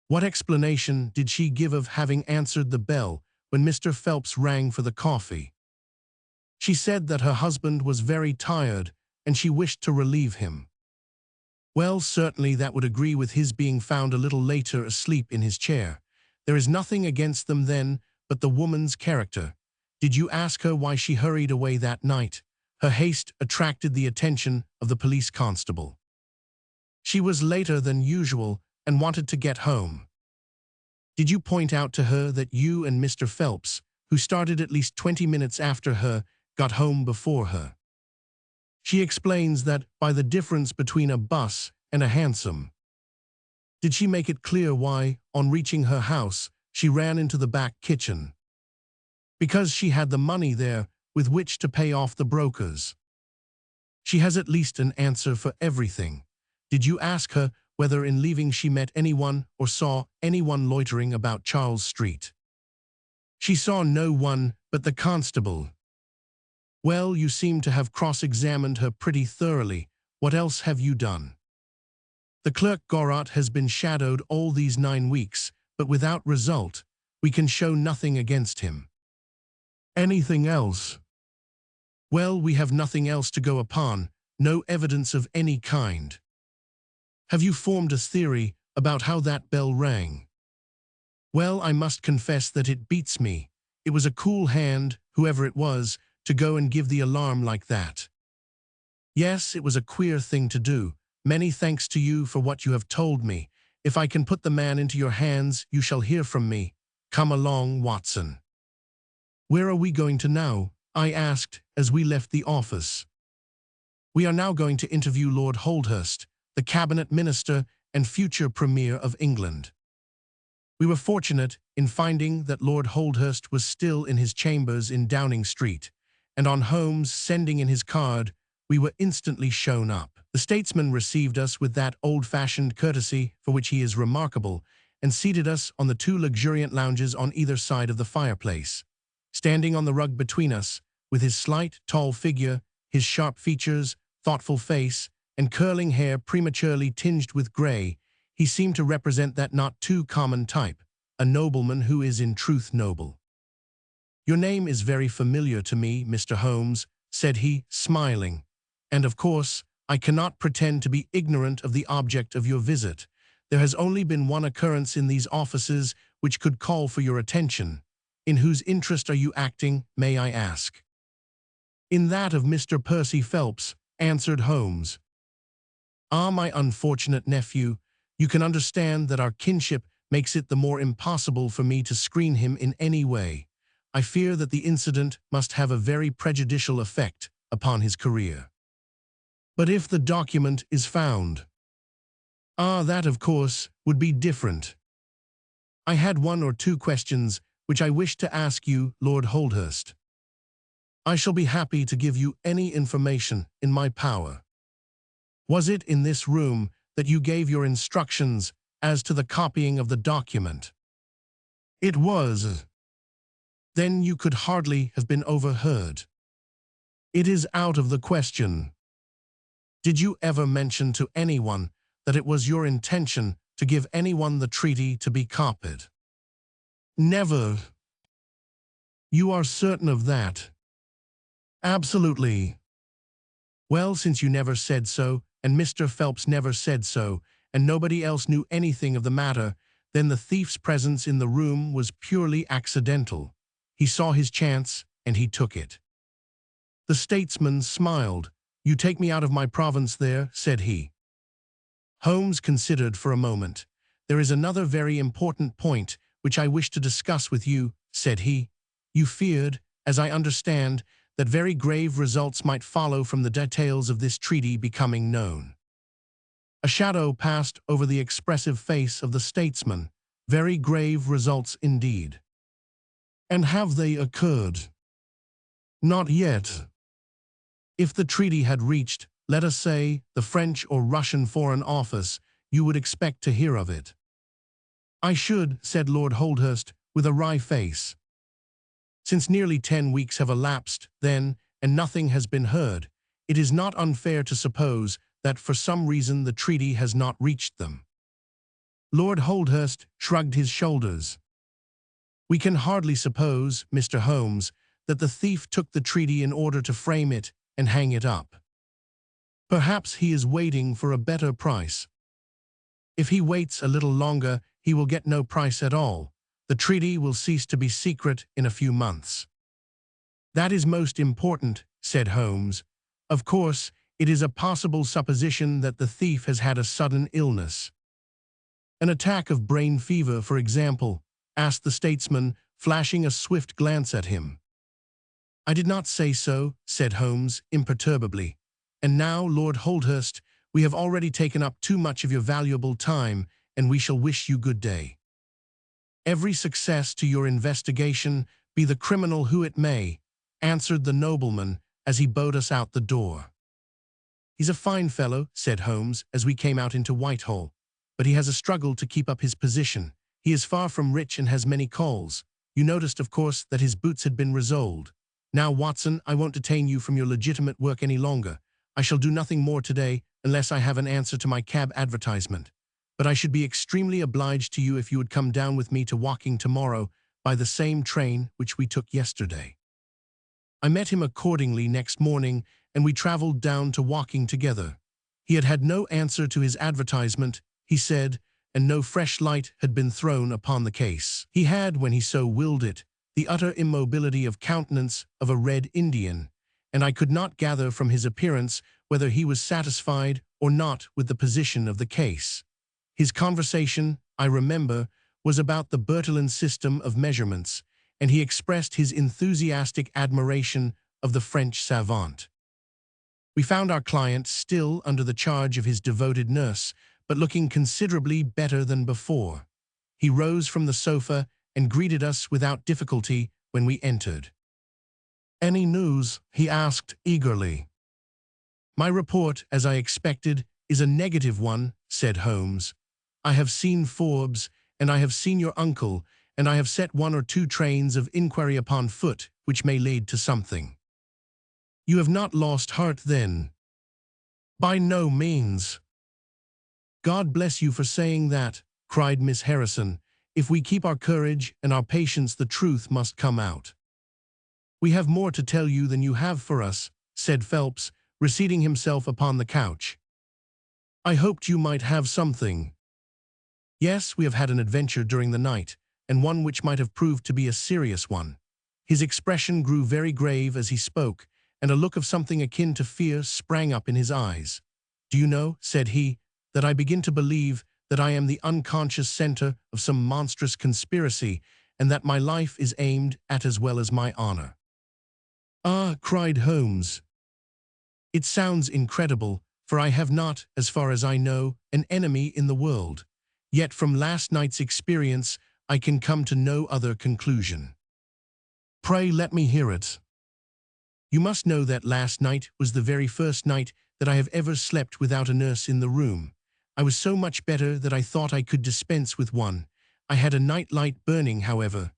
What explanation did she give of having answered the bell when Mr. Phelps rang for the coffee? She said that her husband was very tired and she wished to relieve him. Well, certainly that would agree with his being found a little later asleep in his chair. There is nothing against them then but the woman's character. Did you ask her why she hurried away that night? Her haste attracted the attention of the police constable. She was later than usual and wanted to get home. Did you point out to her that you and Mr. Phelps, who started at least 20 minutes after her, got home before her? She explains that by the difference between a bus and a hansom. Did she make it clear why, on reaching her house, she ran into the back kitchen? Because she had the money there with which to pay off the brokers. She has at least an answer for everything. Did you ask her whether in leaving she met anyone or saw anyone loitering about Charles Street? She saw no one but the constable. Well, you seem to have cross-examined her pretty thoroughly. What else have you done? The clerk Gorat has been shadowed all these 9 weeks, but without result. We can show nothing against him. Anything else? Well, we have nothing else to go upon, no evidence of any kind. Have you formed a theory about how that bell rang? Well, I must confess that it beats me. It was a cool hand, whoever it was, to go and give the alarm like that. Yes, it was a queer thing to do. Many thanks to you for what you have told me. If I can put the man into your hands, you shall hear from me. Come along, Watson. Where are we going to now? I asked as we left the office. We are now going to interview Lord Holdhurst, the cabinet minister and future premier of England. We were fortunate in finding that Lord Holdhurst was still in his chambers in Downing Street, and on Holmes sending in his card, we were instantly shown up. The statesman received us with that old-fashioned courtesy for which he is remarkable, and seated us on the 2 luxuriant lounges on either side of the fireplace. Standing on the rug between us, with his slight, tall figure, his sharp features, thoughtful face, and curling hair prematurely tinged with grey, he seemed to represent that not too common type, a nobleman who is in truth noble. Your name is very familiar to me, Mr. Holmes, said he, smiling, and of course, I cannot pretend to be ignorant of the object of your visit. There has only been one occurrence in these offices which could call for your attention. In whose interest are you acting, may I ask? In that of Mr. Percy Phelps, answered Holmes. Ah, my unfortunate nephew, you can understand that our kinship makes it the more impossible for me to screen him in any way. I fear that the incident must have a very prejudicial effect upon his career. But if the document is found? Ah, that, of course, would be different. I had 1 or 2 questions which I wish to ask you, Lord Holdhurst. I shall be happy to give you any information in my power. Was it in this room that you gave your instructions as to the copying of the document? It was. Then you could hardly have been overheard. It is out of the question. Did you ever mention to anyone that it was your intention to give anyone the treaty to be copied? Never. You are certain of that? Absolutely. Well, since you never said so, and Mr. Phelps never said so, and nobody else knew anything of the matter, then the thief's presence in the room was purely accidental. He saw his chance, and he took it. The statesman smiled. You take me out of my province there, said he. Holmes considered for a moment. There is another very important point which I wish to discuss with you, said he. You feared, as I understand, that very grave results might follow from the details of this treaty becoming known. A shadow passed over the expressive face of the statesman. Very grave results indeed. And have they occurred? Not yet. If the treaty had reached, let us say, the French or Russian Foreign Office, you would expect to hear of it. I should, said Lord Holdhurst, with a wry face. Since nearly 10 weeks have elapsed, then, and nothing has been heard, it is not unfair to suppose that for some reason the treaty has not reached them. Lord Holdhurst shrugged his shoulders. We can hardly suppose, Mr. Holmes, that the thief took the treaty in order to frame it and hang it up. Perhaps he is waiting for a better price. If he waits a little longer, he will get no price at all. The treaty will cease to be secret in a few months. That is most important, said Holmes. Of course, it is a possible supposition that the thief has had a sudden illness. An attack of brain fever, for example, asked the statesman, flashing a swift glance at him. I did not say so, said Holmes imperturbably. And now, Lord Holdhurst, we have already taken up too much of your valuable time, and we shall wish you good day. Every success to your investigation, be the criminal who it may, answered the nobleman as he bowed us out the door. He's a fine fellow, said Holmes, as we came out into Whitehall, but he has a struggle to keep up his position. He is far from rich and has many calls. You noticed, of course, that his boots had been resoled. Now, Watson, I won't detain you from your legitimate work any longer. I shall do nothing more today unless I have an answer to my cab advertisement. But I should be extremely obliged to you if you would come down with me to Woking tomorrow by the same train which we took yesterday. I met him accordingly next morning, and we travelled down to Woking together. He had had no answer to his advertisement, he said, and no fresh light had been thrown upon the case. He had, when he so willed it, the utter immobility of countenance of a Red Indian, and I could not gather from his appearance whether he was satisfied or not with the position of the case. His conversation, I remember, was about the Bertillon system of measurements, and he expressed his enthusiastic admiration of the French savant. We found our client still under the charge of his devoted nurse, but looking considerably better than before. He rose from the sofa and greeted us without difficulty when we entered. "Any news?" he asked eagerly. "My report, as I expected, is a negative one," said Holmes. "I have seen Forbes, and I have seen your uncle, and I have set 1 or 2 trains of inquiry upon foot, which may lead to something." "You have not lost heart, then?" "By no means." "God bless you for saying that," cried Miss Harrison. "If we keep our courage and our patience, the truth must come out." "We have more to tell you than you have for us," said Phelps, reseating himself upon the couch. "I hoped you might have something." "Yes, we have had an adventure during the night, and one which might have proved to be a serious one." His expression grew very grave as he spoke, and a look of something akin to fear sprang up in his eyes. "Do you know," said he, "that I begin to believe that I am the unconscious center of some monstrous conspiracy, and that my life is aimed at as well as my honor." "Ah," cried Holmes. "It sounds incredible, for I have not, as far as I know, an enemy in the world. Yet from last night's experience, I can come to no other conclusion." "Pray let me hear it." "You must know that last night was the very first night that I have ever slept without a nurse in the room. I was so much better that I thought I could dispense with one. I had a night light burning, however.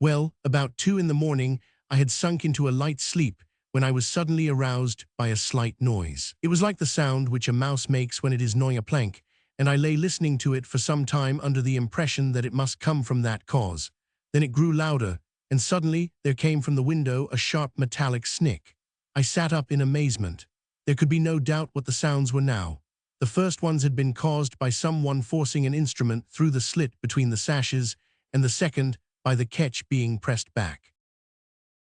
Well, about 2 in the morning, I had sunk into a light sleep when I was suddenly aroused by a slight noise. It was like the sound which a mouse makes when it is gnawing a plank, and I lay listening to it for some time under the impression that it must come from that cause. Then it grew louder, and suddenly there came from the window a sharp metallic snick. I sat up in amazement. There could be no doubt what the sounds were now. The first ones had been caused by someone forcing an instrument through the slit between the sashes, and the second by the catch being pressed back.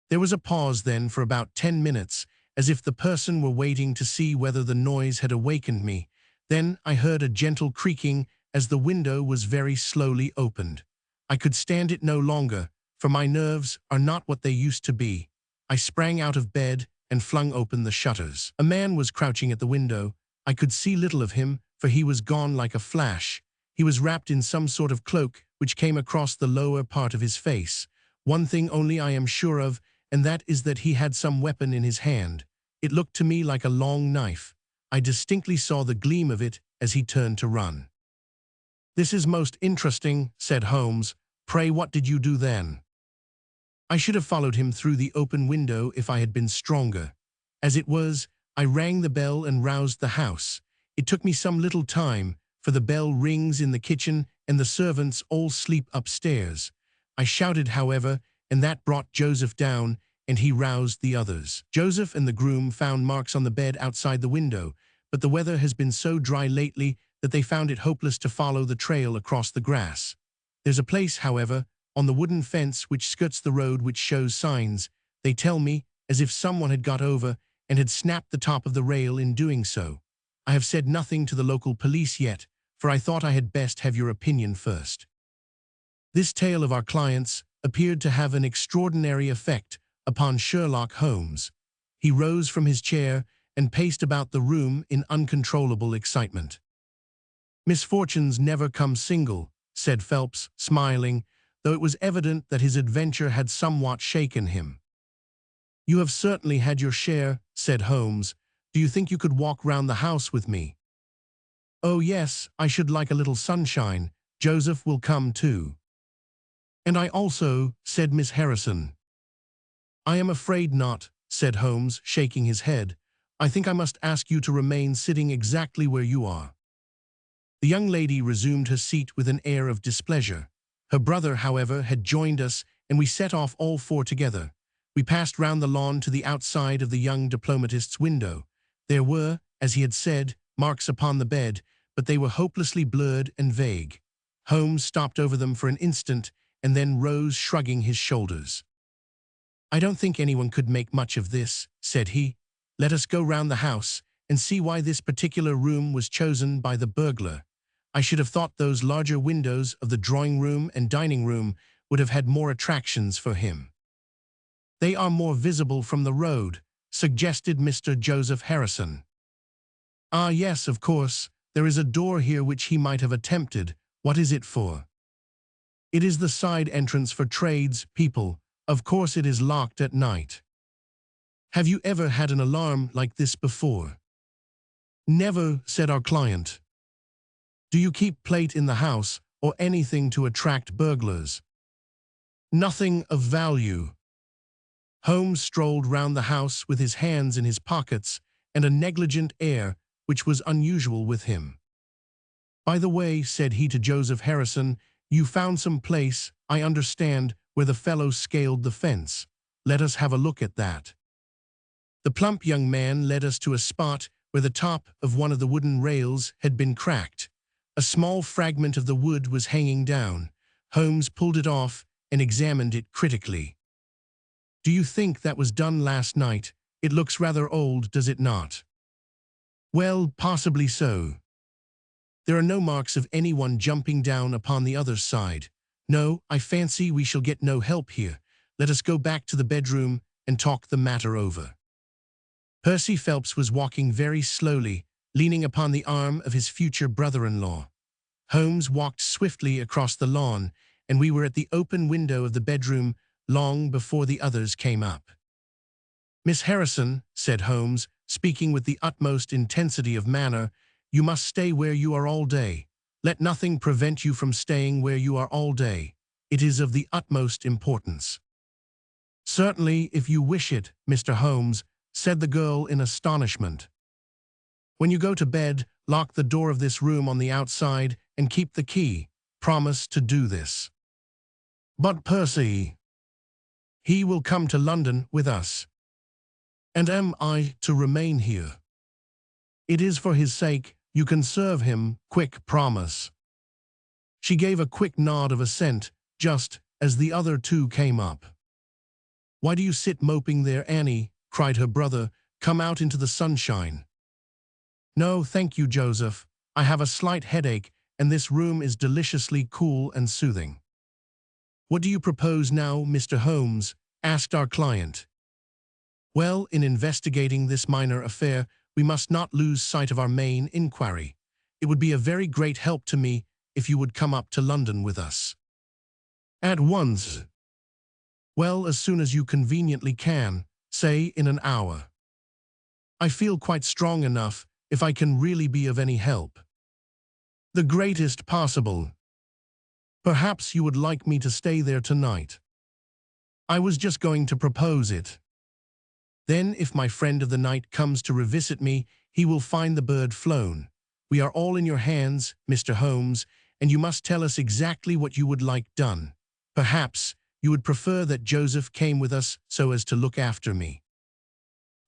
There was a pause then for about 10 minutes, as if the person were waiting to see whether the noise had awakened me. Then I heard a gentle creaking as the window was very slowly opened. I could stand it no longer, for my nerves are not what they used to be. I sprang out of bed and flung open the shutters. A man was crouching at the window. I could see little of him, for he was gone like a flash. He was wrapped in some sort of cloak which came across the lower part of his face. One thing only I am sure of, and that is that he had some weapon in his hand. It looked to me like a long knife. I distinctly saw the gleam of it as he turned to run. "This is most interesting," said Holmes. "Pray, what did you do then?" "I should have followed him through the open window if I had been stronger. As it was, I rang the bell and roused the house. It took me some little time, for the bell rings in the kitchen and the servants all sleep upstairs. I shouted, however, and that brought Joseph down, and he roused the others. Joseph and the groom found marks on the bed outside the window, but the weather has been so dry lately that they found it hopeless to follow the trail across the grass. There's a place, however, on the wooden fence which skirts the road which shows signs, they tell me, as if someone had got over and had snapped the top of the rail in doing so. I have said nothing to the local police yet, for I thought I had best have your opinion first." This tale of our client's appeared to have an extraordinary effect upon Sherlock Holmes. He rose from his chair and paced about the room in uncontrollable excitement. "Misfortunes never come single," said Phelps, smiling, though it was evident that his adventure had somewhat shaken him. "You have certainly had your share," said Holmes. "Do you think you could walk round the house with me?" "Oh yes, I should like a little sunshine. Joseph will come too." "And I also," said Miss Harrison. "I am afraid not," said Holmes, shaking his head. "I think I must ask you to remain sitting exactly where you are." The young lady resumed her seat with an air of displeasure. Her brother, however, had joined us, and we set off all four together. We passed round the lawn to the outside of the young diplomatist's window. There were, as he had said, marks upon the bed, but they were hopelessly blurred and vague. Holmes stopped over them for an instant, and then rose, shrugging his shoulders. "I don't think anyone could make much of this," said he. "Let us go round the house and see why this particular room was chosen by the burglar. I should have thought those larger windows of the drawing-room and dining-room would have had more attractions for him." "They are more visible from the road," suggested Mr. Joseph Harrison. "Ah, yes, of course. There is a door here which he might have attempted. What is it for?" "It is the side entrance for tradespeople. Of course it is locked at night." "Have you ever had an alarm like this before?" "Never," said our client. "Do you keep plate in the house, or anything to attract burglars?" "Nothing of value." Holmes strolled round the house with his hands in his pockets and a negligent air which was unusual with him. "By the way," said he to Joseph Harrison, "you found some place, I understand, where the fellow scaled the fence. Let us have a look at that." The plump young man led us to a spot where the top of one of the wooden rails had been cracked. A small fragment of the wood was hanging down. Holmes pulled it off and examined it critically. "Do you think that was done last night? It looks rather old, does it not?" "Well, possibly so. There are no marks of anyone jumping down upon the other side. No, I fancy we shall get no help here. Let us go back to the bedroom and talk the matter over." Percy Phelps was walking very slowly, leaning upon the arm of his future brother-in-law. Holmes walked swiftly across the lawn, and we were at the open window of the bedroom long before the others came up. "Miss Harrison," said Holmes, speaking with the utmost intensity of manner, "you must stay where you are all day. Let nothing prevent you from staying where you are all day. It is of the utmost importance." "Certainly, if you wish it, Mr. Holmes," said the girl in astonishment. "When you go to bed, lock the door of this room on the outside and keep the key. Promise to do this." "But Percy—" "He will come to London with us." "And am I to remain here?" "It is for his sake. You can serve him. Quick, promise." She gave a quick nod of assent, just as the other two came up. "Why do you sit moping there, Annie?" cried her brother. "Come out into the sunshine." "No, thank you, Joseph. I have a slight headache, and this room is deliciously cool and soothing." "What do you propose now, Mr. Holmes?" asked our client. "Well, in investigating this minor affair, we must not lose sight of our main inquiry. It It would be a very great help to me if you would come up to London with us. At once. Well, as soon as you conveniently can, say in an hour. I feel quite strong enough if I can really be of any help. The greatest possible. Perhaps you would like me to stay there tonight. I was just going to propose it. Then, if my friend of the night comes to revisit me, he will find the bird flown. We are all in your hands, Mr. Holmes, and you must tell us exactly what you would like done. Perhaps you would prefer that Joseph came with us so as to look after me.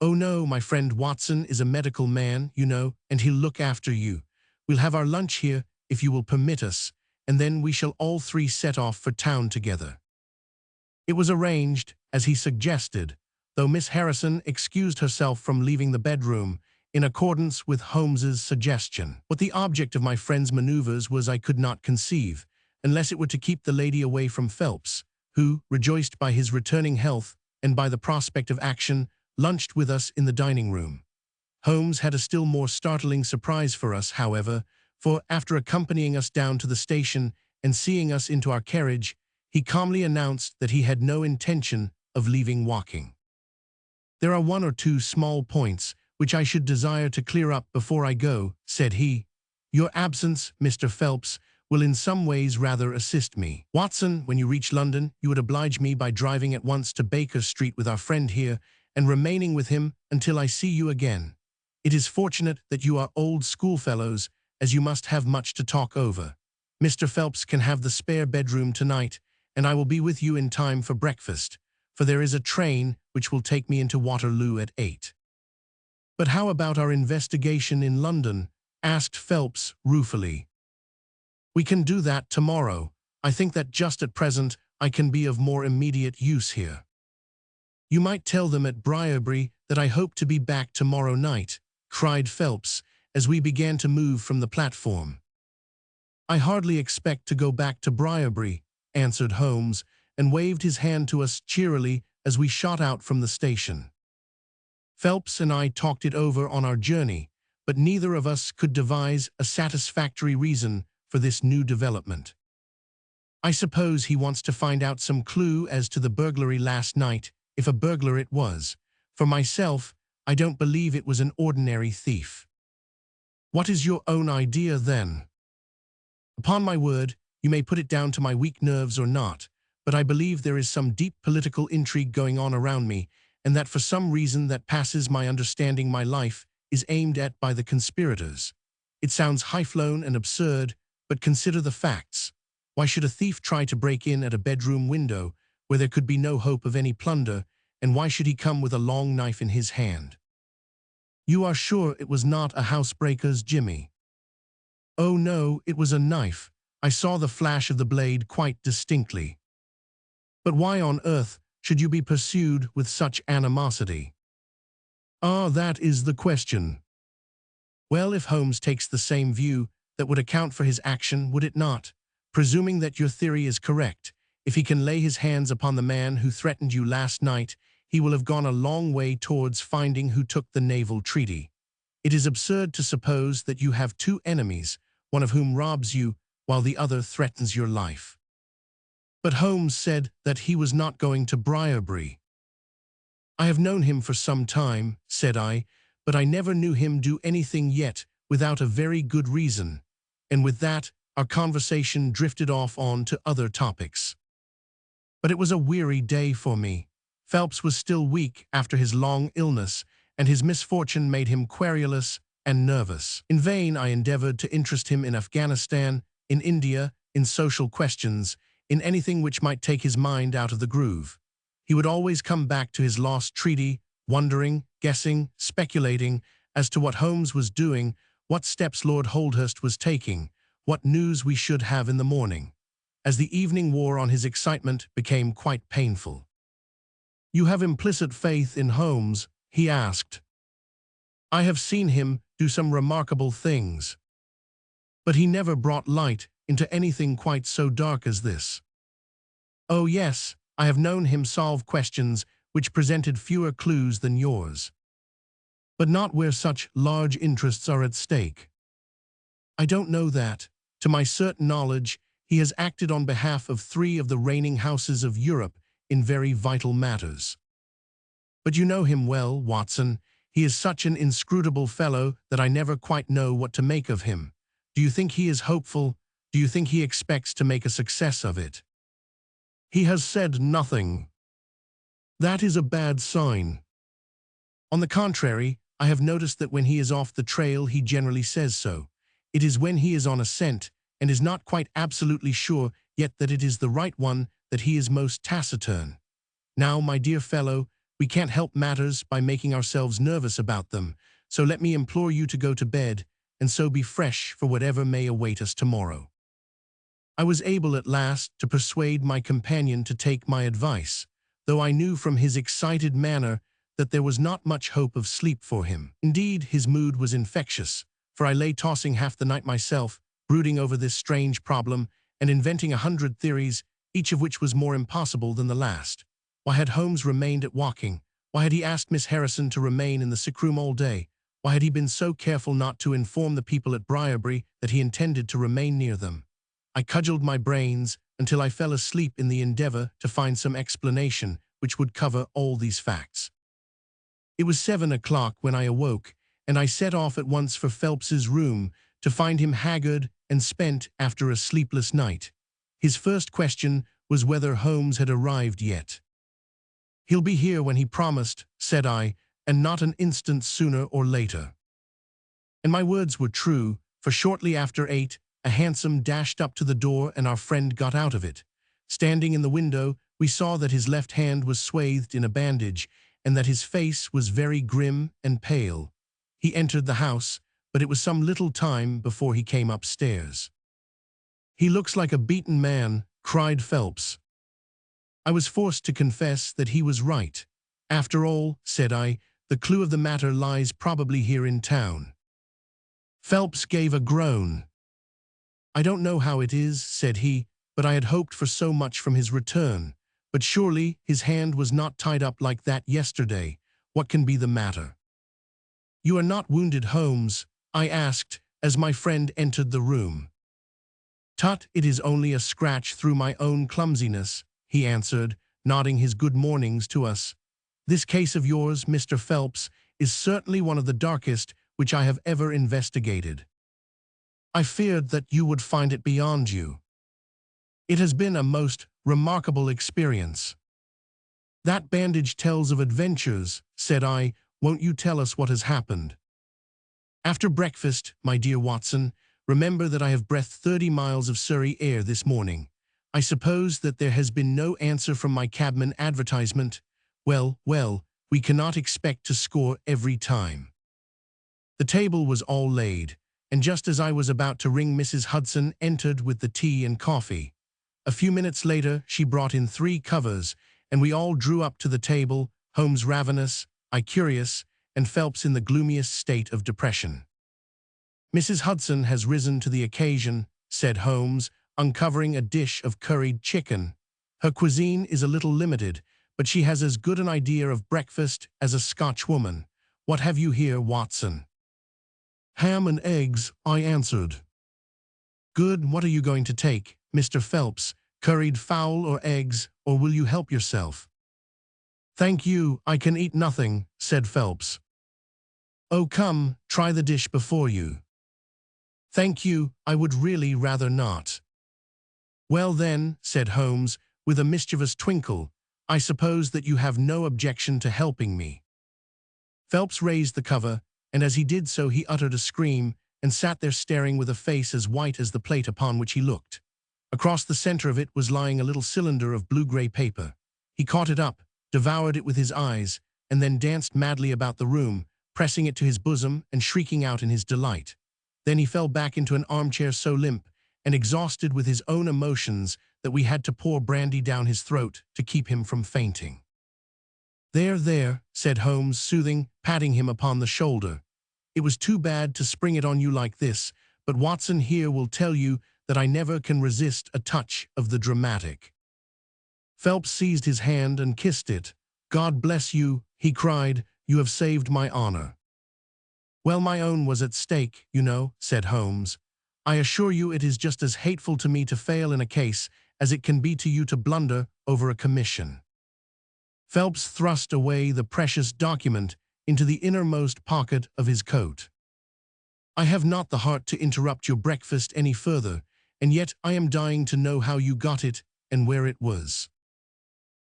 Oh no, my friend Watson is a medical man, you know, and he'll look after you. We'll have our lunch here, if you will permit us, and then we shall all three set off for town together. It was arranged, as he suggested, though Miss Harrison excused herself from leaving the bedroom, in accordance with Holmes's suggestion. What the object of my friend's maneuvers was I could not conceive, unless it were to keep the lady away from Phelps, who, rejoiced by his returning health and by the prospect of action, lunched with us in the dining room. Holmes had a still more startling surprise for us, however, for after accompanying us down to the station and seeing us into our carriage, he calmly announced that he had no intention of leaving Woking. There are one or two small points which I should desire to clear up before I go, said he. Your absence, Mr. Phelps, will in some ways rather assist me. Watson, when you reach London, you would oblige me by driving at once to Baker Street with our friend here and remaining with him until I see you again. It is fortunate that you are old schoolfellows, as you must have much to talk over. Mr. Phelps can have the spare bedroom tonight, and I will be with you in time for breakfast, for there is a train which will take me into Waterloo at 8. But how about our investigation in London? Asked Phelps ruefully. We can do that tomorrow. I think that just at present I can be of more immediate use here. You might tell them at Briarbury that I hope to be back tomorrow night, cried Phelps, as we began to move from the platform. I hardly expect to go back to Briarbury, answered Holmes, and waved his hand to us cheerily as we shot out from the station. Phelps and I talked it over on our journey, but neither of us could devise a satisfactory reason for this new development. I suppose he wants to find out some clue as to the burglary last night, if a burglar it was. For myself, I don't believe it was an ordinary thief. What is your own idea, then? Upon my word, you may put it down to my weak nerves or not, but I believe there is some deep political intrigue going on around me, and that for some reason that passes my understanding my life is aimed at by the conspirators. It sounds high-flown and absurd, but consider the facts. Why should a thief try to break in at a bedroom window where there could be no hope of any plunder, and why should he come with a long knife in his hand? You are sure it was not a housebreaker's jimmy? Oh no, it was a knife. I saw the flash of the blade quite distinctly. But why on earth should you be pursued with such animosity? Ah, that is the question. Well, if Holmes takes the same view, that would account for his action, would it not? Presuming that your theory is correct, if he can lay his hands upon the man who threatened you last night, he will have gone a long way towards finding who took the naval treaty. It is absurd to suppose that you have two enemies, one of whom robs you, while the other threatens your life. But Holmes said that he was not going to Briarbury. I have known him for some time, said I, but I never knew him do anything yet without a very good reason. And with that, our conversation drifted off on to other topics. But it was a weary day for me. Phelps was still weak after his long illness, and his misfortune made him querulous and nervous. In vain I endeavored to interest him in Afghanistan, in India, in social questions, in anything which might take his mind out of the groove. He would always come back to his lost treaty, wondering, guessing, speculating as to what Holmes was doing, what steps Lord Holdhurst was taking, what news we should have in the morning. As the evening wore on, his excitement became quite painful. You have implicit faith in Holmes? He asked. I have seen him do some remarkable things. But he never brought light into anything quite so dark as this. Oh yes, I have known him solve questions which presented fewer clues than yours. But not where such large interests are at stake. I don't know that. To my certain knowledge, he has acted on behalf of 3 of the reigning houses of Europe in very vital matters. But you know him well, Watson. He is such an inscrutable fellow that I never quite know what to make of him. Do you think he is hopeful? Do you think he expects to make a success of it? He has said nothing. That is a bad sign. On the contrary, I have noticed that when he is off the trail, he generally says so. It is when he is on a scent and is not quite absolutely sure yet that it is the right one that he is most taciturn. Now, my dear fellow, we can't help matters by making ourselves nervous about them, so let me implore you to go to bed, and so be fresh for whatever may await us tomorrow. I was able at last to persuade my companion to take my advice, though I knew from his excited manner that there was not much hope of sleep for him. Indeed, his mood was infectious, for I lay tossing half the night myself, brooding over this strange problem, and inventing 100 theories, each of which was more impossible than the last. Why had Holmes remained at Woking? Why had he asked Miss Harrison to remain in the sick room all day? Why had he been so careful not to inform the people at Briarbury that he intended to remain near them? I cudgelled my brains until I fell asleep in the endeavour to find some explanation which would cover all these facts. It was 7 o'clock when I awoke, and I set off at once for Phelps's room to find him haggard and spent after a sleepless night. His first question was whether Holmes had arrived yet. "He'll be here when he promised," said I, "and not an instant sooner or later." And my words were true, for shortly after 8, a hansom dashed up to the door and our friend got out of it. Standing in the window, we saw that his left hand was swathed in a bandage and that his face was very grim and pale. He entered the house, but it was some little time before he came upstairs. "He looks like a beaten man," cried Phelps. I was forced to confess that he was right. "After all," said I, "the clue of the matter lies probably here in town." Phelps gave a groan. "I don't know how it is," said he, "but I had hoped for so much from his return. But surely his hand was not tied up like that yesterday. What can be the matter?" "You are not wounded, Holmes?" I asked as my friend entered the room. "Tut, it is only a scratch through my own clumsiness," he answered, nodding his good mornings to us. "This case of yours, Mr. Phelps, is certainly one of the darkest which I have ever investigated. I feared that you would find it beyond you. It has been a most remarkable experience." "That bandage tells of adventures," said I. "Won't you tell us what has happened?" "After breakfast, my dear Watson, remember that I have breathed 30 miles of Surrey air this morning. I suppose that there has been no answer from my cabman advertisement. Well, we cannot expect to score every time." The table was all laid, and just as I was about to ring, Mrs. Hudson entered with the tea and coffee. A few minutes later, she brought in 3 covers, and we all drew up to the table, Holmes ravenous, I curious, and Phelps in the gloomiest state of depression. "Mrs. Hudson has risen to the occasion," said Holmes, uncovering a dish of curried chicken. "Her cuisine is a little limited, but she has as good an idea of breakfast as a Scotch woman. What have you here, Watson?" "Ham and eggs," I answered. "Good. What are you going to take, Mr. Phelps? Curried fowl or eggs, or will you help yourself?" "Thank you, I can eat nothing," said Phelps. "Oh, come, try the dish before you." "Thank you, I would really rather not." "Well then," said Holmes, with a mischievous twinkle, "I suppose that you have no objection to helping me." Phelps raised the cover, and as he did so he uttered a scream, and sat there staring with a face as white as the plate upon which he looked. Across the center of it was lying a little cylinder of blue-gray paper. He caught it up, devoured it with his eyes, and then danced madly about the room, pressing it to his bosom and shrieking out in his delight. Then he fell back into an armchair so limp and exhausted with his own emotions that we had to pour brandy down his throat to keep him from fainting. There," said Holmes, soothing, patting him upon the shoulder. "It was too bad to spring it on you like this, but Watson here will tell you that I never can resist a touch of the dramatic." Phelps seized his hand and kissed it. "God bless you," he cried. "You have saved my honor." "Well, my own was at stake, you know," said Holmes. I assure you it is just as hateful to me to fail in a case as it can be to you to blunder over a commission." Phelps thrust away the precious document into the innermost pocket of his coat. "I have not the heart to interrupt your breakfast any further, and yet I am dying to know how you got it and where it was."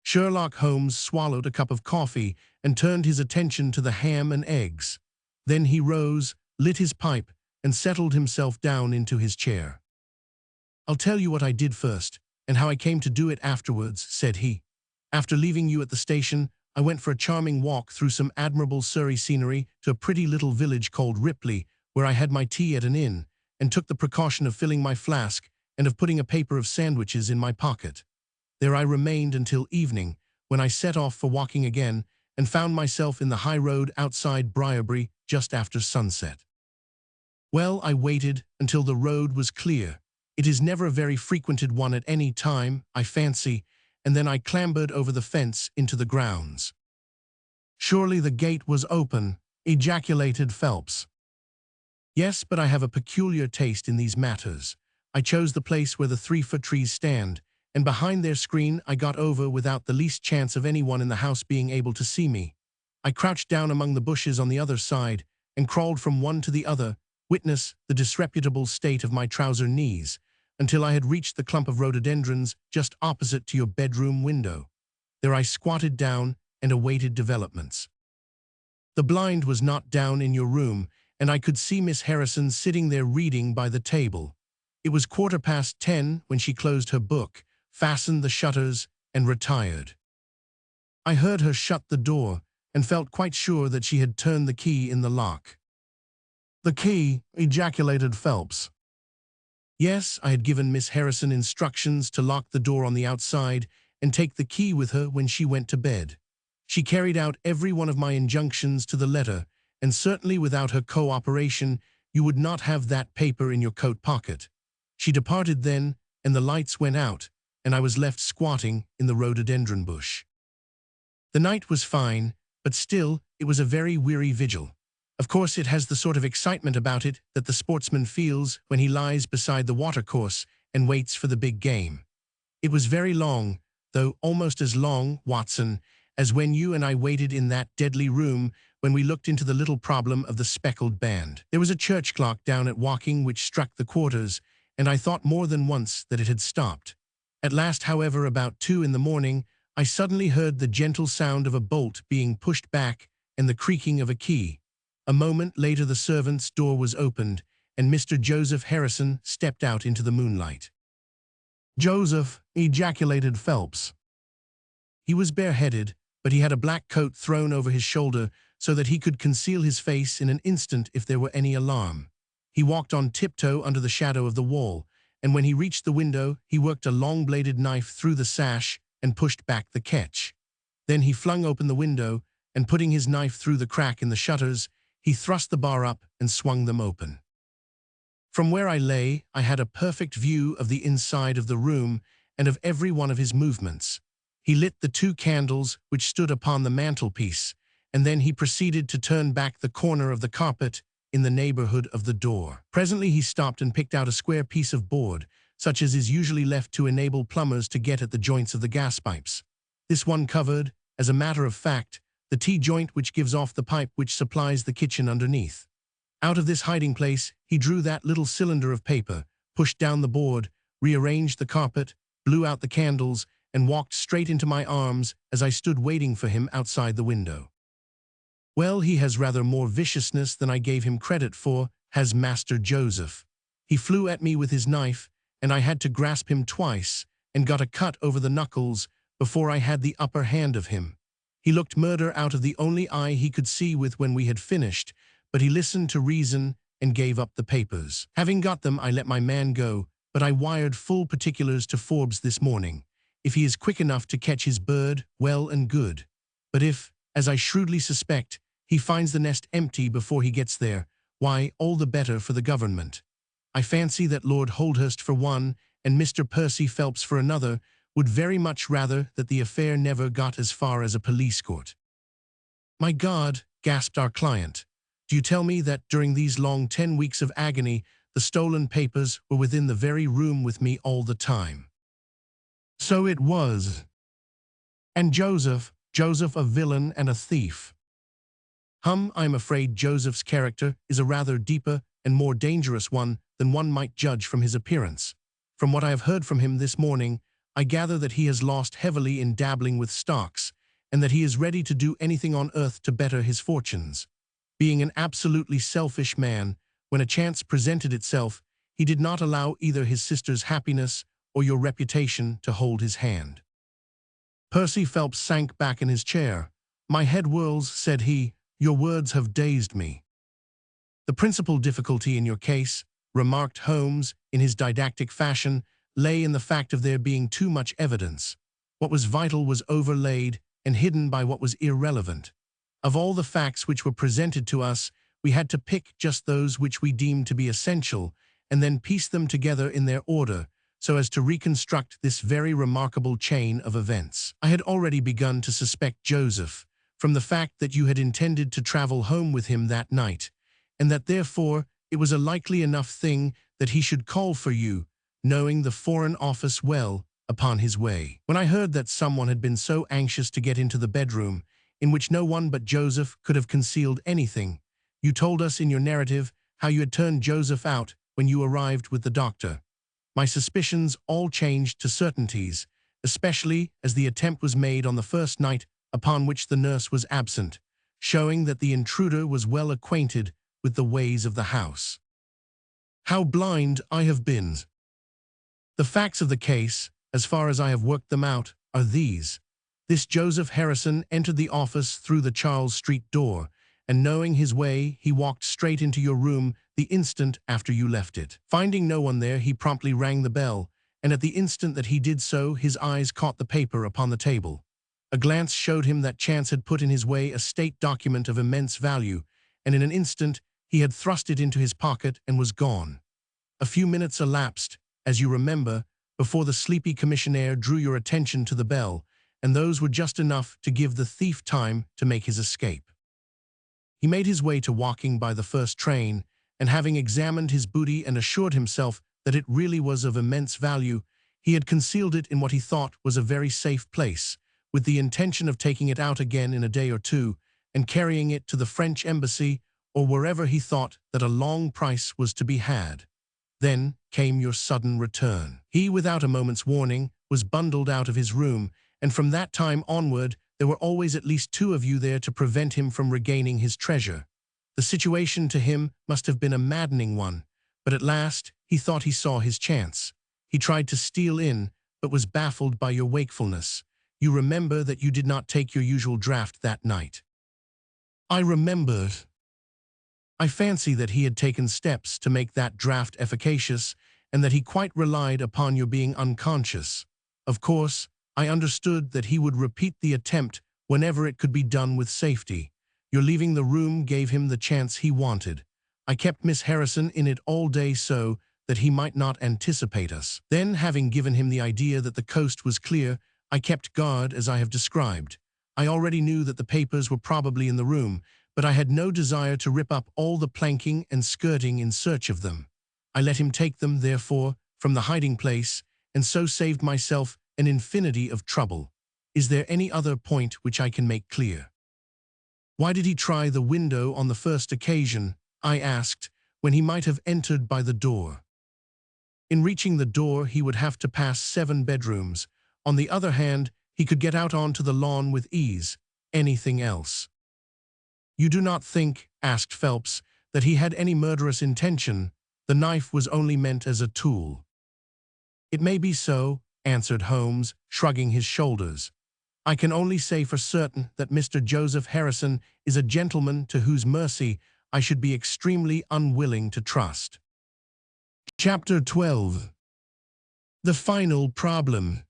Sherlock Holmes swallowed a cup of coffee and turned his attention to the ham and eggs. Then he rose, lit his pipe, and settled himself down into his chair. "I'll tell you what I did first, and how I came to do it afterwards," said he. "After leaving you at the station, I went for a charming walk through some admirable Surrey scenery to a pretty little village called Ripley, where I had my tea at an inn, and took the precaution of filling my flask and of putting a paper of sandwiches in my pocket. There I remained until evening, when I set off for walking again, and found myself in the high road outside Briarbury just after sunset. Well, I waited until the road was clear. It is never a very frequented one at any time, I fancy, and then I clambered over the fence into the grounds." "Surely the gate was open," ejaculated Phelps. "Yes, but I have a peculiar taste in these matters. I chose the place where the 3-foot trees stand, and behind their screen I got over without the least chance of anyone in the house being able to see me. I crouched down among the bushes on the other side, and crawled from one to the other, witness the disreputable state of my trouser knees, until I had reached the clump of rhododendrons just opposite to your bedroom window. There I squatted down and awaited developments. The blind was not down in your room, and I could see Miss Harrison sitting there reading by the table. It was 10:15 when she closed her book, fastened the shutters, and retired. I heard her shut the door, and felt quite sure that she had turned the key in the lock." "The key?" ejaculated Phelps. "Yes, I had given Miss Harrison instructions to lock the door on the outside and take the key with her when she went to bed. She carried out every one of my injunctions to the letter, and certainly without her cooperation you would not have that paper in your coat pocket. She departed then, and the lights went out, and I was left squatting in the rhododendron bush. The night was fine, but still it was a very weary vigil. Of course it has the sort of excitement about it that the sportsman feels when he lies beside the watercourse and waits for the big game. It was very long, though almost as long, Watson, as when you and I waited in that deadly room when we looked into the little problem of the speckled band. There was a church clock down at Woking which struck the quarters, and I thought more than once that it had stopped. At last, however, about 2 in the morning, I suddenly heard the gentle sound of a bolt being pushed back and the creaking of a key. A moment later the servant's door was opened, and Mr. Joseph Harrison stepped out into the moonlight. "Joseph!" ejaculated Phelps. He was bareheaded, but he had a black coat thrown over his shoulder so that he could conceal his face in an instant if there were any alarm. He walked on tiptoe under the shadow of the wall, and when he reached the window he worked a long-bladed knife through the sash and pushed back the catch. Then he flung open the window, and putting his knife through the crack in the shutters, he thrust the bar up and swung them open. From where I lay, I had a perfect view of the inside of the room and of every one of his movements. He lit the 2 candles which stood upon the mantelpiece, and then he proceeded to turn back the corner of the carpet in the neighborhood of the door. Presently he stopped and picked out a square piece of board, such as is usually left to enable plumbers to get at the joints of the gas pipes. This one covered, as a matter of fact, the T-joint which gives off the pipe which supplies the kitchen underneath. Out of this hiding place he drew that little cylinder of paper, pushed down the board, rearranged the carpet, blew out the candles, and walked straight into my arms as I stood waiting for him outside the window. Well, he has rather more viciousness than I gave him credit for, has Master Joseph. He flew at me with his knife, and I had to grasp him twice, and got a cut over the knuckles before I had the upper hand of him. He looked murder out of the only eye he could see with when we had finished, but he listened to reason and gave up the papers. Having got them, I let my man go, but I wired full particulars to Forbes this morning. If he is quick enough to catch his bird, well and good. But if, as I shrewdly suspect, he finds the nest empty before he gets there, why, all the better for the government. I fancy that Lord Holdhurst for one, and Mr. Percy Phelps for another, would very much rather that the affair never got as far as a police court. "My God," gasped our client, "do you tell me that during these long 10 weeks of agony the stolen papers were within the very room with me all the time. So it was. And Joseph a villain and a thief. I'm afraid Joseph's character is a rather deeper and more dangerous one than one might judge from his appearance. From what I have heard from him this morning, I gather that he has lost heavily in dabbling with stocks, and that he is ready to do anything on earth to better his fortunes. Being an absolutely selfish man, when a chance presented itself, he did not allow either his sister's happiness or your reputation to hold his hand. Percy Phelps sank back in his chair. "My head whirls," said he. "Your words have dazed me." "The principal difficulty in your case," remarked Holmes in his didactic fashion, "lay in the fact of there being too much evidence. What was vital was overlaid and hidden by what was irrelevant. Of all the facts which were presented to us, we had to pick just those which we deemed to be essential, and then piece them together in their order, so as to reconstruct this very remarkable chain of events. I had already begun to suspect Joseph, from the fact that you had intended to travel home with him that night, and that therefore it was a likely enough thing that he should call for you, knowing the Foreign Office well, upon his way. When I heard that someone had been so anxious to get into the bedroom, in which no one but Joseph could have concealed anything, you told us in your narrative how you had turned Joseph out when you arrived with the doctor. My suspicions all changed to certainties, especially as the attempt was made on the first night upon which the nurse was absent, showing that the intruder was well acquainted with the ways of the house. How blind I have been! The facts of the case, as far as I have worked them out, are these. This Joseph Harrison entered the office through the Charles Street door, and knowing his way, he walked straight into your room the instant after you left it. Finding no one there, he promptly rang the bell, and at the instant that he did so, his eyes caught the paper upon the table. A glance showed him that chance had put in his way a state document of immense value, and in an instant he had thrust it into his pocket and was gone. A few minutes elapsed, as you remember, before the sleepy commissionaire drew your attention to the bell, and those were just enough to give the thief time to make his escape. He made his way to Woking by the first train, and having examined his booty and assured himself that it really was of immense value, he had concealed it in what he thought was a very safe place, with the intention of taking it out again in a day or two, and carrying it to the French embassy or wherever he thought that a long price was to be had. Then came your sudden return. He, without a moment's warning, was bundled out of his room, and from that time onward, there were always at least two of you there to prevent him from regaining his treasure. The situation to him must have been a maddening one, but at last he thought he saw his chance. He tried to steal in, but was baffled by your wakefulness. You remember that you did not take your usual draught that night. I remembered. I fancy that he had taken steps to make that draught efficacious, and that he quite relied upon your being unconscious. Of course, I understood that he would repeat the attempt whenever it could be done with safety. Your leaving the room gave him the chance he wanted. I kept Miss Harrison in it all day so that he might not anticipate us. Then, having given him the idea that the coast was clear, I kept guard as I have described. I already knew that the papers were probably in the room, but I had no desire to rip up all the planking and skirting in search of them. I let him take them, therefore, from the hiding place, and so saved myself an infinity of trouble. Is there any other point which I can make clear? Why did he try the window on the first occasion, I asked, when he might have entered by the door? In reaching the door, he would have to pass 7 bedrooms. On the other hand, he could get out onto the lawn with ease. Anything else? You do not think, asked Phelps, that he had any murderous intention? The knife was only meant as a tool. It may be so, answered Holmes, shrugging his shoulders. I can only say for certain that Mr. Joseph Harrison is a gentleman to whose mercy I should be extremely unwilling to trust. Chapter 12. The Final Problem.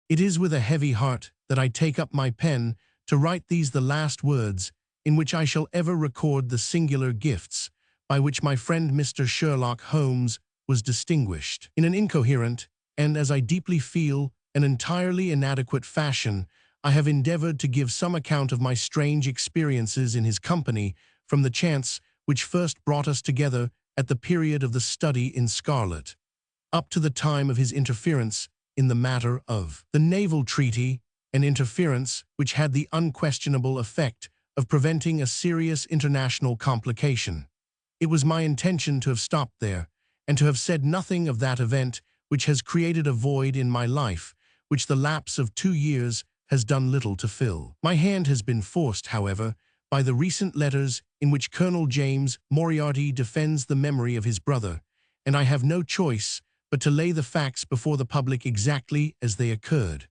It is with a heavy heart that I take up my pen to write these the last words in which I shall ever record the singular gifts by which my friend Mr. Sherlock Holmes was distinguished. In an incoherent, and as I deeply feel, an entirely inadequate fashion, I have endeavored to give some account of my strange experiences in his company, from the chance which first brought us together at the period of the study in Scarlet, up to the time of his interference in the matter of the naval treaty, an interference which had the unquestionable effect of preventing a serious international complication. It was my intention to have stopped there, and to have said nothing of that event which has created a void in my life, which the lapse of 2 years has done little to fill. My hand has been forced, however, by the recent letters in which Colonel James Moriarty defends the memory of his brother, and I have no choice but to lay the facts before the public exactly as they occurred.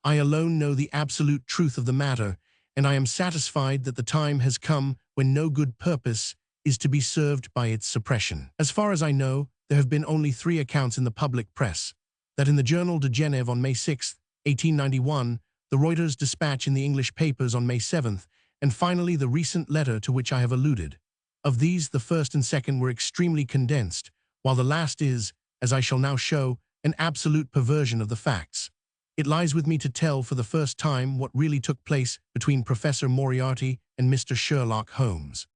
I alone know the absolute truth of the matter, and I am satisfied that the time has come when no good purpose is to be served by its suppression. As far as I know, there have been only 3 accounts in the public press: that in the Journal de Genève on May 6, 1891, the Reuters dispatch in the English papers on May 7th, and finally the recent letter to which I have alluded. Of these, the first and second were extremely condensed, while the last is, as I shall now show, an absolute perversion of the facts. It lies with me to tell for the first time what really took place between Professor Moriarty and Mr. Sherlock Holmes.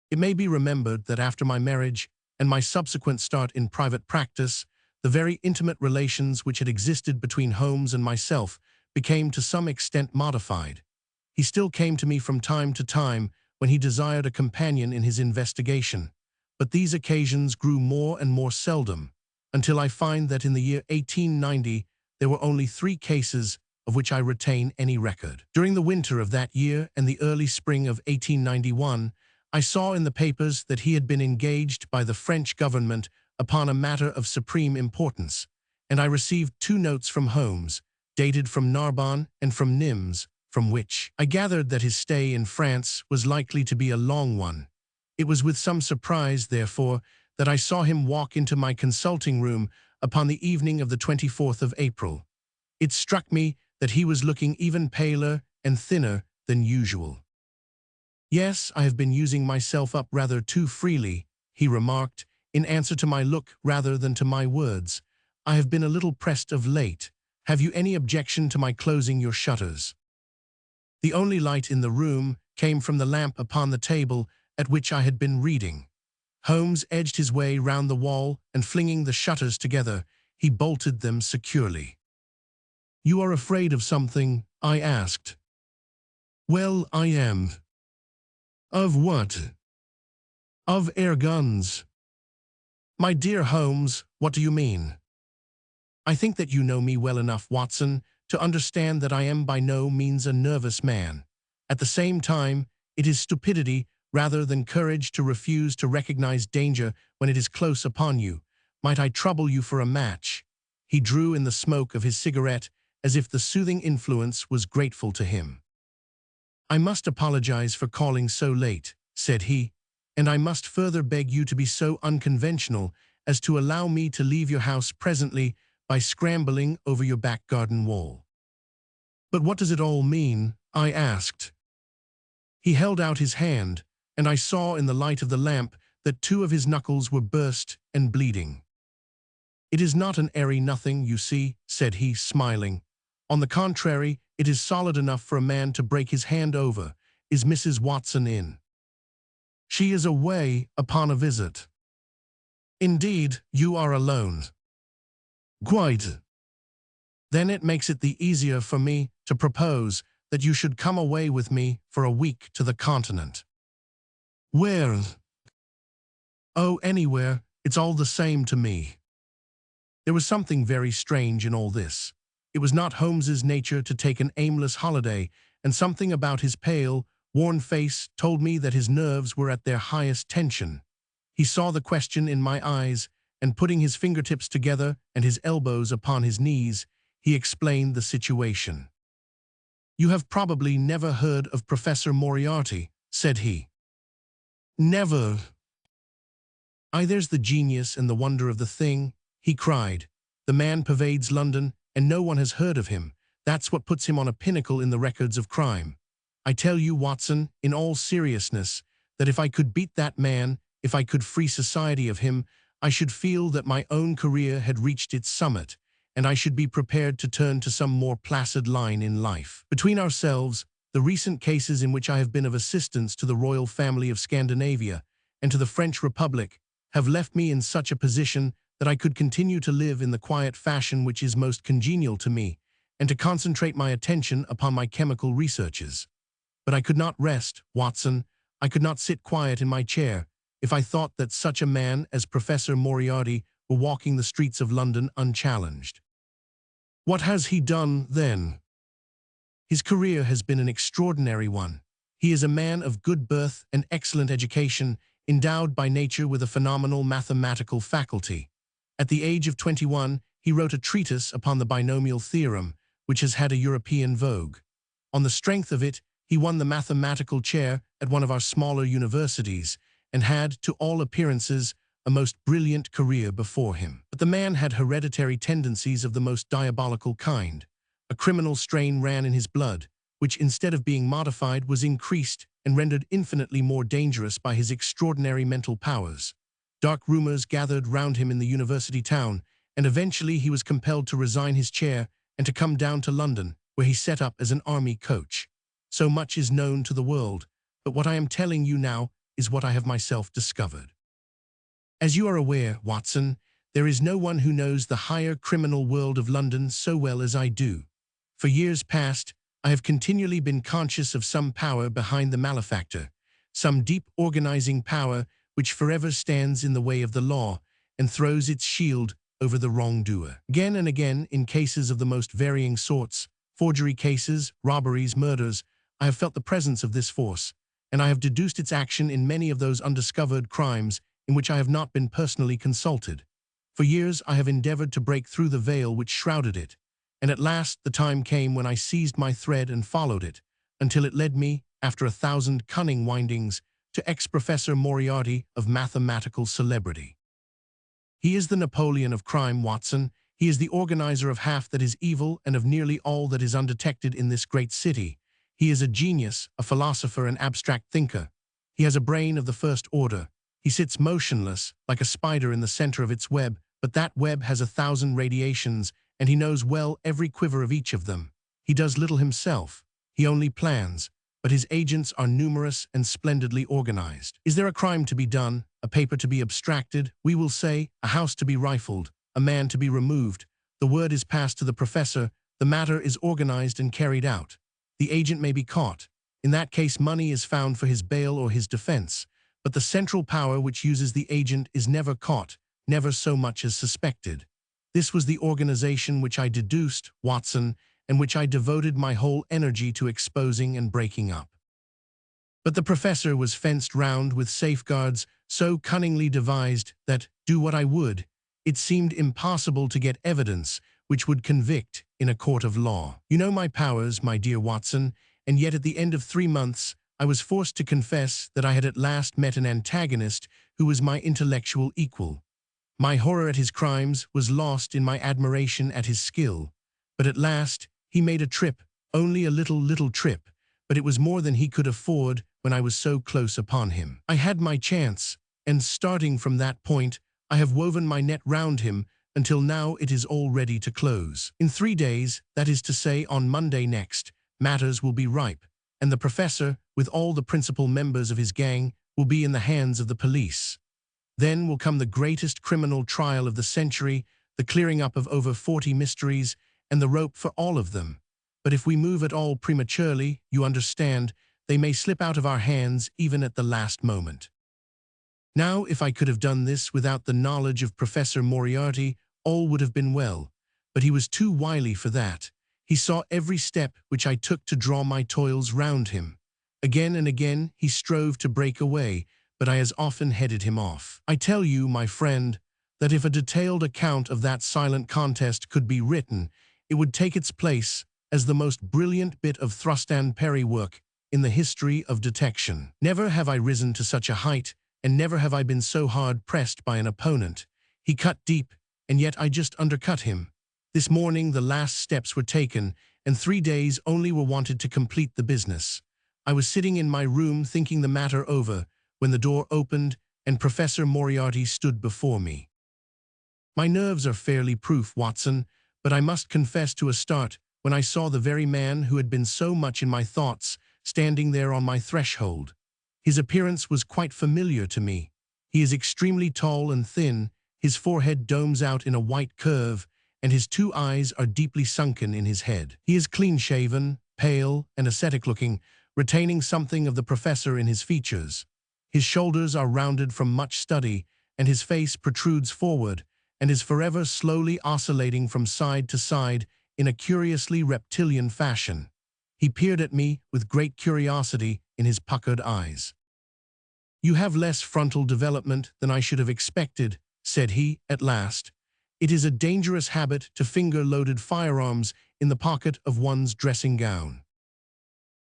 It may be remembered that after my marriage and my subsequent start in private practice, the very intimate relations which had existed between Holmes and myself became to some extent modified. He still came to me from time to time when he desired a companion in his investigation, but these occasions grew more and more seldom, until I find that in the year 1890 there were only 3 cases of which I retain any record. During the winter of that year and the early spring of 1891, I saw in the papers that he had been engaged by the French government upon a matter of supreme importance, and I received 2 notes from Holmes, dated from Narbonne and from Nimes, from which I gathered that his stay in France was likely to be a long one. It was with some surprise, therefore, that I saw him walk into my consulting room upon the evening of the 24th of April. It struck me that he was looking even paler and thinner than usual. "Yes, I have been using myself up rather too freely," he remarked, in answer to my look rather than to my words. "I have been a little pressed of late. Have you any objection to my closing your shutters?" The only light in the room came from the lamp upon the table at which I had been reading. Holmes edged his way round the wall, and flinging the shutters together, he bolted them securely. "You are afraid of something?" I asked. "Well, I am." "Of what?" "Of air guns." "My dear Holmes, what do you mean?" "I think that you know me well enough, Watson, to understand that I am by no means a nervous man. At the same time, it is stupidity rather than courage to refuse to recognize danger when it is close upon you. Might I trouble you for a match?" He drew in the smoke of his cigarette as if the soothing influence was grateful to him. "I must apologize for calling so late," said he, "and I must further beg you to be so unconventional as to allow me to leave your house presently by scrambling over your back garden wall." "But what does it all mean?" I asked. He held out his hand, and I saw in the light of the lamp that 2 of his knuckles were burst and bleeding. "It is not an airy nothing, you see," said he, smiling. "On the contrary, it is solid enough for a man to break his hand over. Is Mrs. Watson in?" "She is away upon a visit." "Indeed, you are alone?" "Quite." "Then it makes it the easier for me to propose that you should come away with me for a week to the continent." "Where?" "Oh, anywhere. It's all the same to me." There was something very strange in all this. It was not Holmes's nature to take an aimless holiday, and something about his pale, worn face told me that his nerves were at their highest tension. He saw the question in my eyes, and putting his fingertips together and his elbows upon his knees, he explained the situation. "You have probably never heard of Professor Moriarty," said he. "Never." "There's the genius and the wonder of the thing," he cried. "The man pervades London, and no one has heard of him. That's what puts him on a pinnacle in the records of crime. I tell you, Watson, in all seriousness, that if I could beat that man, if I could free society of him, I should feel that my own career had reached its summit, and I should be prepared to turn to some more placid line in life. Between ourselves, the recent cases in which I have been of assistance to the royal family of Scandinavia and to the French Republic have left me in such a position that I could continue to live in the quiet fashion which is most congenial to me, and to concentrate my attention upon my chemical researches. But I could not rest, Watson. I could not sit quiet in my chair if I thought that such a man as Professor Moriarty were walking the streets of London unchallenged. What has he done, then? His career has been an extraordinary one. He is a man of good birth and excellent education, endowed by nature with a phenomenal mathematical faculty. At the age of 21, he wrote a treatise upon the binomial theorem, which has had a European vogue. On the strength of it, he won the mathematical chair at one of our smaller universities, and had, to all appearances, a most brilliant career before him. But the man had hereditary tendencies of the most diabolical kind. A criminal strain ran in his blood, which instead of being modified was increased and rendered infinitely more dangerous by his extraordinary mental powers. Dark rumors gathered round him in the university town, and eventually he was compelled to resign his chair and to come down to London, where he set up as an army coach. So much is known to the world, but what I am telling you now is what I have myself discovered. As you are aware, Watson, there is no one who knows the higher criminal world of London so well as I do. For years past, I have continually been conscious of some power behind the malefactor, some deep organizing power which forever stands in the way of the law and throws its shield over the wrongdoer. Again and again, in cases of the most varying sorts, forgery cases, robberies, murders, I have felt the presence of this force, and I have deduced its action in many of those undiscovered crimes in which I have not been personally consulted. For years I have endeavored to break through the veil which shrouded it, and at last the time came when I seized my thread and followed it, until it led me, after 1,000 cunning windings, to ex-Professor Moriarty of mathematical celebrity. He is the Napoleon of crime, Watson. He is the organizer of half that is evil and of nearly all that is undetected in this great city. He is a genius, a philosopher, an abstract thinker. He has a brain of the first order. He sits motionless, like a spider in the center of its web, but that web has 1,000 radiations, and he knows well every quiver of each of them. He does little himself. He only plans, but his agents are numerous and splendidly organized. Is there a crime to be done, a paper to be abstracted, we will say, a house to be rifled, a man to be removed? The word is passed to the professor, the matter is organized and carried out. The agent may be caught. In that case, money is found for his bail or his defense, but the central power which uses the agent is never caught, never so much as suspected. This was the organization which I deduced, Watson, and which I devoted my whole energy to exposing and breaking up. But the professor was fenced round with safeguards so cunningly devised that, do what I would, it seemed impossible to get evidence which would convict in a court of law. You know my powers, my dear Watson, and yet at the end of 3 months I was forced to confess that I had at last met an antagonist who was my intellectual equal. My horror at his crimes was lost in my admiration at his skill. But at last he made a trip, only a little trip, but it was more than he could afford when I was so close upon him. I had my chance, and starting from that point, I have woven my net round him until now it is all ready to close. In 3 days, that is to say on Monday next, matters will be ripe, and the professor, with all the principal members of his gang, will be in the hands of the police. Then will come the greatest criminal trial of the century, the clearing up of over 40 mysteries, and the rope for all of them. But if we move at all prematurely, you understand, they may slip out of our hands even at the last moment. Now, if I could have done this without the knowledge of Professor Moriarty, all would have been well, but he was too wily for that. He saw every step which I took to draw my toils round him. Again and again he strove to break away, but I as often headed him off. I tell you, my friend, that if a detailed account of that silent contest could be written, it would take its place as the most brilliant bit of thrust and parry work in the history of detection. Never have I risen to such a height, and never have I been so hard pressed by an opponent. He cut deep, and yet I just undercut him. This morning the last steps were taken, and 3 days only were wanted to complete the business. I was sitting in my room thinking the matter over, when the door opened and Professor Moriarty stood before me. My nerves are fairly proof, Watson, but I must confess to a start when I saw the very man who had been so much in my thoughts standing there on my threshold. His appearance was quite familiar to me. He is extremely tall and thin, his forehead domes out in a white curve, and his 2 eyes are deeply sunken in his head. He is clean-shaven, pale, and ascetic-looking, retaining something of the professor in his features. His shoulders are rounded from much study, and his face protrudes forward, and is forever slowly oscillating from side to side in a curiously reptilian fashion. He peered at me with great curiosity in his puckered eyes. "You have less frontal development than I should have expected," said he at last. "It is a dangerous habit to finger loaded firearms in the pocket of one's dressing gown."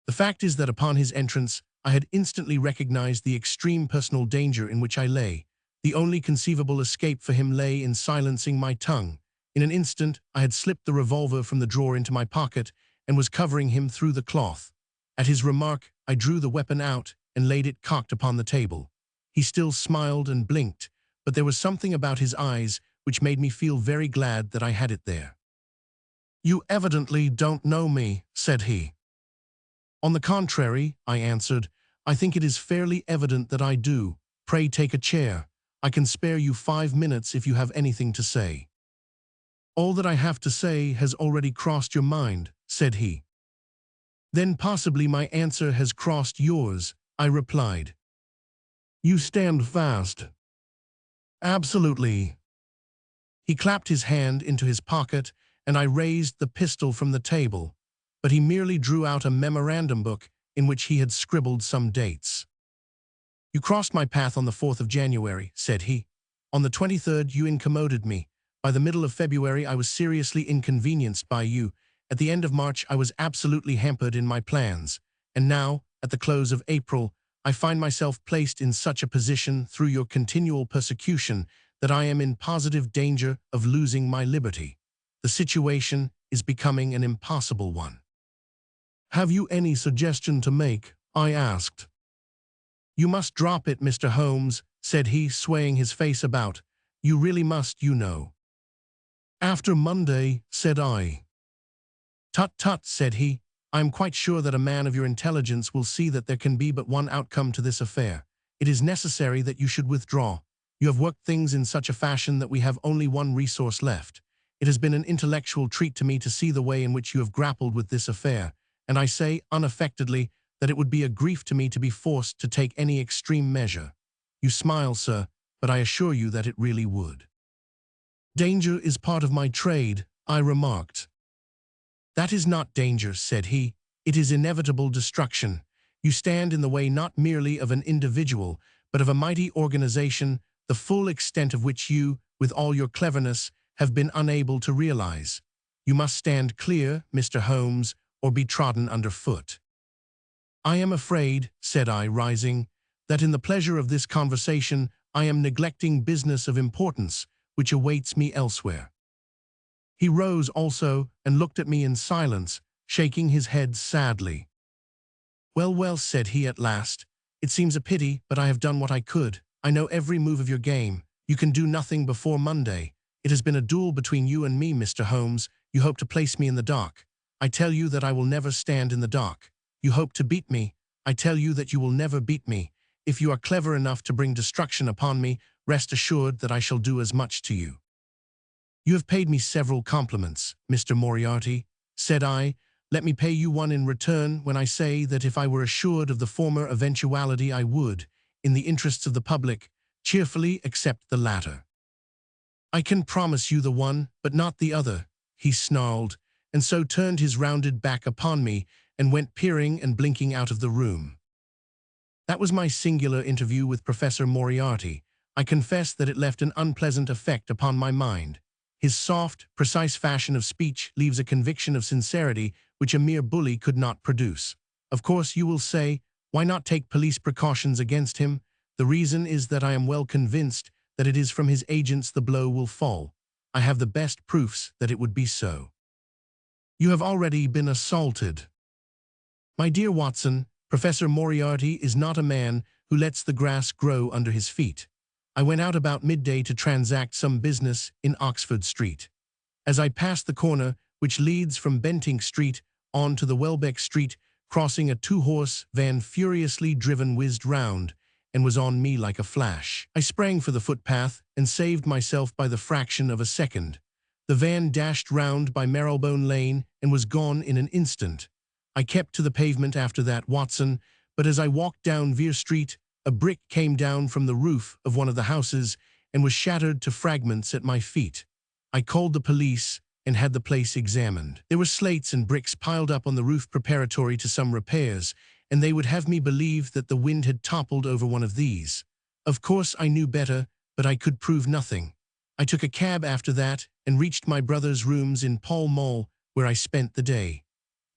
The fact is that upon his entrance, I had instantly recognized the extreme personal danger in which I lay. The only conceivable escape for him lay in silencing my tongue. In an instant, I had slipped the revolver from the drawer into my pocket and was covering him through the cloth. At his remark, I drew the weapon out and laid it cocked upon the table. He still smiled and blinked, but there was something about his eyes which made me feel very glad that I had it there. "You evidently don't know me," said he. "On the contrary," I answered, "I think it is fairly evident that I do. Pray take a chair. I can spare you 5 minutes if you have anything to say." "All that I have to say has already crossed your mind," said he. "Then possibly my answer has crossed yours," I replied. "You stand fast." "Absolutely." He clapped his hand into his pocket, and I raised the pistol from the table, but he merely drew out a memorandum book in which he had scribbled some dates. "You crossed my path on the 4th of January, said he. "On the 23rd you incommoded me. By the middle of February I was seriously inconvenienced by you. At the end of March I was absolutely hampered in my plans. And now, at the close of April, I find myself placed in such a position through your continual persecution that I am in positive danger of losing my liberty. The situation is becoming an impossible one." "Have you any suggestion to make?" I asked. "You must drop it, Mr. Holmes," said he, swaying his face about. "You really must, you know." "After Monday," said I. "Tut, tut," said he. "I am quite sure that a man of your intelligence will see that there can be but one outcome to this affair. It is necessary that you should withdraw. You have worked things in such a fashion that we have only one resource left. It has been an intellectual treat to me to see the way in which you have grappled with this affair, and I say, unaffectedly, that it would be a grief to me to be forced to take any extreme measure. You smile, sir, but I assure you that it really would." "Danger is part of my trade," I remarked. "That is not danger," said he. "It is inevitable destruction. You stand in the way not merely of an individual, but of a mighty organization, the full extent of which you, with all your cleverness, have been unable to realize. You must stand clear, Mr. Holmes, or be trodden underfoot." "I am afraid," said I, rising, "that in the pleasure of this conversation I am neglecting business of importance, which awaits me elsewhere." He rose also and looked at me in silence, shaking his head sadly. "Well, well," said he at last, "it seems a pity, but I have done what I could. I know every move of your game. You can do nothing before Monday. It has been a duel between you and me, Mr. Holmes. You hope to place me in the dock. I tell you that I will never stand in the dock. You hope to beat me. I tell you that you will never beat me. If you are clever enough to bring destruction upon me, rest assured that I shall do as much to you." "You have paid me several compliments, Mr. Moriarty," said I. "Let me pay you one in return when I say that if I were assured of the former eventuality I would, in the interests of the public, cheerfully accept the latter." "I can promise you the one, but not the other," he snarled, and so turned his rounded back upon me and went peering and blinking out of the room. That was my singular interview with Professor Moriarty. I confess that it left an unpleasant effect upon my mind. His soft, precise fashion of speech leaves a conviction of sincerity which a mere bully could not produce. Of course, you will say, why not take police precautions against him? The reason is that I am well convinced that it is from his agents the blow will fall. I have the best proofs that it would be so. "You have already been assaulted." "My dear Watson, Professor Moriarty is not a man who lets the grass grow under his feet. I went out about midday to transact some business in Oxford Street. As I passed the corner which leads from Bentinck Street on to the Welbeck Street, crossing a 2-horse van furiously driven whizzed round, and was on me like a flash. I sprang for the footpath and saved myself by the fraction of a second. The van dashed round by Marylebone Lane and was gone in an instant. I kept to the pavement after that, Watson, but as I walked down Vere Street, a brick came down from the roof of one of the houses and was shattered to fragments at my feet. I called the police and had the place examined. There were slates and bricks piled up on the roof preparatory to some repairs, and they would have me believe that the wind had toppled over one of these. Of course I knew better, but I could prove nothing. I took a cab after that and reached my brother's rooms in Pall Mall, where I spent the day.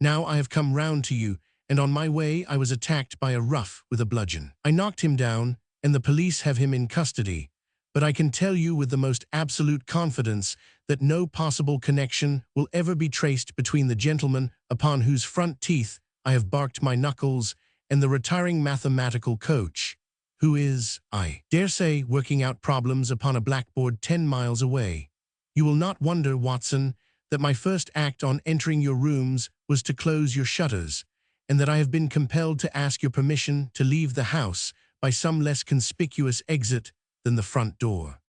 Now I have come round to you, and on my way I was attacked by a rough with a bludgeon. I knocked him down, and the police have him in custody, but I can tell you with the most absolute confidence that no possible connection will ever be traced between the gentleman upon whose front teeth I have barked my knuckles and the retiring mathematical coach, who is, I dare say, working out problems upon a blackboard 10 miles away. You will not wonder, Watson, that my first act on entering your rooms was to close your shutters, and that I have been compelled to ask your permission to leave the house by some less conspicuous exit than the front door.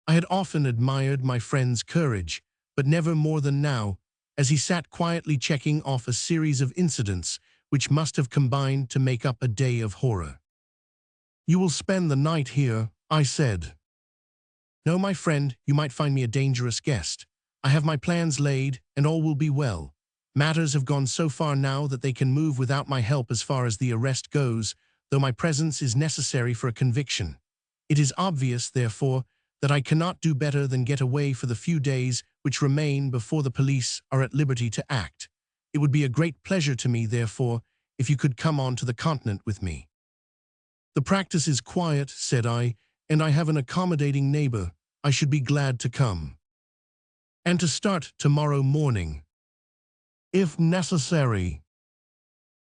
I had often admired my friend's courage, but never more than now, as he sat quietly checking off a series of incidents which must have combined to make up a day of horror. "You will spend the night here," I said. "No, my friend, you might find me a dangerous guest. I have my plans laid, and all will be well. Matters have gone so far now that they can move without my help as far as the arrest goes, though my presence is necessary for a conviction. It is obvious, therefore, that I cannot do better than get away for the few days which remain before the police are at liberty to act. It would be a great pleasure to me, therefore, if you could come on to the continent with me." "The practice is quiet," said I, "and I have an accommodating neighbor. I should be glad to come." "And to start tomorrow morning?" "If necessary."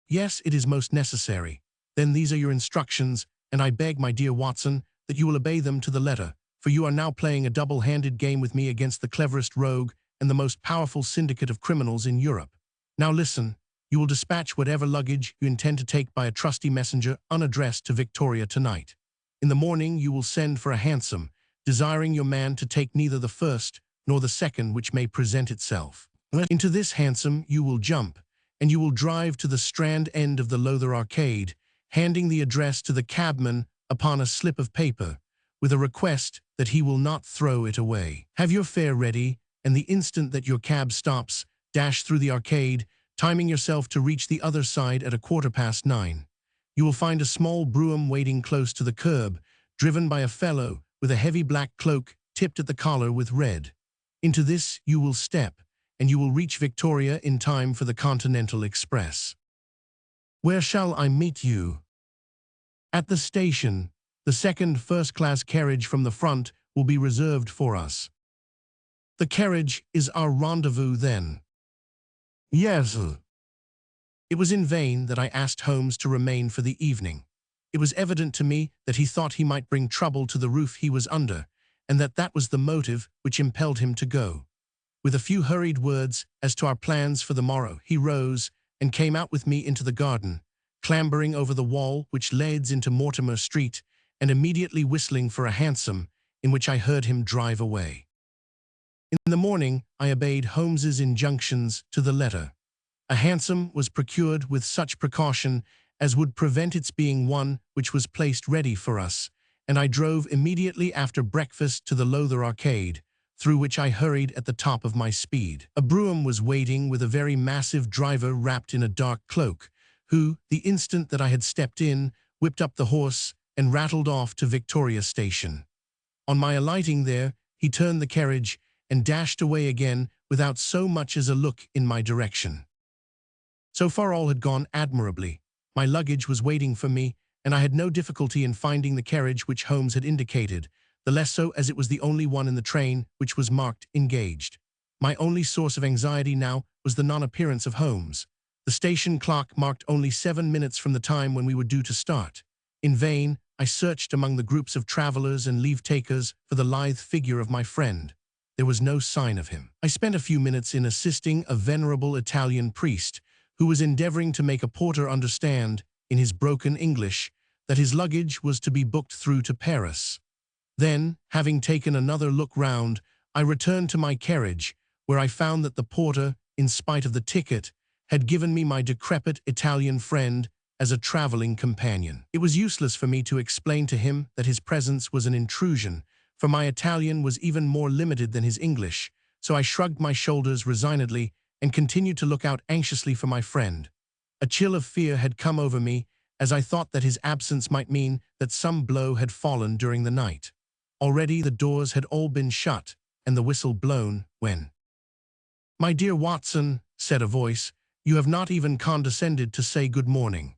"Yes, it is most necessary. Then these are your instructions, and I beg, my dear Watson, that you will obey them to the letter, for you are now playing a double-handed game with me against the cleverest rogue and the most powerful syndicate of criminals in Europe. Now listen, you will dispatch whatever luggage you intend to take by a trusty messenger unaddressed to Victoria tonight. In the morning you will send for a hansom, desiring your man to take neither the first nor the second which may present itself. Into this hansom you will jump, and you will drive to the Strand end of the Lowther Arcade, handing the address to the cabman upon a slip of paper, with a request that he will not throw it away. Have your fare ready, and the instant that your cab stops, dash through the arcade, timing yourself to reach the other side at 9:15. You will find a small brougham waiting close to the curb, driven by a fellow with a heavy black cloak tipped at the collar with red. Into this you will step, and you will reach Victoria in time for the Continental Express. Where shall I meet you? At the station. The second first-class carriage from the front will be reserved for us. The carriage is our rendezvous then? Yes. It was in vain that I asked Holmes to remain for the evening. It was evident to me that he thought he might bring trouble to the roof he was under, and that was the motive which impelled him to go. With a few hurried words as to our plans for the morrow, he rose and came out with me into the garden, clambering over the wall which leads into Mortimer Street, and immediately whistling for a hansom, in which I heard him drive away. In the morning I obeyed Holmes's injunctions to the letter. A hansom was procured with such precaution as would prevent its being one which was placed ready for us, and I drove immediately after breakfast to the Lowther Arcade, through which I hurried at the top of my speed. A brougham was waiting with a very massive driver wrapped in a dark cloak, who, the instant that I had stepped in, whipped up the horse and rattled off to Victoria Station. On my alighting there, he turned the carriage and dashed away again without so much as a look in my direction. So far all had gone admirably. My luggage was waiting for me, and I had no difficulty in finding the carriage which Holmes had indicated, the less so as it was the only one in the train which was marked engaged. My only source of anxiety now was the non-appearance of Holmes. The station clock marked only 7 minutes from the time when we were due to start. In vain, I searched among the groups of travelers and leave-takers for the lithe figure of my friend. There was no sign of him. I spent a few minutes in assisting a venerable Italian priest who was endeavoring to make a porter understand, in his broken English, that his luggage was to be booked through to Paris. Then, having taken another look round, I returned to my carriage, where I found that the porter, in spite of the ticket, had given me my decrepit Italian friend as a traveling companion. It was useless for me to explain to him that his presence was an intrusion, for my Italian was even more limited than his English, so I shrugged my shoulders resignedly and continued to look out anxiously for my friend. A chill of fear had come over me, as I thought that his absence might mean that some blow had fallen during the night. Already the doors had all been shut and the whistle blown when— "My dear Watson," said a voice, "you have not even condescended to say good morning."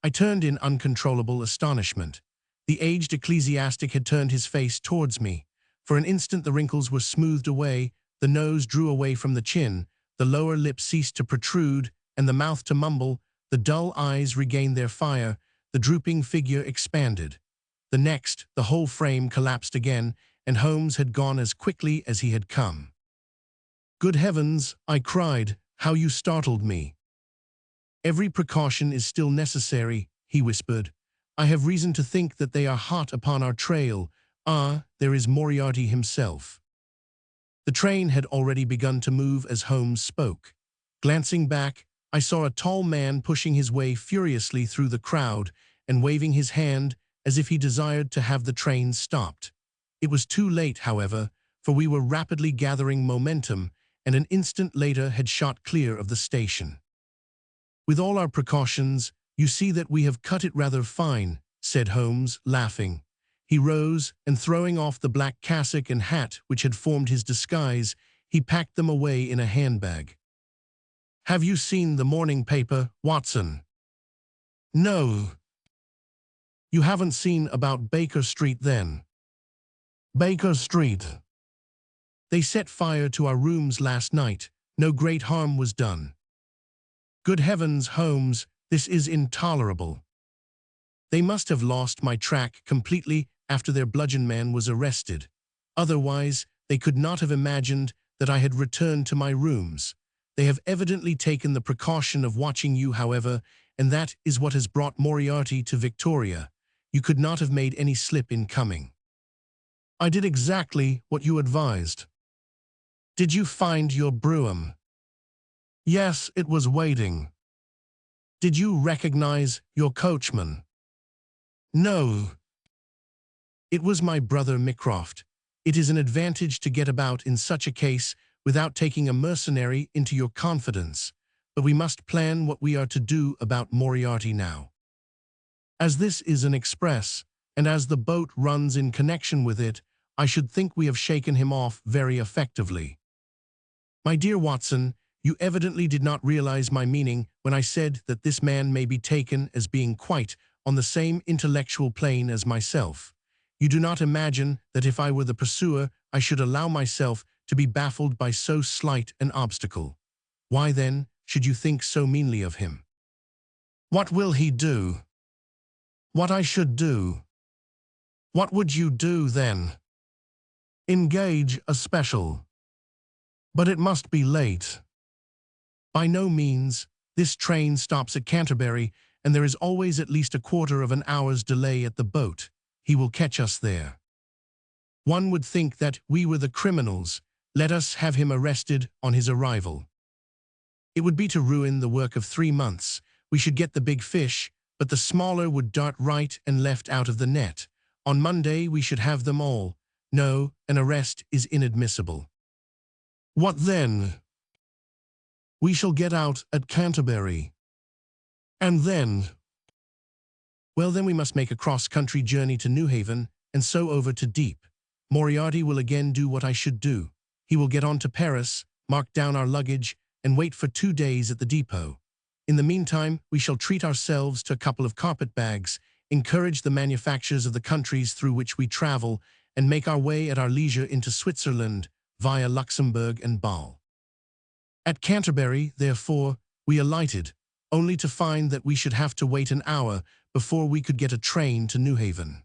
I turned in uncontrollable astonishment. The aged ecclesiastic had turned his face towards me. For an instant the wrinkles were smoothed away, the nose drew away from the chin, the lower lip ceased to protrude, and the mouth to mumble, the dull eyes regained their fire, the drooping figure expanded. The next, the whole frame collapsed again, and Holmes had gone as quickly as he had come. "Good heavens," I cried, "how you startled me." "Every precaution is still necessary," he whispered. "I have reason to think that they are hot upon our trail. Ah, there is Moriarty himself." The train had already begun to move as Holmes spoke. Glancing back, I saw a tall man pushing his way furiously through the crowd and waving his hand as if he desired to have the train stopped. It was too late, however, for we were rapidly gathering momentum, and an instant later had shot clear of the station. "With all our precautions, you see that we have cut it rather fine," said Holmes, laughing. He rose, and throwing off the black cassock and hat which had formed his disguise, he packed them away in a handbag. "Have you seen the morning paper, Watson?" "No." "You haven't seen about Baker Street, then?" "Baker Street." "They set fire to our rooms last night. No great harm was done." "Good heavens, Holmes, this is intolerable." "They must have lost my track completely after their bludgeon man was arrested. Otherwise, they could not have imagined that I had returned to my rooms. They have evidently taken the precaution of watching you, however, and that is what has brought Moriarty to Victoria. You could not have made any slip in coming." "I did exactly what you advised." "Did you find your brougham?" "Yes, it was waiting." "Did you recognize your coachman?" "No." "It was my brother Mycroft. It is an advantage to get about in such a case without taking a mercenary into your confidence, but we must plan what we are to do about Moriarty now. As this is an express, and as the boat runs in connection with it, I should think we have shaken him off very effectively." "My dear Watson, you evidently did not realize my meaning when I said that this man may be taken as being quite on the same intellectual plane as myself. You do not imagine that if I were the pursuer, I should allow myself to be baffled by so slight an obstacle. Why, then, should you think so meanly of him?" "What will he do?" "What I should do." "What would you do, then?" "Engage a special." "But it must be late." "By no means. This train stops at Canterbury, and there is always at least a quarter of an hour's delay at the boat. He will catch us there. One would think that we were the criminals. Let us have him arrested on his arrival. It would be to ruin the work of 3 months. We should get the big fish, but the smaller would dart right and left out of the net. On Monday we should have them all. No, an arrest is inadmissible." "What then?" "We shall get out at Canterbury." "And then?" "Well, then we must make a cross-country journey to Newhaven, and so over to Dieppe. Moriarty will again do what I should do. He will get on to Paris, mark down our luggage, and wait for 2 days at the depot. In the meantime, we shall treat ourselves to a couple of carpet-bags, encourage the manufactures of the countries through which we travel, and make our way at our leisure into Switzerland, via Luxembourg and Bâle. At Canterbury, therefore, we alighted, only to find that we should have to wait an hour before we could get a train to Newhaven.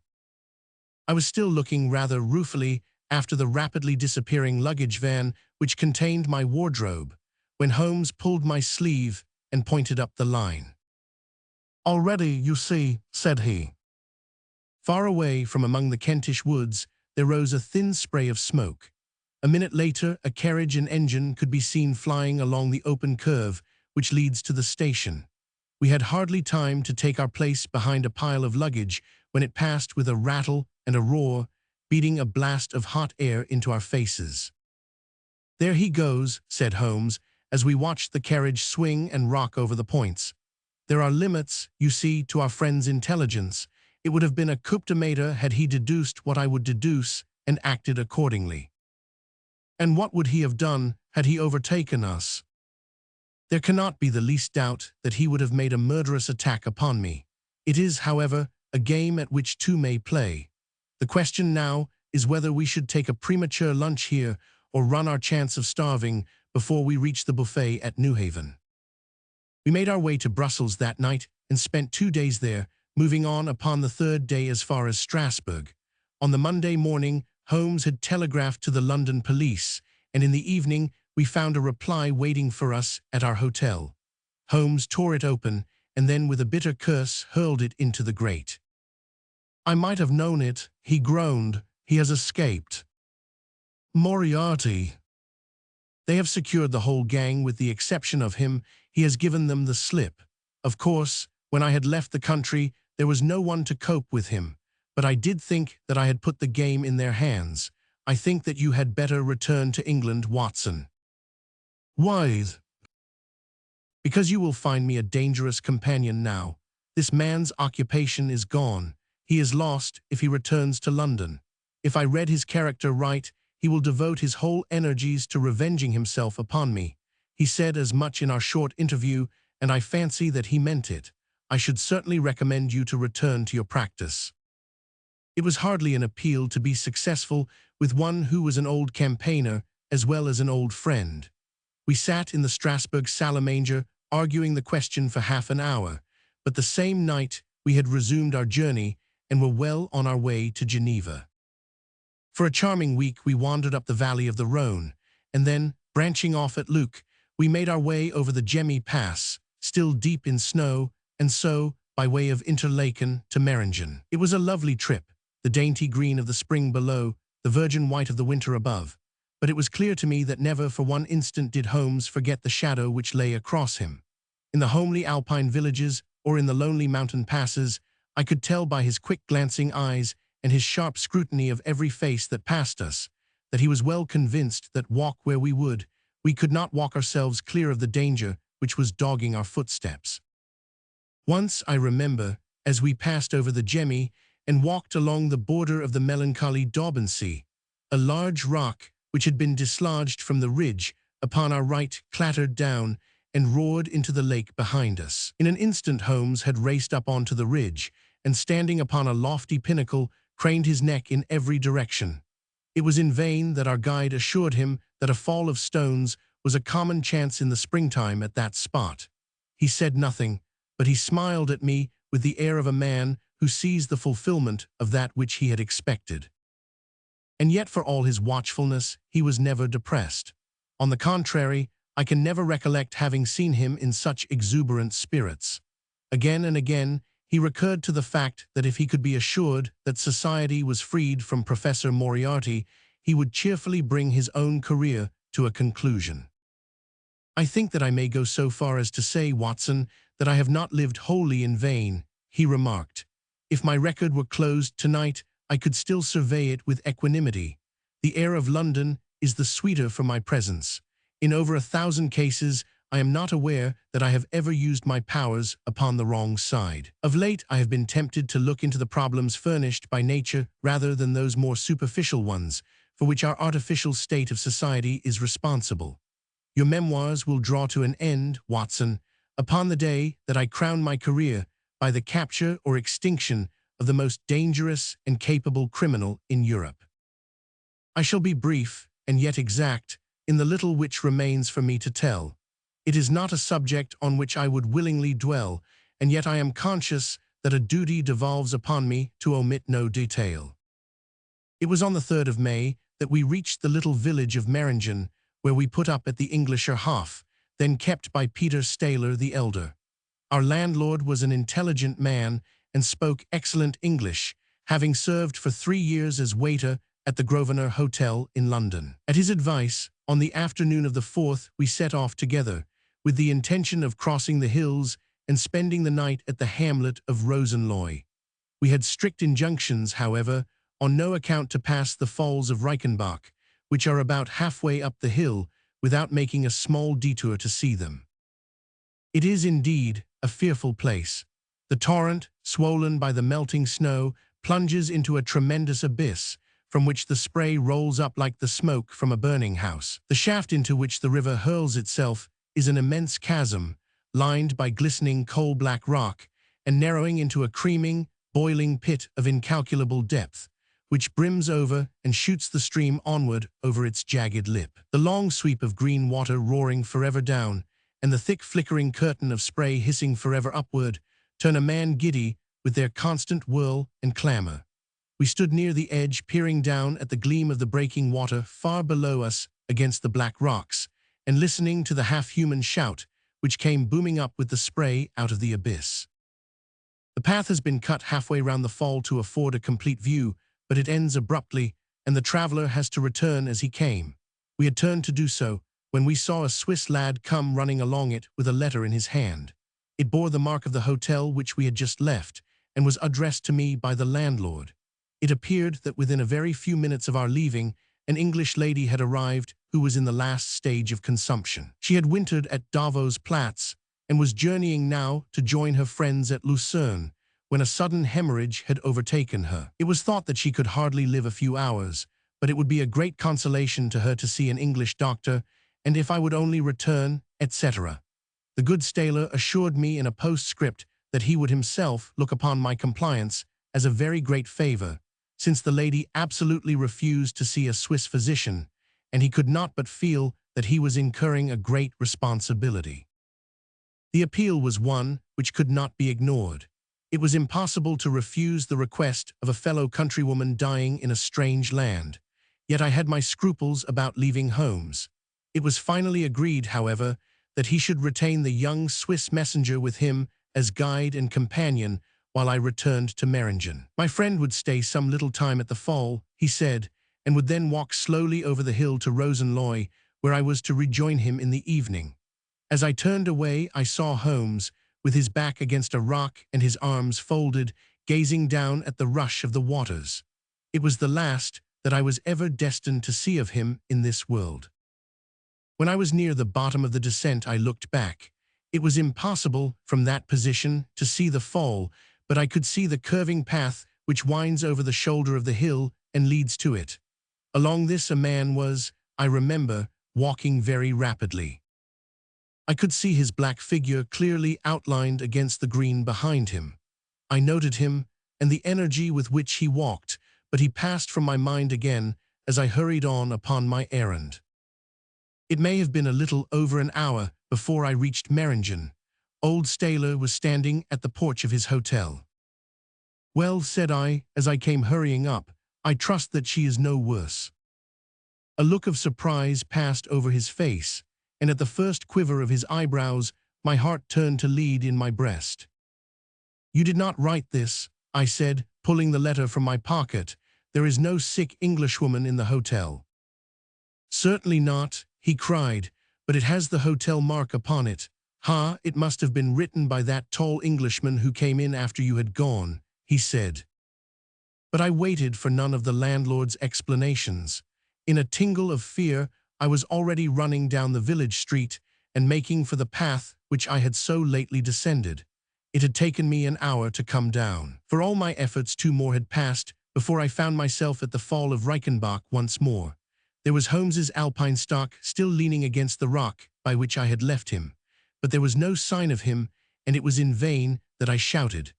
I was still looking rather ruefully after the rapidly disappearing luggage van which contained my wardrobe, when Holmes pulled my sleeve and pointed up the line. Already, you see, said he. Far away from among the Kentish woods, there rose a thin spray of smoke. A minute later, a carriage and engine could be seen flying along the open curve which leads to the station. We had hardly time to take our place behind a pile of luggage when it passed with a rattle and a roar, beating a blast of hot air into our faces. There he goes, said Holmes, as we watched the carriage swing and rock over the points. There are limits, you see, to our friend's intelligence. It would have been a coup de maître had he deduced what I would deduce and acted accordingly. And what would he have done had he overtaken us? There cannot be the least doubt that he would have made a murderous attack upon me. It is, however, a game at which two may play. The question now is whether we should take a premature lunch here or run our chance of starving before we reach the buffet at Newhaven. We made our way to Brussels that night and spent 2 days there, moving on upon the third day as far as Strasbourg. On the Monday morning, Holmes had telegraphed to the London police, and in the evening we found a reply waiting for us at our hotel. Holmes tore it open, and then with a bitter curse hurled it into the grate. I might have known it, he groaned. He has escaped. Moriarty. They have secured the whole gang with the exception of him. He has given them the slip. Of course, when I had left the country, there was no one to cope with him, but I did think that I had put the game in their hands. I think that you had better return to England, Watson. Why? Because you will find me a dangerous companion now. This man's occupation is gone. He is lost if he returns to London. If I read his character right, he will devote his whole energies to revenging himself upon me. He said as much in our short interview, and I fancy that he meant it. I should certainly recommend you to return to your practice. It was hardly an appeal to be successful with one who was an old campaigner as well as an old friend. We sat in the Strasbourg Salamander arguing the question for half an hour, but the same night we had resumed our journey and were well on our way to Geneva. For a charming week we wandered up the valley of the Rhone, and then, branching off at Luc, we made our way over the Gemmi Pass, still deep in snow, and so, by way of Interlaken to Meiringen. It was a lovely trip, the dainty green of the spring below, the virgin white of the winter above. But it was clear to me that never for one instant did Holmes forget the shadow which lay across him. In the homely alpine villages or in the lonely mountain passes, I could tell by his quick glancing eyes and his sharp scrutiny of every face that passed us, that he was well convinced that walk where we would, we could not walk ourselves clear of the danger which was dogging our footsteps. Once, I remember, as we passed over the Gemmi and walked along the border of the melancholy Daubency, a large rock which had been dislodged from the ridge upon our right clattered down and roared into the lake behind us. In an instant Holmes had raced up onto the ridge, and standing upon a lofty pinnacle, craned his neck in every direction. It was in vain that our guide assured him that a fall of stones was a common chance in the springtime at that spot. He said nothing, but he smiled at me with the air of a man who sees the fulfillment of that which he had expected. And yet for all his watchfulness, he was never depressed. On the contrary, I can never recollect having seen him in such exuberant spirits. Again and again, he recurred to the fact that if he could be assured that society was freed from Professor Moriarty, he would cheerfully bring his own career to a conclusion. I think that I may go so far as to say, Watson, that I have not lived wholly in vain, he remarked. If my record were closed tonight, I could still survey it with equanimity. The air of London is the sweeter for my presence. In over 1,000 cases, I am not aware that I have ever used my powers upon the wrong side. Of late, I have been tempted to look into the problems furnished by nature rather than those more superficial ones, for which our artificial state of society is responsible. Your memoirs will draw to an end, Watson, upon the day that I crown my career by the capture or extinction of the most dangerous and capable criminal in Europe. I shall be brief and yet exact in the little which remains for me to tell. It is not a subject on which I would willingly dwell, and yet I am conscious that a duty devolves upon me to omit no detail. It was on the 3rd of May that we reached the little village of Meiringen, where we put up at the Englischer Hof, then kept by Peter Staler the elder. Our landlord was an intelligent man and spoke excellent English, having served for 3 years as waiter at the Grosvenor Hotel in London. At his advice, on the afternoon of the 4th we set off together, with the intention of crossing the hills and spending the night at the hamlet of Rosenloy. We had strict injunctions, however, on no account to pass the falls of Reichenbach, which are about halfway up the hill, without making a small detour to see them. It is indeed a fearful place. The torrent, swollen by the melting snow, plunges into a tremendous abyss, from which the spray rolls up like the smoke from a burning house. The shaft into which the river hurls itself is an immense chasm, lined by glistening coal-black rock, and narrowing into a creaming, boiling pit of incalculable depth, which brims over and shoots the stream onward over its jagged lip. The long sweep of green water roaring forever down, and the thick flickering curtain of spray hissing forever upward, turn a man giddy with their constant whirl and clamor. We stood near the edge, peering down at the gleam of the breaking water far below us against the black rocks, and listening to the half-human shout, which came booming up with the spray out of the abyss. The path has been cut halfway round the fall to afford a complete view, but it ends abruptly, and the traveler has to return as he came. We had turned to do so, when we saw a Swiss lad come running along it with a letter in his hand. It bore the mark of the hotel which we had just left, and was addressed to me by the landlord. It appeared that within a very few minutes of our leaving, an English lady had arrived who was in the last stage of consumption. She had wintered at Davos Platz, and was journeying now to join her friends at Lucerne, when a sudden hemorrhage had overtaken her. It was thought that she could hardly live a few hours, but it would be a great consolation to her to see an English doctor, and if I would only return, etc. The good Staler assured me in a postscript that he would himself look upon my compliance as a very great favor, since the lady absolutely refused to see a Swiss physician, and he could not but feel that he was incurring a great responsibility. The appeal was one which could not be ignored. It was impossible to refuse the request of a fellow countrywoman dying in a strange land, yet I had my scruples about leaving Holmes. It was finally agreed, however, that he should retain the young Swiss messenger with him as guide and companion while I returned to Meiringen. My friend would stay some little time at the fall, he said, and would then walk slowly over the hill to Rosenloy, where I was to rejoin him in the evening. As I turned away, I saw Holmes, with his back against a rock and his arms folded, gazing down at the rush of the waters. It was the last that I was ever destined to see of him in this world. When I was near the bottom of the descent, I looked back. It was impossible from that position to see the fall, but I could see the curving path which winds over the shoulder of the hill and leads to it. Along this a man was, I remember, walking very rapidly. I could see his black figure clearly outlined against the green behind him. I noted him and the energy with which he walked, but he passed from my mind again as I hurried on upon my errand. It may have been a little over an hour before I reached Meiringen. Old Staler was standing at the porch of his hotel. "Well," said I, as I came hurrying up, "I trust that she is no worse." A look of surprise passed over his face, and at the first quiver of his eyebrows, my heart turned to lead in my breast. "You did not write this," I said, pulling the letter from my pocket. "There is no sick Englishwoman in the hotel." "Certainly not," he cried, "but it has the hotel mark upon it. Ha, it must have been written by that tall Englishman who came in after you had gone," he said. But I waited for none of the landlord's explanations. In a tingle of fear, I was already running down the village street and making for the path which I had so lately descended. It had taken me an hour to come down. For all my efforts, 2 more had passed before I found myself at the fall of Reichenbach once more. There was Holmes's alpine-stock still leaning against the rock by which I had left him, but there was no sign of him, and it was in vain that I shouted.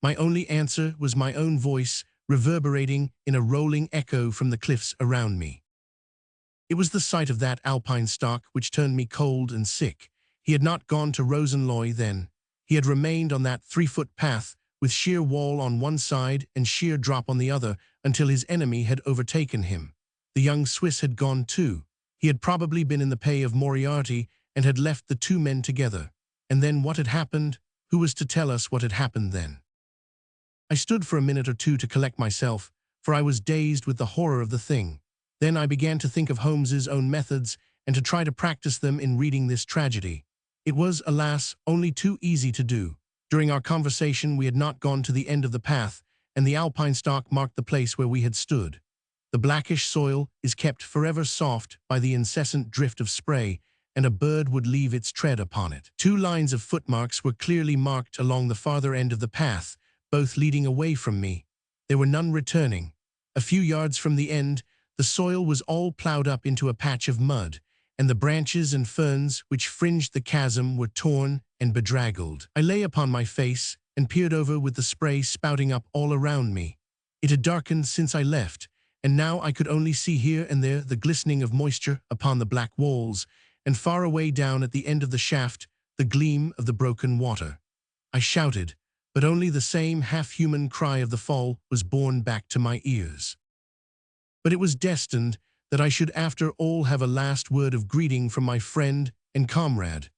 My only answer was my own voice, reverberating in a rolling echo from the cliffs around me. It was the sight of that alpine-stock which turned me cold and sick. He had not gone to Rosenloy then. He had remained on that 3-foot path, with sheer wall on one side and sheer drop on the other, until his enemy had overtaken him. The young Swiss had gone too. He had probably been in the pay of Moriarty and had left the 2 men together. And then what had happened? Who was to tell us what had happened then? I stood for a minute or two to collect myself, for I was dazed with the horror of the thing. Then I began to think of Holmes's own methods and to try to practice them in reading this tragedy. It was, alas, only too easy to do. During our conversation we had not gone to the end of the path, and the alpine-stock marked the place where we had stood. The blackish soil is kept forever soft by the incessant drift of spray, and a bird would leave its tread upon it. 2 lines of footmarks were clearly marked along the farther end of the path, both leading away from me. There were none returning. A few yards from the end, the soil was all ploughed up into a patch of mud, and the branches and ferns which fringed the chasm were torn and bedraggled. I lay upon my face and peered over with the spray spouting up all around me. It had darkened since I left, and now I could only see here and there the glistening of moisture upon the black walls, and far away down at the end of the shaft, the gleam of the broken water. I shouted, but only the same half-human cry of the fall was borne back to my ears. But it was destined that I should after all have a last word of greeting from my friend and comrade.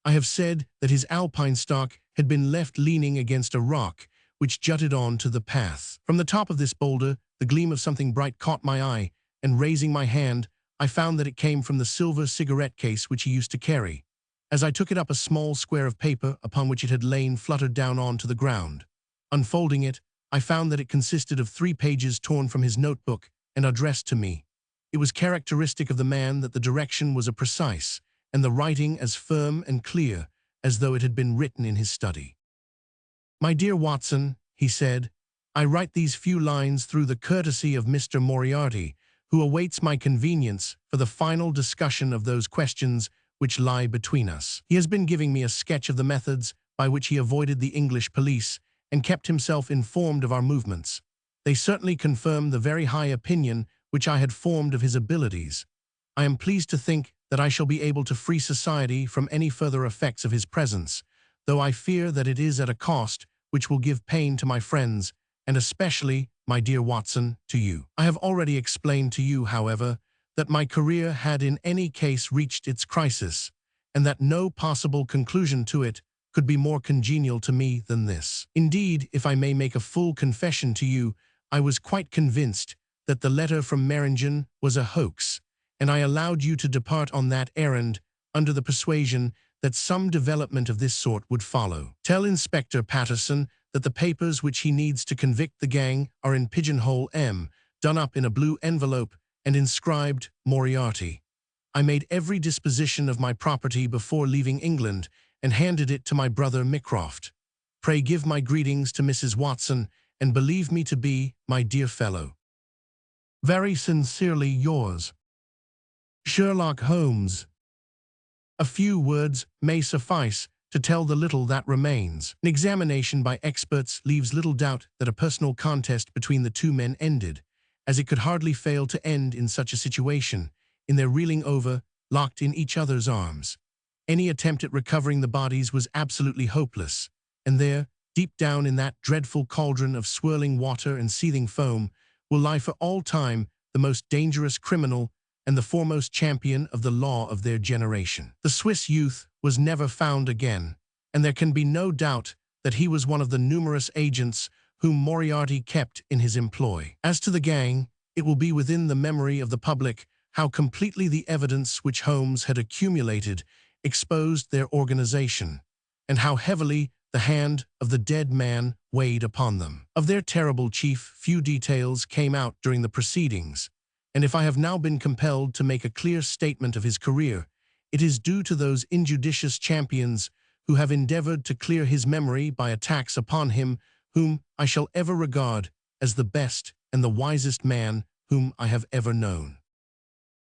I have said that his alpine stock had been left leaning against a rock which jutted on to the path. From the top of this boulder, the gleam of something bright caught my eye, and raising my hand, I found that it came from the silver cigarette case which he used to carry. As I took it up, a small square of paper upon which it had lain fluttered down onto the ground. Unfolding it, I found that it consisted of 3 pages torn from his notebook and addressed to me. It was characteristic of the man that the direction was precise, and the writing as firm and clear as though it had been written in his study. "My dear Watson," he said, "I write these few lines through the courtesy of Mr. Moriarty, who awaits my convenience for the final discussion of those questions which lie between us. He has been giving me a sketch of the methods by which he avoided the English police and kept himself informed of our movements. They certainly confirm the very high opinion which I had formed of his abilities. I am pleased to think that I shall be able to free society from any further effects of his presence, though I fear that it is at a cost which will give pain to my friends, and especially, my dear Watson, to you. I have already explained to you, however, that my career had in any case reached its crisis, and that no possible conclusion to it could be more congenial to me than this. Indeed, if I may make a full confession to you, I was quite convinced that the letter from Meringen was a hoax, and I allowed you to depart on that errand under the persuasion that some development of this sort would follow. Tell Inspector Patterson that the papers which he needs to convict the gang are in pigeonhole M, done up in a blue envelope and inscribed Moriarty. I made every disposition of my property before leaving England and handed it to my brother Mycroft. Pray give my greetings to Mrs. Watson and believe me to be, my dear fellow, very sincerely yours, Sherlock Holmes. A few words may suffice to tell the little that remains. An examination by experts leaves little doubt that a personal contest between the 2 men ended, as it could hardly fail to end in such a situation, in their reeling over, locked in each other's arms. Any attempt at recovering the bodies was absolutely hopeless, and there, deep down in that dreadful cauldron of swirling water and seething foam, will lie for all time the most dangerous criminal and the foremost champion of the law of their generation. The Swiss youth was never found again, and there can be no doubt that he was one of the numerous agents whom Moriarty kept in his employ. As to the gang, it will be within the memory of the public how completely the evidence which Holmes had accumulated exposed their organization, and how heavily the hand of the dead man weighed upon them. Of their terrible chief, few details came out during the proceedings, and if I have now been compelled to make a clear statement of his career, it is due to those injudicious champions who have endeavored to clear his memory by attacks upon him, whom I shall ever regard as the best and the wisest man whom I have ever known.